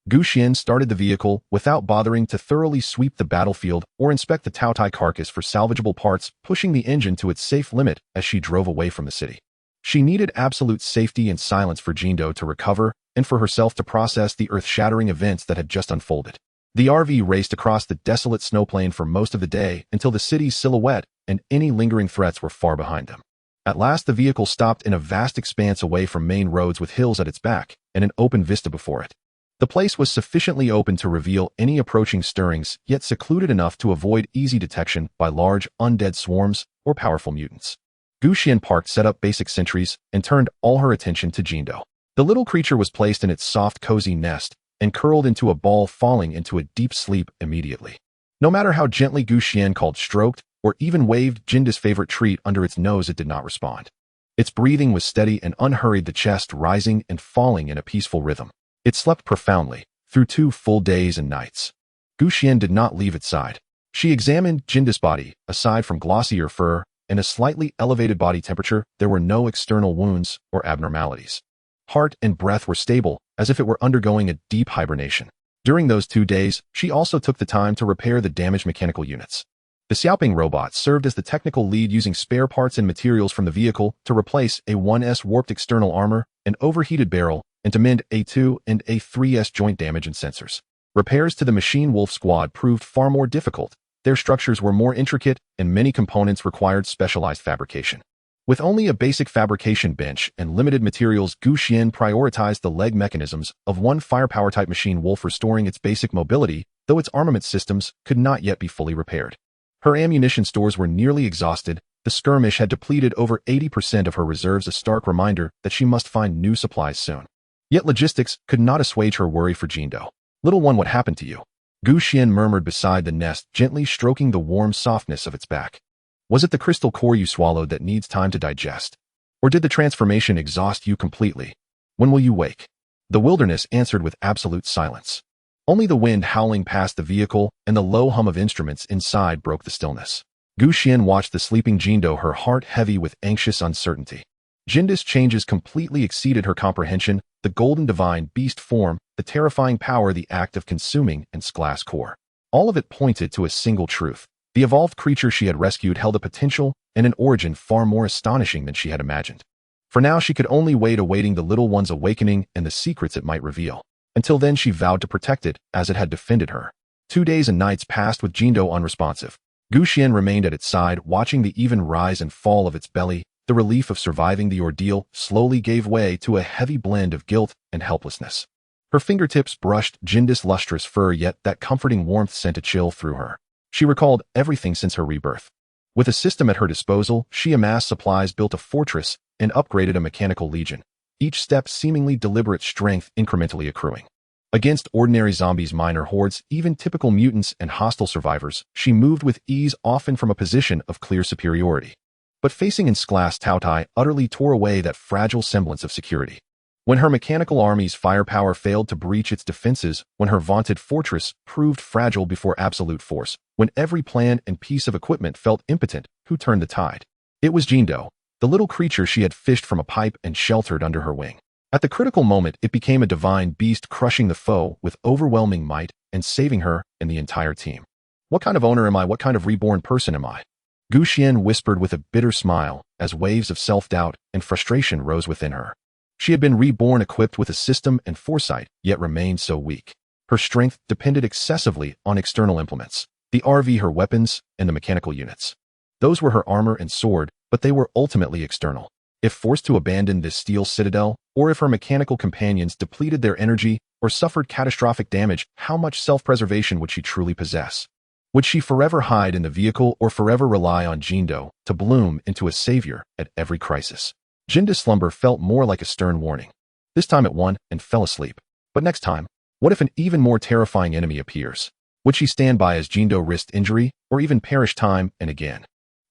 Gu Xian started the vehicle without bothering to thoroughly sweep the battlefield or inspect the Taotai carcass for salvageable parts, pushing the engine to its safe limit as she drove away from the city. She needed absolute safety and silence for Jindo to recover and for herself to process the earth-shattering events that had just unfolded. The RV raced across the desolate snowplain for most of the day until the city's silhouette and any lingering threats were far behind them. At last, the vehicle stopped in a vast expanse away from main roads with hills at its back and an open vista before it. The place was sufficiently open to reveal any approaching stirrings, yet secluded enough to avoid easy detection by large, undead swarms or powerful mutants. Gu Xian parked, set up basic sentries, and turned all her attention to Jindo. The little creature was placed in its soft, cozy nest and curled into a ball, falling into a deep sleep immediately. No matter how gently Gu Xian called, stroked, or even waved Jindo's favorite treat under its nose, it did not respond. Its breathing was steady and unhurried, the chest rising and falling in a peaceful rhythm. It slept profoundly, through 2 full days and nights. Gu Xian did not leave its side. She examined Jindo's body. Aside from glossier fur and a slightly elevated body temperature, there were no external wounds or abnormalities. Heart and breath were stable, as if it were undergoing a deep hibernation. During those 2 days, she also took the time to repair the damaged mechanical units. The Xiaoping robot served as the technical lead, using spare parts and materials from the vehicle to replace A1's warped external armor, an overheated barrel, and to mend A2 and A3's joint damage and sensors. Repairs to the Machine Wolf squad proved far more difficult. Their structures were more intricate, and many components required specialized fabrication. With only a basic fabrication bench and limited materials, Gu Xian prioritized the leg mechanisms of one firepower-type Machine Wolf, restoring its basic mobility, though its armament systems could not yet be fully repaired. Her ammunition stores were nearly exhausted. The skirmish had depleted over 80% of her reserves, a stark reminder that she must find new supplies soon. Yet logistics could not assuage her worry for Jindo. "Little one, what happened to you?" Gu Xian murmured beside the nest, gently stroking the warm softness of its back. "Was it the crystal core you swallowed that needs time to digest? Or did the transformation exhaust you completely? When will you wake?" The wilderness answered with absolute silence. Only the wind howling past the vehicle and the low hum of instruments inside broke the stillness. Gu Xian watched the sleeping Jindo, her heart heavy with anxious uncertainty. Jindo's changes completely exceeded her comprehension: the golden divine beast form, the terrifying power, the act of consuming, and glass core. All of it pointed to a single truth. The evolved creature she had rescued held a potential and an origin far more astonishing than she had imagined. For now, she could only wait, awaiting the little one's awakening and the secrets it might reveal. Until then, she vowed to protect it as it had defended her. 2 days and nights passed with Jindo unresponsive. Gu Xian remained at its side, watching the even rise and fall of its belly. The relief of surviving the ordeal slowly gave way to a heavy blend of guilt and helplessness. Her fingertips brushed Jindo's lustrous fur, yet that comforting warmth sent a chill through her. She recalled everything since her rebirth. With a system at her disposal, she amassed supplies, built a fortress, and upgraded a mechanical legion. Each step seemingly deliberate, strength incrementally accruing. Against ordinary zombies, minor hordes, even typical mutants and hostile survivors, she moved with ease, often from a position of clear superiority. But facing Ensclass, Taotai utterly tore away that fragile semblance of security. When her mechanical army's firepower failed to breach its defenses, when her vaunted fortress proved fragile before absolute force, when every plan and piece of equipment felt impotent, who turned the tide? It was Jindo, the little creature she had fished from a pipe and sheltered under her wing. At the critical moment, it became a divine beast, crushing the foe with overwhelming might and saving her and the entire team. "What kind of owner am I? What kind of reborn person am I?" Gu Xian whispered with a bitter smile as waves of self-doubt and frustration rose within her. She had been reborn equipped with a system and foresight, yet remained so weak. Her strength depended excessively on external implements, the RV, her weapons, and the mechanical units. Those were her armor and sword, but they were ultimately external. If forced to abandon this steel citadel, or if her mechanical companions depleted their energy or suffered catastrophic damage, how much self-preservation would she truly possess? Would she forever hide in the vehicle or forever rely on Jindo to bloom into a savior at every crisis? Jindo's slumber felt more like a stern warning. This time it won and fell asleep. But next time, what if an even more terrifying enemy appears? Would she stand by as Jindo risked injury, or even perish time and again?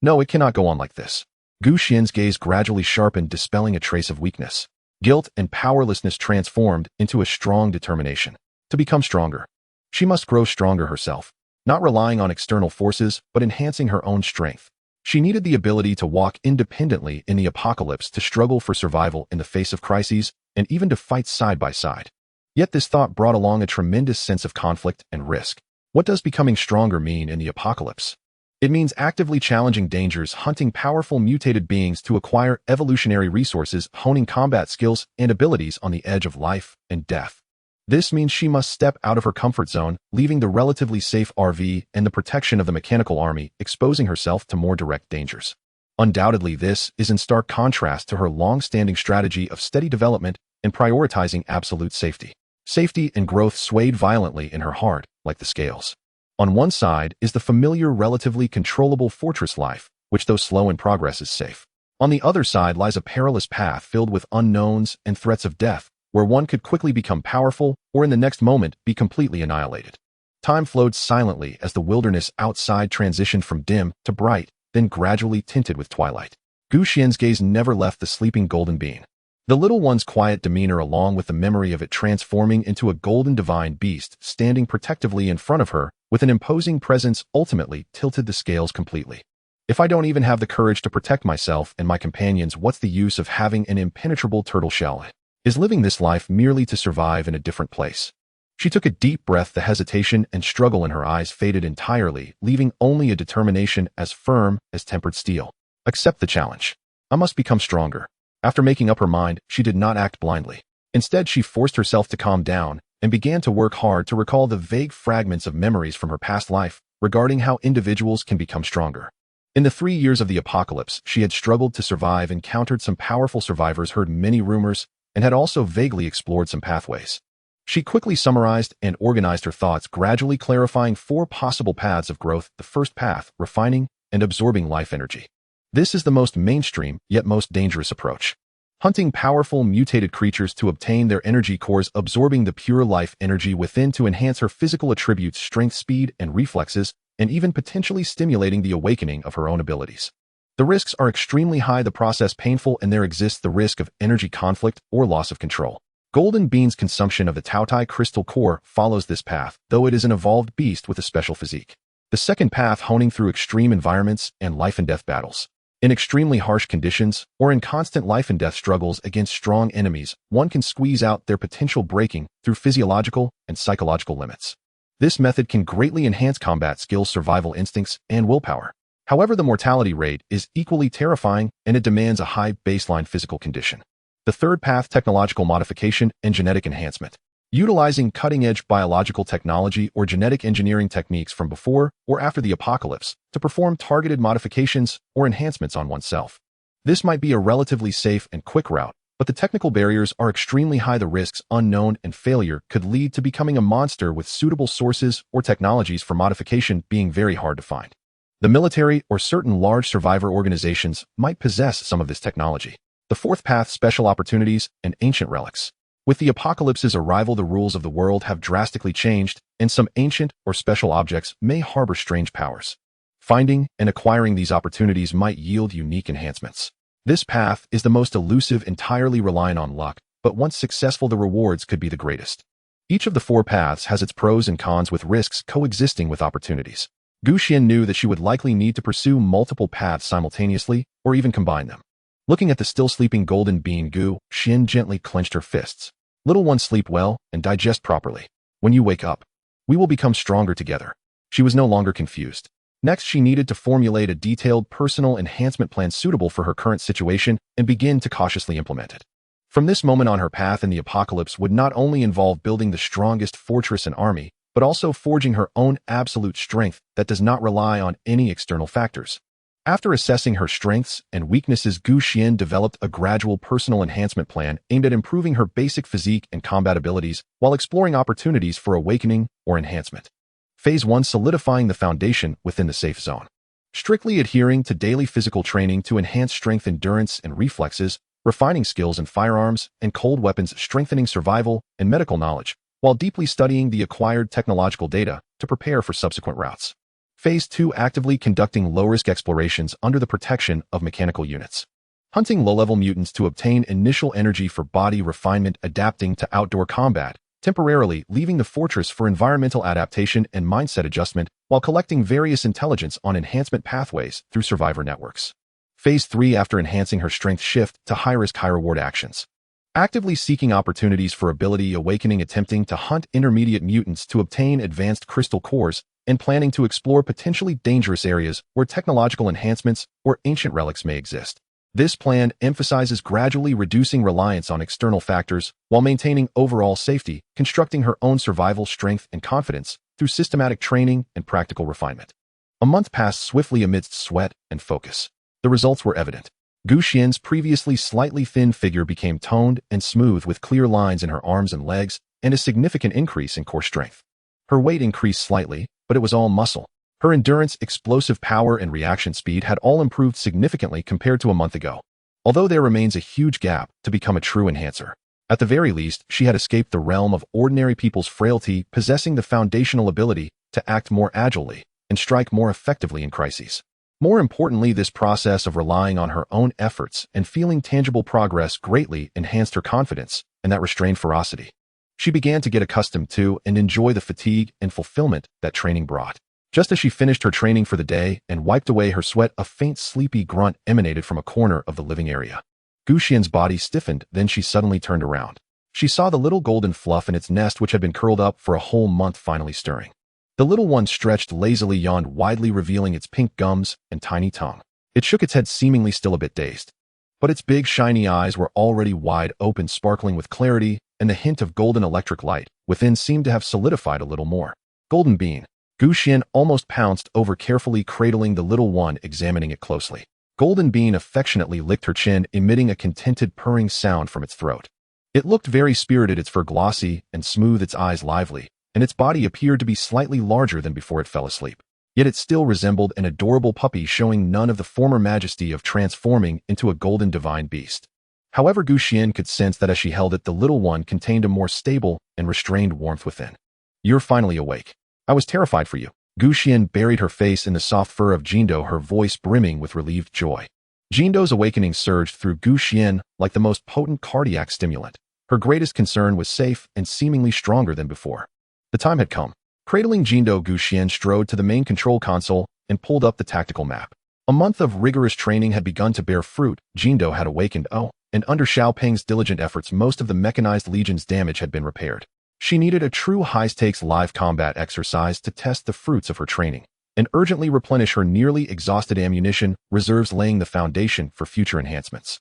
No, it cannot go on like this. Gu Xian's gaze gradually sharpened, dispelling a trace of weakness. Guilt and powerlessness transformed into a strong determination. To become stronger, she must grow stronger herself, not relying on external forces, but enhancing her own strength. She needed the ability to walk independently in the apocalypse, to struggle for survival in the face of crises, and even to fight side by side. Yet this thought brought along a tremendous sense of conflict and risk. What does becoming stronger mean in the apocalypse? It means actively challenging dangers, hunting powerful mutated beings to acquire evolutionary resources, honing combat skills and abilities on the edge of life and death. This means she must step out of her comfort zone, leaving the relatively safe RV and the protection of the mechanical army, exposing herself to more direct dangers. Undoubtedly, this is in stark contrast to her long-standing strategy of steady development and prioritizing absolute safety. Safety and growth swayed violently in her heart, like the scales. On one side is the familiar, relatively controllable fortress life, which though slow in progress is safe. On the other side lies a perilous path filled with unknowns and threats of death, where one could quickly become powerful or in the next moment be completely annihilated. Time flowed silently as the wilderness outside transitioned from dim to bright, then gradually tinted with twilight. Gu Xian's gaze never left the sleeping golden being. The little one's quiet demeanor, along with the memory of it transforming into a golden divine beast standing protectively in front of her with an imposing presence, ultimately tilted the scales completely. If I don't even have the courage to protect myself and my companions, what's the use of having an impenetrable turtle shell? Is living this life merely to survive in a different place? She took a deep breath. The hesitation and struggle in her eyes faded entirely, leaving only a determination as firm as tempered steel. Accept the challenge. I must become stronger. After making up her mind, she did not act blindly. Instead, she forced herself to calm down and began to work hard to recall the vague fragments of memories from her past life regarding how individuals can become stronger. In the 3 years of the apocalypse, she had struggled to survive, encountered some powerful survivors, heard many rumors, and had also vaguely explored some pathways. She quickly summarized and organized her thoughts, gradually clarifying 4 possible paths of growth. The first path, refining and absorbing life energy. This is the most mainstream, yet most dangerous approach. Hunting powerful, mutated creatures to obtain their energy cores, absorbing the pure life energy within to enhance her physical attributes, strength, speed, and reflexes, and even potentially stimulating the awakening of her own abilities. The risks are extremely high, the process painful, and there exists the risk of energy conflict or loss of control. Golden Bean's consumption of the Taotai crystal core follows this path, though it is an evolved beast with a special physique. The second path, honing through extreme environments and life and death battles. In extremely harsh conditions, or in constant life and death struggles against strong enemies, one can squeeze out their potential, breaking through physiological and psychological limits. This method can greatly enhance combat skills, survival instincts, and willpower. However, the mortality rate is equally terrifying, and it demands a high baseline physical condition. The third path, technological modification and genetic enhancement. Utilizing cutting-edge biological technology or genetic engineering techniques from before or after the apocalypse to perform targeted modifications or enhancements on oneself. This might be a relatively safe and quick route, but the technical barriers are extremely high. The risks unknown, and failure could lead to becoming a monster, with suitable sources or technologies for modification being very hard to find. The military or certain large survivor organizations might possess some of this technology. The fourth path, special opportunities and ancient relics. With the apocalypse's arrival, the rules of the world have drastically changed, and some ancient or special objects may harbor strange powers. Finding and acquiring these opportunities might yield unique enhancements. This path is the most elusive, entirely relying on luck, but once successful, the rewards could be the greatest. Each of the 4 paths has its pros and cons, with risks coexisting with opportunities. Gu Xian knew that she would likely need to pursue multiple paths simultaneously, or even combine them. Looking at the still sleeping golden bean, Gu Xian gently clenched her fists. Little one, sleep well and digest properly. When you wake up, we will become stronger together. She was no longer confused. Next, she needed to formulate a detailed personal enhancement plan suitable for her current situation and begin to cautiously implement it. From this moment on, her path in the apocalypse would not only involve building the strongest fortress and army, but also forging her own absolute strength that does not rely on any external factors. After assessing her strengths and weaknesses, Gu Xian developed a gradual personal enhancement plan aimed at improving her basic physique and combat abilities while exploring opportunities for awakening or enhancement. Phase 1: Solidifying the foundation within the safe zone. Strictly adhering to daily physical training to enhance strength, endurance, and reflexes, refining skills in firearms and cold weapons, strengthening survival and medical knowledge, while deeply studying the acquired technological data to prepare for subsequent routes. Phase 2: Actively conducting low-risk explorations under the protection of mechanical units. Hunting low-level mutants to obtain initial energy for body refinement, adapting to outdoor combat, temporarily leaving the fortress for environmental adaptation and mindset adjustment, while collecting various intelligence on enhancement pathways through survivor networks. Phase 3: After enhancing her strength, shift to high-risk, high-reward actions. Actively seeking opportunities for ability awakening, attempting to hunt intermediate mutants to obtain advanced crystal cores, and planning to explore potentially dangerous areas where technological enhancements or ancient relics may exist. This plan emphasizes gradually reducing reliance on external factors while maintaining overall safety, constructing her own survival strength and confidence through systematic training and practical refinement. A month passed swiftly amidst sweat and focus. The results were evident. Gu Xian's previously slightly thin figure became toned and smooth with clear lines in her arms and legs and a significant increase in core strength. Her weight increased slightly, but it was all muscle. Her endurance, explosive power, and reaction speed had all improved significantly compared to a month ago. Although there remains a huge gap to become a true enhancer. At the very least, she had escaped the realm of ordinary people's frailty, possessing the foundational ability to act more agilely and strike more effectively in crises. More importantly, this process of relying on her own efforts and feeling tangible progress greatly enhanced her confidence and that restrained ferocity. She began to get accustomed to and enjoy the fatigue and fulfillment that training brought. Just as she finished her training for the day and wiped away her sweat, a faint, sleepy grunt emanated from a corner of the living area. Gu Xian's body stiffened, then she suddenly turned around. She saw the little golden fluff in its nest, which had been curled up for a whole month, finally stirring. The little one stretched lazily, yawned widely, revealing its pink gums and tiny tongue. It shook its head, seemingly still a bit dazed. But its big, shiny eyes were already wide open, sparkling with clarity, and the hint of golden electric light within seemed to have solidified a little more. Golden bean. Gu Xian almost pounced over, carefully cradling the little one, examining it closely. Golden Bean affectionately licked her chin, emitting a contented purring sound from its throat. It looked very spirited, its fur glossy and smooth, its eyes lively, and its body appeared to be slightly larger than before it fell asleep. Yet it still resembled an adorable puppy, showing none of the former majesty of transforming into a golden divine beast. However, Gu Xian could sense that as she held it, the little one contained a more stable and restrained warmth within. "You're finally awake. I was terrified for you." Gu Xian buried her face in the soft fur of Jindo, her voice brimming with relieved joy. Jindo's awakening surged through Gu Xian like the most potent cardiac stimulant. Her greatest concern was safe and seemingly stronger than before. The time had come. Cradling Jindo, Gu Xian strode to the main control console and pulled up the tactical map. A month of rigorous training had begun to bear fruit. Jindo had awakened, and under Xiaopeng's diligent efforts, most of the mechanized legion's damage had been repaired. She needed a true high-stakes live combat exercise to test the fruits of her training and urgently replenish her nearly exhausted ammunition reserves, laying the foundation for future enhancements.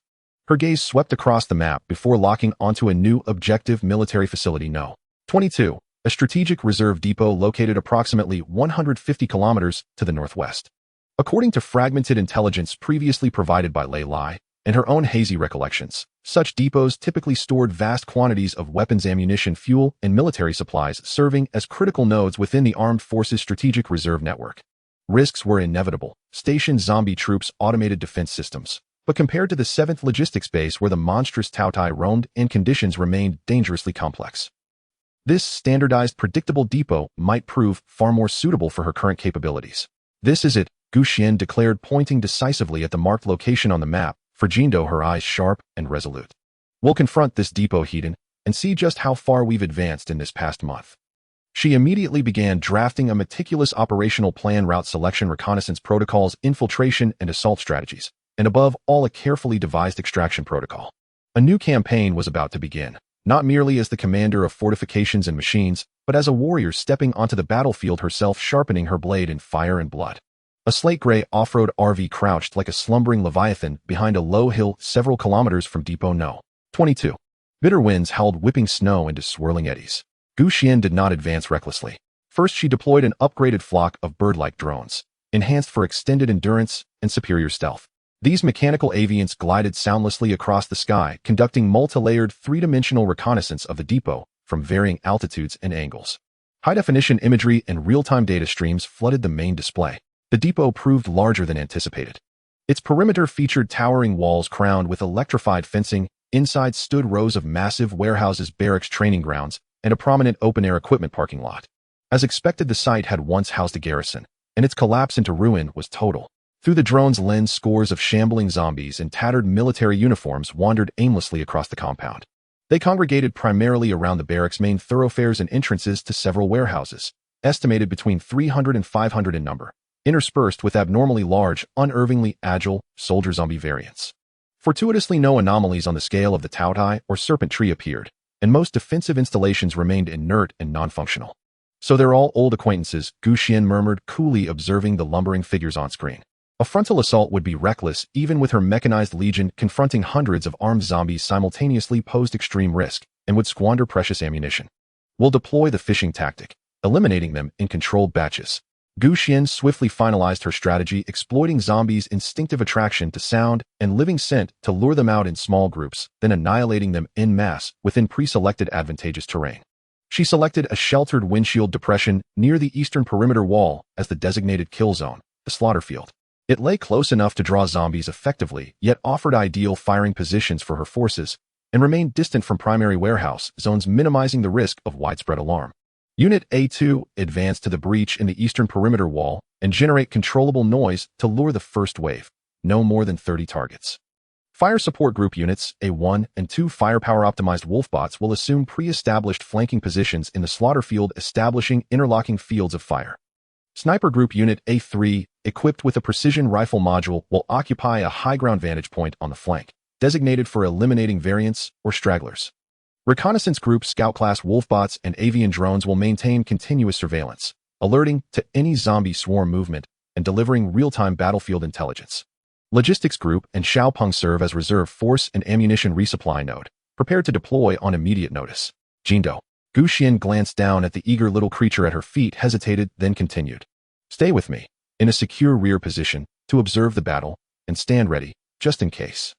Her gaze swept across the map before locking onto a new objective: military facility No. 22, a strategic reserve depot located approximately 150 kilometers to the northwest. According to fragmented intelligence previously provided by Lei Lai and her own hazy recollections, such depots typically stored vast quantities of weapons, ammunition, fuel, and military supplies, serving as critical nodes within the armed forces' strategic reserve network. Risks were inevitable: stationed zombie troops, automated defense systems. But compared to the 7th Logistics Base, where the monstrous Taotai roamed and conditions remained dangerously complex, this standardized, predictable depot might prove far more suitable for her current capabilities. "This is it," Gu Xian declared, pointing decisively at the marked location on the map. For Jindo, her eyes sharp and resolute. "We'll confront this depot, Hedon, and see just how far we've advanced in this past month." She immediately began drafting a meticulous operational plan: route selection, reconnaissance protocols, infiltration and assault strategies, and above all, a carefully devised extraction protocol. A new campaign was about to begin, not merely as the commander of fortifications and machines, but as a warrior stepping onto the battlefield herself, sharpening her blade in fire and blood. A slate-gray off-road RV crouched like a slumbering leviathan behind a low hill several kilometers from Depot No. 22. Bitter winds howled, whipping snow into swirling eddies. Gu Xian did not advance recklessly. First, she deployed an upgraded flock of bird-like drones. enhanced for extended endurance and superior stealth. These mechanical aviants glided soundlessly across the sky, conducting multi-layered three-dimensional reconnaissance of the depot from varying altitudes and angles. High-definition imagery and real-time data streams flooded the main display. The depot proved larger than anticipated. Its perimeter featured towering walls crowned with electrified fencing. Inside stood rows of massive warehouses, barracks, training grounds, and a prominent open-air equipment parking lot. As expected, the site had once housed a garrison, and its collapse into ruin was total. Through the drone's lens, scores of shambling zombies in tattered military uniforms wandered aimlessly across the compound. They congregated primarily around the barracks' main thoroughfares and entrances to several warehouses, estimated between 300 and 500 in number, interspersed with abnormally large, unnervingly agile soldier zombie variants. Fortuitously, no anomalies on the scale of the Taotai or Serpent Tree appeared, and most defensive installations remained inert and non-functional. So they're all old acquaintances, Xuan murmured, coolly observing the lumbering figures on screen. A frontal assault would be reckless, even with her mechanized legion confronting hundreds of armed zombies simultaneously posed extreme risk and would squander precious ammunition. We'll deploy the fishing tactic, eliminating them in controlled batches. Xuan swiftly finalized her strategy, exploiting zombies' instinctive attraction to sound and living scent to lure them out in small groups, then annihilating them en masse within pre-selected advantageous terrain. She selected a sheltered windshield depression near the eastern perimeter wall as the designated kill zone, the slaughter field. It lay close enough to draw zombies effectively, yet offered ideal firing positions for her forces, and remained distant from primary warehouse zones, minimizing the risk of widespread alarm. Unit A2 advanced to the breach in the eastern perimeter wall and generate controllable noise to lure the first wave, no more than 30 targets. Fire support group units A1 and 2 firepower-optimized wolfbots will assume pre-established flanking positions in the slaughter field, establishing interlocking fields of fire. Sniper group unit A3, equipped with a precision rifle module, will occupy a high-ground vantage point on the flank, designated for eliminating variants or stragglers. Reconnaissance group scout-class wolfbots and avian drones will maintain continuous surveillance, alerting to any zombie swarm movement and delivering real-time battlefield intelligence. Logistics group and Xiaopeng serve as reserve force and ammunition resupply node, prepared to deploy on immediate notice. Jindo. Xuan glanced down at the eager little creature at her feet, hesitated, then continued. Stay with me, in a secure rear position, to observe the battle, and stand ready, just in case.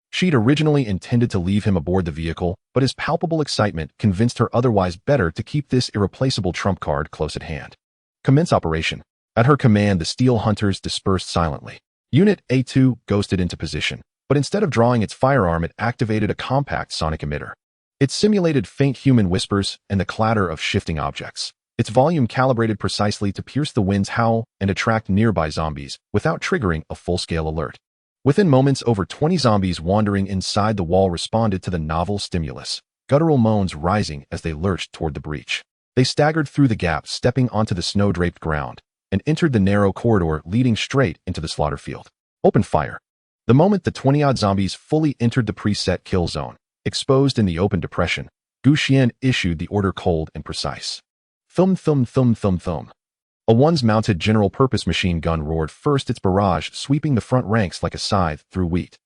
She'd originally intended to leave him aboard the vehicle, but his palpable excitement convinced her otherwise better to keep this irreplaceable trump card close at hand. Commence operation. At her command, the steel hunters dispersed silently. Unit A2 ghosted into position, but instead of drawing its firearm, it activated a compact sonic emitter. It simulated faint human whispers and the clatter of shifting objects, its volume calibrated precisely to pierce the wind's howl and attract nearby zombies without triggering a full-scale alert. Within moments, over 20 zombies wandering inside the wall responded to the novel stimulus, guttural moans rising as they lurched toward the breach. They staggered through the gap, stepping onto the snow-draped ground, and entered the narrow corridor leading straight into the slaughter field. Open fire. The moment the 20-odd zombies fully entered the preset kill zone, exposed in the open depression, Xuan issued the order, cold and precise. Thum, thum, thum, thum, thum. A one's-mounted general-purpose machine gun roared first, its barrage sweeping the front ranks like a scythe through wheat.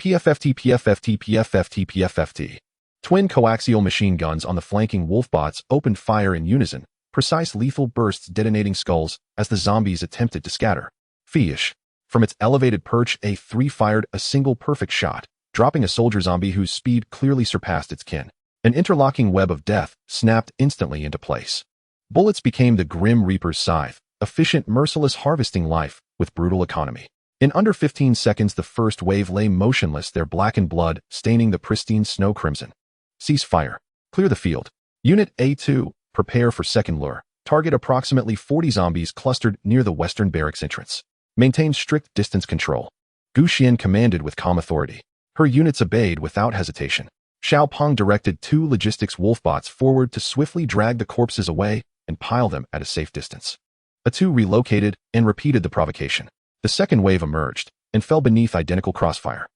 PFFT, PFFT, PFFT, PFFT. Twin coaxial machine guns on the flanking wolfbots opened fire in unison, precise lethal bursts detonating skulls as the zombies attempted to scatter. Fiish. From its elevated perch, A3 fired a single perfect shot, dropping a soldier zombie whose speed clearly surpassed its kin. An interlocking web of death snapped instantly into place. Bullets became the Grim Reaper's scythe, efficient, merciless, harvesting life with brutal economy. In under 15 seconds, the first wave lay motionless, their blackened blood staining the pristine snow crimson. Cease fire. Clear the field. Unit A2, prepare for second lure. Target approximately 40 zombies clustered near the western barracks entrance. Maintain strict distance control. Xuan commanded with calm authority. Her units obeyed without hesitation. Xiaopeng directed 2 logistics wolfbots forward to swiftly drag the corpses away and pile them at a safe distance. A2 relocated and repeated the provocation. The second wave emerged and fell beneath identical crossfire.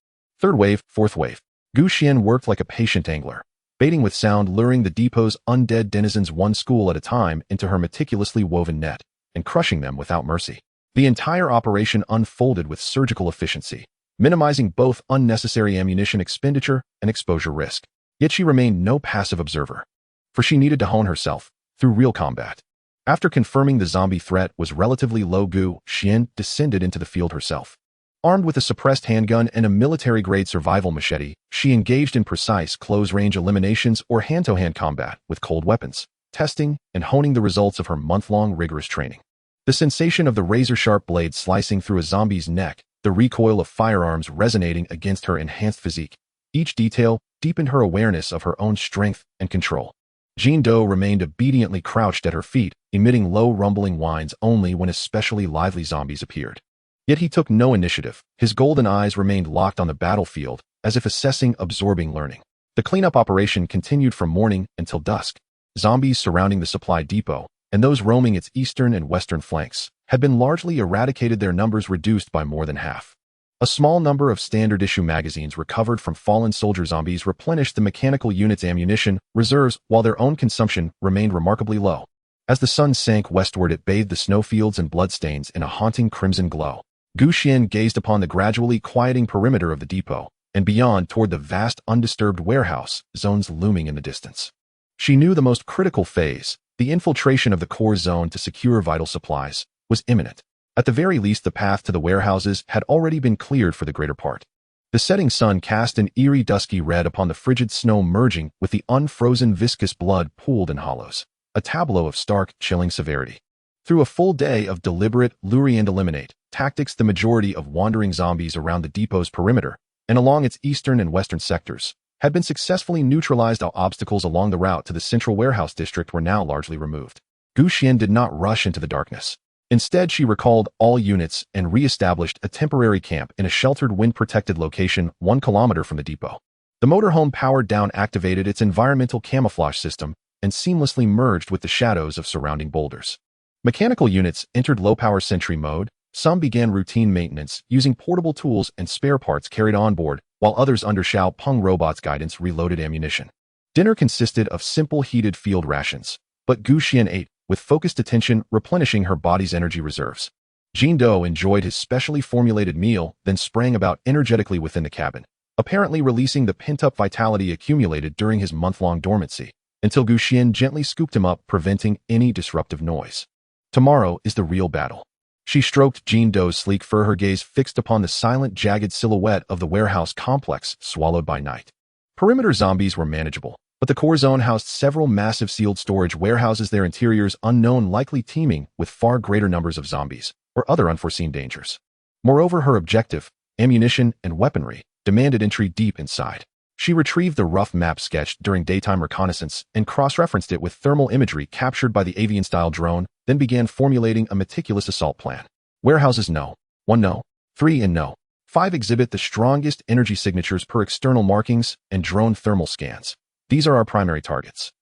Third wave, fourth wave. Xuan worked like a patient angler, baiting with sound, luring the depot's undead denizens one school at a time into her meticulously woven net and crushing them without mercy. The entire operation unfolded with surgical efficiency, minimizing both unnecessary ammunition expenditure and exposure risk. Yet she remained no passive observer, for she needed to hone herself through real combat. After confirming the zombie threat was relatively low, Xuan descended into the field herself. Armed with a suppressed handgun and a military-grade survival machete, she engaged in precise close-range eliminations or hand-to-hand combat with cold weapons, testing and honing the results of her month-long rigorous training. The sensation of the razor-sharp blade slicing through a zombie's neck, the recoil of firearms resonating against her enhanced physique, each detail deepened her awareness of her own strength and control. Jean Doe remained obediently crouched at her feet, emitting low rumbling whines only when especially lively zombies appeared. Yet he took no initiative. His golden eyes remained locked on the battlefield, as if assessing, absorbing learning. The cleanup operation continued from morning until dusk. Zombies surrounding the supply depot, and those roaming its eastern and western flanks, had been largely eradicated, their numbers reduced by more than half. A small number of standard-issue magazines recovered from fallen soldier zombies replenished the mechanical unit's ammunition reserves, while their own consumption remained remarkably low. As the sun sank westward, it bathed the snowfields and bloodstains in a haunting crimson glow. Xuan gazed upon the gradually quieting perimeter of the depot, and beyond toward the vast undisturbed warehouse zones looming in the distance. She knew the most critical phase, the infiltration of the core zone to secure vital supplies, was imminent. At the very least, the path to the warehouses had already been cleared for the greater part. The setting sun cast an eerie dusky red upon the frigid snow, merging with the unfrozen viscous blood pooled in hollows, a tableau of stark, chilling severity. Through a full day of deliberate lure and eliminate tactics, the majority of wandering zombies around the depot's perimeter and along its eastern and western sectors had been successfully neutralized. All obstacles along the route to the central warehouse district were now largely removed. Xuan did not rush into the darkness. Instead, she recalled all units and re-established a temporary camp in a sheltered, wind-protected location 1 kilometer from the depot. The motorhome, powered down, activated its environmental camouflage system and seamlessly merged with the shadows of surrounding boulders. Mechanical units entered low-power sentry mode. Some began routine maintenance, using portable tools and spare parts carried on board, while others, under Xiao Peng Robot's guidance, reloaded ammunition. Dinner consisted of simple heated field rations, but Xuan ate with focused attention, replenishing her body's energy reserves. Jean Doe enjoyed his specially formulated meal, then sprang about energetically within the cabin, apparently releasing the pent-up vitality accumulated during his month-long dormancy, until Xuan gently scooped him up, preventing any disruptive noise. Tomorrow is the real battle. She stroked Jean Doe's sleek fur, her gaze fixed upon the silent, jagged silhouette of the warehouse complex swallowed by night. Perimeter zombies were manageable, but the core zone housed several massive sealed storage warehouses, their interiors unknown, likely teeming with far greater numbers of zombies or other unforeseen dangers. Moreover, her objective, ammunition and weaponry, demanded entry deep inside. She retrieved the rough map sketched during daytime reconnaissance and cross-referenced it with thermal imagery captured by the avian-style drone, then began formulating a meticulous assault plan. Warehouses No. 1 No. 3 and No. 5 exhibit the strongest energy signatures per external markings and drone thermal scans. These are our primary targets.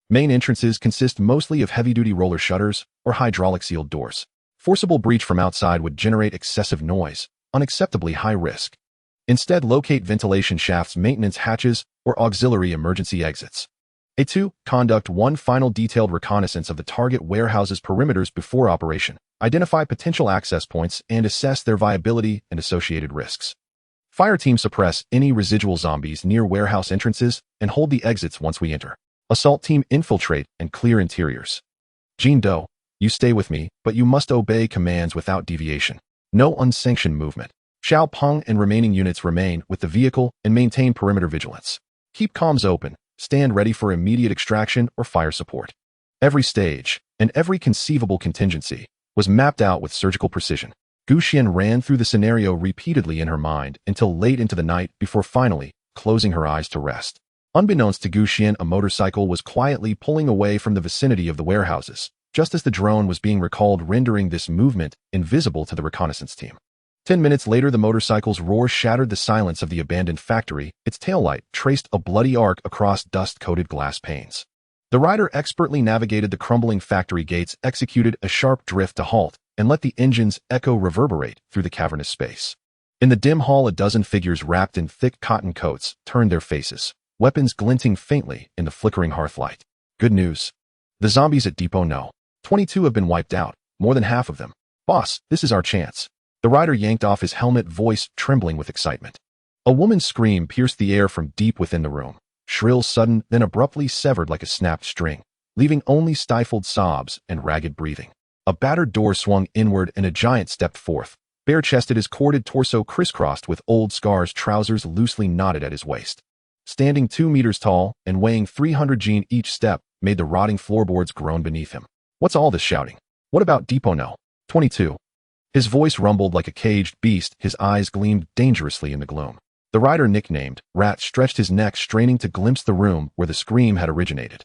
Main entrances consist mostly of heavy-duty roller shutters or hydraulic sealed doors. Forcible breach from outside would generate excessive noise, unacceptably high risk. Instead, locate ventilation shafts, maintenance hatches, or auxiliary emergency exits. A2. Conduct one final detailed reconnaissance of the target warehouse's perimeters before operation. Identify potential access points and assess their viability and associated risks. Fireteam suppress any residual zombies near warehouse entrances and hold the exits once we enter. Assault team infiltrate and clear interiors. Jean Doe, you stay with me, but you must obey commands without deviation. No unsanctioned movement. Xiao Peng and remaining units remain with the vehicle and maintain perimeter vigilance. Keep comms open. Stand ready for immediate extraction or fire support. Every stage, and every conceivable contingency, was mapped out with surgical precision. Xuan ran through the scenario repeatedly in her mind until late into the night before finally closing her eyes to rest. Unbeknownst to Xuan, a motorcycle was quietly pulling away from the vicinity of the warehouses, just as the drone was being recalled, rendering this movement invisible to the reconnaissance team. 10 minutes later, the motorcycle's roar shattered the silence of the abandoned factory. Its taillight traced a bloody arc across dust-coated glass panes. The rider expertly navigated the crumbling factory gates, executed a sharp drift to halt, and let the engine's echo reverberate through the cavernous space. In the dim hall, a dozen figures wrapped in thick cotton coats turned their faces, weapons glinting faintly in the flickering hearthlight. Good news. The zombies at Depot No. 22 have been wiped out, more than half of them. Boss, this is our chance. The rider yanked off his helmet, voice trembling with excitement. A woman's scream pierced the air from deep within the room, shrill, sudden, then abruptly severed like a snapped string. leaving only stifled sobs and ragged breathing. A battered door swung inward and a giant stepped forth, bare-chested, his corded torso crisscrossed with old scars, trousers loosely knotted at his waist. Standing 2 meters tall and weighing 300 Gene each step made the rotting floorboards groan beneath him. What's all this shouting? What about Depot No. 22? His voice rumbled like a caged beast, his eyes gleamed dangerously in the gloom. The rider nicknamed Rat stretched his neck, straining to glimpse the room where the scream had originated.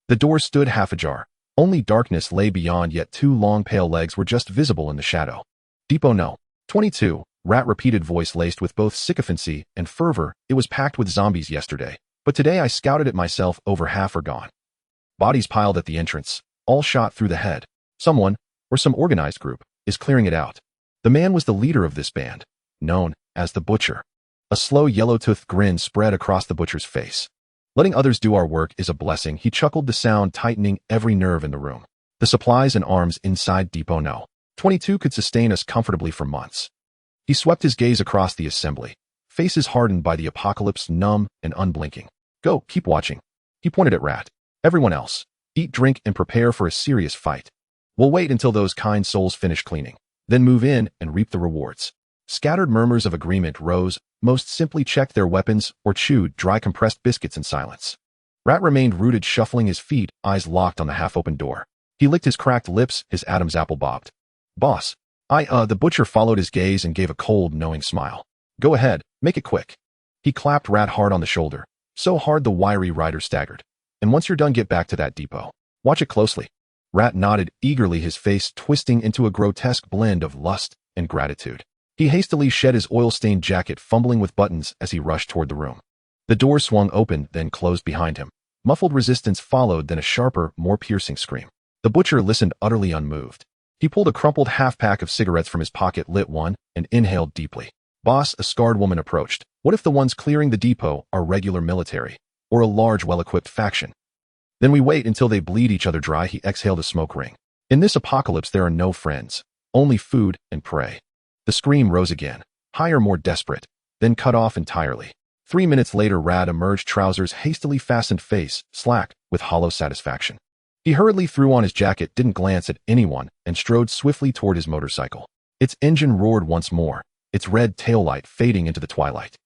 The door stood half ajar. Only darkness lay beyond, yet 2 long pale legs were just visible in the shadow. Depot No. 22, Rat repeated, voice laced with both sycophancy and fervor. It was packed with zombies yesterday, but today I scouted it myself. Over half are gone. Bodies piled at the entrance, all shot through the head. Someone, or some organized group, is clearing it out. The man was the leader of this band, known as the Butcher. A slow yellow-toothed grin spread across the Butcher's face. Letting others do our work is a blessing, he chuckled, the sound tightening every nerve in the room. The supplies and arms inside Depot No. 22 could sustain us comfortably for months. He swept his gaze across the assembly, faces hardened by the apocalypse, numb and unblinking. Go, keep watching. He pointed at Rat. Everyone else, eat, drink, and prepare for a serious fight. We'll wait until those kind souls finish cleaning, then move in and reap the rewards. Scattered murmurs of agreement rose. Most simply checked their weapons or chewed dry compressed biscuits in silence. Rat remained rooted, shuffling his feet, eyes locked on the half-open door. He licked his cracked lips, his Adam's apple bobbed. Boss. The Butcher followed his gaze and gave a cold, knowing smile. Go ahead, make it quick. He clapped Rat hard on the shoulder, so hard the wiry rider staggered. And once you're done, get back to that depot. Watch it closely. Rat nodded eagerly, his face twisting into a grotesque blend of lust and gratitude. He hastily shed his oil-stained jacket, fumbling with buttons as he rushed toward the room. The door swung open, then closed behind him. Muffled resistance followed, then a sharper, more piercing scream. The Butcher listened, utterly unmoved. He pulled a crumpled half-pack of cigarettes from his pocket, lit one, and inhaled deeply. Boss, a scarred woman approached. What if the ones clearing the depot are regular military, or a large, well-equipped faction? Then we wait until they bleed each other dry. He exhaled a smoke ring. In this apocalypse there are no friends, only food and prey. The scream rose again, higher, more desperate, then cut off entirely. 3 minutes later, Rat emerged, trousers hastily fastened, face slack with hollow satisfaction. He hurriedly threw on his jacket, didn't glance at anyone, and strode swiftly toward his motorcycle. Its engine roared once more, its red taillight fading into the twilight.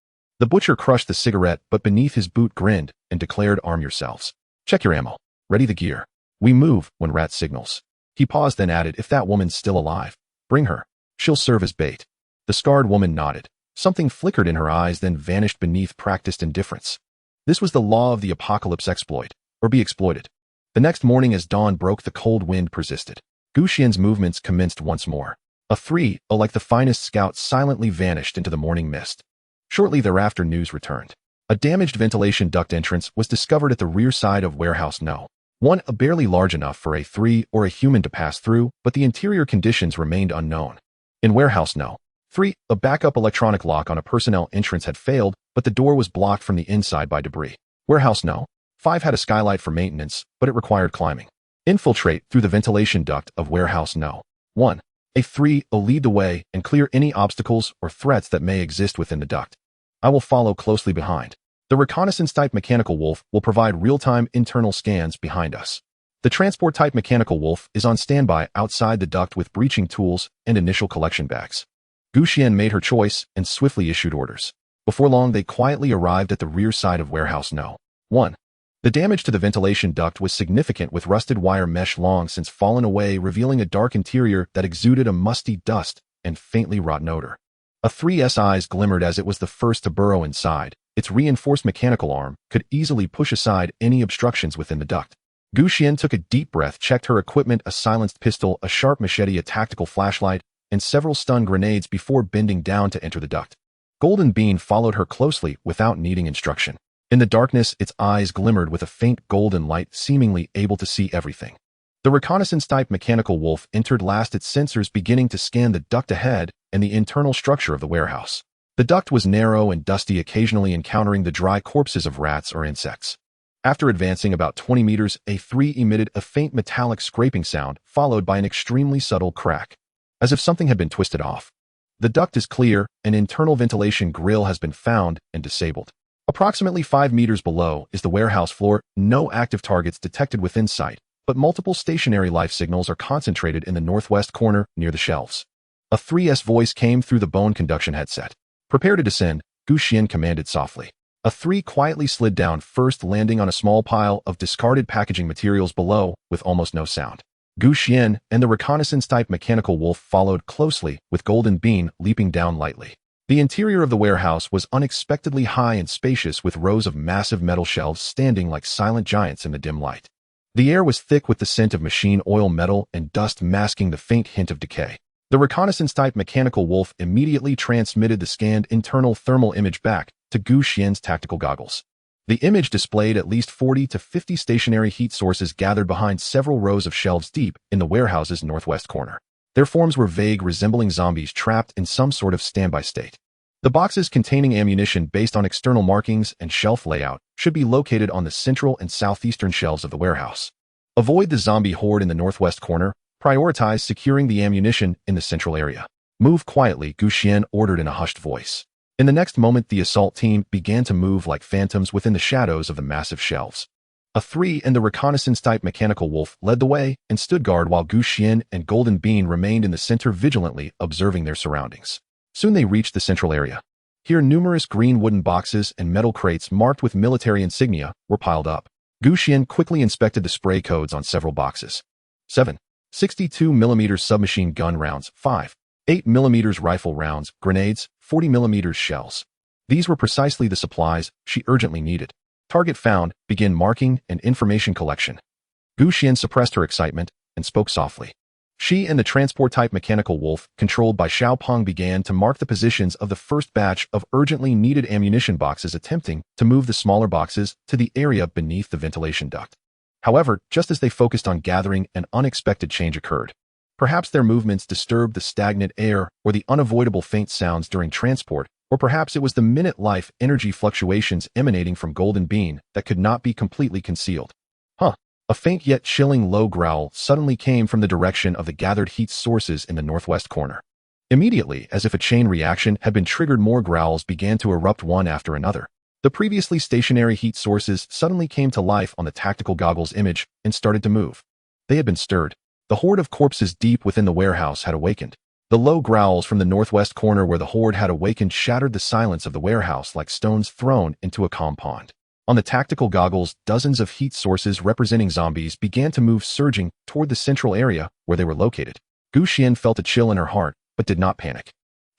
The Butcher crushed the cigarette, but beneath his boot grinned and declared, arm yourselves. Check your ammo. Ready the gear. We move when Rat signals. He paused, then added, if that woman's still alive, bring her. She'll serve as bait. The scarred woman nodded. Something flickered in her eyes, then vanished beneath practiced indifference. This was the law of the apocalypse: exploit, or be exploited. The next morning, as dawn broke, the cold wind persisted. Xuan's movements commenced once more. A 3-0 like the finest scouts silently vanished into the morning mist. Shortly thereafter, news returned. A damaged ventilation duct entrance was discovered at the rear side of Warehouse No. 1, barely large enough for a 3 or a human to pass through, but the interior conditions remained unknown. In Warehouse No. 3, a backup electronic lock on a personnel entrance had failed, but the door was blocked from the inside by debris. Warehouse No. 5 had a skylight for maintenance, but it required climbing. Infiltrate through the ventilation duct of Warehouse No. 1. A 3 lead the way and clear any obstacles or threats that may exist within the duct. I will follow closely behind. The reconnaissance-type mechanical wolf will provide real-time internal scans behind us. The transport-type mechanical wolf is on standby outside the duct with breaching tools and initial collection bags. Xuan made her choice and swiftly issued orders. Before long, they quietly arrived at the rear side of Warehouse No. 1. The damage to the ventilation duct was significant, with rusted wire mesh long since fallen away, revealing a dark interior that exuded a musty dust and faintly rotten odor. A 3's eyes glimmered as it was the first to burrow inside. Its reinforced mechanical arm could easily push aside any obstructions within the duct. Xuan took a deep breath, checked her equipment: a silenced pistol, a sharp machete, a tactical flashlight, and several stun grenades before bending down to enter the duct. Golden Bean followed her closely without needing instruction. In the darkness, its eyes glimmered with a faint golden light, seemingly able to see everything. The reconnaissance-type mechanical wolf entered last, its sensors beginning to scan the duct ahead and the internal structure of the warehouse. The duct was narrow and dusty, occasionally encountering the dry corpses of rats or insects. After advancing about 20 meters, a 3 emitted a faint metallic scraping sound, followed by an extremely subtle crack, as if something had been twisted off. The duct is clear, an internal ventilation grill has been found and disabled. Approximately 5 meters below is the warehouse floor, no active targets detected within sight, but multiple stationary life signals are concentrated in the northwest corner near the shelves. A 3S voice came through the bone conduction headset. "Prepare to descend," Xuan commanded softly. A 3 quietly slid down, first landing on a small pile of discarded packaging materials below with almost no sound. Xuan and the reconnaissance-type mechanical wolf followed closely, with Golden Bean leaping down lightly. The interior of the warehouse was unexpectedly high and spacious, with rows of massive metal shelves standing like silent giants in the dim light. The air was thick with the scent of machine oil, metal, and dust, masking the faint hint of decay. The reconnaissance-type mechanical wolf immediately transmitted the scanned internal thermal image back to Xuan's tactical goggles. The image displayed at least 40 to 50 stationary heat sources gathered behind several rows of shelves deep in the warehouse's northwest corner. Their forms were vague, resembling zombies trapped in some sort of standby state. The boxes containing ammunition based on external markings and shelf layout should be located on the central and southeastern shelves of the warehouse. Avoid the zombie horde in the northwest corner. Prioritize securing the ammunition in the central area. "Move quietly," Xuan ordered in a hushed voice. In the next moment, the assault team began to move like phantoms within the shadows of the massive shelves. A 3 and the reconnaissance-type mechanical wolf led the way and stood guard, while Xuan and Golden Bean remained in the center, vigilantly observing their surroundings. Soon they reached the central area. Here, numerous green wooden boxes and metal crates marked with military insignia were piled up. Xuan quickly inspected the spray codes on several boxes. 7. 62mm submachine gun rounds, 5. 8mm rifle rounds, grenades, 40mm shells. These were precisely the supplies she urgently needed. Target found. Begin marking and information collection. Xuan suppressed her excitement and spoke softly. She and the transport-type mechanical wolf, controlled by Xiaopeng, began to mark the positions of the first batch of urgently needed ammunition boxes, attempting to move the smaller boxes to the area beneath the ventilation duct. However, just as they focused on gathering, an unexpected change occurred. Perhaps their movements disturbed the stagnant air or the unavoidable faint sounds during transport, or perhaps it was the minute life energy fluctuations emanating from Golden Bean that could not be completely concealed. A faint yet chilling low growl suddenly came from the direction of the gathered heat sources in the northwest corner. Immediately, as if a chain reaction had been triggered, more growls began to erupt one after another. The previously stationary heat sources suddenly came to life on the tactical goggles image and started to move. They had been stirred. The horde of corpses deep within the warehouse had awakened. The low growls from the northwest corner where the horde had awakened shattered the silence of the warehouse like stones thrown into a calm pond. On the tactical goggles, dozens of heat sources representing zombies began to move, surging toward the central area where they were located. Xuan felt a chill in her heart, but did not panic.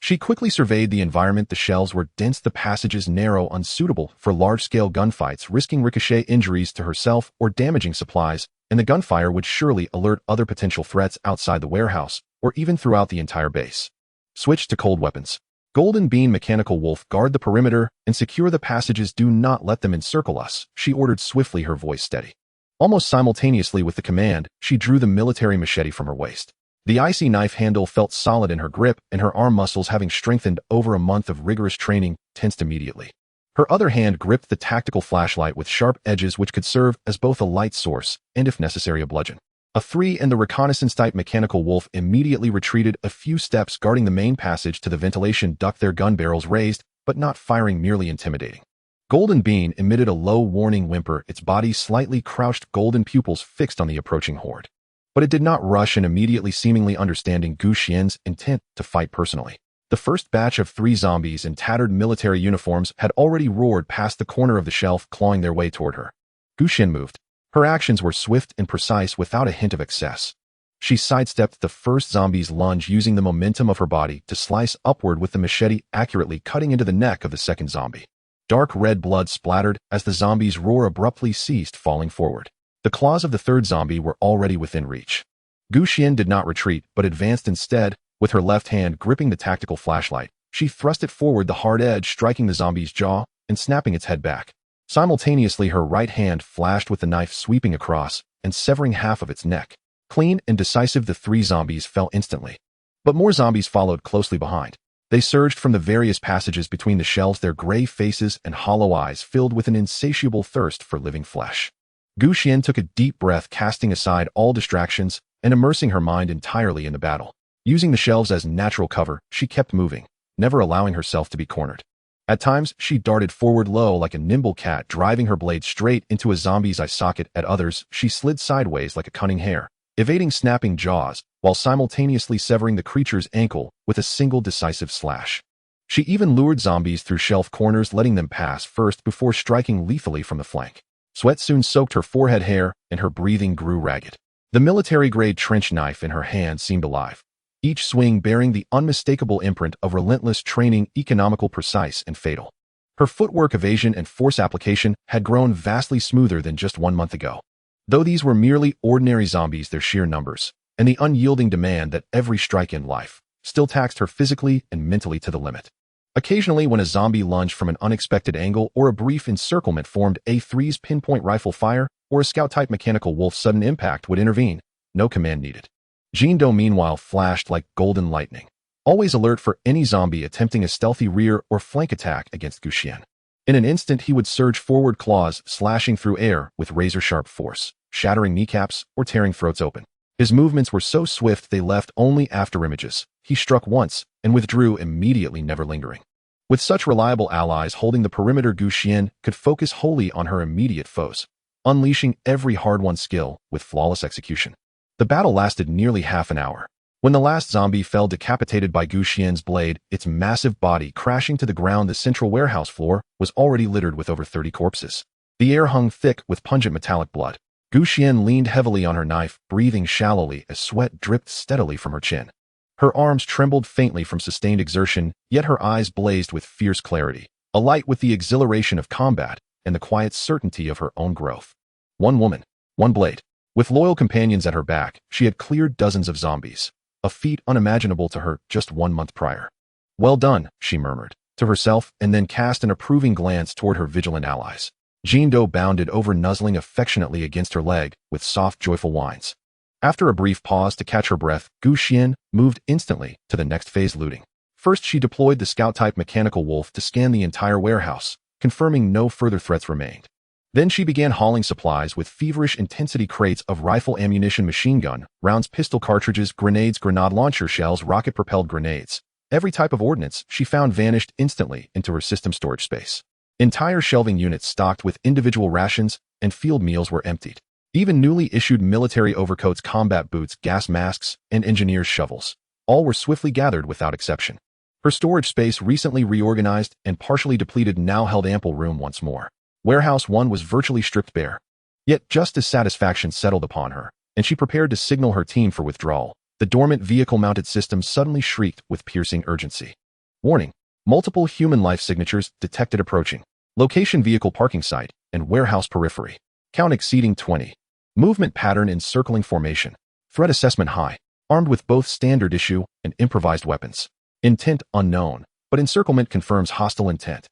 She quickly surveyed the environment. The shelves were dense, the passages narrow, unsuitable for large-scale gunfights, risking ricochet injuries to herself or damaging supplies, and the gunfire would surely alert other potential threats outside the warehouse or even throughout the entire base. Switch to cold weapons. Golden Bean mechanical wolf, guard the perimeter and secure the passages. Do not let them encircle us, she ordered swiftly, her voice steady. Almost simultaneously with the command, she drew the military machete from her waist. The icy knife handle felt solid in her grip, and her arm muscles, having strengthened over a month of rigorous training, tensed immediately. Her other hand gripped the tactical flashlight with sharp edges which could serve as both a light source and, if necessary, a bludgeon. A 3 and the reconnaissance-type mechanical wolf immediately retreated a few steps, guarding the main passage to the ventilation duct, their gun barrels raised, but not firing, merely intimidating. Golden Bean emitted a low warning whimper, its body slightly crouched, golden pupils fixed on the approaching horde. But it did not rush in, immediately seemingly understanding Xuan's intent to fight personally. The first batch of 3 zombies in tattered military uniforms had already roared past the corner of the shelf, clawing their way toward her. Xuan moved. Her actions were swift and precise, without a hint of excess. She sidestepped the first zombie's lunge, using the momentum of her body to slice upward with the machete, accurately cutting into the neck of the second zombie. Dark red blood splattered as the zombie's roar abruptly ceased, falling forward. The claws of the third zombie were already within reach. Xuan did not retreat, but advanced instead. With her left hand gripping the tactical flashlight, she thrust it forward, the hard edge striking the zombie's jaw and snapping its head back. Simultaneously, her right hand flashed with the knife, sweeping across and severing half of its neck. Clean and decisive, the 3 zombies fell instantly. But more zombies followed closely behind. They surged from the various passages between the shelves, their gray faces and hollow eyes filled with an insatiable thirst for living flesh. Xuan took a deep breath, casting aside all distractions and immersing her mind entirely in the battle. Using the shelves as natural cover, she kept moving, never allowing herself to be cornered. At times, she darted forward low like a nimble cat, driving her blade straight into a zombie's eye socket. At others, she slid sideways like a cunning hare, evading snapping jaws, while simultaneously severing the creature's ankle with a single decisive slash. She even lured zombies through shelf corners, letting them pass first before striking lethally from the flank. Sweat soon soaked her forehead hair, and her breathing grew ragged. The military-grade trench knife in her hand seemed alive, each swing bearing the unmistakable imprint of relentless training, economical, precise, and fatal. Her footwork, evasion, and force application had grown vastly smoother than just 1 month ago. Though these were merely ordinary zombies, their sheer numbers, and the unyielding demand that every strike in life, still taxed her physically and mentally to the limit. Occasionally, when a zombie lunged from an unexpected angle or a brief encirclement formed, A3's pinpoint rifle fire or a scout-type mechanical wolf's sudden impact would intervene. No command needed. Jindo, meanwhile, flashed like golden lightning, always alert for any zombie attempting a stealthy rear or flank attack against Xuan. In an instant, he would surge forward, claws slashing through air with razor-sharp force, shattering kneecaps or tearing throats open. His movements were so swift they left only afterimages. He struck once and withdrew immediately, never lingering. With such reliable allies holding the perimeter, Xuan could focus wholly on her immediate foes, unleashing every hard-won skill with flawless execution. The battle lasted nearly half an hour. When the last zombie fell decapitated by Xuan's blade, its massive body crashing to the ground, the central warehouse floor was already littered with over 30 corpses. The air hung thick with pungent metallic blood. Xuan leaned heavily on her knife, breathing shallowly as sweat dripped steadily from her chin. Her arms trembled faintly from sustained exertion, yet her eyes blazed with fierce clarity, alight with the exhilaration of combat and the quiet certainty of her own growth. One woman, one blade. With loyal companions at her back, she had cleared dozens of zombies, a feat unimaginable to her just 1 month prior. "Well done," she murmured to herself, and then cast an approving glance toward her vigilant allies. Jindo bounded over, nuzzling affectionately against her leg with soft, joyful whines. After a brief pause to catch her breath, Xuan moved instantly to the next phase, looting. First, she deployed the scout-type mechanical wolf to scan the entire warehouse, confirming no further threats remained. Then she began hauling supplies with feverish intensity: crates of rifle ammunition, machine gun rounds, pistol cartridges, grenades, grenade launcher shells, rocket-propelled grenades. Every type of ordnance she found vanished instantly into her system storage space. Entire shelving units stocked with individual rations and field meals were emptied. Even newly issued military overcoats, combat boots, gas masks, and engineers' shovels, all were swiftly gathered without exception. Her storage space, recently reorganized and partially depleted, now held ample room once more. Warehouse 1 was virtually stripped bare. Yet just as satisfaction settled upon her, and she prepared to signal her team for withdrawal, the dormant vehicle-mounted system suddenly shrieked with piercing urgency. "Warning! Multiple human life signatures detected approaching. Location: vehicle parking site and warehouse periphery. Count exceeding 20. Movement pattern in circling formation. Threat assessment high. Armed with both standard issue and improvised weapons. Intent unknown, but encirclement confirms hostile intent.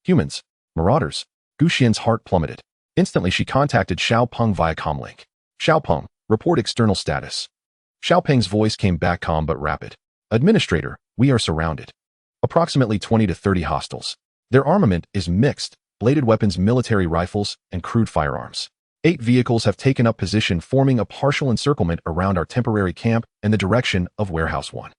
Humans. Marauders." Xuan's heart plummeted. Instantly, she contacted Xiaopeng via comlink. "Xiaopeng, report external status." Xiaopeng's voice came back, calm but rapid. "Administrator, we are surrounded. Approximately 20 to 30 hostiles. Their armament is mixed: bladed weapons, military rifles, and crude firearms. 8 vehicles have taken up position, forming a partial encirclement around our temporary camp in the direction of Warehouse 1.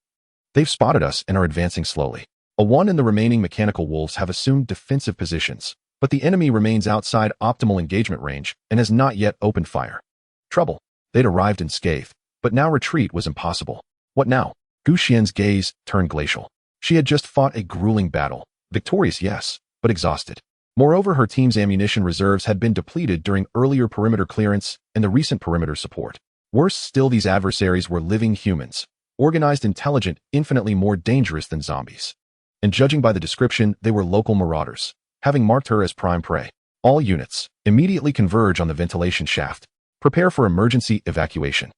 They've spotted us and are advancing slowly. A1 and the remaining mechanical wolves have assumed defensive positions, but the enemy remains outside optimal engagement range and has not yet opened fire. Trouble. They'd arrived unscathed, but now retreat was impossible. What now? Xuan's gaze turned glacial. She had just fought a grueling battle. Victorious, yes, but exhausted. Moreover, her team's ammunition reserves had been depleted during earlier perimeter clearance and the recent perimeter support. Worse still, these adversaries were living humans, organized, intelligent, infinitely more dangerous than zombies. And judging by the description, they were local marauders, having marked her as prime prey. All units, immediately converge on the ventilation shaft. Prepare for emergency evacuation.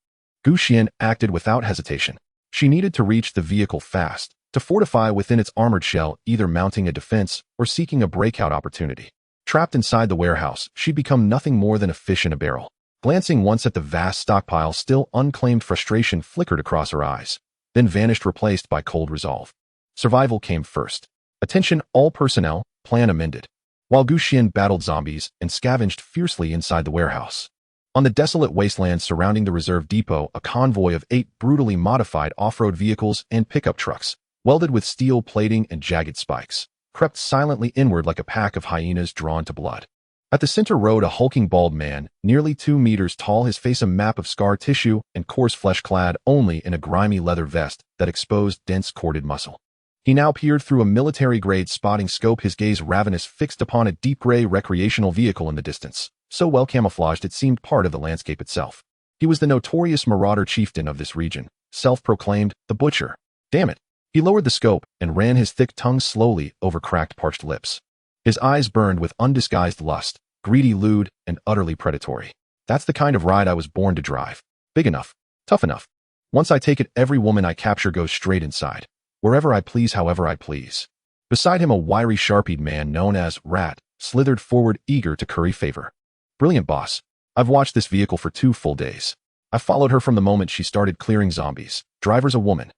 Xuan acted without hesitation. She needed to reach the vehicle fast, to fortify within its armored shell, either mounting a defense or seeking a breakout opportunity. Trapped inside the warehouse, she'd become nothing more than a fish in a barrel. Glancing once at the vast stockpile, still unclaimed, frustration flickered across her eyes, then vanished, replaced by cold resolve. Survival came first. "Attention all personnel, plan amended." While Xuan battled zombies and scavenged fiercely inside the warehouse. On the desolate wasteland surrounding the reserve depot, a convoy of 8 brutally modified off-road vehicles and pickup trucks, welded with steel plating and jagged spikes, crept silently inward like a pack of hyenas drawn to blood. At the center rode a hulking bald man, nearly 2 meters tall, his face a map of scar tissue and coarse flesh, clad only in a grimy leather vest that exposed dense corded muscle. He now peered through a military-grade spotting scope, his gaze ravenous, fixed upon a deep gray recreational vehicle in the distance, so well camouflaged it seemed part of the landscape itself. He was the notorious marauder chieftain of this region, self-proclaimed the Butcher. Damn it. He lowered the scope and ran his thick tongue slowly over cracked, parched lips. His eyes burned with undisguised lust, greedy, lewd, and utterly predatory. That's the kind of ride I was born to drive. Big enough. Tough enough. Once I take it, every woman I capture goes straight inside. Wherever I please, however I please. Beside him, a wiry, sharp-eyed man known as Rat slithered forward, eager to curry favor. Brilliant, boss. I've watched this vehicle for 2 full days. I followed her from the moment she started clearing zombies. Driver's a woman.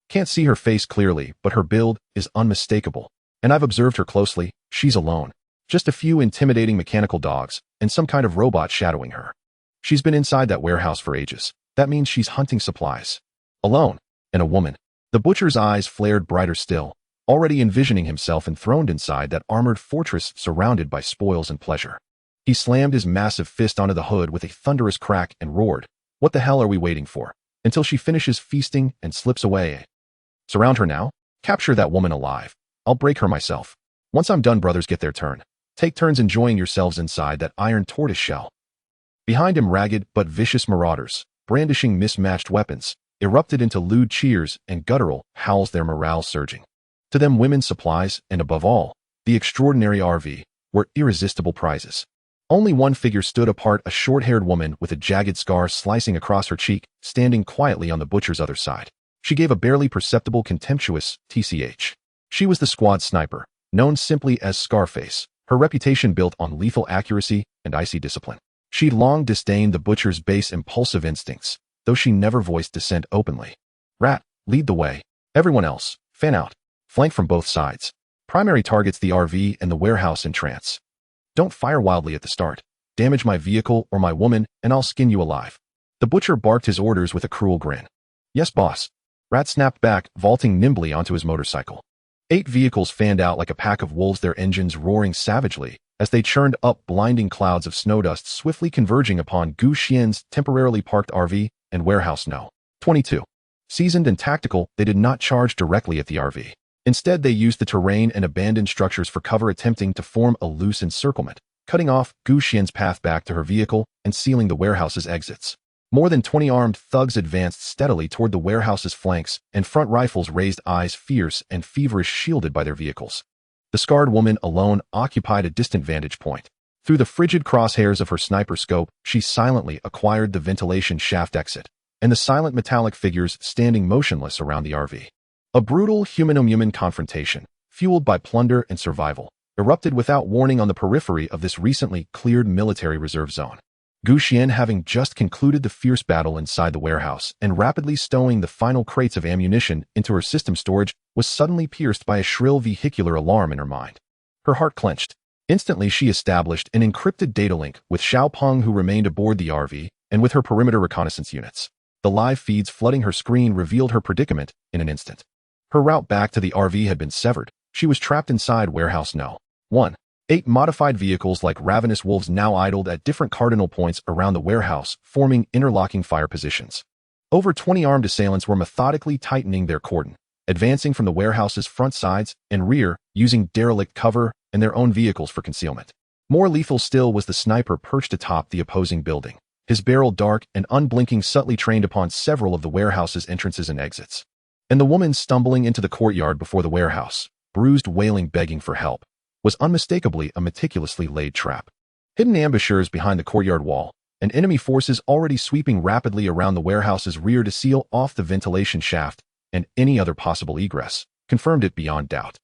Can't see her face clearly, but her build is unmistakable. And I've observed her closely. She's alone. Just a few intimidating mechanical dogs and some kind of robot shadowing her. She's been inside that warehouse for ages. That means she's hunting supplies. Alone. And a woman. The Butcher's eyes flared brighter still, already envisioning himself enthroned inside that armored fortress surrounded by spoils and pleasure. He slammed his massive fist onto the hood with a thunderous crack and roared, "What the hell are we waiting for? Until she finishes feasting and slips away. Surround her now? Capture that woman alive. I'll break her myself. Once I'm done, brothers get their turn. Take turns enjoying yourselves inside that iron tortoise shell." Behind him, ragged but vicious marauders, brandishing mismatched weapons, erupted into lewd cheers and guttural howls, their morale surging. To them, women's supplies, and above all, the extraordinary RV, were irresistible prizes. Only one figure stood apart, a short-haired woman with a jagged scar slicing across her cheek, standing quietly on the Butcher's other side. She gave a barely perceptible, contemptuous tch. She was the squad sniper, known simply as Scarface, her reputation built on lethal accuracy and icy discipline. She'd long disdained the Butcher's base impulsive instincts, though she never voiced dissent openly. Rat, lead the way. Everyone else, fan out. Flank from both sides. Primary targets the RV and the warehouse in trance. Don't fire wildly at the start. Damage my vehicle or my woman, and I'll skin you alive. The Butcher barked his orders with a cruel grin. Yes, boss. Rat snapped back, vaulting nimbly onto his motorcycle. 8 vehicles fanned out like a pack of wolves, their engines roaring savagely as they churned up blinding clouds of snow dust, swiftly converging upon Xuan's temporarily parked RV and warehouse. No. 22. Seasoned and tactical, they did not charge directly at the RV. Instead, they used the terrain and abandoned structures for cover, attempting to form a loose encirclement, cutting off Xuan's path back to her vehicle and sealing the warehouse's exits. More than 20 armed thugs advanced steadily toward the warehouse's flanks, and front rifles raised, eyes fierce and feverish, shielded by their vehicles. The scarred woman alone occupied a distant vantage point. Through the frigid crosshairs of her sniper scope, she silently acquired the ventilation shaft exit, and the silent metallic figures standing motionless around the RV. A brutal human-on-human confrontation, fueled by plunder and survival, erupted without warning on the periphery of this recently cleared military reserve zone. Xuan, having just concluded the fierce battle inside the warehouse and rapidly stowing the final crates of ammunition into her system storage, was suddenly pierced by a shrill vehicular alarm in her mind. Her heart clenched. Instantly, she established an encrypted data link with Xiaopeng, who remained aboard the RV, and with her perimeter reconnaissance units. The live feeds flooding her screen revealed her predicament in an instant. Her route back to the RV had been severed. She was trapped inside warehouse No. 1. 8 modified vehicles like ravenous wolves now idled at different cardinal points around the warehouse, forming interlocking fire positions. Over 20 armed assailants were methodically tightening their cordon, advancing from the warehouse's front sides and rear, using derelict cover and their own vehicles for concealment. More lethal still was the sniper perched atop the opposing building, his barrel dark and unblinking, subtly trained upon several of the warehouse's entrances and exits. And the woman stumbling into the courtyard before the warehouse, bruised, wailing, begging for help, was unmistakably a meticulously laid trap. Hidden ambushers behind the courtyard wall, and enemy forces already sweeping rapidly around the warehouse's rear to seal off the ventilation shaft and any other possible egress, confirmed it beyond doubt.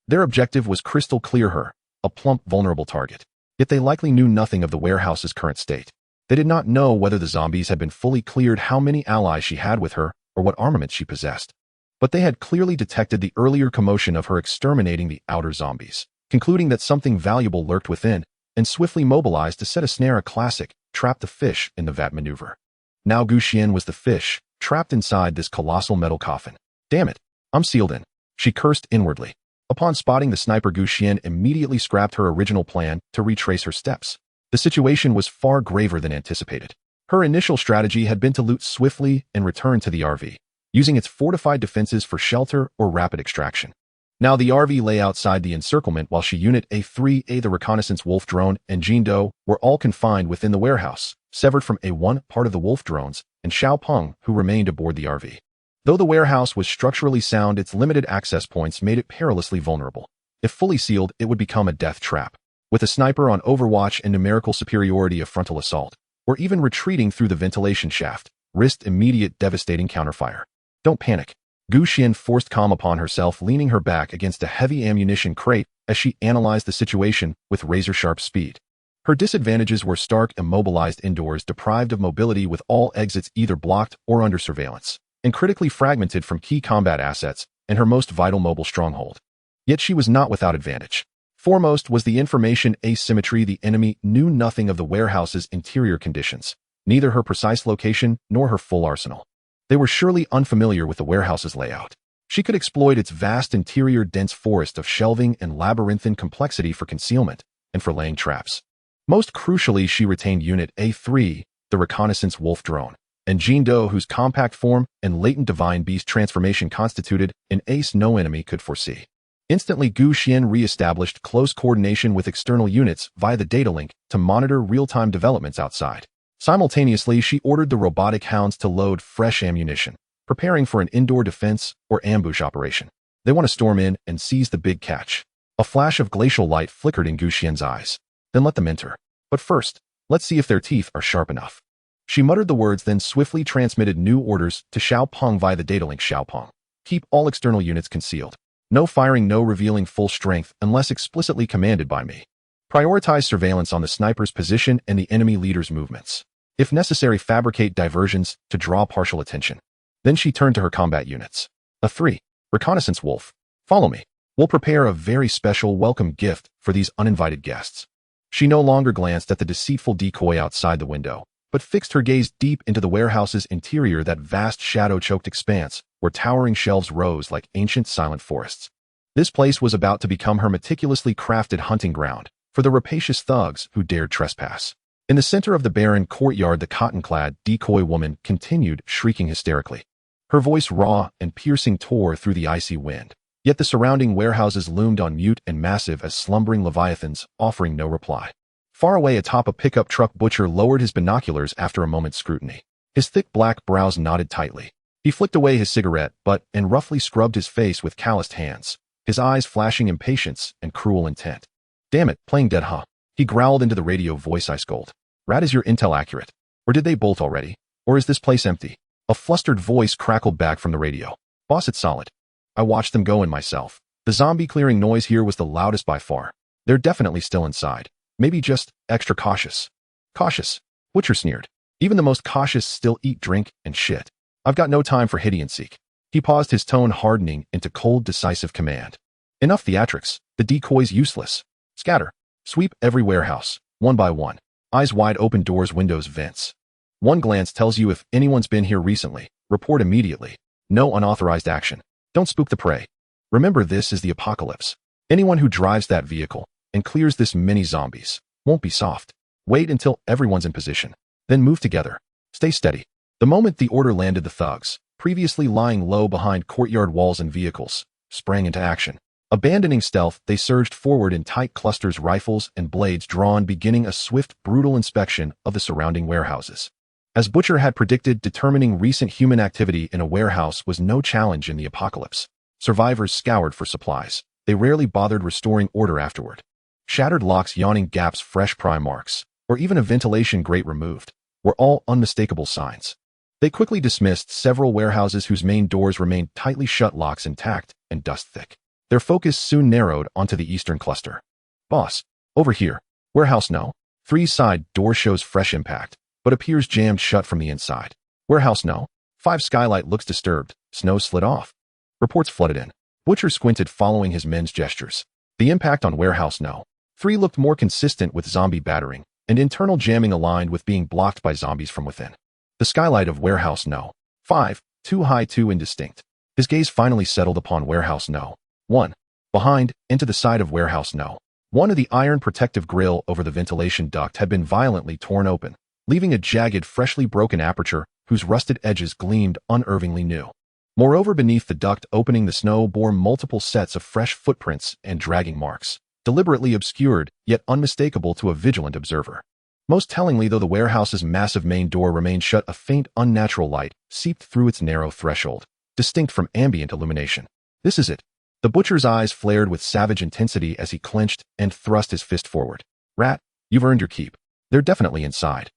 Their objective was crystal clear: her, a plump, vulnerable target. Yet they likely knew nothing of the warehouse's current state. They did not know whether the zombies had been fully cleared, how many allies she had with her, or what armament she possessed. But they had clearly detected the earlier commotion of her exterminating the outer zombies, concluding that something valuable lurked within, and swiftly mobilized to set a snare, a classic trap the fish in the vat maneuver. Now Xuan was the fish, trapped inside this colossal metal coffin. Damn it, I'm sealed in, she cursed inwardly. Upon spotting the sniper, Xuan immediately scrapped her original plan to retrace her steps. The situation was far graver than anticipated. Her initial strategy had been to loot swiftly and return to the RV, using its fortified defenses for shelter or rapid extraction. Now the RV lay outside the encirclement while Unit A3A, the reconnaissance wolf drone, and Jindo were all confined within the warehouse, severed from A1, part of the wolf drones, and Xiaopeng, who remained aboard the RV. Though the warehouse was structurally sound, its limited access points made it perilously vulnerable. If fully sealed, it would become a death trap. With a sniper on overwatch and numerical superiority of frontal assault, or even retreating through the ventilation shaft, risked immediate devastating counterfire. Don't panic. Xuan forced calm upon herself, leaning her back against a heavy ammunition crate as she analyzed the situation with razor-sharp speed. Her disadvantages were stark: immobilized indoors, deprived of mobility with all exits either blocked or under surveillance, and critically fragmented from key combat assets and her most vital mobile stronghold. Yet she was not without advantage. Foremost was the information asymmetry. The enemy knew nothing of the warehouse's interior conditions, neither her precise location nor her full arsenal. They were surely unfamiliar with the warehouse's layout. She could exploit its vast interior, dense forest of shelving and labyrinthine complexity for concealment and for laying traps. Most crucially, she retained Unit A3, the reconnaissance wolf drone, and Jindo, whose compact form and latent divine beast transformation constituted an ace no enemy could foresee. Instantly, Xuan re-established close coordination with external units via the data link to monitor real-time developments outside. Simultaneously, she ordered the robotic hounds to load fresh ammunition, preparing for an indoor defense or ambush operation. They want to storm in and seize the big catch. A flash of glacial light flickered in Xuan's eyes. Then let them enter. But first, let's see if their teeth are sharp enough. She muttered the words, then swiftly transmitted new orders to Xiaopeng via the data link. Xiaopeng, keep all external units concealed. No firing, no revealing full strength unless explicitly commanded by me. Prioritize surveillance on the sniper's position and the enemy leader's movements. If necessary, fabricate diversions to draw partial attention. Then she turned to her combat units. A3, reconnaissance wolf, follow me. We'll prepare a very special welcome gift for these uninvited guests. She no longer glanced at the deceitful decoy outside the window, but fixed her gaze deep into the warehouse's interior, that vast shadow-choked expanse where towering shelves rose like ancient silent forests. This place was about to become her meticulously crafted hunting ground for the rapacious thugs who dared trespass. In the center of the barren courtyard, the cotton-clad decoy woman continued shrieking hysterically. Her voice, raw and piercing, tore through the icy wind. Yet the surrounding warehouses loomed on mute and massive as slumbering leviathans, offering no reply. Far away atop a pickup truck, Butcher lowered his binoculars after a moment's scrutiny. His thick black brows knotted tightly. He flicked away his cigarette butt and roughly scrubbed his face with calloused hands, his eyes flashing impatience and cruel intent. Damn it, playing dead, huh? He growled into the radio voice. I scolded. Rat, is your intel accurate? Or did they bolt already? Or is this place empty? A flustered voice crackled back from the radio. Boss, it's solid. I watched them go in myself. The zombie clearing noise here was the loudest by far. They're definitely still inside. Maybe just extra cautious. Cautious? Butcher sneered. Even the most cautious still eat, drink, and shit. I've got no time for hide and seek. He paused, his tone hardening into cold, decisive command. Enough theatrics. The decoy's useless. Scatter. Sweep every warehouse, one by one. Eyes wide open, doors, windows, vents. One glance tells you if anyone's been here recently. Report immediately. No unauthorized action. Don't spook the prey. Remember, this is the apocalypse. Anyone who drives that vehicle and clears this many zombies won't be soft. Wait until everyone's in position. Then move together. Stay steady. The moment the order landed, the thugs, previously lying low behind courtyard walls and vehicles, sprang into action. Abandoning stealth, they surged forward in tight clusters, rifles and blades drawn, beginning a swift, brutal inspection of the surrounding warehouses. As Butcher had predicted, determining recent human activity in a warehouse was no challenge in the apocalypse. Survivors scoured for supplies. They rarely bothered restoring order afterward. Shattered locks, yawning gaps, fresh pry marks, or even a ventilation grate removed, were all unmistakable signs. They quickly dismissed several warehouses whose main doors remained tightly shut, locks intact and dust thick. Their focus soon narrowed onto the eastern cluster. Boss, over here. Warehouse No. 3's side door shows fresh impact, but appears jammed shut from the inside. Warehouse No. 5 skylight looks disturbed, snow slid off. Reports flooded in. Butcher squinted, following his men's gestures. The impact on Warehouse No. 3 looked more consistent with zombie battering, and internal jamming aligned with being blocked by zombies from within. The skylight of Warehouse No. 5, too high, too indistinct. His gaze finally settled upon Warehouse No. 1. Behind, into the side of warehouse No. 1 of the iron protective grill over the ventilation duct had been violently torn open, leaving a jagged, freshly broken aperture whose rusted edges gleamed unervingly new. Moreover, beneath the duct opening, the snow bore multiple sets of fresh footprints and dragging marks, deliberately obscured, yet unmistakable to a vigilant observer. Most tellingly, though the warehouse's massive main door remained shut, a faint, unnatural light seeped through its narrow threshold, distinct from ambient illumination. This is it. The butcher's eyes flared with savage intensity as he clenched and thrust his fist forward. Rat, you've earned your keep. They're definitely inside.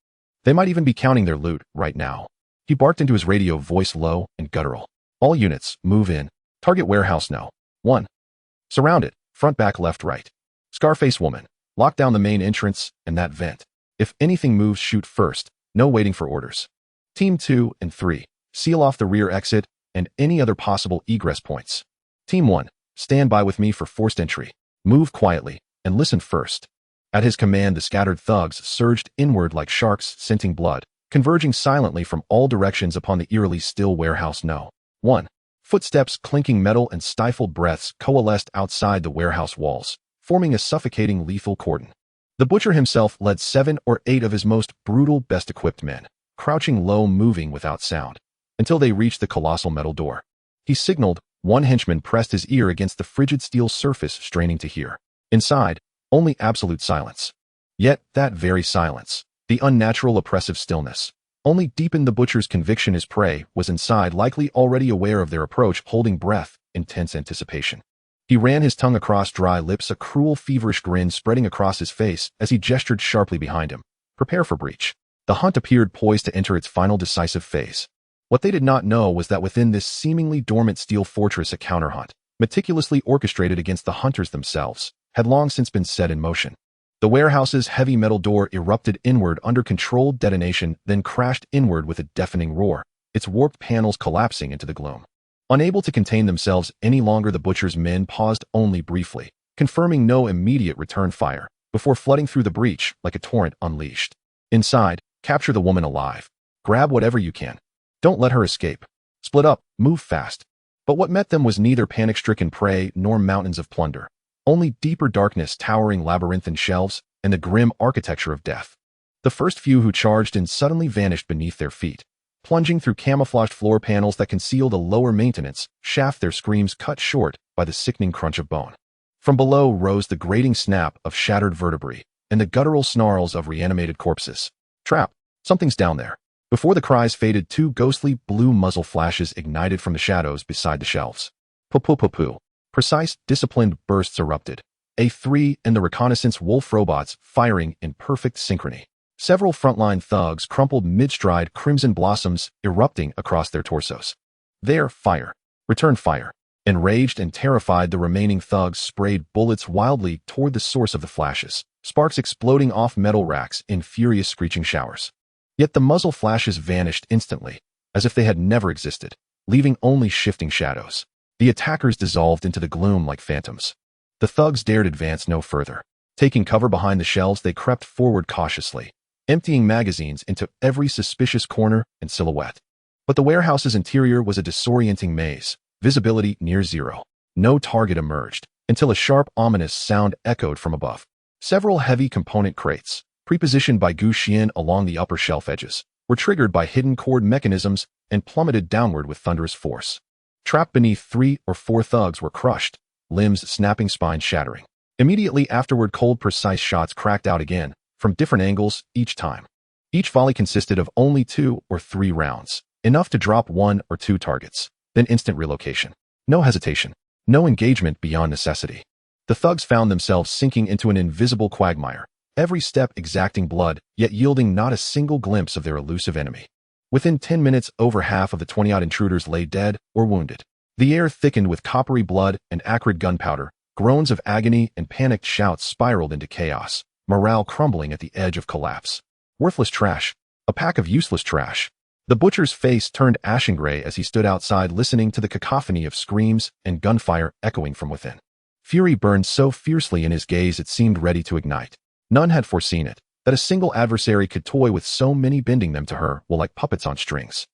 They might even be counting their loot right now. He barked into his radio, voice low and guttural. All units, move in. Target warehouse No. 1. Surround it, front, back, left, right. Scarface woman, lock down the main entrance and that vent. If anything moves, shoot first. No waiting for orders. Team 2 and 3, seal off the rear exit and any other possible egress points. Team 1, stand by with me for forced entry. Move quietly and listen first. At his command, the scattered thugs surged inward like sharks scenting blood, converging silently from all directions upon the eerily still warehouse No. 1. Footsteps, clinking metal, and stifled breaths coalesced outside the warehouse walls, forming a suffocating, lethal cordon. The butcher himself led 7 or 8 of his most brutal, best-equipped men, crouching low, moving without sound, until they reached the colossal metal door. He signaled. One henchman pressed his ear against the frigid steel surface, straining to hear. Inside, only absolute silence. Yet that very silence, the unnatural, oppressive stillness, only deepened the butcher's conviction his prey was inside, likely already aware of their approach, holding breath in tense anticipation. He ran his tongue across dry lips, a cruel, feverish grin spreading across his face as he gestured sharply behind him. Prepare for breach. The hunt appeared poised to enter its final decisive phase. What they did not know was that within this seemingly dormant steel fortress, a counterhunt, meticulously orchestrated against the hunters themselves, had long since been set in motion. The warehouse's heavy metal door erupted inward under controlled detonation, then crashed inward with a deafening roar, its warped panels collapsing into the gloom. Unable to contain themselves any longer, the butcher's men paused only briefly, confirming no immediate return fire, before flooding through the breach like a torrent unleashed. Inside, capture the woman alive. Grab whatever you can. Don't let her escape. Split up, move fast. But what met them was neither panic-stricken prey nor mountains of plunder. Only deeper darkness, towering labyrinthine shelves, and the grim architecture of death. The first few who charged in suddenly vanished beneath their feet, plunging through camouflaged floor panels that concealed a lower maintenance shaft, their screams cut short by the sickening crunch of bone. From below rose the grating snap of shattered vertebrae and the guttural snarls of reanimated corpses. Trap! Something's down there. Before the cries faded, 2 ghostly blue muzzle flashes ignited from the shadows beside the shelves. Poo-poo-poo-poo. Precise, disciplined bursts erupted. A3 and the reconnaissance wolf robots firing in perfect synchrony. Several frontline thugs crumpled mid-stride, crimson blossoms erupting across their torsos. There, fire. Return fire. Enraged and terrified, the remaining thugs sprayed bullets wildly toward the source of the flashes, sparks exploding off metal racks in furious screeching showers. Yet the muzzle flashes vanished instantly, as if they had never existed, leaving only shifting shadows. The attackers dissolved into the gloom like phantoms. The thugs dared advance no further. Taking cover behind the shelves, they crept forward cautiously, emptying magazines into every suspicious corner and silhouette. But the warehouse's interior was a disorienting maze, visibility near zero. No target emerged, until a sharp, ominous sound echoed from above. Several heavy component crates, prepositioned by Xuan along the upper shelf edges, were triggered by hidden cord mechanisms and plummeted downward with thunderous force. Trapped beneath, 3 or 4 thugs were crushed, limbs snapping, spines shattering. Immediately afterward, cold, precise shots cracked out again, from different angles each time. Each volley consisted of only 2 or 3 rounds, enough to drop 1 or 2 targets, then instant relocation. No hesitation, no engagement beyond necessity. The thugs found themselves sinking into an invisible quagmire, every step exacting blood, yet yielding not a single glimpse of their elusive enemy. Within 10 minutes, over half of the 20-odd intruders lay dead or wounded. The air thickened with coppery blood and acrid gunpowder. Groans of agony and panicked shouts spiraled into chaos, morale crumbling at the edge of collapse. Worthless trash. A pack of useless trash. The butcher's face turned ashen gray as he stood outside, listening to the cacophony of screams and gunfire echoing from within. Fury burned so fiercely in his gaze it seemed ready to ignite. None had foreseen it, that a single adversary could toy with so many, bending them to her will like puppets on strings.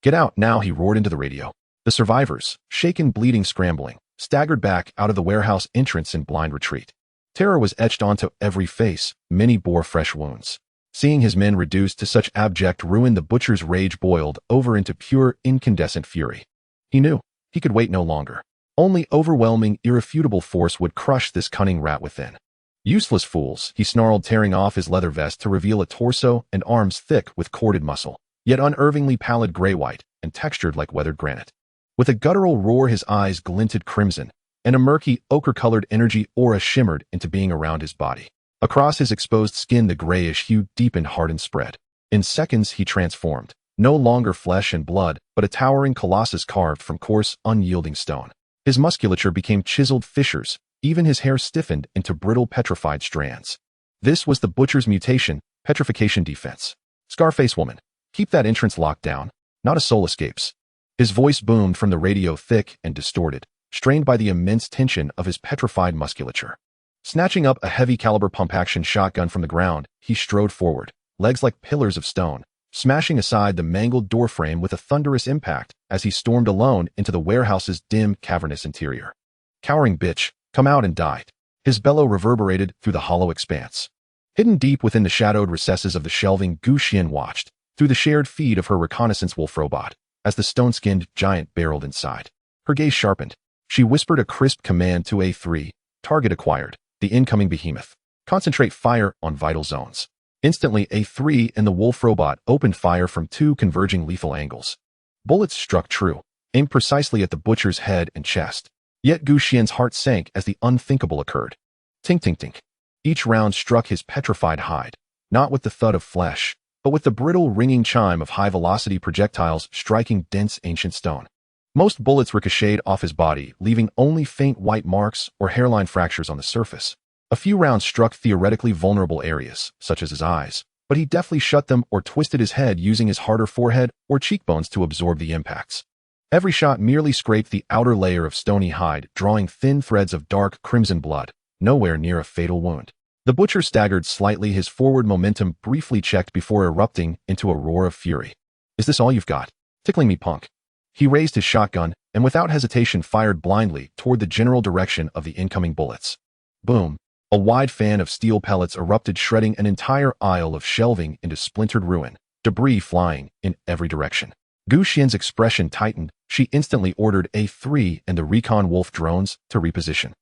Get out now, he roared into the radio. The survivors, shaken, bleeding, scrambling, staggered back out of the warehouse entrance in blind retreat. Terror was etched onto every face. Many bore fresh wounds. Seeing his men reduced to such abject ruin, the butcher's rage boiled over into pure, incandescent fury. He knew he could wait no longer. Only overwhelming, irrefutable force would crush this cunning rat within. Useless fools, he snarled, tearing off his leather vest to reveal a torso and arms thick with corded muscle, yet unnervingly pallid gray-white and textured like weathered granite. With a guttural roar, his eyes glinted crimson, and a murky, ochre-colored energy aura shimmered into being around his body. Across his exposed skin, the grayish hue deepened, hardened, spread. In seconds, he transformed, no longer flesh and blood, but a towering colossus carved from coarse, unyielding stone. His musculature became chiseled fissures, even his hair stiffened into brittle, petrified strands. This was the butcher's mutation, petrification defense. Scarface woman, keep that entrance locked down. Not a soul escapes. His voice boomed from the radio, thick and distorted, strained by the immense tension of his petrified musculature. Snatching up a heavy-caliber pump-action shotgun from the ground, he strode forward, legs like pillars of stone, smashing aside the mangled doorframe with a thunderous impact as he stormed alone into the warehouse's dim, cavernous interior. Cowering bitch, come out and die. His bellow reverberated through the hollow expanse. Hidden deep within the shadowed recesses of the shelving, Xuan watched, through the shared feed of her reconnaissance wolf robot, as the stone-skinned giant barreled inside. Her gaze sharpened. She whispered a crisp command to A3, target acquired, the incoming behemoth. Concentrate fire on vital zones. Instantly, A3 and the wolf robot opened fire from two converging lethal angles. Bullets struck true, aimed precisely at the butcher's head and chest. Yet Xuan's heart sank as the unthinkable occurred. Tink, tink, tink. Each round struck his petrified hide, not with the thud of flesh, but with the brittle, ringing chime of high-velocity projectiles striking dense, ancient stone. Most bullets ricocheted off his body, leaving only faint white marks or hairline fractures on the surface. A few rounds struck theoretically vulnerable areas, such as his eyes, but he deftly shut them or twisted his head using his harder forehead or cheekbones to absorb the impacts. Every shot merely scraped the outer layer of stony hide, drawing thin threads of dark, crimson blood, nowhere near a fatal wound. The butcher staggered slightly, his forward momentum briefly checked before erupting into a roar of fury. Is this all you've got? Tickling me, punk. He raised his shotgun and without hesitation fired blindly toward the general direction of the incoming bullets. Boom. A wide fan of steel pellets erupted, shredding an entire aisle of shelving into splintered ruin, debris flying in every direction. Xuan's expression tightened. She instantly ordered A3 and the recon wolf drones to reposition.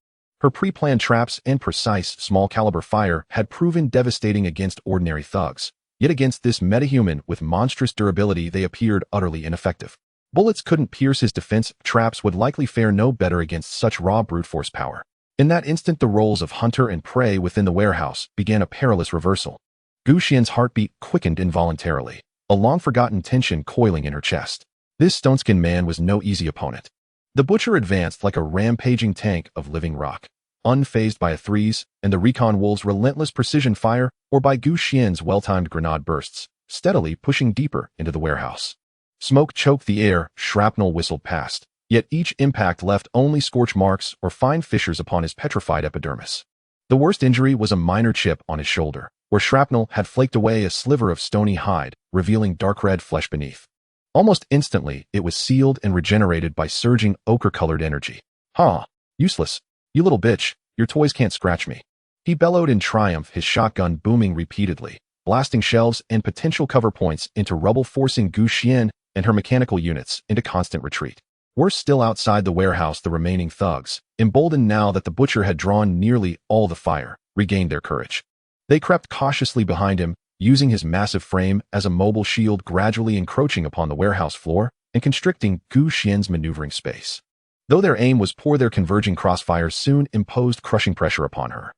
Her pre-planned traps and precise, small-caliber fire had proven devastating against ordinary thugs. Yet against this metahuman with monstrous durability, they appeared utterly ineffective. Bullets couldn't pierce his defense. Traps would likely fare no better against such raw brute force power. In that instant, the roles of hunter and prey within the warehouse began a perilous reversal. Xuan's heartbeat quickened involuntarily, a long-forgotten tension coiling in her chest. This stone-skinned man was no easy opponent. The butcher advanced like a rampaging tank of living rock, unfazed by A3's and the recon wolves' relentless precision fire or by Xuan's well-timed grenade bursts, steadily pushing deeper into the warehouse. Smoke choked the air, shrapnel whistled past, yet each impact left only scorch marks or fine fissures upon his petrified epidermis. The worst injury was a minor chip on his shoulder, where shrapnel had flaked away a sliver of stony hide, revealing dark red flesh beneath. Almost instantly, it was sealed and regenerated by surging ochre-colored energy. "Ha! Useless! You little bitch, your toys can't scratch me." He bellowed in triumph, his shotgun booming repeatedly, blasting shelves and potential cover points into rubble, forcing Xuan and her mechanical units into constant retreat. Worse still, outside the warehouse, the remaining thugs, emboldened now that the butcher had drawn nearly all the fire, regained their courage. They crept cautiously behind him, using his massive frame as a mobile shield, gradually encroaching upon the warehouse floor and constricting Xuan's maneuvering space. Though their aim was poor, their converging crossfires soon imposed crushing pressure upon her.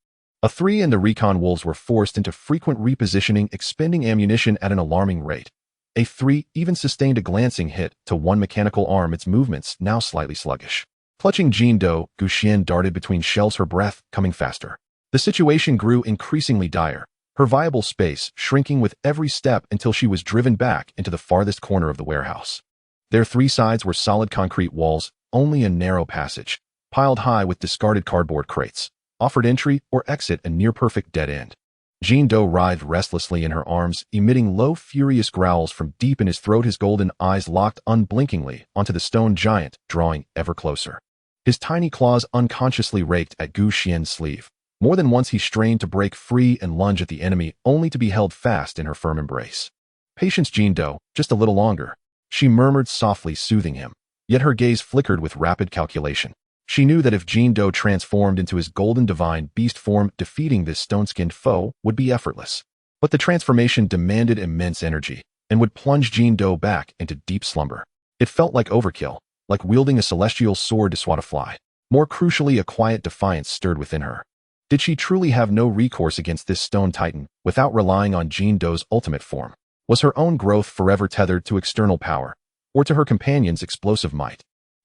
A3 and the recon wolves were forced into frequent repositioning, expending ammunition at an alarming rate. A3 even sustained a glancing hit to one mechanical arm, its movements now slightly sluggish. Clutching Jean Doe, Xuan darted between shelves, her breath coming faster. The situation grew increasingly dire, her viable space shrinking with every step until she was driven back into the farthest corner of the warehouse. Their three sides were solid concrete walls, only a narrow passage, piled high with discarded cardboard crates, offered entry or exit a near-perfect dead end. Jean Doe writhed restlessly in her arms, emitting low, furious growls from deep in his throat, his golden eyes locked unblinkingly onto the stone giant, drawing ever closer. His tiny claws unconsciously raked at Gu Xian's sleeve. More than once he strained to break free and lunge at the enemy, only to be held fast in her firm embrace. "Patience, Jindo, just a little longer," she murmured softly, soothing him. Yet her gaze flickered with rapid calculation. She knew that if Jindo transformed into his golden divine beast form, defeating this stone-skinned foe would be effortless. But the transformation demanded immense energy and would plunge Jindo back into deep slumber. It felt like overkill, like wielding a celestial sword to swat a fly. More crucially, a quiet defiance stirred within her. Did she truly have no recourse against this stone titan without relying on Jindo's ultimate form? Was her own growth forever tethered to external power, or to her companion's explosive might?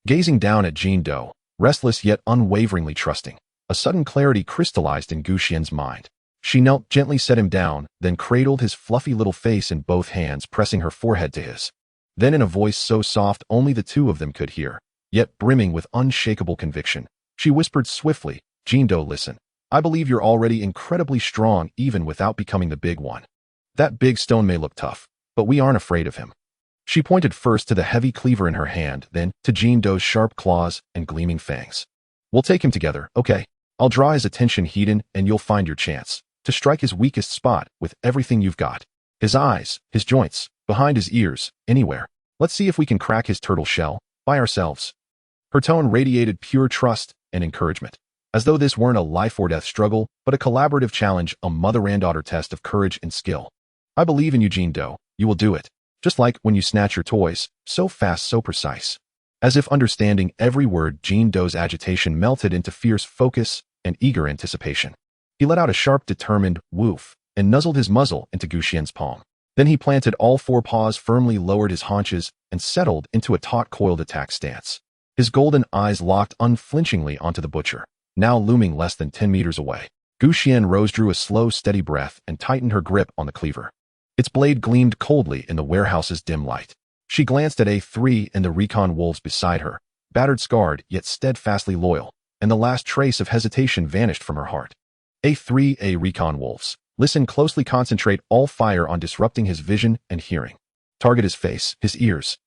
Gazing down at Jindo, restless yet unwaveringly trusting, a sudden clarity crystallized in Gu Xian's mind. She knelt, gently set him down, then cradled his fluffy little face in both hands, pressing her forehead to his. Then in a voice so soft only the two of them could hear, yet brimming with unshakable conviction, she whispered swiftly, "Jindo, listen. I believe you're already incredibly strong even without becoming the big one. That big stone may look tough, but we aren't afraid of him." She pointed first to the heavy cleaver in her hand, then to Jindo's sharp claws and gleaming fangs. "We'll take him together, okay? I'll draw his attention, Hedon, and you'll find your chance to strike his weakest spot with everything you've got. His eyes, his joints, behind his ears, anywhere. Let's see if we can crack his turtle shell by ourselves." Her tone radiated pure trust and encouragement, as though this weren't a life-or-death struggle, but a collaborative challenge, a mother and daughter test of courage and skill. "I believe in you, Jindo. You will do it. Just like when you snatch your toys, so fast, so precise." As if understanding every word, Jindo's agitation melted into fierce focus and eager anticipation. He let out a sharp, determined woof and nuzzled his muzzle into Gu Xian's palm. Then he planted all four paws firmly, lowered his haunches, and settled into a taut, coiled attack stance. His golden eyes locked unflinchingly onto the butcher, now looming less than 10 meters away. Gu Xian rose, drew a slow, steady breath, and tightened her grip on the cleaver. Its blade gleamed coldly in the warehouse's dim light. She glanced at A3 and the recon wolves beside her, battered, scarred, yet steadfastly loyal, and the last trace of hesitation vanished from her heart. A3, recon wolves. Listen closely, concentrate all fire on disrupting his vision and hearing. Target his face, his ears.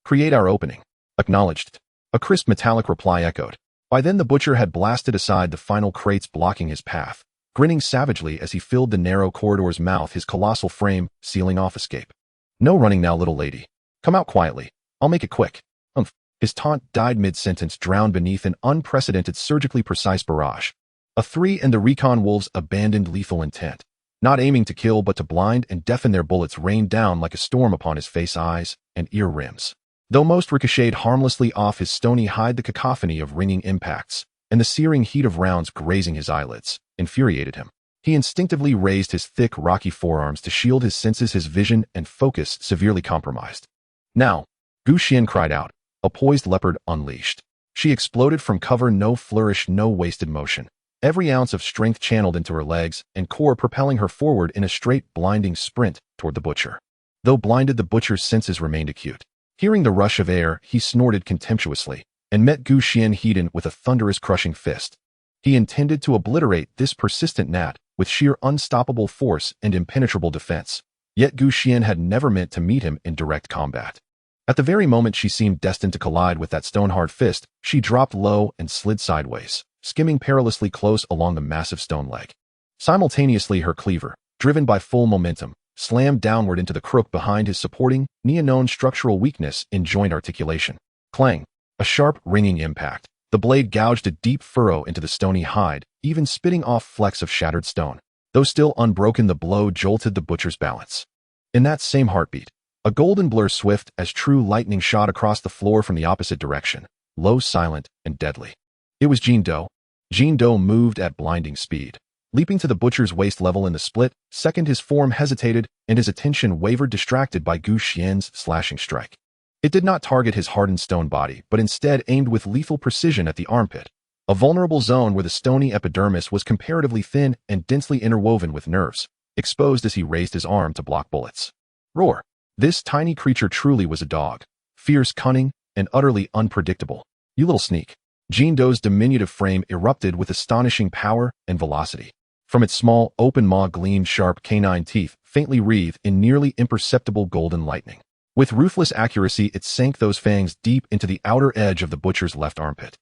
Create our opening. Acknowledged. A crisp metallic reply echoed. By then the butcher had blasted aside the final crates blocking his path, grinning savagely as he filled the narrow corridor's mouth, his colossal frame sealing off escape. "No running now, little lady. Come out quietly. I'll make it quick." Umph. His taunt died mid-sentence, drowned beneath an unprecedented, surgically precise barrage. A3 and the recon wolves abandoned lethal intent. Not aiming to kill but to blind and deafen, their bullets rained down like a storm upon his face, eyes, and ear rims. Though most ricocheted harmlessly off his stony hide, the cacophony of ringing impacts and the searing heat of rounds grazing his eyelids infuriated him. He instinctively raised his thick, rocky forearms to shield his senses, his vision and focus severely compromised. "Now!" Gu Xian cried out, a poised leopard unleashed. She exploded from cover, no flourish, no wasted motion. Every ounce of strength channeled into her legs and core, propelling her forward in a straight, blinding sprint toward the butcher. Though blinded, the butcher's senses remained acute. Hearing the rush of air, he snorted contemptuously and met Gu Xian Hedon with a thunderous, crushing fist. He intended to obliterate this persistent gnat with sheer unstoppable force and impenetrable defense. Yet Gu Xian had never meant to meet him in direct combat. At the very moment she seemed destined to collide with that stone-hard fist, she dropped low and slid sideways, skimming perilously close along the massive stone leg. Simultaneously, her cleaver, driven by full momentum, slammed downward into the crook behind his, supporting known structural weakness in joint articulation. Clang! A sharp, ringing impact. The blade gouged a deep furrow into the stony hide, even spitting off flecks of shattered stone. Though still unbroken, the blow jolted the butcher's balance. In that same heartbeat, a golden blur, swift as true lightning, shot across the floor from the opposite direction, low, silent, and deadly. It was Jindo. Jindo moved at blinding speed. Leaping to the butcher's waist level in the split second, his form hesitated and his attention wavered, distracted by Gu Xian's slashing strike. It did not target his hardened stone body, but instead aimed with lethal precision at the armpit, a vulnerable zone where the stony epidermis was comparatively thin and densely interwoven with nerves, exposed as he raised his arm to block bullets. Roar! This tiny creature truly was a dog, fierce, cunning, and utterly unpredictable. "You little sneak." Jindo's diminutive frame erupted with astonishing power and velocity. From its small, open maw gleamed sharp canine teeth, faintly wreathed in nearly imperceptible golden lightning. With ruthless accuracy, it sank those fangs deep into the outer edge of the butcher's left armpit.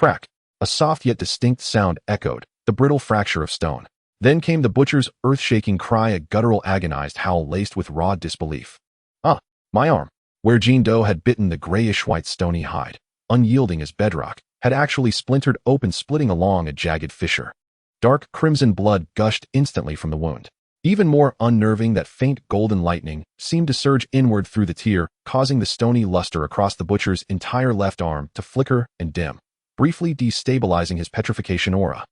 Crack. A soft yet distinct sound echoed, the brittle fracture of stone. Then came the butcher's earth-shaking cry, a guttural agonized howl laced with raw disbelief. Ah, my arm. Where Jean Doe had bitten the grayish-white stony hide, unyielding as bedrock, had actually splintered open, splitting along a jagged fissure. Dark crimson blood gushed instantly from the wound. Even more unnerving, that faint golden lightning seemed to surge inward through the tear, causing the stony luster across the butcher's entire left arm to flicker and dim, briefly destabilizing his petrification aura.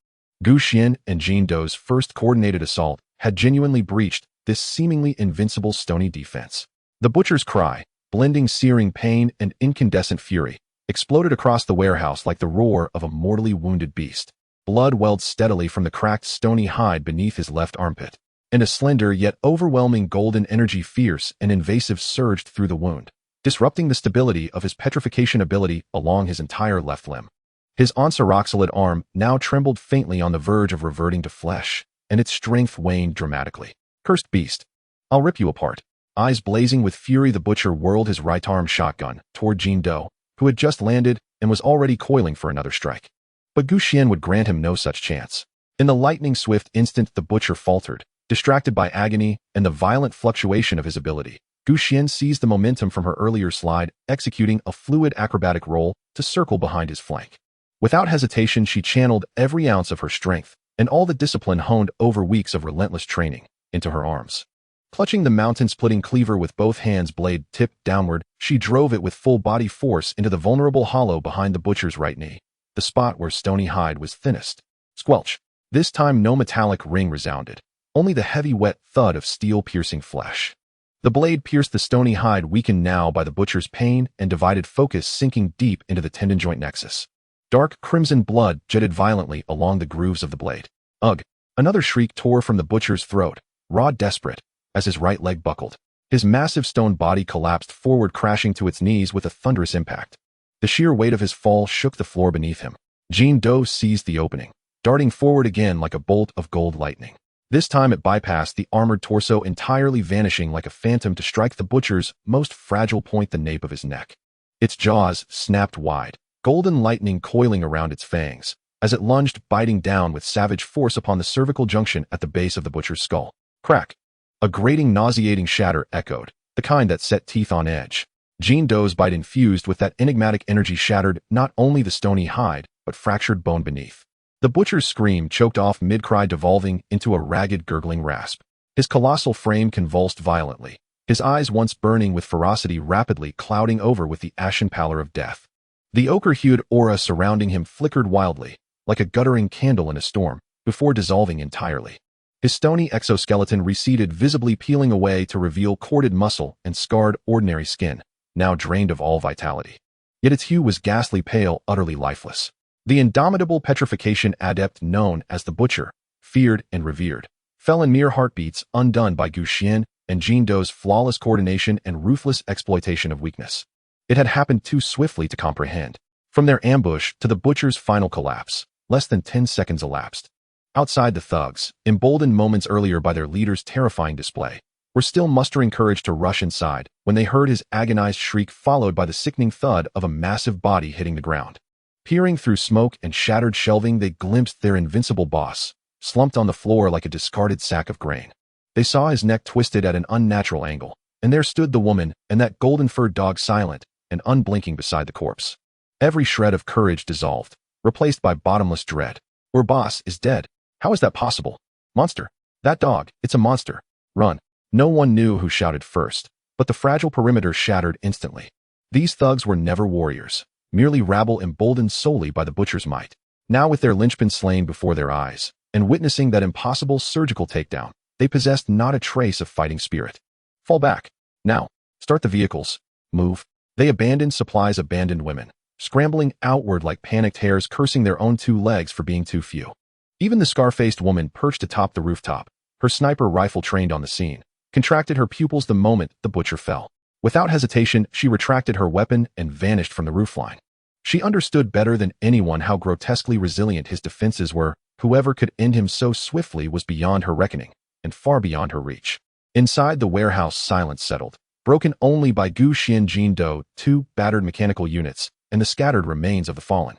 Xuan and Jean Doe's first coordinated assault had genuinely breached this seemingly invincible stony defense. The butcher's cry, blending searing pain and incandescent fury, exploded across the warehouse like the roar of a mortally wounded beast. Blood welled steadily from the cracked stony hide beneath his left armpit, and a slender yet overwhelming golden energy, fierce and invasive, surged through the wound, disrupting the stability of his petrification ability along his entire left limb. His onceroxylid arm now trembled faintly on the verge of reverting to flesh, and its strength waned dramatically. Cursed beast. I'll rip you apart. Eyes blazing with fury, the butcher whirled his right-arm shotgun toward Jean Doe, who had just landed and was already coiling for another strike. But Xuan would grant him no such chance. In the lightning-swift instant the butcher faltered, distracted by agony and the violent fluctuation of his ability, Xuan seized the momentum from her earlier slide, executing a fluid acrobatic roll to circle behind his flank. Without hesitation, she channeled every ounce of her strength and all the discipline honed over weeks of relentless training into her arms. Clutching the mountain-splitting cleaver with both hands, blade tipped downward, she drove it with full body force into the vulnerable hollow behind the butcher's right knee, the spot where stony hide was thinnest. Squelch. This time no metallic ring resounded, only the heavy wet thud of steel-piercing flesh. The blade pierced the stony hide, weakened now by the butcher's pain and divided focus, sinking deep into the tendon joint nexus. Dark crimson blood jetted violently along the grooves of the blade. Ugh! Another shriek tore from the butcher's throat, raw, desperate, as his right leg buckled. His massive stone body collapsed forward, crashing to its knees with a thunderous impact. The sheer weight of his fall shook the floor beneath him. Jean Doe seized the opening, darting forward again like a bolt of gold lightning. This time it bypassed the armored torso, entirely vanishing like a phantom to strike the butcher's most fragile point, the nape of his neck. Its jaws snapped wide, golden lightning coiling around its fangs, as it lunged, biting down with savage force upon the cervical junction at the base of the butcher's skull. Crack! A grating, nauseating shatter echoed, the kind that set teeth on edge. Jean Doe's bite, infused with that enigmatic energy, shattered not only the stony hide, but fractured bone beneath. The butcher's scream choked off mid-cry, devolving into a ragged, gurgling rasp. His colossal frame convulsed violently, his eyes, once burning with ferocity, rapidly clouding over with the ashen pallor of death. The ochre-hued aura surrounding him flickered wildly, like a guttering candle in a storm, before dissolving entirely. His stony exoskeleton receded, visibly peeling away to reveal corded muscle and scarred, ordinary skin, now drained of all vitality. Yet its hue was ghastly pale, utterly lifeless. The indomitable petrification adept known as the Butcher, feared and revered, fell in mere heartbeats, undone by Xuan and Jean Doe's flawless coordination and ruthless exploitation of weakness. It had happened too swiftly to comprehend. From their ambush to the Butcher's final collapse, less than 10 seconds elapsed. Outside, the thugs, emboldened moments earlier by their leader's terrifying display, were still mustering courage to rush inside when they heard his agonized shriek, followed by the sickening thud of a massive body hitting the ground. Peering through smoke and shattered shelving, they glimpsed their invincible boss, slumped on the floor like a discarded sack of grain. They saw his neck twisted at an unnatural angle, and there stood the woman and that golden-furred dog, silent and unblinking beside the corpse. Every shred of courage dissolved, replaced by bottomless dread. Our boss is dead. How is that possible? Monster. That dog, it's a monster. Run. No one knew who shouted first, but the fragile perimeter shattered instantly. These thugs were never warriors, merely rabble emboldened solely by the Butcher's might. Now, with their linchpin slain before their eyes, and witnessing that impossible surgical takedown, they possessed not a trace of fighting spirit. Fall back. Now. Start the vehicles. Move. They abandoned supplies, abandoned women, scrambling outward like panicked hares, cursing their own 2 legs for being too few. Even the scar-faced woman perched atop the rooftop, her sniper rifle trained on the scene, contracted her pupils the moment the Butcher fell. Without hesitation, she retracted her weapon and vanished from the roofline. She understood better than anyone how grotesquely resilient his defenses were. Whoever could end him so swiftly was beyond her reckoning, and far beyond her reach. Inside the warehouse, silence settled, broken only by Xuan, Jean Doe, 2 battered mechanical units, and the scattered remains of the fallen.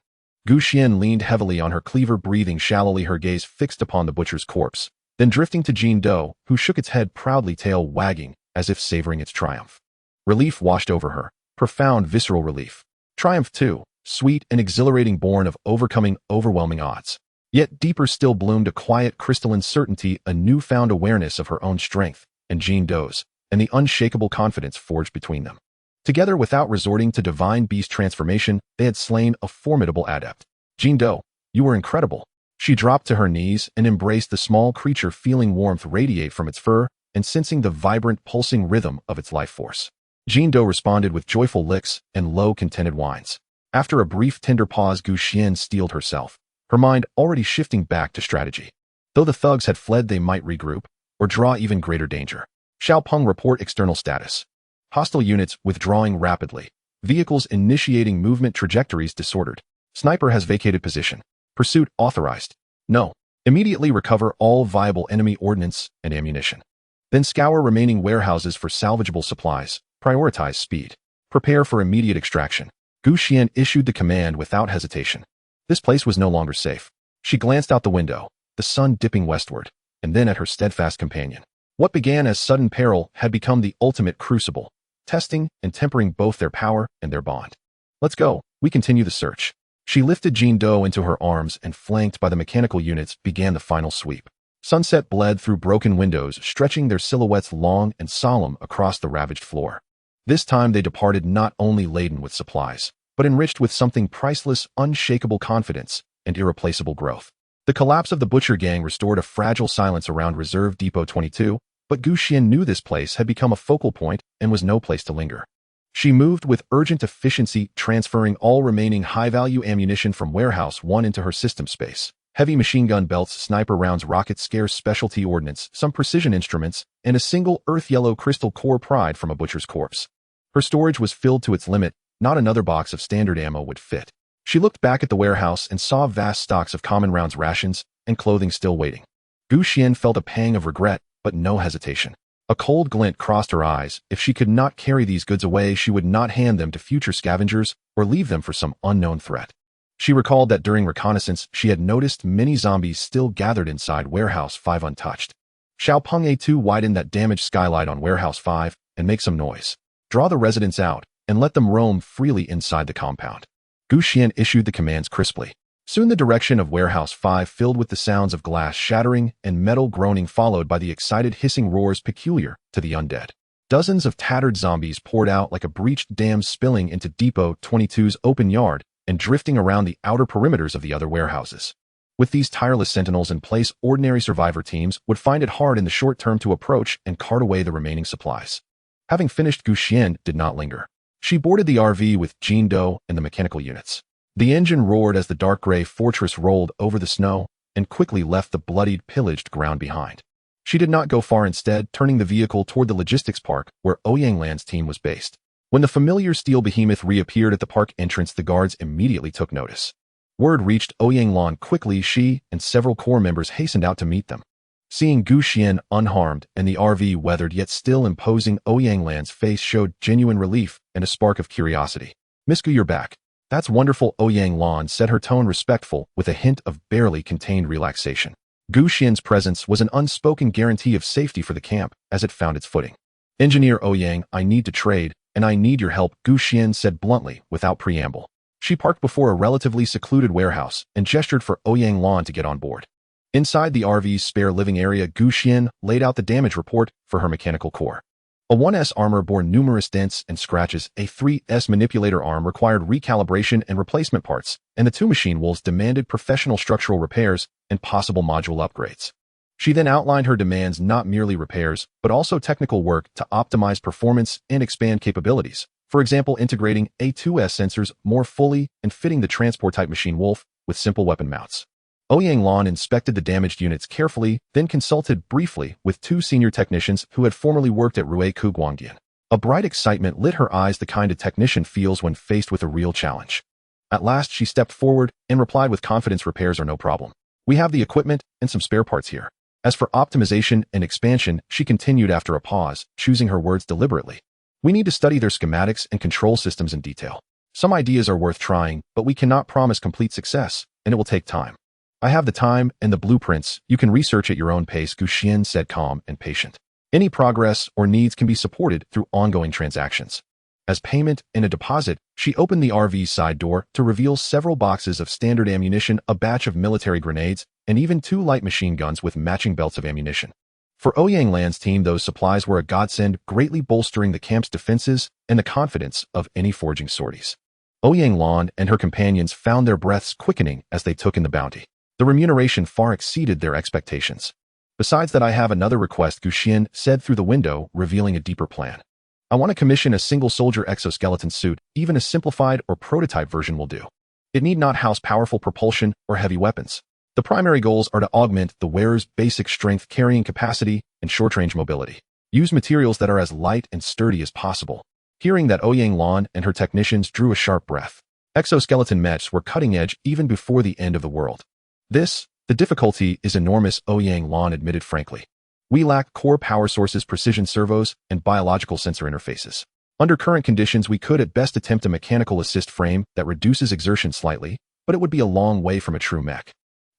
Gu Xian leaned heavily on her cleaver, breathing shallowly, her gaze fixed upon the butcher's corpse, then drifting to Jin Do, who shook its head proudly, tail wagging, as if savoring its triumph. Relief washed over her, profound, visceral relief. Triumph, too, sweet and exhilarating, born of overcoming overwhelming odds. Yet deeper still bloomed a quiet, crystalline certainty, a newfound awareness of her own strength, and Jin Do's, and the unshakable confidence forged between them. Together, without resorting to divine beast transformation, they had slain a formidable adept. Jin Do, you were incredible. She dropped to her knees and embraced the small creature, feeling warmth radiate from its fur and sensing the vibrant, pulsing rhythm of its life force. Jin Do responded with joyful licks and low, contented whines. After a brief, tender pause, Gu Xian steeled herself, her mind already shifting back to strategy. Though the thugs had fled, they might regroup or draw even greater danger. Xiao Peng, report external status. Hostile units withdrawing rapidly. Vehicles initiating movement, trajectories disordered. Sniper has vacated position. Pursuit authorized. No. Immediately recover all viable enemy ordnance and ammunition. Then scour remaining warehouses for salvageable supplies. Prioritize speed. Prepare for immediate extraction. Gu Xian issued the command without hesitation. This place was no longer safe. She glanced out the window, the sun dipping westward, and then at her steadfast companion. What began as sudden peril had become the ultimate crucible, testing and tempering both their power and their bond. Let's go. We continue the search. She lifted Jin Do into her arms and, flanked by the mechanical units, began the final sweep. Sunset bled through broken windows, stretching their silhouettes long and solemn across the ravaged floor. This time they departed not only laden with supplies, but enriched with something priceless, unshakable confidence and irreplaceable growth. The collapse of the butcher gang restored a fragile silence around Reserve Depot 22, but Gu Xian knew this place had become a focal point and was no place to linger. She moved with urgent efficiency, transferring all remaining high-value ammunition from Warehouse 1 into her system space. Heavy machine gun belts, sniper rounds, rockets, scarce specialty ordnance, some precision instruments, and a single earth-yellow crystal core pried from a butcher's corpse. Her storage was filled to its limit. Not another box of standard ammo would fit. She looked back at the warehouse and saw vast stocks of common rounds, rations, and clothing still waiting. Gu Xian felt a pang of regret, but no hesitation. A cold glint crossed her eyes. If she could not carry these goods away, she would not hand them to future scavengers or leave them for some unknown threat. She recalled that during reconnaissance, she had noticed many zombies still gathered inside Warehouse 5 untouched. Xiao Peng, A2, widen that damaged skylight on Warehouse 5 and make some noise. Draw the residents out and let them roam freely inside the compound. Gu Xian issued the commands crisply. Soon the direction of Warehouse 5 filled with the sounds of glass shattering and metal groaning, followed by the excited hissing roars peculiar to the undead. Dozens of tattered zombies poured out like a breached dam, spilling into Depot 22's open yard and drifting around the outer perimeters of the other warehouses. With these tireless sentinels in place, ordinary survivor teams would find it hard in the short term to approach and cart away the remaining supplies. Having finished, Gu Xian did not linger. She boarded the RV with Jin Do and the mechanical units. The engine roared as the dark gray fortress rolled over the snow and quickly left the bloodied, pillaged ground behind. She did not go far, instead turning the vehicle toward the logistics park where Ouyang Lan's team was based. When the familiar steel behemoth reappeared at the park entrance, the guards immediately took notice. Word reached Ouyang Lan quickly. She and several corps members hastened out to meet them. Seeing Gu Xian unharmed and the RV weathered yet still imposing, Ouyang Lan's face showed genuine relief and a spark of curiosity. "Miss Gu, you're back." "That's wonderful," Ouyang Lan said, her tone respectful with a hint of barely contained relaxation. Gu Xian's presence was an unspoken guarantee of safety for the camp as it found its footing. "Engineer Ouyang, I need to trade, and I need your help," Gu Xian said bluntly without preamble. She parked before a relatively secluded warehouse and gestured for Ouyang Lan to get on board. Inside the RV's spare living area, Gu Xian laid out the damage report for her mechanical core. A 1S armor bore numerous dents and scratches, a 3S manipulator arm required recalibration and replacement parts, and the 2 machine wheels demanded professional structural repairs and possible module upgrades. She then outlined her demands: not merely repairs, but also technical work to optimize performance and expand capabilities. For example, integrating A2S sensors more fully and fitting the transport-type machine wolf with simple weapon mounts. Ouyang Lan inspected the damaged units carefully, then consulted briefly with 2 senior technicians who had formerly worked at Rui Guangdian. A bright excitement lit her eyes, the kind a technician feels when faced with a real challenge. At last, she stepped forward and replied with confidence, "Repairs are no problem. We have the equipment and some spare parts here." As for optimization and expansion, she continued after a pause, choosing her words deliberately. "We need to study their schematics and control systems in detail. Some ideas are worth trying, but we cannot promise complete success, and it will take time. I have the time and the blueprints. You can research at your own pace, Xuan said, calm and patient. Any progress or needs can be supported through ongoing transactions. As payment and a deposit, she opened the RV's side door to reveal several boxes of standard ammunition, a batch of military grenades, and even 2 light machine guns with matching belts of ammunition. For Ouyang Lan's team, those supplies were a godsend, greatly bolstering the camp's defenses and the confidence of any foraging sorties. Ouyang Lan and her companions found their breaths quickening as they took in the bounty. The remuneration far exceeded their expectations. Besides that, I have another request, Xuan said through the window, revealing a deeper plan. I want to commission a single soldier exoskeleton suit. Even a simplified or prototype version will do. It need not house powerful propulsion or heavy weapons. The primary goals are to augment the wearer's basic strength, carrying capacity, and short-range mobility. Use materials that are as light and sturdy as possible. Hearing that, Ouyang Lan and her technicians drew a sharp breath. Exoskeleton mechs were cutting edge even before the end of the world. The difficulty is enormous, Ouyang Lan admitted frankly. We lack core power sources, precision servos, and biological sensor interfaces. Under current conditions, we could at best attempt a mechanical assist frame that reduces exertion slightly, but it would be a long way from a true mech.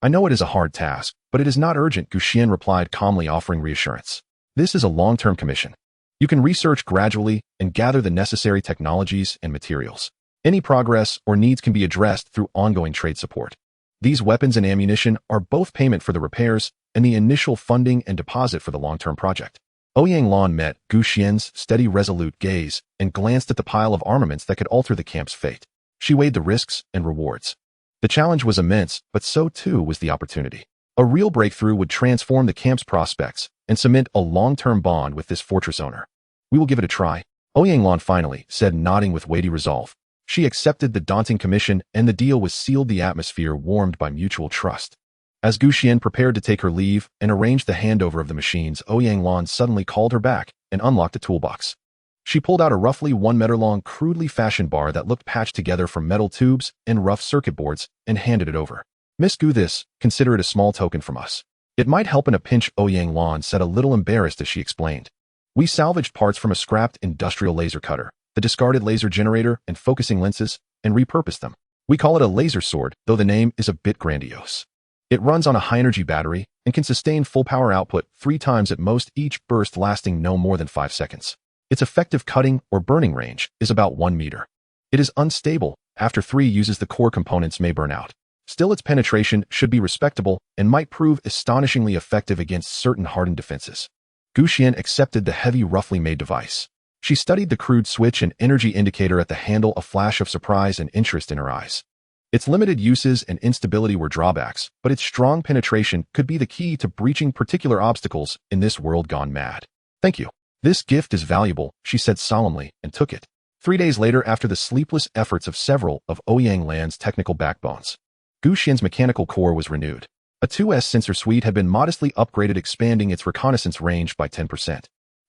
I know it is a hard task, but it is not urgent, Xuan replied calmly, offering reassurance. This is a long-term commission. You can research gradually and gather the necessary technologies and materials. Any progress or needs can be addressed through ongoing trade support. These weapons and ammunition are both payment for the repairs and the initial funding and deposit for the long-term project. Ouyang Lan met Xuan's steady, resolute gaze and glanced at the pile of armaments that could alter the camp's fate. She weighed the risks and rewards. The challenge was immense, but so too was the opportunity. A real breakthrough would transform the camp's prospects and cement a long-term bond with this fortress owner. We will give it a try, Ouyang Lan finally said, nodding with weighty resolve. She accepted the daunting commission, and the deal was sealed, the atmosphere warmed by mutual trust. As Xuan prepared to take her leave and arrange the handover of the machines, Ouyang Lan suddenly called her back and unlocked a toolbox. She pulled out a roughly 1-meter-long, crudely fashioned bar that looked patched together from metal tubes and rough circuit boards and handed it over. Miss Gu, consider it a small token from us. It might help in a pinch, Ouyang Lan said, a little embarrassed as she explained. We salvaged parts from a scrapped industrial laser cutter, the discarded laser generator and focusing lenses, and repurposed them. We call it a laser sword, though the name is a bit grandiose. It runs on a high-energy battery and can sustain full power output 3 times at most, each burst lasting no more than 5 seconds. Its effective cutting or burning range is about 1 meter. It is unstable. After 3 uses, the core components may burn out. Still, its penetration should be respectable and might prove astonishingly effective against certain hardened defenses. Xuan accepted the heavy, roughly made device. She studied the crude switch and energy indicator at the handle, a flash of surprise and interest in her eyes. Its limited uses and instability were drawbacks, but its strong penetration could be the key to breaching particular obstacles in this world gone mad. Thank you. This gift is valuable, she said solemnly, and took it. 3 days later, after the sleepless efforts of several of Ouyang Lan's technical backbones, Xuan's mechanical core was renewed. A 2S sensor suite had been modestly upgraded, expanding its reconnaissance range by 10%.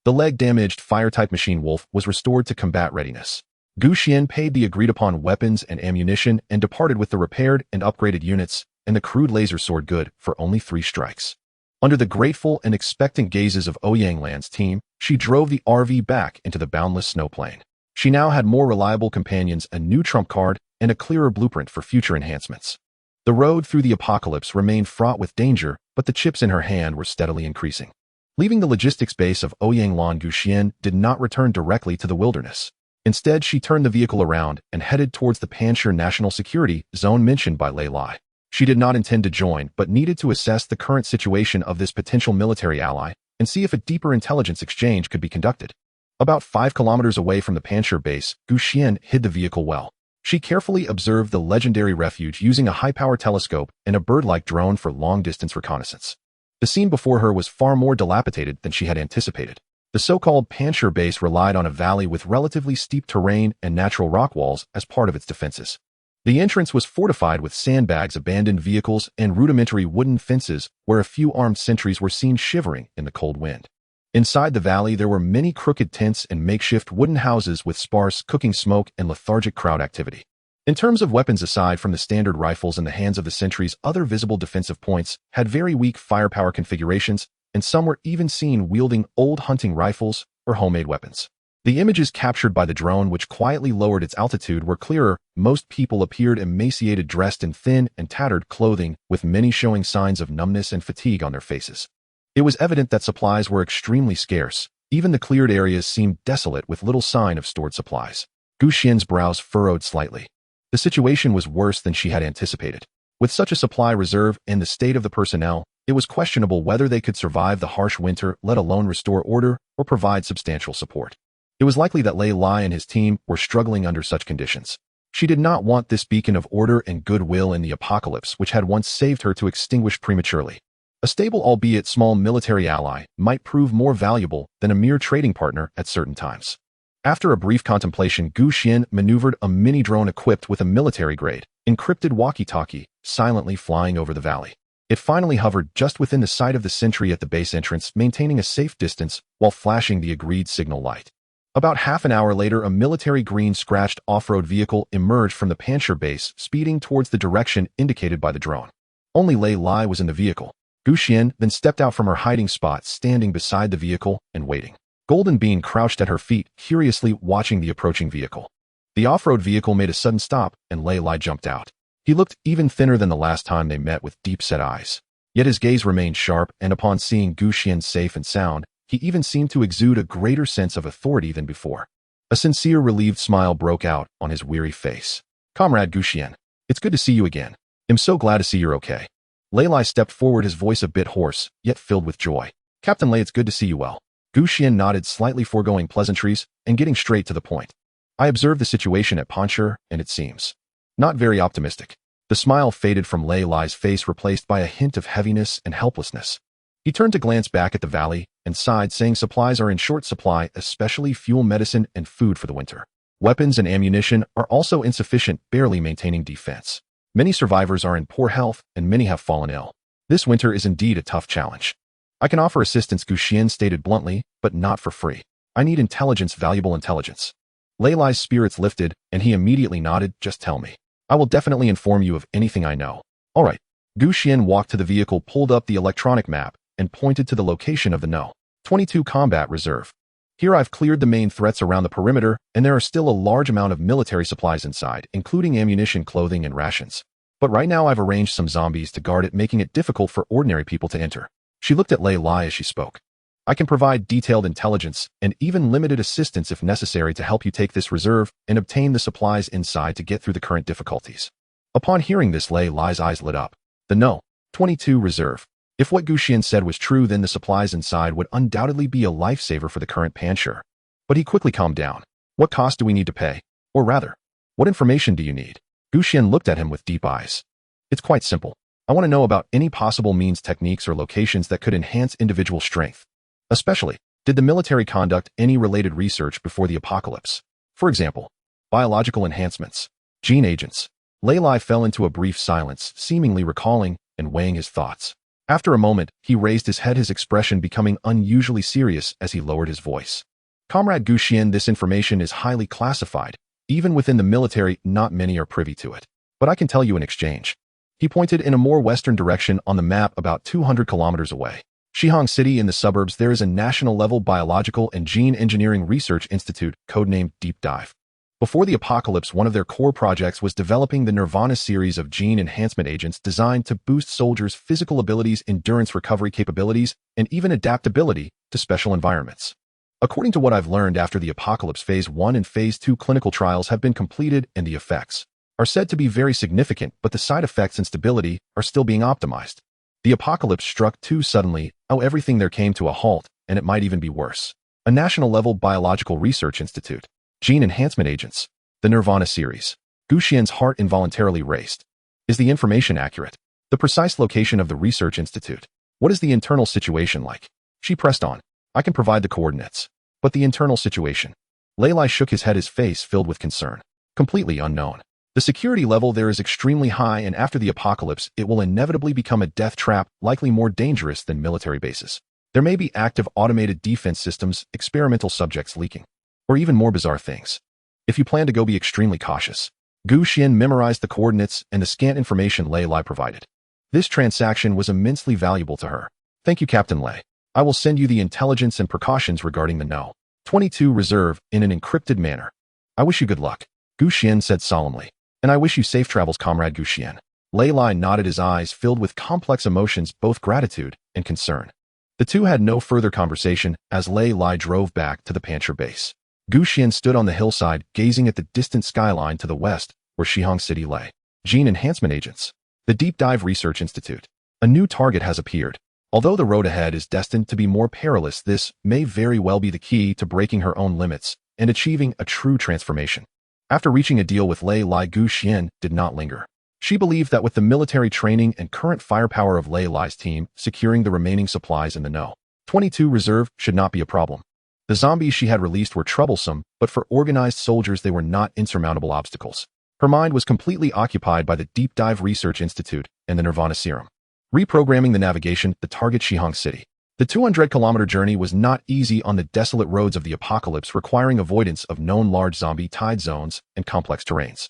The leg-damaged fire-type machine wolf was restored to combat readiness. Xuan paid the agreed-upon weapons and ammunition and departed with the repaired and upgraded units and the crude laser sword good for only 3 strikes. Under the grateful and expectant gazes of Ouyang Lan's team, she drove the RV back into the boundless snow plain. She now had more reliable companions, a new trump card, and a clearer blueprint for future enhancements. The road through the apocalypse remained fraught with danger, but the chips in her hand were steadily increasing. Leaving the logistics base of Ouyang Lan, Xuan did not return directly to the wilderness. Instead, she turned the vehicle around and headed towards the Panshir National Security Zone mentioned by Lei Lai. She did not intend to join, but needed to assess the current situation of this potential military ally and see if a deeper intelligence exchange could be conducted. About 5 kilometers away from the Panshir base, Xuan hid the vehicle well. She carefully observed the legendary refuge using a high-power telescope and a bird-like drone for long-distance reconnaissance. The scene before her was far more dilapidated than she had anticipated. The so-called Panshir base relied on a valley with relatively steep terrain and natural rock walls as part of its defenses. The entrance was fortified with sandbags, abandoned vehicles, and rudimentary wooden fences where a few armed sentries were seen shivering in the cold wind. Inside the valley, there were many crooked tents and makeshift wooden houses with sparse cooking smoke and lethargic crowd activity. In terms of weapons, aside from the standard rifles in the hands of the sentries, other visible defensive points had very weak firepower configurations, and some were even seen wielding old hunting rifles or homemade weapons. The images captured by the drone, which quietly lowered its altitude, were clearer. Most people appeared emaciated, dressed in thin and tattered clothing, with many showing signs of numbness and fatigue on their faces. It was evident that supplies were extremely scarce. Even the cleared areas seemed desolate, with little sign of stored supplies. Xuan's brows furrowed slightly. The situation was worse than she had anticipated. With such a supply reserve and the state of the personnel, it was questionable whether they could survive the harsh winter, let alone restore order or provide substantial support. It was likely that Lei Lai and his team were struggling under such conditions. She did not want this beacon of order and goodwill in the apocalypse, which had once saved her, to extinguish prematurely. A stable, albeit small, military ally might prove more valuable than a mere trading partner at certain times. After a brief contemplation, Xuan maneuvered a mini-drone equipped with a military-grade, encrypted walkie-talkie, silently flying over the valley. It finally hovered just within the sight of the sentry at the base entrance, maintaining a safe distance while flashing the agreed signal light. About half an hour later, a military green scratched off-road vehicle emerged from the Pancher base, speeding towards the direction indicated by the drone. Only Lei Lai was in the vehicle. Xuan then stepped out from her hiding spot, standing beside the vehicle and waiting. Golden Bean crouched at her feet, curiously watching the approaching vehicle. The off-road vehicle made a sudden stop, and Lei Lai jumped out. He looked even thinner than the last time they met, with deep-set eyes. Yet his gaze remained sharp, and upon seeing Xuan safe and sound, he even seemed to exude a greater sense of authority than before. A sincere, relieved smile broke out on his weary face. "Comrade Xuan, it's good to see you again. I'm so glad to see you're okay." Lei Lai stepped forward, his voice a bit hoarse, yet filled with joy. "Captain Lei, it's good to see you well." Xuan nodded, slightly foregoing pleasantries and getting straight to the point. "I observed the situation at Pancher, and it seems not very optimistic." The smile faded from Lei Lai's face, replaced by a hint of heaviness and helplessness. He turned to glance back at the valley and sighed, saying supplies are in short supply, especially fuel, medicine, and food for the winter. Weapons and ammunition are also insufficient, barely maintaining defense. Many survivors are in poor health, and many have fallen ill. This winter is indeed a tough challenge. "I can offer assistance," Xuan stated bluntly, "but not for free. I need intelligence, valuable intelligence." Lei Lai's spirits lifted, and he immediately nodded. "Just tell me. I will definitely inform you of anything I know." "All right." Xuan walked to the vehicle, pulled up the electronic map, and pointed to the location of the No. 22 Combat Reserve. "Here I've cleared the main threats around the perimeter, and there are still a large amount of military supplies inside, including ammunition, clothing, and rations. But right now I've arranged some zombies to guard it, making it difficult for ordinary people to enter." She looked at Lei Lai as she spoke. "I can provide detailed intelligence and even limited assistance if necessary to help you take this reserve and obtain the supplies inside to get through the current difficulties." Upon hearing this, Lei Lai's eyes lit up. The No. 22 Reserve. If what Xuan said was true, then the supplies inside would undoubtedly be a lifesaver for the current Pancher. But he quickly calmed down. "What cost do we need to pay? Or rather, what information do you need?" Xuan looked at him with deep eyes. "It's quite simple. I want to know about any possible means, techniques, or locations that could enhance individual strength. Especially, did the military conduct any related research before the apocalypse? For example, biological enhancements, gene agents." Lei Lai fell into a brief silence, seemingly recalling and weighing his thoughts. After a moment, he raised his head, his expression becoming unusually serious as he lowered his voice. "Comrade Xuan, this information is highly classified. Even within the military, not many are privy to it. But I can tell you in exchange." He pointed in a more western direction on the map, about 200 kilometers away. Shihong City in the suburbs, there is a national-level biological and gene engineering research institute, codenamed Deep Dive. Before the apocalypse, one of their core projects was developing the Nirvana series of gene enhancement agents designed to boost soldiers' physical abilities, endurance, recovery capabilities, and even adaptability to special environments. According to what I've learned, after the apocalypse, Phase 1 and Phase 2 clinical trials have been completed, and the effects are said to be very significant, but the side effects and stability are still being optimized. The apocalypse struck too suddenly. Everything there came to a halt, and it might even be worse. A national-level biological research institute. Gene enhancement agents. The Nirvana series. Xuan's heart involuntarily raced. Is the information accurate? The precise location of the research institute. What is the internal situation like? She pressed on. I can provide the coordinates. But the internal situation. Lei Lai shook his head, his face filled with concern. Completely unknown. The security level there is extremely high, and after the apocalypse, it will inevitably become a death trap, likely more dangerous than military bases. There may be active automated defense systems, experimental subjects leaking, or even more bizarre things. If you plan to go, be extremely cautious. Xuan memorized the coordinates and the scant information Lei Lai provided. This transaction was immensely valuable to her. Thank you, Captain Lei. I will send you the intelligence and precautions regarding the No. 22 Reserve in an encrypted manner. I wish you good luck, Gu Xian said solemnly. And I wish you safe travels, comrade Gu Xian. Lei Lai nodded, his eyes filled with complex emotions, both gratitude and concern. The two had no further conversation as Lei Lai drove back to the Pancher base. Gu Xian stood on the hillside, gazing at the distant skyline to the west, where Shihong City lay. Gene Enhancement Agents. The Deep Dive Research Institute. A new target has appeared. Although the road ahead is destined to be more perilous, this may very well be the key to breaking her own limits and achieving a true transformation. After reaching a deal with Lei Lai, Gu Xian did not linger. She believed that with the military training and current firepower of Lei Lai's team, securing the remaining supplies in the No. 22 Reserve should not be a problem. The zombies she had released were troublesome, but for organized soldiers they were not insurmountable obstacles. Her mind was completely occupied by the Deep Dive Research Institute and the Nirvana Serum. Reprogramming the navigation, the target Shihong City. The 200-kilometer journey was not easy on the desolate roads of the apocalypse, requiring avoidance of known large zombie tide zones and complex terrains.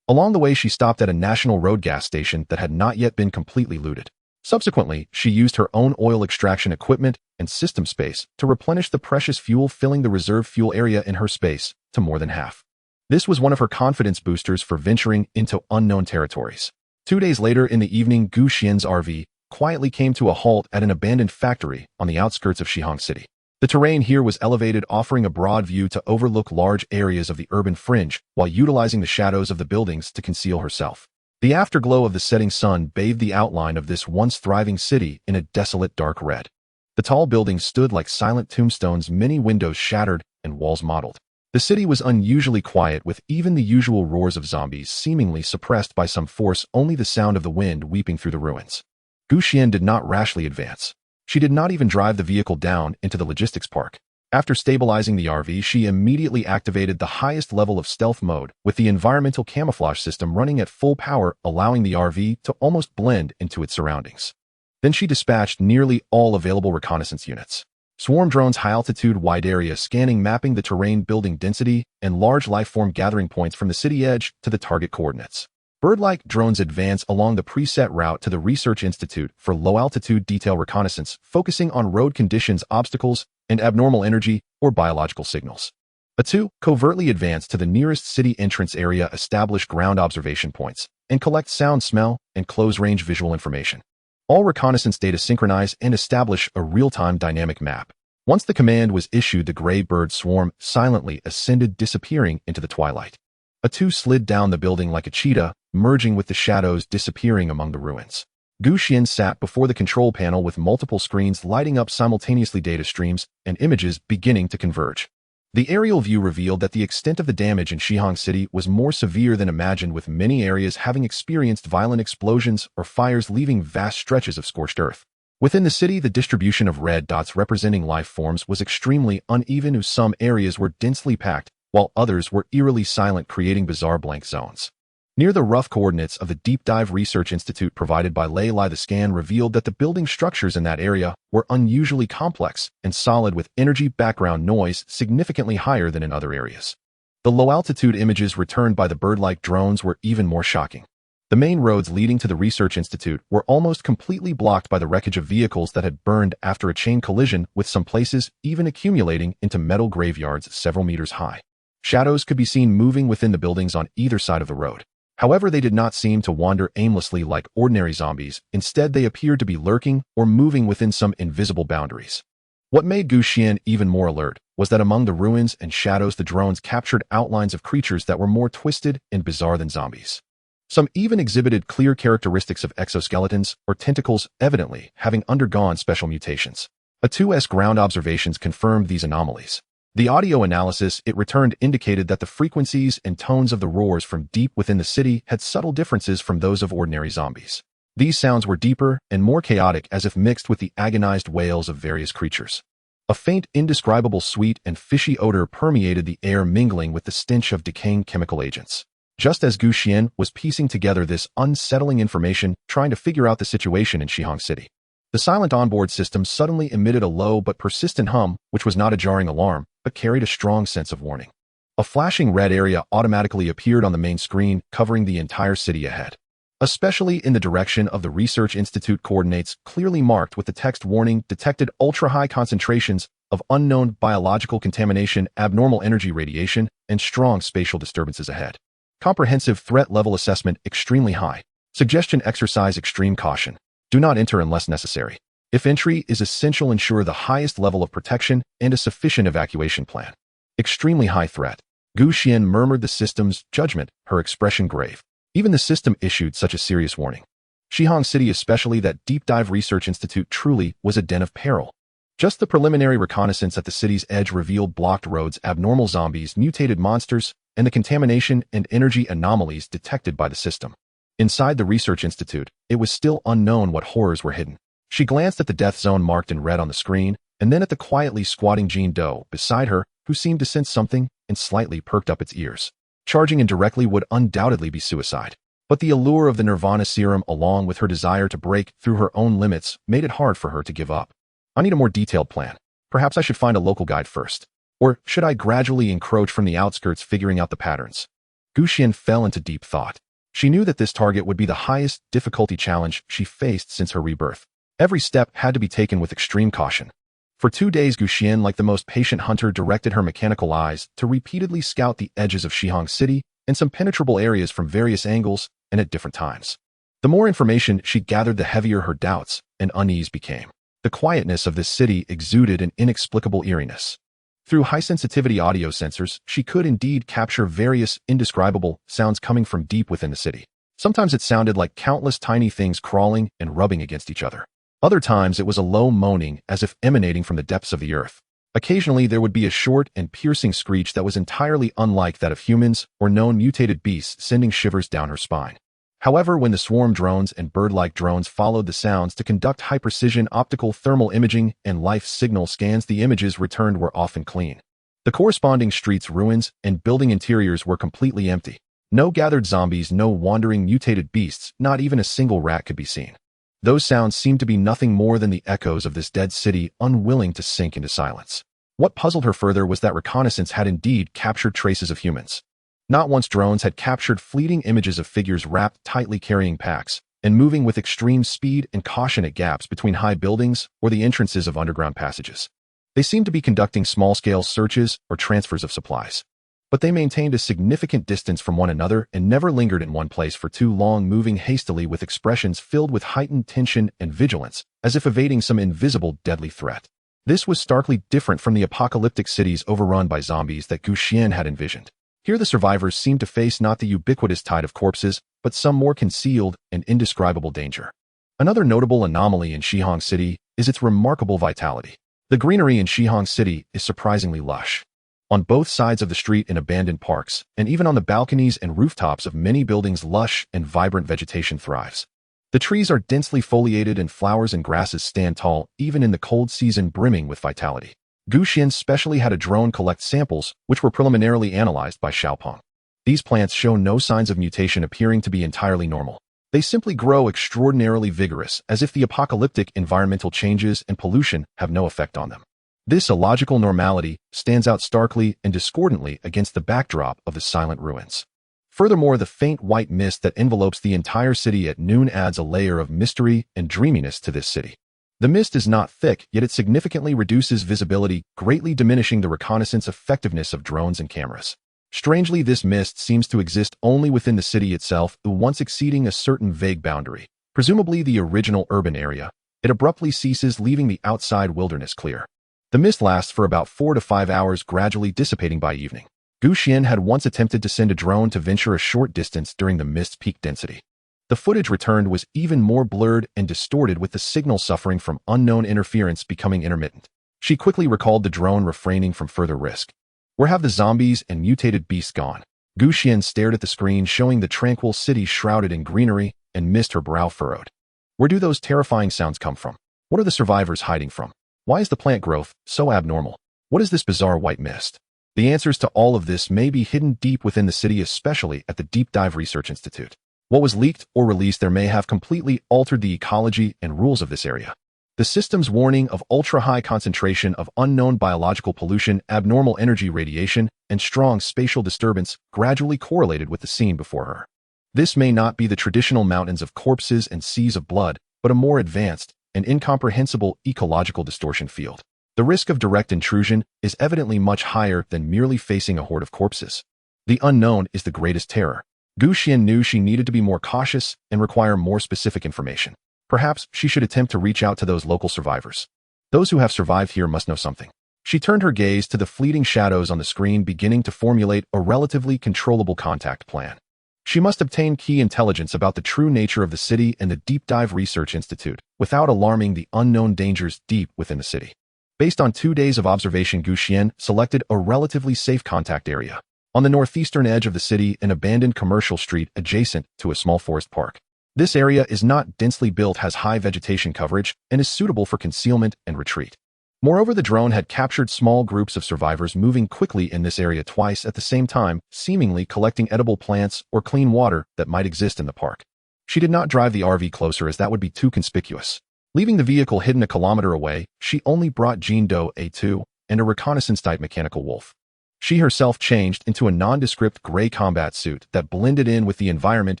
Along the way, she stopped at a national road gas station that had not yet been completely looted. Subsequently, she used her own oil extraction equipment and system space to replenish the precious fuel, filling the reserve fuel area in her space to more than half. This was one of her confidence boosters for venturing into unknown territories. 2 days later in the evening, Gu Xian's RV quietly came to a halt at an abandoned factory on the outskirts of Shihong City. The terrain here was elevated, offering a broad view to overlook large areas of the urban fringe while utilizing the shadows of the buildings to conceal herself. The afterglow of the setting sun bathed the outline of this once thriving city in a desolate dark red. The tall buildings stood like silent tombstones, many windows shattered and walls mottled. The city was unusually quiet, with even the usual roars of zombies seemingly suppressed by some force, only the sound of the wind weeping through the ruins. Gu Xian did not rashly advance. She did not even drive the vehicle down into the logistics park. After stabilizing the RV, she immediately activated the highest level of stealth mode, with the environmental camouflage system running at full power, allowing the RV to almost blend into its surroundings. Then she dispatched nearly all available reconnaissance units. Swarm drones, high-altitude, wide area scanning, mapping the terrain, building density, and large life-form gathering points from the city edge to the target coordinates. Bird-like drones advance along the preset route to the Research Institute for low-altitude detail reconnaissance, focusing on road conditions, obstacles, and abnormal energy or biological signals. A 2 covertly advance to the nearest city entrance area, establish ground observation points, and collect sound, smell, and close-range visual information. All reconnaissance data synchronize and establish a real-time dynamic map. Once the command was issued, the gray bird swarm silently ascended, disappearing into the twilight. A 2 slid down the building like a cheetah, merging with the shadows, disappearing among the ruins. Gu Xian sat before the control panel with multiple screens lighting up simultaneously, data streams and images beginning to converge. The aerial view revealed that the extent of the damage in Shihong City was more severe than imagined, with many areas having experienced violent explosions or fires, leaving vast stretches of scorched earth. Within the city, the distribution of red dots representing life forms was extremely uneven, as some areas were densely packed, while others were eerily silent, creating bizarre blank zones. Near the rough coordinates of the Deep Dive Research Institute provided by Lei Lai, the scan revealed that the building structures in that area were unusually complex and solid, with energy background noise significantly higher than in other areas. The low-altitude images returned by the bird-like drones were even more shocking. The main roads leading to the Research Institute were almost completely blocked by the wreckage of vehicles that had burned after a chain collision, with some places even accumulating into metal graveyards several meters high. Shadows could be seen moving within the buildings on either side of the road. However, they did not seem to wander aimlessly like ordinary zombies. Instead, they appeared to be lurking or moving within some invisible boundaries. What made Gu Xian even more alert was that among the ruins and shadows, the drones captured outlines of creatures that were more twisted and bizarre than zombies. Some even exhibited clear characteristics of exoskeletons or tentacles, evidently having undergone special mutations. A 2S ground observations confirmed these anomalies. The audio analysis it returned indicated that the frequencies and tones of the roars from deep within the city had subtle differences from those of ordinary zombies. These sounds were deeper and more chaotic, as if mixed with the agonized wails of various creatures. A faint, indescribable sweet and fishy odor permeated the air, mingling with the stench of decaying chemical agents. Just as Gu Xian was piecing together this unsettling information, trying to figure out the situation in Shihong City, the silent onboard system suddenly emitted a low but persistent hum, which was not a jarring alarm, but carried a strong sense of warning. A flashing red area automatically appeared on the main screen, covering the entire city ahead, especially in the direction of the Research Institute coordinates, clearly marked with the text warning, detected ultra-high concentrations of unknown biological contamination, abnormal energy radiation, and strong spatial disturbances ahead. Comprehensive threat level assessment extremely high. Suggestion exercise extreme caution. Do not enter unless necessary. If entry is essential, ensure the highest level of protection and a sufficient evacuation plan. Extremely high threat. Xuan murmured the system's judgment, her expression grave. Even the system issued such a serious warning. Shihong City, especially that Deep Dive Research Institute, truly was a den of peril. Just the preliminary reconnaissance at the city's edge revealed blocked roads, abnormal zombies, mutated monsters, and the contamination and energy anomalies detected by the system. Inside the Research Institute, it was still unknown what horrors were hidden. She glanced at the death zone marked in red on the screen, and then at the quietly squatting Jean Doe beside her, who seemed to sense something and slightly perked up its ears. Charging in directly would undoubtedly be suicide. But the allure of the Nirvana serum, along with her desire to break through her own limits, made it hard for her to give up. I need a more detailed plan. Perhaps I should find a local guide first. Or should I gradually encroach from the outskirts, figuring out the patterns? Xuan fell into deep thought. She knew that this target would be the highest difficulty challenge she faced since her rebirth. Every step had to be taken with extreme caution. For 2 days, Xuan, like the most patient hunter, directed her mechanical eyes to repeatedly scout the edges of Shihong City and some penetrable areas from various angles and at different times. The more information she gathered, the heavier her doubts and unease became. The quietness of this city exuded an inexplicable eeriness. Through high-sensitivity audio sensors, she could indeed capture various indescribable sounds coming from deep within the city. Sometimes it sounded like countless tiny things crawling and rubbing against each other. Other times it was a low moaning, as if emanating from the depths of the earth. Occasionally there would be a short and piercing screech that was entirely unlike that of humans or known mutated beasts, sending shivers down her spine. However, when the swarm drones and bird-like drones followed the sounds to conduct high-precision optical thermal imaging and life signal scans, the images returned were often clean. The corresponding streets, ruins, and building interiors were completely empty. No gathered zombies, no wandering mutated beasts, not even a single rat could be seen. Those sounds seemed to be nothing more than the echoes of this dead city, unwilling to sink into silence. What puzzled her further was that reconnaissance had indeed captured traces of humans. Not once drones had captured fleeting images of figures wrapped tightly, carrying packs, and moving with extreme speed and caution at gaps between high buildings or the entrances of underground passages. They seemed to be conducting small-scale searches or transfers of supplies. But they maintained a significant distance from one another and never lingered in one place for too long, moving hastily with expressions filled with heightened tension and vigilance, as if evading some invisible, deadly threat. This was starkly different from the apocalyptic cities overrun by zombies that Xuan had envisioned. Here the survivors seemed to face not the ubiquitous tide of corpses, but some more concealed and indescribable danger. Another notable anomaly in Shihong City is its remarkable vitality. The greenery in Shihong City is surprisingly lush. On both sides of the street, in abandoned parks, and even on the balconies and rooftops of many buildings, lush and vibrant vegetation thrives. The trees are densely foliated and flowers and grasses stand tall, even in the cold season, brimming with vitality. Xuan specially had a drone collect samples, which were preliminarily analyzed by Xiaopeng. These plants show no signs of mutation, appearing to be entirely normal. They simply grow extraordinarily vigorous, as if the apocalyptic environmental changes and pollution have no effect on them. This illogical normality stands out starkly and discordantly against the backdrop of the silent ruins. Furthermore, the faint white mist that envelopes the entire city at noon adds a layer of mystery and dreaminess to this city. The mist is not thick, yet it significantly reduces visibility, greatly diminishing the reconnaissance effectiveness of drones and cameras. Strangely, this mist seems to exist only within the city itself, once exceeding a certain vague boundary, presumably the original urban area. It abruptly ceases, leaving the outside wilderness clear. The mist lasts for about 4 to 5 hours, gradually dissipating by evening. Xuan had once attempted to send a drone to venture a short distance during the mist's peak density. The footage returned was even more blurred and distorted, with the signal suffering from unknown interference, becoming intermittent. She quickly recalled the drone, refraining from further risk. Where have the zombies and mutated beasts gone? Xuan stared at the screen showing the tranquil city shrouded in greenery and mist, her brow furrowed. Where do those terrifying sounds come from? What are the survivors hiding from? Why is the plant growth so abnormal? What is this bizarre white mist? The answers to all of this may be hidden deep within the city, especially at the Deep Dive Research Institute. What was leaked or released there may have completely altered the ecology and rules of this area. The system's warning of ultra-high concentration of unknown biological pollution, abnormal energy radiation, and strong spatial disturbance gradually correlated with the scene before her. This may not be the traditional mountains of corpses and seas of blood, but a more advanced and incomprehensible ecological distortion field. The risk of direct intrusion is evidently much higher than merely facing a horde of corpses. The unknown is the greatest terror. Xuan knew she needed to be more cautious and require more specific information. Perhaps she should attempt to reach out to those local survivors. Those who have survived here must know something. She turned her gaze to the fleeting shadows on the screen, beginning to formulate a relatively controllable contact plan. She must obtain key intelligence about the true nature of the city and the Deep Dive Research Institute without alarming the unknown dangers deep within the city. Based on 2 days of observation, Xuan selected a relatively safe contact area. On the northeastern edge of the city, an abandoned commercial street adjacent to a small forest park. This area is not densely built, has high vegetation coverage, and is suitable for concealment and retreat. Moreover, the drone had captured small groups of survivors moving quickly in this area twice at the same time, seemingly collecting edible plants or clean water that might exist in the park. She did not drive the RV closer, as that would be too conspicuous. Leaving the vehicle hidden a kilometer away, she only brought Jean Doe A2 and a reconnaissance-type mechanical wolf. She herself changed into a nondescript gray combat suit that blended in with the environment,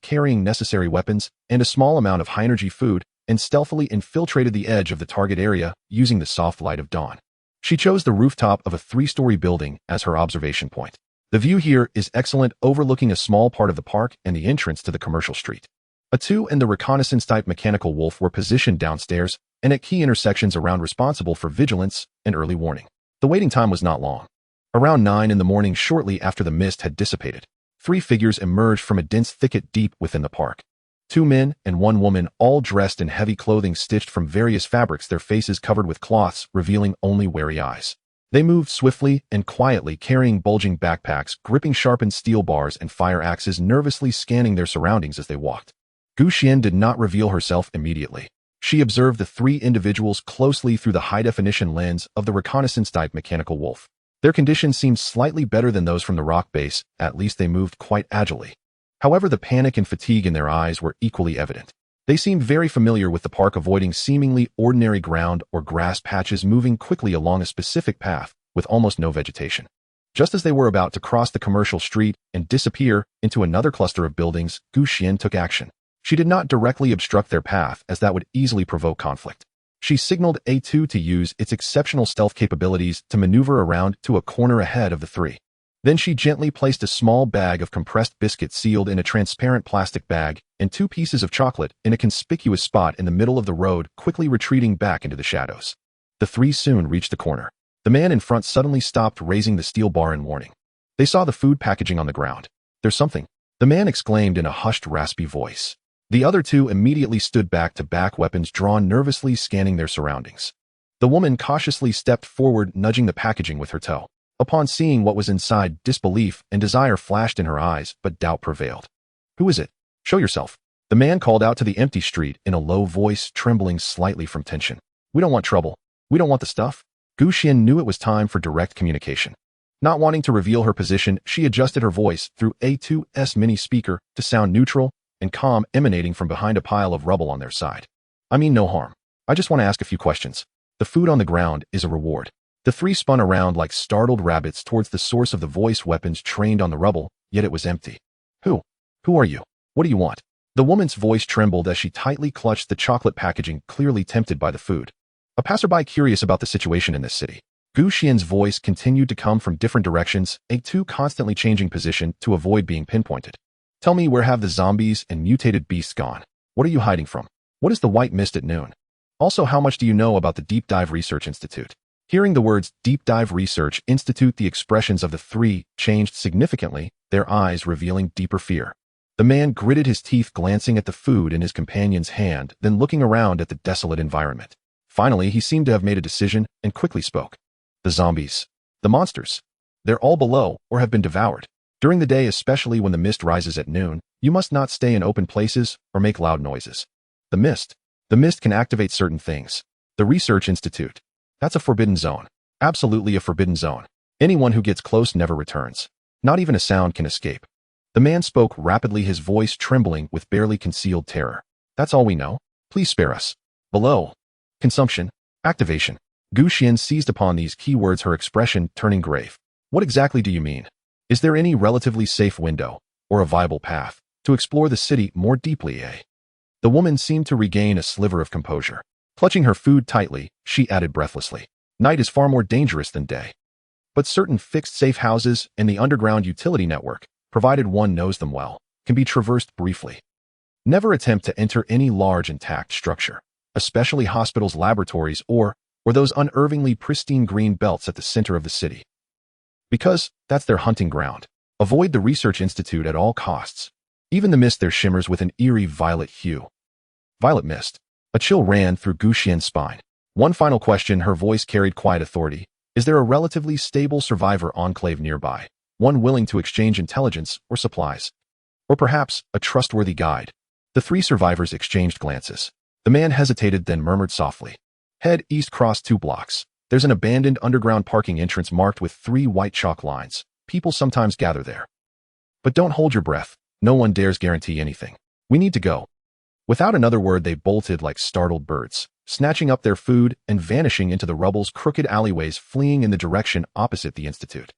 carrying necessary weapons and a small amount of high-energy food, and stealthily infiltrated the edge of the target area using the soft light of dawn. She chose the rooftop of a 3-story building as her observation point. The view here is excellent, overlooking a small part of the park and the entrance to the commercial street. A2 and the reconnaissance-type mechanical wolf were positioned downstairs and at key intersections around, responsible for vigilance and early warning. The waiting time was not long. Around 9 in the morning, shortly after the mist had dissipated, 3 figures emerged from a dense thicket deep within the park. 2 men and 1 woman, all dressed in heavy clothing stitched from various fabrics, their faces covered with cloths, revealing only wary eyes. They moved swiftly and quietly, carrying bulging backpacks, gripping sharpened steel bars and fire axes, nervously scanning their surroundings as they walked. Xuan did not reveal herself immediately. She observed the 3 individuals closely through the high-definition lens of the reconnaissance-type mechanical wolf. Their condition seemed slightly better than those from the rock base, at least they moved quite agilely. However, the panic and fatigue in their eyes were equally evident. They seemed very familiar with the park, avoiding seemingly ordinary ground or grass patches, moving quickly along a specific path with almost no vegetation. Just as they were about to cross the commercial street and disappear into another cluster of buildings, Xuan took action. She did not directly obstruct their path, as that would easily provoke conflict. She signaled A2 to use its exceptional stealth capabilities to maneuver around to a corner ahead of the 3. Then she gently placed a small bag of compressed biscuit sealed in a transparent plastic bag and 2 pieces of chocolate in a conspicuous spot in the middle of the road, quickly retreating back into the shadows. The 3 soon reached the corner. The man in front suddenly stopped, raising the steel bar in warning. They saw the food packaging on the ground. "There's something," the man exclaimed in a hushed, raspy voice. The other 2 immediately stood back to back, weapons drawn, nervously scanning their surroundings. The woman cautiously stepped forward, nudging the packaging with her toe. Upon seeing what was inside, disbelief and desire flashed in her eyes, but doubt prevailed. "Who is it? Show yourself," the man called out to the empty street in a low voice, trembling slightly from tension. "We don't want trouble. We don't want the stuff." Xuan knew it was time for direct communication. Not wanting to reveal her position, she adjusted her voice through A2's mini speaker to sound neutral and calm, emanating from behind a pile of rubble on their side. "I mean no harm. I just want to ask a few questions. The food on the ground is a reward." The 3 spun around like startled rabbits towards the source of the voice, weapons trained on the rubble, yet it was empty. Who are you? What do you want?" The woman's voice trembled as she tightly clutched the chocolate packaging, clearly tempted by the food. "A passerby curious about the situation in this city." Xuan's voice continued to come from different directions, A2 constantly changing position to avoid being pinpointed. "Tell me, where have the zombies and mutated beasts gone? What are you hiding from? What is the white mist at noon? Also, how much do you know about the Deep Dive Research Institute?" Hearing the words Deep Dive Research Institute, the expressions of the 3 changed significantly, their eyes revealing deeper fear. The man gritted his teeth, glancing at the food in his companion's hand, then looking around at the desolate environment. Finally, he seemed to have made a decision and quickly spoke. "The zombies. The monsters. They're all below or have been devoured. During the day, especially when the mist rises at noon, you must not stay in open places or make loud noises. The mist. The mist can activate certain things. The Research Institute. That's a forbidden zone. Absolutely a forbidden zone. Anyone who gets close never returns. Not even a sound can escape." The man spoke rapidly, his voice trembling with barely concealed terror. "That's all we know. Please spare us. Below. Consumption. Activation." Xuan seized upon these keywords, her expression turning grave. "What exactly do you mean? Is there any relatively safe window, or a viable path, to explore the city more deeply, eh?" The woman seemed to regain a sliver of composure. Clutching her food tightly, she added breathlessly, Night is far more dangerous than day. But certain fixed safe houses and the underground utility network, provided one knows them well, can be traversed briefly. Never attempt to enter any large intact structure, especially hospitals, laboratories, or those unnervingly pristine green belts at the center of the city. Because that's their hunting ground. Avoid the research institute at all costs. Even the mist there shimmers with an eerie violet hue. Violet mist. A chill ran through Xuan's spine. One final question, her voice carried quiet authority. Is there a relatively stable survivor enclave nearby? One willing to exchange intelligence or supplies? Or perhaps a trustworthy guide? The three survivors exchanged glances. The man hesitated, then murmured softly. Head east, cross 2 blocks. There's an abandoned underground parking entrance marked with 3 white chalk lines. People sometimes gather there. But don't hold your breath. No one dares guarantee anything. We need to go. Without another word, they bolted like startled birds, snatching up their food and vanishing into the rubble's crooked alleyways, fleeing in the direction opposite the institute.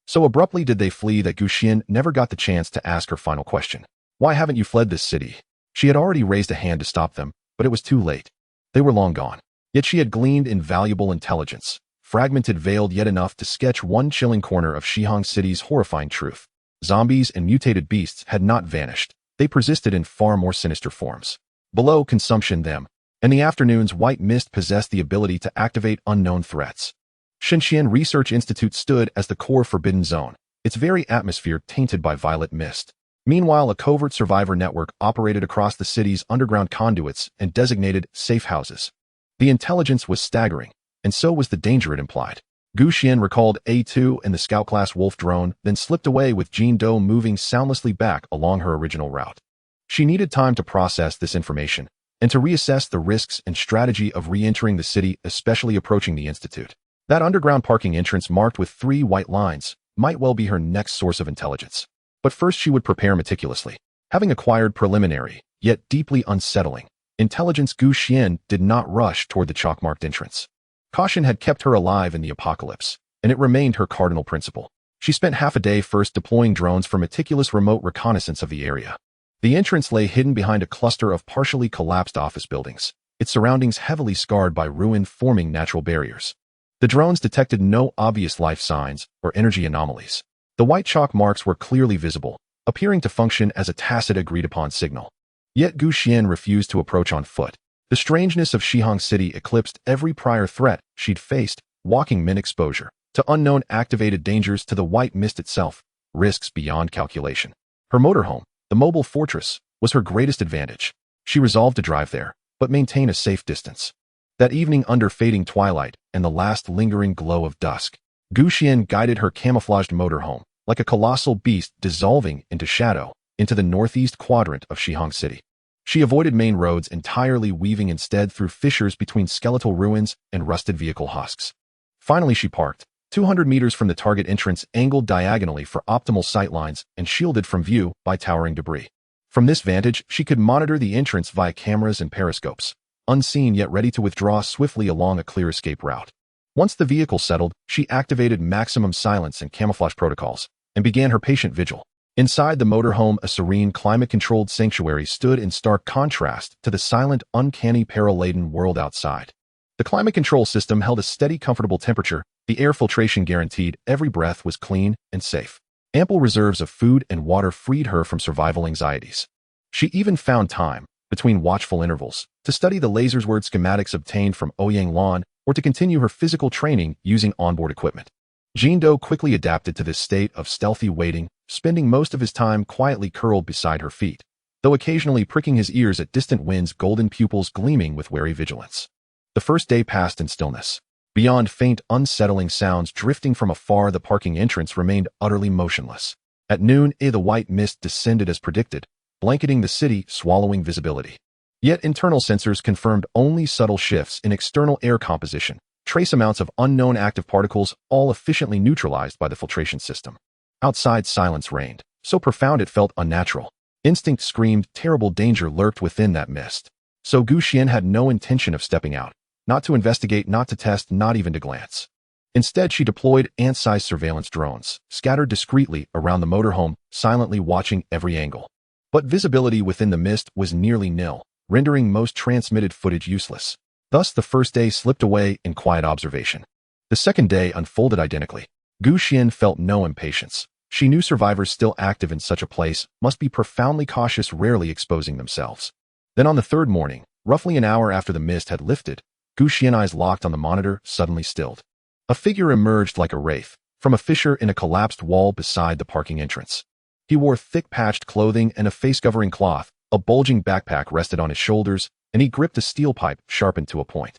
So abruptly did they flee that Xuan never got the chance to ask her final question. Why haven't you fled this city? She had already raised a hand to stop them, but it was too late. They were long gone. Yet she had gleaned invaluable intelligence, fragmented, veiled, yet enough to sketch one chilling corner of Shihang City's horrifying truth. Zombies and mutated beasts had not vanished. They persisted in far more sinister forms. Below consumption them, and the afternoon's white mist possessed the ability to activate unknown threats. Shenzhen Research Institute stood as the core forbidden zone, its very atmosphere tainted by violet mist. Meanwhile, a covert survivor network operated across the city's underground conduits and designated safe houses. The intelligence was staggering, and so was the danger it implied. Xuan recalled A2 and the Scout-class Wolf drone, then slipped away with Jean Doe moving soundlessly back along her original route. She needed time to process this information, and to reassess the risks and strategy of re-entering the city, especially approaching the Institute. That underground parking entrance marked with 3 white lines might well be her next source of intelligence. But first she would prepare meticulously. Having acquired preliminary, yet deeply unsettling, intelligence, Xuan did not rush toward the chalk-marked entrance. Caution had kept her alive in the apocalypse, and it remained her cardinal principle. She spent half a day first deploying drones for meticulous remote reconnaissance of the area. The entrance lay hidden behind a cluster of partially collapsed office buildings, its surroundings heavily scarred by ruin forming natural barriers. The drones detected no obvious life signs or energy anomalies. The white chalk marks were clearly visible, appearing to function as a tacit agreed-upon signal. Yet Xuan refused to approach on foot. The strangeness of Shihang City eclipsed every prior threat she'd faced, walking min exposure to unknown activated dangers, to the white mist itself, risks beyond calculation. Her motorhome, the mobile fortress, was her greatest advantage. She resolved to drive there, but maintain a safe distance. That evening, under fading twilight and the last lingering glow of dusk, Xuan guided her camouflaged motorhome, like a colossal beast dissolving into shadow, into the northeast quadrant of Shihang City. She avoided main roads entirely, weaving instead through fissures between skeletal ruins and rusted vehicle husks. Finally she parked, 200 meters from the target entrance, angled diagonally for optimal sightlines and shielded from view by towering debris. From this vantage, she could monitor the entrance via cameras and periscopes, unseen yet ready to withdraw swiftly along a clear escape route. Once the vehicle settled, she activated maximum silence and camouflage protocols, and began her patient vigil. Inside the motorhome, a serene, climate-controlled sanctuary stood in stark contrast to the silent, uncanny, peril-laden world outside. The climate control system held a steady, comfortable temperature, the air filtration guaranteed every breath was clean and safe. Ample reserves of food and water freed her from survival anxieties. She even found time, between watchful intervals, to study the lasersword schematics obtained from Ouyang Lan, or to continue her physical training using onboard equipment. Jean Doe quickly adapted to this state of stealthy waiting, spending most of his time quietly curled beside her feet, though occasionally pricking his ears at distant winds, golden pupils gleaming with wary vigilance. The first day passed in stillness. Beyond faint, unsettling sounds drifting from afar, the parking entrance remained utterly motionless. At noon, the white mist descended as predicted, blanketing the city, swallowing visibility. Yet internal sensors confirmed only subtle shifts in external air composition, trace amounts of unknown active particles, all efficiently neutralized by the filtration system. Outside, silence reigned, so profound it felt unnatural. Instinct screamed terrible danger lurked within that mist. So Xuan had no intention of stepping out, not to investigate, not to test, not even to glance. Instead, she deployed ant-sized surveillance drones, scattered discreetly around the motorhome, silently watching every angle. But visibility within the mist was nearly nil, rendering most transmitted footage useless. Thus, the first day slipped away in quiet observation. The second day unfolded identically. Gu Xian felt no impatience. She knew survivors still active in such a place must be profoundly cautious, rarely exposing themselves. Then on the third morning, roughly an hour after the mist had lifted, Gu Xian, eyes locked on the monitor, suddenly stilled. A figure emerged like a wraith from a fissure in a collapsed wall beside the parking entrance. He wore thick patched clothing and a face-covering cloth. A bulging backpack rested on his shoulders, and he gripped a steel pipe sharpened to a point.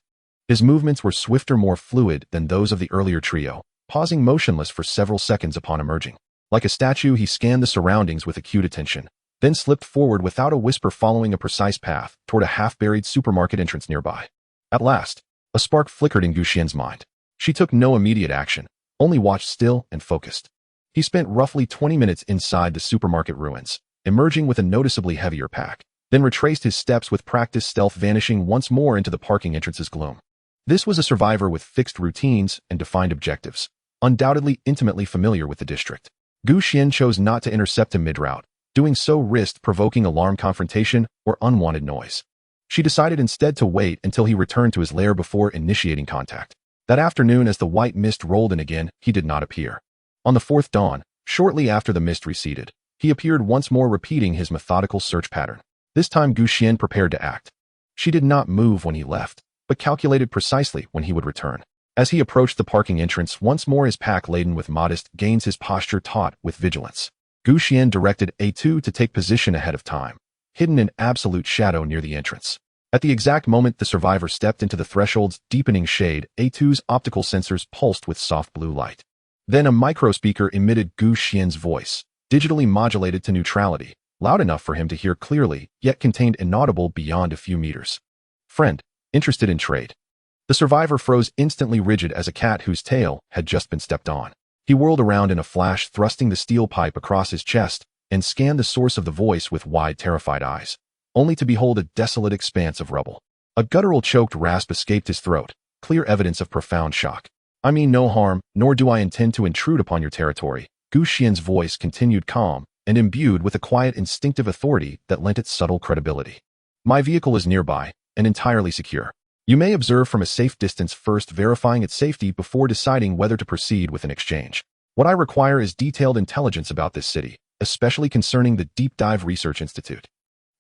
His movements were swifter, more fluid than those of the earlier trio, pausing motionless for several seconds upon emerging. Like a statue, he scanned the surroundings with acute attention, then slipped forward without a whisper, following a precise path toward a half-buried supermarket entrance nearby. At last, a spark flickered in Gu Xian's mind. She took no immediate action, only watched still and focused. He spent roughly 20 minutes inside the supermarket ruins, emerging with a noticeably heavier pack, then retraced his steps with practiced stealth, vanishing once more into the parking entrance's gloom. This was a survivor with fixed routines and defined objectives, undoubtedly intimately familiar with the district. Gu Xian chose not to intercept him mid-route, doing so risked provoking alarm, confrontation, or unwanted noise. She decided instead to wait until he returned to his lair before initiating contact. That afternoon, as the white mist rolled in again, he did not appear. On the fourth dawn, shortly after the mist receded, he appeared once more, repeating his methodical search pattern. This time Gu Xian prepared to act. She did not move when he left, but calculated precisely when he would return. As he approached the parking entrance, once more his pack laden with modest gains, his posture taut with vigilance, Gu Xian directed A2 to take position ahead of time, hidden in absolute shadow near the entrance. At the exact moment the survivor stepped into the threshold's deepening shade, A2's optical sensors pulsed with soft blue light. Then a microspeaker emitted Gu Xian's voice, digitally modulated to neutrality, loud enough for him to hear clearly, yet contained inaudible beyond a few meters. "Friend, interested in trade?" The survivor froze instantly, rigid as a cat whose tail had just been stepped on. He whirled around in a flash, thrusting the steel pipe across his chest, and scanned the source of the voice with wide, terrified eyes, only to behold a desolate expanse of rubble. A guttural, choked rasp escaped his throat, clear evidence of profound shock. "I mean no harm, nor do I intend to intrude upon your territory." Gu Xian's voice continued, calm and imbued with a quiet, instinctive authority that lent it subtle credibility. "My vehicle is nearby and entirely secure. You may observe from a safe distance, first verifying its safety before deciding whether to proceed with an exchange. What I require is detailed intelligence about this city, especially concerning the Deep Dive Research Institute.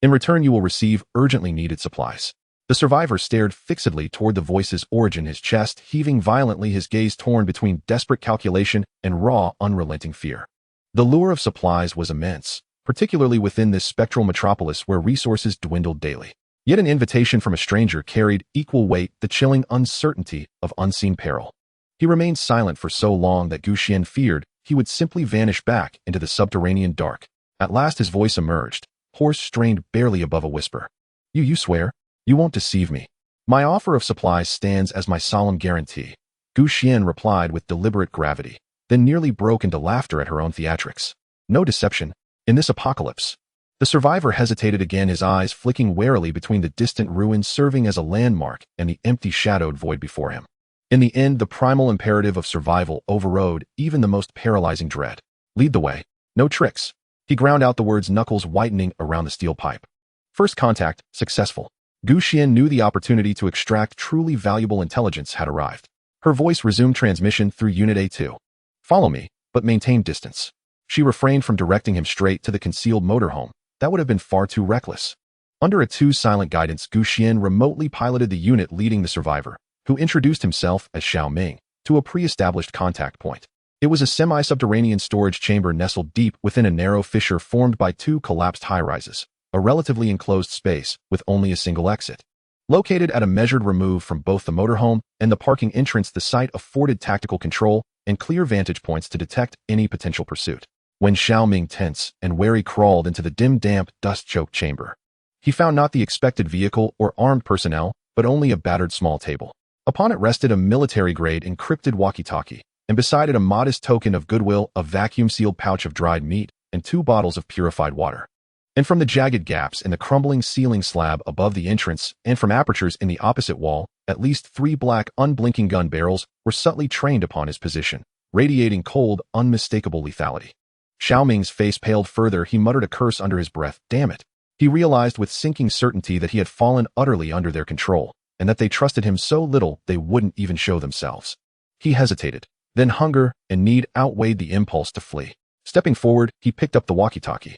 In return, you will receive urgently needed supplies." The survivor stared fixedly toward the voice's origin, his chest heaving violently, his gaze torn between desperate calculation and raw, unrelenting fear. The lure of supplies was immense, particularly within this spectral metropolis where resources dwindled daily. Yet an invitation from a stranger carried equal weight, the chilling uncertainty of unseen peril. He remained silent for so long that Gu Xian feared he would simply vanish back into the subterranean dark. At last his voice emerged, hoarse, strained, barely above a whisper. You swear? You won't deceive me." "My offer of supplies stands as my solemn guarantee," Gu Xian replied with deliberate gravity, then nearly broke into laughter at her own theatrics. "No deception. In this apocalypse." The survivor hesitated again, his eyes flicking warily between the distant ruins serving as a landmark and the empty, shadowed void before him. In the end, the primal imperative of survival overrode even the most paralyzing dread. "Lead the way. No tricks." He ground out the words, knuckles whitening around the steel pipe. First contact, successful. Gu Xian knew the opportunity to extract truly valuable intelligence had arrived. Her voice resumed transmission through Unit A2. "Follow me, but maintain distance." She refrained from directing him straight to the concealed motorhome. That would have been far too reckless. Under A2's silent guidance, Gu Xian remotely piloted the unit, leading the survivor, who introduced himself as Xiao Ming, to a pre-established contact point. It was a semi-subterranean storage chamber nestled deep within a narrow fissure formed by two collapsed high-rises, a relatively enclosed space with only a single exit. Located at a measured remove from both the motorhome and the parking entrance, the site afforded tactical control and clear vantage points to detect any potential pursuit. When Xiao Ming, tense and wary, crawled into the dim, damp, dust-choked chamber, he found not the expected vehicle or armed personnel, but only a battered small table. Upon it rested a military-grade encrypted walkie-talkie, and beside it a modest token of goodwill, a vacuum-sealed pouch of dried meat, and 2 bottles of purified water. And from the jagged gaps in the crumbling ceiling slab above the entrance, and from apertures in the opposite wall, at least 3 black, unblinking gun barrels were subtly trained upon his position, radiating cold, unmistakable lethality. Xiao Ming's face paled further. He muttered a curse under his breath. Damn it. He realized with sinking certainty that he had fallen utterly under their control, and that they trusted him so little they wouldn't even show themselves. He hesitated. Then hunger and need outweighed the impulse to flee. Stepping forward, he picked up the walkie-talkie.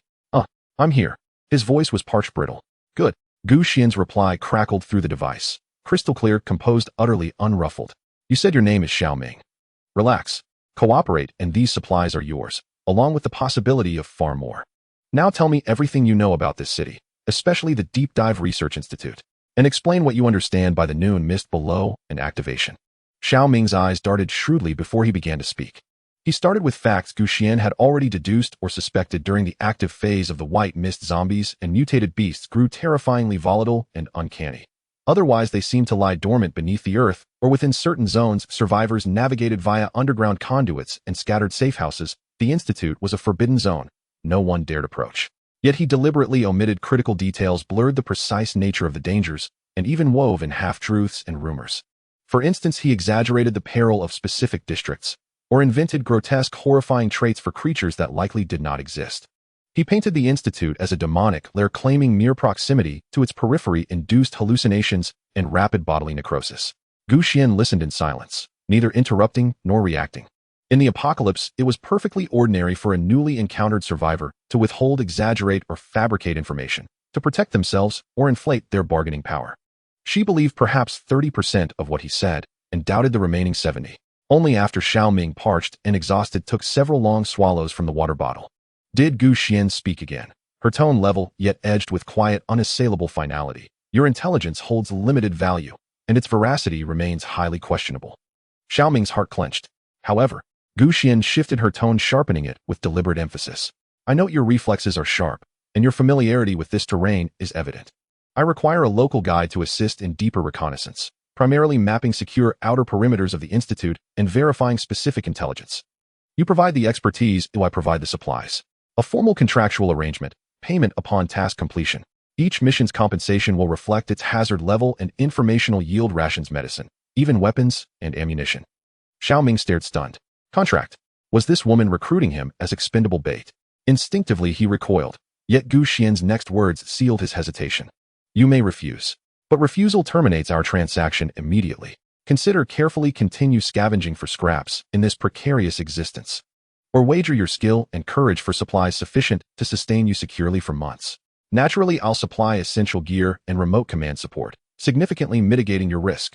I'm here." His voice was parched brittle. "Good." Gu Xian's reply crackled through the device. Crystal clear, composed, utterly unruffled. "You said your name is Xiao Ming. Relax. Cooperate, and these supplies are yours, along with the possibility of far more. Now tell me everything you know about this city, especially the Deep Dive Research Institute, and explain what you understand by the noon mist below and activation." Xiao Ming's eyes darted shrewdly before he began to speak. He started with facts Gu Xian had already deduced or suspected during the active phase of the white mist. Zombies and mutated beasts grew terrifyingly volatile and uncanny. Otherwise, they seemed to lie dormant beneath the earth, or within certain zones survivors navigated via underground conduits and scattered safehouses. The Institute was a forbidden zone. No one dared approach. Yet he deliberately omitted critical details, blurred the precise nature of the dangers, and even wove in half-truths and rumors. For instance, he exaggerated the peril of specific districts, or invented grotesque, horrifying traits for creatures that likely did not exist. He painted the Institute as a demonic lair, claiming mere proximity to its periphery induced hallucinations and rapid bodily necrosis. Gu Xian listened in silence, neither interrupting nor reacting. In the apocalypse, it was perfectly ordinary for a newly encountered survivor to withhold, exaggerate, or fabricate information, to protect themselves or inflate their bargaining power. She believed perhaps 30% of what he said, and doubted the remaining 70%. Only after Xiao Ming, parched and exhausted, took several long swallows from the water bottle, did Gu Xian speak again, her tone level yet edged with quiet, unassailable finality. "Your intelligence holds limited value, and its veracity remains highly questionable." Xiao Ming's heart clenched. However, Gu Xian shifted her tone, sharpening it with deliberate emphasis. "I note your reflexes are sharp, and your familiarity with this terrain is evident. I require a local guide to assist in deeper reconnaissance, primarily mapping secure outer perimeters of the Institute and verifying specific intelligence. You provide the expertise, I provide the supplies. A formal contractual arrangement, payment upon task completion. Each mission's compensation will reflect its hazard level and informational yield. Rations, medicine, even weapons and ammunition." Xiao Ming stared, stunned. Contract? Was this woman recruiting him as expendable bait? Instinctively, he recoiled, yet Gu Xian's next words sealed his hesitation. "You may refuse. But refusal terminates our transaction immediately. Consider carefully continue scavenging for scraps in this precarious existence, or wager your skill and courage for supplies sufficient to sustain you securely for months. Naturally, I'll supply essential gear and remote command support, significantly mitigating your risk.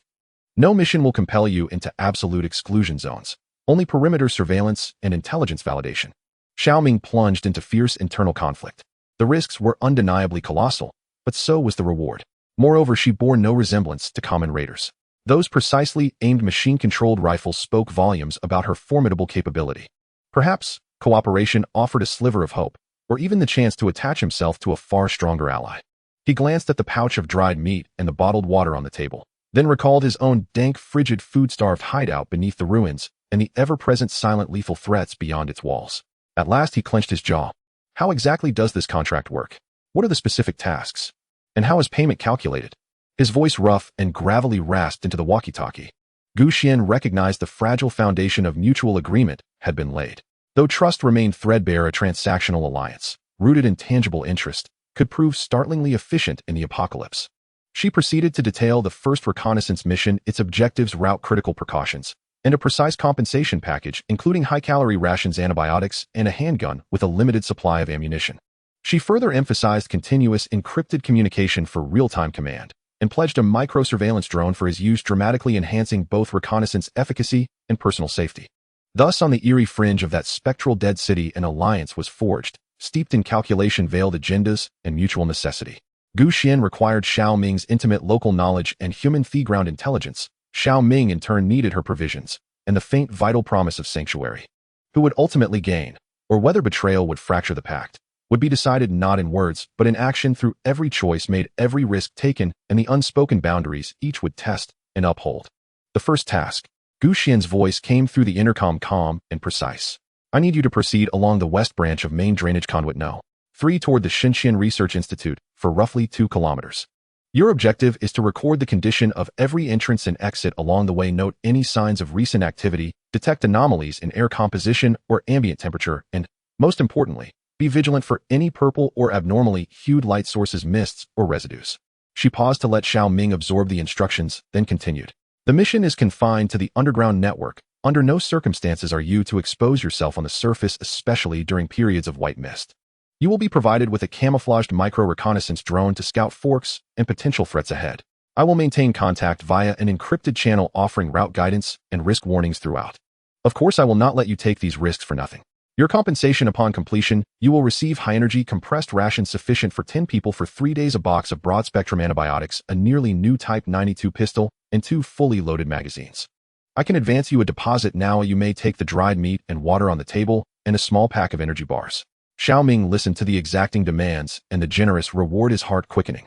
No mission will compel you into absolute exclusion zones, only perimeter surveillance and intelligence validation." Xiao Ming plunged into fierce internal conflict. The risks were undeniably colossal, but so was the reward. Moreover, she bore no resemblance to common raiders. Those precisely aimed machine-controlled rifles spoke volumes about her formidable capability. Perhaps cooperation offered a sliver of hope, or even the chance to attach himself to a far stronger ally. He glanced at the pouch of dried meat and the bottled water on the table, then recalled his own dank, frigid, food-starved hideout beneath the ruins and the ever-present silent lethal threats beyond its walls. At last he clenched his jaw. How exactly does this contract work? What are the specific tasks? And how is payment calculated? His voice, rough and gravelly, rasped into the walkie-talkie. Gu Xian recognized the fragile foundation of mutual agreement had been laid. Though trust remained threadbare, a transactional alliance, rooted in tangible interest, could prove startlingly efficient in the apocalypse. She proceeded to detail the first reconnaissance mission, its objectives, route, critical precautions, and a precise compensation package, including high-calorie rations, antibiotics, and a handgun with a limited supply of ammunition. She further emphasized continuous encrypted communication for real-time command, and pledged a micro-surveillance drone for his use, dramatically enhancing both reconnaissance efficacy and personal safety. Thus, on the eerie fringe of that spectral dead city, an alliance was forged, steeped in calculation, veiled agendas, and mutual necessity. Gu Xian required Xiao Ming's intimate local knowledge and human ground intelligence. Xiao Ming in turn needed her provisions, and the faint vital promise of sanctuary. Who would ultimately gain, or whether betrayal would fracture the pact, would be decided not in words, but in action, through every choice made, every risk taken, and the unspoken boundaries each would test and uphold. The first task. Gu Xian's voice came through the intercom, calm and precise. "I need you to proceed along the west branch of main drainage conduit No. 3 toward the Xinxian Research Institute for roughly 2 kilometers. Your objective is to record the condition of every entrance and exit along the way, note any signs of recent activity, detect anomalies in air composition or ambient temperature, and, most importantly, be vigilant for any purple or abnormally hued light sources, mists, or residues." She paused to let Xiao Ming absorb the instructions, then continued. "The mission is confined to the underground network, Under no circumstances are you to expose yourself on the surface, especially during periods of white mist. You will be provided with a camouflaged micro-reconnaissance drone to scout forks and potential threats ahead. I will maintain contact via an encrypted channel offering route guidance and risk warnings throughout. Of course, I will not let you take these risks for nothing. Your compensation upon completion, you will receive high-energy compressed rations sufficient for 10 people for 3 days, a box of broad-spectrum antibiotics, a nearly new Type 92 pistol, and 2 fully loaded magazines. I can advance you a deposit now. You may take the dried meat and water on the table and a small pack of energy bars. Xiaoming listened to the exacting demands, and the generous reward is heart-quickening.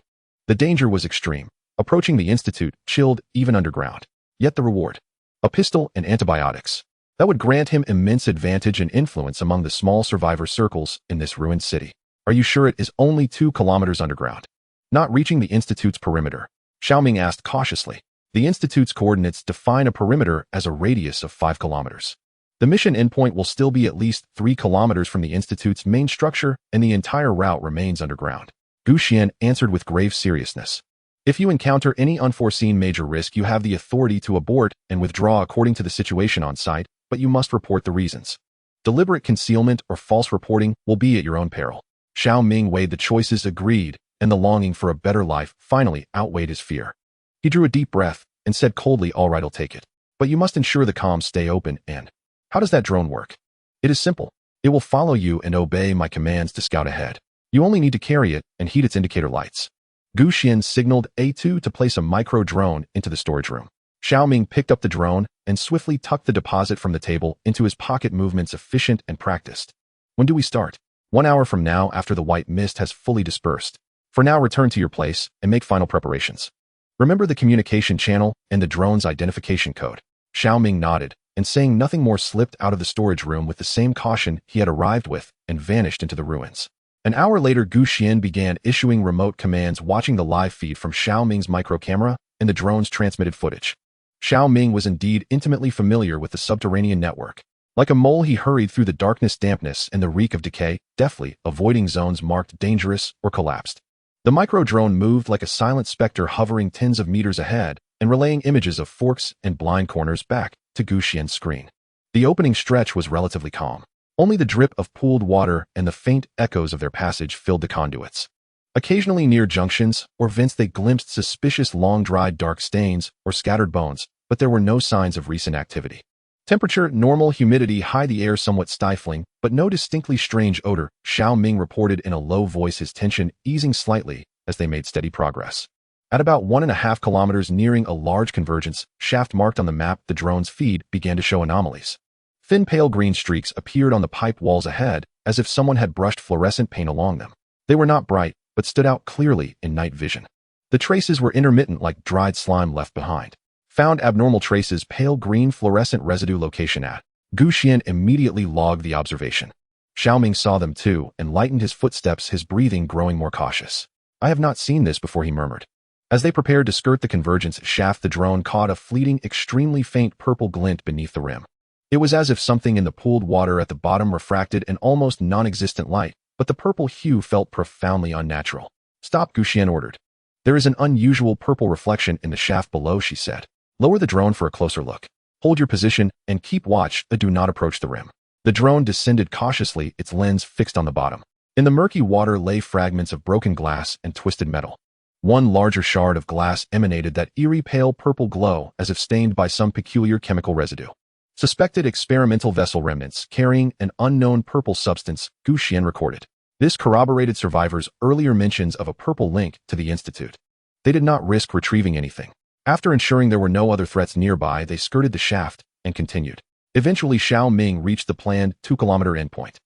The danger was extreme. Approaching the institute, chilled even underground. Yet the reward. A pistol and antibiotics. That would grant him immense advantage and influence among the small survivor circles in this ruined city. Are you sure it is only 2 kilometers underground? Not reaching the institute's perimeter. Xiaoming asked cautiously. The institute's coordinates define a perimeter as a radius of 5 kilometers. The mission endpoint will still be at least 3 kilometers from the institute's main structure, and the entire route remains underground. Xuan answered with grave seriousness. If you encounter any unforeseen major risk, you have the authority to abort and withdraw according to the situation on site, but you must report the reasons. Deliberate concealment or false reporting will be at your own peril. Xiaoming weighed the choices, agreed, and the longing for a better life finally outweighed his fear. He drew a deep breath and said coldly, "All right, I'll take it. But you must ensure the comms stay open and..." "How does that drone work?" "It is simple. It will follow you and obey my commands to scout ahead. You only need to carry it and heat its indicator lights." Xuan signaled A2 to place a micro-drone into the storage room. Xiaoming picked up the drone and swiftly tucked the deposit from the table into his pocket, movements efficient and practiced. "When do we start?" 1 hour from now, after the white mist has fully dispersed. For now, return to your place and make final preparations. Remember the communication channel and the drone's identification code." Xiaoming nodded, and saying nothing more slipped out of the storage room with the same caution he had arrived with and vanished into the ruins. An hour later, Xuan began issuing remote commands, watching the live feed from Xiaoming's micro-camera and the drone's transmitted footage. Xiaoming was indeed intimately familiar with the subterranean network. Like a mole, he hurried through the darkness, dampness, and the reek of decay, deftly avoiding zones marked dangerous or collapsed. The micro-drone moved like a silent specter, hovering tens of meters ahead and relaying images of forks and blind corners back to Xuan's screen. The opening stretch was relatively calm. Only the drip of pooled water and the faint echoes of their passage filled the conduits. Occasionally near junctions or vents they glimpsed suspicious long-dried dark stains or scattered bones, but there were no signs of recent activity. Temperature normal, humidity high, the air somewhat stifling, but no distinctly strange odor. Xiaoming reported in a low voice, his tension easing slightly as they made steady progress. At about 1.5 kilometers, nearing a large convergence shaft marked on the map, the drone's feed began to show anomalies. Thin pale green streaks appeared on the pipe walls ahead, as if someone had brushed fluorescent paint along them. They were not bright, but stood out clearly in night vision. The traces were intermittent, like dried slime left behind. Found abnormal traces, pale green fluorescent residue, location at. Xuan immediately logged the observation. Xiaoming saw them too and lightened his footsteps, his breathing growing more cautious. "I have not seen this before," he murmured. As they prepared to skirt the convergence shaft, the drone caught a fleeting, extremely faint purple glint beneath the rim. It was as if something in the pooled water at the bottom refracted an almost non-existent light, but the purple hue felt profoundly unnatural. "Stop," Xuan ordered. "There is an unusual purple reflection in the shaft below," she said. "Lower the drone for a closer look. Hold your position and keep watch, but do not approach the rim." The drone descended cautiously, its lens fixed on the bottom. In the murky water lay fragments of broken glass and twisted metal. One larger shard of glass emanated that eerie pale purple glow, as if stained by some peculiar chemical residue. "Suspected experimental vessel remnants carrying an unknown purple substance," Xuan recorded. This corroborated survivors' earlier mentions of a purple link to the institute. They did not risk retrieving anything. After ensuring there were no other threats nearby, they skirted the shaft and continued. Eventually, Xiaoming reached the planned 2-kilometer endpoint.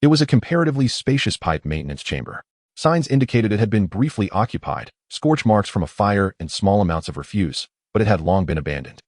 It was a comparatively spacious pipe maintenance chamber. Signs indicated it had been briefly occupied, scorch marks from a fire and small amounts of refuse, but it had long been abandoned.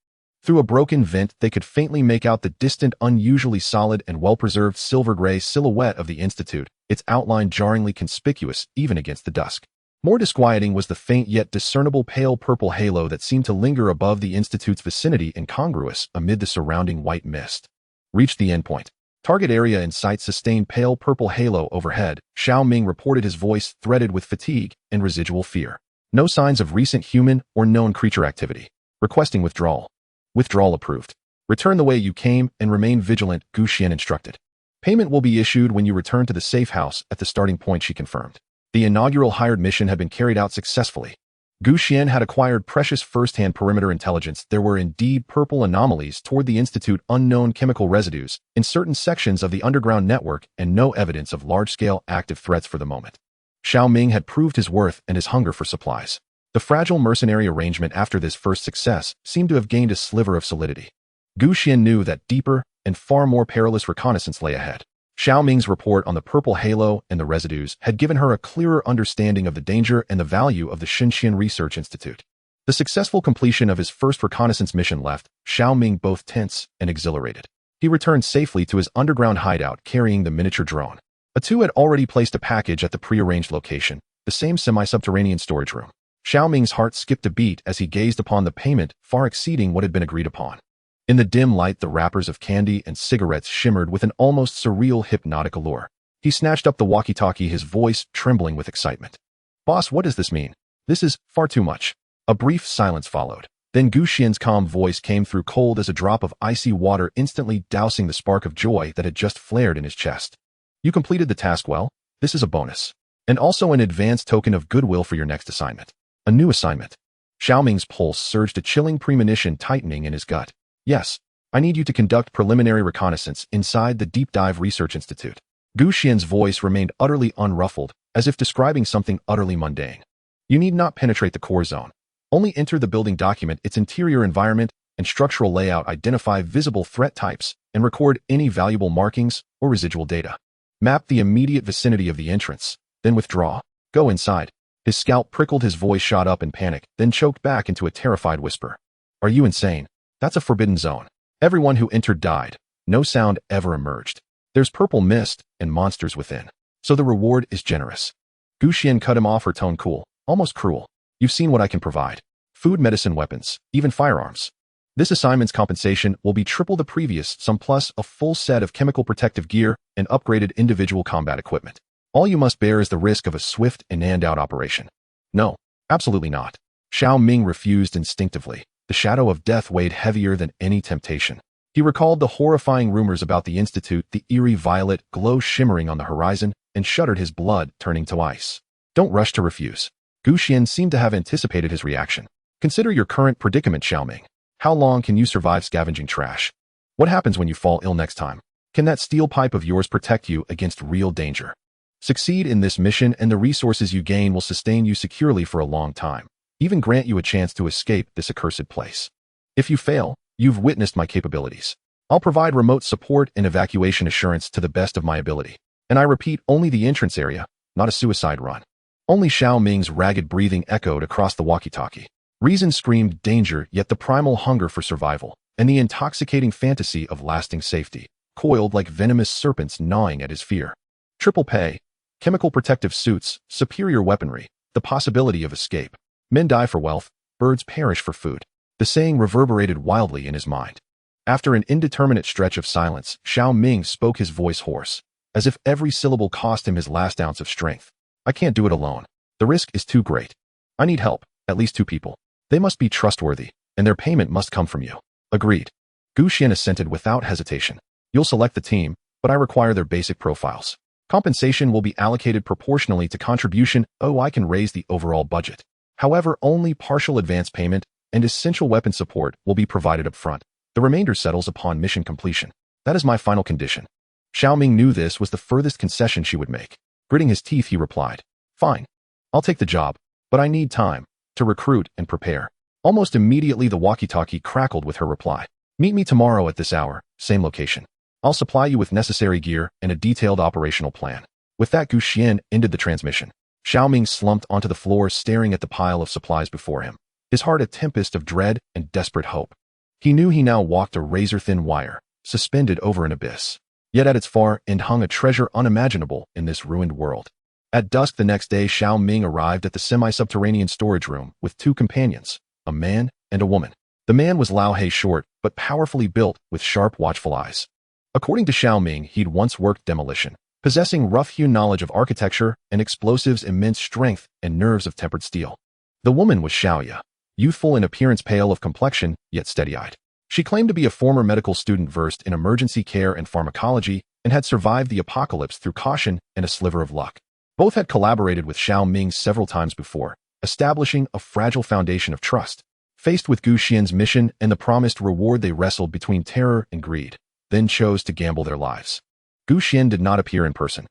Through a broken vent, they could faintly make out the distant, unusually solid and well-preserved silver-gray silhouette of the institute, its outline jarringly conspicuous even against the dusk. More disquieting was the faint yet discernible pale purple halo that seemed to linger above the institute's vicinity, incongruous amid the surrounding white mist. Reached the endpoint. Target area in sight, sustained pale purple halo overhead. Xiaoming reported, his voice threaded with fatigue and residual fear. No signs of recent human or known creature activity. Requesting withdrawal. Withdrawal approved. Return the way you came and remain vigilant, Xuan instructed. Payment will be issued when you return to the safe house at the starting point, she confirmed. The inaugural hired mission had been carried out successfully. Xuan had acquired precious first-hand perimeter intelligence. There were indeed purple anomalies toward the Institute, unknown chemical residues in certain sections of the underground network, and no evidence of large-scale active threats for the moment. Xiaoming had proved his worth and his hunger for supplies. The fragile mercenary arrangement after this first success seemed to have gained a sliver of solidity. Xuan knew that deeper and far more perilous reconnaissance lay ahead. Xiaoming's report on the purple halo and the residues had given her a clearer understanding of the danger and the value of the Xinxian Research Institute. The successful completion of his first reconnaissance mission left Xiaoming both tense and exhilarated. He returned safely to his underground hideout carrying the miniature drone. Atu had already placed a package at the prearranged location, the same semi-subterranean storage room. Xiaoming's heart skipped a beat as he gazed upon the payment far exceeding what had been agreed upon. In the dim light, the wrappers of candy and cigarettes shimmered with an almost surreal hypnotic allure. He snatched up the walkie-talkie, his voice trembling with excitement. "Boss, what does this mean? This is far too much." A brief silence followed. Then Xuan's calm voice came through, cold as a drop of icy water, instantly dousing the spark of joy that had just flared in his chest. "You completed the task well. This is a bonus. And also an advance token of goodwill for your next assignment." A new assignment. Xiaoming's pulse surged, a chilling premonition tightening in his gut. "Yes, I need you to conduct preliminary reconnaissance inside the Deep Dive Research Institute." Xuan's voice remained utterly unruffled, as if describing something utterly mundane. "You need not penetrate the core zone. Only enter the building, document its interior environment and structural layout, identify visible threat types, and record any valuable markings or residual data. Map the immediate vicinity of the entrance, then withdraw. Go inside." His scalp prickled, his voice shot up in panic, then choked back into a terrified whisper. "Are you insane? That's a forbidden zone. Everyone who entered died. No sound ever emerged. There's purple mist and monsters within. So the reward is generous." Xuan cut him off, her tone cool, almost cruel. "You've seen what I can provide. Food, medicine, weapons, even firearms. This assignment's compensation will be triple the previous sum plus a full set of chemical protective gear and upgraded individual combat equipment. All you must bear is the risk of a swift and out operation." "No, absolutely not." Xiaoming refused instinctively. The shadow of death weighed heavier than any temptation. He recalled the horrifying rumors about the Institute, the eerie violet glow shimmering on the horizon, and shuddered, his blood turning to ice. "Don't rush to refuse." Xuan seemed to have anticipated his reaction. "Consider your current predicament, Xiaoming. How long can you survive scavenging trash? What happens when you fall ill next time? Can that steel pipe of yours protect you against real danger? Succeed in this mission and the resources you gain will sustain you securely for a long time, even grant you a chance to escape this accursed place. If you fail, you've witnessed my capabilities. I'll provide remote support and evacuation assurance to the best of my ability. And I repeat, only the entrance area, not a suicide run." Only Xiaoming's ragged breathing echoed across the walkie-talkie. Reason screamed danger, yet the primal hunger for survival and the intoxicating fantasy of lasting safety coiled like venomous serpents gnawing at his fear. Triple pay, chemical protective suits, superior weaponry, the possibility of escape. Men die for wealth, birds perish for food. The saying reverberated wildly in his mind. After an indeterminate stretch of silence, Xiaoming spoke, his voice hoarse, as if every syllable cost him his last ounce of strength. "I can't do it alone. The risk is too great. I need help, at least 2 people. They must be trustworthy, and their payment must come from you." "Agreed." Xuan assented without hesitation. "You'll select the team, but I require their basic profiles. Compensation will be allocated proportionally to contribution. I can raise the overall budget. However, only partial advance payment and essential weapon support will be provided up front. The remainder settles upon mission completion. That is my final condition." Xiaoming knew this was the furthest concession she would make. Gritting his teeth, he replied, "Fine. I'll take the job, but I need time to recruit and prepare." Almost immediately, the walkie-talkie crackled with her reply. "Meet me tomorrow at this hour, same location. I'll supply you with necessary gear and a detailed operational plan." With that, Xuan ended the transmission. Xiaoming slumped onto the floor, staring at the pile of supplies before him, his heart a tempest of dread and desperate hope. He knew he now walked a razor-thin wire, suspended over an abyss. Yet at its far end hung a treasure unimaginable in this ruined world. At dusk the next day, Xiaoming arrived at the semi-subterranean storage room with 2 companions, a man and a woman. The man was Lao He, short but powerfully built, with sharp, watchful eyes. According to Xiaoming, he'd once worked demolition, possessing rough-hewn knowledge of architecture and explosives, immense strength, and nerves of tempered steel. The woman was Xiaoya, youthful in appearance, pale of complexion, yet steady-eyed. She claimed to be a former medical student versed in emergency care and pharmacology and had survived the apocalypse through caution and a sliver of luck. Both had collaborated with Xiao Ming several times before, establishing a fragile foundation of trust. Faced with Gu Xian's mission and the promised reward, they wrestled between terror and greed, then chose to gamble their lives. Gu Xian did not appear in person.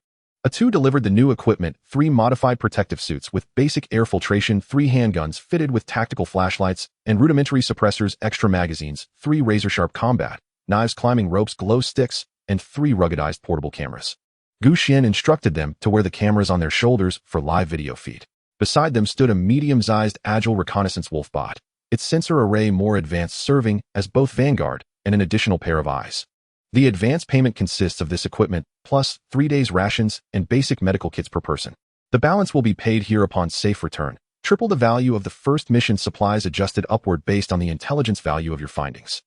A2 delivered the new equipment, 3 modified protective suits with basic air filtration, 3 handguns fitted with tactical flashlights and rudimentary suppressors, extra magazines, 3 razor-sharp combat knives, climbing ropes, glow sticks, and 3 ruggedized portable cameras. Gu Xian instructed them to wear the cameras on their shoulders for live video feed. Beside them stood a medium-sized agile reconnaissance wolf bot, its sensor array more advanced, serving as both vanguard and an additional pair of eyes. The advance payment consists of this equipment, plus 3 days rations and basic medical kits per person. The balance will be paid here upon safe return. Triple the value of the first mission supplies adjusted upward based on the intelligence value of your findings.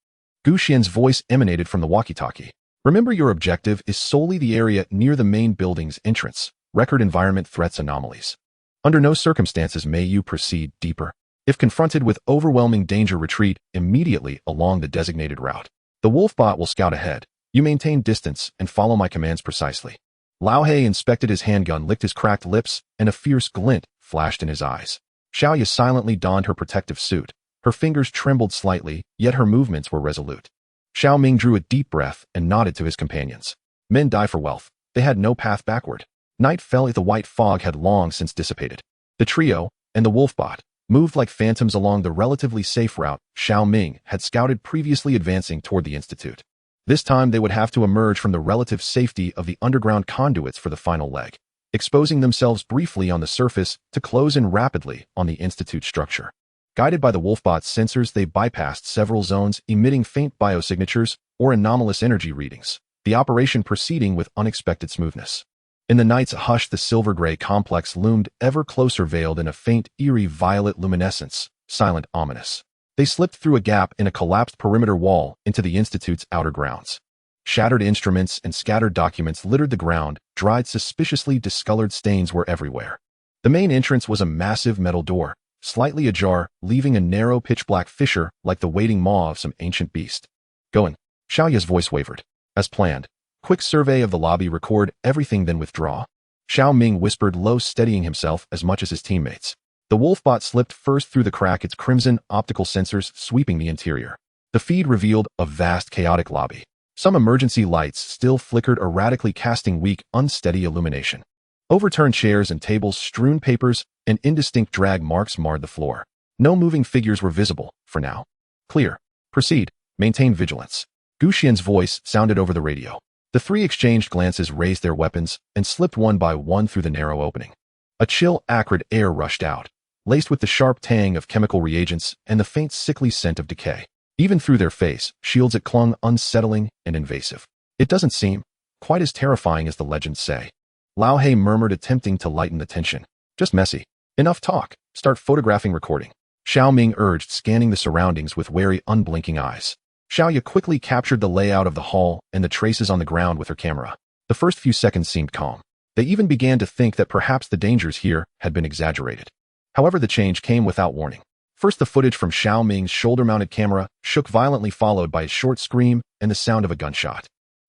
Gu Xian's voice emanated from the walkie-talkie. Remember, your objective is solely the area near the main building's entrance. Record environment threats anomalies. Under no circumstances may you proceed deeper. If confronted with overwhelming danger, retreat immediately along the designated route. The wolf bot will scout ahead. You maintain distance and follow my commands precisely. Lao He inspected his handgun, licked his cracked lips, and a fierce glint flashed in his eyes. Xiaoya silently donned her protective suit. Her fingers trembled slightly, yet her movements were resolute. Xiao Ming drew a deep breath and nodded to his companions. Men die for wealth. They had no path backward. Night fell, the white fog had long since dissipated. The trio, and the wolf bot, moved like phantoms along the relatively safe route Xiao Ming had scouted previously, advancing toward the institute. This time they would have to emerge from the relative safety of the underground conduits for the final leg, exposing themselves briefly on the surface to close in rapidly on the institute structure. Guided by the Wolfbot's sensors, they bypassed several zones emitting faint biosignatures or anomalous energy readings, the operation proceeding with unexpected smoothness. In the night's hush, the silver-gray complex loomed ever closer, veiled in a faint, eerie violet luminescence, silent, ominous. They slipped through a gap in a collapsed perimeter wall into the Institute's outer grounds. Shattered instruments and scattered documents littered the ground, dried, suspiciously discolored stains were everywhere. The main entrance was a massive metal door, slightly ajar, leaving a narrow pitch-black fissure like the waiting maw of some ancient beast. Go in. Xiaoya's voice wavered. As planned. Quick survey of the lobby, record everything, then withdraw. Xiao Ming whispered low, steadying himself as much as his teammates. The Wolfbot slipped first through the crack, its crimson optical sensors sweeping the interior. The feed revealed a vast, chaotic lobby. Some emergency lights still flickered erratically, casting weak, unsteady illumination. Overturned chairs and tables, strewn papers, and indistinct drag marks marred the floor. No moving figures were visible, for now. Clear. Proceed. Maintain vigilance. Gu Xian's voice sounded over the radio. The 3 exchanged glances, raised their weapons, and slipped one by one through the narrow opening. A chill, acrid air rushed out, laced with the sharp tang of chemical reagents and the faint, sickly scent of decay. Even through their face shields it clung, unsettling and invasive. It doesn't seem quite as terrifying as the legends say. Lao He murmured, attempting to lighten the tension. Just messy. Enough talk. Start photographing, recording. Xiao Ming urged, scanning the surroundings with wary, unblinking eyes. Xiaoya quickly captured the layout of the hall and the traces on the ground with her camera. The first few seconds seemed calm. They even began to think that perhaps the dangers here had been exaggerated. However, the change came without warning. First, the footage from Xiao Ming's shoulder-mounted camera shook violently, followed by a short scream and the sound of a gunshot.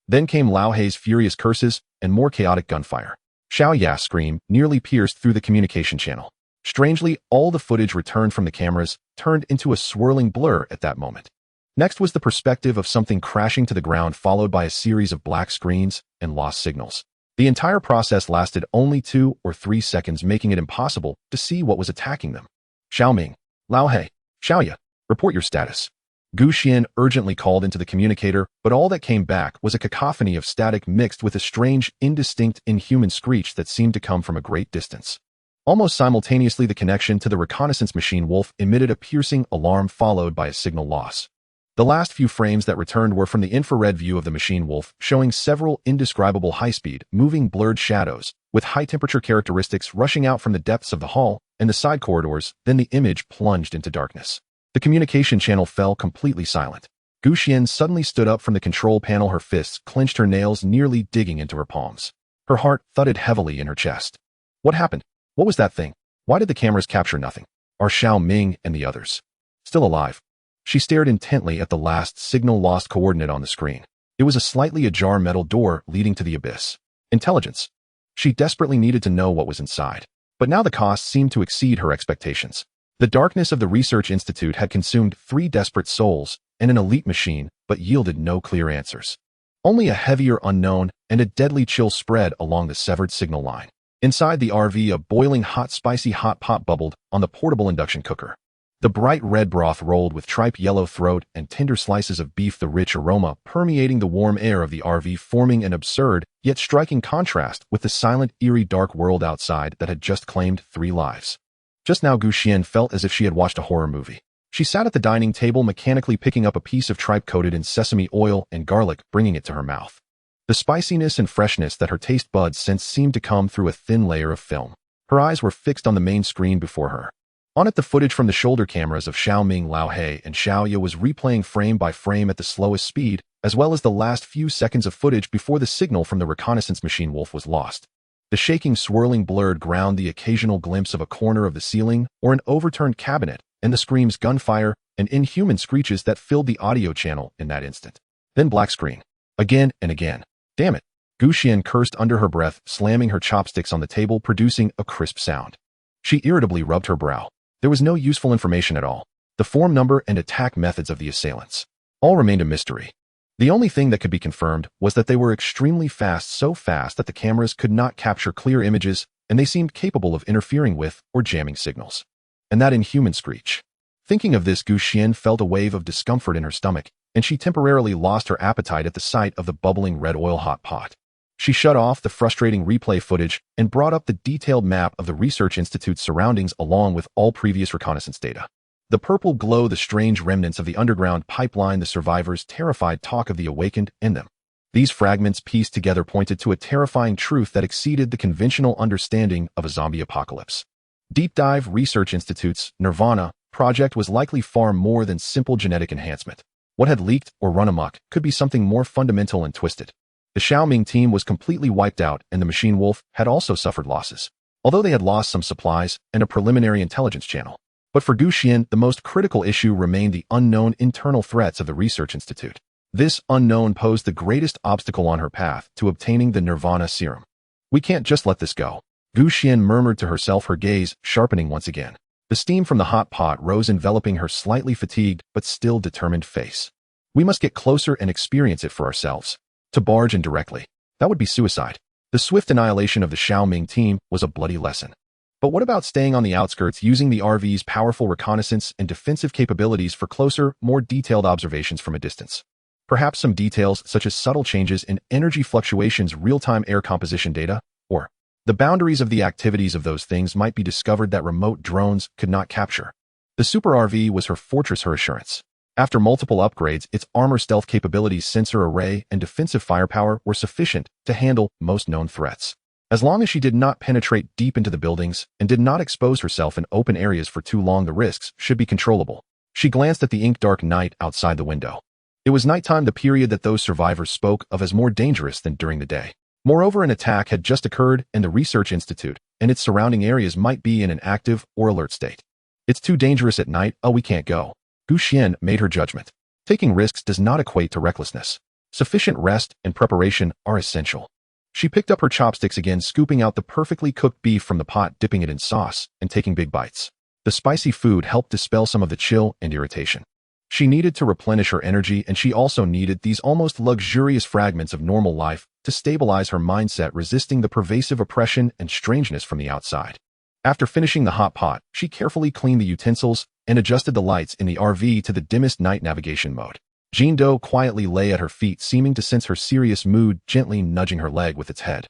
Then came Lao Hei's furious curses and more chaotic gunfire. Xiao Ya's scream nearly pierced through the communication channel. Strangely, all the footage returned from the cameras turned into a swirling blur at that moment. Next was the perspective of something crashing to the ground, followed by a series of black screens and lost signals. The entire process lasted only 2 or 3 seconds, making it impossible to see what was attacking them. Xiao Ming, Lao He, Xiaoya, report your status. Gu Xian urgently called into the communicator, but all that came back was a cacophony of static mixed with a strange, indistinct, inhuman screech that seemed to come from a great distance. Almost simultaneously, the connection to the reconnaissance machine wolf emitted a piercing alarm, followed by a signal loss. The last few frames that returned were from the infrared view of the machine wolf, showing several indescribable high-speed, moving blurred shadows, with high-temperature characteristics rushing out from the depths of the hall and the side corridors. Then the image plunged into darkness. The communication channel fell completely silent. Gu Xian suddenly stood up from the control panel, her fists clenched, her nails nearly digging into her palms. Her heart thudded heavily in her chest. What happened? What was that thing? Why did the cameras capture nothing? Are Xiao Ming and the others still alive? She stared intently at the last signal-lost coordinate on the screen. It was a slightly ajar metal door leading to the abyss. Intelligence. She desperately needed to know what was inside. But now the cost seemed to exceed her expectations. The darkness of the research institute had consumed 3 desperate souls and an elite machine, but yielded no clear answers. Only a heavier unknown and a deadly chill spread along the severed signal line. Inside the RV, a boiling hot spicy hot pot bubbled on the portable induction cooker. The bright red broth rolled with tripe yellow throat and tender slices of beef, the rich aroma permeating the warm air of the RV, forming an absurd yet striking contrast with the silent, eerie dark world outside that had just claimed 3 lives. Just now Xuan felt as if she had watched a horror movie. She sat at the dining table, mechanically picking up a piece of tripe coated in sesame oil and garlic, bringing it to her mouth. The spiciness and freshness that her taste buds sensed seemed to come through a thin layer of film. Her eyes were fixed on the main screen before her. On it, the footage from the shoulder cameras of Xiao Ming, Lao He, and Xiao Ye was replaying frame by frame at the slowest speed, as well as the last few seconds of footage before the signal from the reconnaissance machine Wolf was lost. The shaking, swirling blurred ground, the occasional glimpse of a corner of the ceiling or an overturned cabinet, and the screams, gunfire, and inhuman screeches that filled the audio channel in that instant. Then black screen. Again and again. Damn it. Xuan cursed under her breath, slamming her chopsticks on the table, producing a crisp sound. She irritably rubbed her brow. There was no useful information at all. The form number and attack methods of the assailants all remained a mystery. The only thing that could be confirmed was that they were extremely fast, so fast that the cameras could not capture clear images, and they seemed capable of interfering with or jamming signals. And that inhuman screech. Thinking of this, Xuan felt a wave of discomfort in her stomach, and she temporarily lost her appetite at the sight of the bubbling red oil hot pot. She shut off the frustrating replay footage and brought up the detailed map of the research institute's surroundings along with all previous reconnaissance data. The purple glow, the strange remnants of the underground pipeline, the survivors' terrified talk of the awakened in them. These fragments pieced together pointed to a terrifying truth that exceeded the conventional understanding of a zombie apocalypse. Deep Dive Research Institute's Nirvana project was likely far more than simple genetic enhancement. What had leaked or run amok could be something more fundamental and twisted. The Xiao Ming team was completely wiped out, and the Machine Wolf had also suffered losses, although they had lost some supplies and a preliminary intelligence channel. But for Xuan, the most critical issue remained the unknown internal threats of the Research Institute. This unknown posed the greatest obstacle on her path to obtaining the Nirvana serum. We can't just let this go, Xuan murmured to herself, her gaze sharpening once again. The steam from the hot pot rose, enveloping her slightly fatigued but still determined face. We must get closer and experience it for ourselves. To barge in directly, that would be suicide. The swift annihilation of the Xiao Ming team was a bloody lesson. But what about staying on the outskirts, using the RV's powerful reconnaissance and defensive capabilities for closer, more detailed observations from a distance? Perhaps some details such as subtle changes in energy fluctuations, real-time air composition data, or the boundaries of the activities of those things might be discovered that remote drones could not capture. The Super RV was her fortress, her assurance. After multiple upgrades, its armor, stealth capabilities, sensor array, and defensive firepower were sufficient to handle most known threats. As long as she did not penetrate deep into the buildings and did not expose herself in open areas for too long, the risks should be controllable. She glanced at the ink-dark night outside the window. It was nighttime, the period that those survivors spoke of as more dangerous than during the day. Moreover, an attack had just occurred in the Research Institute, and its surrounding areas might be in an active or alert state. It's too dangerous at night. Oh, we can't go. Xuan made her judgment. Taking risks does not equate to recklessness. Sufficient rest and preparation are essential. She picked up her chopsticks again, scooping out the perfectly cooked beef from the pot, dipping it in sauce, and taking big bites. The spicy food helped dispel some of the chill and irritation. She needed to replenish her energy, and she also needed these almost luxurious fragments of normal life to stabilize her mindset, resisting the pervasive oppression and strangeness from the outside. After finishing the hot pot, she carefully cleaned the utensils and adjusted the lights in the RV to the dimmest night navigation mode. Jean Do quietly lay at her feet, seeming to sense her serious mood, gently nudging her leg with its head.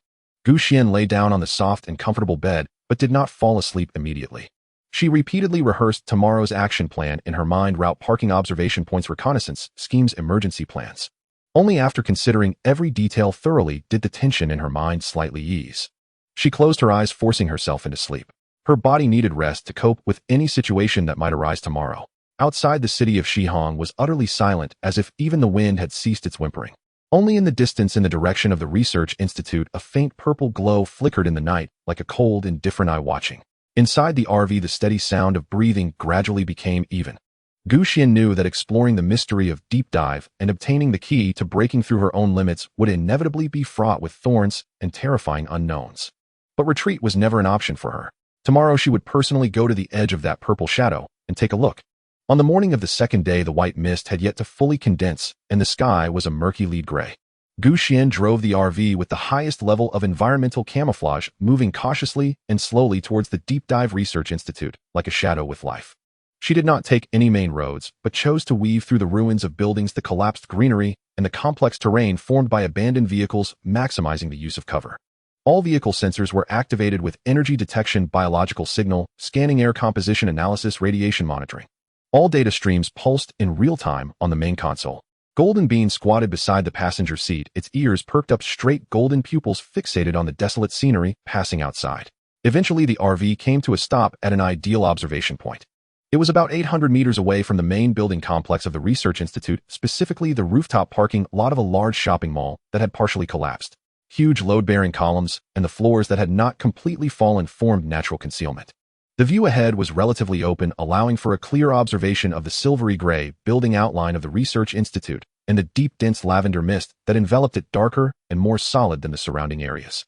Xuan lay down on the soft and comfortable bed, but did not fall asleep immediately. She repeatedly rehearsed tomorrow's action plan in her mind: route, parking, observation points, reconnaissance schemes, emergency plans. Only after considering every detail thoroughly did the tension in her mind slightly ease. She closed her eyes, forcing herself into sleep. Her body needed rest to cope with any situation that might arise tomorrow. Outside, the city of Shihong was utterly silent, as if even the wind had ceased its whimpering. Only in the distance, in the direction of the Research Institute, a faint purple glow flickered in the night, like a cold, indifferent eye watching. Inside the RV, the steady sound of breathing gradually became even. Xuan knew that exploring the mystery of deep dive and obtaining the key to breaking through her own limits would inevitably be fraught with thorns and terrifying unknowns. But retreat was never an option for her. Tomorrow she would personally go to the edge of that purple shadow and take a look. On the morning of the second day, the white mist had yet to fully condense, and the sky was a murky lead gray. Xuan drove the RV with the highest level of environmental camouflage, moving cautiously and slowly towards the Deep Dive Research Institute, like a shadow with life. She did not take any main roads, but chose to weave through the ruins of buildings, the collapsed greenery, and the complex terrain formed by abandoned vehicles, maximizing the use of cover. All vehicle sensors were activated with energy detection, biological signal, scanning, air composition analysis, radiation monitoring. All data streams pulsed in real time on the main console. Golden Bean squatted beside the passenger seat, its ears perked up straight, golden pupils fixated on the desolate scenery passing outside. Eventually, the RV came to a stop at an ideal observation point. It was about 800 meters away from the main building complex of the Research Institute, specifically the rooftop parking lot of a large shopping mall that had partially collapsed. Huge load-bearing columns and the floors that had not completely fallen formed natural concealment. The view ahead was relatively open, allowing for a clear observation of the silvery gray building outline of the Research Institute and the deep, dense lavender mist that enveloped it, darker and more solid than the surrounding areas.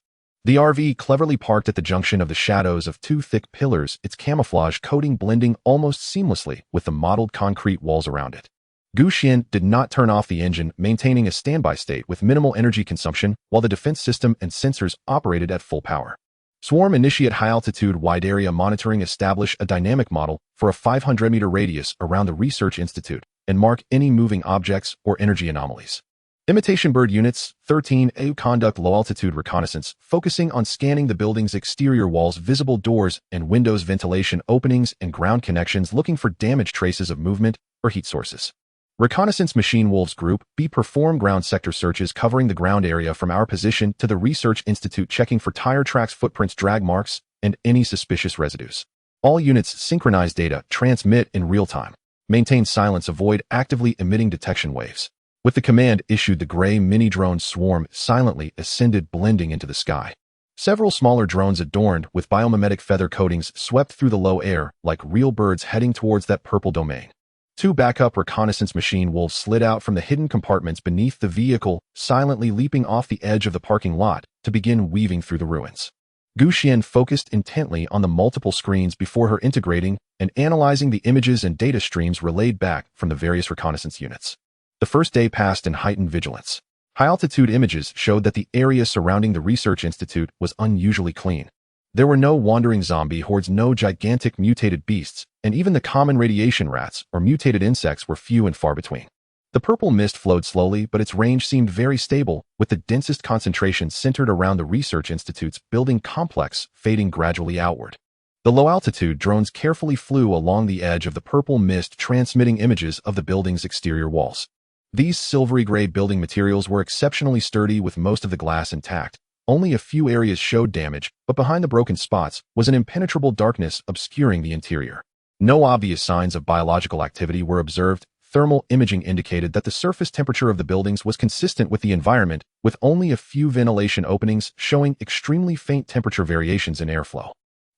The RV cleverly parked at the junction of the shadows of two thick pillars, its camouflage coating blending almost seamlessly with the mottled concrete walls around it. Xuan did not turn off the engine, maintaining a standby state with minimal energy consumption while the defense system and sensors operated at full power. Swarm initiate high-altitude wide area monitoring, establish a dynamic model for a 500-meter radius around the Research Institute and mark any moving objects or energy anomalies. Imitation bird units 13A conduct low-altitude reconnaissance, focusing on scanning the building's exterior walls, visible doors and windows, ventilation openings and ground connections, looking for damage traces of movement or heat sources. Reconnaissance Machine Wolves Group B perform ground sector searches covering the ground area from our position to the Research Institute, checking for tire tracks, footprints, drag marks, and any suspicious residues. All units synchronize data, transmit in real time. Maintain silence, avoid actively emitting detection waves. With the command issued, the gray mini-drone swarm silently ascended, blending into the sky. Several smaller drones adorned with biomimetic feather coatings swept through the low air like real birds heading towards that purple domain. Two backup reconnaissance machine wolves slid out from the hidden compartments beneath the vehicle, silently leaping off the edge of the parking lot to begin weaving through the ruins. Xuan focused intently on the multiple screens before her, integrating and analyzing the images and data streams relayed back from the various reconnaissance units. The first day passed in heightened vigilance. High-altitude images showed that the area surrounding the Research Institute was unusually clean. There were no wandering zombie hordes, no gigantic mutated beasts, and even the common radiation rats or mutated insects were few and far between. The purple mist flowed slowly, but its range seemed very stable, with the densest concentration centered around the Research Institute's building complex, fading gradually outward. The low-altitude drones carefully flew along the edge of the purple mist, transmitting images of the building's exterior walls. These silvery gray building materials were exceptionally sturdy, with most of the glass intact. Only a few areas showed damage, but behind the broken spots was an impenetrable darkness obscuring the interior. No obvious signs of biological activity were observed. Thermal imaging indicated that the surface temperature of the buildings was consistent with the environment, with only a few ventilation openings showing extremely faint temperature variations in airflow.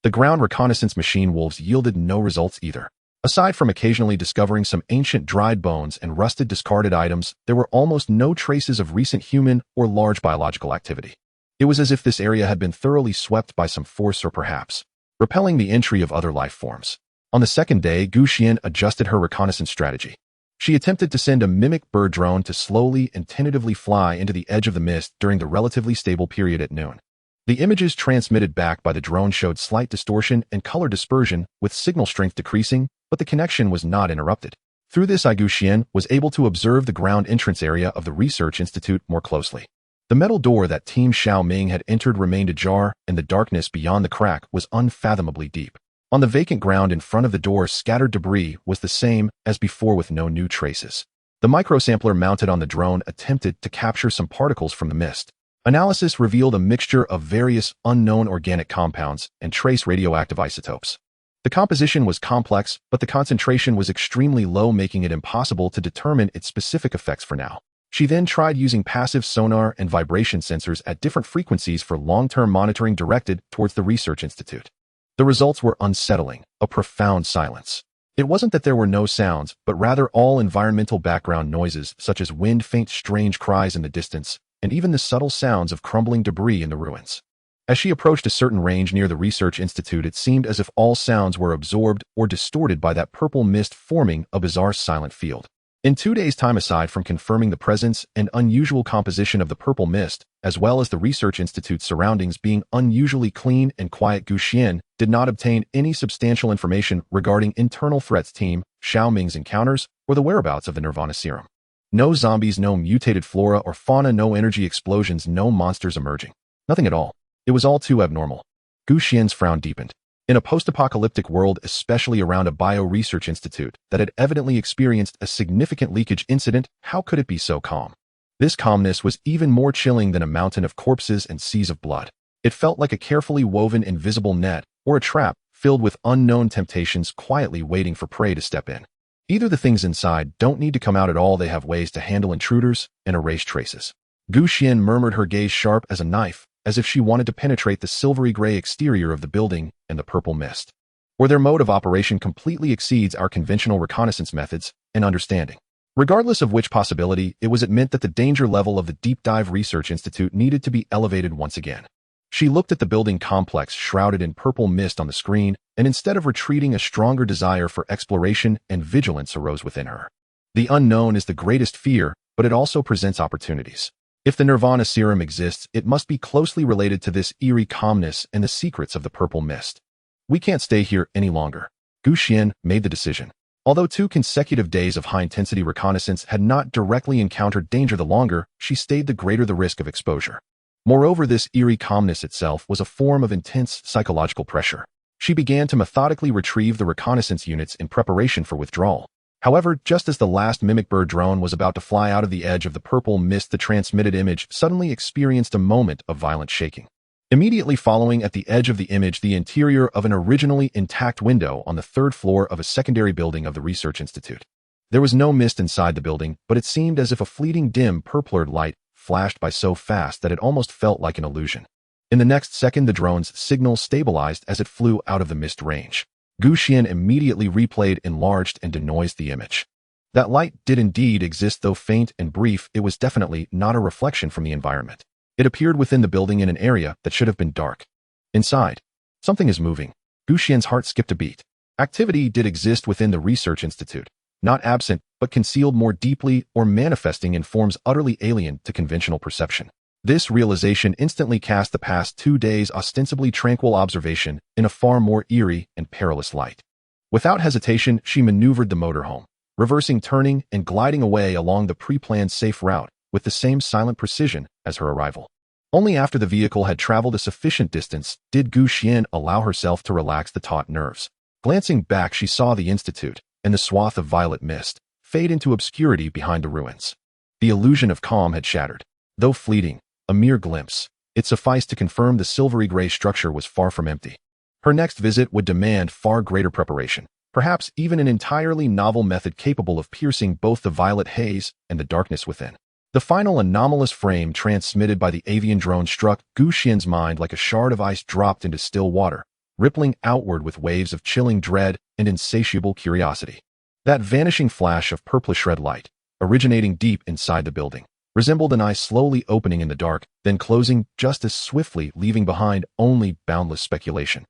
The ground reconnaissance machine wolves yielded no results either. Aside from occasionally discovering some ancient dried bones and rusted discarded items, there were almost no traces of recent human or large biological activity. It was as if this area had been thoroughly swept by some force or perhaps repelling the entry of other life forms. On the second day, Xuan adjusted her reconnaissance strategy. She attempted to send a mimic bird drone to slowly and tentatively fly into the edge of the mist during the relatively stable period at noon. The images transmitted back by the drone showed slight distortion and color dispersion, with signal strength decreasing, but the connection was not interrupted. Through this, Xuan was able to observe the ground entrance area of the Research Institute more closely. The metal door that Team Xiao Ming had entered remained ajar, and the darkness beyond the crack was unfathomably deep. On the vacant ground in front of the door, scattered debris was the same as before, with no new traces. The microsampler mounted on the drone attempted to capture some particles from the mist. Analysis revealed a mixture of various unknown organic compounds and trace radioactive isotopes. The composition was complex, but the concentration was extremely low, making it impossible to determine its specific effects for now. She then tried using passive sonar and vibration sensors at different frequencies for long-term monitoring directed towards the Research Institute. The results were unsettling, a profound silence. It wasn't that there were no sounds, but rather all environmental background noises such as wind, faint, strange cries in the distance, and even the subtle sounds of crumbling debris in the ruins. As she approached a certain range near the research institute, it seemed as if all sounds were absorbed or distorted by that purple mist, forming a bizarre silent field. In 2 days' time, aside from confirming the presence and unusual composition of the purple mist, as well as the research institute's surroundings being unusually clean and quiet, Xuan did not obtain any substantial information regarding internal threats, Team Xiao Ming's encounters, or the whereabouts of the Nirvana serum. No zombies, no mutated flora or fauna, no energy explosions, no monsters emerging. Nothing at all. It was all too abnormal. Xuan's frown deepened. In a post-apocalyptic world, especially around a bio-research institute that had evidently experienced a significant leakage incident, how could it be so calm? This calmness was even more chilling than a mountain of corpses and seas of blood. It felt like a carefully woven invisible net, or a trap, filled with unknown temptations quietly waiting for prey to step in. Either the things inside don't need to come out at all, they have ways to handle intruders and erase traces. Xuan murmured, her gaze sharp as a knife, as if she wanted to penetrate the silvery gray exterior of the building and the purple mist. Or their mode of operation completely exceeds our conventional reconnaissance methods and understanding. Regardless of which possibility, it was admit that the danger level of the Deep Dive Research Institute needed to be elevated once again. She looked at the building complex shrouded in purple mist on the screen, and instead of retreating, a stronger desire for exploration and vigilance arose within her. The unknown is the greatest fear, but it also presents opportunities. If the Nirvana serum exists, it must be closely related to this eerie calmness and the secrets of the purple mist. We can't stay here any longer. Xuan made the decision. Although 2 consecutive days of high-intensity reconnaissance had not directly encountered danger, the longer she stayed, the greater the risk of exposure. Moreover, this eerie calmness itself was a form of intense psychological pressure. She began to methodically retrieve the reconnaissance units in preparation for withdrawal. However, just as the last mimic bird drone was about to fly out of the edge of the purple mist, the transmitted image suddenly experienced a moment of violent shaking. Immediately following, at the edge of the image, the interior of an originally intact window on the 3rd floor of a secondary building of the Research Institute. There was no mist inside the building, but it seemed as if a fleeting dim purplured light flashed by so fast that it almost felt like an illusion. In the next second, the drone's signal stabilized as it flew out of the mist range. Xuan immediately replayed, enlarged, and denoised the image. That light did indeed exist, though faint and brief. It was definitely not a reflection from the environment. It appeared within the building in an area that should have been dark. Inside, something is moving. Xuan's heart skipped a beat. Activity did exist within the Research Institute, not absent, but concealed more deeply or manifesting in forms utterly alien to conventional perception. This realization instantly cast the past 2 days' ostensibly tranquil observation in a far more eerie and perilous light. Without hesitation, she maneuvered the motorhome, reversing, turning, and gliding away along the pre-planned safe route with the same silent precision as her arrival. Only after the vehicle had traveled a sufficient distance did Xuan allow herself to relax the taut nerves. Glancing back, she saw the institute and the swath of violet mist fade into obscurity behind the ruins. The illusion of calm had shattered. Though fleeting, a mere glimpse, it sufficed to confirm the silvery gray structure was far from empty. Her next visit would demand far greater preparation, perhaps even an entirely novel method capable of piercing both the violet haze and the darkness within. The final anomalous frame transmitted by the avian drone struck Xuan's mind like a shard of ice dropped into still water, rippling outward with waves of chilling dread and insatiable curiosity. That vanishing flash of purplish red light, originating deep inside the building, resembled an eye slowly opening in the dark, then closing just as swiftly, leaving behind only boundless speculation.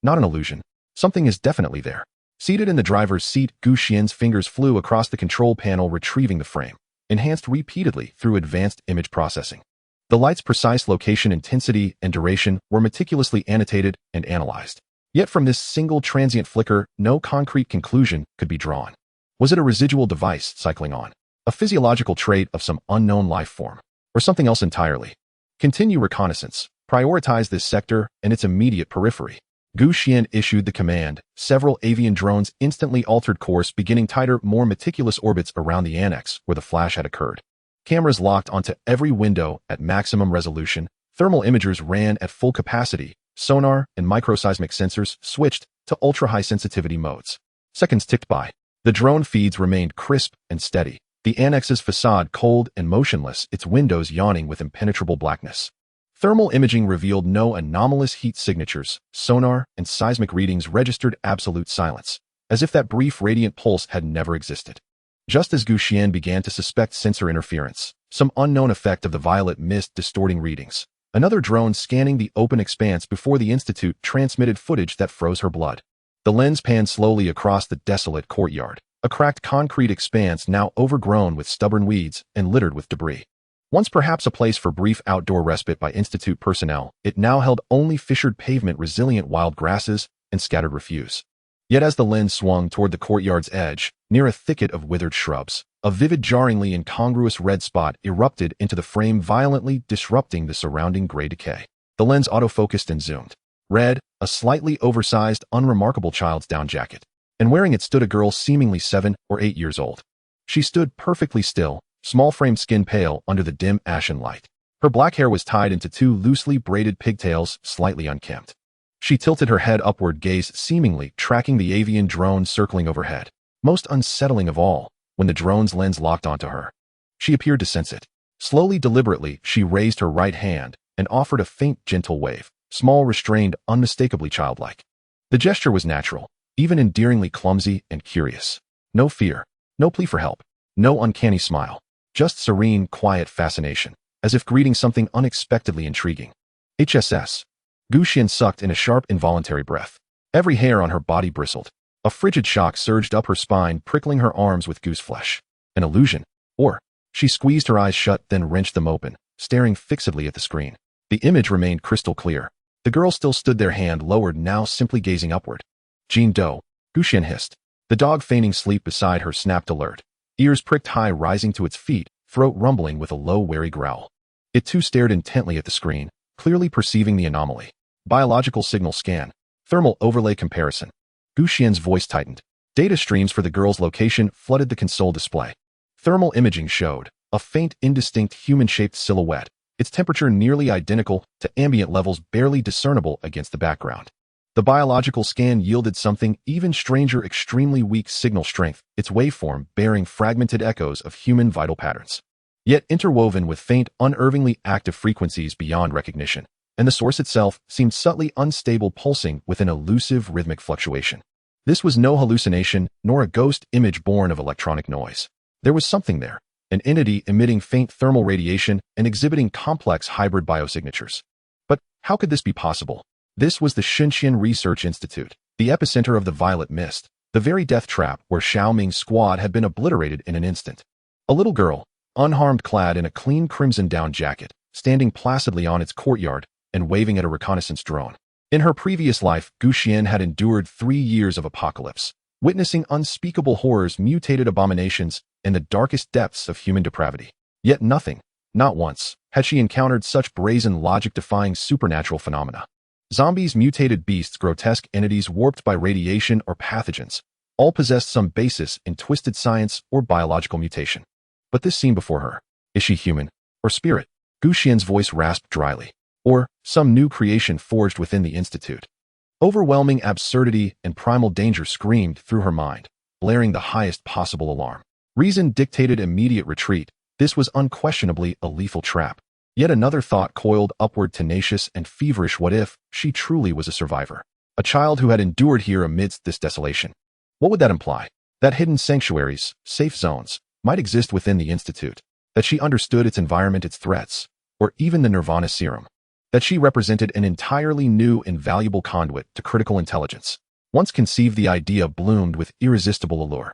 Not an illusion. Something is definitely there. Seated in the driver's seat, Xuan's fingers flew across the control panel, retrieving the frame, enhanced repeatedly through advanced image processing. The light's precise location, intensity, and duration were meticulously annotated and analyzed. Yet from this single transient flicker, no concrete conclusion could be drawn. Was it a residual device cycling on? A physiological trait of some unknown life form? Or something else entirely? Continue reconnaissance. Prioritize this sector and its immediate periphery. Xuan issued the command. Several avian drones instantly altered course, beginning tighter, more meticulous orbits around the annex where the flash had occurred. Cameras locked onto every window at maximum resolution. Thermal imagers ran at full capacity. Sonar and microseismic sensors switched to ultra-high sensitivity modes. Seconds ticked by. The drone feeds remained crisp and steady. The annex's facade cold and motionless, its windows yawning with impenetrable blackness. Thermal imaging revealed no anomalous heat signatures. Sonar and seismic readings registered absolute silence. as if that brief radiant pulse had never existed. Just as Xuan began to suspect sensor interference, some unknown effect of the violet mist distorting readings, another drone scanning the open expanse before the Institute transmitted footage that froze her blood. The lens panned slowly across the desolate courtyard, a cracked concrete expanse now overgrown with stubborn weeds and littered with debris. Once perhaps a place for brief outdoor respite by Institute personnel, it now held only fissured pavement, resilient wild grasses, and scattered refuse. Yet as the lens swung toward the courtyard's edge, near a thicket of withered shrubs, a vivid, jarringly incongruous red spot erupted into the frame, violently disrupting the surrounding gray decay. The lens autofocused and zoomed. Red, a slightly oversized, unremarkable child's down jacket, and wearing it stood a girl seemingly 7 or 8 years old. She stood perfectly still, small-framed, skin pale under the dim ashen light. Her black hair was tied into 2 loosely braided pigtails, slightly unkempt. She tilted her head upward, gaze seemingly tracking the avian drone circling overhead. Most unsettling of all, when the drone's lens locked onto her, she appeared to sense it. Slowly, deliberately, she raised her right hand and offered a faint, gentle wave, small, restrained, unmistakably childlike. The gesture was natural, even endearingly clumsy and curious. No fear, no plea for help, no uncanny smile. Just serene, quiet fascination, as if greeting something unexpectedly intriguing. HSS. Xuan sucked in a sharp, involuntary breath. Every hair on her body bristled. A frigid shock surged up her spine, prickling her arms with goose flesh. An illusion? Or? She squeezed her eyes shut, then wrenched them open, staring fixedly at the screen. The image remained crystal clear. The girl still stood there, hand lowered, now simply gazing upward. Jean Doe, Xuan hissed. The dog, feigning sleep beside her, snapped alert. Ears pricked high, rising to its feet, throat rumbling with a low, wary growl. It too stared intently at the screen, clearly perceiving the anomaly. Biological signal scan. Thermal overlay comparison. Xuan's voice tightened. Data streams for the girl's location flooded the console display. Thermal imaging showed a faint, indistinct, human-shaped silhouette, its temperature nearly identical to ambient levels, barely discernible against the background. The biological scan yielded something even stranger: extremely weak signal strength, its waveform bearing fragmented echoes of human vital patterns, yet interwoven with faint, unervingly active frequencies beyond recognition. And the source itself seemed subtly unstable, pulsing with an elusive rhythmic fluctuation. This was no hallucination, nor a ghost image born of electronic noise. There was something there, an entity emitting faint thermal radiation and exhibiting complex hybrid biosignatures. But how could this be possible? This was the Xinxian Research Institute, the epicenter of the violet mist, the very death trap where Xiaoming's squad had been obliterated in an instant. A little girl, unharmed, clad in a clean crimson down jacket, standing placidly on its courtyard and waving at a reconnaissance drone. In her previous life, Xuan had endured 3 years of apocalypse, witnessing unspeakable horrors, mutated abominations, and the darkest depths of human depravity. Yet nothing, not once, had she encountered such brazen, logic-defying supernatural phenomena. Zombies, mutated beasts, grotesque entities warped by radiation or pathogens, all possessed some basis in twisted science or biological mutation. But this scene before her, is she human or spirit? Xuan's voice rasped dryly. Or some new creation forged within the Institute? Overwhelming absurdity and primal danger screamed through her mind, blaring the highest possible alarm. Reason dictated immediate retreat. This was unquestionably a lethal trap. Yet another thought coiled upward, tenacious and feverish. What if she truly was a survivor? A child who had endured here amidst this desolation? What would that imply? That hidden sanctuaries, safe zones, might exist within the Institute. That she understood its environment, its threats, or even the Nirvana serum. That she represented an entirely new, invaluable conduit to critical intelligence. Once conceived, the idea bloomed with irresistible allure.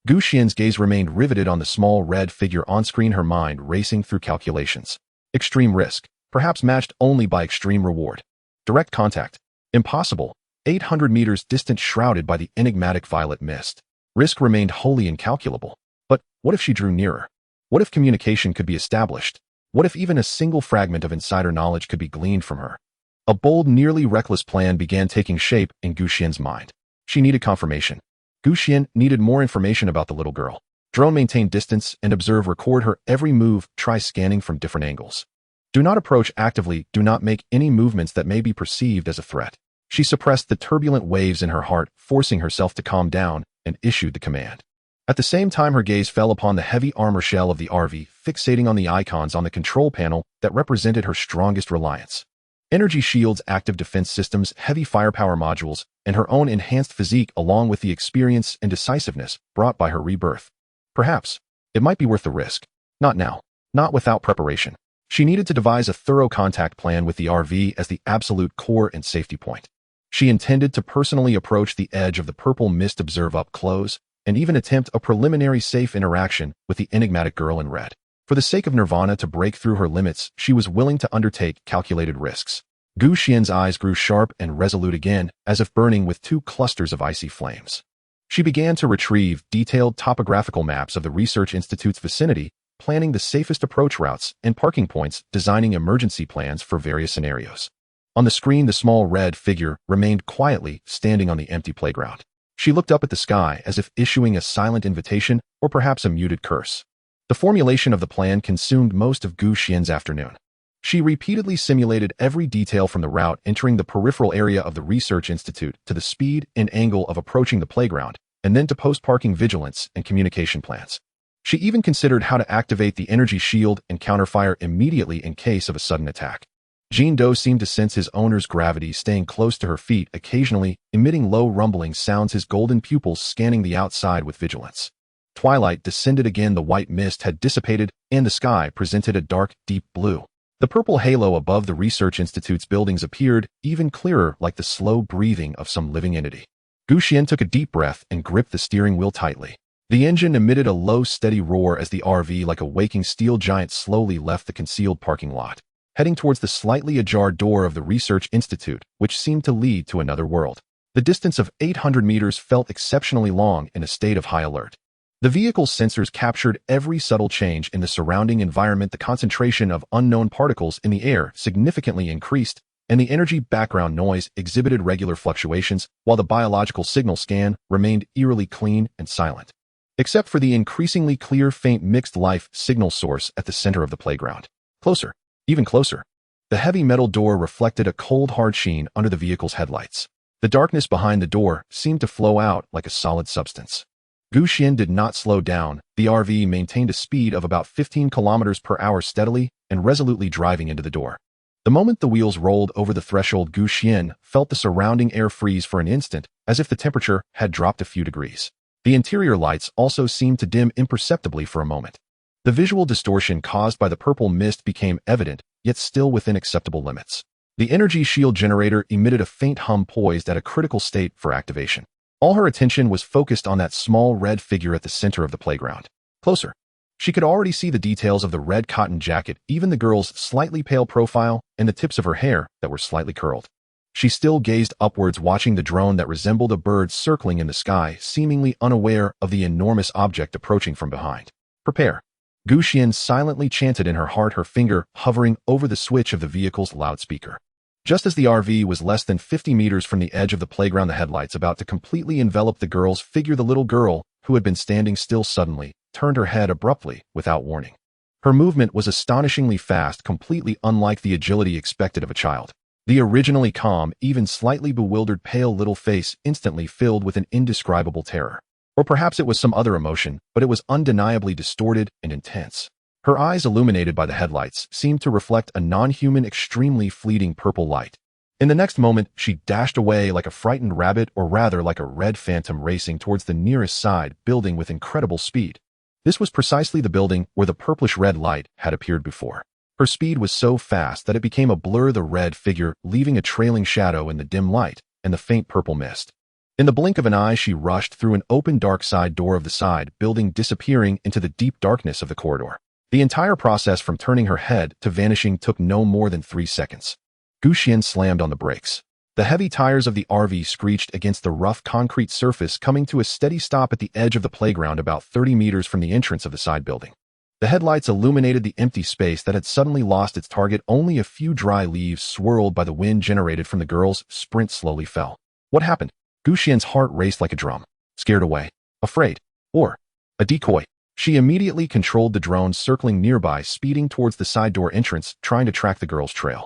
Xuan's gaze remained riveted on the small red figure on screen, her mind racing through calculations. Extreme risk, perhaps matched only by extreme reward. Direct contact, impossible. 800 meters distant, shrouded by the enigmatic violet mist. Risk remained wholly incalculable. But what if she drew nearer? What if communication could be established? What if even a single fragment of insider knowledge could be gleaned from her? A bold, nearly reckless plan began taking shape in Xuan's mind. She needed confirmation. Xuan needed more information about the little girl. Drone, maintain distance and observe, record her every move, try scanning from different angles. Do not approach actively, do not make any movements that may be perceived as a threat. She suppressed the turbulent waves in her heart, forcing herself to calm down, and issued the command. At the same time, her gaze fell upon the heavy armor shell of the RV, fixating on the icons on the control panel that represented her strongest reliance. Energy shields, active defense systems, heavy firepower modules, and her own enhanced physique along with the experience and decisiveness brought by her rebirth. Perhaps it might be worth the risk. Not now. Not without preparation. She needed to devise a thorough contact plan with the RV as the absolute core and safety point. She intended to personally approach the edge of the purple mist, observe up close, and even attempt a preliminary safe interaction with the enigmatic girl in red. For the sake of Nirvana, to break through her limits, she was willing to undertake calculated risks. Xuan's eyes grew sharp and resolute again, as if burning with two clusters of icy flames. She began to retrieve detailed topographical maps of the Research Institute's vicinity, planning the safest approach routes and parking points, designing emergency plans for various scenarios. On the screen, the small red figure remained quietly standing on the empty playground. She looked up at the sky as if issuing a silent invitation or perhaps a muted curse. The formulation of the plan consumed most of Xuan's afternoon. She repeatedly simulated every detail from the route entering the peripheral area of the Research Institute to the speed and angle of approaching the playground, and then to post-parking vigilance and communication plans. She even considered how to activate the energy shield and counterfire immediately in case of a sudden attack. Jean Doe seemed to sense his owner's gravity, staying close to her feet, occasionally emitting low rumbling sounds, his golden pupils scanning the outside with vigilance. Twilight descended again, the white mist had dissipated, and the sky presented a dark, deep blue. The purple halo above the Research Institute's buildings appeared even clearer, like the slow breathing of some living entity. Xuan took a deep breath and gripped the steering wheel tightly. The engine emitted a low, steady roar as the RV, like a waking steel giant, slowly left the concealed parking lot, heading towards the slightly ajar door of the Research Institute, which seemed to lead to another world. The distance of 800 meters felt exceptionally long in a state of high alert. The vehicle's sensors captured every subtle change in the surrounding environment. The concentration of unknown particles in the air significantly increased, and the energy background noise exhibited regular fluctuations, while the biological signal scan remained eerily clean and silent, except for the increasingly clear, faint mixed life signal source at the center of the playground. Closer, even closer. The heavy metal door reflected a cold, hard sheen under the vehicle's headlights. The darkness behind the door seemed to flow out like a solid substance. Xuan did not slow down. The RV maintained a speed of about 15 kilometers per hour, steadily and resolutely driving into the door. The moment the wheels rolled over the threshold, Xuan felt the surrounding air freeze for an instant, as if the temperature had dropped a few degrees. The interior lights also seemed to dim imperceptibly for a moment. The visual distortion caused by the purple mist became evident, yet still within acceptable limits. The energy shield generator emitted a faint hum, poised at a critical state for activation. All her attention was focused on that small red figure at the center of the playground. Closer. She could already see the details of the red cotton jacket, even the girl's slightly pale profile, and the tips of her hair that were slightly curled. She still gazed upwards, watching the drone that resembled a bird circling in the sky, seemingly unaware of the enormous object approaching from behind. Prepare. Xuan silently chanted in her heart, her finger hovering over the switch of the vehicle's loudspeaker. Just as the RV was less than 50 meters from the edge of the playground, the headlights about to completely envelop the girl's figure, the little girl, who had been standing still, suddenly turned her head abruptly, without warning. Her movement was astonishingly fast, completely unlike the agility expected of a child. The originally calm, even slightly bewildered, pale little face instantly filled with an indescribable terror. Or perhaps it was some other emotion, but it was undeniably distorted and intense. Her eyes, illuminated by the headlights, seemed to reflect a non-human, extremely fleeting purple light. In the next moment, she dashed away like a frightened rabbit, or rather like a red phantom racing towards the nearest side building with incredible speed. This was precisely the building where the purplish-red light had appeared before. Her speed was so fast that it became a blur, the red figure leaving a trailing shadow in the dim light and the faint purple mist. In the blink of an eye, she rushed through an open dark side door of the side building, disappearing into the deep darkness of the corridor. The entire process from turning her head to vanishing took no more than 3 seconds. Xuan slammed on the brakes. The heavy tires of the RV screeched against the rough concrete surface, coming to a steady stop at the edge of the playground about 30 meters from the entrance of the side building. The headlights illuminated the empty space that had suddenly lost its target. Only a few dry leaves, swirled by the wind generated from the girl's sprint, slowly fell. What happened? Xuan's heart raced like a drum. Scared away? Afraid? Or a decoy? She immediately controlled the drone circling nearby, speeding towards the side door entrance, trying to track the girl's trail.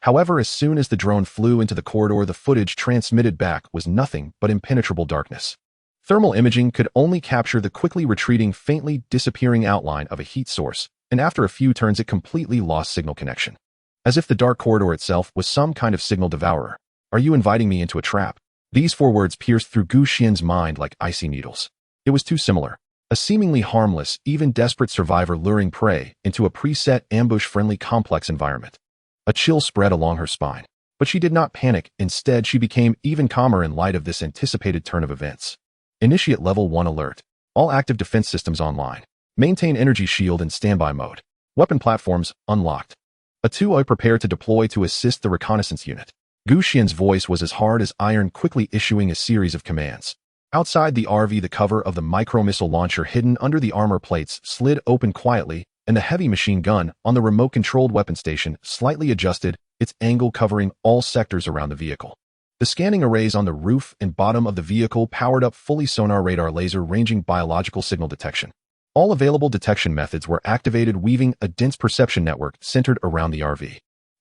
However, as soon as the drone flew into the corridor, the footage transmitted back was nothing but impenetrable darkness. Thermal imaging could only capture the quickly retreating, faintly disappearing outline of a heat source, and after a few turns it completely lost signal connection. as if the dark corridor itself was some kind of signal devourer. Are you inviting me into a trap? These 4 words pierced through Xuan's mind like icy needles. It was too similar. A seemingly harmless, even desperate survivor luring prey into a preset, ambush-friendly complex environment. A chill spread along her spine. But she did not panic. Instead, she became even calmer in light of this anticipated turn of events. Initiate Level 1 alert. All active defense systems online. Maintain energy shield in standby mode. Weapon platforms unlocked. A 2-eye prepare to deploy to assist the reconnaissance unit. Xuan's voice was as hard as iron, quickly issuing a series of commands. Outside the RV, the cover of the micro-missile launcher hidden under the armor plates slid open quietly, and the heavy machine gun on the remote-controlled weapon station slightly adjusted, its angle covering all sectors around the vehicle. The scanning arrays on the roof and bottom of the vehicle powered up fully sonar radar laser-ranging biological signal detection. All available detection methods were activated, weaving a dense perception network centered around the RV.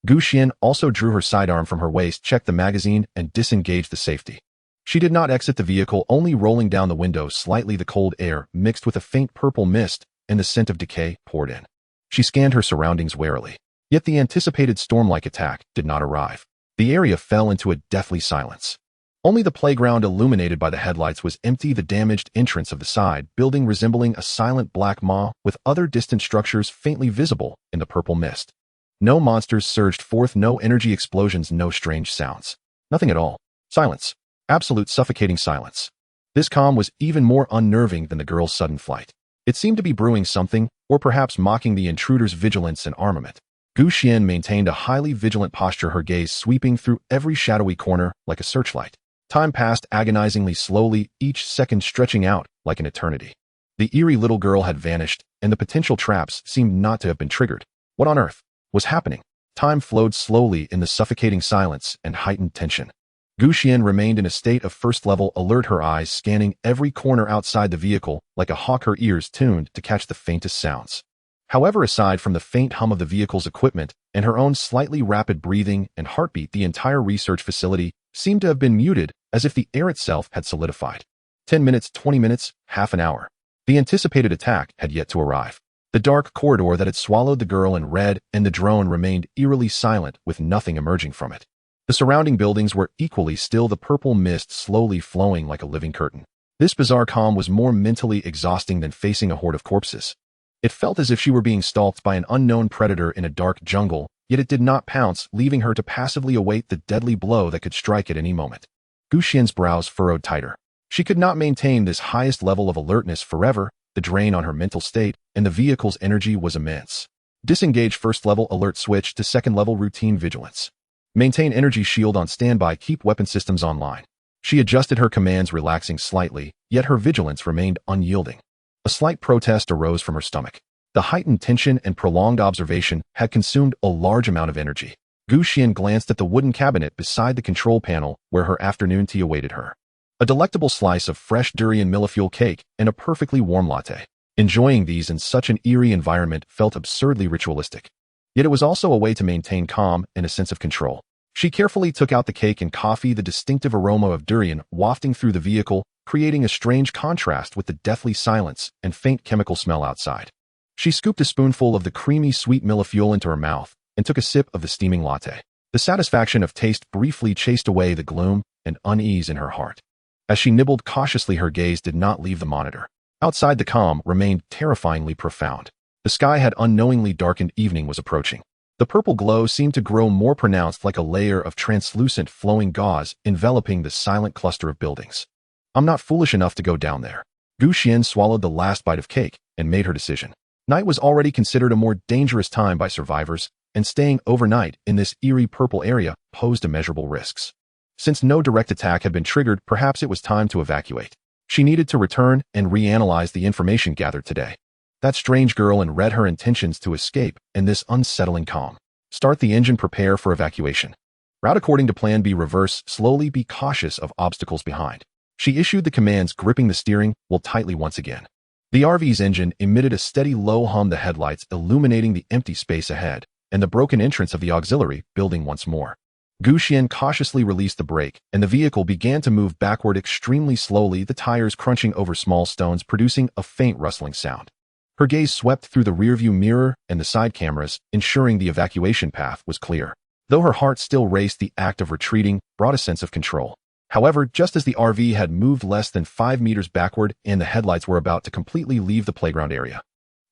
Xuan also drew her sidearm from her waist, checked the magazine, and disengaged the safety. She did not exit the vehicle, only rolling down the window slightly. The cold air, mixed with a faint purple mist, and the scent of decay, poured in. She scanned her surroundings warily. Yet the anticipated storm-like attack did not arrive. The area fell into a deathly silence. Only the playground, illuminated by the headlights, was empty. The damaged entrance of the side building resembling a silent black maw, with other distant structures faintly visible in the purple mist. No monsters surged forth, no energy explosions, no strange sounds. Nothing at all. Silence. Absolute suffocating silence. This calm was even more unnerving than the girl's sudden flight. It seemed to be brewing something, or perhaps mocking the intruder's vigilance and armament. Xuan maintained a highly vigilant posture, her gaze sweeping through every shadowy corner like a searchlight. Time passed agonizingly slowly, each second stretching out like an eternity. The eerie little girl had vanished, and the potential traps seemed not to have been triggered. What on earth was happening? Time flowed slowly in the suffocating silence and heightened tension. Xuan remained in a state of first-level alert, her eyes scanning every corner outside the vehicle like a hawk, her ears tuned to catch the faintest sounds. However, aside from the faint hum of the vehicle's equipment and her own slightly rapid breathing and heartbeat, the entire research facility seemed to have been muted, as if the air itself had solidified. 10 minutes, 20 minutes, half an hour. The anticipated attack had yet to arrive. The dark corridor that had swallowed the girl in red and the drone remained eerily silent, with nothing emerging from it. The surrounding buildings were equally still, the purple mist slowly flowing like a living curtain. This bizarre calm was more mentally exhausting than facing a horde of corpses. It felt as if she were being stalked by an unknown predator in a dark jungle, yet it did not pounce, leaving her to passively await the deadly blow that could strike at any moment. Xuan's brows furrowed tighter. She could not maintain this highest level of alertness forever. The drain on her mental state and the vehicle's energy was immense. Disengage first-level alert, switch to second-level routine vigilance. Maintain energy shield on standby, keep weapon systems online. She adjusted her commands, relaxing slightly, yet her vigilance remained unyielding. A slight protest arose from her stomach. The heightened tension and prolonged observation had consumed a large amount of energy. Xuan glanced at the wooden cabinet beside the control panel where her afternoon tea awaited her. A delectable slice of fresh durian millefeuille cake and a perfectly warm latte. Enjoying these in such an eerie environment felt absurdly ritualistic. Yet it was also a way to maintain calm and a sense of control. She carefully took out the cake and coffee, the distinctive aroma of durian wafting through the vehicle, creating a strange contrast with the deathly silence and faint chemical smell outside. She scooped a spoonful of the creamy sweet millefeuille into her mouth and took a sip of the steaming latte. The satisfaction of taste briefly chased away the gloom and unease in her heart. As she nibbled cautiously, her gaze did not leave the monitor. Outside, the calm remained terrifyingly profound. The sky had unknowingly darkened, evening was approaching. The purple glow seemed to grow more pronounced, like a layer of translucent flowing gauze enveloping the silent cluster of buildings. I'm not foolish enough to go down there. Xuan swallowed the last bite of cake and made her decision. Night was already considered a more dangerous time by survivors, and staying overnight in this eerie purple area posed immeasurable risks. Since no direct attack had been triggered, perhaps it was time to evacuate. She needed to return and reanalyze the information gathered today. That strange girl and read her intentions to escape in this unsettling calm. Start the engine, prepare for evacuation. Route according to plan B, reverse slowly, be cautious of obstacles behind. She issued the commands, gripping the steering wheel tightly once again. The RV's engine emitted a steady low hum, the headlights illuminating the empty space ahead, and the broken entrance of the auxiliary building once more. Xuan cautiously released the brake, and the vehicle began to move backward extremely slowly, the tires crunching over small stones, producing a faint rustling sound. Her gaze swept through the rearview mirror and the side cameras, ensuring the evacuation path was clear. Though her heart still raced, the act of retreating brought a sense of control. However, just as the RV had moved less than 5 meters backward and the headlights were about to completely leave the playground area,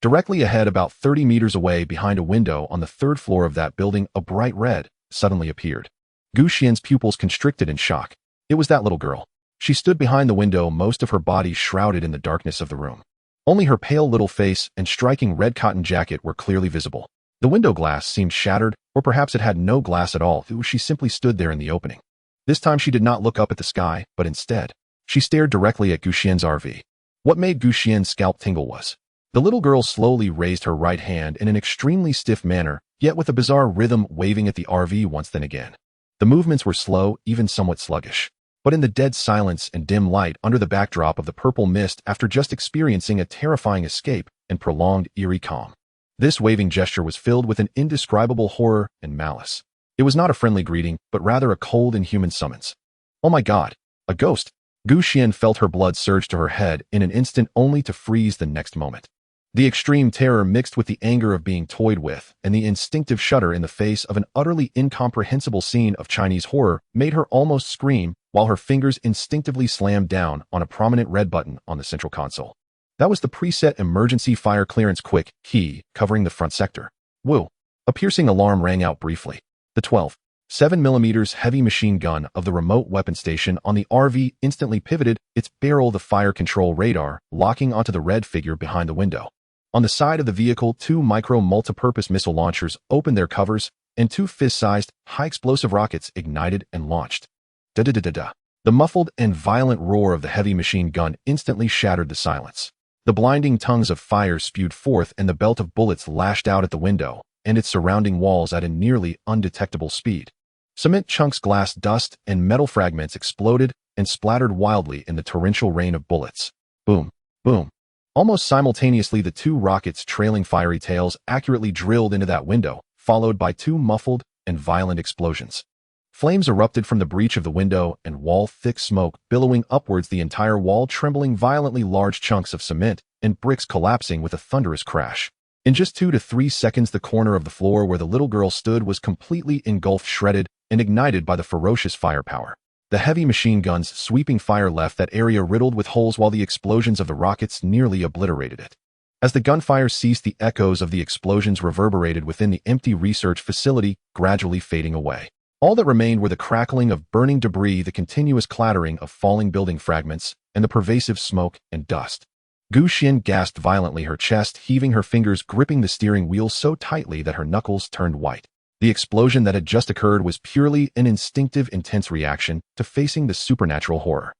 directly ahead, about 30 meters away behind a window on the 3rd floor of that building, a bright red suddenly appeared. Xuan's pupils constricted in shock. It was that little girl. She stood behind the window, most of her body shrouded in the darkness of the room. Only her pale little face and striking red cotton jacket were clearly visible. The window glass seemed shattered, or perhaps it had no glass at all. She simply stood there in the opening. This time she did not look up at the sky, but instead, she stared directly at Xuan's RV. What made Xuan's scalp tingle was, the little girl slowly raised her right hand in an extremely stiff manner, yet with a bizarre rhythm, waving at the RV once then again. The movements were slow, even somewhat sluggish. But in the dead silence and dim light under the backdrop of the purple mist, after just experiencing a terrifying escape and prolonged eerie calm, this waving gesture was filled with an indescribable horror and malice. It was not a friendly greeting, but rather a cold, inhuman summons. Oh my God, a ghost! Xuan felt her blood surge to her head in an instant, only to freeze the next moment. The extreme terror mixed with the anger of being toyed with and the instinctive shudder in the face of an utterly incomprehensible scene of Chinese horror made her almost scream, while her fingers instinctively slammed down on a prominent red button on the central console. That was the preset emergency fire clearance quick key covering the front sector. Woo! A piercing alarm rang out briefly. The 12.7mm heavy machine gun of the remote weapon station on the RV instantly pivoted its barrel, the fire control radar locking onto the red figure behind the window. On the side of the vehicle, 2 micro multipurpose missile launchers opened their covers, and 2 fist-sized, high-explosive rockets ignited and launched. Da-da-da-da-da. The muffled and violent roar of the heavy machine gun instantly shattered the silence. The blinding tongues of fire spewed forth, and the belt of bullets lashed out at the window and its surrounding walls at a nearly undetectable speed. Cement chunks, glass dust, and metal fragments exploded and splattered wildly in the torrential rain of bullets. Boom, boom. Almost simultaneously, the 2 rockets trailing fiery tails accurately drilled into that window, followed by 2 muffled and violent explosions. Flames erupted from the breach of the window and wall, thick smoke billowing upwards, the entire wall trembling violently, large chunks of cement and bricks collapsing with a thunderous crash. In just 2 to 3 seconds, the corner of the floor where the little girl stood was completely engulfed, shredded, and ignited by the ferocious firepower. The heavy machine gun's sweeping fire left that area riddled with holes, while the explosions of the rockets nearly obliterated it. As the gunfire ceased, the echoes of the explosions reverberated within the empty research facility, gradually fading away. All that remained were the crackling of burning debris, the continuous clattering of falling building fragments, and the pervasive smoke and dust. Xuan gasped violently, her chest heaving, her fingers gripping the steering wheel so tightly that her knuckles turned white. The explosion that had just occurred was purely an instinctive, intense reaction to facing the supernatural horror.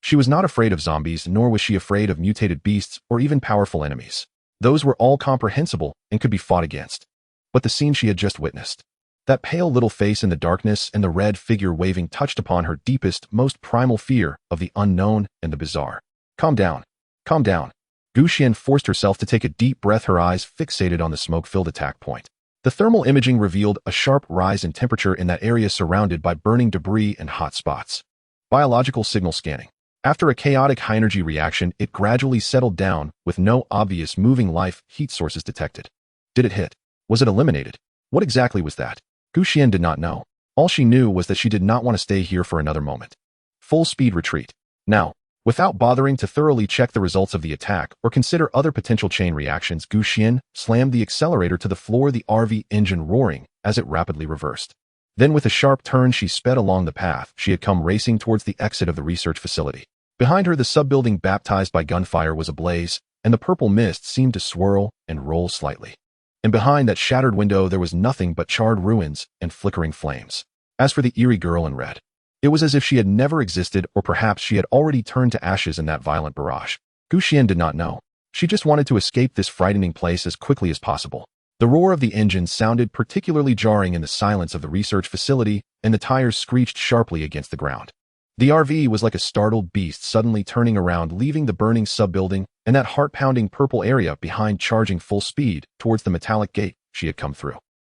She was not afraid of zombies, nor was she afraid of mutated beasts or even powerful enemies. Those were all comprehensible and could be fought against. But the scene she had just witnessed, that pale little face in the darkness and the red figure waving, touched upon her deepest, most primal fear of the unknown and the bizarre. Calm down. Calm down. Xuan forced herself to take a deep breath, her eyes fixated on the smoke-filled attack point. The thermal imaging revealed a sharp rise in temperature in that area, surrounded by burning debris and hot spots. Biological signal scanning. After a chaotic high-energy reaction, it gradually settled down, with no obvious moving life heat sources detected. Did it hit? Was it eliminated? What exactly was that? Xuan did not know. All she knew was that she did not want to stay here for another moment. Full speed retreat. Now. Without bothering to thoroughly check the results of the attack or consider other potential chain reactions, Xuan slammed the accelerator to the floor, the RV engine roaring as it rapidly reversed. Then, with a sharp turn, she sped along the path she had come, racing towards the exit of the research facility. Behind her, the sub-building, baptized by gunfire, was ablaze, and the purple mist seemed to swirl and roll slightly. And behind that shattered window, there was nothing but charred ruins and flickering flames. As for the eerie girl in red, it was as if she had never existed, or perhaps she had already turned to ashes in that violent barrage. Xuan did not know. She just wanted to escape this frightening place as quickly as possible. The roar of the engine sounded particularly jarring in the silence of the research facility, and the tires screeched sharply against the ground. The RV was like a startled beast suddenly turning around, leaving the burning sub-building and that heart-pounding purple area behind, charging full speed towards the metallic gate she had come through.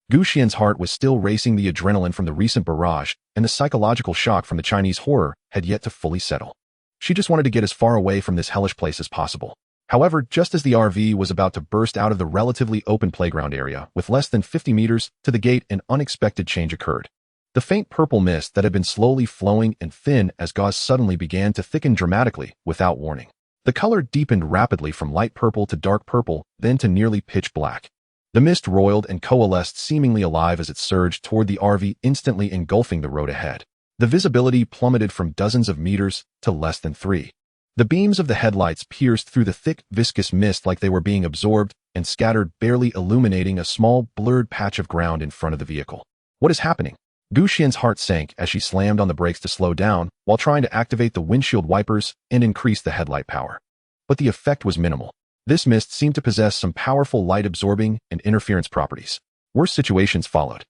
Xuan's heart was still racing. The adrenaline from the recent barrage and the psychological shock from the Chinese horror had yet to fully settle. She just wanted to get as far away from this hellish place as possible. However, just as the RV was about to burst out of the relatively open playground area with less than 50 meters to the gate, an unexpected change occurred. The faint purple mist that had been slowly flowing and thin as gauze suddenly began to thicken dramatically without warning. The color deepened rapidly from light purple to dark purple, then to nearly pitch black. The mist roiled and coalesced, seemingly alive as it surged toward the RV, instantly engulfing the road ahead. The visibility plummeted from dozens of meters to less than 3. The beams of the headlights pierced through the thick, viscous mist like they were being absorbed and scattered, barely illuminating a small, blurred patch of ground in front of the vehicle. What is happening? Xuan's heart sank as she slammed on the brakes to slow down while trying to activate the windshield wipers and increase the headlight power. But the effect was minimal. This mist seemed to possess some powerful light-absorbing and interference properties. Worse situations followed.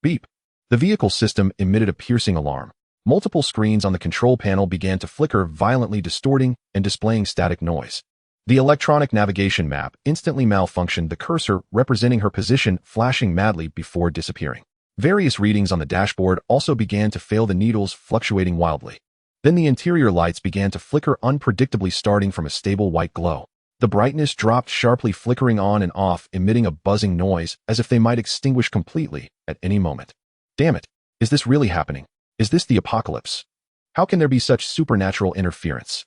Beep. The vehicle system emitted a piercing alarm. Multiple screens on the control panel began to flicker, violently distorting and displaying static noise. The electronic navigation map instantly malfunctioned, the cursor representing her position flashing madly before disappearing. Various readings on the dashboard also began to fail, the needles fluctuating wildly. Then the interior lights began to flicker unpredictably, starting from a stable white glow. The brightness dropped sharply, flickering on and off, emitting a buzzing noise as if they might extinguish completely at any moment. Damn it! Is this really happening? Is this the apocalypse? How can there be such supernatural interference?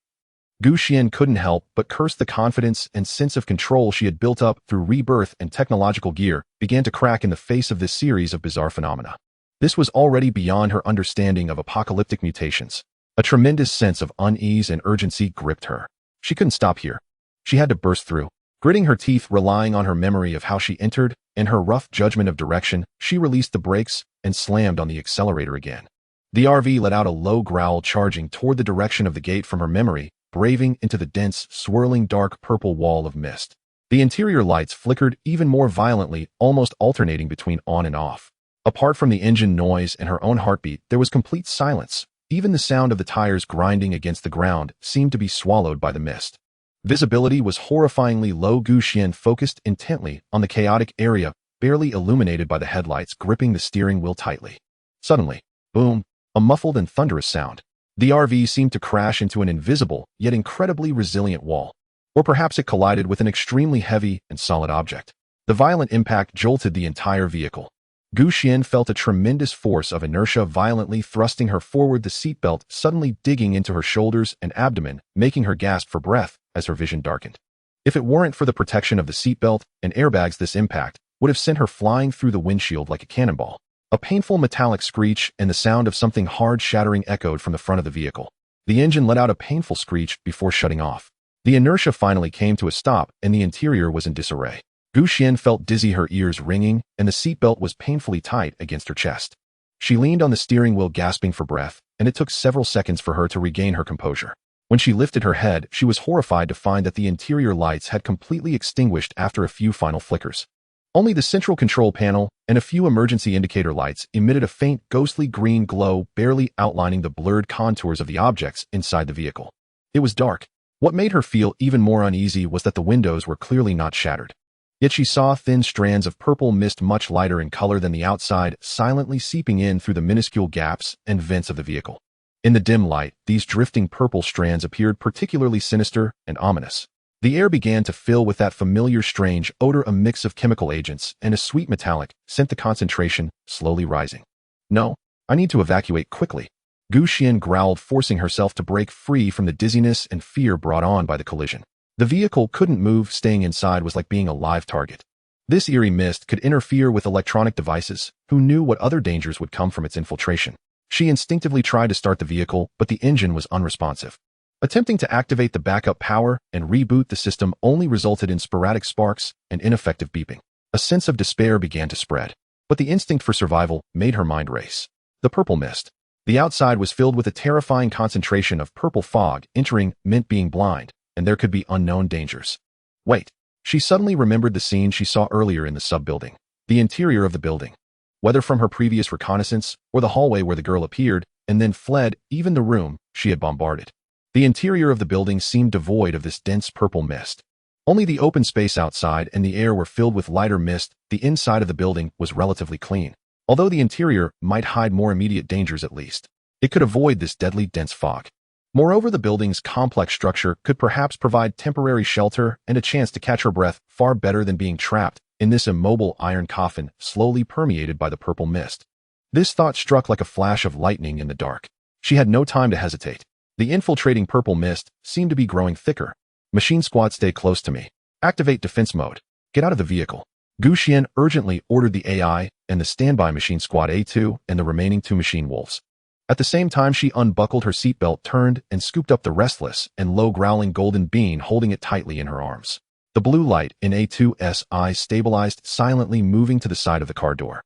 Xuan couldn't help but curse. The confidence and sense of control she had built up through rebirth and technological gear began to crack in the face of this series of bizarre phenomena. This was already beyond her understanding of apocalyptic mutations. A tremendous sense of unease and urgency gripped her. She couldn't stop here. She had to burst through. Gritting her teeth, relying on her memory of how she entered and her rough judgment of direction, she released the brakes and slammed on the accelerator again. The RV let out a low growl, charging toward the direction of the gate from her memory, braving into the dense, swirling dark purple wall of mist. The interior lights flickered even more violently, almost alternating between on and off. Apart from the engine noise and her own heartbeat, there was complete silence. Even the sound of the tires grinding against the ground seemed to be swallowed by the mist. Visibility was horrifyingly low. Xuan focused intently on the chaotic area, barely illuminated by the headlights, gripping the steering wheel tightly. Suddenly, boom, a muffled and thunderous sound. The RV seemed to crash into an invisible, yet incredibly resilient wall. Or perhaps it collided with an extremely heavy and solid object. The violent impact jolted the entire vehicle. Xuan felt a tremendous force of inertia violently thrusting her forward, the seatbelt suddenly digging into her shoulders and abdomen, making her gasp for breath as her vision darkened. If it weren't for the protection of the seatbelt and airbags, this impact would have sent her flying through the windshield like a cannonball. A painful metallic screech and the sound of something hard shattering echoed from the front of the vehicle. The engine let out a painful screech before shutting off. The inertia finally came to a stop and the interior was in disarray. Xuan felt dizzy, her ears ringing, and the seatbelt was painfully tight against her chest. She leaned on the steering wheel, gasping for breath, and it took several seconds for her to regain her composure. When she lifted her head, she was horrified to find that the interior lights had completely extinguished after a few final flickers. Only the central control panel and a few emergency indicator lights emitted a faint, ghostly green glow, barely outlining the blurred contours of the objects inside the vehicle. It was dark. What made her feel even more uneasy was that the windows were clearly not shattered. Yet she saw thin strands of purple mist, much lighter in color than the outside, silently seeping in through the minuscule gaps and vents of the vehicle. In the dim light, these drifting purple strands appeared particularly sinister and ominous. The air began to fill with that familiar strange odor, a mix of chemical agents and a sweet metallic scent, the concentration slowly rising. No, I need to evacuate quickly. Xuan growled, forcing herself to break free from the dizziness and fear brought on by the collision. The vehicle couldn't move. Staying inside was like being a live target. This eerie mist could interfere with electronic devices. Who knew what other dangers would come from its infiltration? She instinctively tried to start the vehicle, but the engine was unresponsive. Attempting to activate the backup power and reboot the system only resulted in sporadic sparks and ineffective beeping. A sense of despair began to spread, but the instinct for survival made her mind race. The purple mist. The outside was filled with a terrifying concentration of purple fog, entering meant being blind, and there could be unknown dangers. Wait. She suddenly remembered the scene she saw earlier in the sub-building. The interior of the building. Whether from her previous reconnaissance or the hallway where the girl appeared and then fled, even the room she had bombarded. The interior of the building seemed devoid of this dense purple mist. Only the open space outside and the air were filled with lighter mist. The inside of the building was relatively clean. Although the interior might hide more immediate dangers, at least it could avoid this deadly dense fog. Moreover, the building's complex structure could perhaps provide temporary shelter and a chance to catch her breath far better than being trapped in this immobile iron coffin slowly permeated by the purple mist. This thought struck like a flash of lightning in the dark. She had no time to hesitate. The infiltrating purple mist seemed to be growing thicker. Machine squad, stay close to me. Activate defense mode. Get out of the vehicle. Xuan urgently ordered the AI and the standby machine squad A2 and the remaining 2 machine wolves. At the same time, she unbuckled her seatbelt, turned, and scooped up the restless and low-growling golden bean, holding it tightly in her arms. The blue light in A2's eyes stabilized, silently moving to the side of the car door.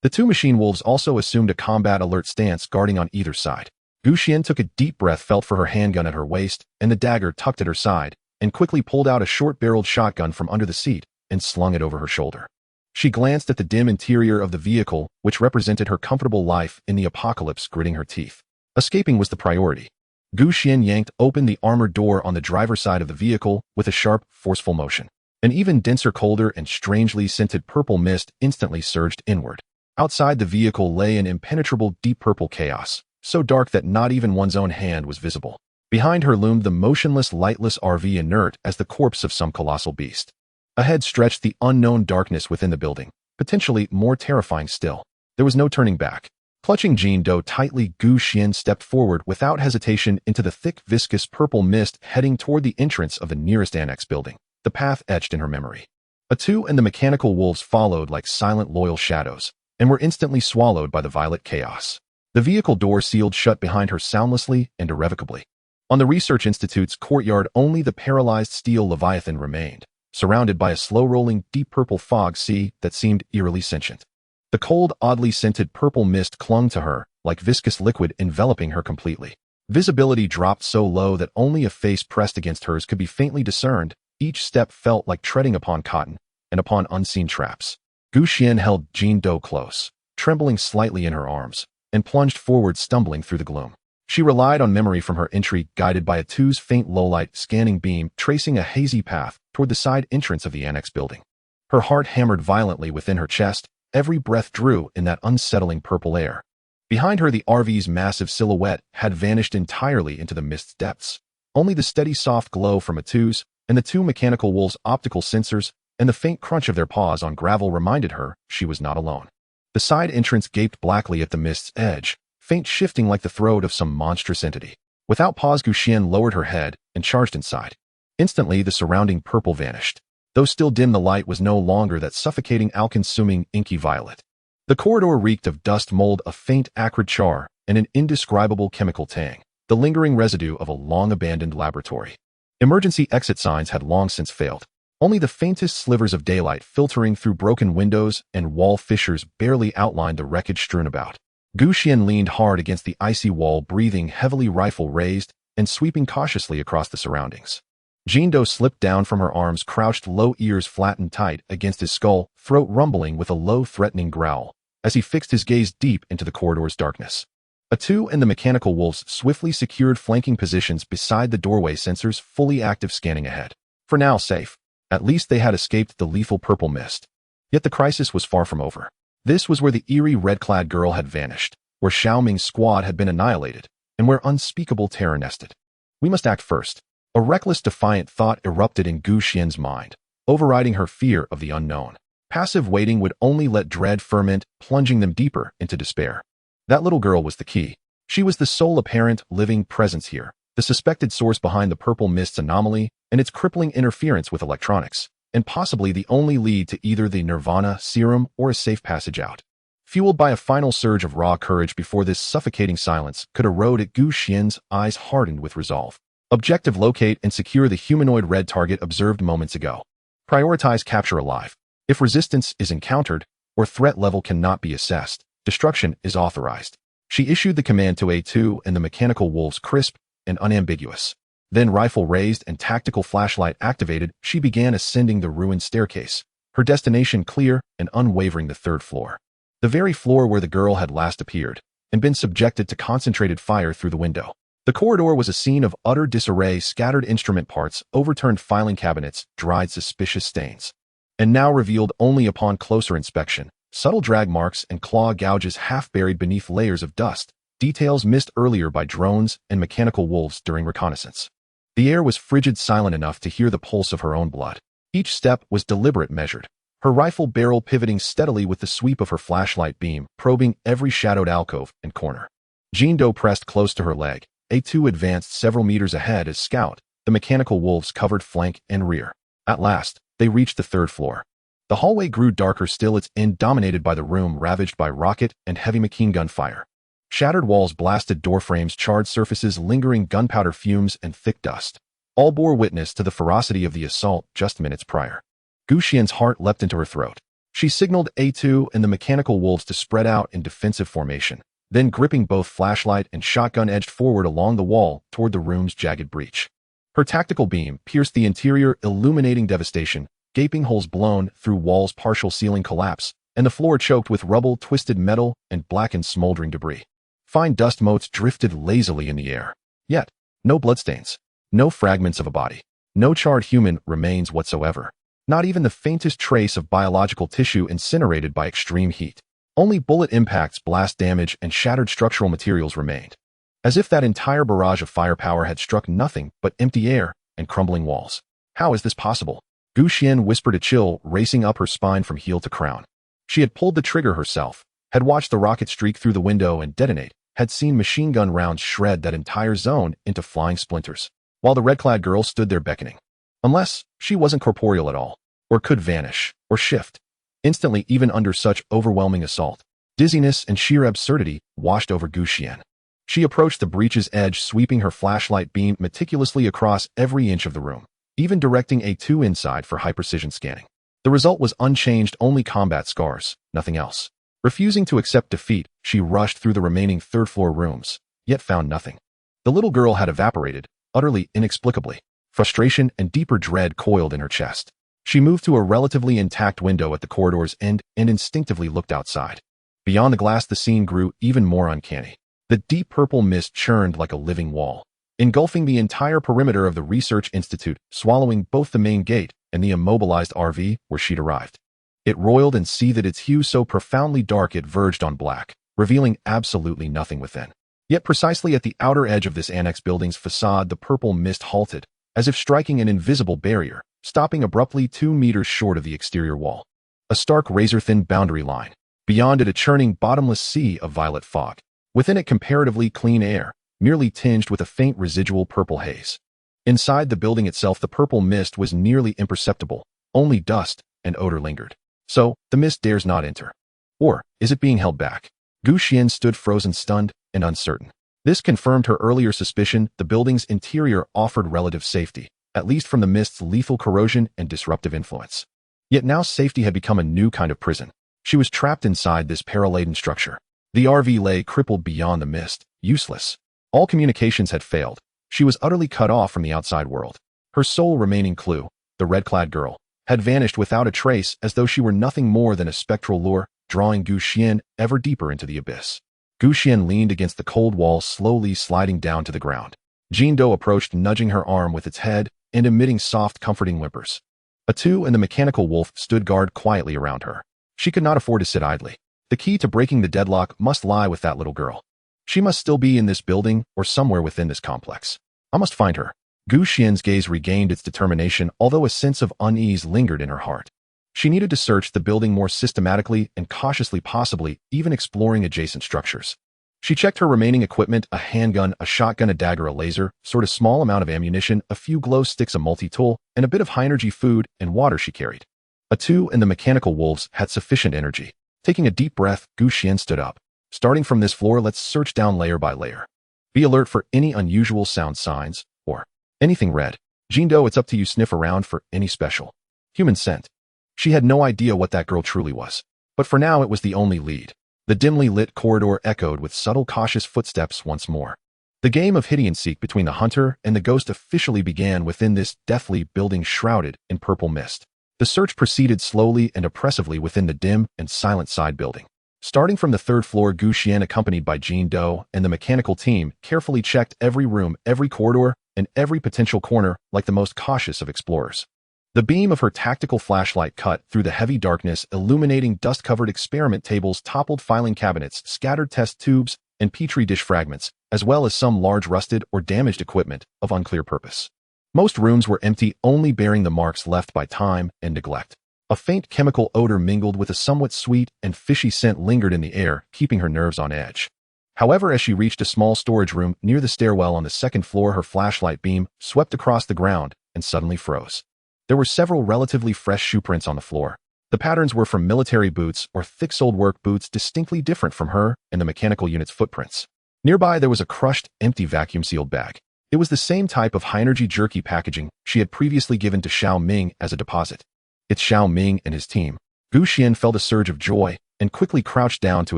The 2 machine wolves also assumed a combat alert stance, guarding on either side. Xuan took a deep breath, felt for her handgun at her waist and the dagger tucked at her side, and quickly pulled out a short-barreled shotgun from under the seat and slung it over her shoulder. She glanced at the dim interior of the vehicle, which represented her comfortable life in the apocalypse, gritting her teeth. Escaping was the priority. Xuan yanked open the armored door on the driver's side of the vehicle with a sharp, forceful motion. An even denser, colder, and strangely scented purple mist instantly surged inward. Outside the vehicle lay an impenetrable deep purple chaos, so dark that not even one's own hand was visible. Behind her loomed the motionless, lightless RV, inert as the corpse of some colossal beast. Ahead stretched the unknown darkness within the building, potentially more terrifying still. There was no turning back. Clutching Jean Do tightly, Xuan stepped forward without hesitation into the thick, viscous purple mist, heading toward the entrance of the nearest annex building, the path etched in her memory. A2 and the mechanical wolves followed like silent, loyal shadows, and were instantly swallowed by the violet chaos. The vehicle door sealed shut behind her soundlessly and irrevocably. On the Research Institute's courtyard, only the paralyzed steel Leviathan remained, surrounded by a slow-rolling, deep purple fog sea that seemed eerily sentient. The cold, oddly scented purple mist clung to her, like viscous liquid enveloping her completely. Visibility dropped so low that only a face pressed against hers could be faintly discerned. Each step felt like treading upon cotton and upon unseen traps. Xuan held Jean Do close, trembling slightly in her arms, and plunged forward, stumbling through the gloom. She relied on memory from her entry, guided by A2's faint low-light scanning beam, tracing a hazy path toward the side entrance of the annex building. Her heart hammered violently within her chest. Every breath drew in that unsettling purple air. Behind her, the RV's massive silhouette had vanished entirely into the mist's depths. Only the steady, soft glow from A2's and the 2 mechanical wolves' optical sensors and the faint crunch of their paws on gravel reminded her she was not alone. The side entrance gaped blackly at the mist's edge, faint shifting like the throat of some monstrous entity. Without pause, Xuan lowered her head and charged inside. Instantly, the surrounding purple vanished. Though still dim, the light was no longer that suffocating, all-consuming, inky violet. The corridor reeked of dust, mold, a faint, acrid char, and an indescribable chemical tang, the lingering residue of a long-abandoned laboratory. Emergency exit signs had long since failed. Only the faintest slivers of daylight filtering through broken windows and wall fissures barely outlined the wreckage strewn about. Xuan leaned hard against the icy wall, breathing heavily, rifle raised, and sweeping cautiously across the surroundings. Jean Do slipped down from her arms, crouched low, ears flattened tight against his skull, throat rumbling with a low, threatening growl, as he fixed his gaze deep into the corridor's darkness. A2 and the mechanical wolves swiftly secured flanking positions beside the doorway, sensors fully active, scanning ahead. For now, safe. At least they had escaped the lethal purple mist. Yet the crisis was far from over. This was where the eerie red-clad girl had vanished, where Xiaoming's squad had been annihilated, and where unspeakable terror nested. We must act first. A reckless, defiant thought erupted in Xuan's mind, overriding her fear of the unknown. Passive waiting would only let dread ferment, plunging them deeper into despair. That little girl was the key. She was the sole apparent living presence here, the suspected source behind the purple mist's anomaly and its crippling interference with electronics, and possibly the only lead to either the Nirvana serum or a safe passage out. Fueled by a final surge of raw courage before this suffocating silence could erode it, Xuan's eyes hardened with resolve. Objective: locate and secure the humanoid red target observed moments ago. Prioritize capture alive. If resistance is encountered or threat level cannot be assessed, destruction is authorized. She issued the command to A2 and the mechanical wolves, crisp and unambiguous. Then, rifle raised and tactical flashlight activated, she began ascending the ruined staircase, her destination clear and unwavering: the 3rd floor. The very floor where the girl had last appeared and been subjected to concentrated fire through the window. The corridor was a scene of utter disarray: scattered instrument parts, overturned filing cabinets, dried suspicious stains. And now, revealed only upon closer inspection, subtle drag marks and claw gouges half buried beneath layers of dust, details missed earlier by drones and mechanical wolves during reconnaissance. The air was frigid silent enough to hear the pulse of her own blood. Each step was deliberate measured, her rifle barrel pivoting steadily with the sweep of her flashlight beam, probing every shadowed alcove and corner. Jean Doe pressed close to her leg. A2 advanced several meters ahead as Scout, the mechanical wolves covered flank and rear. At last, they reached the third floor. The hallway grew darker still, its end dominated by the room ravaged by rocket and heavy machine gun fire. Shattered walls, blasted doorframes, charred surfaces, lingering gunpowder fumes, and thick dust. All bore witness to the ferocity of the assault just minutes prior. Xuan's heart leapt into her throat. She signaled A2 and the mechanical wolves to spread out in defensive formation, then gripping both flashlight and shotgun edged forward along the wall toward the room's jagged breach. Her tactical beam pierced the interior, illuminating devastation, gaping holes blown through walls, partial ceiling collapse, and the floor choked with rubble, twisted metal, and blackened smoldering debris. Fine dust motes drifted lazily in the air. Yet, no bloodstains, no fragments of a body, no charred human remains whatsoever. Not even the faintest trace of biological tissue incinerated by extreme heat. Only bullet impacts, blast damage, and shattered structural materials remained. As if that entire barrage of firepower had struck nothing but empty air and crumbling walls. How is this possible? Xuan whispered, a chill racing up her spine from heel to crown. She had pulled the trigger herself, had watched the rocket streak through the window and detonate, had seen machine gun rounds shred that entire zone into flying splinters, while the red-clad girl stood there beckoning. Unless she wasn't corporeal at all, or could vanish, or shift. Instantly, even under such overwhelming assault, dizziness and sheer absurdity washed over Xuan. She approached the breach's edge, sweeping her flashlight beam meticulously across every inch of the room, even directing A2 inside for high-precision scanning. The result was unchanged, only combat scars, nothing else. Refusing to accept defeat, she rushed through the remaining third-floor rooms, yet found nothing. The little girl had evaporated, utterly inexplicably. Frustration and deeper dread coiled in her chest. She moved to a relatively intact window at the corridor's end and instinctively looked outside. Beyond the glass, the scene grew even more uncanny. The deep purple mist churned like a living wall, engulfing the entire perimeter of the research institute, swallowing both the main gate and the immobilized RV where she'd arrived. It roiled and seethed, its hue so profoundly dark it verged on black, revealing absolutely nothing within. Yet precisely at the outer edge of this annex building's facade, the purple mist halted, as if striking an invisible barrier, stopping abruptly 2 meters short of the exterior wall. A stark razor-thin boundary line. Beyond it, a churning, bottomless sea of violet fog. Within it, comparatively clean air, merely tinged with a faint residual purple haze. Inside the building itself, the purple mist was nearly imperceptible. Only dust and odor lingered. So, the mist dares not enter. Or, is it being held back? Xuan stood frozen, stunned, and uncertain. This confirmed her earlier suspicion. The building's interior offered relative safety, at least from the mist's lethal corrosion and disruptive influence. Yet now safety had become a new kind of prison. She was trapped inside this peril-laden structure. The RV lay crippled beyond the mist, useless. All communications had failed. She was utterly cut off from the outside world. Her sole remaining clue, the red-clad girl, had vanished without a trace, as though she were nothing more than a spectral lure, drawing Xuan ever deeper into the abyss. Xuan leaned against the cold wall, slowly sliding down to the ground. Jean Doe approached, nudging her arm with its head and emitting soft, comforting whimpers. A2 and the mechanical wolf stood guard quietly around her. She could not afford to sit idly. The key to breaking the deadlock must lie with that little girl. She must still be in this building or somewhere within this complex. I must find her. Xuan's gaze regained its determination, although a sense of unease lingered in her heart. She needed to search the building more systematically and cautiously, possibly even exploring adjacent structures. She checked her remaining equipment: a handgun, a shotgun, a dagger, a laser, sort of small amount of ammunition, a few glow sticks, a multi-tool, and a bit of high-energy food and water she carried. A2 and the mechanical wolves had sufficient energy. Taking a deep breath, Xuan stood up. Starting from this floor, let's search down layer by layer. Be alert for any unusual sound signs, or anything red. Jean Doe, it's up to you. Sniff around for any special human scent. She had no idea what that girl truly was, but for now it was the only lead. The dimly lit corridor echoed with subtle, cautious footsteps once more. The game of hide-and-seek between the hunter and the ghost officially began within this deathly building shrouded in purple mist. The search proceeded slowly and oppressively within the dim and silent side building. Starting from the third floor, Xuan, accompanied by Jean Doe and the mechanical team, carefully checked every room, every corridor, and every potential corner like the most cautious of explorers. The beam of her tactical flashlight cut through the heavy darkness, illuminating dust-covered experiment tables, toppled filing cabinets, scattered test tubes, and petri dish fragments, as well as some large rusted or damaged equipment of unclear purpose. Most rooms were empty, only bearing the marks left by time and neglect. A faint chemical odor mingled with a somewhat sweet and fishy scent lingered in the air, keeping her nerves on edge. However, as she reached a small storage room near the stairwell on the second floor, her flashlight beam swept across the ground and suddenly froze. There were several relatively fresh shoe prints on the floor. The patterns were from military boots or thick-soled work boots, distinctly different from her and the mechanical unit's footprints. Nearby, there was a crushed, empty vacuum-sealed bag. It was the same type of high-energy jerky packaging she had previously given to Xiao Ming as a deposit. It's Xiao Ming and his team. Xuan felt a surge of joy and quickly crouched down to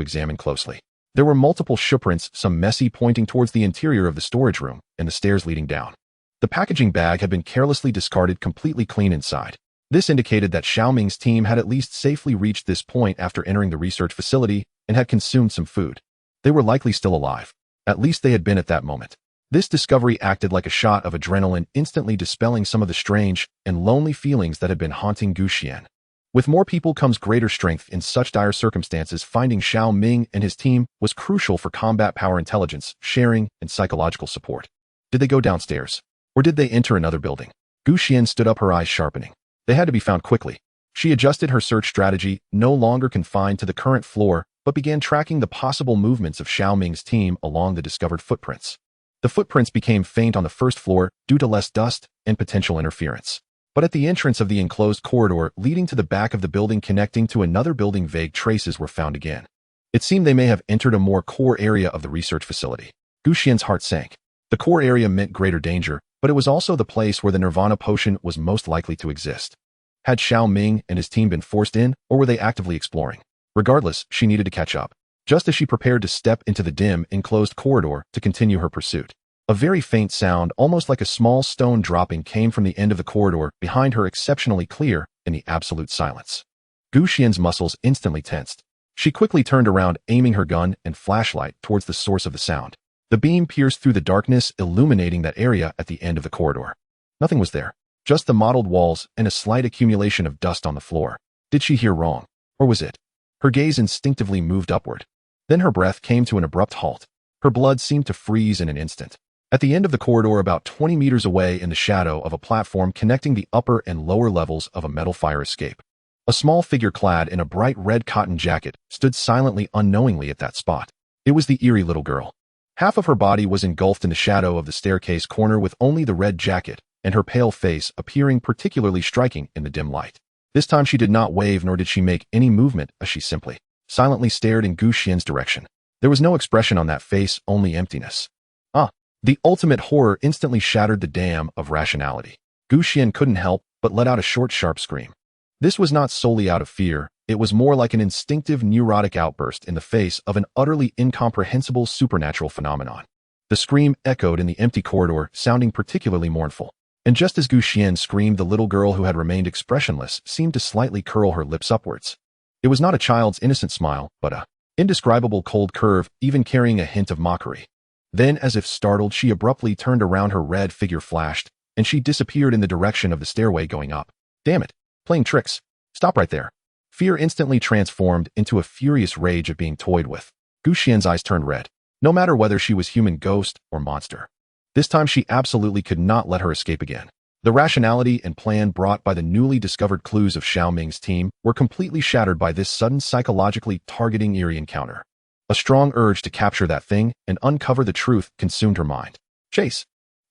examine closely. There were multiple shoeprints, some messy, pointing towards the interior of the storage room and the stairs leading down. The packaging bag had been carelessly discarded, completely clean inside. This indicated that Xiao Ming's team had at least safely reached this point after entering the research facility and had consumed some food. They were likely still alive. At least they had been at that moment. This discovery acted like a shot of adrenaline, instantly dispelling some of the strange and lonely feelings that had been haunting Xuan. With more people comes greater strength. In such dire circumstances, finding Xiao Ming and his team was crucial for combat power, intelligence, sharing, and psychological support. Did they go downstairs? Or did they enter another building? Xuan stood up, her eyes sharpening. They had to be found quickly. She adjusted her search strategy, no longer confined to the current floor, but began tracking the possible movements of Xiao Ming's team along the discovered footprints. The footprints became faint on the first floor due to less dust and potential interference. But at the entrance of the enclosed corridor leading to the back of the building connecting to another building, vague traces were found again. It seemed they may have entered a more core area of the research facility. Xuan's heart sank. The core area meant greater danger, but it was also the place where the Nirvana potion was most likely to exist. Had Xiao Ming and his team been forced in, or were they actively exploring? Regardless, she needed to catch up. Just as she prepared to step into the dim, enclosed corridor to continue her pursuit, a very faint sound, almost like a small stone dropping, came from the end of the corridor behind her, exceptionally clear in the absolute silence. Xuan's muscles instantly tensed. She quickly turned around, aiming her gun and flashlight towards the source of the sound. The beam pierced through the darkness, illuminating that area at the end of the corridor. Nothing was there. Just the mottled walls and a slight accumulation of dust on the floor. Did she hear wrong? Or was it? Her gaze instinctively moved upward. Then her breath came to an abrupt halt. Her blood seemed to freeze in an instant. At the end of the corridor, about 20 meters away in the shadow of a platform connecting the upper and lower levels of a metal fire escape, a small figure clad in a bright red cotton jacket stood silently, unknowingly at that spot. It was the eerie little girl. Half of her body was engulfed in the shadow of the staircase corner, with only the red jacket and her pale face appearing particularly striking in the dim light. This time she did not wave, nor did she make any movement, as she simply, silently stared in Xuan's direction. There was no expression on that face, only emptiness. The ultimate horror instantly shattered the dam of rationality. Xuan couldn't help but let out a short, sharp scream. This was not solely out of fear. It was more like an instinctive, neurotic outburst in the face of an utterly incomprehensible supernatural phenomenon. The scream echoed in the empty corridor, sounding particularly mournful. And just as Xuan screamed, the little girl, who had remained expressionless, seemed to slightly curl her lips upwards. It was not a child's innocent smile, but a indescribable cold curve, even carrying a hint of mockery. Then, as if startled, she abruptly turned around, her red figure flashed, and she disappeared in the direction of the stairway going up. Damn it! Playing tricks! Stop right there! Fear instantly transformed into a furious rage of being toyed with. Xuan's eyes turned red, no matter whether she was human, ghost, or monster. This time she absolutely could not let her escape again. The rationality and plan brought by the newly discovered clues of Xiao Ming's team were completely shattered by this sudden, psychologically targeting, eerie encounter. A strong urge to capture that thing and uncover the truth consumed her mind. Chase!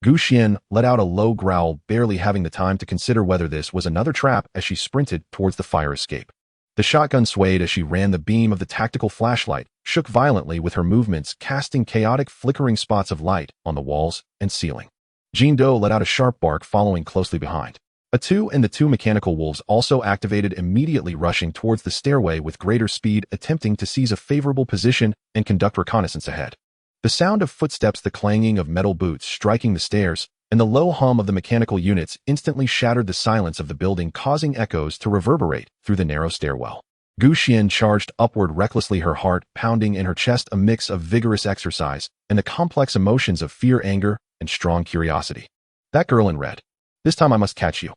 Xuan let out a low growl, barely having the time to consider whether this was another trap, as she sprinted towards the fire escape. The shotgun swayed as she ran. The beam of the tactical flashlight shook violently with her movements, casting chaotic, flickering spots of light on the walls and ceiling. Jean Doe let out a sharp bark, following closely behind. The two mechanical wolves also activated, immediately rushing towards the stairway with greater speed, attempting to seize a favorable position and conduct reconnaissance ahead. The sound of footsteps, the clanging of metal boots striking the stairs, and the low hum of the mechanical units instantly shattered the silence of the building, causing echoes to reverberate through the narrow stairwell. Xuan charged upward recklessly, her heart pounding in her chest, a mix of vigorous exercise and the complex emotions of fear, anger, and strong curiosity. That girl in red. This time I must catch you.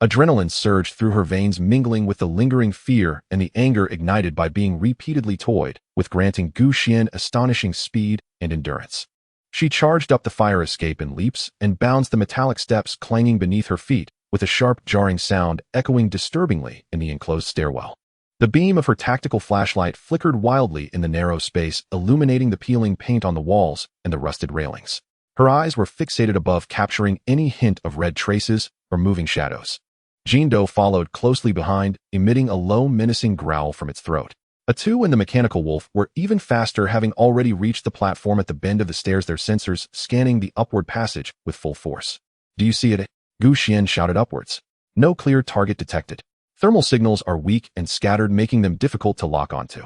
Adrenaline surged through her veins, mingling with the lingering fear and the anger ignited by being repeatedly toyed with, granting Xuan astonishing speed and endurance. She charged up the fire escape in leaps and bounds, the metallic steps clanging beneath her feet with a sharp, jarring sound echoing disturbingly in the enclosed stairwell. The beam of her tactical flashlight flickered wildly in the narrow space, illuminating the peeling paint on the walls and the rusted railings. Her eyes were fixated above, capturing any hint of red traces or moving shadows. Jindo followed closely behind, emitting a low, menacing growl from its throat. Atu and the mechanical wolf were even faster, having already reached the platform at the bend of the stairs, their sensors scanning the upward passage with full force. "Do you see it?" Xuan shouted upwards. "No clear target detected. Thermal signals are weak and scattered, making them difficult to lock onto.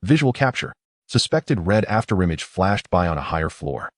Visual capture. Suspected red afterimage flashed by on a higher floor."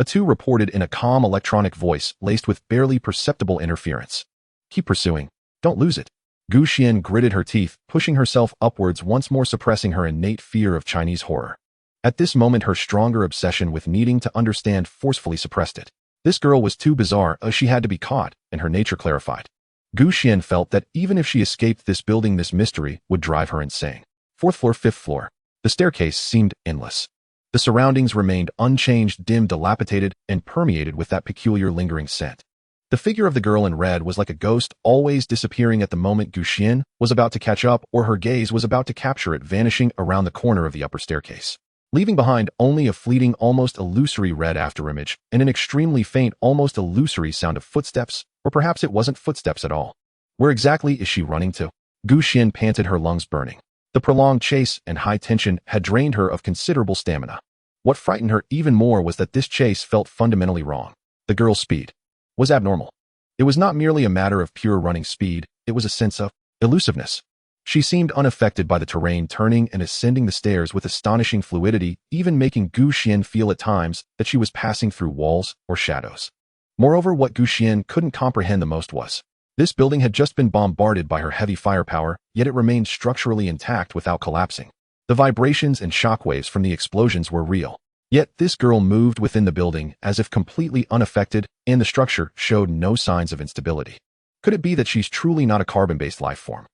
Atu reported in a calm electronic voice laced with barely perceptible interference. "Keep pursuing. Don't lose it." Xuan gritted her teeth, pushing herself upwards, once more suppressing her innate fear of Chinese horror. At this moment, her stronger obsession with needing to understand forcefully suppressed it. This girl was too bizarre, she had to be caught, and her nature clarified. Xuan felt that even if she escaped this building, this mystery would drive her insane. Fourth floor, fifth floor. The staircase seemed endless. The surroundings remained unchanged, dim, dilapidated, and permeated with that peculiar lingering scent. The figure of the girl in red was like a ghost, always disappearing at the moment Xuan was about to catch up or her gaze was about to capture it, vanishing around the corner of the upper staircase, leaving behind only a fleeting, almost illusory red afterimage and an extremely faint, almost illusory sound of footsteps, or perhaps it wasn't footsteps at all. Where exactly is she running to? Xuan panted, her lungs burning. The prolonged chase and high tension had drained her of considerable stamina. What frightened her even more was that this chase felt fundamentally wrong. The girl's speed was abnormal. It was not merely a matter of pure running speed, it was a sense of elusiveness. She seemed unaffected by the terrain, turning and ascending the stairs with astonishing fluidity, even making Xuan feel at times that she was passing through walls or shadows. Moreover, what Xuan couldn't comprehend the most was, this building had just been bombarded by her heavy firepower, yet it remained structurally intact without collapsing. The vibrations and shockwaves from the explosions were real. Yet this girl moved within the building as if completely unaffected, and the structure showed no signs of instability. Could it be that she's truly not a carbon-based life form?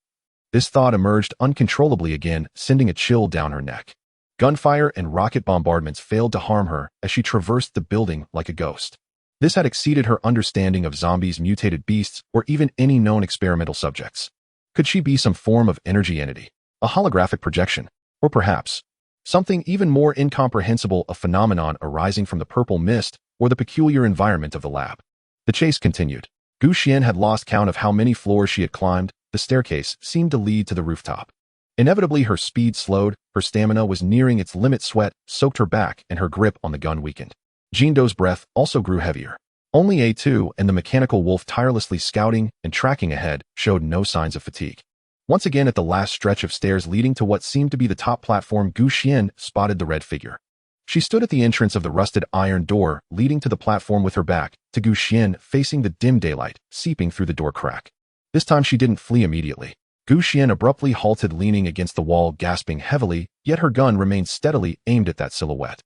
This thought emerged uncontrollably again, sending a chill down her neck. Gunfire and rocket bombardments failed to harm her as she traversed the building like a ghost. This had exceeded her understanding of zombies, mutated beasts, or even any known experimental subjects. Could she be some form of energy entity, a holographic projection, or perhaps something even more incomprehensible, a phenomenon arising from the purple mist or the peculiar environment of the lab? The chase continued. Xuan had lost count of how many floors she had climbed. The staircase seemed to lead to the rooftop. Inevitably, her speed slowed, her stamina was nearing its limit, sweat soaked her back, and her grip on the gun weakened. Jindo's breath also grew heavier. Only A2 and the mechanical wolf, tirelessly scouting and tracking ahead, showed no signs of fatigue. Once again, at the last stretch of stairs leading to what seemed to be the top platform, Xuan spotted the red figure. She stood at the entrance of the rusted iron door leading to the platform with her back to Xuan, facing the dim daylight seeping through the door crack. This time she didn't flee immediately. Xuan abruptly halted, leaning against the wall, gasping heavily, yet her gun remained steadily aimed at that silhouette.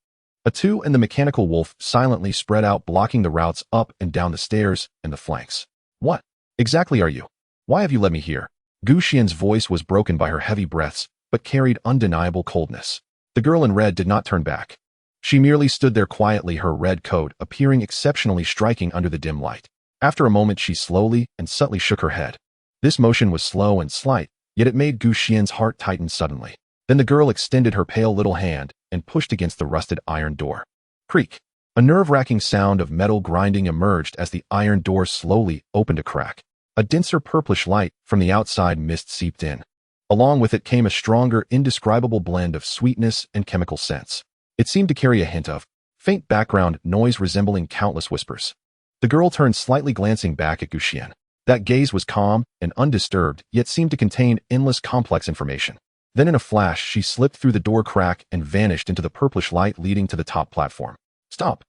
Atu and the mechanical wolf silently spread out, blocking the routes up and down the stairs and the flanks. "What exactly are you? Why have you led me here?" Xuan's voice was broken by her heavy breaths, but carried undeniable coldness. The girl in red did not turn back. She merely stood there quietly, her red coat appearing exceptionally striking under the dim light. After a moment, she slowly and subtly shook her head. This motion was slow and slight, yet it made Xuan's heart tighten suddenly. Then the girl extended her pale little hand and pushed against the rusted iron door. Creak! A nerve-wracking sound of metal grinding emerged as the iron door slowly opened a crack. A denser purplish light from the outside mist seeped in. Along with it came a stronger, indescribable blend of sweetness and chemical scents. It seemed to carry a hint of faint background noise resembling countless whispers. The girl turned slightly, glancing back at Xuan. That gaze was calm and undisturbed, yet seemed to contain endless complex information. Then in a flash, she slipped through the door crack and vanished into the purplish light leading to the top platform. "Stop!"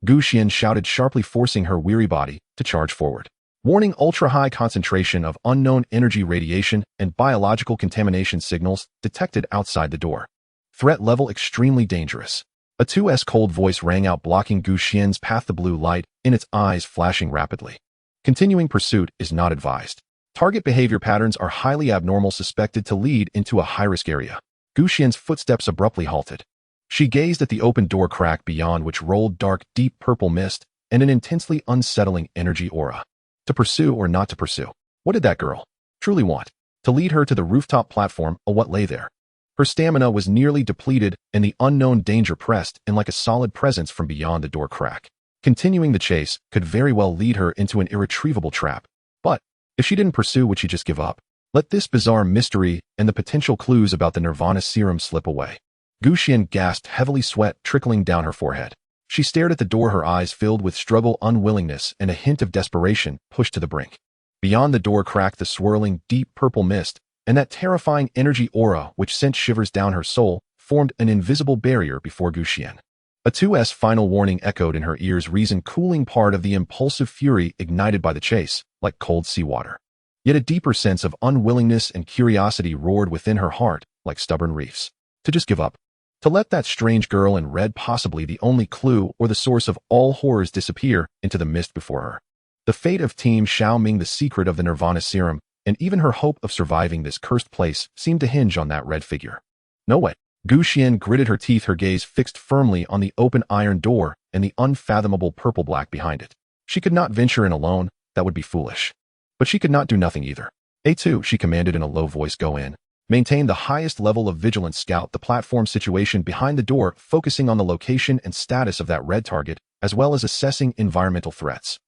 Xuan shouted sharply, forcing her weary body to charge forward. Warning: ultra-high concentration of unknown energy radiation and biological contamination signals detected outside the door. Threat level extremely dangerous. A 2's cold voice rang out, blocking Xuan's path, the blue light in its eyes flashing rapidly. Continuing pursuit is not advised. Target behavior patterns are highly abnormal, suspected to lead into a high-risk area. Xuan's footsteps abruptly halted. She gazed at the open door crack beyond which rolled dark, deep purple mist and an intensely unsettling energy aura. To pursue or not to pursue? What did that girl truly want? To lead her to the rooftop platform or what lay there? Her stamina was nearly depleted and the unknown danger pressed in like a solid presence from beyond the door crack. Continuing the chase could very well lead her into an irretrievable trap. But if she didn't pursue, would she just give up? Let this bizarre mystery and the potential clues about the Nirvana serum slip away. Xuan gasped, heavily, sweat trickling down her forehead. She stared at the door, her eyes filled with struggle, unwillingness, and a hint of desperation, pushed to the brink. Beyond the door crack, the swirling, deep purple mist and that terrifying energy aura which sent shivers down her soul formed an invisible barrier before Xuan. A 2S final warning echoed in her ears, reason cooling part of the impulsive fury ignited by the chase, like cold seawater. Yet a deeper sense of unwillingness and curiosity roared within her heart, like stubborn reefs. To just give up. To let that strange girl in red, possibly the only clue or the source of all horrors, disappear into the mist before her. The fate of Team Xiaoming, the secret of the Nirvana serum, and even her hope of surviving this cursed place seemed to hinge on that red figure. No way. Xuan gritted her teeth, her gaze fixed firmly on the open iron door and the unfathomable purple-black behind it. She could not venture in alone, that would be foolish. But she could not do nothing either. A2, she commanded in a low voice, go in. Maintain the highest level of vigilance, scout the platform situation behind the door, focusing on the location and status of that red target, as well as assessing environmental threats.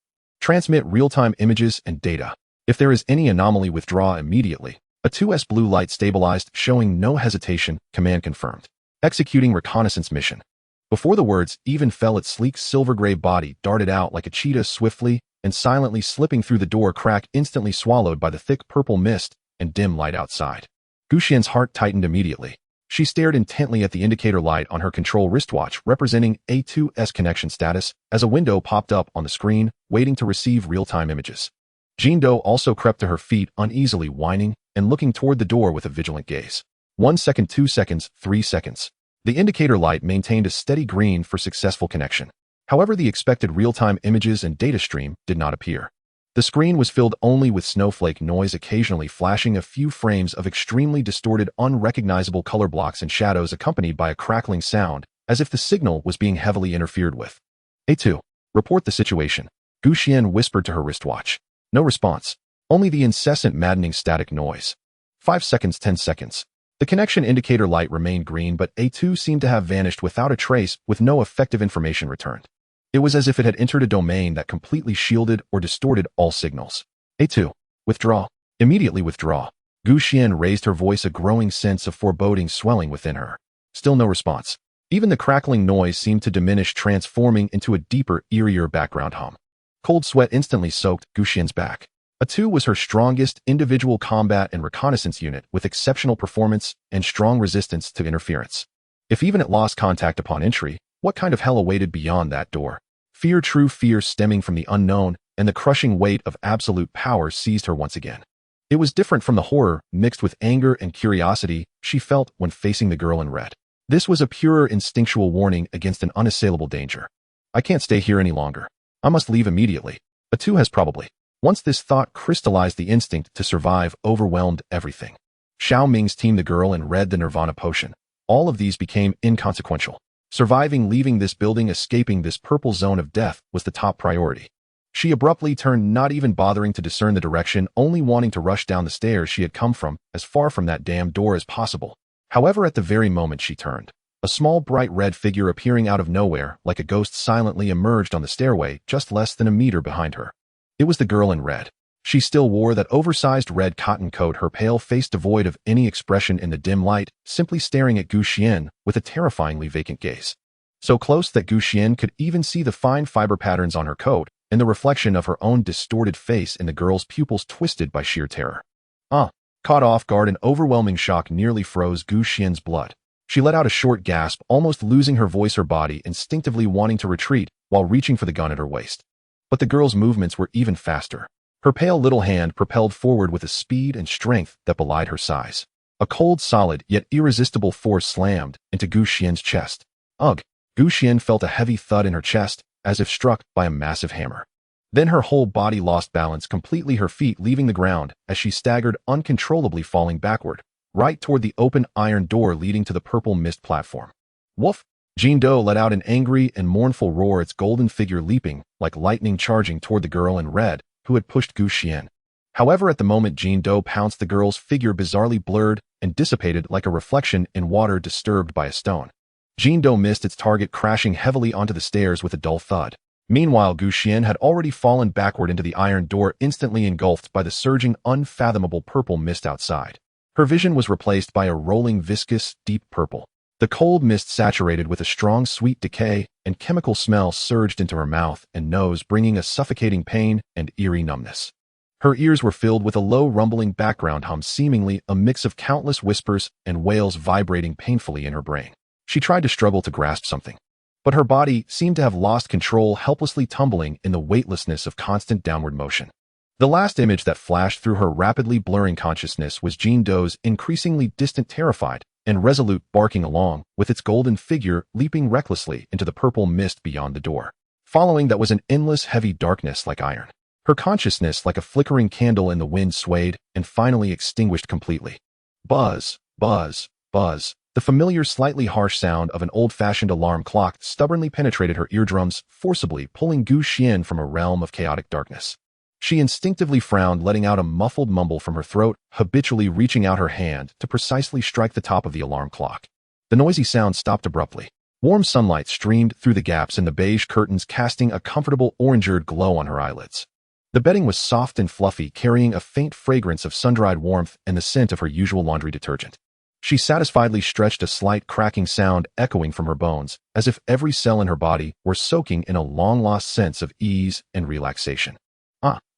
Transmit real-time images and data. If there is any anomaly, withdraw immediately. A 2S blue light stabilized, showing no hesitation, command confirmed. Executing reconnaissance mission. Before the words even fell, its sleek silver-gray body darted out like a cheetah, swiftly and silently slipping through the door crack, instantly swallowed by the thick purple mist and dim light outside. Xuan's heart tightened immediately. She stared intently at the indicator light on her control wristwatch, representing A2's connection status, as a window popped up on the screen, waiting to receive real-time images. Jindo also crept to her feet, uneasily whining and looking toward the door with a vigilant gaze. 1 second, 2 seconds, 3 seconds. The indicator light maintained a steady green for successful connection. However, the expected real-time images and data stream did not appear. The screen was filled only with snowflake noise, occasionally flashing a few frames of extremely distorted, unrecognizable color blocks and shadows, accompanied by a crackling sound, as if the signal was being heavily interfered with. A2, report the situation. Xuan whispered to her wristwatch. No response. Only the incessant, maddening static noise. 5 seconds, 10 seconds. The connection indicator light remained green, but A2 seemed to have vanished without a trace, with no effective information returned. It was as if it had entered a domain that completely shielded or distorted all signals. A2, withdraw. Immediately withdraw. Xuan raised her voice, a growing sense of foreboding swelling within her. Still no response. Even the crackling noise seemed to diminish, transforming into a deeper, eerier background hum. Cold sweat instantly soaked Xuan's back. A2 was her strongest individual combat and reconnaissance unit, with exceptional performance and strong resistance to interference. If even it lost contact upon entry, what kind of hell awaited beyond that door? Fear, true fear stemming from the unknown, and the crushing weight of absolute power seized her once again. It was different from the horror, mixed with anger and curiosity, she felt when facing the girl in red. This was a purer instinctual warning against an unassailable danger. I can't stay here any longer. I must leave immediately. A2 has probably. Once this thought crystallized, the instinct to survive overwhelmed everything. Xiaoming's team, the girl in red, the Nirvana potion. All of these became inconsequential. Surviving, leaving this building, escaping this purple zone of death was the top priority. She abruptly turned, not even bothering to discern the direction, only wanting to rush down the stairs she had come from, as far from that damn door as possible. However, at the very moment she turned, a small bright red figure appearing out of nowhere, like a ghost, silently emerged on the stairway just less than a meter behind her. It was the girl in red. She still wore that oversized red cotton coat, her pale face devoid of any expression in the dim light, simply staring at Xuan with a terrifyingly vacant gaze. So close that Xuan could even see the fine fiber patterns on her coat and the reflection of her own distorted face in the girl's pupils twisted by sheer terror. Caught off guard, an overwhelming shock nearly froze Xuan's blood. She let out a short gasp, almost losing her voice, her body instinctively wanting to retreat while reaching for the gun at her waist. But the girl's movements were even faster. Her pale little hand propelled forward with a speed and strength that belied her size. A cold, solid, yet irresistible force slammed into Xuan's chest. Ugh! Xuan felt a heavy thud in her chest, as if struck by a massive hammer. Then her whole body lost balance completely, her feet leaving the ground as she staggered, uncontrollably falling backward, right toward the open iron door leading to the purple mist platform. Woof! Jean Doe let out an angry and mournful roar, its golden figure leaping like lightning, charging toward the girl in red who had pushed Xuan. However, at the moment Jean Doe pounced, the girl's figure bizarrely blurred and dissipated like a reflection in water disturbed by a stone. Jean Doe missed its target, crashing heavily onto the stairs with a dull thud. Meanwhile, Xuan had already fallen backward into the iron door, instantly engulfed by the surging, unfathomable purple mist outside. Her vision was replaced by a rolling, viscous, deep purple. The cold mist saturated with a strong, sweet decay and chemical smell surged into her mouth and nose, bringing a suffocating pain and eerie numbness. Her ears were filled with a low, rumbling background hum, seemingly a mix of countless whispers and wails vibrating painfully in her brain. She tried to struggle to grasp something, but her body seemed to have lost control, helplessly tumbling in the weightlessness of constant downward motion. The last image that flashed through her rapidly blurring consciousness was Jean Doe's increasingly distant, terrified, and resolute barking along with its golden figure leaping recklessly into the purple mist beyond the door. Following that was an endless, heavy darkness like iron. Her consciousness, like a flickering candle in the wind, swayed and finally extinguished completely. Buzz, buzz, buzz. The familiar, slightly harsh sound of an old-fashioned alarm clock stubbornly penetrated her eardrums, forcibly pulling Xuan from a realm of chaotic darkness. She instinctively frowned, letting out a muffled mumble from her throat, habitually reaching out her hand to precisely strike the top of the alarm clock. The noisy sound stopped abruptly. Warm sunlight streamed through the gaps in the beige curtains, casting a comfortable orange-eared glow on her eyelids. The bedding was soft and fluffy, carrying a faint fragrance of sun-dried warmth and the scent of her usual laundry detergent. She satisfiedly stretched, a slight cracking sound echoing from her bones, as if every cell in her body were soaking in a long-lost sense of ease and relaxation.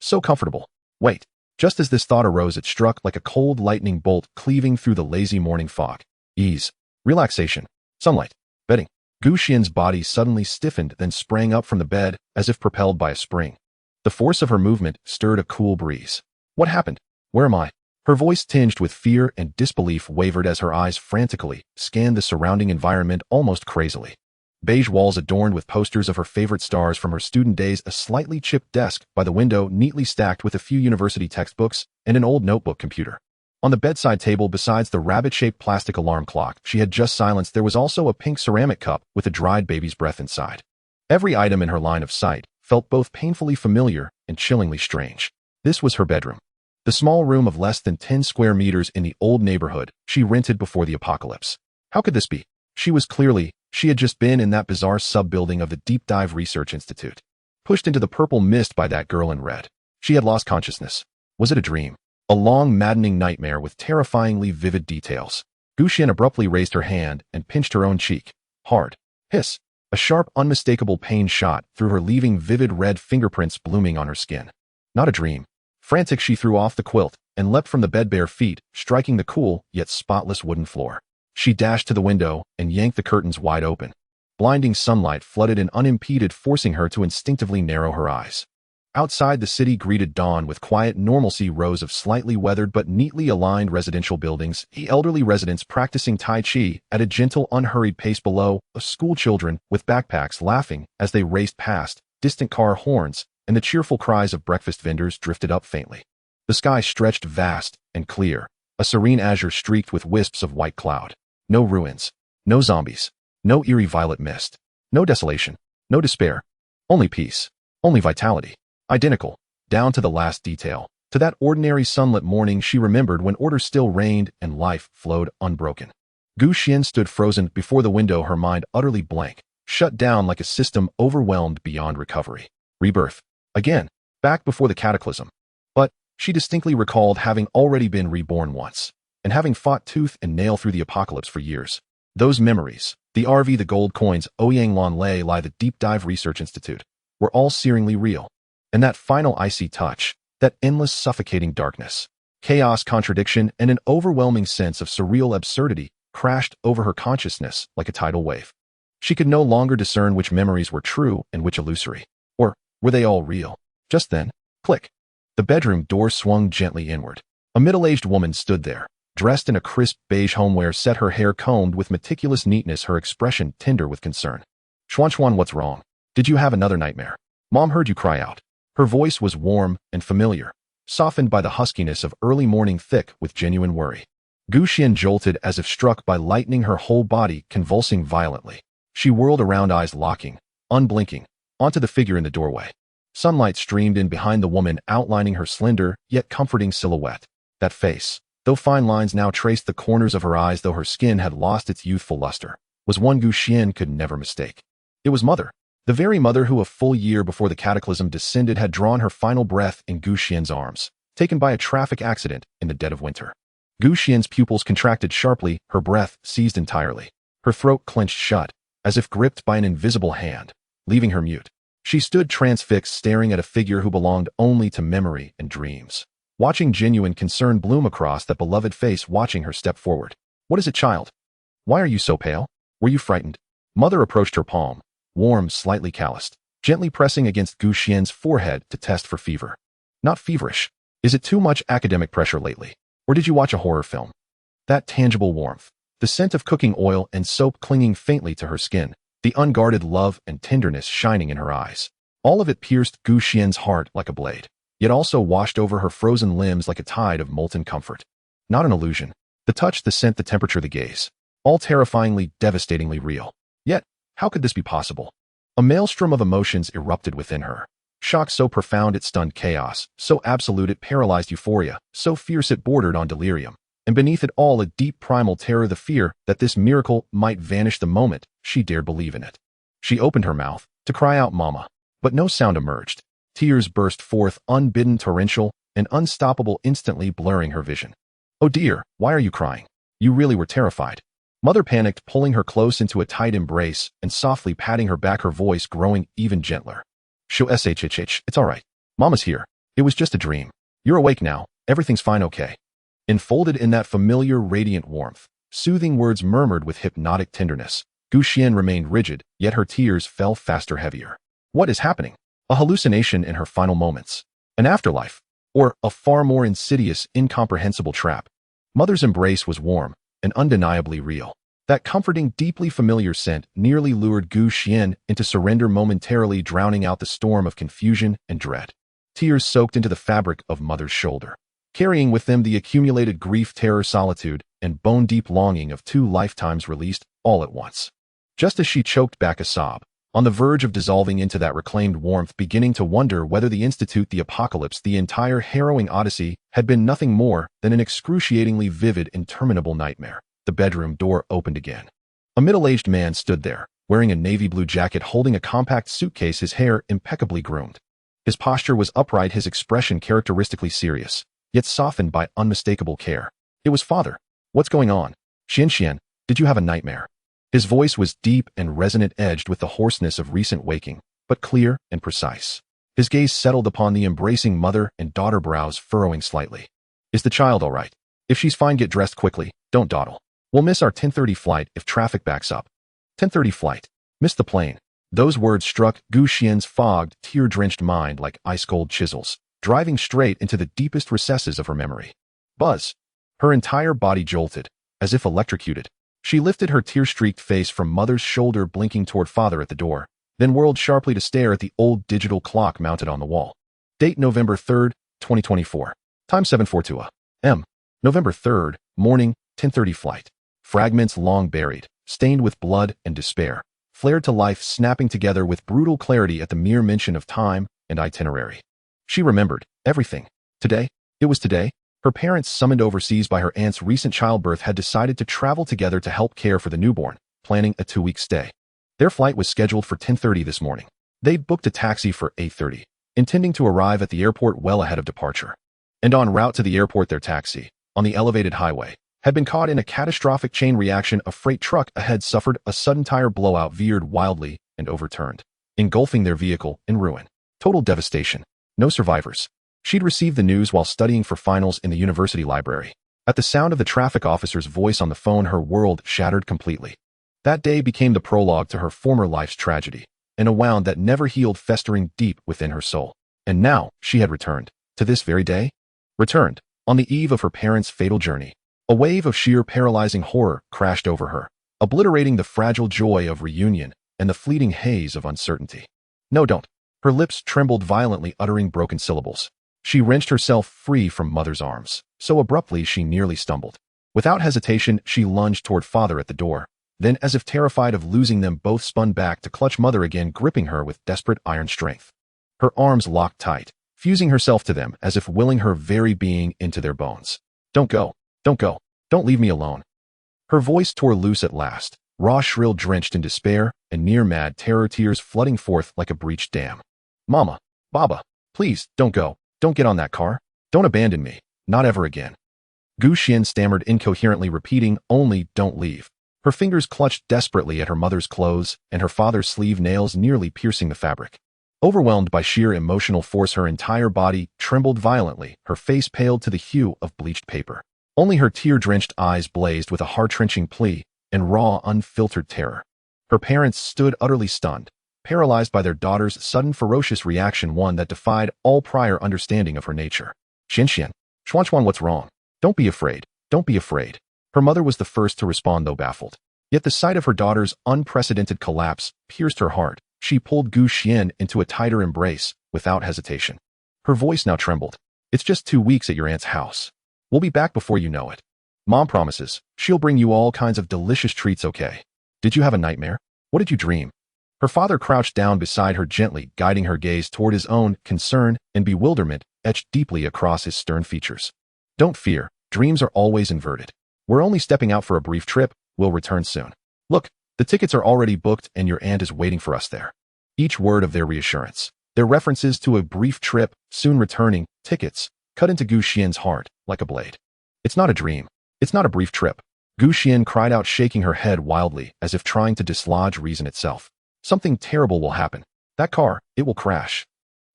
So comfortable. Wait. Just as this thought arose, it struck like a cold lightning bolt, cleaving through the lazy morning fog. Ease. Relaxation. Sunlight. Bedding. Xuan's body suddenly stiffened, then sprang up from the bed as if propelled by a spring. The force of her movement stirred a cool breeze. What happened? Where am I? Her voice, tinged with fear and disbelief, wavered as her eyes frantically scanned the surrounding environment, almost crazily. Beige walls adorned with posters of her favorite stars from her student days, a slightly chipped desk by the window neatly stacked with a few university textbooks, and an old notebook computer. On the bedside table, besides the rabbit-shaped plastic alarm clock she had just silenced, there was also a pink ceramic cup with a dried baby's breath inside. Every item in her line of sight felt both painfully familiar and chillingly strange. This was her bedroom. The small room of less than 10 square meters in the old neighborhood she rented before the apocalypse. How could this be? She had just been in that bizarre sub-building of the Deep Dive Research Institute. Pushed into the purple mist by that girl in red. She had lost consciousness. Was it a dream? A long, maddening nightmare with terrifyingly vivid details. Xuan abruptly raised her hand and pinched her own cheek. Hard. Hiss. A sharp, unmistakable pain shot through her, leaving vivid red fingerprints blooming on her skin. Not a dream. Frantic, she threw off the quilt and leapt from the bed, bare feet, striking the cool yet spotless wooden floor. She dashed to the window and yanked the curtains wide open. Blinding sunlight flooded in unimpeded, forcing her to instinctively narrow her eyes. Outside, the city greeted dawn with quiet normalcy. Rows of slightly weathered but neatly aligned residential buildings, elderly residents practicing Tai Chi at a gentle, unhurried pace below, school children with backpacks laughing as they raced past, distant car horns, and the cheerful cries of breakfast vendors drifted up faintly. The sky stretched vast and clear, a serene azure streaked with wisps of white cloud. No ruins, no zombies, no eerie violet mist, no desolation, no despair, only peace, only vitality. Identical, down to the last detail, to that ordinary sunlit morning she remembered when order still reigned and life flowed unbroken. Xuan stood frozen before the window, her mind utterly blank, shut down like a system overwhelmed beyond recovery. Rebirth. Again, back before the cataclysm. But she distinctly recalled having already been reborn once, and having fought tooth and nail through the apocalypse for years. Those memories, the RV, the gold coins, Ouyang Lan Lei lie, the Deep Dive Research Institute, were all searingly real. And that final icy touch, that endless suffocating darkness, chaos, contradiction, and an overwhelming sense of surreal absurdity crashed over her consciousness like a tidal wave. She could no longer discern which memories were true and which illusory. Or were they all real? Just then, click. The bedroom door swung gently inward. A middle-aged woman stood there, dressed in a crisp beige homeware set, her hair combed with meticulous neatness, her expression tender with concern. Xuan, what's wrong? Did you have another nightmare? Mom heard you cry out. Her voice was warm and familiar, softened by the huskiness of early morning, thick with genuine worry. Xuan jolted as if struck by lightning, her whole body convulsing violently. She whirled around, eyes locking, unblinking, onto the figure in the doorway. Sunlight streamed in behind the woman, outlining her slender, yet comforting silhouette. That face, though fine lines now traced the corners of her eyes, though her skin had lost its youthful luster, was one Xuan could never mistake. It was Mother. The very Mother who a full year before the cataclysm descended had drawn her final breath in Xuan's arms, taken by a traffic accident in the dead of winter. Xuan's pupils contracted sharply, her breath seized entirely. Her throat clenched shut, as if gripped by an invisible hand, leaving her mute. She stood transfixed, staring at a figure who belonged only to memory and dreams. Watching genuine concern bloom across that beloved face, watching her step forward. "What is it, child? Why are you so pale? Were you frightened?" Mother approached, her palm, warm, slightly calloused, gently pressing against Xuan's forehead to test for fever. "Not feverish. Is it too much academic pressure lately? Or did you watch a horror film?" That tangible warmth, the scent of cooking oil and soap clinging faintly to her skin, the unguarded love and tenderness shining in her eyes. All of it pierced Xuan's heart like a blade, yet also washed over her frozen limbs like a tide of molten comfort. Not an illusion. The touch, the scent, the temperature, the gaze. All terrifyingly, devastatingly real. Yet, how could this be possible? A maelstrom of emotions erupted within her. Shock so profound it stunned chaos, so absolute it paralyzed euphoria, so fierce it bordered on delirium. And beneath it all, a deep primal terror, the fear that this miracle might vanish the moment she dared believe in it. She opened her mouth to cry out, "Mama," but no sound emerged. Tears burst forth, unbidden, torrential, and unstoppable, instantly blurring her vision. "Oh dear, why are you crying? You really were terrified." Mother panicked, pulling her close into a tight embrace and softly patting her back, her voice growing even gentler. "Shh, it's all right. Mama's here. It was just a dream. You're awake now. Everything's fine, okay?" Enfolded in that familiar, radiant warmth, soothing words murmured with hypnotic tenderness, Xuan remained rigid, yet her tears fell faster, heavier. What is happening? A hallucination in her final moments? An afterlife? Or a far more insidious, incomprehensible trap? Mother's embrace was warm and undeniably real. That comforting, deeply familiar scent nearly lured Xuan into surrender, momentarily drowning out the storm of confusion and dread. Tears soaked into the fabric of Mother's shoulder, carrying with them the accumulated grief, terror, solitude, and bone-deep longing of 2 lifetimes released all at once. Just as she choked back a sob, on the verge of dissolving into that reclaimed warmth, beginning to wonder whether the Institute, the apocalypse, the entire harrowing odyssey had been nothing more than an excruciatingly vivid, interminable nightmare, the bedroom door opened again. A middle-aged man stood there, wearing a navy blue jacket, holding a compact suitcase, his hair impeccably groomed. His posture was upright, his expression characteristically serious, yet softened by unmistakable care. It was Father. "What's going on? Xian, did you have a nightmare?" His voice was deep and resonant, edged with the hoarseness of recent waking, but clear and precise. His gaze settled upon the embracing mother and daughter, brows furrowing slightly. "Is the child all right? If she's fine, get dressed quickly. Don't dawdle. We'll miss our 10:30 flight if traffic backs up." 10:30 flight. Missed the plane. Those words struck Xuan's fogged, tear-drenched mind like ice-cold chisels, driving straight into the deepest recesses of her memory. Buzz. Her entire body jolted, as if electrocuted. She lifted her tear-streaked face from Mother's shoulder, blinking toward Father at the door, then whirled sharply to stare at the old digital clock mounted on the wall. Date November 3rd, 2024. Time 7:42 a.m. November 3rd, morning, 10:30 flight. Fragments long buried, stained with blood and despair, flared to life, snapping together with brutal clarity at the mere mention of time and itinerary. She remembered everything. Today, it was today. Her parents, summoned overseas by her aunt's recent childbirth, had decided to travel together to help care for the newborn, planning a 2-week stay. Their flight was scheduled for 10:30 this morning. They'd booked a taxi for 8:30, intending to arrive at the airport well ahead of departure. And en route to the airport, their taxi, on the elevated highway, had been caught in a catastrophic chain reaction. A freight truck ahead suffered a sudden tire blowout, veered wildly, and overturned, engulfing their vehicle in ruin. Total devastation. No survivors. She'd received the news while studying for finals in the university library. At the sound of the traffic officer's voice on the phone, her world shattered completely. That day became the prologue to her former life's tragedy, and a wound that never healed, festering deep within her soul. And now she had returned. To this very day? Returned. On the eve of her parents' fatal journey. A wave of sheer, paralyzing horror crashed over her, obliterating the fragile joy of reunion and the fleeting haze of uncertainty. "No, don't. Her lips trembled violently, uttering broken syllables. She wrenched herself free from mother's arms, so abruptly she nearly stumbled. Without hesitation, she lunged toward father at the door. Then, as if terrified of losing them both, spun back to clutch mother again, gripping her with desperate iron strength. Her arms locked tight, fusing herself to them as if willing her very being into their bones. Don't go. Don't go. Don't leave me alone. Her voice tore loose at last, raw shrill, drenched in despair and near-mad terror, tears flooding forth like a breached dam. Mama, Baba, please, don't go. Don't get on that car. Don't abandon me. Not ever again. Xuan stammered incoherently, repeating, only don't leave. Her fingers clutched desperately at her mother's clothes and her father's sleeve, nails nearly piercing the fabric. Overwhelmed by sheer emotional force, her entire body trembled violently, her face paled to the hue of bleached paper. Only her tear-drenched eyes blazed with a heart-wrenching plea and raw, unfiltered terror. Her parents stood utterly stunned, paralyzed by their daughter's sudden ferocious reaction, one that defied all prior understanding of her nature. Xuan, Xuan, what's wrong? Don't be afraid. Don't be afraid. Her mother was the first to respond, though baffled. Yet the sight of her daughter's unprecedented collapse pierced her heart. She pulled Xuan into a tighter embrace without hesitation. Her voice now trembled. It's just 2 weeks at your aunt's house. We'll be back before you know it. Mom promises she'll bring you all kinds of delicious treats, okay? Did you have a nightmare? What did you dream? Her father crouched down beside her, gently guiding her gaze toward his own. Concern and bewilderment etched deeply across his stern features. Don't fear, dreams are always inverted. We're only stepping out for a brief trip. We'll return soon. Look, the tickets are already booked and your aunt is waiting for us there. Each word of their reassurance, their references to a brief trip, soon returning, tickets, cut into Xuan's heart like a blade. It's not a dream. It's not a brief trip. Xuan cried out, shaking her head wildly, as if trying to dislodge reason itself. Something terrible will happen. That car, it will crash.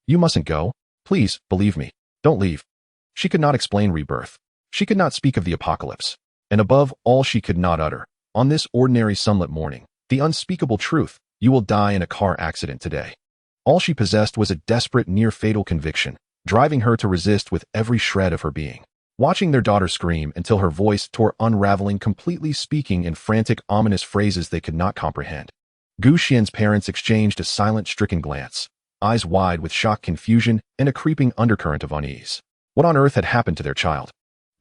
You mustn't go. Please, believe me. Don't leave. She could not explain rebirth. She could not speak of the apocalypse. And above all, she could not utter, on this ordinary sunlit morning, the unspeakable truth: you will die in a car accident today. All she possessed was a desperate, near-fatal conviction, driving her to resist with every shred of her being. Watching their daughter scream until her voice tore, unraveling completely, speaking in frantic, ominous phrases they could not comprehend. Xuan's parents exchanged a silent, stricken glance, eyes wide with shock, confusion, and a creeping undercurrent of unease. What on earth had happened to their child?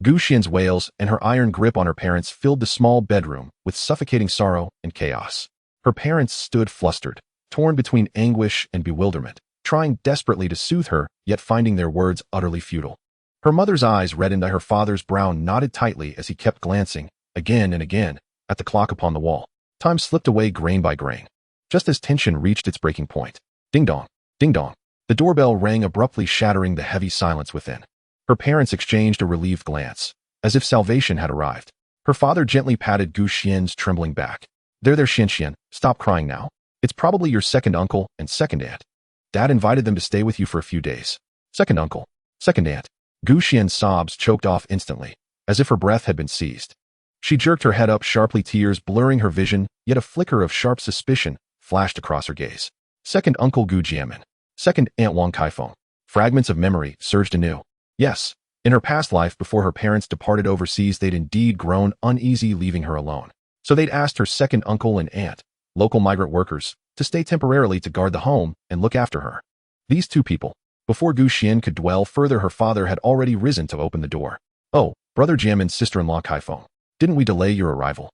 Xuan's wails and her iron grip on her parents filled the small bedroom with suffocating sorrow and chaos. Her parents stood flustered, torn between anguish and bewilderment, trying desperately to soothe her, yet finding their words utterly futile. Her mother's eyes reddened, her father's brow knotted tightly as he kept glancing, again and again, at the clock upon the wall. Time slipped away grain by grain, just as tension reached its breaking point. Ding-dong, ding-dong. The doorbell rang abruptly, shattering the heavy silence within. Her parents exchanged a relieved glance, as if salvation had arrived. Her father gently patted Xuan's trembling back. There, Xuan, stop crying now. It's probably your second uncle and second aunt. Dad invited them to stay with you for a few days. Second uncle, second aunt. Xuan's sobs choked off instantly, as if her breath had been seized. She jerked her head up sharply, tears blurring her vision, yet a flicker of sharp suspicion flashed across her gaze. Second Uncle Xuan. Second Aunt Wang Kaifeng. Fragments of memory surged anew. Yes, in her past life before her parents departed overseas, they'd indeed grown uneasy leaving her alone. So they'd asked her second uncle and aunt, local migrant workers, to stay temporarily to guard the home and look after her. These two people. Before Xuan could dwell further, her father had already risen to open the door. Oh, Brother Jiamin's sister-in-law Kaifeng. Didn't we delay your arrival?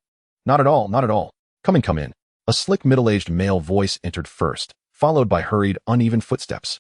Not at all, not at all. Come in. A slick, middle-aged male voice entered first, followed by hurried, uneven footsteps.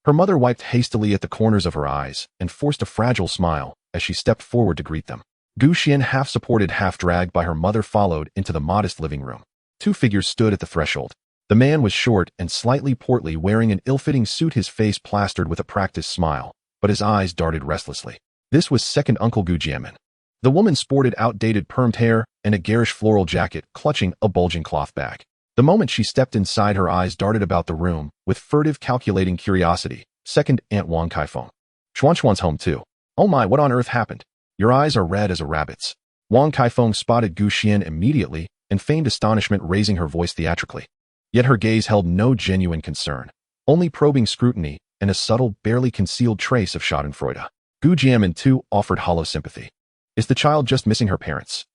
Her mother wiped hastily at the corners of her eyes and forced a fragile smile as she stepped forward to greet them. Xuan, half-supported, half-dragged by her mother, followed into the modest living room. Two figures stood at the threshold. The man was short and slightly portly, wearing an ill-fitting suit, his face plastered with a practiced smile, but his eyes darted restlessly. This was second Uncle Xuan. The woman sported outdated permed hair and a garish floral jacket, clutching a bulging cloth bag. The moment she stepped inside, her eyes darted about the room with furtive, calculating curiosity. Second Aunt Wang Kaifeng. Xuan's home too. Oh my, what on earth happened? Your eyes are red as a rabbit's. Wang Kaifeng spotted Xuan immediately and feigned astonishment, raising her voice theatrically. Yet her gaze held no genuine concern, only probing scrutiny and a subtle, barely concealed trace of schadenfreude. Xuan too offered hollow sympathy. Is the child just missing her parents?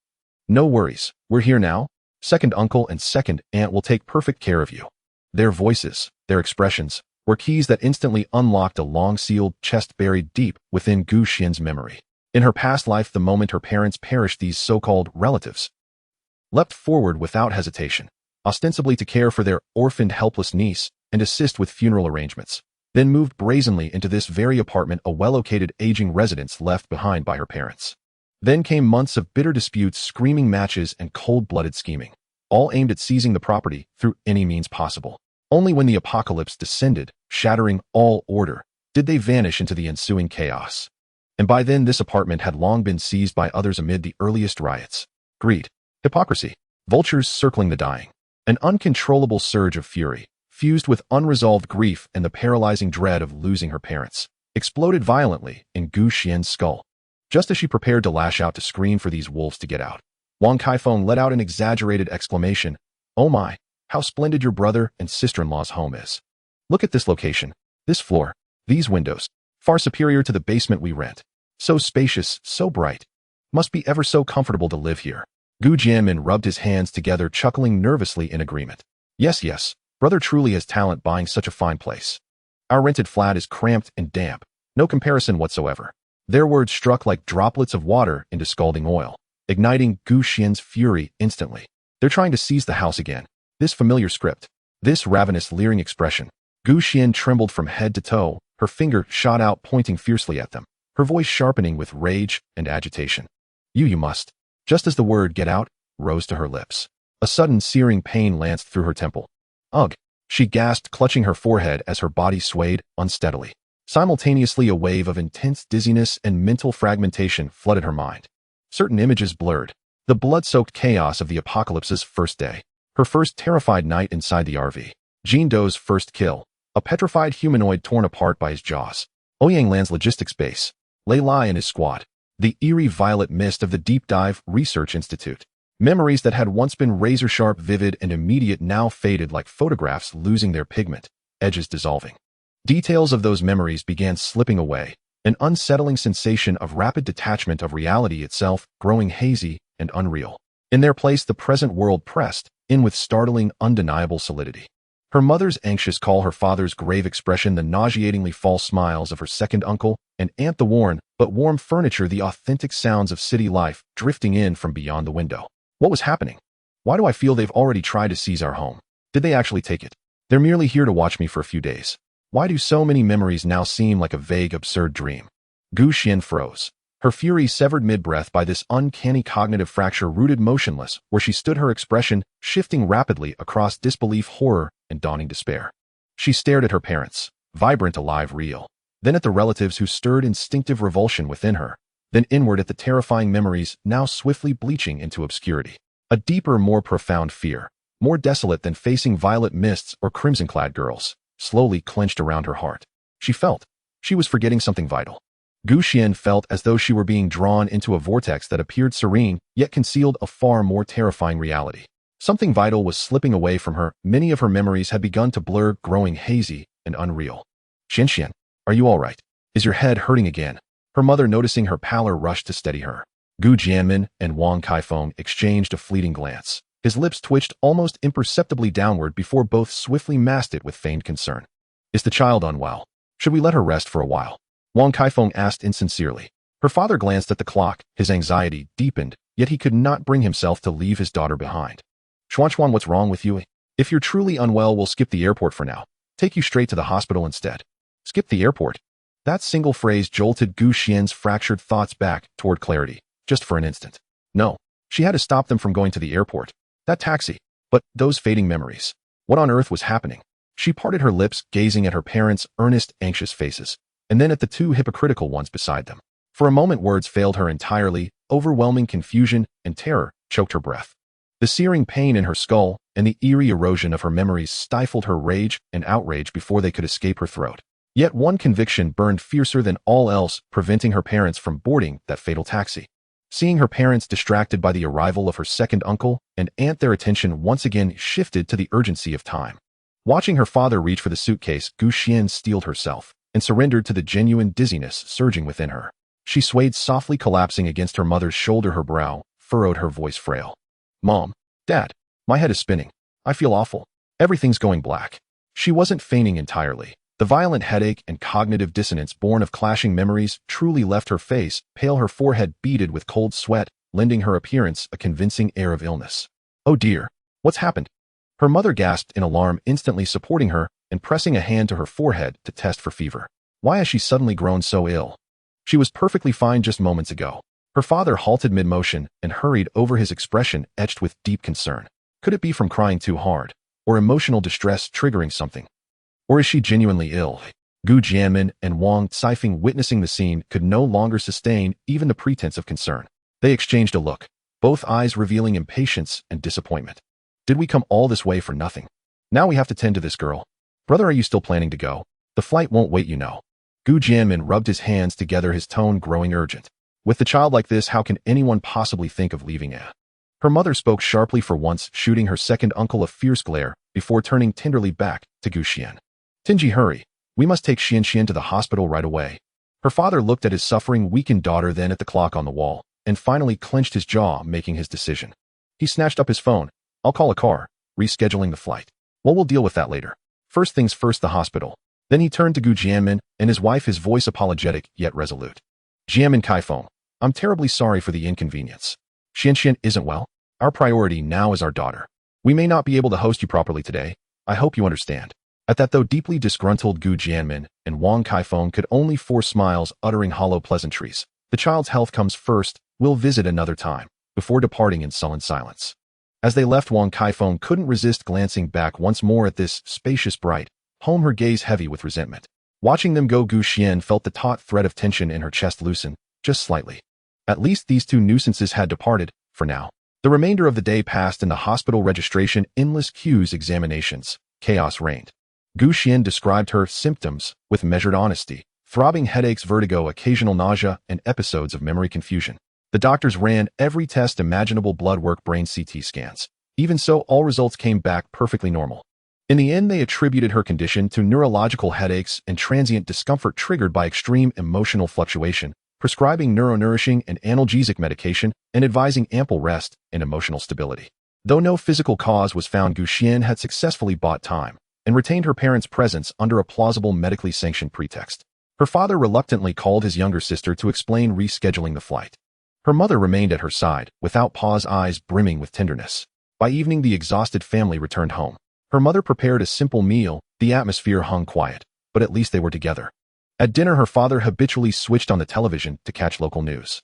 No worries, we're here now. Second uncle and second aunt will take perfect care of you. Their voices, their expressions, were keys that instantly unlocked a long-sealed chest buried deep within Gu Xian's memory. In her past life, the moment her parents perished, these so-called relatives leapt forward without hesitation, ostensibly to care for their orphaned helpless niece and assist with funeral arrangements, then moved brazenly into this very apartment, a well-located aging residence left behind by her parents. Then came months of bitter disputes, screaming matches, and cold-blooded scheming, all aimed at seizing the property through any means possible. Only when the apocalypse descended, shattering all order, did they vanish into the ensuing chaos. And by then this apartment had long been seized by others amid the earliest riots. Greed, hypocrisy, vultures circling the dying. An uncontrollable surge of fury, fused with unresolved grief and the paralyzing dread of losing her parents, exploded violently in Gu Xian's skull. Just as she prepared to lash out to scream for these wolves to get out, Wang Kaifeng let out an exaggerated exclamation. "Oh my, how splendid your brother and sister-in-law's home is. Look at this location, this floor, these windows, far superior to the basement we rent. So spacious, so bright. Must be ever so comfortable to live here." Gu Jianmin rubbed his hands together, chuckling nervously in agreement. Yes, brother truly has talent buying such a fine place. Our rented flat is cramped and damp, no comparison whatsoever. Their words struck like droplets of water into scalding oil, igniting Gu Xian's fury instantly. They're trying to seize the house again. This familiar script, this ravenous, leering expression. Gu Xian trembled from head to toe, her finger shot out, pointing fiercely at them, her voice sharpening with rage and agitation. You must. Just as the word "get out" rose to her lips, a sudden searing pain lanced through her temple. Ugh! She gasped, clutching her forehead as her body swayed unsteadily. Simultaneously, a wave of intense dizziness and mental fragmentation flooded her mind. Certain images blurred. The blood-soaked chaos of the apocalypse's first day. Her first terrified night inside the RV. Jean Dou's first kill. A petrified humanoid torn apart by his jaws. Ouyang Lan's logistics base. Lei Lai and his squad. The eerie violet mist of the Deep Dive Research Institute. Memories that had once been razor-sharp, vivid, and immediate now faded like photographs losing their pigment, edges dissolving. Details of those memories began slipping away, an unsettling sensation of rapid detachment of reality itself growing hazy and unreal. In their place, the present world pressed in with startling, undeniable solidity. Her mother's anxious call, her father's grave expression, the nauseatingly false smiles of her second uncle, and Aunt the worn but warm furniture, the authentic sounds of city life drifting in from beyond the window. What was happening? Why do I feel they've already tried to seize our home? Did they actually take it? They're merely here to watch me for a few days. Why do so many memories now seem like a vague, absurd dream? Gu Xian froze, her fury severed mid-breath by this uncanny cognitive fracture, rooted motionless where she stood, her expression shifting rapidly across disbelief, horror, and dawning despair. She stared at her parents, vibrant, alive, real, then at the relatives who stirred instinctive revulsion within her, then inward at the terrifying memories now swiftly bleaching into obscurity. A deeper, more profound fear, more desolate than facing violet mists or crimson-clad girls, slowly clenched around her heart. She felt she was forgetting something vital. Gu Xian felt as though she were being drawn into a vortex that appeared serene, yet concealed a far more terrifying reality. Something vital was slipping away from her. Many of her memories had begun to blur, growing hazy and unreal. Xian, are you all right? Is your head hurting again? Her mother, noticing her pallor, rushed to steady her. Gu Jianmin and Wang Kaifeng exchanged a fleeting glance. His lips twitched almost imperceptibly downward before both swiftly masked it with feigned concern. Is the child unwell? Should we let her rest for a while? Wang Kaifeng asked insincerely. Her father glanced at the clock. His anxiety deepened, yet he could not bring himself to leave his daughter behind. Xuan, what's wrong with you? If you're truly unwell, we'll skip the airport for now. Take you straight to the hospital instead. Skip the airport? That single phrase jolted Gu Xian's fractured thoughts back toward clarity, just for an instant. No, she had to stop them from going to the airport. That taxi. But those fading memories. What on earth was happening? She parted her lips, gazing at her parents' earnest, anxious faces, and then at the two hypocritical ones beside them. For a moment words failed her entirely. Overwhelming confusion and terror choked her breath. The searing pain in her skull and the eerie erosion of her memories stifled her rage and outrage before they could escape her throat. Yet one conviction burned fiercer than all else, preventing her parents from boarding that fatal taxi. Seeing her parents distracted by the arrival of her second uncle and aunt, their attention once again shifted to the urgency of time. Watching her father reach for the suitcase, Gu Xian steeled herself and surrendered to the genuine dizziness surging within her. She swayed softly, collapsing against her mother's shoulder, her brow furrowed, her voice frail. Mom, Dad, my head is spinning. I feel awful. Everything's going black. She wasn't feigning entirely. The violent headache and cognitive dissonance born of clashing memories truly left her face pale, her forehead beaded with cold sweat, lending her appearance a convincing air of illness. "Oh dear, what's happened?" Her mother gasped in alarm, instantly supporting her and pressing a hand to her forehead to test for fever. "Why has she suddenly grown so ill? She was perfectly fine just moments ago." Her father halted mid-motion and hurried over, his expression etched with deep concern. Could it be from crying too hard, or emotional distress triggering something? Or is she genuinely ill? Gu Jianmin and Wang Caifeng, witnessing the scene, could no longer sustain even the pretense of concern. They exchanged a look, both eyes revealing impatience and disappointment. "Did we come all this way for nothing? Now we have to tend to this girl. Brother, are you still planning to go? The flight won't wait, you know." Gu Jianmin rubbed his hands together, his tone growing urgent. "With the child like this, how can anyone possibly think of leaving it?" Her mother spoke sharply for once, shooting her second uncle a fierce glare before turning tenderly back to Gu Xian. "Tinji, hurry. We must take Xian to the hospital right away." Her father looked at his suffering, weakened daughter, then at the clock on the wall, and finally clenched his jaw, making his decision. He snatched up his phone. "I'll call a car, rescheduling the flight. Well, we'll deal with that later. First things first, the hospital." Then he turned to Gu Jianmin and his wife, his voice apologetic yet resolute. "Jianmin Kaifeng, I'm terribly sorry for the inconvenience. Xian isn't well. Our priority now is our daughter. We may not be able to host you properly today. I hope you understand." At that, though deeply disgruntled, Gu Jianmin and Wang Kaifeng could only force smiles, uttering hollow pleasantries. "The child's health comes first. We'll visit another time," before departing in sullen silence. As they left, Wang Kaifeng couldn't resist glancing back once more at this spacious bright home, her gaze heavy with resentment. Watching them go, Gu Xian felt the taut thread of tension in her chest loosen, just slightly. At least these two nuisances had departed, for now. The remainder of the day passed in the hospital registration, endless queues, examinations. Chaos reigned. Gu Xian described her symptoms with measured honesty: throbbing headaches, vertigo, occasional nausea, and episodes of memory confusion. The doctors ran every test imaginable: blood work, brain CT scans. Even so, all results came back perfectly normal. In the end, they attributed her condition to neurological headaches and transient discomfort triggered by extreme emotional fluctuation, prescribing neuronourishing and analgesic medication and advising ample rest and emotional stability. Though no physical cause was found, Gu Xian had successfully bought time and retained her parents' presence under a plausible medically sanctioned pretext. Her father reluctantly called his younger sister to explain rescheduling the flight. Her mother remained at her side, without pause, eyes brimming with tenderness. By evening, the exhausted family returned home. Her mother prepared a simple meal. The atmosphere hung quiet, but at least they were together. At dinner, her father habitually switched on the television to catch local news.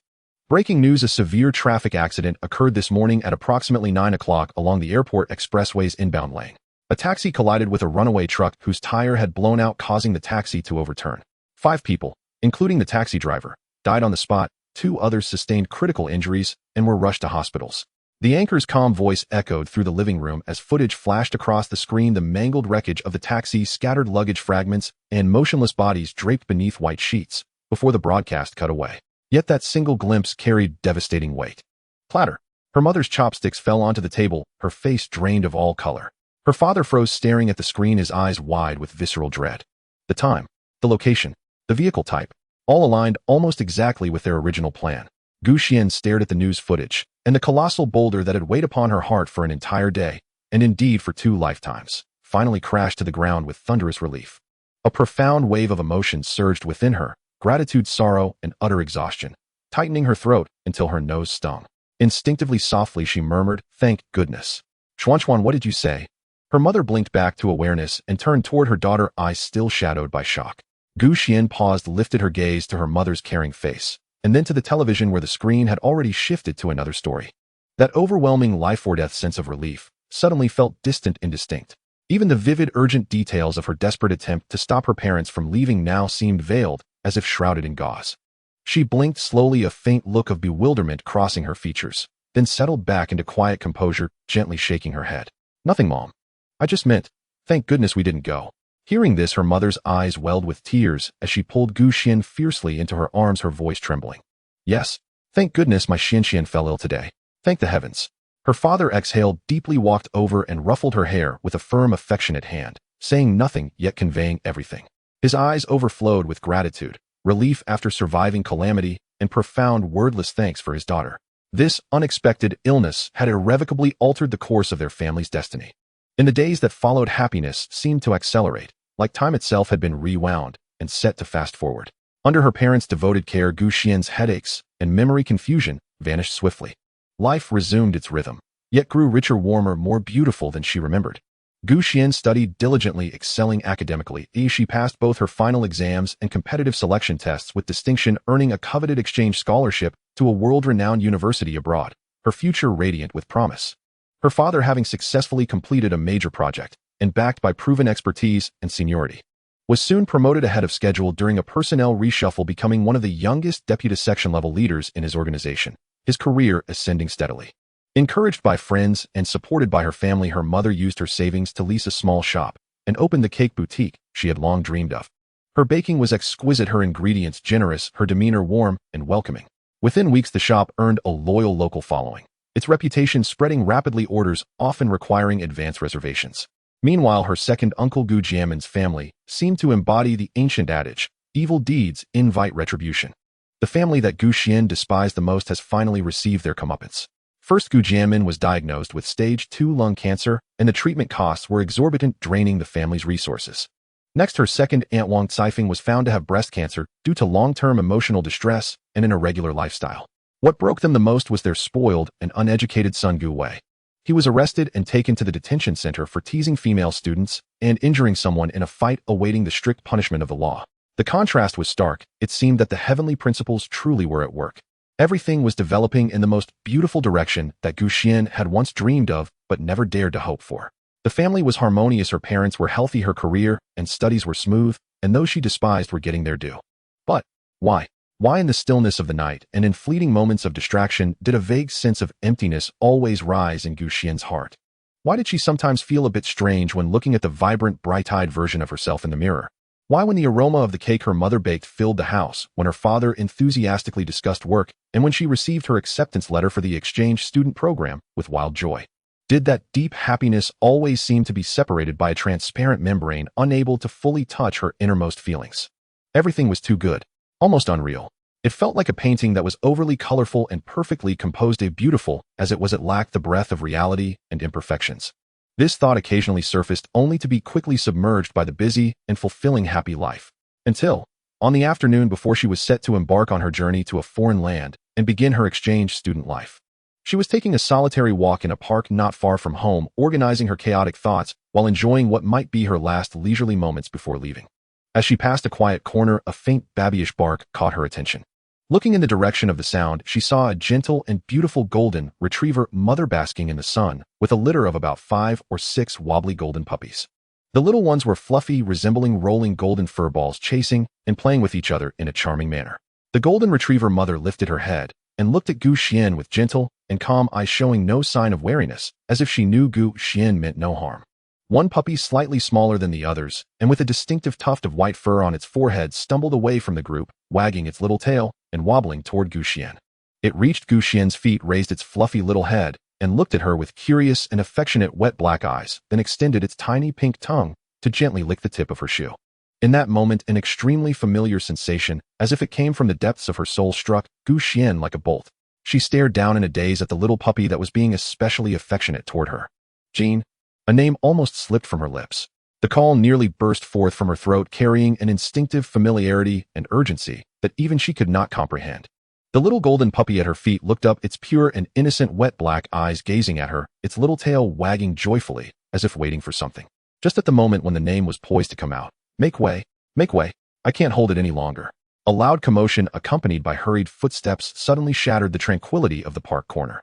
Breaking news: a severe traffic accident occurred this morning at approximately 9 o'clock along the airport expressway's inbound lane. A taxi collided with a runaway truck whose tire had blown out, causing the taxi to overturn. 5 people, including the taxi driver, died on the spot. 2 others sustained critical injuries and were rushed to hospitals. The anchor's calm voice echoed through the living room as footage flashed across the screen: the mangled wreckage of the taxi, scattered luggage fragments, and motionless bodies draped beneath white sheets, before the broadcast cut away. Yet that single glimpse carried devastating weight. Clatter. Her mother's chopsticks fell onto the table, her face drained of all color. Her father froze, staring at the screen, his eyes wide with visceral dread. The time, the location, the vehicle type, all aligned almost exactly with their original plan. Gu Xian stared at the news footage, and the colossal boulder that had weighed upon her heart for an entire day, and indeed for 2 lifetimes, finally crashed to the ground with thunderous relief. A profound wave of emotion surged within her: gratitude, sorrow, and utter exhaustion, tightening her throat until her nose stung. Instinctively, softly, she murmured, "Thank goodness." "Xuan, what did you say?" Her mother blinked back to awareness and turned toward her daughter, eyes still shadowed by shock. Gu Xian paused, lifted her gaze to her mother's caring face, and then to the television where the screen had already shifted to another story. That overwhelming life-or-death sense of relief suddenly felt distant and distinct. Even the vivid, urgent details of her desperate attempt to stop her parents from leaving now seemed veiled, as if shrouded in gauze. She blinked slowly, a faint look of bewilderment crossing her features, then settled back into quiet composure, gently shaking her head. "Nothing, Mom. I just meant, thank goodness we didn't go." Hearing this, her mother's eyes welled with tears as she pulled Gu Xian fiercely into her arms, her voice trembling. "Yes, thank goodness my Xian fell ill today. Thank the heavens." Her father exhaled deeply, walked over and ruffled her hair with a firm, affectionate hand, saying nothing yet conveying everything. His eyes overflowed with gratitude, relief after surviving calamity, and profound, wordless thanks for his daughter. This unexpected illness had irrevocably altered the course of their family's destiny. In the days that followed, happiness seemed to accelerate, like time itself had been rewound and set to fast forward. Under her parents' devoted care, Gu Xian's headaches and memory confusion vanished swiftly. Life resumed its rhythm, yet grew richer, warmer, more beautiful than she remembered. Gu Xian studied diligently, excelling academically. She passed both her final exams and competitive selection tests with distinction, earning a coveted exchange scholarship to a world-renowned university abroad, her future radiant with promise. Her father, having successfully completed a major project and backed by proven expertise and seniority, was soon promoted ahead of schedule during a personnel reshuffle, becoming one of the youngest deputy section-level leaders in his organization, his career ascending steadily. Encouraged by friends and supported by her family, her mother used her savings to lease a small shop and opened the cake boutique she had long dreamed of. Her baking was exquisite, her ingredients generous, her demeanor warm and welcoming. Within weeks, the shop earned a loyal local following, its reputation spreading rapidly, orders often requiring advance reservations. Meanwhile, her second uncle Gu Jianmin's family seemed to embody the ancient adage, evil deeds invite retribution. The family that Gu Xian despised the most has finally received their comeuppance. First, Gu Jianmin was diagnosed with stage 2 lung cancer, and the treatment costs were exorbitant, draining the family's resources. Next, her second aunt Wang Caifeng was found to have breast cancer due to long-term emotional distress and an irregular lifestyle. What broke them the most was their spoiled and uneducated son Gu Wei. He was arrested and taken to the detention center for teasing female students and injuring someone in a fight, awaiting the strict punishment of the law. The contrast was stark. It seemed that the heavenly principles truly were at work. Everything was developing in the most beautiful direction that Gu Xian had once dreamed of but never dared to hope for. The family was harmonious, her parents were healthy, her career and studies were smooth, and those she despised were getting their due. But why? Why in the stillness of the night and in fleeting moments of distraction did a vague sense of emptiness always rise in Gu Xian's heart? Why did she sometimes feel a bit strange when looking at the vibrant, bright-eyed version of herself in the mirror? Why, when the aroma of the cake her mother baked filled the house, when her father enthusiastically discussed work, and when she received her acceptance letter for the exchange student program with wild joy, did that deep happiness always seem to be separated by a transparent membrane, unable to fully touch her innermost feelings? Everything was too good, almost unreal. It felt like a painting that was overly colorful and perfectly composed, beautiful as it was, it lacked the breath of reality and imperfections. This thought occasionally surfaced, only to be quickly submerged by the busy and fulfilling happy life. Until, on the afternoon before she was set to embark on her journey to a foreign land and begin her exchange student life, she was taking a solitary walk in a park not far from home, organizing her chaotic thoughts while enjoying what might be her last leisurely moments before leaving. As she passed a quiet corner, a faint babyish bark caught her attention. Looking in the direction of the sound, she saw a gentle and beautiful golden retriever mother basking in the sun with a litter of about 5 or 6 wobbly golden puppies. The little ones were fluffy, resembling rolling golden fur balls, chasing and playing with each other in a charming manner. The golden retriever mother lifted her head and looked at Gu Xian with gentle and calm eyes, showing no sign of wariness, as if she knew Gu Xian meant no harm. One puppy, slightly smaller than the others and with a distinctive tuft of white fur on its forehead, stumbled away from the group, wagging its little tail and wobbling toward Gu Xian. It reached Gu Xian's feet, raised its fluffy little head, and looked at her with curious and affectionate wet black eyes, then extended its tiny pink tongue to gently lick the tip of her shoe. In that moment, an extremely familiar sensation, as if it came from the depths of her soul, struck Gu Xian like a bolt. She stared down in a daze at the little puppy that was being especially affectionate toward her. Jean. A name almost slipped from her lips. The call nearly burst forth from her throat, carrying an instinctive familiarity and urgency that even she could not comprehend. The little golden puppy at her feet looked up, its pure and innocent wet black eyes gazing at her, its little tail wagging joyfully, as if waiting for something. Just at the moment when the name was poised to come out, "Make way, make way, I can't hold it any longer." A loud commotion accompanied by hurried footsteps suddenly shattered the tranquility of the park corner.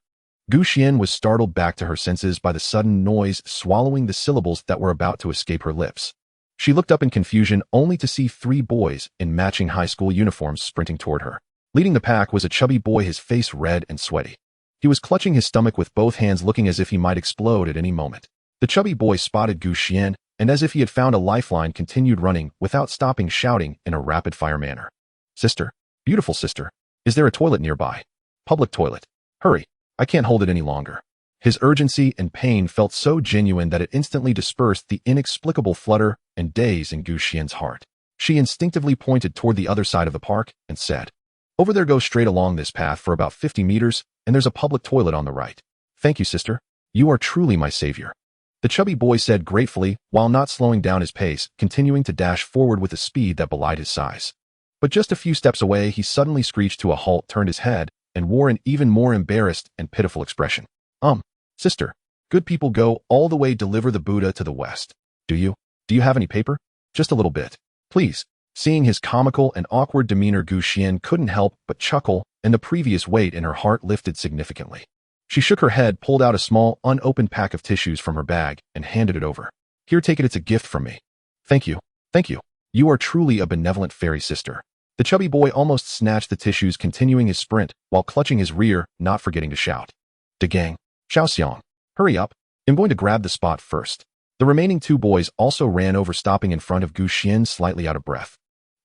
Gu Xian was startled back to her senses by the sudden noise, swallowing the syllables that were about to escape her lips. She looked up in confusion, only to see 3 boys in matching high school uniforms sprinting toward her. Leading the pack was a chubby boy, his face red and sweaty. He was clutching his stomach with both hands, looking as if he might explode at any moment. The chubby boy spotted Gu Xian, and as if he had found a lifeline, continued running without stopping, shouting in a rapid-fire manner. "Sister, beautiful sister, is there a toilet nearby? Public toilet. Hurry. I can't hold it any longer." His urgency and pain felt so genuine that it instantly dispersed the inexplicable flutter and daze in Gu Xian's heart. She instinctively pointed toward the other side of the park and said, "Over there, go straight along this path for about 50 meters, and there's a public toilet on the right." "Thank you, sister. You are truly my savior." the chubby boy said gratefully, while not slowing down his pace, continuing to dash forward with a speed that belied his size. But just a few steps away, he suddenly screeched to a halt, turned his head, and wore an even more embarrassed and pitiful expression. Sister, good people go all the way deliver the Buddha to the West. Do you? Do you have any paper? Just a little bit. Please. Seeing his comical and awkward demeanor, Xuan couldn't help but chuckle, and the previous weight in her heart lifted significantly. She shook her head, pulled out a small, unopened pack of tissues from her bag, and handed it over. Here, take it, it's a gift from me. Thank you. Thank you. You are truly a benevolent fairy sister. The chubby boy almost snatched the tissues, continuing his sprint, while clutching his rear, not forgetting to shout. De gang. Xiaoxiang. Hurry up. I'm going to grab the spot first. The remaining two boys also ran over, stopping in front of Xuan, slightly out of breath.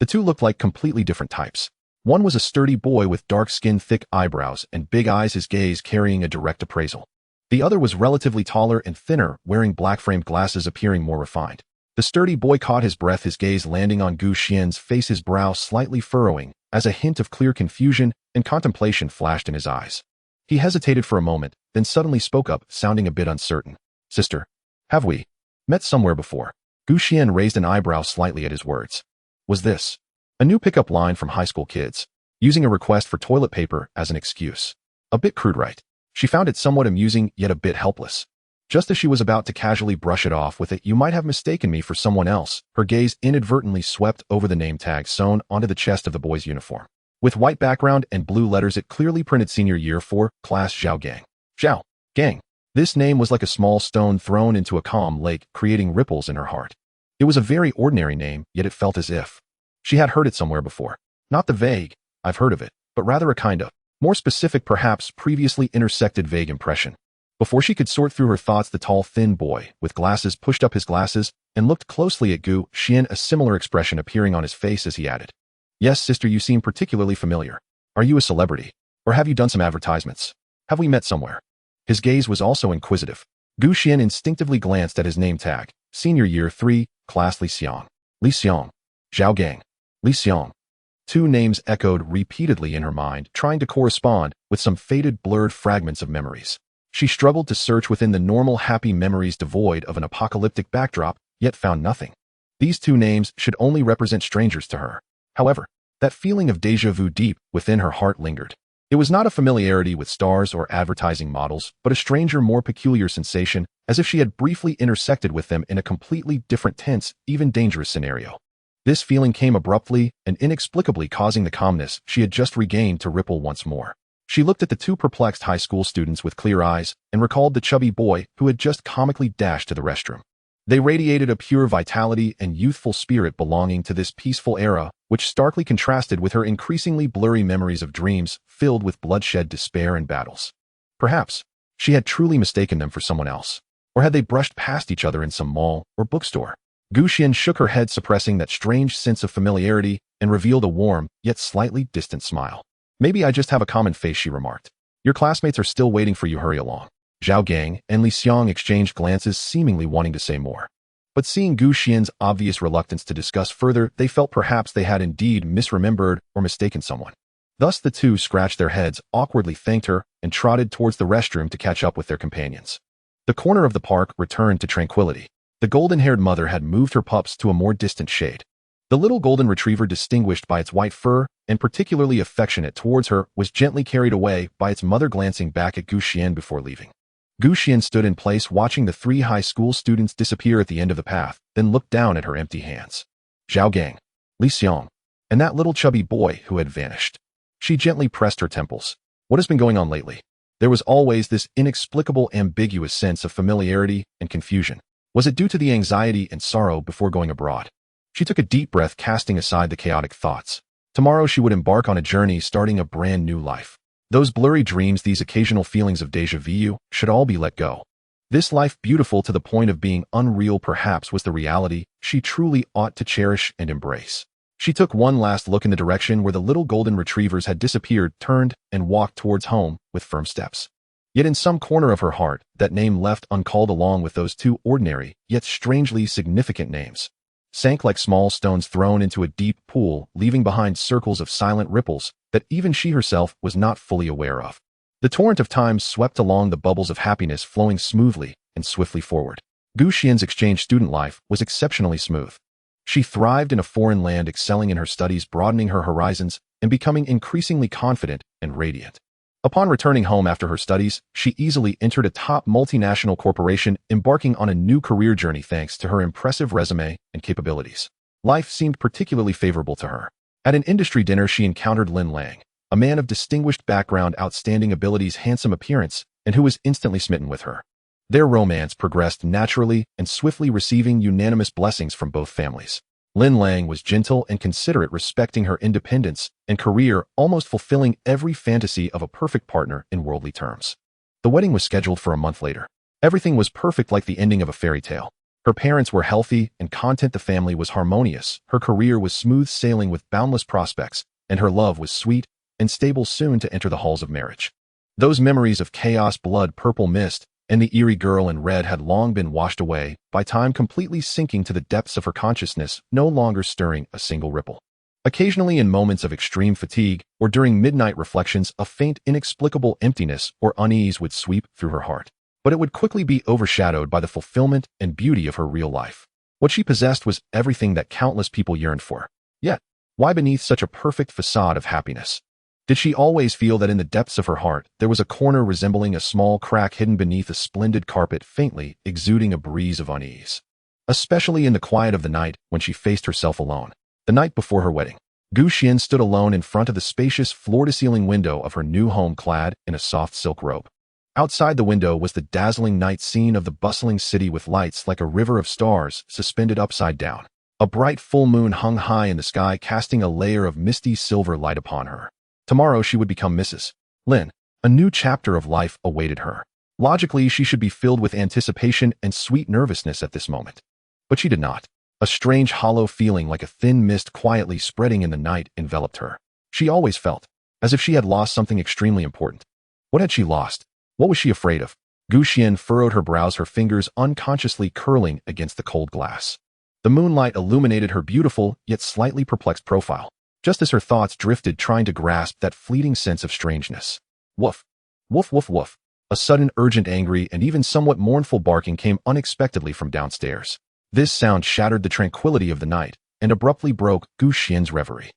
The two looked like completely different types. One was a sturdy boy with dark skin, thick eyebrows, and big eyes, his gaze carrying a direct appraisal. The other was relatively taller and thinner, wearing black-framed glasses, appearing more refined. The sturdy boy caught his breath, his gaze landing on Xuan's face, his brow slightly furrowing, as a hint of clear confusion and contemplation flashed in his eyes. He hesitated for a moment, then suddenly spoke up, sounding a bit uncertain. Sister, have we met somewhere before? Xuan raised an eyebrow slightly at his words. Was this a new pickup line from high school kids, using a request for toilet paper as an excuse? A bit crude, right? She found it somewhat amusing, yet a bit helpless. Just as she was about to casually brush it off with "You might have mistaken me for someone else," her gaze inadvertently swept over the name tag sewn onto the chest of the boy's uniform. With white background and blue letters, it clearly printed Senior Year 4, Class Zhao Gang. Zhao Gang. This name was like a small stone thrown into a calm lake, creating ripples in her heart. It was a very ordinary name, yet it felt as if she had heard it somewhere before. Not the vague, "I've heard of it," but rather a kind of more specific, perhaps previously intersected vague impression. Before she could sort through her thoughts, the tall, thin boy with glasses pushed up his glasses and looked closely at Xuan, a similar expression appearing on his face as he added, "Yes, sister, you seem particularly familiar. Are you a celebrity? Or have you done some advertisements? Have we met somewhere?" His gaze was also inquisitive. Xuan instinctively glanced at his name tag. Senior Year 3, Class Li Xiang. Li Xiang. Zhao Gang. Li Xiang. Two names echoed repeatedly in her mind, trying to correspond with some faded, blurred fragments of memories. She struggled to search within the normal, happy memories devoid of an apocalyptic backdrop, yet found nothing. These two names should only represent strangers to her. However, that feeling of déjà vu deep within her heart lingered. It was not a familiarity with stars or advertising models, but a stranger, more peculiar sensation, as if she had briefly intersected with them in a completely different, tense, even dangerous scenario. This feeling came abruptly and inexplicably, causing the calmness she had just regained to ripple once more. She looked at the two perplexed high school students with clear eyes and recalled the chubby boy who had just comically dashed to the restroom. They radiated a pure vitality and youthful spirit belonging to this peaceful era, which starkly contrasted with her increasingly blurry memories of dreams filled with bloodshed, despair, and battles. Perhaps she had truly mistaken them for someone else. Or had they brushed past each other in some mall or bookstore? Xuan shook her head, suppressing that strange sense of familiarity, and revealed a warm, yet slightly distant smile. "Maybe I just have a common face," she remarked. "Your classmates are still waiting for you. Hurry along." Zhao Gang and Li Xiang exchanged glances, seemingly wanting to say more. But seeing Xuan's obvious reluctance to discuss further, they felt perhaps they had indeed misremembered or mistaken someone. Thus the two scratched their heads, awkwardly thanked her, and trotted towards the restroom to catch up with their companions. The corner of the park returned to tranquility. The golden-haired mother had moved her pups to a more distant shade. The little golden retriever, distinguished by its white fur and particularly affectionate towards her, was gently carried away by its mother, glancing back at Xuan before leaving. Xuan stood in place, watching the three high school students disappear at the end of the path, then looked down at her empty hands. Zhao Gang, Li Xiang, and that little chubby boy who had vanished. She gently pressed her temples. What has been going on lately? There was always this inexplicable, ambiguous sense of familiarity and confusion. Was it due to the anxiety and sorrow before going abroad? She took a deep breath, casting aside the chaotic thoughts. Tomorrow she would embark on a journey, starting a brand new life. Those blurry dreams, these occasional feelings of déjà vu, should all be let go. This life, beautiful to the point of being unreal perhaps, was the reality she truly ought to cherish and embrace. She took one last look in the direction where the little golden retrievers had disappeared, turned, and walked towards home with firm steps. Yet in some corner of her heart, that name left uncalled, along with those two ordinary, yet strangely significant names, sank like small stones thrown into a deep pool, leaving behind circles of silent ripples that even she herself was not fully aware of. The torrent of time swept along, the bubbles of happiness flowing smoothly and swiftly forward. Gu Xian's exchange student life was exceptionally smooth. She thrived in a foreign land, excelling in her studies, broadening her horizons, and becoming increasingly confident and radiant. Upon returning home after her studies, she easily entered a top multinational corporation, embarking on a new career journey thanks to her impressive resume and capabilities. Life seemed particularly favorable to her. At an industry dinner, she encountered Lin Lang, a man of distinguished background, outstanding abilities, handsome appearance, and who was instantly smitten with her. Their romance progressed naturally and swiftly, receiving unanimous blessings from both families. Lin Lang was gentle and considerate, respecting her independence and career, almost fulfilling every fantasy of a perfect partner in worldly terms. The wedding was scheduled for a month later. Everything was perfect, like the ending of a fairy tale. Her parents were healthy and content, the family was harmonious, her career was smooth sailing with boundless prospects, and her love was sweet and stable, soon to enter the halls of marriage. Those memories of chaos, blood, purple mist, and the eerie girl in red had long been washed away by time, completely sinking to the depths of her consciousness, no longer stirring a single ripple. Occasionally, in moments of extreme fatigue or during midnight reflections, a faint, inexplicable emptiness or unease would sweep through her heart. But it would quickly be overshadowed by the fulfillment and beauty of her real life. What she possessed was everything that countless people yearned for. Yet, why beneath such a perfect facade of happiness? Did she always feel that in the depths of her heart there was a corner resembling a small crack hidden beneath a splendid carpet, faintly exuding a breeze of unease? Especially in the quiet of the night, when she faced herself alone. The night before her wedding, Gu Xian stood alone in front of the spacious floor-to-ceiling window of her new home, clad in a soft silk robe. Outside the window was the dazzling night scene of the bustling city, with lights like a river of stars suspended upside down. A bright full moon hung high in the sky, casting a layer of misty silver light upon her. Tomorrow she would become Mrs. Lin. A new chapter of life awaited her. Logically, she should be filled with anticipation and sweet nervousness at this moment. But she did not. A strange hollow feeling, like a thin mist quietly spreading in the night, enveloped her. She always felt as if she had lost something extremely important. What had she lost? What was she afraid of? Gu Xian furrowed her brows, her fingers unconsciously curling against the cold glass. The moonlight illuminated her beautiful yet slightly perplexed profile, just as her thoughts drifted, trying to grasp that fleeting sense of strangeness. Woof. Woof, woof, woof. A sudden, urgent, angry, and even somewhat mournful barking came unexpectedly from downstairs. This sound shattered the tranquility of the night and abruptly broke Gu Xian's reverie.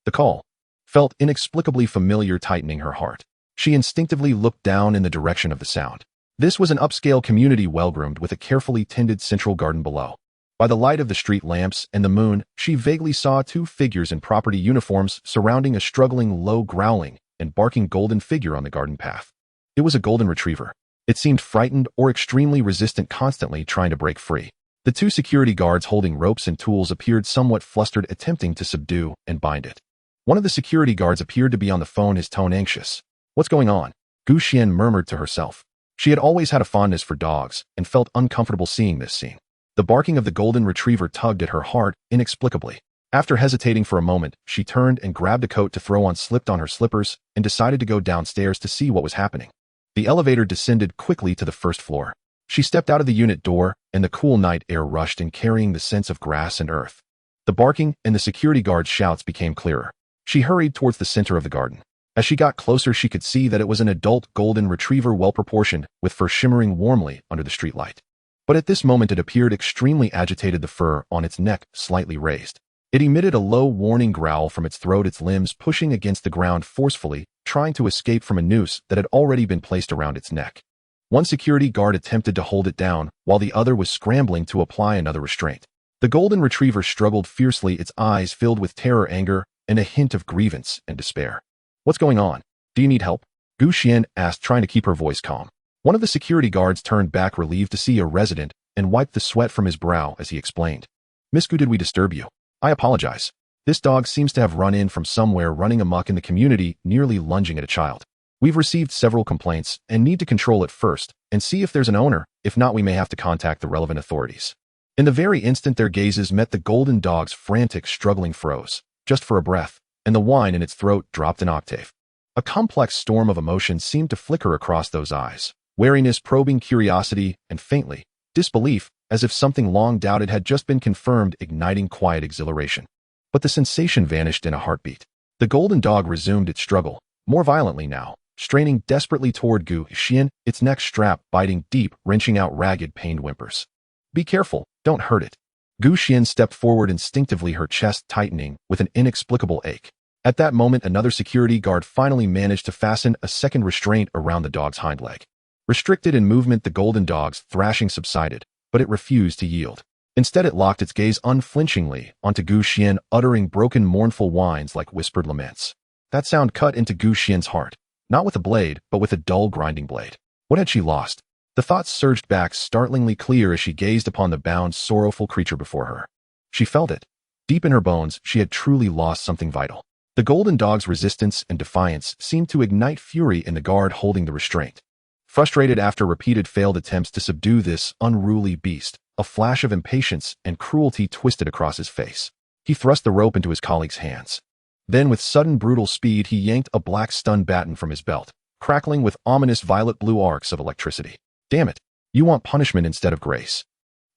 The call felt inexplicably familiar, tightening her heart. She instinctively looked down in the direction of the sound. This was an upscale community, well-groomed, with a carefully tended central garden below. By the light of the street lamps and the moon, she vaguely saw two figures in property uniforms surrounding a struggling, low, growling, and barking golden figure on the garden path. It was a golden retriever. It seemed frightened or extremely resistant, constantly trying to break free. The two security guards holding ropes and tools appeared somewhat flustered, attempting to subdue and bind it. One of the security guards appeared to be on the phone, his tone anxious. "What's going on?" Gu Xian murmured to herself. She had always had a fondness for dogs and felt uncomfortable seeing this scene. The barking of the golden retriever tugged at her heart inexplicably. After hesitating for a moment, she turned and grabbed a coat to throw on, slipped on her slippers, and decided to go downstairs to see what was happening. The elevator descended quickly to the first floor. She stepped out of the unit door, and the cool night air rushed in, carrying the scents of grass and earth. The barking and the security guard's shouts became clearer. She hurried towards the center of the garden. As she got closer, she could see that it was an adult golden retriever, well-proportioned, with fur shimmering warmly under the streetlight. But at this moment it appeared extremely agitated, the fur on its neck slightly raised. It emitted a low, warning growl from its throat, its limbs pushing against the ground forcefully, trying to escape from a noose that had already been placed around its neck. One security guard attempted to hold it down, while the other was scrambling to apply another restraint. The golden retriever struggled fiercely, its eyes filled with terror, anger, and a hint of grievance and despair. "What's going on? Do you need help?" Gu Xian asked, trying to keep her voice calm. One of the security guards turned back, relieved to see a resident, and wiped the sweat from his brow as he explained. "Miss Gu, did we disturb you? I apologize. This dog seems to have run in from somewhere, running amok in the community, nearly lunging at a child. We've received several complaints and need to control it first and see if there's an owner. If not, we may have to contact the relevant authorities." In the very instant their gazes met, the golden dog's frantic, struggling froze, just for a breath, and the whine in its throat dropped an octave. A complex storm of emotions seemed to flicker across those eyes. Wariness, probing curiosity, and faintly, disbelief, as if something long doubted had just been confirmed, igniting quiet exhilaration. But the sensation vanished in a heartbeat. The golden dog resumed its struggle, more violently now, straining desperately toward Gu Xian, its neck strap biting deep, wrenching out ragged, pained whimpers. Be careful, don't hurt it. Gu Xian stepped forward instinctively, her chest tightening with an inexplicable ache. At that moment, another security guard finally managed to fasten a second restraint around the dog's hind leg. Restricted in movement, the golden dog's thrashing subsided, but it refused to yield. Instead, it locked its gaze unflinchingly onto Gu Xian, uttering broken, mournful whines like whispered laments. That sound cut into Gu Xian's heart, not with a blade, but with a dull, grinding blade. What had she lost? The thoughts surged back, startlingly clear as she gazed upon the bound, sorrowful creature before her. She felt it. Deep in her bones, she had truly lost something vital. The golden dog's resistance and defiance seemed to ignite fury in the guard holding the restraint. Frustrated after repeated failed attempts to subdue this unruly beast, a flash of impatience and cruelty twisted across his face. He thrust the rope into his colleague's hands. Then, with sudden brutal speed, he yanked a black stun baton from his belt, crackling with ominous violet-blue arcs of electricity. Damn it! You want punishment instead of grace.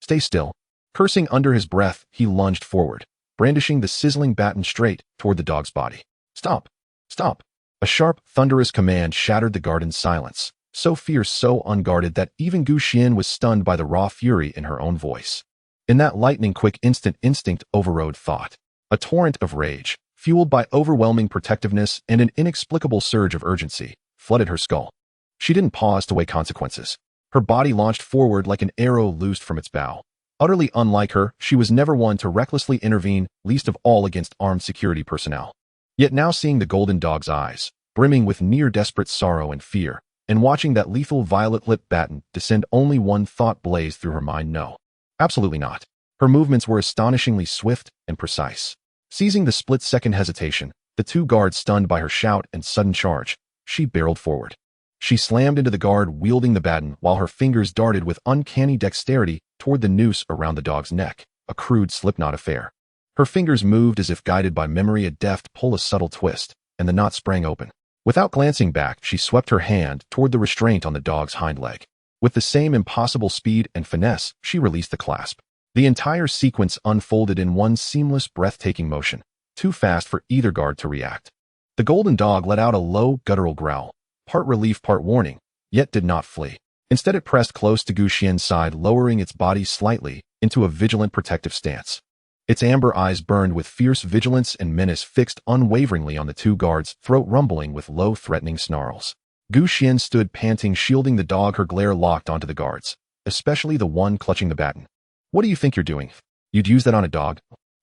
Stay still. Cursing under his breath, he lunged forward, brandishing the sizzling baton straight toward the dog's body. Stop! Stop! A sharp, thunderous command shattered the garden's silence, so fierce, so unguarded that even Gu Xian was stunned by the raw fury in her own voice. In that lightning-quick instant, instinct overrode thought. A torrent of rage, fueled by overwhelming protectiveness and an inexplicable surge of urgency, flooded her skull. She didn't pause to weigh consequences. Her body launched forward like an arrow loosed from its bow. Utterly unlike her, she was never one to recklessly intervene, least of all against armed security personnel. Yet now, seeing the golden dog's eyes, brimming with near-desperate sorrow and fear, and watching that lethal violet-lit baton descend, only one thought blazed through her mind: no. Absolutely not. Her movements were astonishingly swift and precise. Seizing the split-second hesitation, the two guards stunned by her shout and sudden charge, she barreled forward. She slammed into the guard wielding the baton while her fingers darted with uncanny dexterity toward the noose around the dog's neck, a crude slipknot affair. Her fingers moved as if guided by memory, a deft pull, a subtle twist, and the knot sprang open. Without glancing back, she swept her hand toward the restraint on the dog's hind leg. With the same impossible speed and finesse, she released the clasp. The entire sequence unfolded in one seamless, breathtaking motion, too fast for either guard to react. The golden dog let out a low, guttural growl, part relief, part warning, yet did not flee. Instead, it pressed close to Gu Xian's side, lowering its body slightly into a vigilant, protective stance. Its amber eyes burned with fierce vigilance and menace, fixed unwaveringly on the two guards, throat rumbling with low, threatening snarls. Gu Xian stood panting, shielding the dog, her glare locked onto the guards, especially the one clutching the baton. What do you think you're doing? You'd use that on a dog?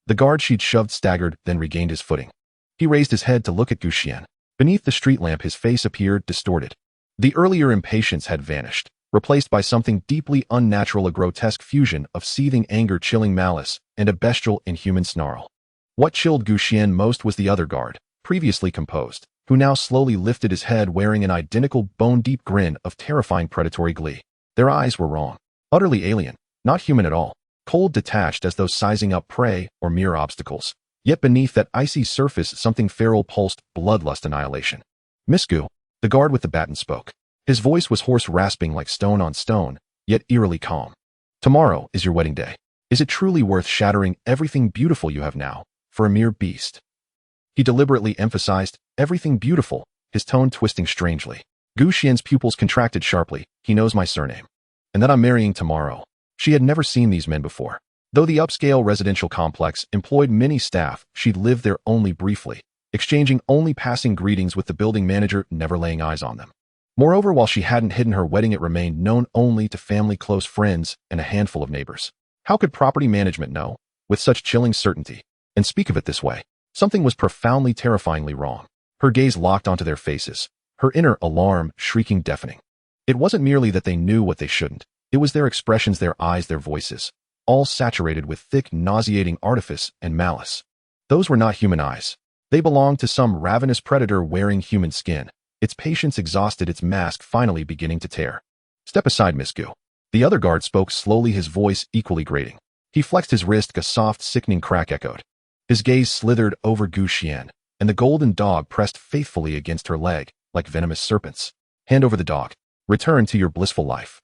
The guard she'd shoved staggered, then regained his footing. He raised his head to look at Gu Xian. Beneath the street lamp, his face appeared distorted. The earlier impatience had vanished, replaced by something deeply unnatural, a grotesque fusion of seething anger, chilling malice, and a bestial, inhuman snarl. What chilled Gu Xian most was the other guard, previously composed, who now slowly lifted his head, wearing an identical bone-deep grin of terrifying predatory glee. Their eyes were wrong, utterly alien, not human at all, cold, detached, as though sizing up prey or mere obstacles. Yet beneath that icy surface, something feral pulsed, bloodlust, annihilation. Miss Gu, the guard with the baton spoke. His voice was hoarse, rasping like stone on stone, yet eerily calm. Tomorrow is your wedding day. Is it truly worth shattering everything beautiful you have now for a mere beast? He deliberately emphasized, everything beautiful, his tone twisting strangely. Gu Xian's pupils contracted sharply. He knows my surname. And that I'm marrying tomorrow. She had never seen these men before. Though the upscale residential complex employed many staff, she'd lived there only briefly, exchanging only passing greetings with the building manager, never laying eyes on them. Moreover, while she hadn't hidden her wedding, it remained known only to family, close friends, and a handful of neighbors. How could property management know, with such chilling certainty, and speak of it this way? Something was profoundly, terrifyingly wrong. Her gaze locked onto their faces, her inner alarm shrieking, deafening. It wasn't merely that they knew what they shouldn't. It was their expressions, their eyes, their voices, all saturated with thick, nauseating artifice and malice. Those were not human eyes. They belonged to some ravenous predator wearing human skin, its patience exhausted, its mask finally beginning to tear. Step aside, Miss Gu. The other guard spoke slowly, his voice equally grating. He flexed his wrist, a soft, sickening crack echoed. His gaze slithered over Gu Xian, and the golden dog pressed faithfully against her leg, like venomous serpents. Hand over the dog. Return to your blissful life.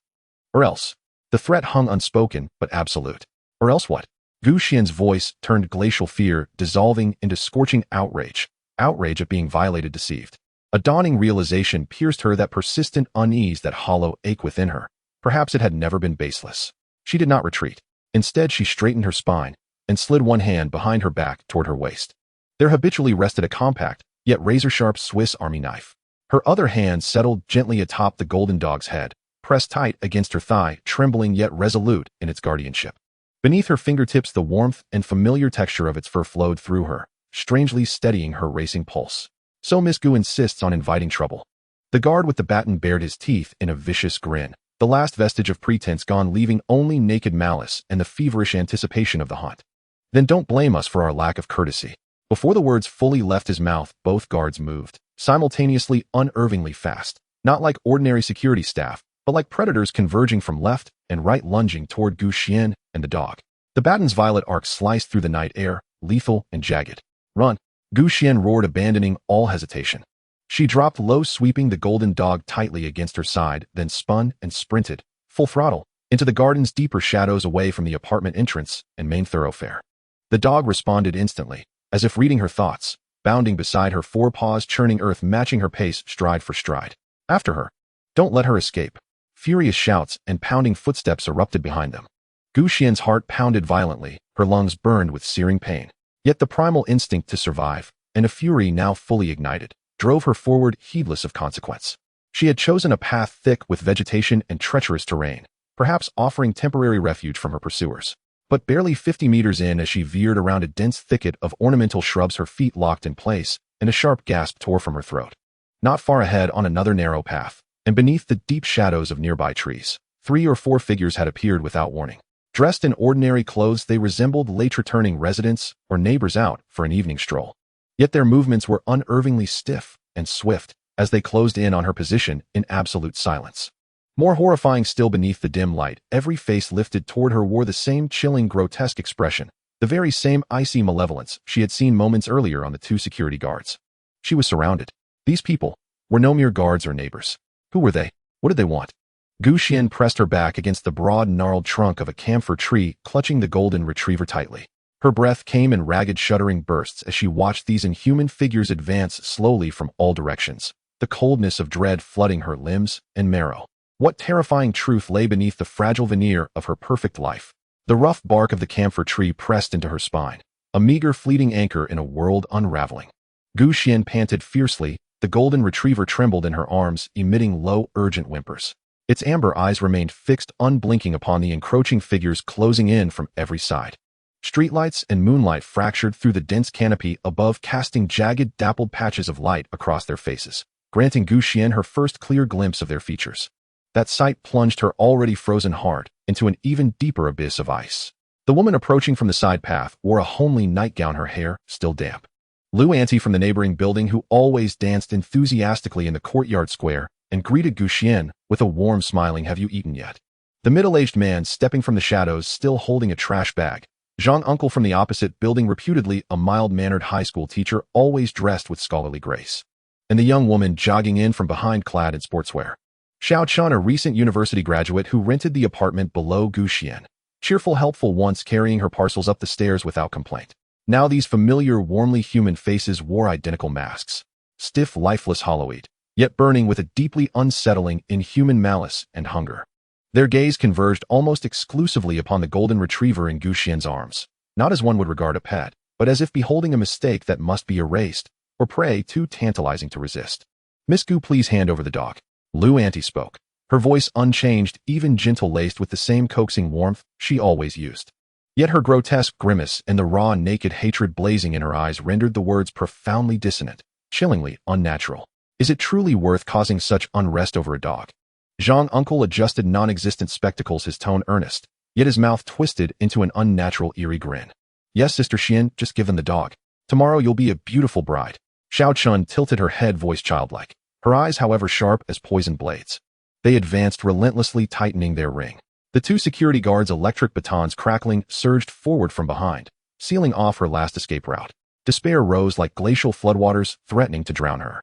Or else. The threat hung unspoken, but absolute. Or else what? Gu Xian's voice turned glacial fear, dissolving into scorching outrage. Outrage at being violated, deceived. A dawning realization pierced her, that persistent unease, that hollow ache within her. Perhaps it had never been baseless. She did not retreat. Instead, she straightened her spine and slid one hand behind her back toward her waist. There habitually rested a compact, yet razor-sharp Swiss Army knife. Her other hand settled gently atop the golden dog's head, pressed tight against her thigh, trembling yet resolute in its guardianship. Beneath her fingertips, the warmth and familiar texture of its fur flowed through her, strangely steadying her racing pulse. So Miss Gu insists on inviting trouble. The guard with the baton bared his teeth in a vicious grin, the last vestige of pretense gone, leaving only naked malice and the feverish anticipation of the hunt. Then don't blame us for our lack of courtesy. Before the words fully left his mouth, both guards moved, simultaneously, unervingly fast, not like ordinary security staff, but like predators converging from left and right, lunging toward Gu Xian and the dog. The baton's violet arc sliced through the night air, lethal and jagged. Run! Gu Xian roared, abandoning all hesitation. She dropped low, sweeping the golden dog tightly against her side, then spun and sprinted, full throttle, into the garden's deeper shadows, away from the apartment entrance and main thoroughfare. The dog responded instantly, as if reading her thoughts, bounding beside her, forepaws churning earth, matching her pace stride for stride. After her. Don't let her escape. Furious shouts and pounding footsteps erupted behind them. Gu Xian's heart pounded violently, her lungs burned with searing pain. Yet the primal instinct to survive, and a fury now fully ignited, drove her forward, heedless of consequence. She had chosen a path thick with vegetation and treacherous terrain, perhaps offering temporary refuge from her pursuers. But barely 50 meters in, as she veered around a dense thicket of ornamental shrubs, her feet locked in place, and a sharp gasp tore from her throat. Not far ahead, on another narrow path, and beneath the deep shadows of nearby trees, 3 or 4 figures had appeared without warning. Dressed in ordinary clothes, they resembled late-returning residents or neighbors out for an evening stroll. Yet their movements were unnervingly stiff and swift as they closed in on her position in absolute silence. More horrifying still, beneath the dim light, every face lifted toward her wore the same chilling, grotesque expression, the very same icy malevolence she had seen moments earlier on the 2 security guards. She was surrounded. These people were no mere guards or neighbors. Who were they? What did they want? Gu Xian pressed her back against the broad, gnarled trunk of a camphor tree, clutching the golden retriever tightly. Her breath came in ragged, shuddering bursts as she watched these inhuman figures advance slowly from all directions, the coldness of dread flooding her limbs and marrow. What terrifying truth lay beneath the fragile veneer of her perfect life? The rough bark of the camphor tree pressed into her spine, a meager, fleeting anchor in a world unraveling. Gu Xian panted fiercely, the golden retriever trembled in her arms, emitting low, urgent whimpers. Its amber eyes remained fixed, unblinking, upon the encroaching figures closing in from every side. Streetlights and moonlight fractured through the dense canopy above, casting jagged, dappled patches of light across their faces, granting Gu Xian her first clear glimpse of their features. That sight plunged her already frozen heart into an even deeper abyss of ice. The woman approaching from the side path wore a homely nightgown, her hair still damp. Lu Auntie from the neighboring building, who always danced enthusiastically in the courtyard square, and greeted Gu Xian with a warm, smiling "Have you eaten yet?" The middle-aged man stepping from the shadows, still holding a trash bag. Zhang Uncle from the opposite building, reputedly a mild-mannered high school teacher, always dressed with scholarly grace. And the young woman jogging in from behind, clad in sportswear. Xiao Chun, a recent university graduate who rented the apartment below Gu Xian. Cheerful, helpful once, carrying her parcels up the stairs without complaint. Now these familiar, warmly human faces wore identical masks. Stiff, lifeless, hollow-eyed, yet burning with a deeply unsettling, inhuman malice and hunger. Their gaze converged almost exclusively upon the golden retriever in Gu Xian's arms, not as one would regard a pet, but as if beholding a mistake that must be erased, or prey too tantalizing to resist. "Miss Gu, please hand over the dog." Lu Auntie spoke, her voice unchanged, even gentle, laced with the same coaxing warmth she always used. Yet her grotesque grimace and the raw, naked hatred blazing in her eyes rendered the words profoundly dissonant, chillingly unnatural. Is it truly worth causing such unrest over a dog? Zhang Uncle adjusted non-existent spectacles, his tone earnest, yet his mouth twisted into an unnatural, eerie grin. "Yes, Sister Xian, just give him the dog. Tomorrow you'll be a beautiful bride." Xiao Chun tilted her head, voice childlike, her eyes, however, sharp as poisoned blades. They advanced, relentlessly tightening their ring. The 2 security guards' electric batons, crackling, surged forward from behind, sealing off her last escape route. Despair rose like glacial floodwaters, threatening to drown her.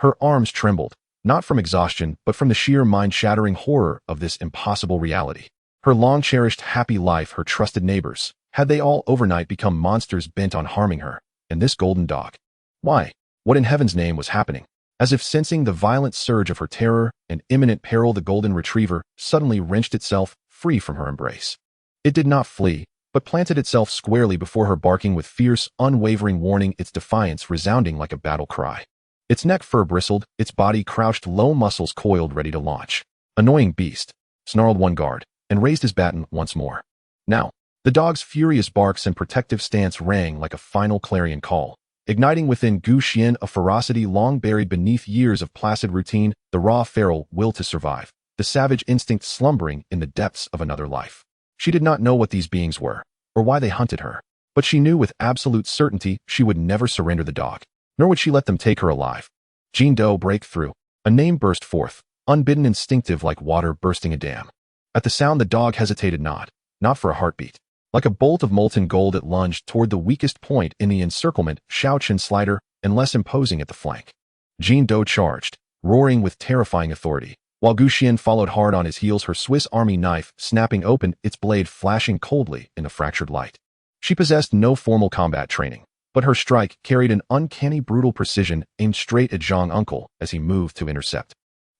Her arms trembled, not from exhaustion, but from the sheer mind-shattering horror of this impossible reality. Her long-cherished, happy life, her trusted neighbors, had they all overnight become monsters bent on harming her, and this golden dog? Why? What in heaven's name was happening? As if sensing the violent surge of her terror and imminent peril, the golden retriever suddenly wrenched itself free from her embrace. It did not flee, but planted itself squarely before her, barking with fierce, unwavering warning, its defiance resounding like a battle cry. Its neck fur bristled, its body crouched low, muscles coiled ready to launch. "Annoying beast," snarled one guard, and raised his baton once more. Now, the dog's furious barks and protective stance rang like a final clarion call, igniting within Xuan a ferocity long buried beneath years of placid routine, the raw feral will to survive, the savage instinct slumbering in the depths of another life. She did not know what these beings were, or why they hunted her, but she knew with absolute certainty she would never surrender the dog, nor would she let them take her alive. "Jean Doe, break through." A name burst forth, unbidden, instinctive like water bursting a dam. At the sound, the dog hesitated not for a heartbeat. Like a bolt of molten gold, it lunged toward the weakest point in the encirclement, Xuan slighter, and less imposing at the flank. Jean Doe charged, roaring with terrifying authority, while Xuan followed hard on his heels, her Swiss Army knife snapping open, its blade flashing coldly in the fractured light. She possessed no formal combat training, but her strike carried an uncanny brutal precision, aimed straight at Zhang Uncle as he moved to intercept.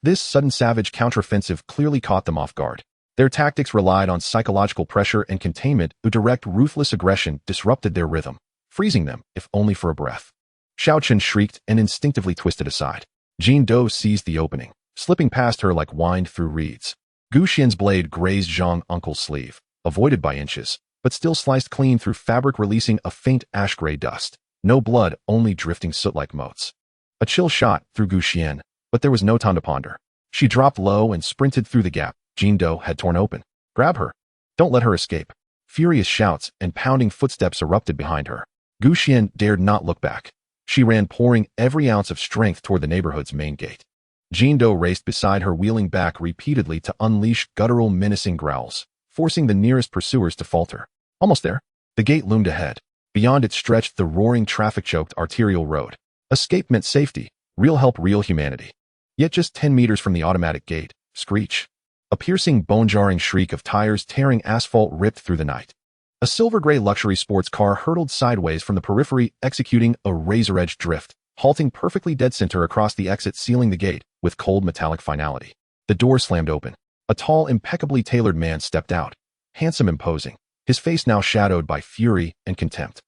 This sudden savage counteroffensive clearly caught them off guard. Their tactics relied on psychological pressure and containment, a direct, ruthless aggression disrupted their rhythm, freezing them, if only for a breath. Xuan shrieked and instinctively twisted aside. Jean Doe seized the opening, slipping past her like wind through reeds. Xuan's blade grazed Zhang Uncle's sleeve, avoided by inches, but still sliced clean through fabric, releasing a faint ash-gray dust. No blood, only drifting soot-like motes. A chill shot through Xuan, but there was no time to ponder. She dropped low and sprinted through the gap Jean Doe had torn open. "Grab her! Don't let her escape!" Furious shouts and pounding footsteps erupted behind her. Xuan dared not look back. She ran, pouring every ounce of strength toward the neighborhood's main gate. Jean Doe raced beside her, wheeling back repeatedly to unleash guttural, menacing growls, forcing the nearest pursuers to falter. Almost there. The gate loomed ahead. Beyond it stretched the roaring, traffic-choked arterial road. Escape meant safety, real help, real humanity. Yet just 10 meters from the automatic gate, screech. A piercing, bone-jarring shriek of tires tearing asphalt ripped through the night. A silver-gray luxury sports car hurtled sideways from the periphery, executing a razor-edge drift, halting perfectly dead center across the exit, sealing the gate with cold metallic finality. The door slammed open. A tall, impeccably tailored man stepped out, handsome, imposing, his face now shadowed by fury and contempt.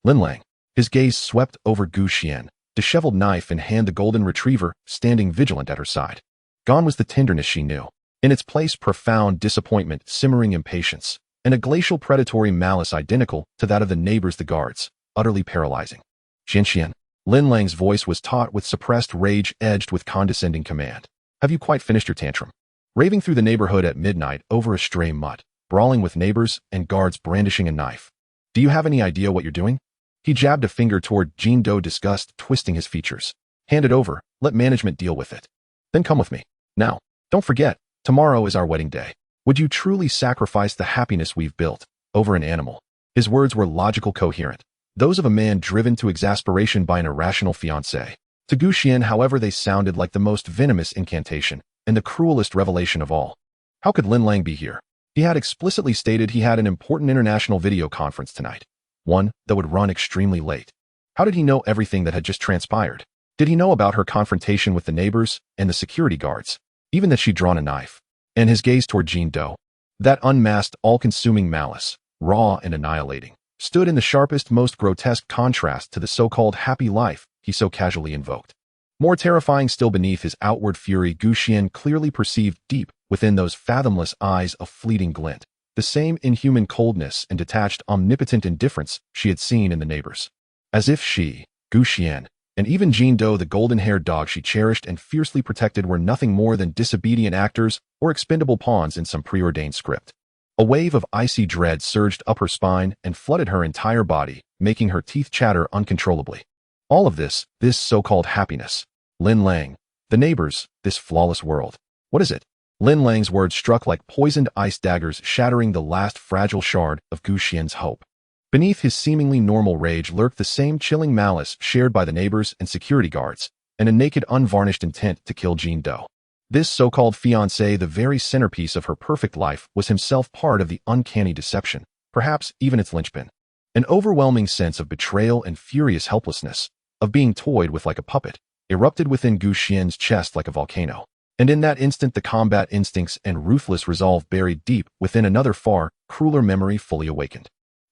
Linlang. His gaze swept over Xuan, disheveled knife in hand, the golden retriever standing vigilant at her side. Gone was the tenderness she knew. In its place, profound disappointment, simmering impatience, and a glacial predatory malice identical to that of the neighbors, the guards, utterly paralyzing. "Xian." Linlang's voice was taut with suppressed rage, edged with condescending command. "Have you quite finished your tantrum?" Raving through the neighborhood at midnight over a stray mutt, brawling with neighbors and guards brandishing a knife. "Do you have any idea what you're doing?" He jabbed a finger toward Jean Doe, disgust twisting his features. "Hand it over, let management deal with it. Then come with me. Now, don't forget, tomorrow is our wedding day. Would you truly sacrifice the happiness we've built over an animal?" His words were logical, coherent, those of a man driven to exasperation by an irrational fiancé. To Xuan, however, they sounded like the most venomous incantation and the cruelest revelation of all. How could Linlang be here? He had explicitly stated he had an important international video conference tonight, one that would run extremely late. How did he know everything that had just transpired? Did he know about her confrontation with the neighbors and the security guards? Even that she'd drawn a knife? And his gaze toward Jean Doe, that unmasked, all-consuming malice, raw and annihilating, stood in the sharpest, most grotesque contrast to the so-called happy life he so casually invoked. More terrifying still, beneath his outward fury, Xuan clearly perceived deep within those fathomless eyes a fleeting glint, the same inhuman coldness and detached, omnipotent indifference she had seen in the neighbors. As if she, Xuan, and even Jean Doe, the golden-haired dog she cherished and fiercely protected, were nothing more than disobedient actors or expendable pawns in some preordained script. A wave of icy dread surged up her spine and flooded her entire body, making her teeth chatter uncontrollably. All of this so-called happiness. Linlang, the neighbors, this flawless world. What is it? Linlang's words struck like poisoned ice daggers, shattering the last fragile shard of Xuan's hope. Beneath his seemingly normal rage lurked the same chilling malice shared by the neighbors and security guards, and a naked, unvarnished intent to kill Jean Doe. This so-called fiancé, the very centerpiece of her perfect life, was himself part of the uncanny deception, perhaps even its linchpin. An overwhelming sense of betrayal and furious helplessness, of being toyed with like a puppet, erupted within Xuan's chest like a volcano. And in that instant, the combat instincts and ruthless resolve buried deep within another far, crueler memory fully awakened.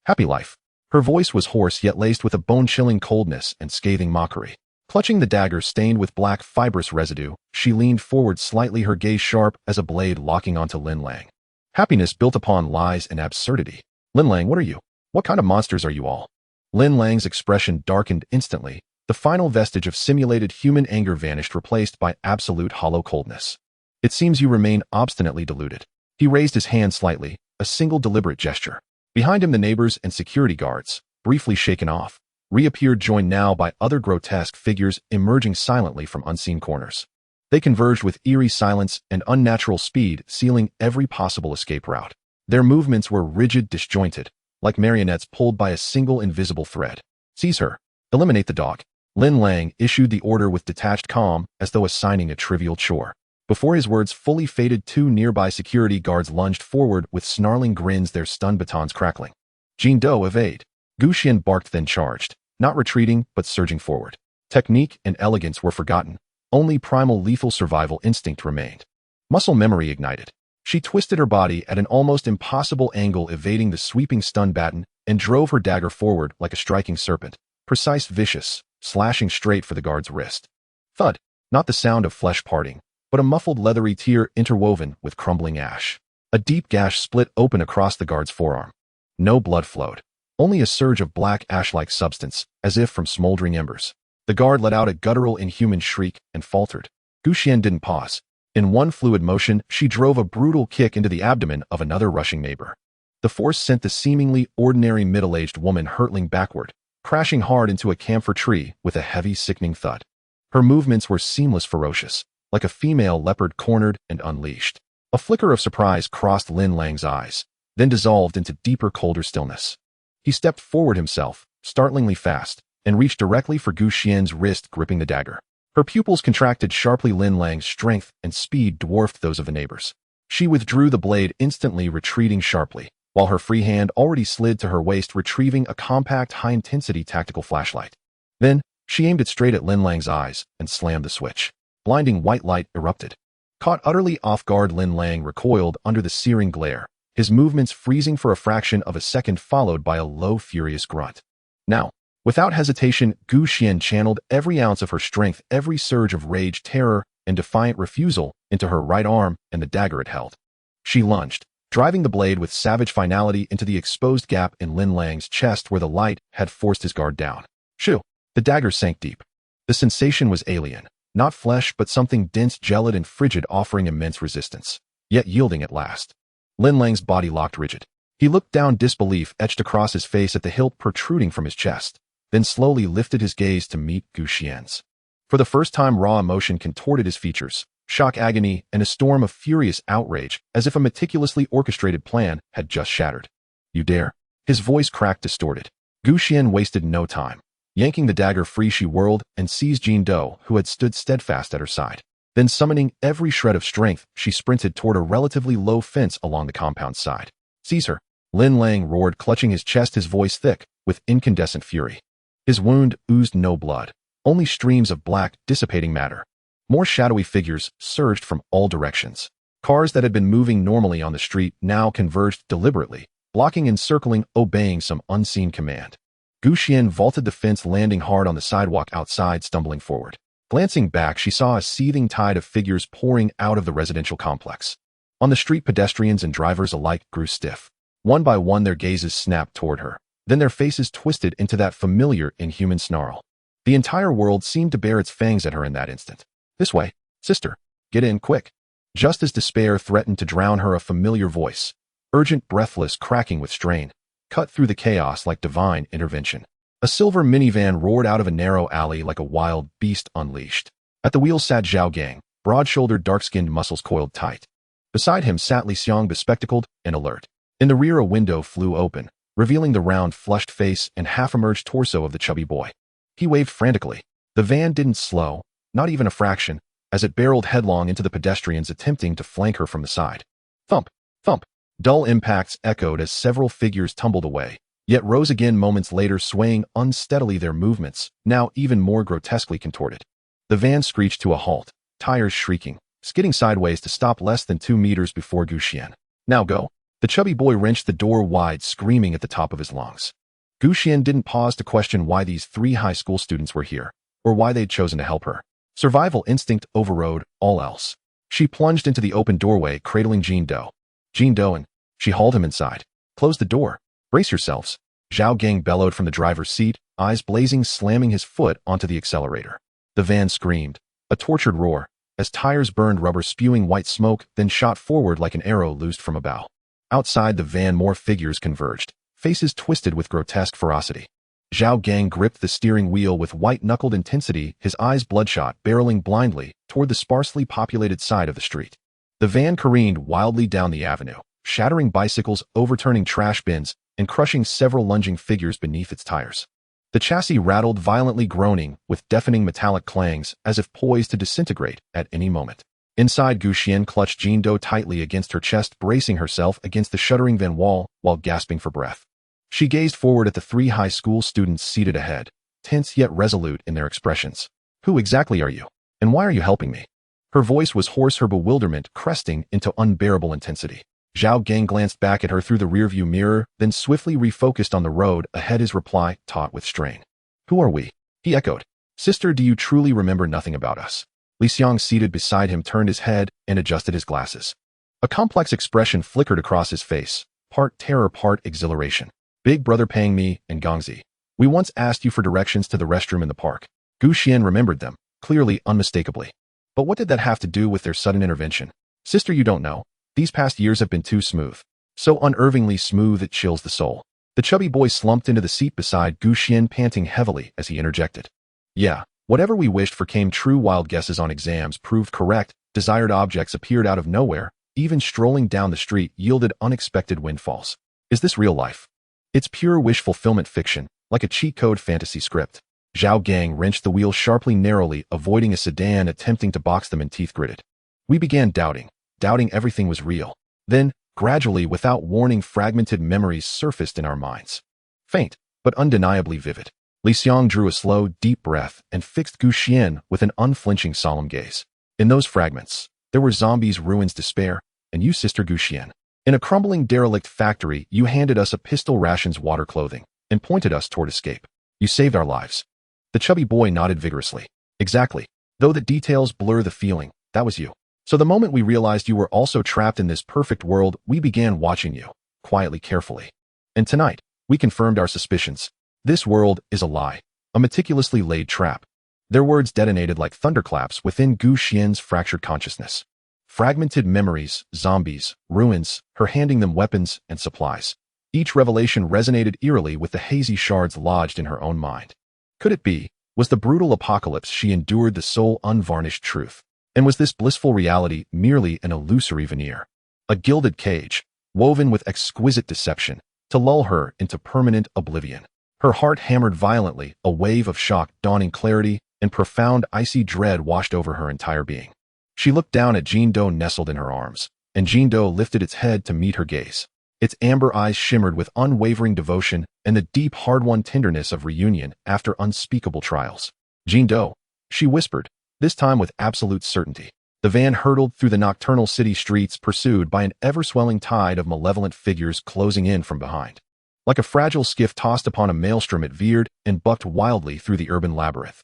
Happy life. Her voice was hoarse yet laced with a bone-chilling coldness and scathing mockery. Clutching the dagger stained with black fibrous residue, she leaned forward slightly, her gaze sharp as a blade locking onto Lin Lang. Happiness built upon lies and absurdity. Lin Lang, what are you? What kind of monsters are you all? Lin Lang's expression darkened instantly. The final vestige of simulated human anger vanished, replaced by absolute hollow coldness. It seems you remain obstinately deluded. He raised his hand slightly, a single deliberate gesture. Behind him the neighbors and security guards, briefly shaken off, reappeared, joined now by other grotesque figures emerging silently from unseen corners. They converged with eerie silence and unnatural speed, sealing every possible escape route. Their movements were rigid, disjointed, like marionettes pulled by a single invisible thread. Seize her. Eliminate the dog. Lin Lang issued the order with detached calm, as though assigning a trivial chore. Before his words fully faded, two nearby security guards lunged forward with snarling grins, their stun batons crackling. Jin Do, evade. Gu Xian barked, then charged, not retreating but surging forward. Technique and elegance were forgotten. Only primal lethal survival instinct remained. Muscle memory ignited. She twisted her body at an almost impossible angle, evading the sweeping stun baton, and drove her dagger forward like a striking serpent, precise, vicious, slashing straight for the guard's wrist. Thud. Not the sound of flesh parting, but a muffled leathery tear interwoven with crumbling ash. A deep gash split open across the guard's forearm. No blood flowed. Only a surge of black ash-like substance, as if from smoldering embers. The guard let out a guttural, inhuman shriek and faltered. Gu Xian didn't pause. In one fluid motion, she drove a brutal kick into the abdomen of another rushing neighbor. The force sent the seemingly ordinary middle-aged woman hurtling backward, crashing hard into a camphor tree with a heavy, sickening thud. Her movements were seamless, ferocious, like a female leopard cornered and unleashed. A flicker of surprise crossed Lin Lang's eyes, then dissolved into deeper, colder stillness. He stepped forward himself, startlingly fast, and reached directly for Gu Xian's wrist, gripping the dagger. Her pupils contracted sharply. Lin Lang's strength and speed dwarfed those of the neighbors. She withdrew the blade, instantly retreating sharply, while her free hand already slid to her waist, retrieving a compact, high-intensity tactical flashlight. Then, she aimed it straight at Lin Lang's eyes and slammed the switch. Blinding white light erupted. Caught utterly off guard, Lin Lang recoiled under the searing glare, his movements freezing for a fraction of a second, followed by a low, furious grunt. Now, without hesitation, Gu Xian channeled every ounce of her strength, every surge of rage, terror, and defiant refusal into her right arm and the dagger it held. She lunged, driving the blade with savage finality into the exposed gap in Lin Lang's chest where the light had forced his guard down. Shoo! The dagger sank deep. The sensation was alien. Not flesh, but something dense, gelid, and frigid, offering immense resistance, yet yielding at last. Lin Lang's body locked rigid. He looked down, disbelief etched across his face at the hilt protruding from his chest, then slowly lifted his gaze to meet Gu Xian's. For the first time, raw emotion contorted his features, shock, agony, and a storm of furious outrage, as if a meticulously orchestrated plan had just shattered. You dare? His voice cracked, distorted. Gu Xian wasted no time. Yanking the dagger free, she whirled and seized Jin Do, who had stood steadfast at her side. Then, summoning every shred of strength, she sprinted toward a relatively low fence along the compound's side. Seize her! Lin Lang roared, clutching his chest, his voice thick with incandescent fury. His wound oozed no blood, only streams of black, dissipating matter. More shadowy figures surged from all directions. Cars that had been moving normally on the street now converged deliberately, blocking and circling, obeying some unseen command. Gu Xian vaulted the fence, landing hard on the sidewalk outside, stumbling forward. Glancing back, she saw a seething tide of figures pouring out of the residential complex. On the street, pedestrians and drivers alike grew stiff. One by one, their gazes snapped toward her. Then their faces twisted into that familiar, inhuman snarl. The entire world seemed to bare its fangs at her in that instant. This way, sister. Get in, quick. Just as despair threatened to drown her, a familiar voice, urgent, breathless, cracking with strain, cut through the chaos like divine intervention. A silver minivan roared out of a narrow alley like a wild beast unleashed. At the wheel sat Zhao Gang, broad-shouldered, dark-skinned, muscles coiled tight. Beside him sat Li Xiang, bespectacled and alert. In the rear, a window flew open, revealing the round, flushed face and half-emerged torso of the chubby boy. He waved frantically. The van didn't slow, not even a fraction, as it barreled headlong into the pedestrians attempting to flank her from the side. Thump! Thump! Dull impacts echoed as several figures tumbled away, yet rose again moments later, swaying unsteadily, their movements now even more grotesquely contorted. The van screeched to a halt, tires shrieking, skidding sideways to stop less than 2 meters before Gu Xian. Now go. The chubby boy wrenched the door wide, screaming at the top of his lungs. Xuan didn't pause to question why these 3 high school students were here, or why they'd chosen to help her. Survival instinct overrode all else. She plunged into the open doorway, cradling Jin-do. Jin-do, and she hauled him inside. Close the door. Brace yourselves. Zhao Gang bellowed from the driver's seat, eyes blazing, slamming his foot onto the accelerator. The van screamed, a tortured roar, as tires burned rubber, spewing white smoke, then shot forward like an arrow loosed from a bow. Outside the van, more figures converged, faces twisted with grotesque ferocity. Zhao Gang gripped the steering wheel with white-knuckled intensity, his eyes bloodshot, barreling blindly toward the sparsely populated side of the street. The van careened wildly down the avenue, shattering bicycles, overturning trash bins, and crushing several lunging figures beneath its tires. The chassis rattled violently, groaning with deafening metallic clangs as if poised to disintegrate at any moment. Inside, Xuan clutched Jin-do tightly against her chest, bracing herself against the shuddering van wall while gasping for breath. She gazed forward at the 3 high school students seated ahead, tense yet resolute in their expressions. Who exactly are you? And why are you helping me? Her voice was hoarse, her bewilderment cresting into unbearable intensity. Zhao Gang glanced back at her through the rearview mirror, then swiftly refocused on the road ahead, his reply taut with strain. Who are we? He echoed. Sister, do you truly remember nothing about us? Xiang, seated beside him, turned his head and adjusted his glasses. A complex expression flickered across his face, part terror, part exhilaration. Big brother Pang Mi and Gongzi. We once asked you for directions to the restroom in the park. Xuan remembered them, clearly, unmistakably. But what did that have to do with their sudden intervention? Sister, you don't know. These past years have been too smooth. So unervingly smooth it chills the soul. The chubby boy slumped into the seat beside Xuan, panting heavily as he interjected. Yeah, whatever we wished for came true. Wild guesses on exams proved correct. Desired objects appeared out of nowhere. Even strolling down the street yielded unexpected windfalls. Is this real life? It's pure wish fulfillment fiction, like a cheat code fantasy script. Zhao Gang wrenched the wheel sharply, narrowly, avoiding a sedan attempting to box them in, teeth gritted. We began doubting everything was real. Then, gradually, without warning, fragmented memories surfaced in our minds. Faint, but undeniably vivid. Xiang drew a slow, deep breath and fixed Xuan with an unflinching, solemn gaze. In those fragments, there were zombies, ruins, despair, and you, Sister Xuan. In a crumbling derelict factory, you handed us a pistol, rations, water, clothing, and pointed us toward escape. You saved our lives. The chubby boy nodded vigorously. Exactly. Though the details blur the feeling, that was you. So the moment we realized you were also trapped in this perfect world, we began watching you, quietly, carefully. And tonight, we confirmed our suspicions. This world is a lie, a meticulously laid trap. Their words detonated like thunderclaps within Xuan's fractured consciousness. Fragmented memories, zombies, ruins, her handing them weapons and supplies. Each revelation resonated eerily with the hazy shards lodged in her own mind. Could it be? Was the brutal apocalypse she endured the sole unvarnished truth? And was this blissful reality merely an illusory veneer? A gilded cage, woven with exquisite deception, to lull her into permanent oblivion. Her heart hammered violently, a wave of shock, dawning clarity, and profound icy dread washed over her entire being. She looked down at Jin-do nestled in her arms, and Jin-do lifted its head to meet her gaze. Its amber eyes shimmered with unwavering devotion and the deep, hard-won tenderness of reunion after unspeakable trials. Jin-do, she whispered, this time with absolute certainty. The van hurtled through the nocturnal city streets, pursued by an ever-swelling tide of malevolent figures closing in from behind. Like a fragile skiff tossed upon a maelstrom, it veered and bucked wildly through the urban labyrinth.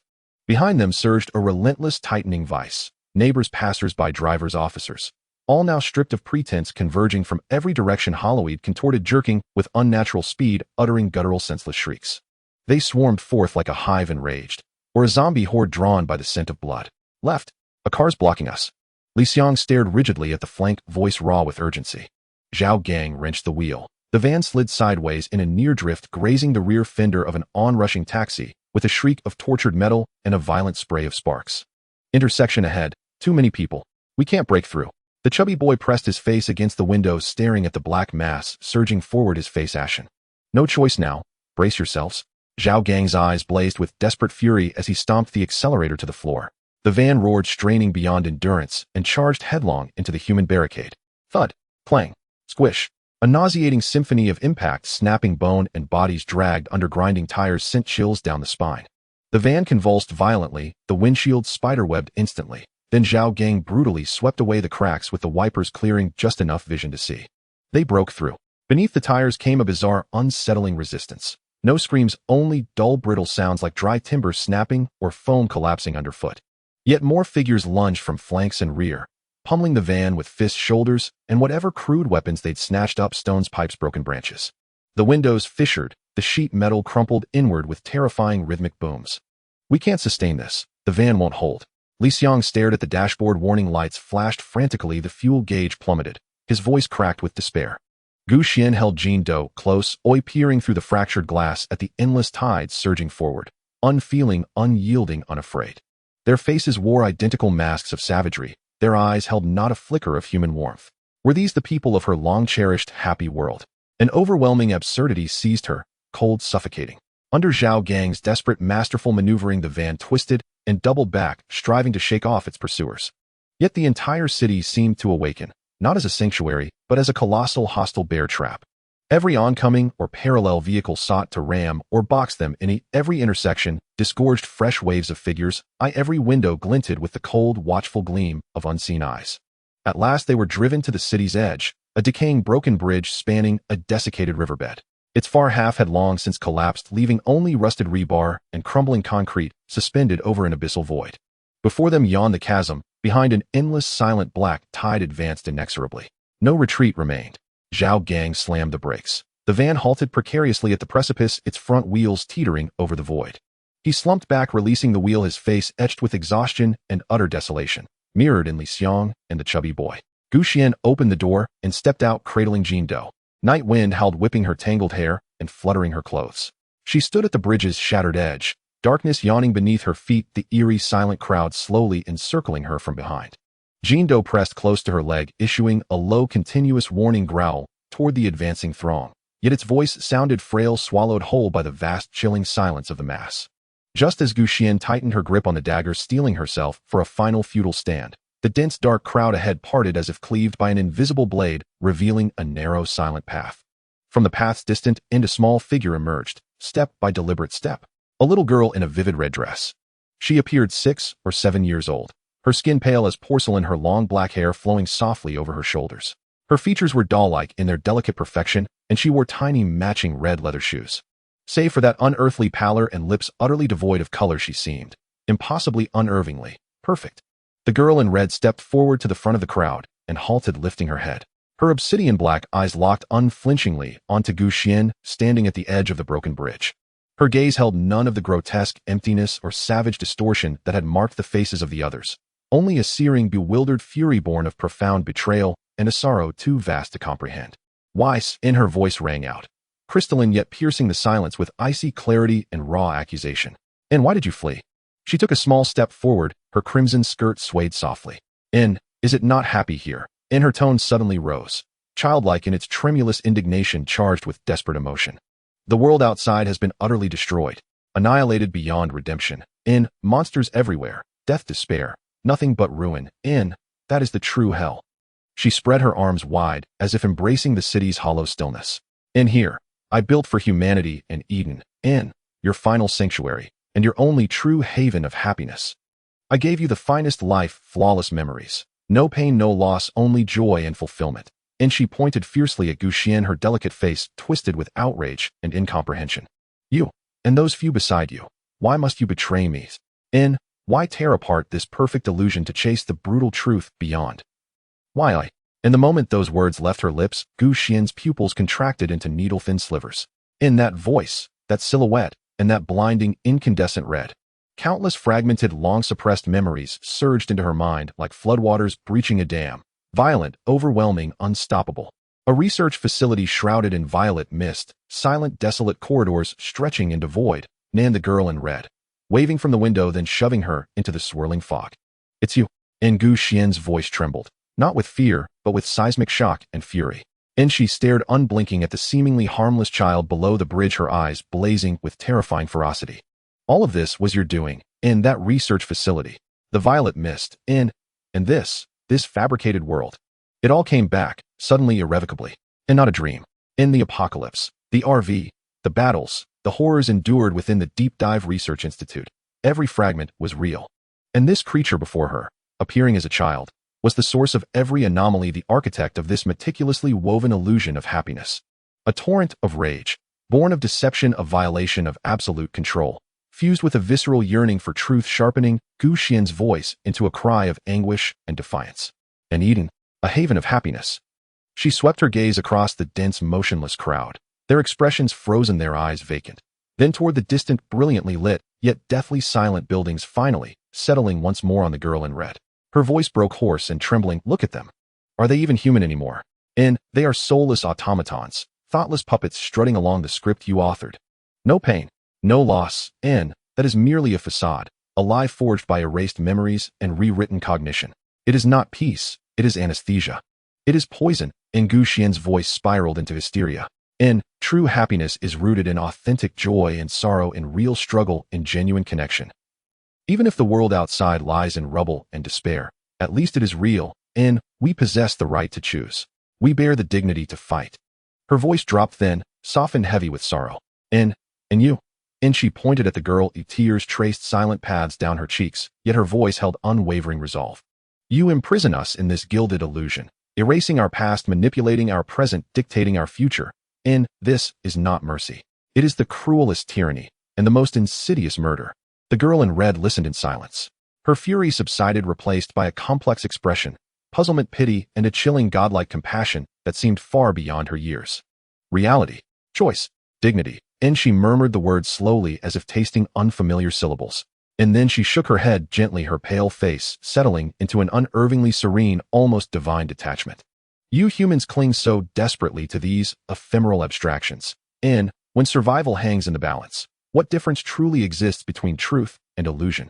Behind them surged a relentless, tightening vice. Neighbors, passers-by, drivers, officers, all now stripped of pretense, converging from every direction, hollow-eyed, contorted, jerking with unnatural speed, uttering guttural, senseless shrieks. They swarmed forth like a hive enraged, or a zombie horde drawn by the scent of blood. Left. A car's blocking us. Xiang stared rigidly at the flank, voice raw with urgency. Zhao Gang wrenched the wheel. The van slid sideways in a near drift, grazing the rear fender of an onrushing taxi, with a shriek of tortured metal and a violent spray of sparks. Intersection ahead. Too many people. We can't break through. The chubby boy pressed his face against the window, staring at the black mass surging forward, his face ashen. No choice now. Brace yourselves. Zhao Gang's eyes blazed with desperate fury as he stomped the accelerator to the floor. The van roared, straining beyond endurance, and charged headlong into the human barricade. Thud. Clang. Squish. A nauseating symphony of impact, snapping bone and bodies dragged under grinding tires sent chills down the spine. The van convulsed violently, the windshield spiderwebbed instantly. Then Zhao Gang brutally swept away the cracks, with the wipers clearing just enough vision to see. They broke through. Beneath the tires came a bizarre, unsettling resistance. No screams, only dull, brittle sounds like dry timber snapping or foam collapsing underfoot. Yet more figures lunged from flanks and rear, pummeling the van with fists, shoulders, and whatever crude weapons they'd snatched up: stones, pipes, broken branches. The windows fissured, the sheet metal crumpled inward with terrifying rhythmic booms. "We can't sustain this. The van won't hold." Li Xiang stared at the dashboard. Warning lights flashed frantically. The fuel gauge plummeted. His voice cracked with despair. Gu Xian held Jin Do close, peering through the fractured glass at the endless tides surging forward, unfeeling, unyielding, unafraid. Their faces wore identical masks of savagery. Their eyes held not a flicker of human warmth. Were these the people of her long-cherished, happy world? An overwhelming absurdity seized her, cold, suffocating. Under Zhao Gang's desperate, masterful maneuvering, the van twisted and doubled back, striving to shake off its pursuers. Yet the entire city seemed to awaken, not as a sanctuary, but as a colossal, hostile bear trap. Every oncoming or parallel vehicle sought to ram or box them in every intersection, disgorged fresh waves of figures. Every window glinted with the cold, watchful gleam of unseen eyes. At last they were driven to the city's edge, a decaying, broken bridge spanning a desiccated riverbed. Its far half had long since collapsed, leaving only rusted rebar and crumbling concrete suspended over an abyssal void. Before them yawned the chasm. Behind an endless, silent black tide advanced inexorably. No retreat remained. Zhao Gang slammed the brakes. The van halted precariously at the precipice, its front wheels teetering over the void. He slumped back, releasing the wheel, his face etched with exhaustion and utter desolation, mirrored in Li Xiang and the chubby boy. Gu Xian opened the door and stepped out, cradling Jin Do. Night wind howled, whipping her tangled hair and fluttering her clothes. She stood at the bridge's shattered edge, darkness yawning beneath her feet, the eerie, silent crowd slowly encircling her from behind. Jin Do pressed close to her leg, issuing a low, continuous warning growl toward the advancing throng. Yet its voice sounded frail, swallowed whole by the vast, chilling silence of the mass. Just as Gu Xian tightened her grip on the dagger, steeling herself for a final futile stand, the dense, dark crowd ahead parted as if cleaved by an invisible blade, revealing a narrow, silent path. From the path's distant end, a small figure emerged, step by deliberate step. A little girl in a vivid red dress. She appeared 6 or 7 years old, her skin pale as porcelain, her long black hair flowing softly over her shoulders. Her features were doll-like in their delicate perfection, and she wore tiny, matching red leather shoes. Save for that unearthly pallor and lips utterly devoid of color, she seemed impossibly, unnervingly perfect. The girl in red stepped forward to the front of the crowd and halted, lifting her head. Her obsidian black eyes locked unflinchingly onto Gu Xian, standing at the edge of the broken bridge. Her gaze held none of the grotesque emptiness or savage distortion that had marked the faces of the others, only a searing, bewildered fury born of profound betrayal and a sorrow too vast to comprehend. "Why?" in her voice rang out, crystalline yet piercing the silence with icy clarity and raw accusation. "And why did you flee?" She took a small step forward, her crimson skirt swayed softly. Is it not happy here?" And her tone suddenly rose, childlike in its tremulous indignation charged with desperate emotion. "The world outside has been utterly destroyed, annihilated beyond redemption. Monsters everywhere, death, despair, nothing but ruin. That is the true hell." She spread her arms wide, as if embracing the city's hollow stillness. Here, I built for humanity and Eden, your final sanctuary, and your only true haven of happiness. I gave you the finest life, flawless memories. No pain, no loss, only joy and fulfillment." And she pointed fiercely at Gu Xian, her delicate face twisted with outrage and incomprehension. "You, and those few beside you, why must you betray me? Why tear apart this perfect illusion to chase the brutal truth beyond? Why?" In the moment those words left her lips, Gu Xian's pupils contracted into needle-thin slivers. In that voice, that silhouette, and that blinding, incandescent red, countless fragmented, long-suppressed memories surged into her mind like floodwaters breaching a dam. Violent, overwhelming, unstoppable. A research facility shrouded in violet mist, silent, desolate corridors stretching into void, and the girl in red, waving from the window, then shoving her into the swirling fog. "It's you." And Gu Xian's voice trembled, not with fear, but with seismic shock and fury. And she stared unblinking at the seemingly harmless child below the bridge, her eyes blazing with terrifying ferocity. "All of this was your doing, in that research facility, the violet mist, and this fabricated world. It all came back, suddenly, irrevocably, and not a dream. In the apocalypse, the RV, the battles, the horrors endured within the Deep Dive Research Institute, every fragment was real. And this creature before her, appearing as a child, was the source of every anomaly, the architect of this meticulously woven illusion of happiness. A torrent of rage, born of deception, of violation of absolute control, fused with a visceral yearning for truth, sharpening Xuan's voice into a cry of anguish and defiance. And Eden, a haven of happiness. She swept her gaze across the dense, motionless crowd, their expressions frozen, their eyes vacant. Then toward the distant, brilliantly lit, yet deathly silent buildings, finally settling once more on the girl in red. Her voice broke hoarse and trembling. Look at them. Are they even human anymore? They are soulless automatons, thoughtless puppets strutting along the script you authored. No pain, no loss, that is merely a facade, a lie forged by erased memories and rewritten cognition. It is not peace, it is anesthesia. It is poison. Xuan's voice spiraled into hysteria. True happiness is rooted in authentic joy and sorrow, in real struggle, in genuine connection. Even if the world outside lies in rubble and despair, at least it is real, we possess the right to choose. We bear the dignity to fight. Her voice dropped thin, softened, heavy with sorrow. And you? She pointed at the girl. Tears traced silent paths down her cheeks, yet her voice held unwavering resolve. You imprison us in this gilded illusion, erasing our past, manipulating our present, dictating our future. This is not mercy. It is the cruelest tyranny and the most insidious murder. The girl in red listened in silence. Her fury subsided, replaced by a complex expression, puzzlement, pity, and a chilling, godlike compassion that seemed far beyond her years. Reality, choice, dignity. She murmured the words slowly, as if tasting unfamiliar syllables. And then she shook her head gently, her pale face settling into an unervingly serene, almost divine detachment. You humans cling so desperately to these ephemeral abstractions. When survival hangs in the balance, what difference truly exists between truth and illusion?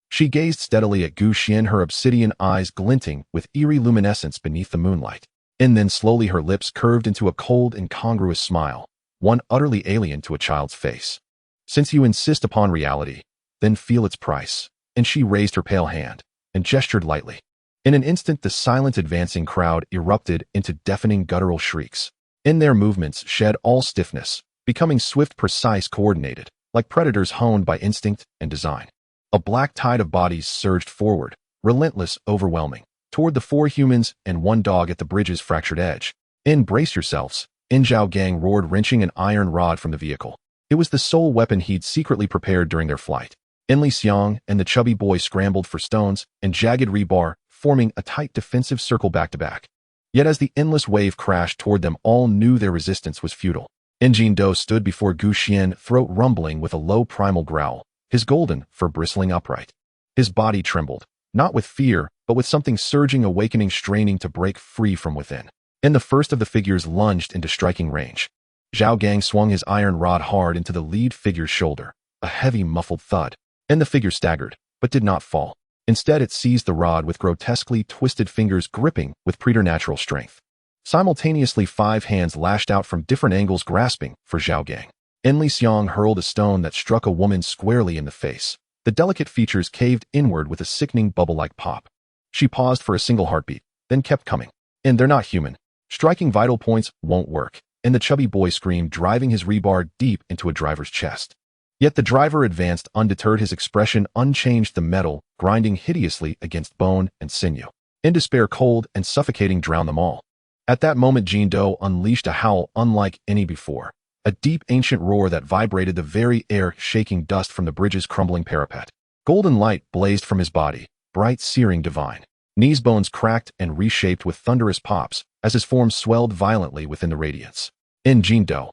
She gazed steadily at Xuan, her obsidian eyes glinting with eerie luminescence beneath the moonlight. And then slowly her lips curved into a cold, incongruous smile, one utterly alien to a child's face. Since you insist upon reality, then feel its price. And she raised her pale hand and gestured lightly. In an instant, the silent, advancing crowd erupted into deafening, guttural shrieks. Their movements shed all stiffness, becoming swift, precise, coordinated, like predators honed by instinct and design. A black tide of bodies surged forward, relentless, overwhelming, toward the 4 humans and 1 dog at the bridge's fractured edge. Brace yourselves, Zhao Gang roared, wrenching an iron rod from the vehicle. It was the sole weapon he'd secretly prepared during their flight. Li Xiang and the chubby boy scrambled for stones and jagged rebar, forming a tight defensive circle back to back. Yet as the endless wave crashed toward them, all knew their resistance was futile. Jindo stood before Xuan, throat rumbling with a low primal growl, his golden fur bristling upright. His body trembled, not with fear, but with something surging, awakening, straining to break free from within. The first of the figures lunged into striking range. Zhao Gang swung his iron rod hard into the lead figure's shoulder, a heavy, muffled thud. The figure staggered, but did not fall. Instead, it seized the rod with grotesquely twisted fingers, gripping with preternatural strength. Simultaneously, 5 hands lashed out from different angles, grasping for Zhao Gang. Li Xiang hurled a stone that struck a woman squarely in the face. The delicate features caved inward with a sickening bubble-like pop. She paused for a single heartbeat, then kept coming. They're not human. Striking vital points won't work. The chubby boy screamed, driving his rebar deep into a driver's chest. Yet the driver advanced undeterred, his expression unchanged, the metal grinding hideously against bone and sinew. In despair, cold and suffocating drowned them all. At that moment, Jindo unleashed a howl unlike any before, a deep, ancient roar that vibrated the very air, shaking dust from the bridge's crumbling parapet. Golden light blazed from his body, bright, searing, divine. Knees bones cracked and reshaped with thunderous pops as his form swelled violently within the radiance. Jindo!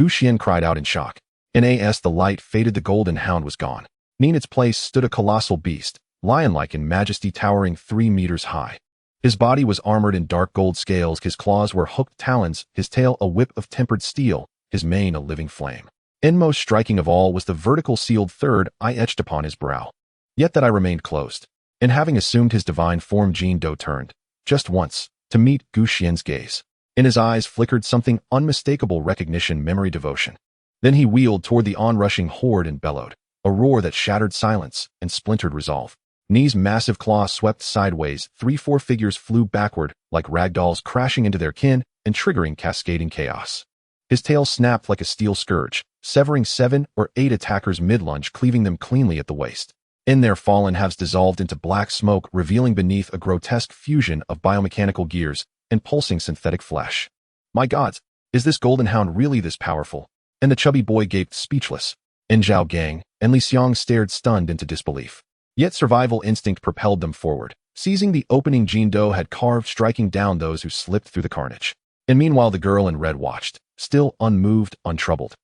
Xuan cried out in shock. As the light faded, the golden hound was gone. In its place stood a colossal beast, lion-like in majesty, towering 3 meters high. His body was armored in dark gold scales, his claws were hooked talons, his tail a whip of tempered steel, his mane a living flame. Most striking of all was the vertical sealed third eye etched upon his brow. Yet that eye remained closed. And having assumed his divine form, Jindo turned, just once, to meet Xuan's gaze. In his eyes flickered something unmistakable: recognition, memory, devotion. Then he wheeled toward the onrushing horde and bellowed, a roar that shattered silence and splintered resolve. Knees' massive claws swept sideways, 3-4 figures flew backward like ragdolls, crashing into their kin and triggering cascading chaos. His tail snapped like a steel scourge, severing 7 or 8 attackers mid-lunge, cleaving them cleanly at the waist. In there, fallen halves dissolved into black smoke, revealing beneath a grotesque fusion of biomechanical gears and pulsing synthetic flesh. My gods, is this golden hound really this powerful? And the chubby boy gaped speechless. In Zhao Gang and Li Xiang stared stunned into disbelief. Yet survival instinct propelled them forward. Seizing the opening, Jin Do had carved, striking down those who slipped through the carnage. And meanwhile the girl in red watched, still unmoved, untroubled.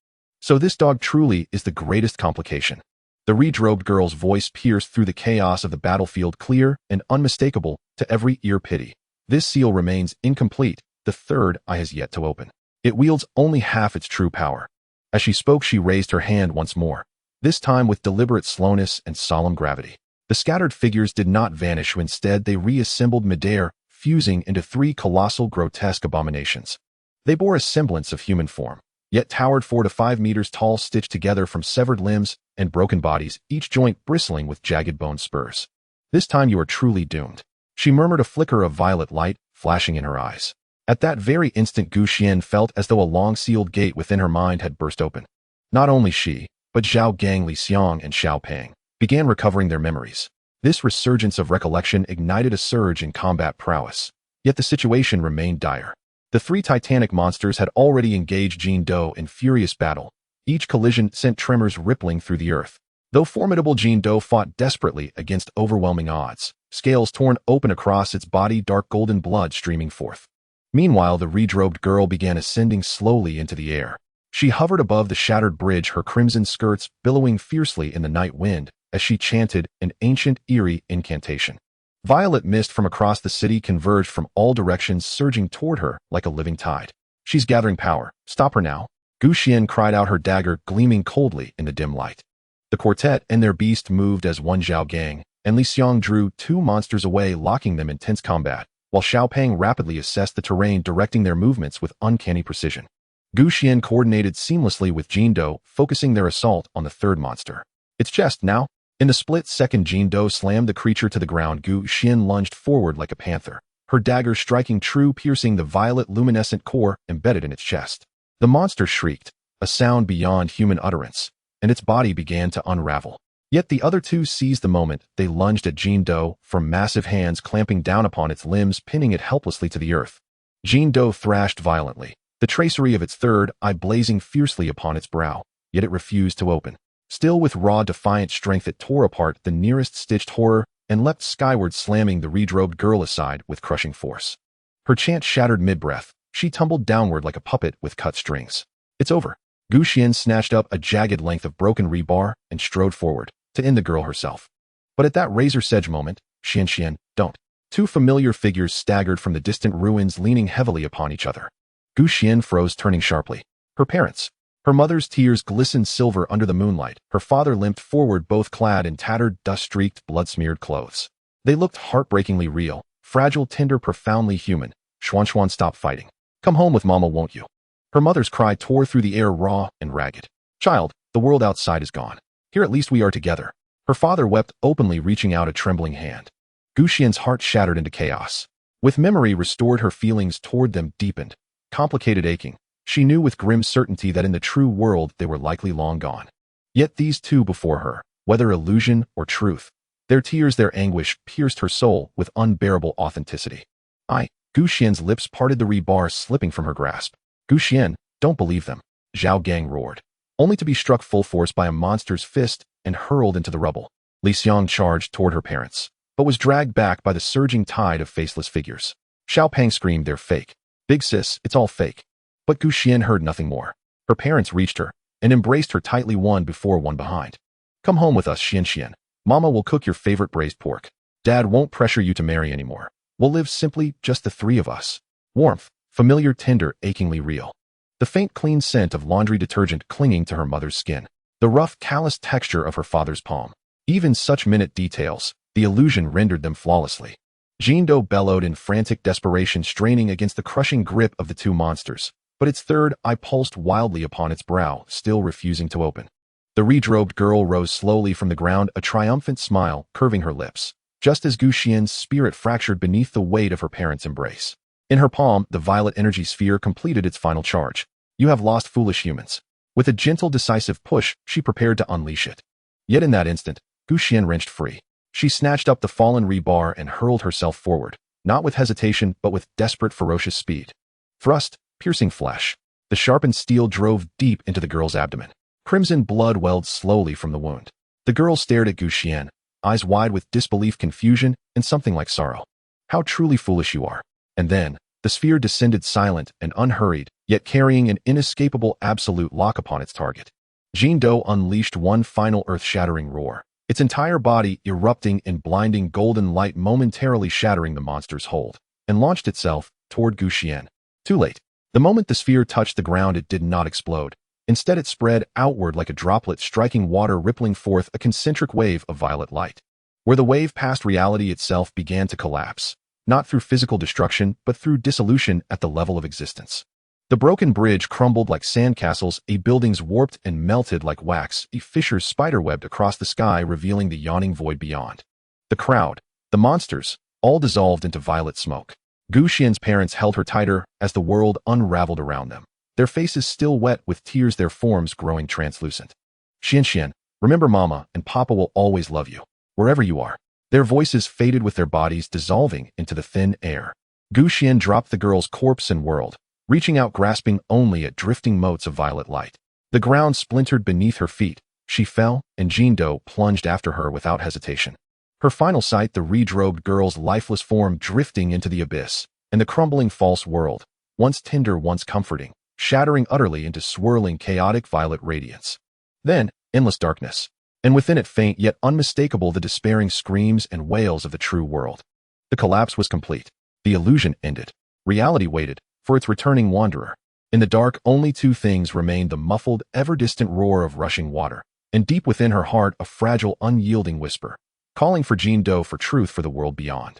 So this dog truly is the greatest complication. The redrobed girl's voice pierced through the chaos of the battlefield, clear and unmistakable to every ear. Pity. This seal remains incomplete. The third eye has yet to open. It wields only half its true power. As she spoke, she raised her hand once more, this time with deliberate slowness and solemn gravity. The scattered figures did not vanish. Instead, they reassembled midair, fusing into three colossal, grotesque abominations. They bore a semblance of human form, yet towered 4 to 5 meters tall, stitched together from severed limbs and broken bodies, each joint bristling with jagged bone spurs. This time you are truly doomed, she murmured, a flicker of violet light flashing in her eyes. At that very instant, Xuan felt as though a long-sealed gate within her mind had burst open. Not only she, but Zhao Gang, Li Xiang, and Xiao Pang began recovering their memories. This resurgence of recollection ignited a surge in combat prowess. Yet the situation remained dire. The three titanic monsters had already engaged Jin Do in furious battle. Each collision sent tremors rippling through the earth. Though formidable, Jin Do fought desperately against overwhelming odds, scales torn open across its body, dark golden blood streaming forth. Meanwhile, the redrobed girl began ascending slowly into the air. She hovered above the shattered bridge, her crimson skirts billowing fiercely in the night wind as she chanted an ancient, eerie incantation. Violet mist from across the city converged from all directions, surging toward her like a living tide. She's gathering power. Stop her now. Xuan cried out, her dagger gleaming coldly in the dim light. The quartet and their beast moved as one. Zhao Gang and Li Xiang drew two monsters away, locking them in tense combat, while Xiao Pang rapidly assessed the terrain, directing their movements with uncanny precision. Xuan coordinated seamlessly with Jin Do, focusing their assault on the third monster. Its chest now. In the split second Jin Do slammed the creature to the ground, Xuan lunged forward like a panther, her dagger striking true, piercing the violet luminescent core embedded in its chest. The monster shrieked, a sound beyond human utterance, and its body began to unravel. Yet the other two seized the moment. They lunged at Jin Do, from massive hands clamping down upon its limbs, pinning it helplessly to the earth. Jin Do thrashed violently, the tracery of its third eye blazing fiercely upon its brow, yet it refused to open. Still with raw, defiant strength, it tore apart the nearest stitched horror and leapt skyward, slamming the redrobed girl aside with crushing force. Her chant shattered mid-breath. She tumbled downward like a puppet with cut strings. It's over. Xuan snatched up a jagged length of broken rebar and strode forward to end the girl herself. But at that razor's edge moment, Xian, don't. Two familiar figures staggered from the distant ruins, leaning heavily upon each other. Xuan froze, turning sharply. Her parents. Her mother's tears glistened silver under the moonlight. Her father limped forward, both clad in tattered, dust-streaked, blood-smeared clothes. They looked heartbreakingly real, fragile, tender, profoundly human. Xuan, stop fighting. Come home with Mama, won't you? Her mother's cry tore through the air, raw and ragged. Child, the world outside is gone. Here at least we are together. Her father wept openly, reaching out a trembling hand. Xuan's heart shattered into chaos. With memory restored, her feelings toward them deepened, complicated, aching. She knew with grim certainty that in the true world they were likely long gone. Yet these two before her, whether illusion or truth, their tears, their anguish, pierced her soul with unbearable authenticity. Xuan's lips parted, the rebar slipping from her grasp. Xuan, don't believe them, Zhao Gang roared, only to be struck full force by a monster's fist and hurled into the rubble. Li Xiang charged toward her parents, but was dragged back by the surging tide of faceless figures. Xiao Pang screamed, they're fake. Big sis, it's all fake. But Xuan heard nothing more. Her parents reached her and embraced her tightly, one before, one behind. Come home with us, Xian. Mama will cook your favorite braised pork. Dad won't pressure you to marry anymore. We'll live simply, just the three of us. Warmth, familiar, tender, achingly real. The faint, clean scent of laundry detergent clinging to her mother's skin. The rough, calloused texture of her father's palm. Even such minute details, the illusion rendered them flawlessly. Jin Do bellowed in frantic desperation, straining against the crushing grip of the two monsters. But its third eye pulsed wildly upon its brow, still refusing to open. The redrobed girl rose slowly from the ground, a triumphant smile curving her lips, just as Xuan's spirit fractured beneath the weight of her parents' embrace. In her palm, the violet energy sphere completed its final charge. You have lost, foolish humans. With a gentle, decisive push, she prepared to unleash it. Yet in that instant, Xuan wrenched free. She snatched up the fallen rebar and hurled herself forward, not with hesitation but with desperate, ferocious speed. Thrust, piercing flesh. The sharpened steel drove deep into the girl's abdomen. Crimson blood welled slowly from the wound. The girl stared at Xuan, eyes wide with disbelief, confusion, and something like sorrow. How truly foolish you are. And then, the sphere descended silent and unhurried, yet carrying an inescapable absolute lock upon its target. Jindo unleashed one final earth-shattering roar, its entire body erupting in blinding golden light, momentarily shattering the monster's hold, and launched itself toward Xuan. Too late. The moment the sphere touched the ground, it did not explode. Instead, it spread outward like a droplet striking water, rippling forth a concentric wave of violet light. Where the wave passed, reality itself began to collapse, not through physical destruction, but through dissolution at the level of existence. The broken bridge crumbled like sandcastles, buildings warped and melted like wax, fissures spiderwebbed across the sky, revealing the yawning void beyond. The crowd, the monsters, all dissolved into violet smoke. Xuan's parents held her tighter as the world unraveled around them, their faces still wet with tears, their forms growing translucent. Xian, remember Mama and Papa will always love you, wherever you are. Their voices faded with their bodies dissolving into the thin air. Xuan dropped the girl's corpse and whirled, reaching out, grasping only at drifting motes of violet light. The ground splintered beneath her feet. She fell, and Jindo plunged after her without hesitation. Her final sight, the redrobed girl's lifeless form drifting into the abyss, and the crumbling false world, once tender, once comforting, shattering utterly into swirling, chaotic violet radiance. Then, endless darkness, and within it faint yet unmistakable the despairing screams and wails of the true world. The collapse was complete. The illusion ended. Reality waited for its returning wanderer. In the dark, only two things remained: the muffled, ever-distant roar of rushing water, and deep within her heart a fragile, unyielding whisper, calling for Jindo, for truth, for the world beyond.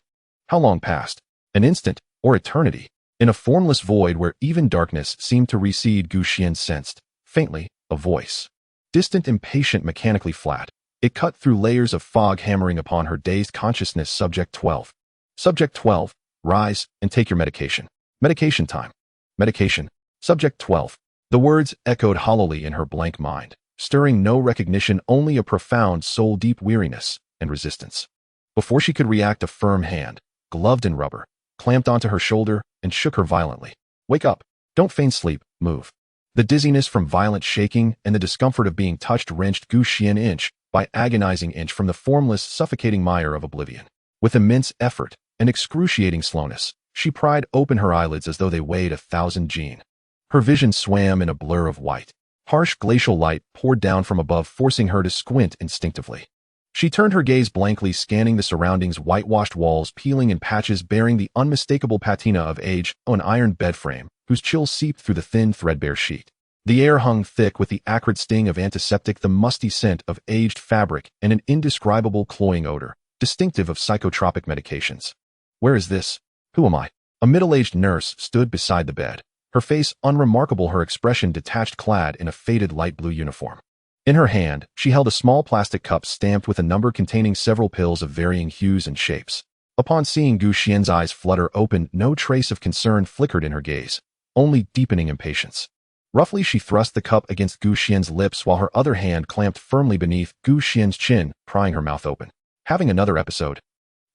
How long passed? An instant, or eternity? In a formless void where even darkness seemed to recede, Xuan sensed, faintly, a voice. Distant, impatient, mechanically flat. It cut through layers of fog, hammering upon her dazed consciousness. Subject 12. Subject 12. Rise and take your medication. Medication time. Medication. Subject 12. The words echoed hollowly in her blank mind, stirring no recognition, only a profound, soul-deep weariness and resistance. Before she could react, a firm hand, gloved in rubber, clamped onto her shoulder and shook her violently. Wake up. Don't feign sleep. Move. The dizziness from violent shaking and the discomfort of being touched wrenched Xuan inch by agonizing inch from the formless, suffocating mire of oblivion. With immense effort and excruciating slowness, she pried open her eyelids as though they weighed 1,000 jin. Her vision swam in a blur of white. Harsh glacial light poured down from above, forcing her to squint instinctively. She turned her gaze blankly, scanning the surroundings: whitewashed walls peeling in patches, bearing the unmistakable patina of age, an iron bed frame whose chill seeped through the thin, threadbare sheet. The air hung thick with the acrid sting of antiseptic, the musty scent of aged fabric, and an indescribable cloying odor, distinctive of psychotropic medications. Where is this? Who am I? A middle-aged nurse stood beside the bed, her face unremarkable, her expression detached, clad in a faded light blue uniform. In her hand, she held a small plastic cup stamped with a number containing several pills of varying hues and shapes. Upon seeing Xuan's eyes flutter open, no trace of concern flickered in her gaze, only deepening impatience. Roughly, she thrust the cup against Xuan's lips while her other hand clamped firmly beneath Xuan's chin, prying her mouth open. Having another episode?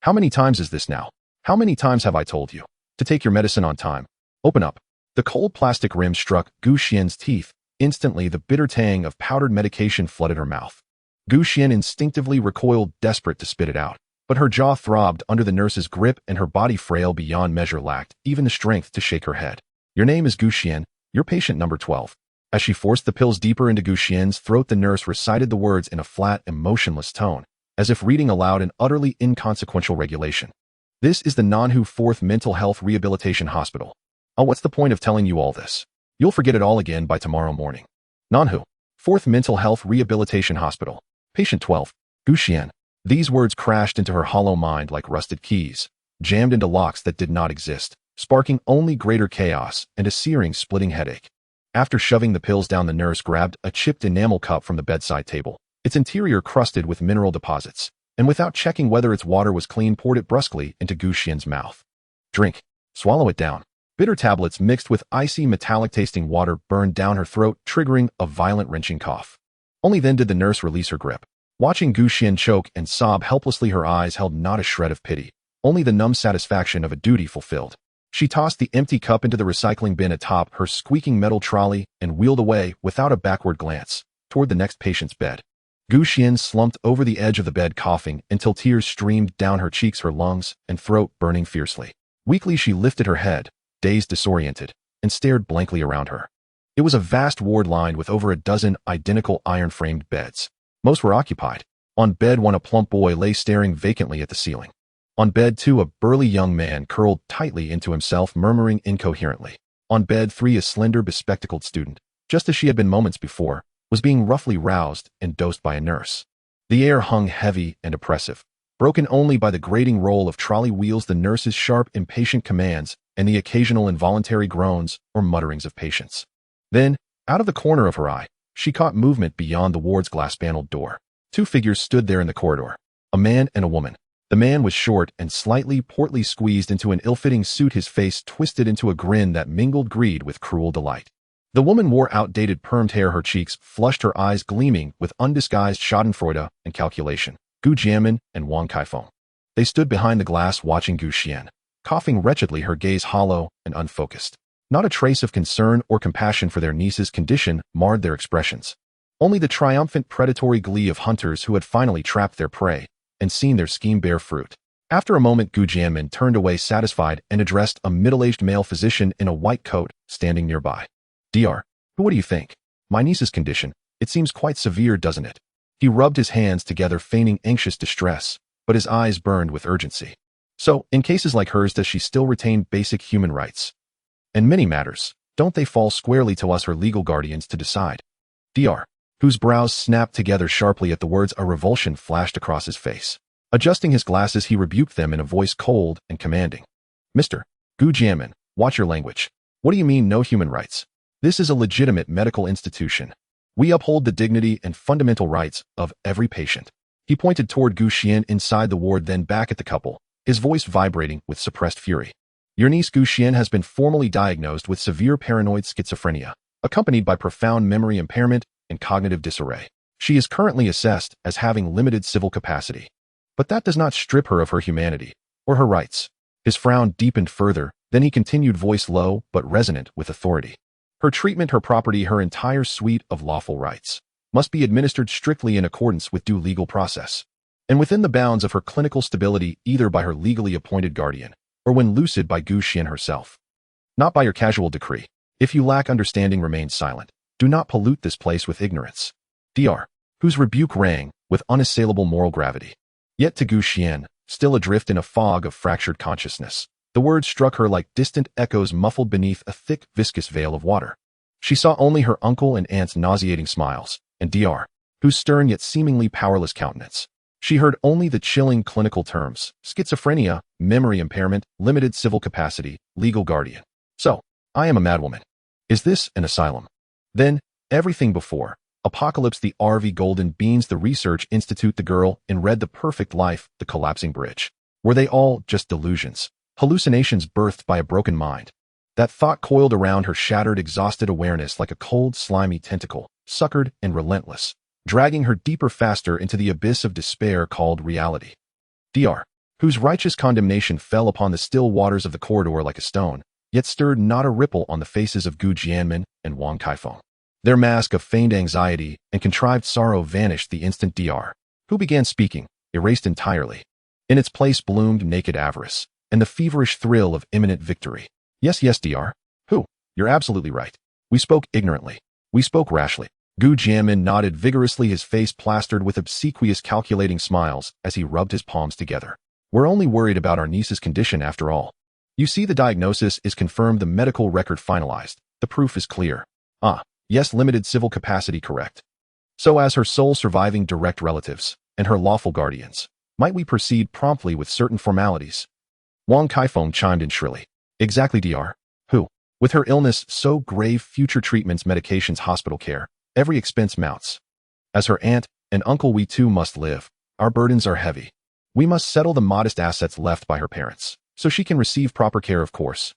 How many times is this now? How many times have I told you to take your medicine on time? Open up. The cold plastic rim struck Xuan's teeth. Instantly, the bitter tang of powdered medication flooded her mouth. Xuan instinctively recoiled, desperate to spit it out, but her jaw throbbed under the nurse's grip and her body, frail beyond measure, lacked even the strength to shake her head. Your name is Xuan. You're patient number 12. As she forced the pills deeper into Xuan's throat, the nurse recited the words in a flat, emotionless tone, as if reading aloud an utterly inconsequential regulation. This is the Nanhu 4th Mental Health Rehabilitation Hospital. Oh, what's the point of telling you all this? You'll forget it all again by tomorrow morning. Nanhu 4th Mental Health Rehabilitation Hospital. Patient 12. Xuan. These words crashed into her hollow mind like rusted keys, jammed into locks that did not exist, sparking only greater chaos and a searing, splitting headache. After shoving the pills down, the nurse grabbed a chipped enamel cup from the bedside table, its interior crusted with mineral deposits, and without checking whether its water was clean, poured it brusquely into Xuan's mouth. Drink. Swallow it down. Bitter tablets mixed with icy, metallic-tasting water burned down her throat, triggering a violent, wrenching cough. Only then did the nurse release her grip. Watching Gu Xian choke and sob helplessly, her eyes held not a shred of pity, only the numb satisfaction of a duty fulfilled. She tossed the empty cup into the recycling bin atop her squeaking metal trolley and wheeled away without a backward glance toward the next patient's bed. Gu Xian slumped over the edge of the bed, coughing until tears streamed down her cheeks, her lungs and throat burning fiercely. Weakly, she lifted her head, dazed, disoriented, and stared blankly around her. It was a vast ward lined with over a dozen identical iron-framed beds. Most were occupied. On bed 1, a plump boy lay staring vacantly at the ceiling. On bed 2, a burly young man curled tightly into himself, murmuring incoherently. On bed 3, a slender, bespectacled student, just as she had been moments before, was being roughly roused and dosed by a nurse. The air hung heavy and oppressive, broken only by the grating roll of trolley wheels, the nurse's sharp, impatient commands, and the occasional involuntary groans or mutterings of patients. Then, out of the corner of her eye, she caught movement beyond the ward's glass-paneled door. 2 figures stood there in the corridor, a man and a woman. The man was short and slightly portly, squeezed into an ill-fitting suit, his face twisted into a grin that mingled greed with cruel delight. The woman wore outdated permed hair, her cheeks flushed, her eyes gleaming with undisguised schadenfreude and calculation. Gu Jianmin and Wang Kaifeng. They stood behind the glass watching Gu Xian, coughing wretchedly, her gaze hollow and unfocused. Not a trace of concern or compassion for their niece's condition marred their expressions. Only the triumphant predatory glee of hunters who had finally trapped their prey and seen their scheme bear fruit. After a moment, Gu Jianmin turned away satisfied and addressed a middle-aged male physician in a white coat standing nearby. Dr. What do you think? My niece's condition, it seems quite severe, doesn't it? He rubbed his hands together, feigning anxious distress, but his eyes burned with urgency. So, in cases like hers, does she still retain basic human rights? In many matters, don't they fall squarely to us, her legal guardians, to decide? Dr. Whose brows snapped together sharply at the words. A revulsion flashed across his face. Adjusting his glasses, he rebuked them in a voice cold and commanding. Mr. Gu Jianmin, watch your language. What do you mean, no human rights? This is a legitimate medical institution. We uphold the dignity and fundamental rights of every patient. He pointed toward Gu Xian inside the ward, then back at the couple, his voice vibrating with suppressed fury. Your niece Gu Xian has been formally diagnosed with severe paranoid schizophrenia, accompanied by profound memory impairment and cognitive disarray. She is currently assessed as having limited civil capacity. But that does not strip her of her humanity or her rights. His frown deepened further, then he continued, voice low but resonant with authority. Her treatment, her property, her entire suite of lawful rights must be administered strictly in accordance with due legal process, and within the bounds of her clinical stability, either by her legally appointed guardian or when lucid by Gu Xian herself. Not by your casual decree. If you lack understanding, remain silent. Do not pollute this place with ignorance. Dr. Whose rebuke rang with unassailable moral gravity. Yet to Gu Xian, still adrift in a fog of fractured consciousness, the words struck her like distant echoes muffled beneath a thick, viscous veil of water. She saw only her uncle and aunt's nauseating smiles, and Dr. Whose stern yet seemingly powerless countenance. She heard only the chilling clinical terms: schizophrenia, memory impairment, limited civil capacity, legal guardian. So, I am a madwoman. Is this an asylum? Then, everything before. Apocalypse, the RV Golden Beans, the Research Institute, the girl in red, the perfect life, the collapsing bridge. Were they all just delusions? Hallucinations birthed by a broken mind? That thought coiled around her shattered, exhausted awareness like a cold, slimy tentacle, suckered and relentless, dragging her deeper, faster into the abyss of despair called reality. Dr. Whose righteous condemnation fell upon the still waters of the corridor like a stone, yet stirred not a ripple on the faces of Gu Jianmin and Wang Kaifeng. Their mask of feigned anxiety and contrived sorrow vanished the instant Dr. Who began speaking, erased entirely. In its place bloomed naked avarice and the feverish thrill of imminent victory. Yes, Dr. Who, you're absolutely right. We spoke ignorantly. We spoke rashly. Gu Jianmin nodded vigorously, his face plastered with obsequious, calculating smiles as he rubbed his palms together. We're only worried about our niece's condition after all. You see, the diagnosis is confirmed, the medical record finalized. The proof is clear. Yes, limited civil capacity, correct. So as her sole surviving direct relatives and her lawful guardians, might we proceed promptly with certain formalities? Wang Kaifeng chimed in shrilly. Exactly, Dr. Who, with her illness so grave, future treatments, medications, hospital care, every expense mounts. As her aunt and uncle, we too must live. Our burdens are heavy. We must settle the modest assets left by her parents, so she can receive proper care, of course.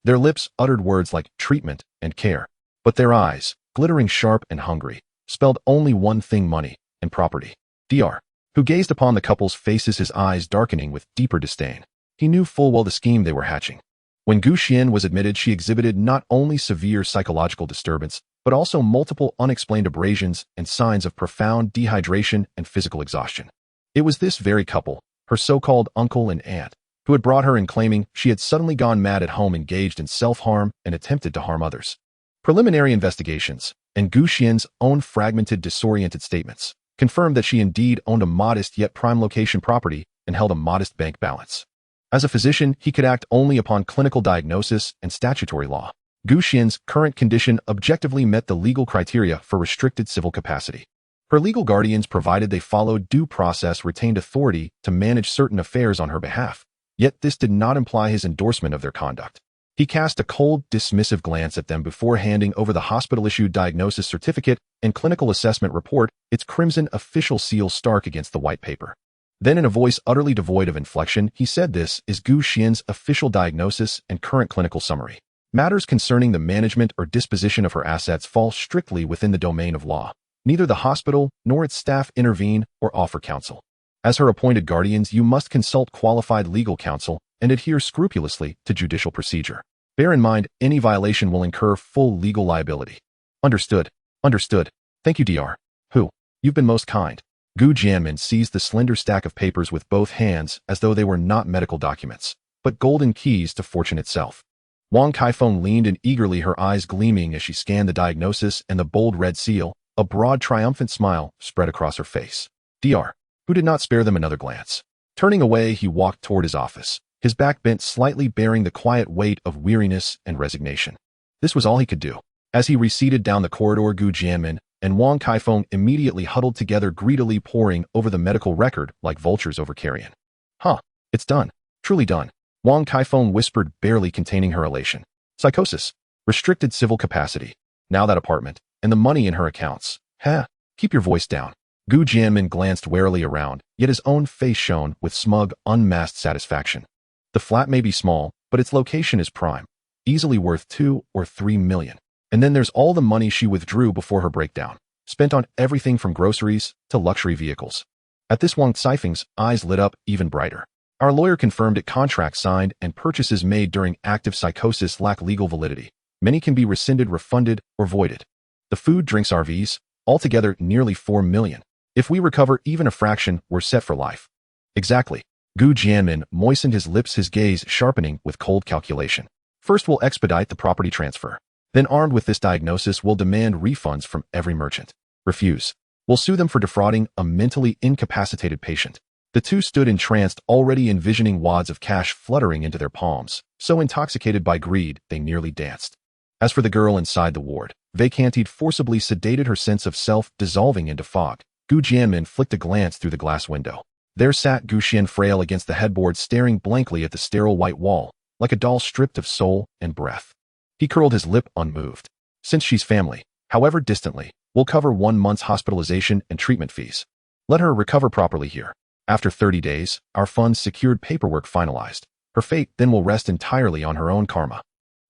Their lips uttered words like treatment and care, but their eyes, glittering sharp and hungry, spelled only one thing: money and property. Dr. Who gazed upon the couple's faces, his eyes darkening with deeper disdain. He knew full well the scheme they were hatching. When Xuan was admitted, she exhibited not only severe psychological disturbance, but also multiple unexplained abrasions and signs of profound dehydration and physical exhaustion. It was this very couple, her so-called uncle and aunt, who had brought her in, claiming she had suddenly gone mad at home, engaged in self-harm, and attempted to harm others. Preliminary investigations, and Xuan's own fragmented, disoriented statements, confirmed that she indeed owned a modest yet prime location property and held a modest bank balance. As a physician, he could act only upon clinical diagnosis and statutory law. Xuan's current condition objectively met the legal criteria for restricted civil capacity. Her legal guardians, provided they followed due process, retained authority to manage certain affairs on her behalf. Yet this did not imply his endorsement of their conduct. He cast a cold, dismissive glance at them before handing over the hospital-issued diagnosis certificate and clinical assessment report, its crimson official seal stark against the white paper. Then, in a voice utterly devoid of inflection, he said, "This is Xuan's official diagnosis and current clinical summary. Matters concerning the management or disposition of her assets fall strictly within the domain of law. Neither the hospital nor its staff intervene or offer counsel. As her appointed guardians, you must consult qualified legal counsel and adhere scrupulously to judicial procedure. Bear in mind, any violation will incur full legal liability." "Understood. Understood. Thank you, Dr. Who. You've been most kind." Xuan seized the slender stack of papers with both hands as though they were not medical documents, but golden keys to fortune itself. Wang Kaifeng leaned in eagerly, her eyes gleaming as she scanned the diagnosis and the bold red seal. A broad, triumphant smile spread across her face. Dr. Who did not spare them another glance. Turning away, he walked toward his office, his back bent slightly, bearing the quiet weight of weariness and resignation. This was all he could do. As he receded down the corridor, Xuan and Wang Kaifeng immediately huddled together, greedily poring over the medical record like vultures over carrion. "Huh, it's done. Truly done," Wang Kaifeng whispered, barely containing her elation. "Psychosis. Restricted civil capacity. Now that apartment. And the money in her accounts. Huh, keep your voice down." Xuan glanced warily around, yet his own face shone with smug, unmasked satisfaction. The flat may be small, but its location is prime. Easily worth 2 or 3 million. And then there's all the money she withdrew before her breakdown, spent on everything from groceries to luxury vehicles. At this, Wang Kaifeng's eyes lit up even brighter. "Our lawyer confirmed it. Contracts signed and purchases made during active psychosis lack legal validity. Many can be rescinded, refunded, or voided. The food, drinks, RVs, altogether nearly 4 million. If we recover even a fraction, we're set for life." "Exactly." Xuan moistened his lips, his gaze sharpening with cold calculation. "First, we'll expedite the property transfer. Then, armed with this diagnosis, we'll demand refunds from every merchant. Refuse, we'll sue them for defrauding a mentally incapacitated patient." The two stood entranced, already envisioning wads of cash fluttering into their palms, so intoxicated by greed they nearly danced. As for the girl inside the ward, vacantied, forcibly sedated, her sense of self dissolving into fog, Xuan flicked a glance through the glass window. There sat Xuan, frail against the headboard, staring blankly at the sterile white wall, like a doll stripped of soul and breath. He curled his lip, unmoved. "Since she's family, however distantly, we'll cover 1 month's hospitalization and treatment fees. Let her recover properly here. After 30 days, our funds secured, paperwork finalized. Her fate then will rest entirely on her own karma."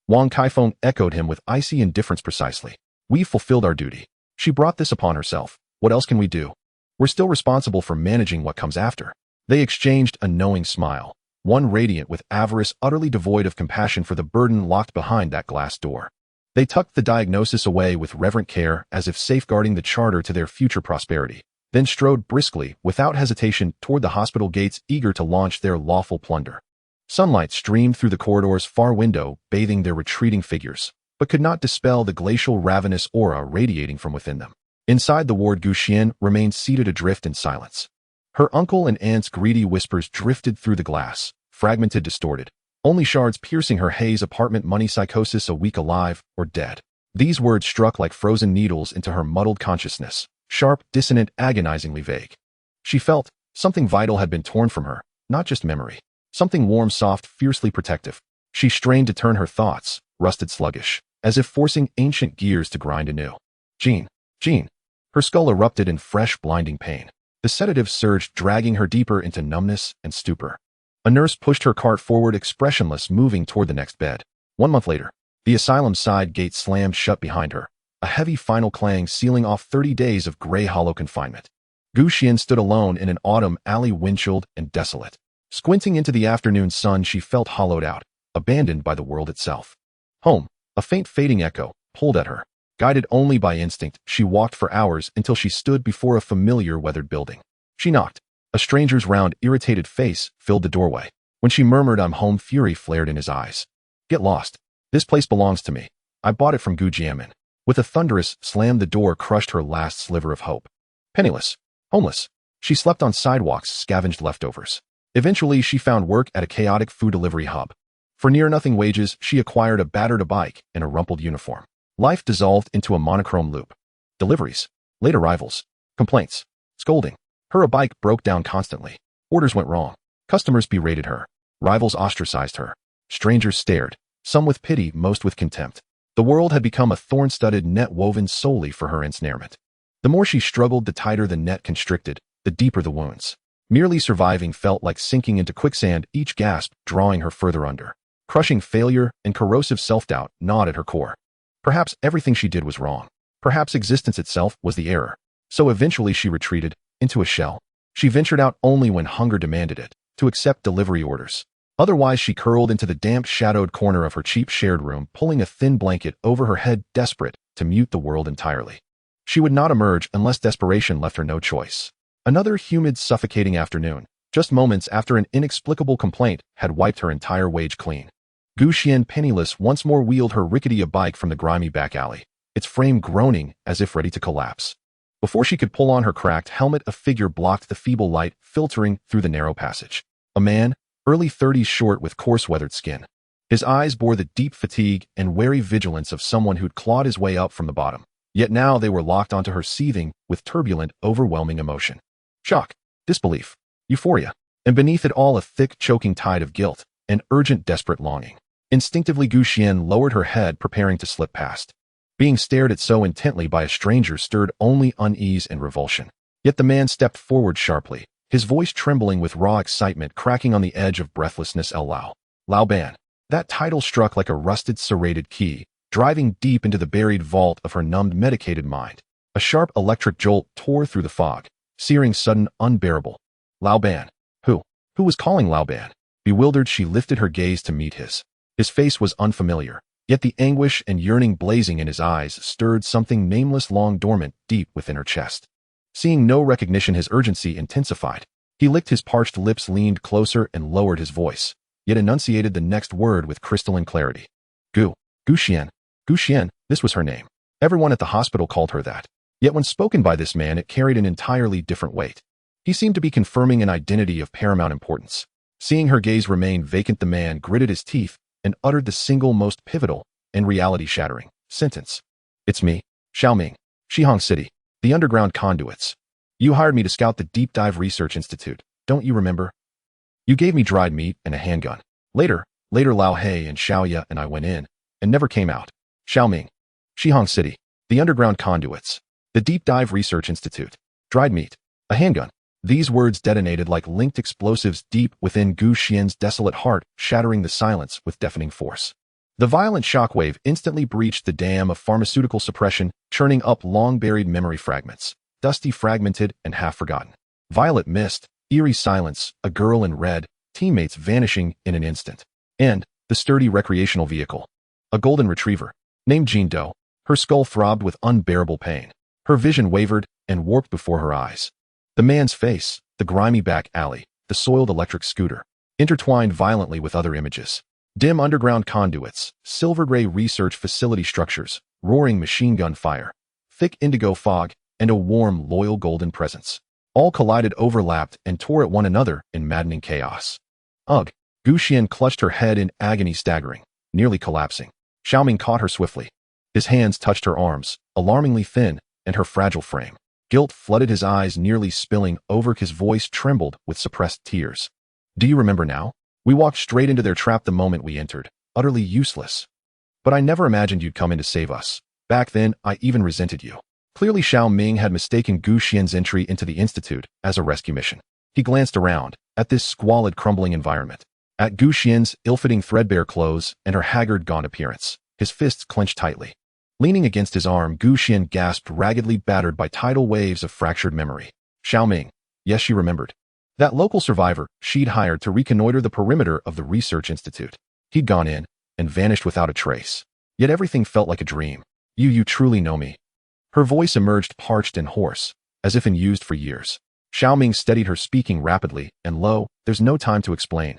Wang Kaifeng echoed him with icy indifference. "Precisely. We've fulfilled our duty. She brought this upon herself. What else can we do? We're still responsible for managing what comes after." They exchanged a knowing smile, one radiant with avarice, utterly devoid of compassion for the burden locked behind that glass door. They tucked the diagnosis away with reverent care, as if safeguarding the charter to their future prosperity, then strode briskly, without hesitation, toward the hospital gates, eager to launch their lawful plunder. Sunlight streamed through the corridor's far window, bathing their retreating figures, but could not dispel the glacial, ravenous aura radiating from within them. Inside the ward, Xuan remained seated adrift in silence. Her uncle and aunt's greedy whispers drifted through the glass, fragmented, distorted, only shards piercing her haze. "Apartment, money, psychosis, a week, alive or dead." These words struck like frozen needles into her muddled consciousness, sharp, dissonant, agonizingly vague. She felt something vital had been torn from her, not just memory. Something warm, soft, fiercely protective. She strained to turn her thoughts, rusted sluggish, as if forcing ancient gears to grind anew. Jean. Her skull erupted in fresh, blinding pain. The sedative surged, dragging her deeper into numbness and stupor. A nurse pushed her cart forward, expressionless, moving toward the next bed. 1 month later, the asylum's side gate slammed shut behind her, a heavy final clang sealing off 30 days of gray, hollow confinement. Gu Xian stood alone in an autumn alley, wind-chilled and desolate. Squinting into the afternoon sun, she felt hollowed out, abandoned by the world itself. Home, a faint fading echo, pulled at her. Guided only by instinct, she walked for hours until she stood before a familiar weathered building. She knocked. A stranger's round, irritated face filled the doorway. When she murmured, "I'm home," fury flared in his eyes. "Get lost. This place belongs to me. I bought it from Gu Jiamin." With a thunderous slam, the door crushed her last sliver of hope. Penniless, homeless, she slept on sidewalks, scavenged leftovers. Eventually, she found work at a chaotic food delivery hub. For near-nothing wages, she acquired a battered bike and a rumpled uniform. Life dissolved into a monochrome loop. Deliveries, late arrivals, complaints, scolding. Her bike broke down constantly. Orders went wrong. Customers berated her. Rivals ostracized her. Strangers stared, some with pity, most with contempt. The world had become a thorn-studded net woven solely for her ensnarement. The more she struggled, the tighter the net constricted, the deeper the wounds. Merely surviving felt like sinking into quicksand, each gasp drawing her further under. Crushing failure and corrosive self-doubt gnawed at her core. Perhaps everything she did was wrong. Perhaps existence itself was the error. So eventually she retreated into a shell. She ventured out only when hunger demanded it, to accept delivery orders. Otherwise, she curled into the damp, shadowed corner of her cheap shared room, pulling a thin blanket over her head, desperate to mute the world entirely. She would not emerge unless desperation left her no choice. Another humid, suffocating afternoon, just moments after an inexplicable complaint had wiped her entire wage clean. Gu Xian, penniless, once more wheeled her rickety bike from the grimy back alley, its frame groaning as if ready to collapse. Before she could pull on her cracked helmet, a figure blocked the feeble light filtering through the narrow passage. A man, early 30s, short with coarse weathered skin. His eyes bore the deep fatigue and wary vigilance of someone who'd clawed his way up from the bottom. Yet now they were locked onto her, seething with turbulent, overwhelming emotion. Shock, disbelief, euphoria, and beneath it all a thick, choking tide of guilt and urgent, desperate longing. Instinctively, Gu Xian lowered her head, preparing to slip past. Being stared at so intently by a stranger stirred only unease and revulsion. Yet the man stepped forward sharply, his voice trembling with raw excitement, cracking on the edge of breathlessness. Lao Ban. That title struck like a rusted, serrated key, driving deep into the buried vault of her numbed, medicated mind. A sharp electric jolt tore through the fog, searing, sudden, unbearable. Lao Ban. Who? Who was calling Lao Ban? Bewildered, she lifted her gaze to meet his. His face was unfamiliar, yet the anguish and yearning blazing in his eyes stirred something nameless, long dormant, deep within her chest. Seeing no recognition, his urgency intensified. He licked his parched lips, leaned closer, and lowered his voice, yet enunciated the next word with crystalline clarity. Gu Xian. Gu Xian, this was her name. Everyone at the hospital called her that. Yet when spoken by this man, it carried an entirely different weight. He seemed to be confirming an identity of paramount importance. Seeing her gaze remain vacant, the man gritted his teeth and uttered the single most pivotal and reality-shattering sentence. It's me, Xiaoming, Shihong City, the underground conduits. You hired me to scout the Deep Dive Research Institute, don't you remember? You gave me dried meat and a handgun. Later, Lao He and Xiaoya and I went in and never came out. Xiaoming, Shihong City, the underground conduits, the Deep Dive Research Institute, dried meat, a handgun. These words detonated like linked explosives deep within Gu Xian's desolate heart, shattering the silence with deafening force. The violent shockwave instantly breached the dam of pharmaceutical suppression, churning up long-buried memory fragments, dusty, fragmented, and half-forgotten. Violet mist, eerie silence, a girl in red, teammates vanishing in an instant. And the sturdy recreational vehicle. A golden retriever, named Jean Doe. Her skull throbbed with unbearable pain. Her vision wavered and warped before her eyes. The man's face, the grimy back alley, the soiled electric scooter, intertwined violently with other images. Dim underground conduits, silver gray research facility structures, roaring machine gun fire, thick indigo fog, and a warm, loyal golden presence. All collided, overlapped, and tore at one another in maddening chaos. Ugh! Gu Xian clutched her head in agony, staggering, nearly collapsing. Xiaoming caught her swiftly. His hands touched her arms, alarmingly thin, and her fragile frame. Guilt flooded his eyes, nearly spilling over. His voice trembled with suppressed tears. Do you remember now? We walked straight into their trap the moment we entered, utterly useless. But I never imagined you'd come in to save us. Back then, I even resented you. Clearly, Xiaoming had mistaken Gu Xian's entry into the Institute as a rescue mission. He glanced around, at this squalid, crumbling environment, at Gu Xian's ill-fitting, threadbare clothes and her haggard, gaunt appearance. His fists clenched tightly. Leaning against his arm, Gu Xian gasped, raggedly battered by tidal waves of fractured memory. Xiao Ming. Yes, she remembered. That local survivor she'd hired to reconnoiter the perimeter of the research institute. He'd gone in and vanished without a trace. Yet everything felt like a dream. You truly know me. Her voice emerged parched and hoarse, as if unused for years. Xiao Ming steadied her speaking rapidly, and there's no time to explain.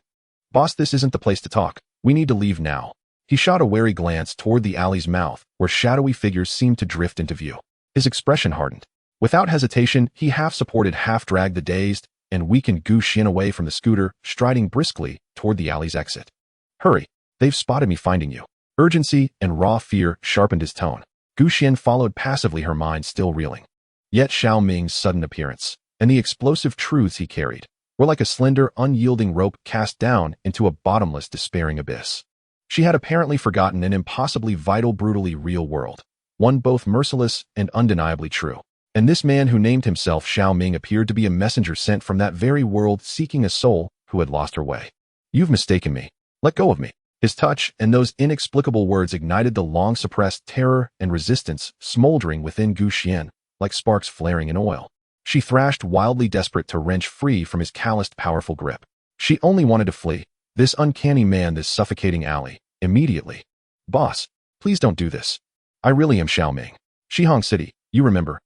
Boss, this isn't the place to talk. We need to leave now. He shot a wary glance toward the alley's mouth, where shadowy figures seemed to drift into view. His expression hardened. Without hesitation, he half-supported, half-dragged the dazed and weakened Gu Xian away from the scooter, striding briskly toward the alley's exit. Hurry. They've spotted me finding you. Urgency and raw fear sharpened his tone. Gu Xian followed passively, her mind still reeling. Yet Xiao Ming's sudden appearance and the explosive truths he carried were like a slender, unyielding rope cast down into a bottomless, despairing abyss. She had apparently forgotten an impossibly vital, brutally real world, one both merciless and undeniably true. And this man who named himself Xiao Ming appeared to be a messenger sent from that very world, seeking a soul who had lost her way. You've mistaken me. Let go of me. His touch and those inexplicable words ignited the long-suppressed terror and resistance smoldering within Gu Xian, like sparks flaring in oil. She thrashed wildly, desperate to wrench free from his calloused, powerful grip. She only wanted to flee. This uncanny man, this suffocating alley, immediately. Boss, please don't do this. I really am Xiao Ming. Shihong City, you remember.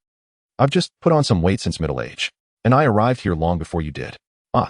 I've just put on some weight since middle age, and I arrived here long before you did.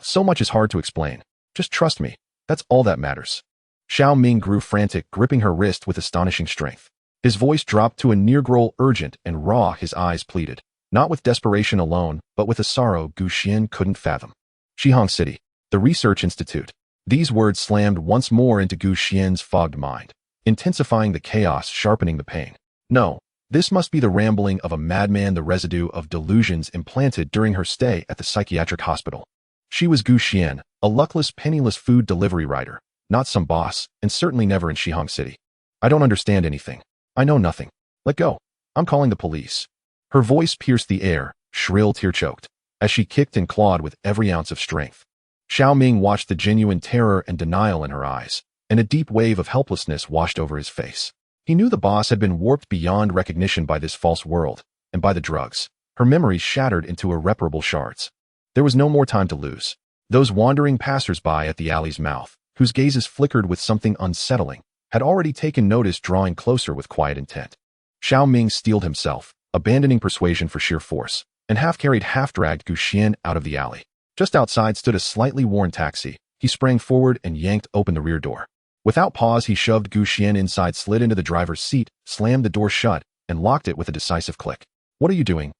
So much is hard to explain. Just trust me. That's all that matters. Xiao Ming grew frantic, gripping her wrist with astonishing strength. His voice dropped to a near-growl, urgent and raw. His eyes pleaded, not with desperation alone, but with a sorrow Gu Xian couldn't fathom. Shihong City, the research institute. These words slammed once more into Gu Xian's fogged mind, intensifying the chaos, sharpening the pain. No, this must be the rambling of a madman, the residue of delusions implanted during her stay at the psychiatric hospital. She was Gu Xian, a luckless, penniless food delivery rider, not some boss, and certainly never in Shihong City. I don't understand anything. I know nothing. Let go. I'm calling the police. Her voice pierced the air, shrill, tear-choked, as she kicked and clawed with every ounce of strength. Xiao Ming watched the genuine terror and denial in her eyes, and a deep wave of helplessness washed over his face. He knew the boss had been warped beyond recognition by this false world, and by the drugs. Her memories shattered into irreparable shards. There was no more time to lose. Those wandering passers-by at the alley's mouth, whose gazes flickered with something unsettling, had already taken notice, drawing closer with quiet intent. Xiao Ming steeled himself, abandoning persuasion for sheer force, and half-carried, half-dragged Gu Xian out of the alley. Just outside stood a slightly worn taxi. He sprang forward and yanked open the rear door. Without pause, he shoved Gu Xian inside, slid into the driver's seat, slammed the door shut, and locked it with a decisive click. What are you doing?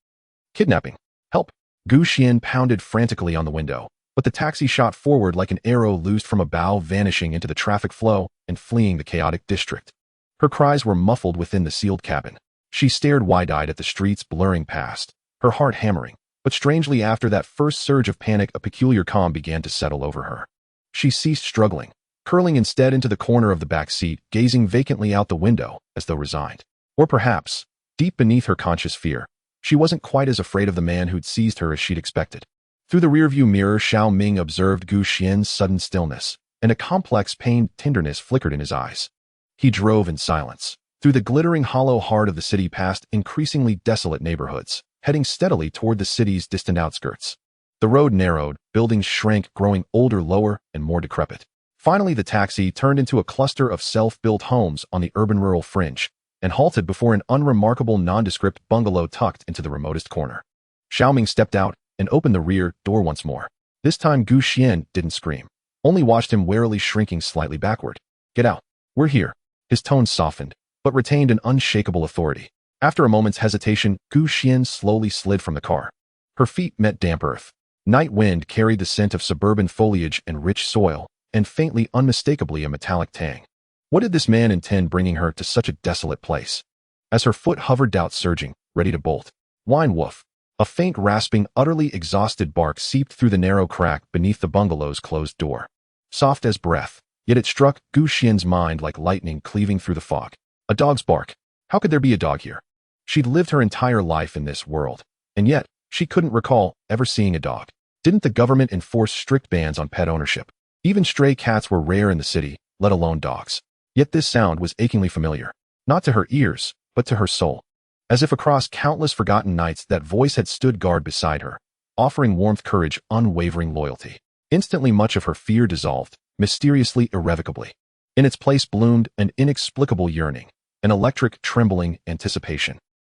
Kidnapping. Help. Gu Xian pounded frantically on the window, but the taxi shot forward like an arrow loosed from a bow, vanishing into the traffic flow and fleeing the chaotic district. Her cries were muffled within the sealed cabin. She stared wide-eyed at the streets blurring past, her heart hammering. But strangely, after that first surge of panic, a peculiar calm began to settle over her. She ceased struggling, curling instead into the corner of the back seat, gazing vacantly out the window, as though resigned. Or perhaps, deep beneath her conscious fear, she wasn't quite as afraid of the man who'd seized her as she'd expected. Through the rearview mirror, Xiao Ming observed Gu Xian's sudden stillness, and a complex, pained tenderness flickered in his eyes. He drove in silence, through the glittering hollow heart of the city, past increasingly desolate neighborhoods, heading steadily toward the city's distant outskirts. The road narrowed, buildings shrank, growing older, lower, and more decrepit. Finally, the taxi turned into a cluster of self-built homes on the urban-rural fringe, and halted before an unremarkable, nondescript bungalow tucked into the remotest corner. Xiao Ming stepped out and opened the rear door once more. This time, Gu Xian didn't scream, only watched him warily, shrinking slightly backward. Get out. We're here. His tone softened, but retained an unshakable authority. After a moment's hesitation, Gu Xian slowly slid from the car. Her feet met damp earth. Night wind carried the scent of suburban foliage and rich soil, and faintly, unmistakably, a metallic tang. What did this man intend bringing her to such a desolate place? As her foot hovered, doubt surging, ready to bolt. Whine woof. A faint, rasping, utterly exhausted bark seeped through the narrow crack beneath the bungalow's closed door. Soft as breath, yet it struck Gu Xian's mind like lightning cleaving through the fog. A dog's bark. How could there be a dog here? She'd lived her entire life in this world, and yet she couldn't recall ever seeing a dog. Didn't the government enforce strict bans on pet ownership? Even stray cats were rare in the city, let alone dogs. Yet this sound was achingly familiar, not to her ears, but to her soul. As if across countless forgotten nights that voice had stood guard beside her, offering warmth, courage, unwavering loyalty. Instantly, much of her fear dissolved, mysteriously, irrevocably. In its place bloomed an inexplicable yearning, an electric, trembling anticipation.